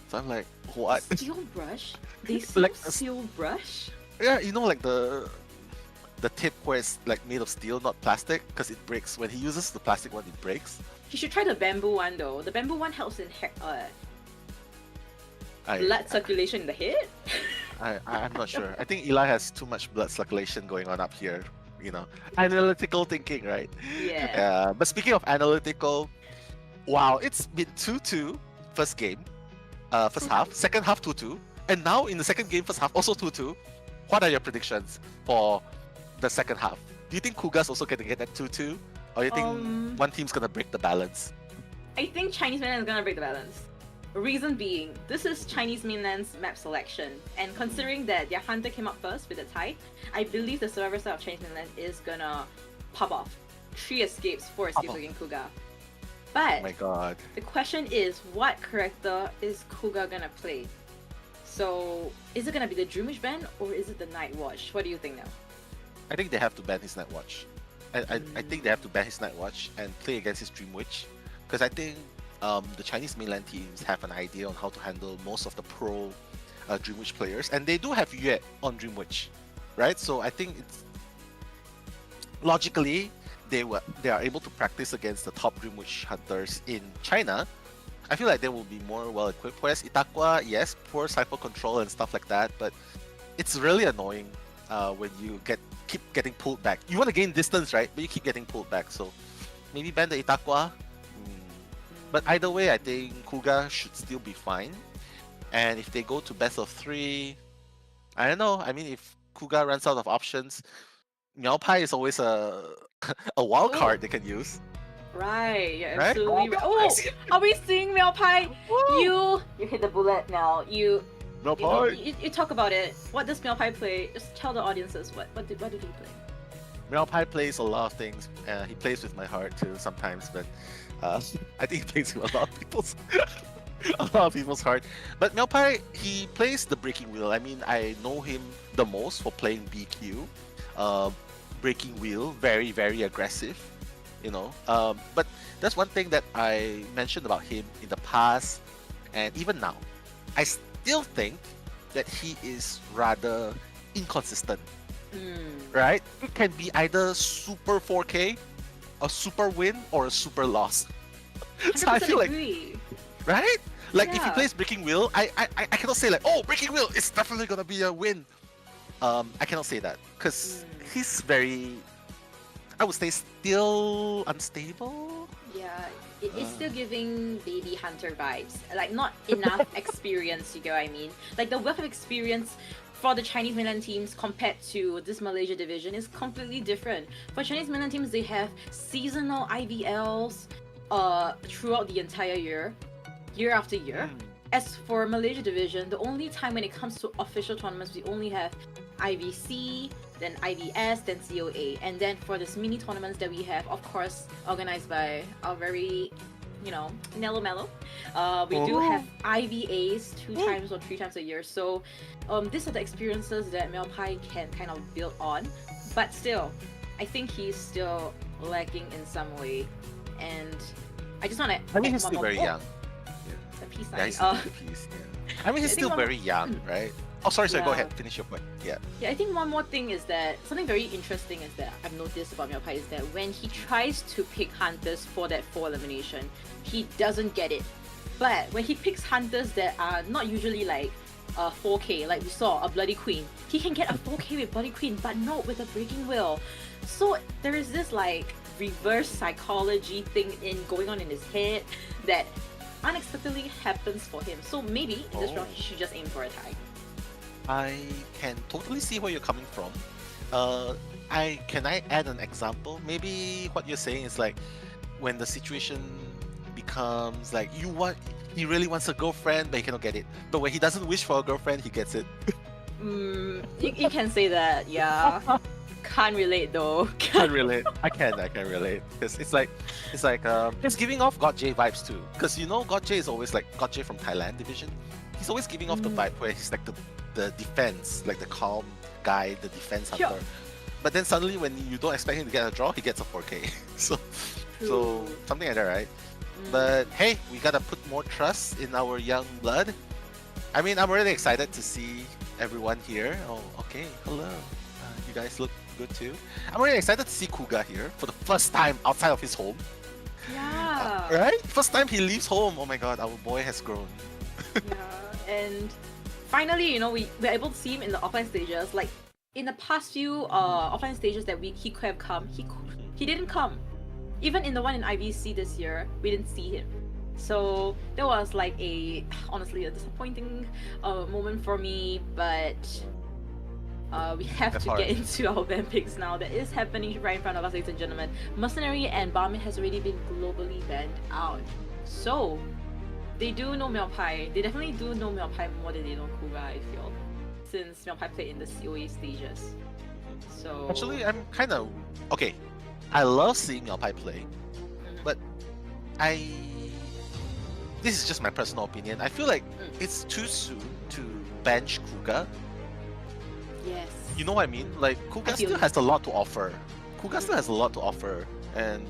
So I'm like, what? Steel brush? They sell like steel brush? Yeah, you know, like the tip where it's like made of steel, not plastic, because it breaks. When he uses the plastic one, it breaks. You should try the bamboo one though. The bamboo one helps in blood circulation in the head. I'm not sure. I think Eli has too much blood circulation going on up here. You know, analytical thinking, right? Yeah. But speaking of analytical, wow, it's been 2-2 first game, first half, second half 2-2, and now in the second game, first half also 2-2. What are your predictions for the second half? Do you think Kuga's also gonna get that 2-2, or you think one team's gonna break the balance? I think Chinese mainland is gonna break the balance. Reason being, this is Chinese mainland's map selection, and considering that their hunter came up first with the tie, I believe the survivor side of Chinese mainland is gonna pop off. 3 escapes, 4 escapes against Kuga. But oh my god, the question is, what character is Kuga gonna play? So, is it gonna be the Dream Witch ban, or is it the Night Watch? What do you think now? I think they have to ban his Night Watch. I think they have to ban his Night Watch and play against his Dream Witch, because I think the Chinese mainland teams have an idea on how to handle most of the pro Dream Witch players, and they do have Yue on Dream Witch, right? So I think it's logically they are able to practice against the top Dream Witch hunters in China. I feel like they will be more well equipped. Whereas Itakwa, yes, poor cypher control and stuff like that, but it's really annoying when you keep getting pulled back. You want to gain distance, right? But you keep getting pulled back. So maybe ban the Itakwa. But either way, I think Kuga should still be fine. And if they go to best of 3, I don't know. I mean, if Kuga runs out of options, Miao Pai is always a wild card they can use. Right, you're Right? absolutely right. Oh, are we seeing Miao Pai? You hit the bullet now. You talk about it. What does Miao Pai play? Just tell the audiences what did he play? Miao Pai plays a lot of things. He plays with my heart too sometimes, but I think he plays with a lot of people's heart. But Miao Pai, he plays the Breaking Wheel. I mean, I know him the most for playing BQ. Breaking Wheel, very, very aggressive. You know, but that's one thing that I mentioned about him in the past and even now. I still think that he is rather inconsistent, right? It can be either super 4K, a super win, or a super loss. So I feel like, right? Like if he plays Breaking Wheel, I cannot say like, oh, Breaking Wheel is definitely gonna be a win. I cannot say that because he's very, I would say, still unstable. Yeah, it's still giving baby hunter vibes. Like not enough experience, you get what I mean? Like the wealth of experience for the Chinese mainland teams compared to this Malaysia division is completely different. For Chinese mainland teams, they have seasonal IVLs throughout the entire year. year after year. As for Malaysia division, the only time when it comes to official tournaments, we only have IVC, then IVS, then COA. And then for this mini tournaments that we have, of course, organized by our very, Nello Mello, we do have IVAs 2 times or 3 times a year. So these are the experiences that Meopai can kind of build on. But still, I think he's still lacking in some way. And I just want to... I mean, he's still very young. The peace Yeah, he's sign. still the piece. Yeah. I mean, he's still very young, right? Oh, sorry, go Yeah. ahead. Finish your point. Yeah. Yeah, I think one more thing is that something very interesting is that I've noticed about Meopai is that when he tries to pick hunters for that 4 elimination, he doesn't get it. But when he picks hunters that are not usually like 4K, like we saw a Bloody Queen, he can get a 4K with Bloody Queen, but not with a Breaking Will. So there is this like reverse psychology thing going on in his head that unexpectedly happens for him. So maybe in this round he should just aim for a tie. I can totally see where you're coming from. Can I add an example? Maybe what you're saying is like when the situation becomes like he really wants a girlfriend but he cannot get it. But when he doesn't wish for a girlfriend, he gets it. You can say that, yeah. Can't relate though. Can't relate. I can relate. Because it's like he's giving off God J vibes too. Because God J is always like God J from Thailand division. He's always giving off the vibe where he's like the defense, like the calm guy, the defense hunter. Sure. But then suddenly when you don't expect him to get a draw, he gets a 4K. so something like that, right? But hey, we gotta put more trust in our young blood. I mean, I'm really excited to see everyone here. Oh, okay. Hello. You guys look good too. I'm really excited to see Kuga here for the first time outside of his home. Yeah. Right? First time he leaves home. Oh my god, our boy has grown. Yeah, and finally, we're able to see him in the offline stages. Like in the past few offline stages that he could have come, he didn't come. Even in the one in IVC this year, we didn't see him. So that was like honestly a disappointing moment for me. But we have to get into our ban picks now. That is happening right in front of us, ladies and gentlemen. Mercenary and Barman has already been globally banned out. So they do know Meopai. They definitely do know Meopai more than they know Kuga, I feel. Since Meopai played in the COA stages. So Actually, I'm kind of... Okay, I love seeing Meopai play. But this is just my personal opinion. I feel like it's too soon to bench Kuga. Yes. You know what I mean? Like, Kuga still has a lot to offer. And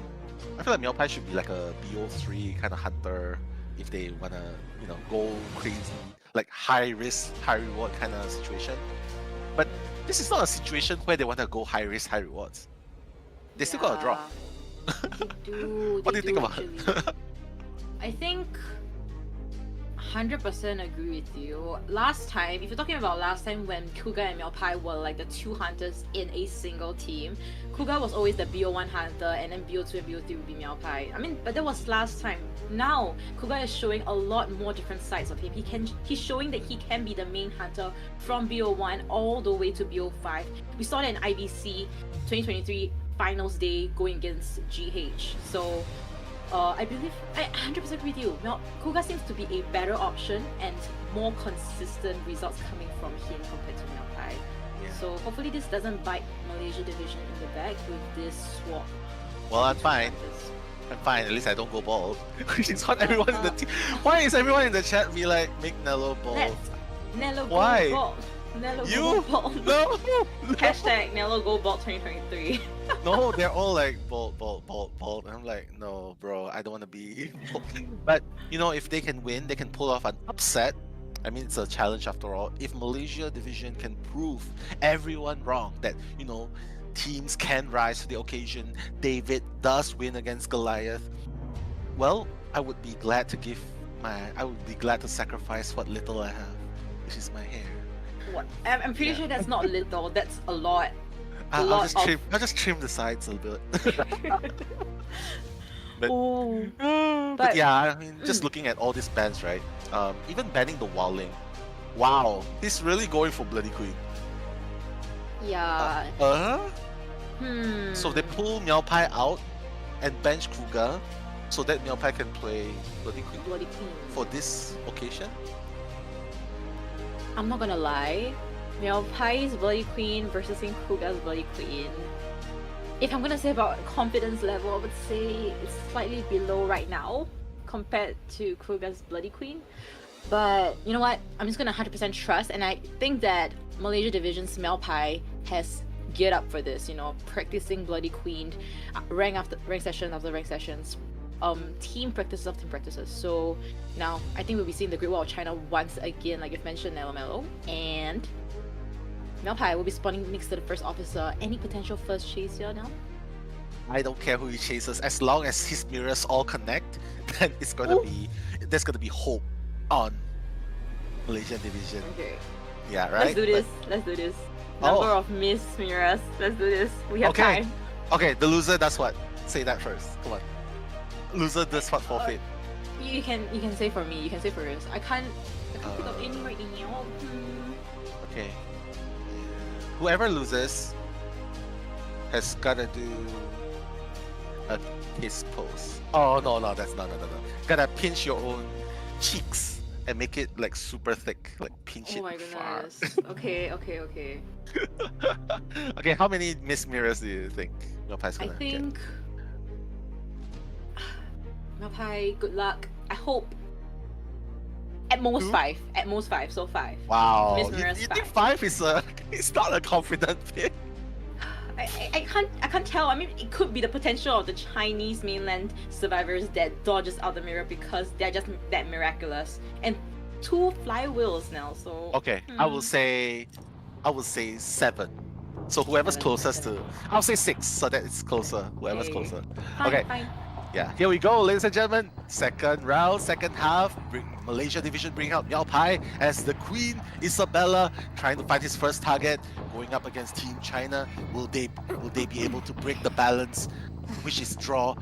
I feel like Meopai should be like a BO3 kind of hunter if they wanna, go crazy, like high risk, high reward kind of situation. But this is not a situation where they wanna go high risk, high rewards. They still got a draw. What do you think about it? I think 100% agree with you. Last time, if you're talking about last time when Kuga and Meopai were like the 2 hunters in a single team, Kuga was always the BO1 hunter and then BO2 and BO3 would be Meopai. I mean, but that was last time. Now, Kuga is showing a lot more different sides of him. He's showing that he can be the main hunter from BO1 all the way to BO5. We saw that in IVC 2023 finals day going against GH. So I believe I 100% agree with you. Now, Kuga seems to be a better option and more consistent results coming from him compared to Meopai. So hopefully this doesn't bite Malaysia division in the back with this swap. Well, I'm fine. I'm fine. At least I don't go bald. Which is what everyone in the team. Why is everyone in the chat be like, make Nello bald? Nello Why? go bald. Nello You? go bald. No. Hashtag Nello go bald 2023. No, they're all like bald. And I'm like, no, bro, I don't want to be. But if they can win, they can pull off an upset. I mean, it's a challenge after all. If Malaysia division can prove everyone wrong, that teams can rise to the occasion, David does win against Goliath. Well, I would be glad to sacrifice what little I have, which is my hair. What? I'm pretty sure that's not little. That's a lot. I'll just trim the sides a little bit. But yeah, I mean, just looking at all these bans, right? Even banning the Wildling. Wow, he's really going for Bloody Queen. Yeah. So they pull Meopai out and bench Kuga. so that Miaopai can play Bloody Queen Bloody Queen. for this occasion? I'm not gonna lie. Miaopai's Bloody Queen versus Kuga's Bloody Queen. If I'm gonna say about confidence level, I would say it's slightly below right now compared to Kuga's Bloody Queen. But you know what? I'm just gonna 100% trust, and I think that Malaysia Division's Miaopai has geared up for this. You know, practicing Bloody Queen, rank after rank session after rank sessions, team practices of team practices. So now I think we'll be seeing the Great Wall of China once again, like you've mentioned, Mello, and Miaopai will be spawning next to the first officer. Any potential first chase here now? I don't care who he chases, as long as his mirrors all connect, then it's gonna be there's gonna be hope on Malaysian Division. Okay. Yeah, right? Let's do this. Let's do this. Number of missed mirrors. Let's do this. We have time. Okay, the loser does what? Say that first. Come on. Loser does what forfeit? You can say for me. You can say for yours. I can't think of any right now. Okay. Whoever loses has gotta do a kiss pose. Oh no, that's no. Gotta pinch your own cheeks and make it like super thick, like pinch it. Oh my far. goodness. Okay. Okay, how many missed mirrors do you think Miaopai's I gonna think Miaopai, good luck. I hope at most 5. At most 5. So 5. get? Wow. Missed You mirrors think 5. 5 is it's not a confident pick? I can't tell. I mean, it could be the potential of the Chinese mainland survivors that dodges out the mirror because they're just that miraculous. And 2 flywheels now, so Okay, I will say 7. So whoever's closest to, I'll say 6, so that it's closer. Whoever's closer. Okay. Fine. Yeah, here we go, ladies and gentlemen. Second round, second half. Malaysia Division bring out Miaopai as the Queen Isabella trying to find his first target, going up against Team China. Will they be able to break the balance, which is draw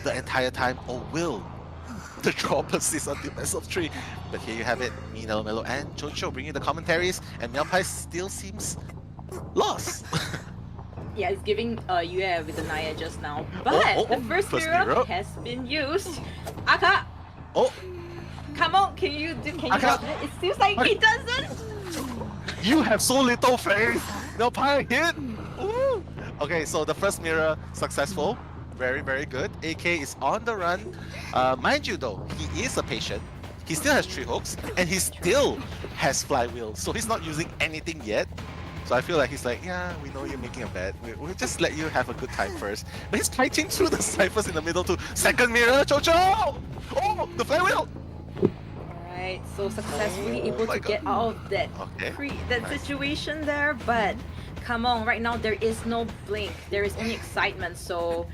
the entire time, or will the draw persist until best of 3? But here you have it. Me, Melo, and Jojo bringing the commentaries, and Miaopai still seems lost. Yeah, it's giving Yue with the Naya just now. But the first mirror has been used. Aka! Oh! Come on, can you help it? It seems like he doesn't! You have so little faith! Miaopai hit! Ooh. Okay, so the first mirror successful. Very, very good. AK is on the run. Mind you though, he is a patient. He still has 3 hooks, and he still has flywheels. So he's not using anything yet. So I feel like he's like, yeah, we know you're making a bet. We'll just let you have a good time first. But he's kiting through the ciphers in the middle to second mirror, Jojo! Oh, the flywheel! Alright, so successfully able to get out of that situation there, but come on, right now there is no blink. There is only excitement, so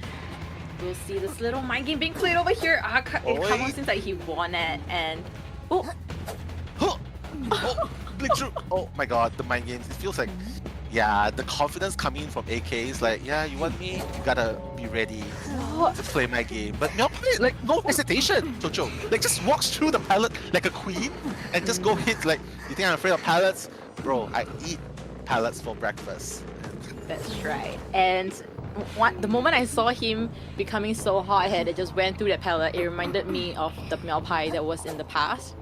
we'll see this little mind game being played over here. Come on, seems like he won it, and Blink through. Oh my god, the mind games. It feels like, yeah, the confidence coming from AK is like, yeah, you want me? You gotta be ready to play my game. But Miaopai, like, no hesitation, Jojo. Like, just walks through the pallet like a queen and just go hit. Like, you think I'm afraid of pallets? Bro, I eat pallets for breakfast. That's right. And the moment I saw him becoming so hot-headed, just went through that pallet, it reminded me of the Miaopai that was in the past,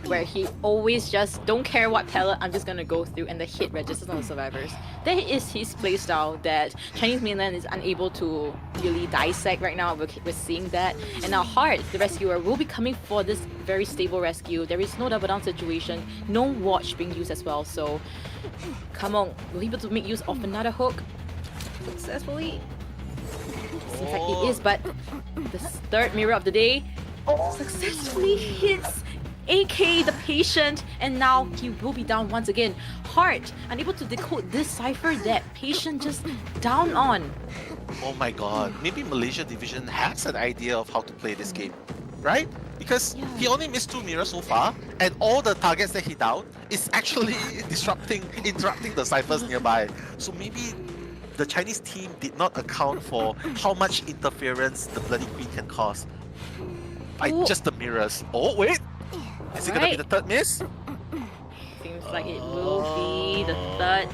where he always just don't care what palette, I'm just gonna go through, and the hit registers on the survivors. That is his playstyle that Chinese mainland is unable to really dissect right now. We're seeing that. And now Hart, the rescuer, will be coming for this very stable rescue. There is no double down situation, no watch being used as well. So come on, will he be able to make use of another hook successfully? Seems like it is, but the third mirror of the day successfully hits AK the patient, and now he will be down once again. Hart, unable to decode this cipher that patient just down on. Oh my god, maybe Malaysia Division has an idea of how to play this game, right? Because he only missed 2 mirrors so far, and all the targets that he downed is actually interrupting the ciphers nearby. So maybe the Chinese team did not account for how much interference the Bloody Queen can cause by just the mirrors. Oh wait! Is it gonna be the third miss? Seems like it will be the third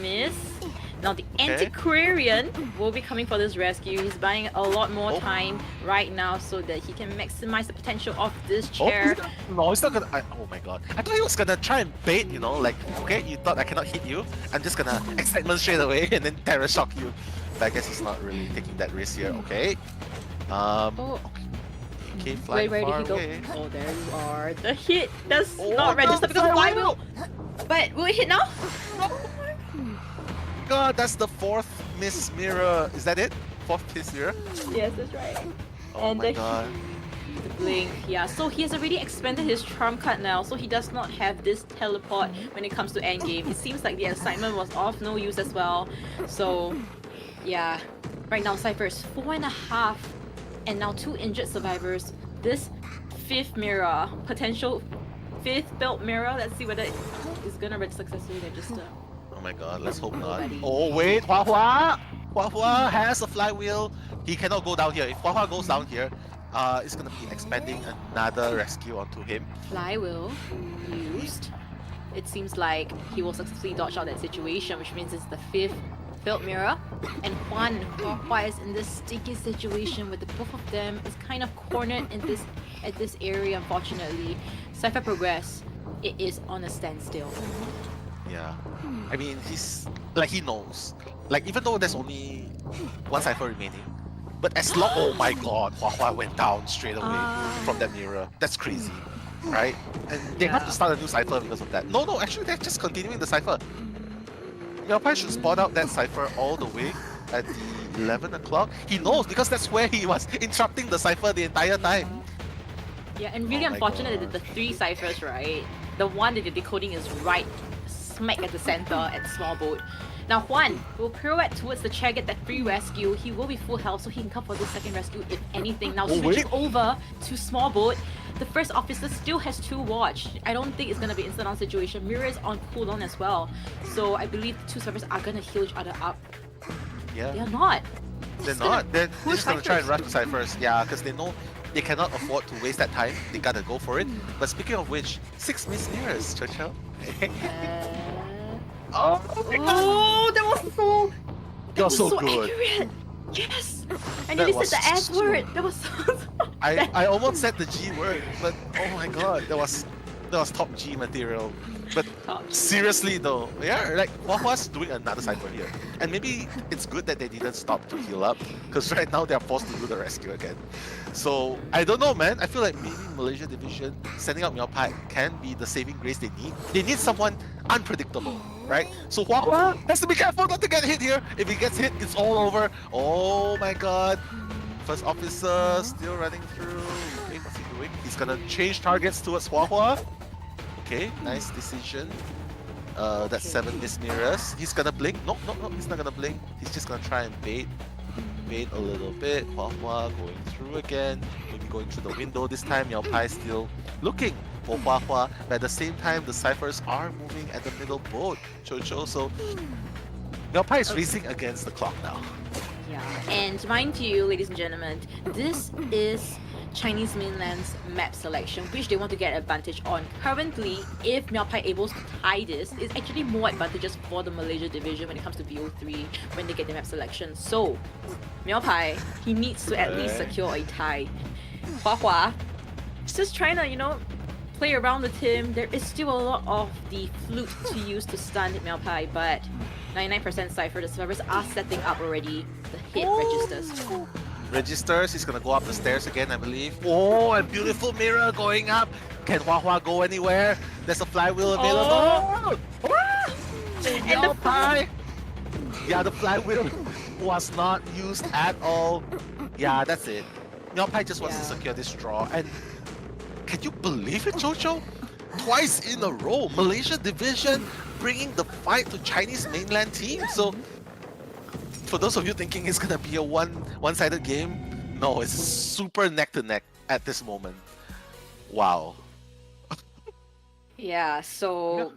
miss. Now the Antiquarian will be coming for this rescue. He's buying a lot more time right now so that he can maximize the potential of this chair. No, he's not gonna. Oh my god! I thought he was gonna try and bait. You know, like okay, you thought I cannot hit you. I'm just gonna excitement straight away and then terror shock you. But I guess he's not really taking that risk here. Okay. Okay, flying where did far he go? away. Oh, there you are. The hit does not register because of flywheel. But will it hit now? God, that's the 4th miss mirror. Is that it? 4th miss mirror? Yes, that's right. Oh and my god. The blink, yeah. So he has already expanded his trump card now, so he does not have this teleport when it comes to endgame. It seems like the assignment was of no use as well. So, yeah. Right now, Cypher is 4.5, and now 2 injured survivors. This 5th mirror, potential 5th belt mirror. Let's see whether it's gonna successfully register. Oh my god, let's hope not. Oh wait, Hua Hua! Hua Hua has a flywheel. He cannot go down here. If Hua Hua goes down here, it's gonna be expanding another rescue onto him. Flywheel used. It seems like he will successfully dodge out that situation, which means it's the 5th belt mirror. And Hua Hua is in this sticky situation with the both of them is kind of cornered in at this area, unfortunately. Cypher progress, it is on a standstill. Yeah. I mean, he knows. Like, even though there's only 1 Cypher remaining, but as long— oh my god, Hua Hua went down straight away from that mirror. That's crazy, right? And they have to start a new Cypher because of that. No, actually they're just continuing the Cypher. Miaopai should spot out that Cypher all the way at the 11 o'clock. He knows because that's where he was interrupting the Cypher the entire time. Yeah, and really unfortunate that the 3 Cyphers, right? The one that the decoding is right smack at the center at small boat. Now Juan will pirouette towards the chair, get that free rescue. He will be full health, so he can come for the second rescue if anything. Now switching over to small boat. The first officer still has 2 watch. I don't think it's gonna be instant on situation. Mirror is on cooldown as well. So I believe the 2 servers are gonna heal each other up. Yeah. They're not. They're not. They're just gonna try and rush the Cyphers. Yeah, because they know they cannot afford to waste that time. They gotta go for it. But speaking of which, 6 miss mirrors, Churchill. Oh, that was so. That was so good. Accurate. Yes. I nearly said the S word. That was so. I almost said the G word, but oh my god, that was top G material. But seriously though, yeah, like Hua Hua's doing another Cypher here. And maybe it's good that they didn't stop to heal up, because right now they're forced to do the rescue again. So I don't know, man. I feel like maybe Malaysia Division sending out Miaopai can be the saving grace they need. They need someone unpredictable, right? So Hua Hua has to be careful not to get hit here. If he gets hit, it's all over. Oh my god. First officer still running through. Okay, what's he doing? He's gonna change targets towards Hua Hua. Okay, nice decision. That's 7 miss mirrors. He's gonna blink. No, he's not gonna blink. He's just gonna try and bait a little bit. Hua Hua going through again. Maybe going through the window this time. Miaopai still looking for Hua Hua. But at the same time, the Cyphers are moving at the middle boat. Chocho. So Miaopai is racing against the clock now. Yeah, and mind you, ladies and gentlemen, this is Chinese mainland's map selection, which they want to get advantage on. Currently, if Miaopai able to tie this, it's actually more advantageous for the Malaysia division when it comes to BO3 when they get the map selection. So, Miaopai, he needs to at least secure a tie. Hua Hua is just trying to, play around with him. There is still a lot of the flute to use to stun Miaopai, but 99% Cypher, the servers are setting up already. The hit registers. He's gonna go up the stairs again, I believe. Oh, and beautiful mirror going up. Can Hua Hua go anywhere? There's a flywheel available. And the pie. Yeah, the flywheel was not used at all. Yeah, that's it. Miaopai just wants to secure this draw. And can you believe it, Jojo? Twice in a row, Malaysia division bringing the fight to Chinese mainland team. So for those of you thinking it's gonna be a one-sided game, no, it's super neck to neck at this moment. Wow. Yeah, so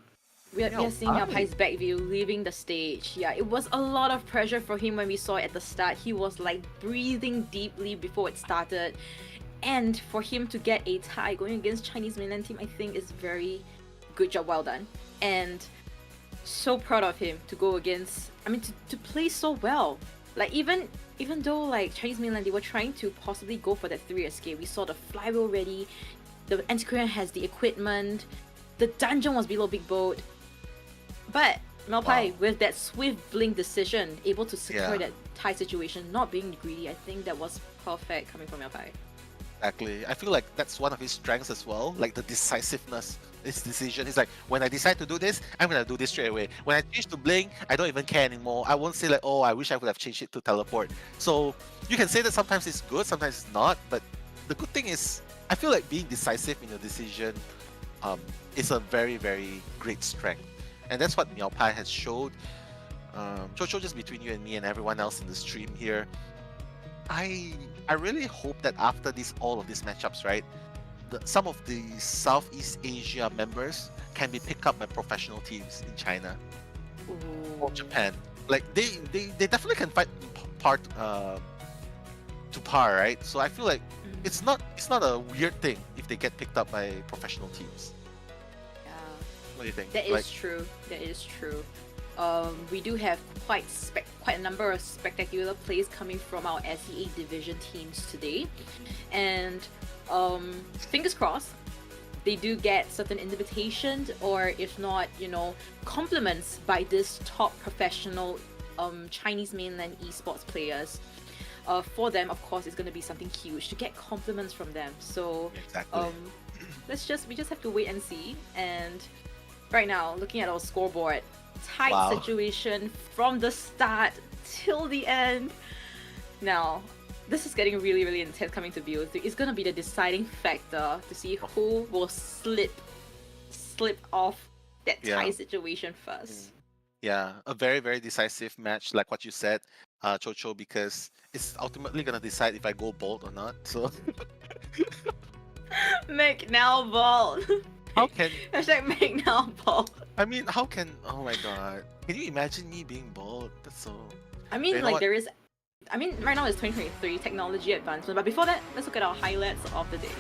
we are seeing Miaopai's back view leaving the stage. Yeah, it was a lot of pressure for him when we saw it at the start. He was like breathing deeply before it started. And for him to get a tie going against Chinese mainland team, I think is very good job, well done. And so proud of him to go against. I mean, to play so well. Like even though like Chinese mainland, they were trying to possibly go for that 3 escape. We saw the flywheel ready. The anti-Korean has the equipment. The dungeon was below Big Boat. But Malpai, with that swift blink decision, able to secure that tie situation, not being greedy, I think that was perfect coming from Malpai. Exactly. I feel like that's one of his strengths as well, like the decisiveness, his decision. He's like, when I decide to do this, I'm gonna do this straight away. When I change to blink, I don't even care anymore. I won't say like, oh, I wish I would have changed it to teleport. So you can say that sometimes it's good, sometimes it's not, but the good thing is, I feel like being decisive in your decision is a very, very great strength. And that's what Miao Pai has showed. Chocho, just between you and me and everyone else in the stream here, I really hope that after all of these matchups, right, some of the Southeast Asia members can be picked up by professional teams in China or Japan. Like they definitely can fight to par, right? So I feel like it's not a weird thing if they get picked up by professional teams. Yeah. What do you think? That is true. That is true. We do have quite a number of spectacular plays coming from our SEA division teams today, and fingers crossed they do get certain invitations, or if not, compliments by this top professional Chinese mainland esports players. For them, of course, it's going to be something huge to get compliments from them. So we just have to wait and see. And right now, looking at our scoreboard, tight situation from the start till the end. Now, this is getting really, really intense coming to view. It's going to be the deciding factor to see who will slip off that tie situation first. Yeah, a very, very decisive match, like what you said, Chocho, because it's ultimately going to decide if I go bold or not. So make now bold. How can make now bold? I mean, how can? Oh my god! Can you imagine me being bold? That's so. I mean, like there is. I mean, right now it's 2023 technology advancement, but before that, let's look at our highlights of the day.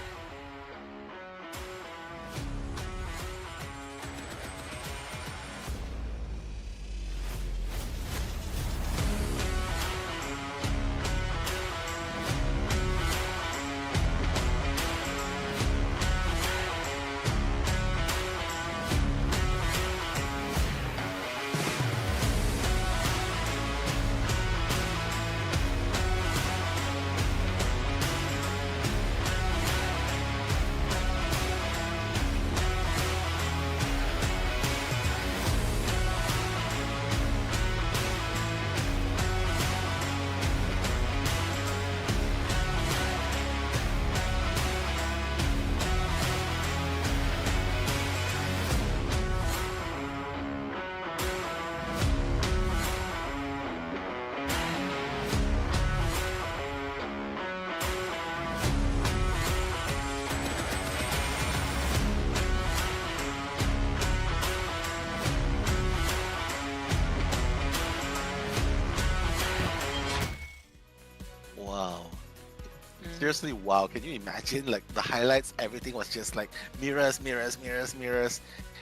Seriously, wow, can you imagine, like, the highlights, everything was just like mirrors.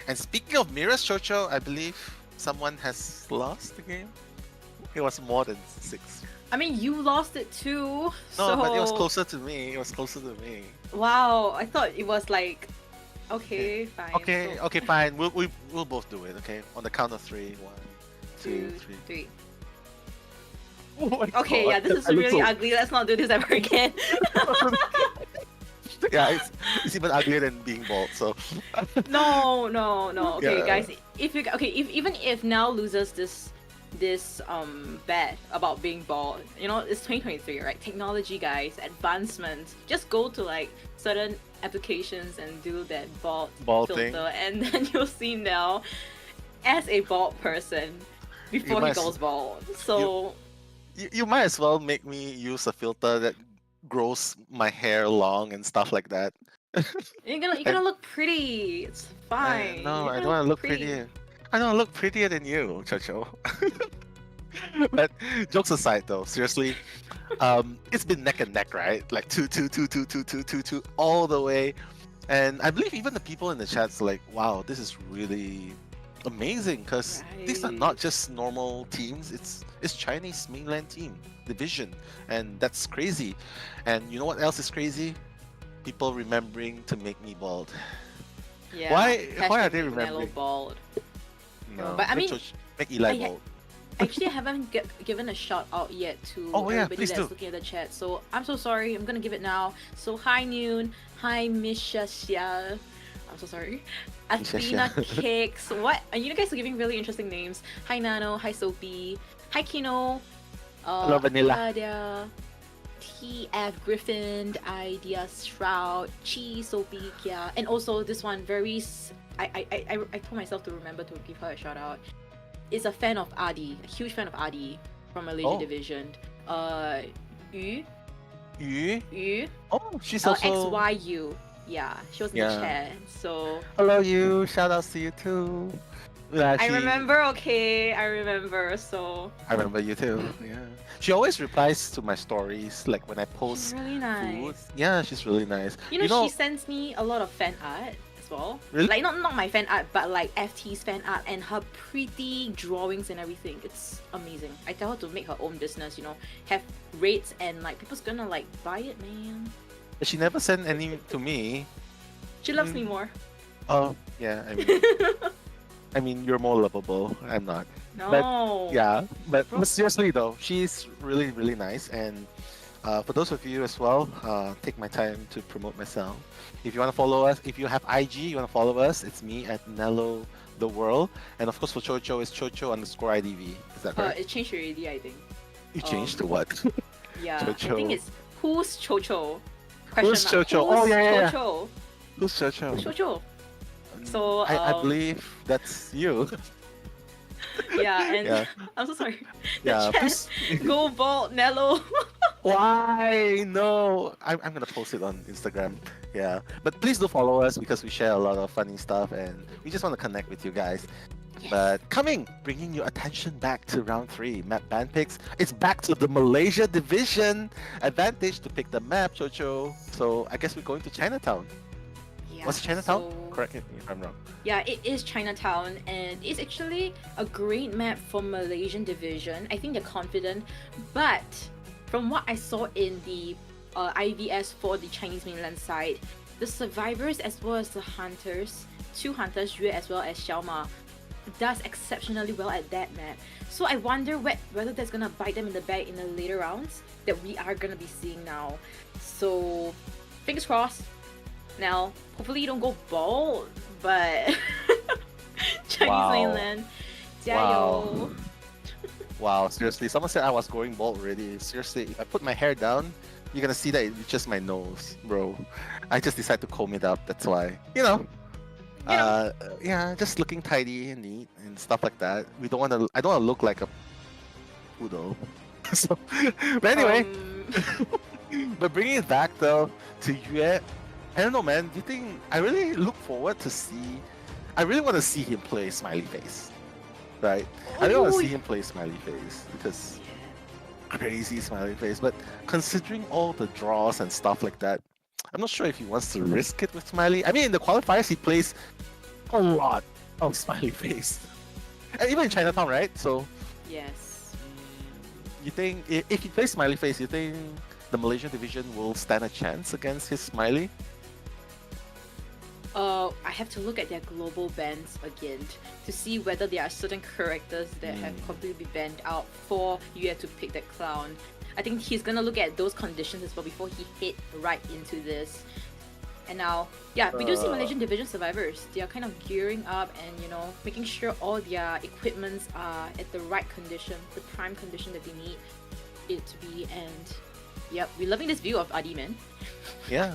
And speaking of mirrors, Chocho, I believe someone has lost the game. It was more than 6. I mean, you lost it too. No, but it was closer to me. Wow, I thought it was like, okay, fine. Okay, fine. We'll both do it. Okay, on the count of 3. 1, 2, 3. Oh okay, yeah, this is really ugly. Let's not do this ever again. Yeah, it's even uglier than being bald. So. No. Okay, guys, even if now loses this bet about being bald, it's 2023, right? Technology, guys, advancements. Just go to like certain applications and do that bald filter thing. And then you'll see now as a bald person before he goes bald. So you might as well make me use a filter that grows my hair long and stuff like that. You're gonna look pretty. It's fine. No, I don't want to look prettier. I don't look prettier than you, Chocho. But jokes aside, though, seriously, it's been neck and neck, right? Like 2 all the way. And I believe even the people in the chat's like, wow, this is really amazing because these are not just normal teams. It's Chinese mainland team division, and that's crazy. And you know what else is crazy? People remembering to make me bald. Yeah. Why are they Hashtag remembering? Canelo bald. No, But I mean, make Eli bald. Actually, I haven't given a shout out yet to everybody that's looking at the chat. So I'm so sorry. I'm gonna give it now. So hi Noon, hi Misha Xia. I'm so sorry. Athena Kicks. What? You guys are giving really interesting names. Hi Nano. Hi Sophie. Hi Kino. Hello, Vanilla. Adia, TF Griffin, Idea Shroud, Chi Sophie Kia, and also this one I told myself to remember to give her a shout out. Is a fan of Adi, a huge fan of Adi from Malaysia Division. Yu. Oh, she's also XYU. Yeah, she was in the chat. So hello, you. Shout outs to you too. I remember. Okay, I remember. So I remember you too. Yeah. She always replies to my stories, like when I post she's really nice. food. Yeah, she's really nice. You know, she sends me a lot of fan art as well. Really? Like not my fan art, but like FT's fan art and her pretty drawings and everything. It's amazing. I tell her to make her own business. You know, have rates and like people's gonna like buy it, man. But she never sent any to me. She loves me more. Oh yeah, I mean you're more lovable. I'm not. No. But yeah, but seriously though, she's really really nice. And for those of you as well, take my time to promote myself. If you want to follow us, if you have IG, you want to follow us, it's me at Nello the World. And of course for Chocho, it's Chocho_IDV. Is that correct? It changed already, I think. You changed to what? Yeah, Chocho. I think it's who's Chocho. Who's Chocho? Oh yeah. Chocho? Who's Chocho? Who's Chocho? So I believe that's you. Yeah, and Yeah. I'm so sorry. Yeah, The chat, go bald, Nello. Why? No, I'm gonna post it on Instagram. Yeah, but please do follow us because we share a lot of funny stuff and we just want to connect with you guys. Yes. But bringing your attention back to round 3, map ban picks. It's back to the Malaysia division. Advantage to pick the map, Chocho. So I guess we're going to Chinatown. Yeah, What's Chinatown? so- Correct me if I'm wrong. Yeah, it is Chinatown, and it's actually a great map for Malaysian division. I think they're confident, but from what I saw in the IVS for the Chinese mainland side, the survivors as well as the hunters, 2 hunters, Yue as well as Xiaoma, does exceptionally well at that map. So I wonder whether that's gonna bite them in the back in the later rounds that we are gonna be seeing now. So fingers crossed. Now, hopefully you don't go bald, but Chinese mainland, 加油. Wow, seriously, someone said I was going bald already. Seriously, if I put my hair down, you're gonna see that it's just my nose, bro. I just decided to comb it up, that's why. Yeah, just looking tidy and neat and stuff like that. I don't wanna look like a poodle. So, but anyway, but bringing it back though to Yue, I don't know, man. Do you think I really look forward to see? I really want to see him play Smiley Face, right? I really want to see him play Smiley Face because crazy Smiley Face. But considering all the draws and stuff like that, I'm not sure if he wants to risk it with Smiley. I mean, in the qualifiers, he plays a lot of Smiley Face, and even in Chinatown, right? So, Yes. you think if he plays Smiley Face, you think the Malaysian division will stand a chance against his Smiley? I have to look at their global bans again to see whether there are certain characters that have completely banned out for you to pick that clown. I think he's gonna look at those conditions as well before he hit right into this. And now, yeah, we do see Malaysian division survivors. They are kind of gearing up and making sure all their equipments are at the right condition, the prime condition that they need it to be. And yep, we're loving this view of Adi, man. Yeah,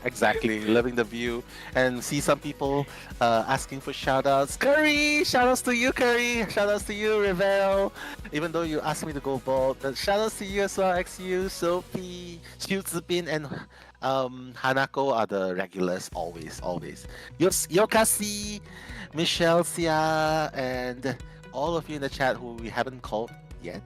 exactly. Loving the view and see some people asking for shoutouts. Curry, shoutouts to you, Curry. Shoutouts to you, Revel. Even though you asked me to go bald, but shoutouts to you as well, XU, Sophie, Xiu Zibin, and Hanako are the regulars always. Yokasi, Michelle, Sia, and all of you in the chat who we haven't called yet.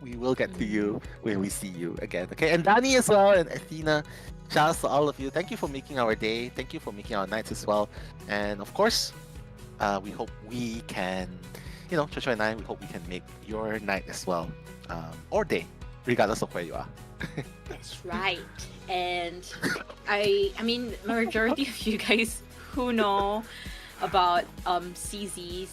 We will get to you when we see you again. Okay, and Dani as well, and Athena. Shout out to all of you. Thank you for making our day. Thank you for making our nights as well. And of course, we hope we can, Chocho and I, we hope we can make your night as well, or day, regardless of where you are. That's right. And I mean, majority of you guys who know about CZ,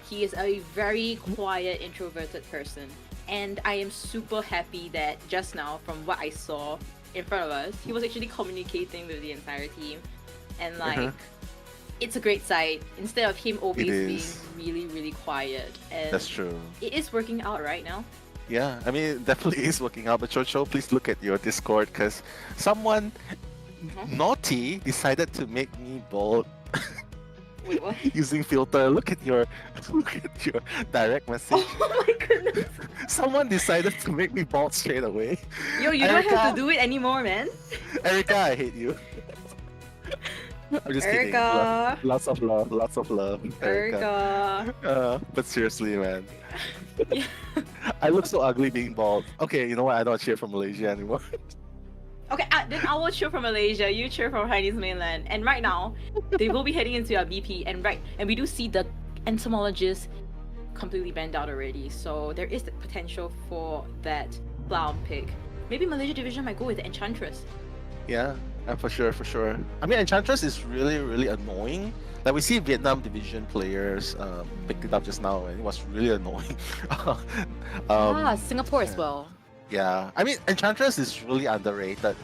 he is a very quiet, introverted person, and I am super happy that just now, from what I saw in front of us, he was actually communicating with the entire team, and like, it's a great sight instead of him always being really, really quiet. And that's true. It is working out right now. Yeah, I mean, it definitely is working out. But Chocho, please look at your Discord, because someone naughty decided to make me bold. Wait, what? Using filter. Look at your direct message. Oh my goodness! Someone decided to make me bold straight away. Yo, you Erica, don't have to do it anymore, man. Erica, I hate you. I'm just Erica. kidding. Lots of love, Erica. But seriously, man. I look so ugly being bald. Okay, you know what? I don't cheer for Malaysia anymore. Okay, then I will cheer for Malaysia. You cheer for Chinese mainland. And right now, they will be heading into our BP. And we do see the entomologist completely banned out already. So there is the potential for that clown pick. Maybe Malaysia division might go with the Enchantress. Yeah, for sure. I mean, Enchantress is really, really annoying. Like, we see Vietnam division players picked it up just now, and it was really annoying. Singapore as well. Yeah, I mean, Enchantress is really underrated.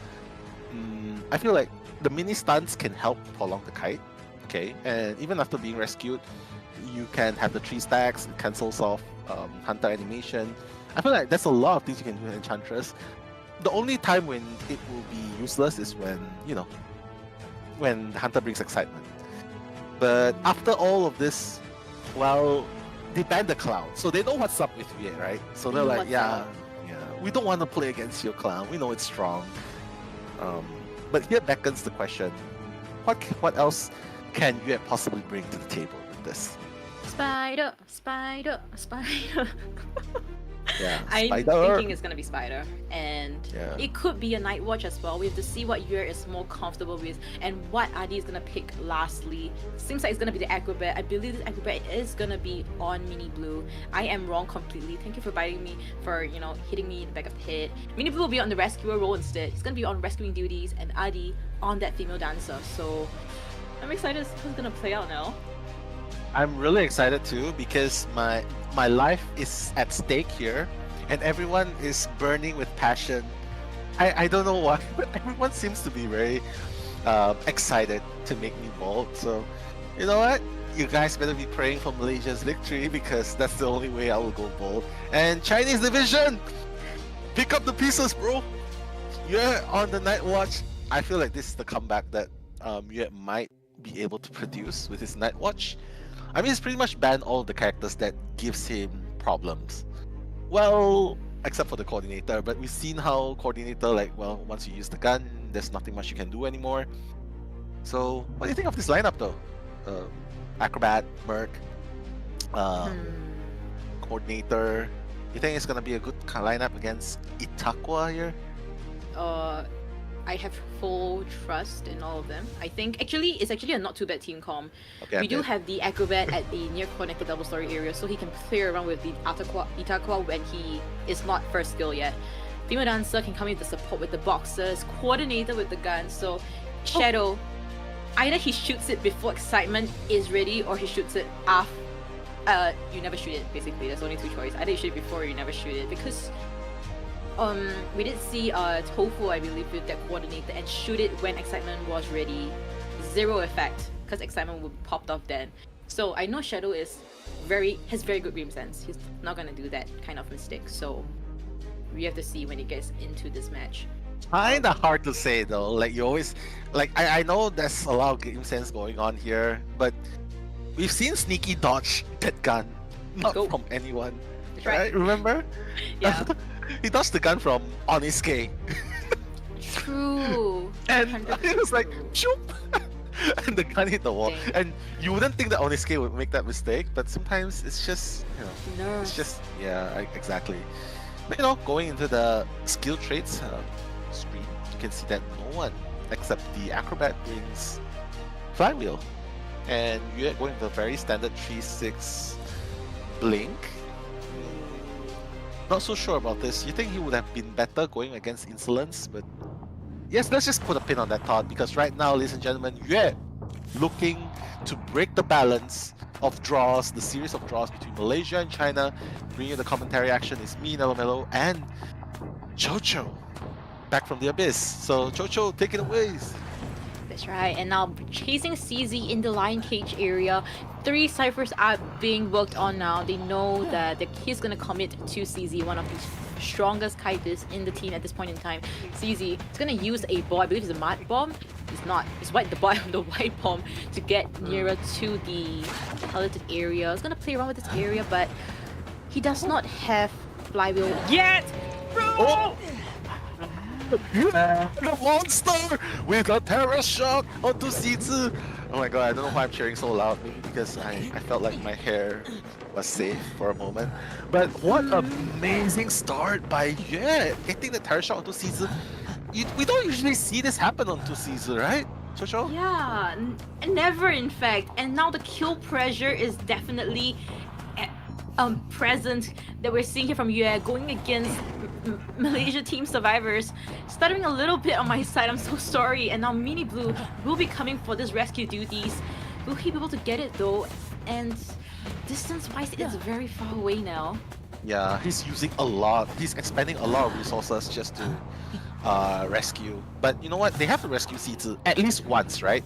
I feel like the mini stunts can help prolong the kite, okay? And even after being rescued, you can have the 3 stacks, it cancels off Hunter animation. I feel like there's a lot of things you can do in Enchantress. The only time when it will be useless is when, when Hunter brings excitement. But after all of this, well, they banned the clown, so they know what's up with Viet, right? So they're like, yeah, we don't want to play against your clown. We know it's strong. But here beckons the question: what else can Yue possibly bring to the table with this? Spider. Yeah, I'm Spider. thinking it's gonna be Spider, and it could be a Night Watch as well. We have to see what Yue is more comfortable with and what Adi is gonna pick lastly. Seems like it's gonna be the Acrobat. I believe this Acrobat is gonna be on Mini Blue. I am wrong completely. Thank you for biting me, for hitting me in the back of the head. Mini Blue will be on the rescuer role instead. He's gonna be on rescuing duties, and Adi on that female dancer. So I'm excited to see who's gonna play out now. I'm really excited too, because my life is at stake here, and everyone is burning with passion. I don't know why, but everyone seems to be very excited to make me bold. So, you know what? You guys better be praying for Malaysia's victory, because that's the only way I will go bold. And Chinese division, pick up the pieces, bro. You're on the Night Watch. I feel like this is the comeback that Yue might be able to produce with his Night Watch. I mean, he's pretty much banned all the characters that gives him problems. Well, except for the Coordinator, but we've seen how Coordinator, once you use the gun, there's nothing much you can do anymore. So, what do you think of this lineup though? Acrobat, Merc, Coordinator. You think it's gonna be a good lineup against Itakwa here? I have full trust in all of them. I think it's actually a not too bad team comp. Okay, we do have the Acrobat at the near connected double story area, so he can play around with the Itakwa when he is not first skill yet. Female Dancer can come in with the support with the boxers, Coordinator with the gun, so Shadow, either he shoots it before excitement is ready, or he shoots it after. You never shoot it, basically. There's only 2 choices. Either you shoot it before or you never shoot it, because we did see Tofu, I believe, with that Coordinator and shoot it when excitement was ready. 0 effect, because excitement will be popped off then. So I know Shadow has very good game sense. He's not gonna do that kind of mistake. So we have to see when he gets into this match. Kinda hard to say though. Like, you always, I know there's a lot of game sense going on here, but we've seen Sneaky dodge that gun, not from anyone. That's right. Remember? Yeah. He dodged the gun from Oniske. True. And it was like, shoop! And the gun hit the wall. Dang. And you wouldn't think that Oniske would make that mistake, but sometimes it's just, it's just, exactly. But going into the skill traits screen, you can see that no one except the Acrobat brings Flywheel. And you're going with a very standard 3-6 blink. Not so sure about this. You think he would have been better going against Insolence, but yes, let's just put a pin on that thought, because right now, ladies and gentlemen, you're looking to break the balance of draws, the series of draws between Malaysia and China. Bringing you the commentary action is me, Nelomelo, and Chocho, back from the abyss. So Chocho, take it away. That's right, and now chasing CZ in the lion cage area. 3 ciphers are being worked on now. They know that he's gonna commit to CZ, one of the strongest kiters in the team at this point in time. CZ is gonna use a ball, I believe it's a mud bomb. It's not, it's the white bomb to get nearer to the piloted area. He's gonna play around with this area, but he does not have flywheel yet! Oh! Yeah, the monster with a terror shock onto CZ. Oh my god, I don't know why I'm cheering so loud. Maybe because I felt like my hair was safe for a moment. But what an amazing start by getting the terror shock onto CZ. We don't usually see this happen onto CZ, right? Chocho? Yeah, never in fact. And now the kill pressure is definitely present that we're seeing here from Yue going against Malaysia team survivors. Stuttering a little bit on my side, I'm so sorry. And now Mini Blue will be coming for this rescue duties. Will he be able to get it though? And distance-wise, it's very far away now. Yeah, he's using a lot. He's expending a lot of resources just to rescue. But you know what? They have to rescue CZ at least once, right?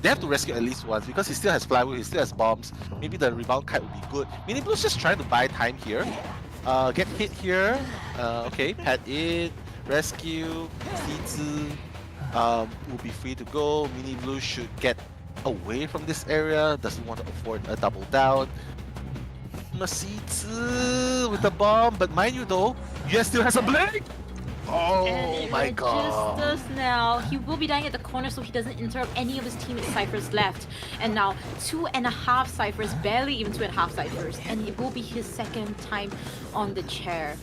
They have to rescue at least once because he still has flywheel, he still has bombs. Maybe the rebound kite would be good. Mini Blue's just trying to buy time here. Get hit here. Okay, pad it, rescue, CZ will be free to go. Mini Blue should get away from this area. Doesn't want to afford a double down. CZ with the bomb, but mind you though, Yue still has a blink! Oh my god. Just now, he will be dying at the corner so he doesn't interrupt any of his teammates' ciphers left. And now 2.5 ciphers, barely even 2.5 ciphers, and it will be his second time on the chair.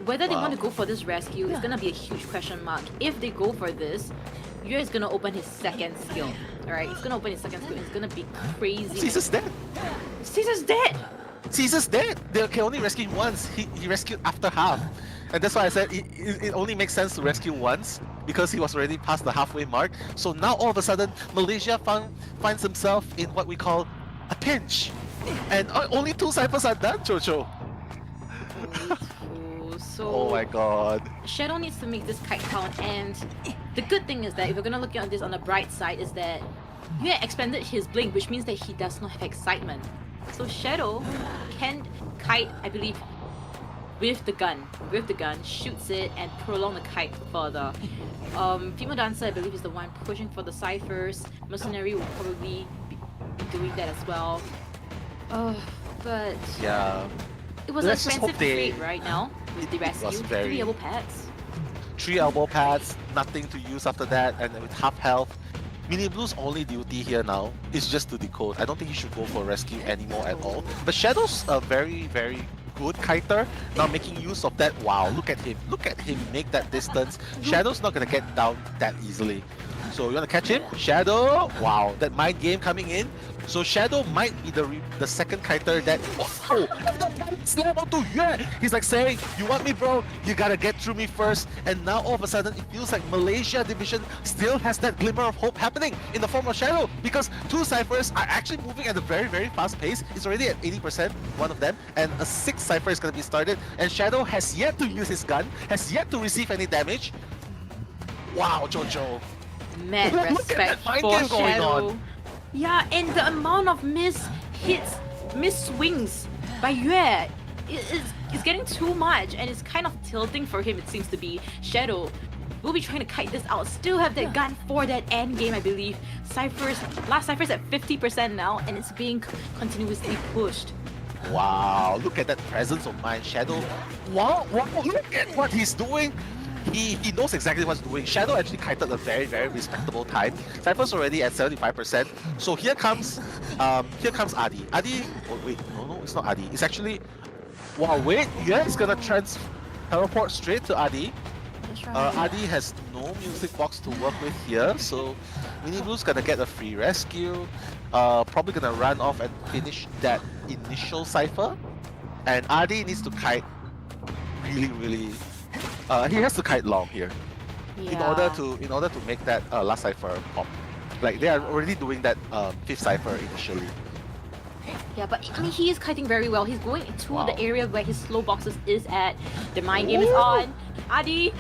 Whether they want to go for this rescue is gonna be a huge question mark. If they go for this, Yue is gonna open his second skill. Alright, he's gonna open his second skill and it's gonna be crazy. CZ's dead! CZ's dead! CZ's dead! They can only rescue him once. He rescued after half. And that's why I said it only makes sense to rescue once because he was already past the halfway mark. So now all of a sudden, Malaysia finds himself in what we call a pinch. And only 2 ciphers are done, Chocho. So oh my god. Shadow needs to make this kite count, and the good thing is that if we're gonna look at this on the bright side is that Yue expended his blink, which means that he does not have excitement. So Shadow can kite, I believe, with the gun, shoots it and prolong the kite further. Female Dancer, I believe, is the one pushing for the ciphers. Mercenary will probably be doing that as well. But yeah, it was an expensive trade right now with the rescue. 3 elbow pads. 3 elbow pads, nothing to use after that, and with half health. Mini Blue's only duty here now is just to decode. I don't think he should go for rescue anymore at all. But Shadow's a very, very good kiter, now making use of that. Wow, look at him make that distance. Shadow's not gonna get down that easily. So you wanna catch him? Shadow! Wow, that mind game coming in. So Shadow might be the second kiter that slam onto Yue. He's like saying, you want me bro? You gotta get through me first. And now all of a sudden it feels like Malaysia division still has that glimmer of hope happening in the form of Shadow, because 2 ciphers are actually moving at a very, very fast pace. It's already at 80%, one of them, and a 6th cipher is gonna be started, and Shadow has yet to use his gun, has yet to receive any damage. Wow, Jojo. Mad respect for Shadow. Yeah, and the amount of miss swings by Yue is getting too much, and it's kind of tilting for him, it seems to be. Shadow will be trying to kite this out, still have that gun for that end game, I believe. Last Cypher's at 50% now, and it's being continuously pushed. Wow, look at that presence of mind, Shadow. Wow, look at what he's doing. He knows exactly what's doing. Shadow actually kited a very, very respectable time. Cypher's already at 75%. So here comes Adi. Adi, oh wait, no, it's not Adi. It's actually, wow, wait, yeah, it's gonna teleport straight to Adi. That's right. Adi has no music box to work with here, so Mini Blue's gonna get a free rescue. Probably gonna run off and finish that initial cipher. And Adi needs to kite really. He has to kite long here in order to make that last cipher pop. Like they are already doing that fifth cipher initially. Yeah, but I mean, he is kiting very well. He's going into the area where his slow boxes is at. The mind game is on. Adi,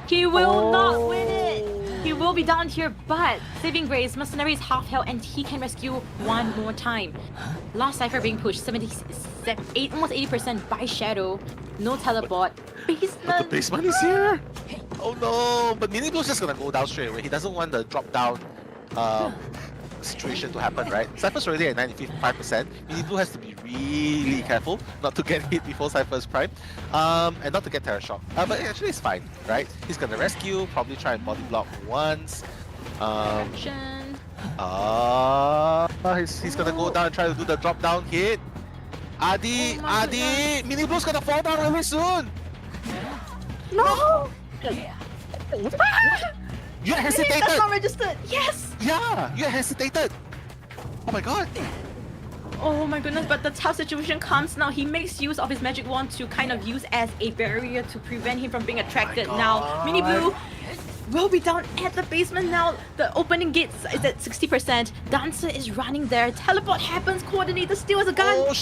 he will not win it. He will be down here, but saving grace, Mercenary is half health and he can rescue one more time. Last cipher being pushed, 78, almost 80% by Shadow. No teleport. Basement. But the basement is here. Oh no! But Mini Blue's just gonna go down straight away. He doesn't want the drop down situation to happen, right? Cypher's already at 95%. Mini Blue has to be really careful not to get hit before Cypher's prime, and not to get Terror Shock. But actually it's fine, right? He's gonna rescue, probably try and body block once. He's gonna go down and try to do the drop down hit. Adi, Mini Blue's gonna fall down really soon. No! You hesitated! That's not registered! Yes! Yeah! You hesitated! Oh my god! Oh my goodness, but the tough situation comes now. He makes use of his magic wand to kind of use as a barrier to prevent him from being attracted. Now, Mini Blue will be down at the basement now. The opening gate is at 60%. Dancer is running there. Teleport happens. Coordinator steals a gun. Oh,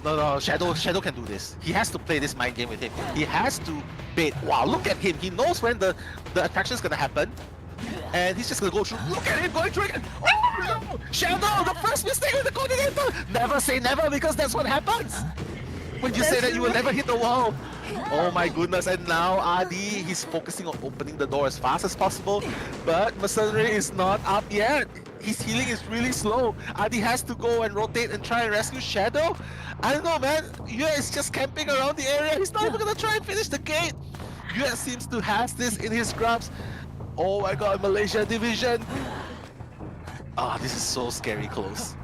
No, Shadow can do this. He has to play this mind game with him. He has to bait. Wow, look at him. He knows when the attraction is gonna happen. And he's just gonna go through. Look at him going through again. Oh, no! Shadow, the first mistake with the coordinator. Never say never because that's what happens. When you say that you will never hit the wall. Oh my goodness, and now Adi, he's focusing on opening the door as fast as possible. But Mercenary is not up yet. His healing is really slow. Adi has to go and rotate and try and rescue Shadow. I don't know, man. Yue is just camping around the area. He's not even gonna try and finish the gate. Yue seems to have this in his grasp. Oh my god, Malaysia division. This is so scary close.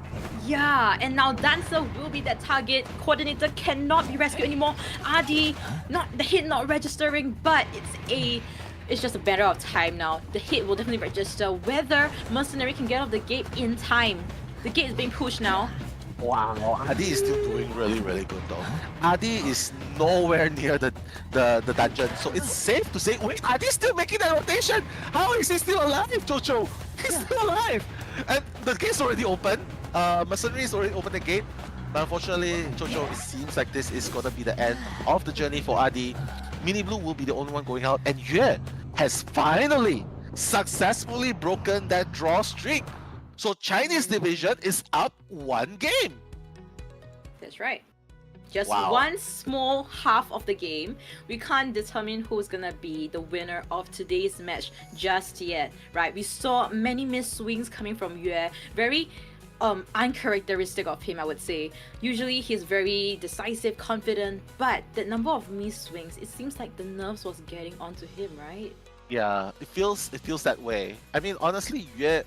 Yeah, and now Dancer will be that target. Coordinator cannot be rescued anymore. Adi, the hit not registering, but it's just a matter of time now. The hit will definitely register. Whether Mercenary can get off the gate in time. The gate is being pushed now. Wow, Adi is still doing really good though. Adi is nowhere near the dungeon, so it's safe to say, wait, Adi's still making that rotation! How is he still alive, Chocho? He's still alive! And the gate's already open. Mercenary is already opened the gate. But unfortunately, Chocho, it seems like this is gonna be the end of the journey for Adi. Mini Blue will be the only one going out, and Yue has finally successfully broken that draw streak. So Chinese division is up one game. That's right. Just one small half of the game. We can't determine who's gonna be the winner of today's match just yet, right? We saw many missed swings coming from Yue. Very uncharacteristic of him, I would say. Usually he's very decisive, confident, but the number of missed swings, it seems like the nerves was getting onto him, right? Yeah, it feels that way. I mean, honestly, Yue,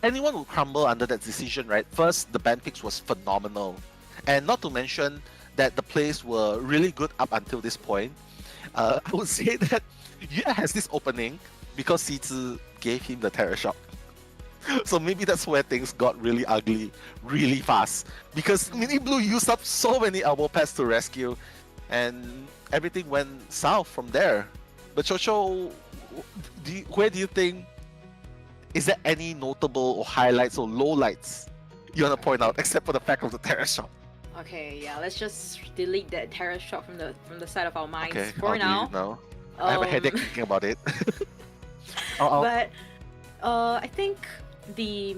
anyone would crumble under that decision, right? First, the band picks was phenomenal. And not to mention that the plays were really good up until this point. I would say that Yue has this opening because Sizi gave him the Terror Shock. So maybe that's where things got really ugly really fast. Because Mini Blue used up so many elbow pads to rescue. And everything went south from there. But Chocho, where do you think, is there any notable or highlights or lowlights you want to point out, except for the fact of the Terror Shock? Okay, yeah, let's just delete that Terror Shock from the side of our minds for now. I have a headache thinking about it. But I think the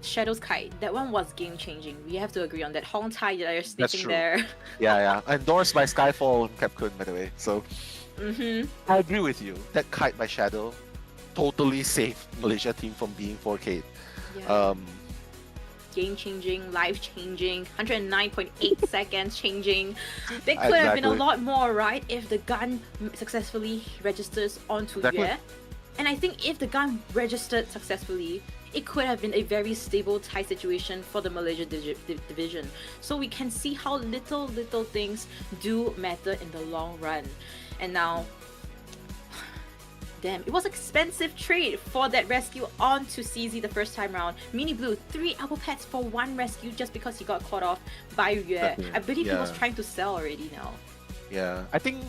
Shadow's Kite, that one was game changing. We have to agree on that. Hong Tai that are sneaking there. Yeah. Endorsed by Skyfall and Capcom, by the way. So I agree with you. That Kite by Shadow totally saved Malaysia team from being 4K. Yeah. Game changing, life changing, 109.8 seconds changing. There could have been a lot more, right, if the gun successfully registers onto Yue. And I think if the gun registered successfully, it could have been a very stable tie situation for the Malaysia division. So we can see how little things do matter in the long run. And now, damn, it was expensive trade for that rescue onto CZ the first time round. Mini Blue, 3 elbow pads for 1 rescue just because he got caught off by Yue. I believe he was trying to sell already now. Yeah, I think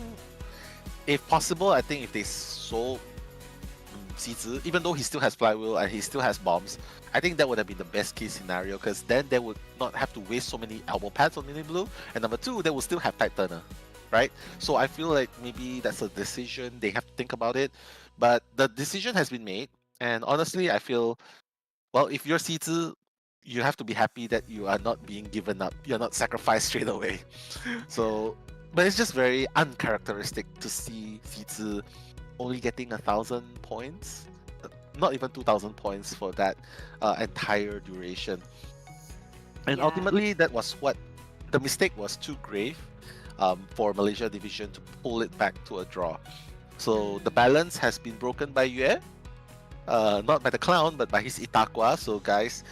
if possible, I think if they sold Cizi, even though he still has flywheel and he still has bombs, I think that would have been the best case scenario, because then they would not have to waste so many elbow pads on Mini Blue, and number 2, they will still have tight turner, right? So I feel like maybe that's a decision, they have to think about it, but the decision has been made, and honestly, I feel, well, if you're Cizi, you have to be happy that you are not being given up, you're not sacrificed straight away. So, but it's just very uncharacteristic to see Cizi only getting 1,000 points, not even 2,000 points for that entire duration. And ultimately, that was what the mistake was too grave for Malaysia division to pull it back to a draw. So the balance has been broken by Yue, not by the clown, but by his Itakwa. So guys,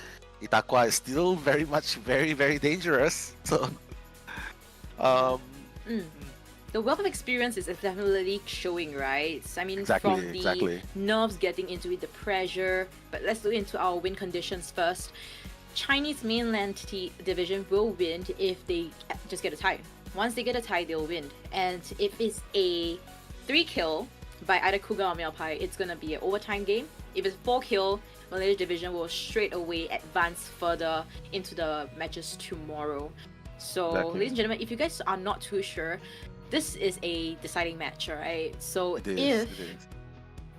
Itakwa is still very much very dangerous. So the wealth of experience is definitely showing, right? I mean, from the nerves getting into it, the pressure. But let's look into our win conditions first. Chinese mainland division will win if they just get a tie. Once they get a tie, they'll win. And if it's a 3-kill by either Cougar or Miaopai, it's gonna be an overtime game. If it's 4-kill, Malaysia division will straight away advance further into the matches tomorrow. So, ladies and gentlemen, if you guys are not too sure, this is a deciding match, right? So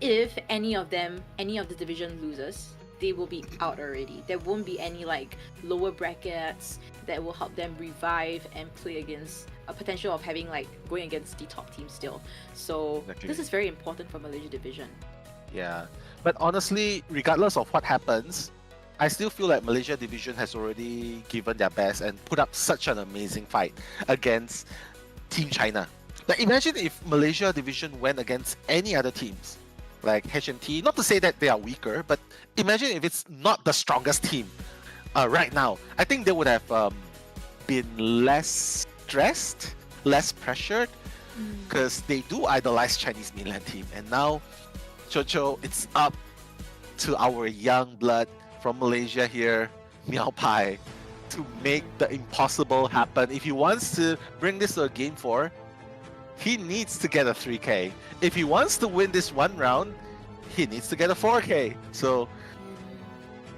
if any of the division loses, they will be out already. There won't be any like lower brackets that will help them revive and play against a potential of having like going against the top team still. So this is very important for Malaysia division. Yeah, but honestly, regardless of what happens, I still feel like Malaysia division has already given their best and put up such an amazing fight against Team China. Like, imagine if Malaysia division went against any other teams, like HMT. Not to say that they are weaker, but imagine if it's not the strongest team right now. I think they would have been less stressed, less pressured, because they do idolize Chinese mainland team. And now, Chocho, it's up to our young blood from Malaysia here, Miaopai, to make the impossible happen. If he wants to bring this to a game 4, he needs to get a 3K. If he wants to win this one round, he needs to get a 4K. So,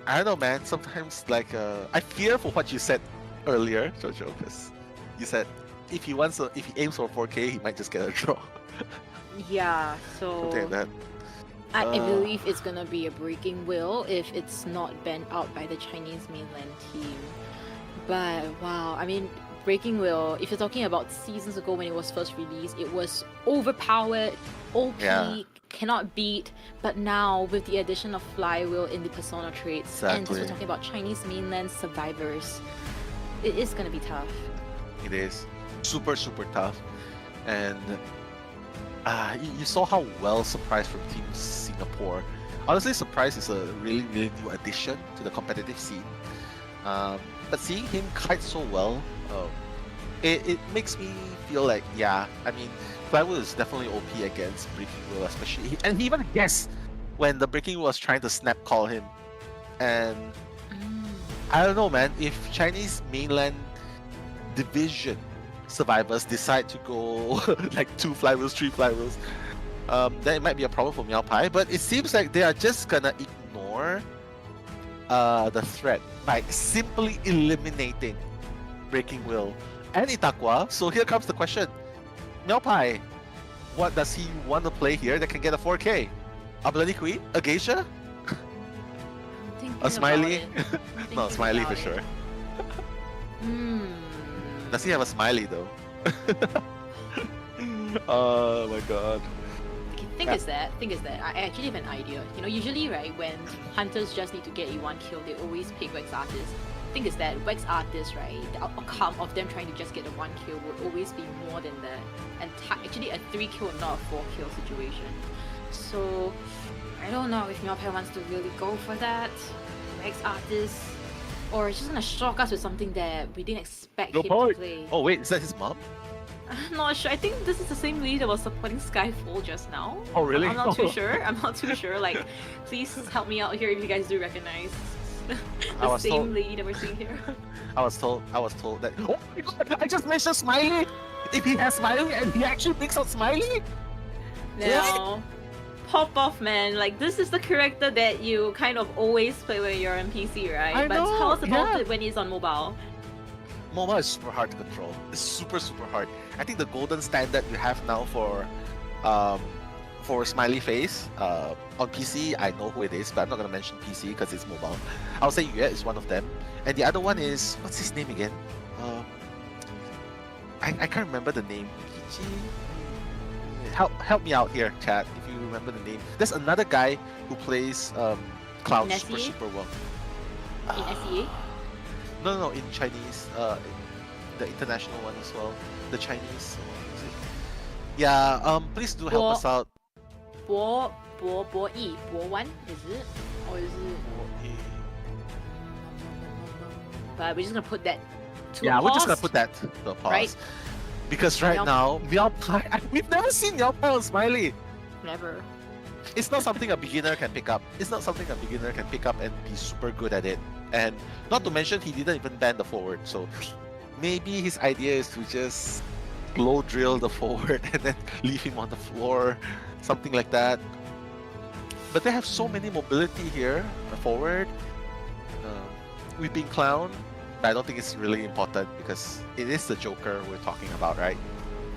I don't know, man. Sometimes, like, I fear for what you said earlier, Jojo, because you said if he aims for 4K, he might just get a draw. Yeah, so something like that. I believe it's gonna be a breaking will if it's not banned out by the Chinese mainland team. But wow, I mean, breaking will, if you're talking about seasons ago when it was first released, it was overpowered, OP, cannot beat. But now with the addition of flywheel in the persona traits, and just we're talking about Chinese mainland survivors, it is gonna be tough. It is super tough. And you saw how well Surprise from Team Singapore. Honestly, Surprise is a really new addition to the competitive scene. But seeing him kite so well, it makes me feel like, I mean, Flywheel is definitely OP against Breaking Wheel, especially. And he even guessed when the Breaking Wheel was trying to snap call him. And I don't know, man, if Chinese mainland division survivors decide to go like 2 flywheels, 3 flywheels, then it might be a problem for Miaopai. But it seems like they are just gonna ignore the threat by simply eliminating Breaking Wheel and Itakwa. So here comes the question: Miaopai, what does he want to play here that can get a 4K? A Bloody Queen? A Geisha? A Smiley? No, Smiley for sure. Does he have a Smiley though? Oh my god. Thing is that I actually have an idea. You know, usually, right, when hunters just need to get a 1 kill, they always pick Wax Artist. Thing is that Wax Artist, right, the outcome of them trying to just get a 1 kill will always be more than that. And actually a 3 kill, not a 4 kill situation. So, I don't know if Miaopai wants to really go for that. Wax Artist. Or it's just gonna shock us with something that we didn't expect him to play. Oh wait, is that his mom? I'm not sure. I think this is the same lady that was supporting Skyfall just now. Oh, really? I'm not too sure. I'm not too sure. Like, please help me out here if you guys do recognize the same lady that we're seeing here. I was told that. Oh my god! I just mentioned Smiley. If he has Smiley and he actually picks out Smiley. Now, pop off, man. Like, this is the character that you kind of always play when you're on PC, right? I But know, tell us about yeah. it when he's on mobile. Mobile is super hard to control. It's super hard. I think the golden standard you have now for Smiley Face on PC, I know who it is, but I'm not gonna mention PC because it's mobile. I'll say Yue is one of them, and the other one is, what's his name again? I can't remember the name. Help me out here, chat, if you remember the name. There's another guy who plays Cloud In super SEA? well. In SEA? No, in Chinese, the international one as well. The Chinese one, is it? Yeah, please do help us out. Bo Yi, Bo Wan, is it? Or is it? But we're just gonna put that to Yeah, a we're just gonna pause. put that to a pause. Right. Because right now, Meow Pie, we've never seen Meow Pie on Smiley. Never. It's not something a beginner can pick up. It's not something a beginner can pick up and be super good at it. And not to mention, he didn't even ban the forward. So maybe his idea is to just blow drill the forward and then leave him on the floor, something like that. But they have so many mobility here, the forward, Weeping Clown. But I don't think it's really important because it is the Joker we're talking about, right?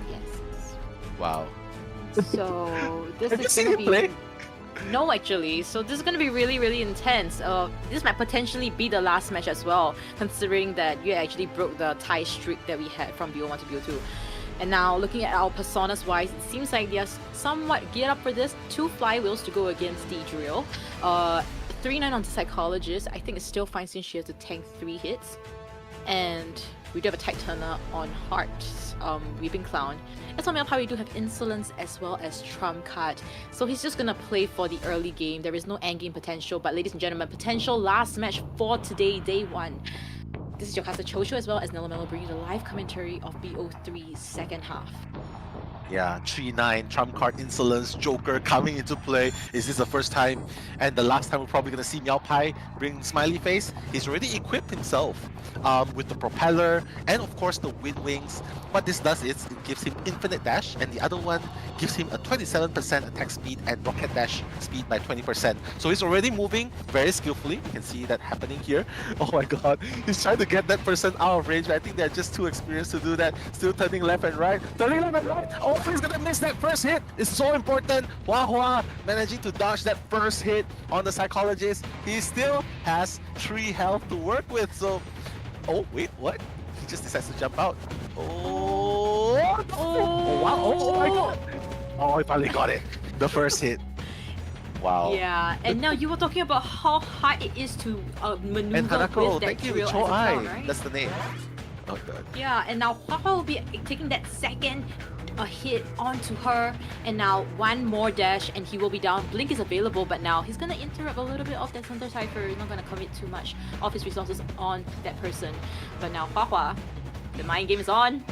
Yes. Wow. So this Have you is seen gonna him be play? no, actually. So this is gonna be really intense. This might potentially be the last match as well, considering that you actually broke the tie streak that we had from BO1 to BO2. And now looking at our personas wise, it seems like they're somewhat geared up for this. 2 flywheels to go against the drill. 3-9 on the psychologist. I think it's still fine since she has to tank 3 hits. And we do have a tight turner on Heart, Weeping Clown. As on Meow Pie, we do have Insolence as well as Trump card. So he's just gonna play for the early game. There is no end game potential, but ladies and gentlemen, potential last match for today, day 1. This is your caster Chocho as well as Nello Mello bringing you the live commentary of BO3's second half. Yeah, 3-9, Trump card, Insolence, Joker coming into play. Is this the first time and the last time we're probably going to see Meow Pie bring Smiley Face? He's already equipped himself with the propeller and of course the wind wings. What this does is it gives him infinite dash, and the other one gives him a 27% attack speed and rocket dash speed by 20%. So he's already moving very skillfully. You can see that happening here. Oh my god, he's trying to get that person out of range, but I think they're just too experienced to do that. Still turning left and right. Turning left and right. Oh, he's gonna miss that first hit. It's so important. Hua managing to dodge that first hit on the psychologist. He still has 3 health to work with. So, oh wait, what? He just decides to jump out. Oh wow! Oh my god! Oh, he finally got it. The first hit. Wow. Yeah, and now you were talking about how hard it is to maneuver And Hanako, with that thank you. drill as a Cho clown, Ai. right? That's the name. Oh god. Yeah, and now Hua will be taking that second hit onto her, and now 1 more dash and he will be down. Blink is available, but now he's gonna interrupt a little bit of that Thunder Cypher. He's not gonna commit too much of his resources on that person. But now Hua, the mind game is on.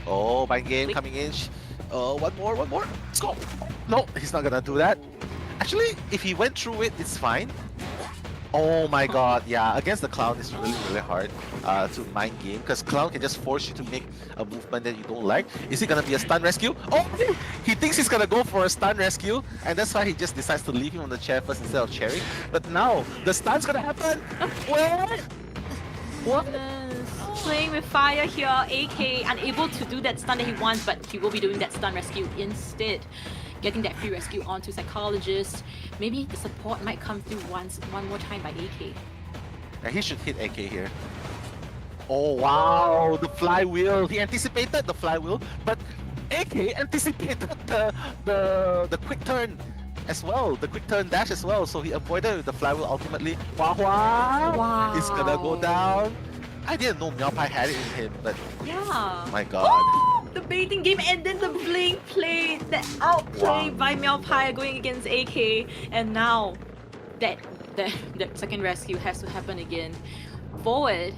Oh, mind game coming in. One more. Let's go. No, he's not gonna do that. Actually, if he went through it, it's fine. Oh my god, yeah, against the Clown it's really hard to mind game, because Clown can just force you to make a movement that you don't like. Is it gonna be a stun rescue? Oh, he thinks he's gonna go for a stun rescue, and that's why he just decides to leave him on the chair first instead of Cherry. But now, the stun's gonna happen! What? Playing with fire here, AK unable to do that stun that he wants, but he will be doing that stun rescue instead. Getting that free rescue onto Psychologist. Maybe the support might come through one more time by AK. Yeah, he should hit AK here. Oh wow, the flywheel. He anticipated the flywheel, but AK anticipated the quick turn as well, the quick turn dash as well. So he avoided the flywheel ultimately. Wow. He's gonna go down. I didn't know Meow Pie had it in him, but yeah. My god. The baiting game and then the blink play, the outplay by Meow Pie going against AK, and now that second rescue has to happen again. Forward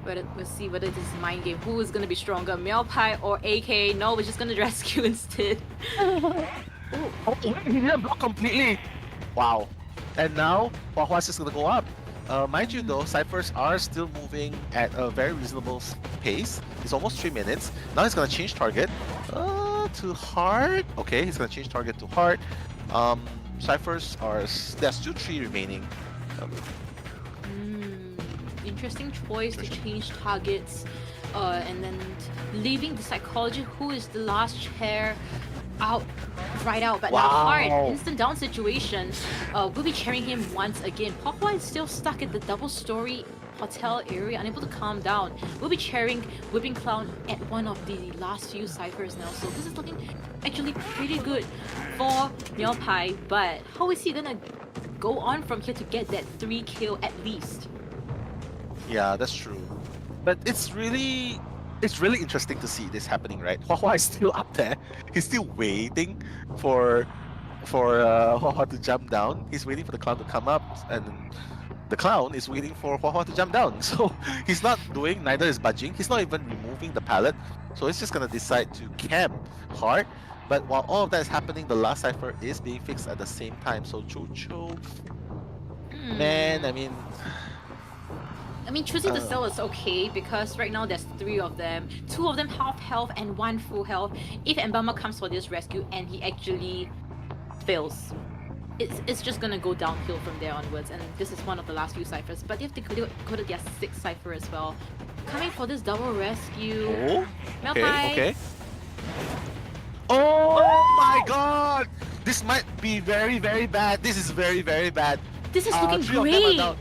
We'll see whether this is mind game. Who is gonna be stronger, Meowpai or AK? No, we're just gonna rescue instead. Oh, he didn't block completely. Wow. And now Huahua's just gonna go up. Mind you though, Cyphers are still moving at a very reasonable pace. It's almost 3 minutes. Now he's gonna change target to Heart. Okay, he's gonna change target to Heart. Cyphers are, there's still 3 remaining. Interesting choice to change targets, and then leaving the psychology. Who is the last chair out, right out, but now Heart, instant down situation. We'll be cheering him once again. Huahua is still stuck at the double-story hotel area, unable to calm down. We'll be cheering Whipping Clown at one of the last few ciphers now. So this is looking actually pretty good for Meowpai, but how is he gonna go on from here to get that 3 kill at least? Yeah, that's true. But it's really interesting to see this happening, right? Huahua is still up there. He's still waiting for Huahua to jump down. He's waiting for the clown to come up, and the clown is waiting for Huahua to jump down. So he's not doing, neither is budging. He's not even removing the pallet. So he's just gonna decide to camp Heart. But while all of that is happening, the last cipher is being fixed at the same time. So Jojo, man, I mean, choosing the cell is okay because right now there's 3 of them. 2 of them half health and 1 full health. If Mbama comes for this rescue and he actually fails, it's just gonna go downhill from there onwards. And this is one of the last few ciphers. But if they go to their 6th cipher as well, coming for this double rescue. Oh, Meowpai. okay. Oh my God! This might be very, very bad. This is very, very bad. This is looking 3 of them are great. down.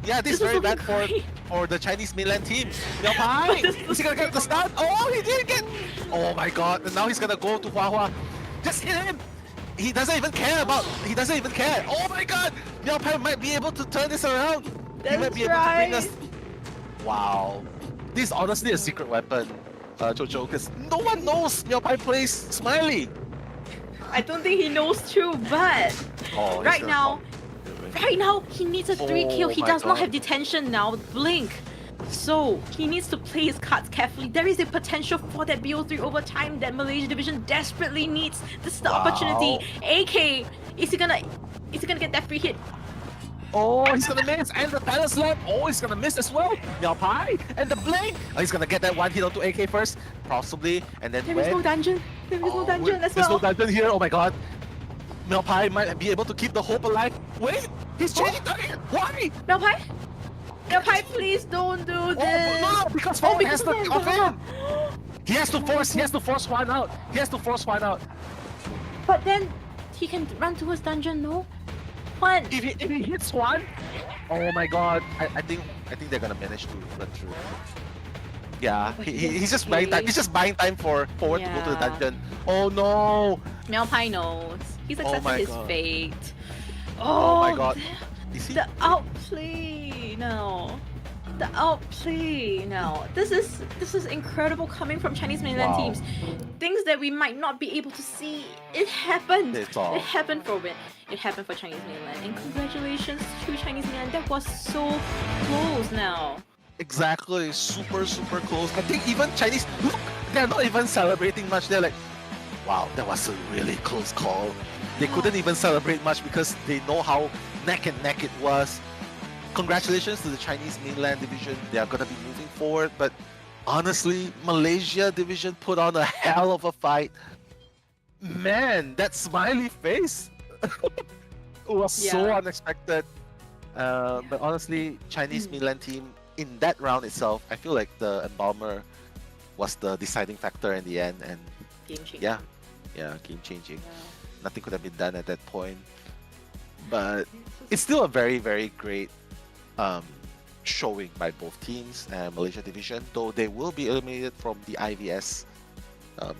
Yeah, this is very bad for the Chinese mainland team. Meowpai! Is he gonna get the stun? Oh, he did get... Oh my God, and now he's gonna go to Huahua. Just hit him! He doesn't even care about... He doesn't even care. Oh my God! Meowpai might be able to turn this around. He might be able to bring us... Wow. This is honestly a secret weapon, Jojo, because no one knows Meowpai plays Smiley. I don't think he knows too, but right now he needs a 3 kill. He does not have detention now, Blink. So he needs to play his cards carefully. There is a potential for that BO3 overtime that Malaysia division desperately needs. This is the opportunity. AK, is he gonna get that free hit? Oh, he's gonna miss, and the Talent Slam. Oh, he's gonna miss as well. Meowpai and the Blink. Oh, he's gonna get that 1 hit onto AK first, possibly, and then there is no dungeon. There is no dungeon as well. There's no dungeon here. Oh my God. Meowpai might be able to keep the hope alive. Wait, he's changing target. Why? Meowpai, please don't do this. No, because Huahua has to off him. He has to force one out. He has to force one out. But then he can run towards dungeon, no? One. If he hits one, oh my God! I think they're gonna manage to run through. Yeah, he's just buying time. He's just buying time for Forward to go to the dungeon. Oh no! Meowpai knows. He's accepted his fate. Oh my God! The outplay now. The outplay now. This is incredible coming from Chinese mainland teams. Things that we might not be able to see. It happened. It happened for Win. It happened for Chinese mainland. And congratulations to Chinese mainland. That was so close now. Exactly. Super, super close. I think even Chinese, look, they're not even celebrating much. They're like, wow, that was a really close call. They couldn't even celebrate much because they know how neck and neck it was. Congratulations to the Chinese mainland division. They are going to be moving forward. But honestly, Malaysia division put on a hell of a fight. Man, that smiley face was so unexpected. But honestly, Chinese mainland team in that round itself, I feel like the Embalmer was the deciding factor in the end. And game-changing. Yeah, game-changing. Nothing could have been done at that point. But it's still a very, very great showing by both teams and Malaysia division, though they will be eliminated from the IVS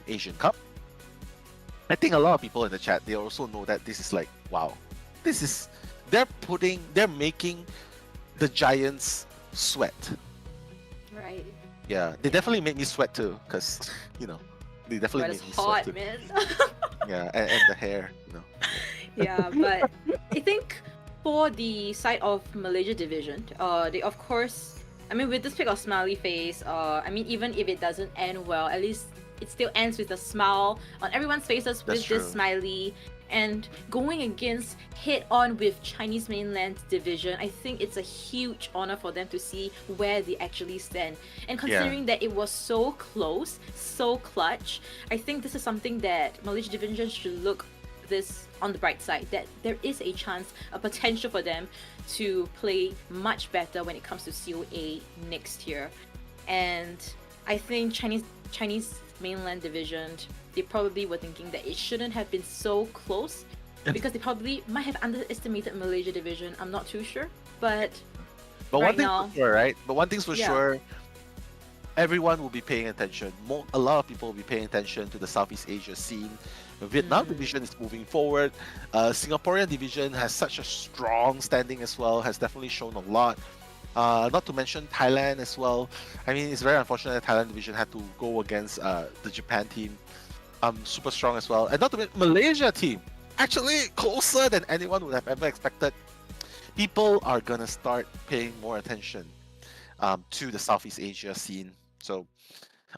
Asian Cup. I think a lot of people in the chat, they also know that this is like, wow, they're making the Giants sweat. Right. Yeah, they definitely made me sweat too, because they definitely made me sweat too. Man. Yeah, and the hair, Yeah, but I think for the side of Malaysia division, they of course, I mean, with this pick of Smiley Face, I mean, even if it doesn't end well, at least it still ends with a smile on everyone's faces with this smiley. And going against head-on with Chinese mainland division, I think it's a huge honor for them to see where they actually stand. And considering that it was so close, so clutch, I think this is something that Malaysia division should look this on the bright side, that there is a chance, a potential for them to play much better when it comes to COA next year. And I think Chinese mainland division, they probably were thinking that it shouldn't have been so close because they probably might have underestimated Malaysia division. I'm not too sure, but right one thing for sure, right? But one thing's for sure, everyone will be paying attention. A lot of people will be paying attention to the Southeast Asia scene. The Vietnam division is moving forward. Singaporean division has such a strong standing as well, has definitely shown a lot. Not to mention Thailand as well. I mean, it's very unfortunate that Thailand division had to go against the Japan team. Super strong as well. And not to mention Malaysia team, actually closer than anyone would have ever expected. People are gonna start paying more attention to the Southeast Asia scene. So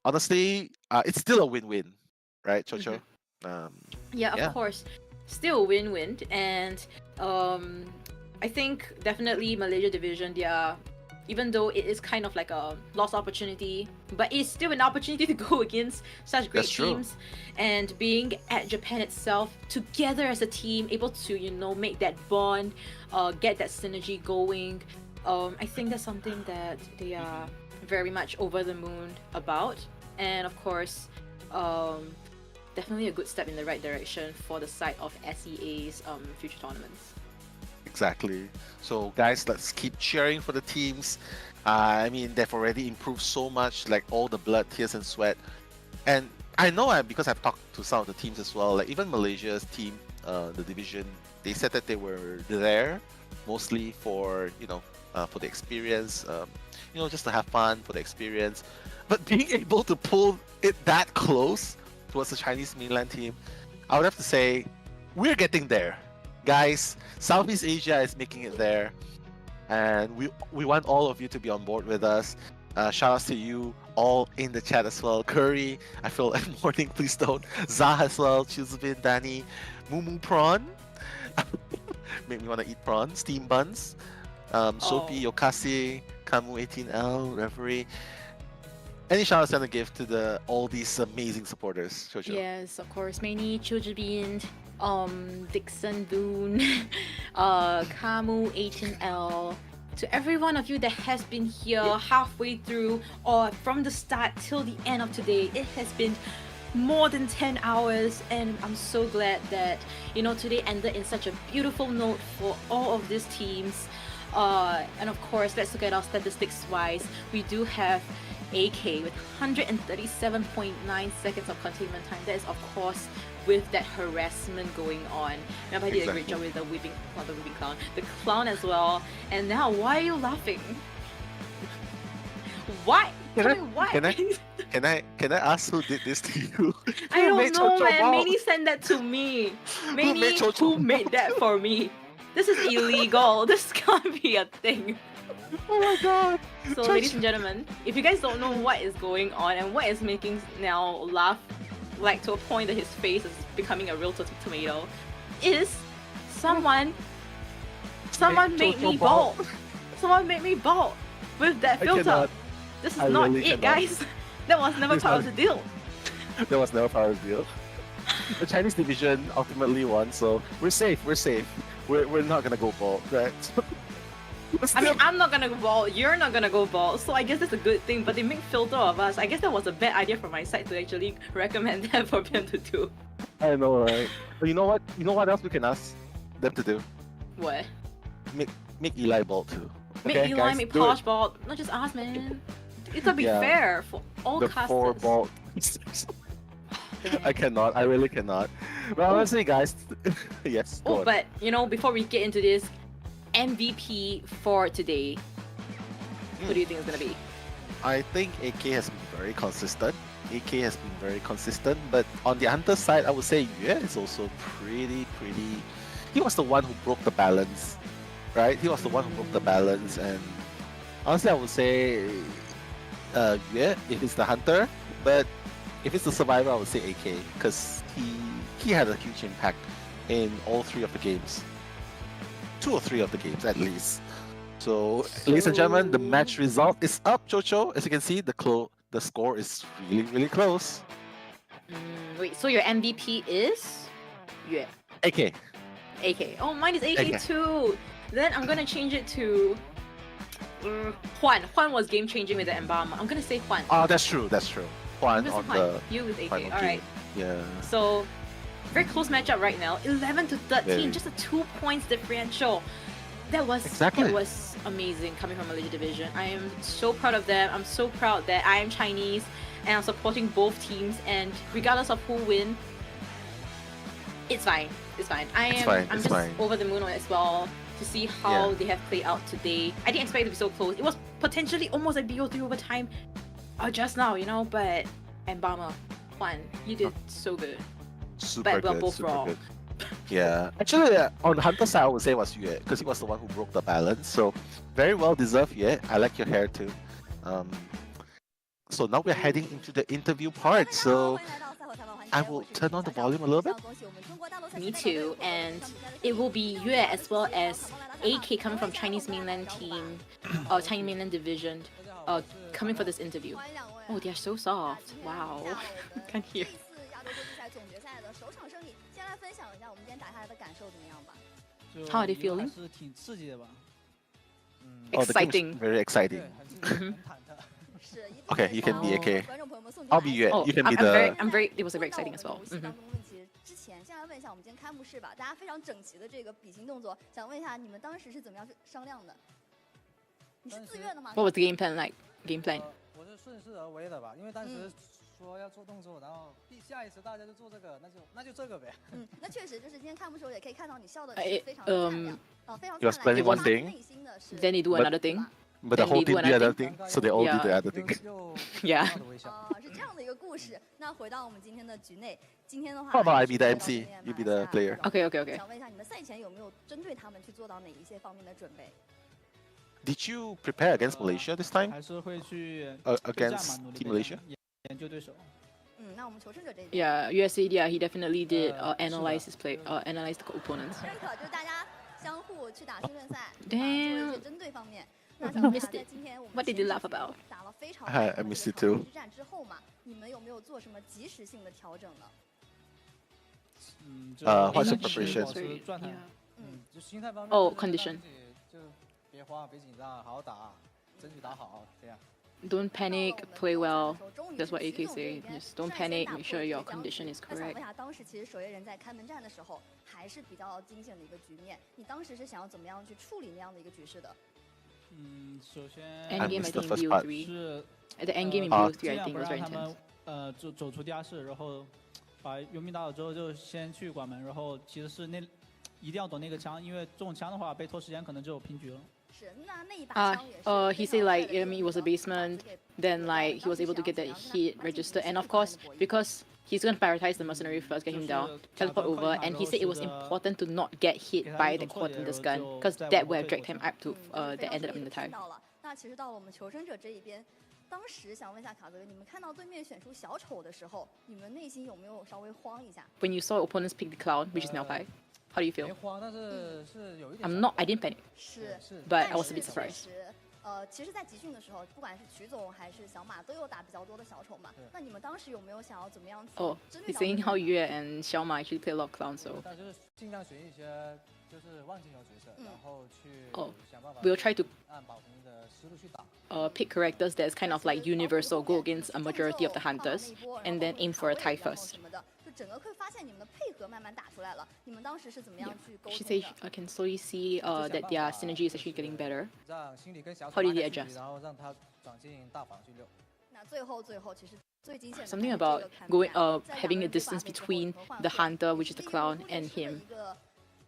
honestly, it's still a win-win, right, Chocho? Of course, still win-win. And I think definitely Malaysia division, they are, even though it is kind of like a lost opportunity, but it's still an opportunity to go against such great teams. And being at Japan itself, together as a team, able to, you know, make that bond, get that synergy going. I think that's something that they are very much over the moon about. And of course, definitely a good step in the right direction for the side of SEA's future tournaments. Exactly. So guys, let's keep cheering for the teams. I mean, they've already improved so much, like all the blood, tears and sweat. And I know because I've talked to some of the teams as well, like even Malaysia's team, the division, they said that they were there mostly for, you know, for the experience, you know, just to have fun, for the experience. But being able to pull it that close towards the Chinese mainland team, I would have to say, we're getting there. Guys, Southeast Asia is making it there, and we want all of you to be on board with us. Shout outs to you all in the chat as well. Curry, I feel like morning, please don't. Zah as well, Chuzvin, Danny, Mumu Prawn. Make me want to eat prawn. Steam Buns, Sophie, Yokasi, Kamu 18L, Reverie. Any shout outs you want to give to all these amazing supporters, Jojo? Yes, of course. Many Chujibin, Dixon Boone, Kamu 18L, to every one of you that has been here halfway through or from the start till the end of today. It has been more than 10 hours, and I'm so glad that, you know, today ended in such a beautiful note for all of these teams. And of course, let's look at our statistics wise. We do have AK with 137.9 seconds of containment time. That is, of course, with that harassment going on. Remember, I did a great job with the whipping, not the whipping clown, the clown as well. And now, why are you laughing? Why? Can I ask who did this to you? I don't know, man. Manny sent that to me. Manny, who made that for me? This is illegal. This can't be a thing. Oh my god. So, ladies and gentlemen, if you guys don't know what is going on and what is making now laugh, like to a point that his face is becoming a real tomato, is someone made me bald. Someone made me bald with that filter. This is not really it, guys. That was never part of the deal. That was never part of the deal. The Chinese division ultimately won, so we're safe. We're not gonna go bald, right? I mean, I'm not gonna go bald, you're not gonna go bald, so I guess that's a good thing, but they make filter of us. I guess that was a bad idea from my side to actually recommend that for them to do. I know, right? But you know what? You know what else we can ask them to do? What? Make Eli bald too. Make okay, Eli, guys, make Posh bald. Not just us, man. It's gotta be fair for all the casters. 4 bald. I cannot. I really cannot. But honestly, guys, yes. Oh, but you know, before we get into this, MVP for today, who do you think is gonna be? I think AK has been very consistent. But on the Hunter side, I would say Yue is also pretty. He was the one who broke the balance, right? He was the one who broke the balance, and Honestly, I would say Yue if it's the hunter, but if it's the survivor, I would say AK because he had a huge impact in all 3 of the games, 2 or 3 of the games at least. So, ladies and gentlemen, the match result is up, Jojo. As you can see, the score is really close. Wait, so your MVP is Yue? AK. AK. Oh, mine is AK AK. too. Then I'm gonna change it to Juan. Juan was game changing with the Embalmer. I'm gonna say Juan. Oh, that's true. Juan I'm on gonna say Juan. the You with AK. final All right. game. Yeah. So, very close matchup right now. 11 to 13, Very. just a 2 points differential. That was amazing coming from Malaysia division. I am so proud of them. I'm so proud that I am Chinese and I'm supporting both teams. And regardless of who win, it's fine. It's fine. I'm just over the moon as well to see how they have played out today. I didn't expect it to be so close. It was potentially almost a BO3 overtime just now, you know. But Embalmer, Juan, you did so good. Super but we're good. both Super wrong. good. Yeah, actually, on Hunter's side, I would say it was Yue because he was the one who broke the balance. So, very well deserved, Yue. I like your hair too. So now we're heading into the interview part. So, I will turn on the volume a little bit. Me too, and it will be Yue as well as AK coming from Chinese mainland team, Chinese mainland division, coming for this interview. Oh, they are so soft. Wow, can't hear. How are they feeling? Exciting. Oh, the very exciting. Okay, you can be AK. I'll be Yue. You can be the. It was very exciting as well. 之前，先来问一下我们今天开幕式吧，大家非常整齐的这个比心动作，想问一下你们当时是怎么样商量的？你是自愿的吗 What was the game plan like? Game plan? 我是顺势而为的吧，因为当时说要做动作，然后下一次大家就做这个，那就这个呗。那确实就是今天开幕式我也可以看到你笑的是非常的灿烂，非常 He was planning one thing, then they do another thing. but the whole team did another thing, so they all did the other thing. Yeah. 是这样的一个故事。那回到我们今天的局内，今天的话 How about I be the MC? You be the player. Okay. 想问一下你们赛前有没有针对他们去做到哪一些方面的准备？ Did you prepare against Malaysia this time? 还是会去 Against Team Malaysia? 研究对手。那我们求胜者这边。Yeah, USA. Yeah, he definitely did analyze his play, analyze the opponents. 就是大家相互去打训练赛， Damn. 做一些针对方面。 I missed it. What did you laugh about? I missed it too. 之后嘛，你们有没有做什么及时性的调整呢？ What's your preparation? 就心态方面。Oh, condition. 就别慌，别紧张，好好打，争取打好，这样。 Don't panic, play well. That's what AK say. Just don't panic. Make sure your condition is 那想 correct. 问一下，当时其实守夜人在开门战的时候还是比较惊险的一个局面，你当时是想要怎么样去处理那样的一个局势的？ 首先 End game I think in BO3. At the end game in BO3 I think was very intense. 走出地下室，然后把佣兵打倒之后就先去关门，然后其实是一定要躲那个枪，因为这种枪的话被拖时间可能就平局了。 he said like he was a basement, then like he was able to get that hit register, and of course because he's gonna prioritize the mercenary first, get him down, teleport over, and he said it was important to not get hit by the quad in this gun, because that would have dragged him up to that ended up in the time. 那其实到了我们求生者这一边，当时想问一下卡泽哥，你们看到对面选出小丑的时候，你们内心有没有稍微慌一下？ When you saw opponents pick the clown, which is Malphite, how do you feel? I didn't panic, but I was a bit surprised. 其实，在集训的时候，不管是曲总还是小马，都有打比较多的小丑嘛。那你们当时有没有想要怎么样去 Oh, he's saying how Yue and Xiaoma actually play a lot of clowns, so. 但就是尽量选一些就是万金油角色，然后去 想办法 We'll try to 按保平的思路去打。pick characters that's kind of like universal, go against a majority of the hunters, and then aim for a tie first. 就整个会发现你们的配合慢慢打出来了。你们当时是怎么样去沟通 She 的？ says I can slowly see that their synergy is actually getting better. 让心里跟小 How did they adjust? 然后让他转进大防去溜。那最后其实最惊险的 Something about going having a distance between the hunter, which is the clown, and him. 一个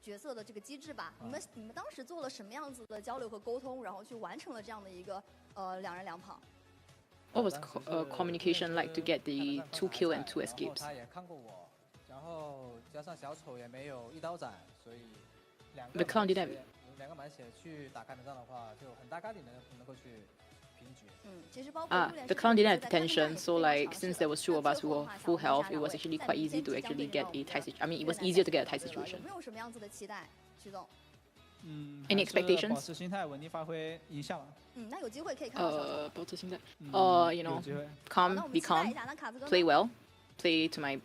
角色的这个机制吧。你们当时做了什么样子的交流和沟通，然后去完成了这样的一个两人两跑？ What was communication like to get the 2 kill and 2 escapes? 他也看过我，然后加上小丑也没有一刀斩，所以两个 The clown didn't have 2个满血去打开门战的话，就很大概率能够去平局。The clown didn't have detention, so like since there was 2 of us who were full health, it was actually quite easy to actually get a tight situation. I mean, it was easier to get a tight situation. 有没有什么样子的期待，徐总？ Any expectations? 保持心态，稳定发挥，赢下吧。那有机会可以看到小丑。保持心态。You know, calm, be calm, play well, play to my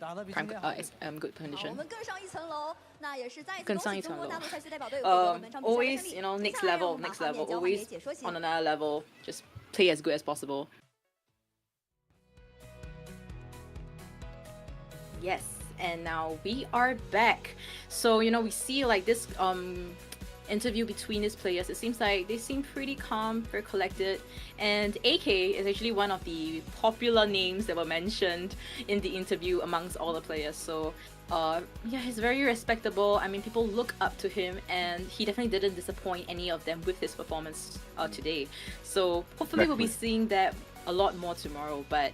good 我 condition. 们更上一层楼，那也是再一次更恭上一层楼喜中国大陆赛区代表队获得了本场比赛的胜 always, 利。 you know, 接 next 下来让我 level, 们把 next 画面 level, 交还给 always 解说席。 on another level. Just play as good as possible. Yes, and now we are back. So you know, we see like this interview between these players. It seems like they seem pretty calm, very collected, and AK is actually one of the popular names that were mentioned in the interview amongst all the players. So yeah, he's very respectable. I mean, people look up to him, and he definitely didn't disappoint any of them with his performance today. So hopefully we'll be seeing that a lot more tomorrow. But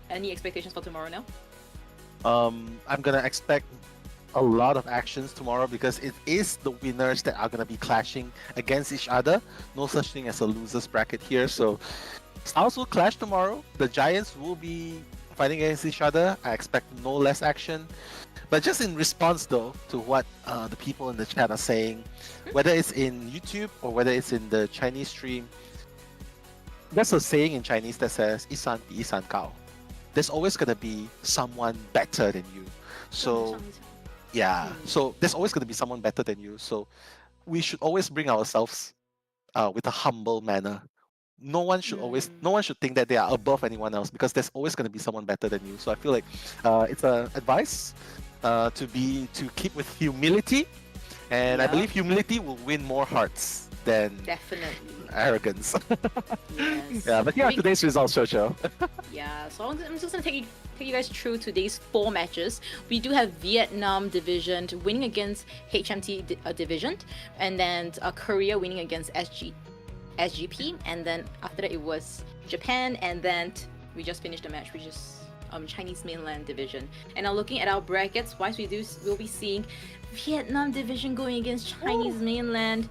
any expectations for tomorrow now? I'm gonna expect a lot of actions tomorrow because it is the winners that are gonna be clashing against each other. No such thing as a losers bracket here. So styles will clash tomorrow. The giants will be fighting against each other. I expect no less action. But just in response though to what the people in the chat are saying, whether it's in YouTube or whether it's in the Chinese stream, there's a saying in Chinese that says 一山比一山高. There's always gonna be someone better than you. So yeah, so there's always gonna be someone better than you. So we should always bring ourselves with a humble manner. No one should think that they are above anyone else because there's always gonna be someone better than you. So I feel like it's an advice to keep with humility, and I believe humility will win more hearts than arrogance. Yes. Yeah, but here are today's results, Chocho. Yeah, so I'm just gonna take you guys through today's 4 matches. We do have Vietnam division winning against HMT division, and then Korea winning against SGP, and then after that it was Japan, and then we just finished the match, which is Chinese mainland division. And now looking at our brackets, we'll be seeing Vietnam division going against Chinese mainland.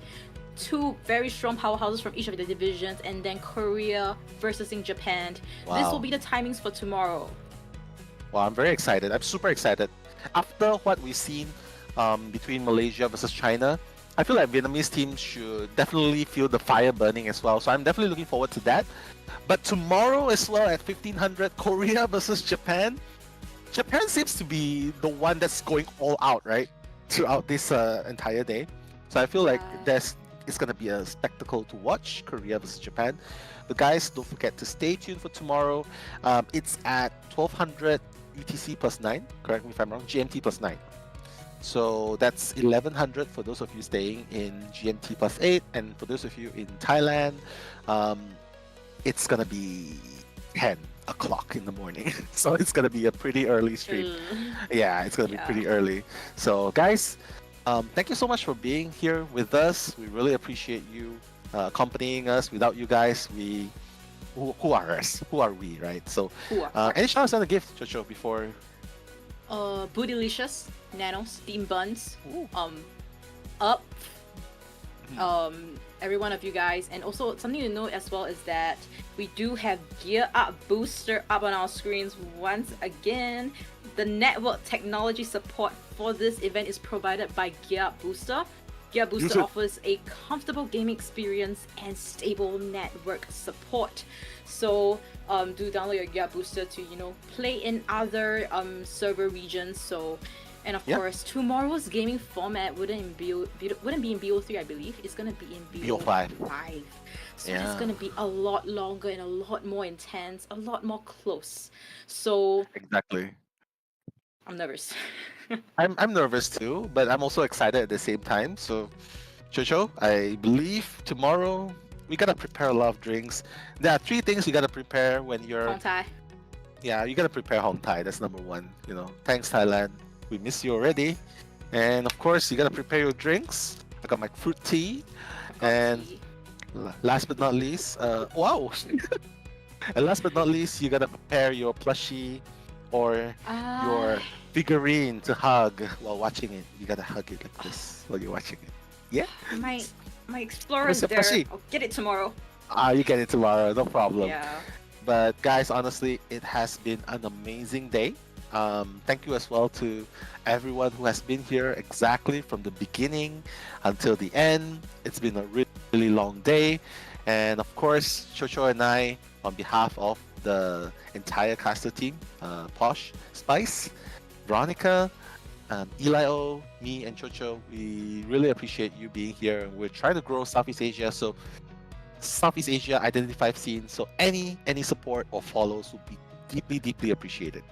2 very strong powerhouses from each of the divisions, and then Korea versus Japan. Wow. This will be the timings for tomorrow. Well, I'm very excited. I'm super excited. After what we've seen between Malaysia versus China, I feel like Vietnamese team should definitely feel the fire burning as well. So I'm definitely looking forward to that. But tomorrow as well at 1500, Korea versus Japan. Japan seems to be the one that's going all out, right? Throughout this entire day. So I feel like it's going to be a spectacle to watch, Korea versus Japan. But guys, don't forget to stay tuned for tomorrow. It's at 1200 UTC plus 9, correct me if I'm wrong, GMT plus 9. So that's 1100 for those of you staying in GMT plus 8. And for those of you in Thailand, it's going to be 10 o'clock in the morning. So it's going to be a pretty early stream. Yeah, it's going to be pretty early. So guys, thank you so much for being here with us. We really appreciate you accompanying us. Without you guys, who are us? Who are we, right? So, any shout outs on the gift, Chocho, before? Bootylicious, Nano, Steam Buns, Up, every one of you guys. And also something to note as well is that we do have Gear Up Booster up on our screens once again. The network technology support for this event is provided by Gear Up Booster. Gear Up Booster offers a comfortable gaming experience and stable network support. So do download your Gear Up Booster to play in other server regions. So, and of course, tomorrow's gaming format wouldn't be in BO3, I believe. It's gonna be in BO5. So it's gonna be a lot longer and a lot more intense, a lot more close. So exactly. I'm nervous. I'm nervous too, but I'm also excited at the same time. So, Chocho, I believe tomorrow we gotta prepare a lot of drinks. There are 3 things you gotta prepare when you're. Hong Thai. Yeah, you gotta prepare Hong Thai. That's number 1. Thanks Thailand. We miss you already. And of course, you gotta prepare your drinks. I got my fruit tea. And last but not least, wow. And last but not least, you gotta prepare your plushie or your figurine to hug while watching it. You gotta hug it like this while you're watching it. Yeah. My Explorer is there. I'll get it tomorrow. You get it tomorrow, no problem. Yeah. But guys, honestly, it has been an amazing day. Thank you as well to everyone who has been here exactly from the beginning until the end. It's been a really long day. And of course, Chocho and I, on behalf of the entire caster team, Posh, Spice, Veronica, Eli-O, me and Chocho, we really appreciate you being here. We're trying to grow Southeast Asia, so Southeast Asia Identity 5 scene, so any support or follows would be deeply appreciated.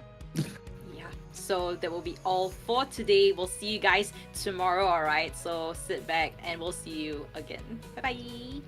Yeah, so that will be all for today. We'll see you guys tomorrow, alright? So sit back and we'll see you again. Bye bye.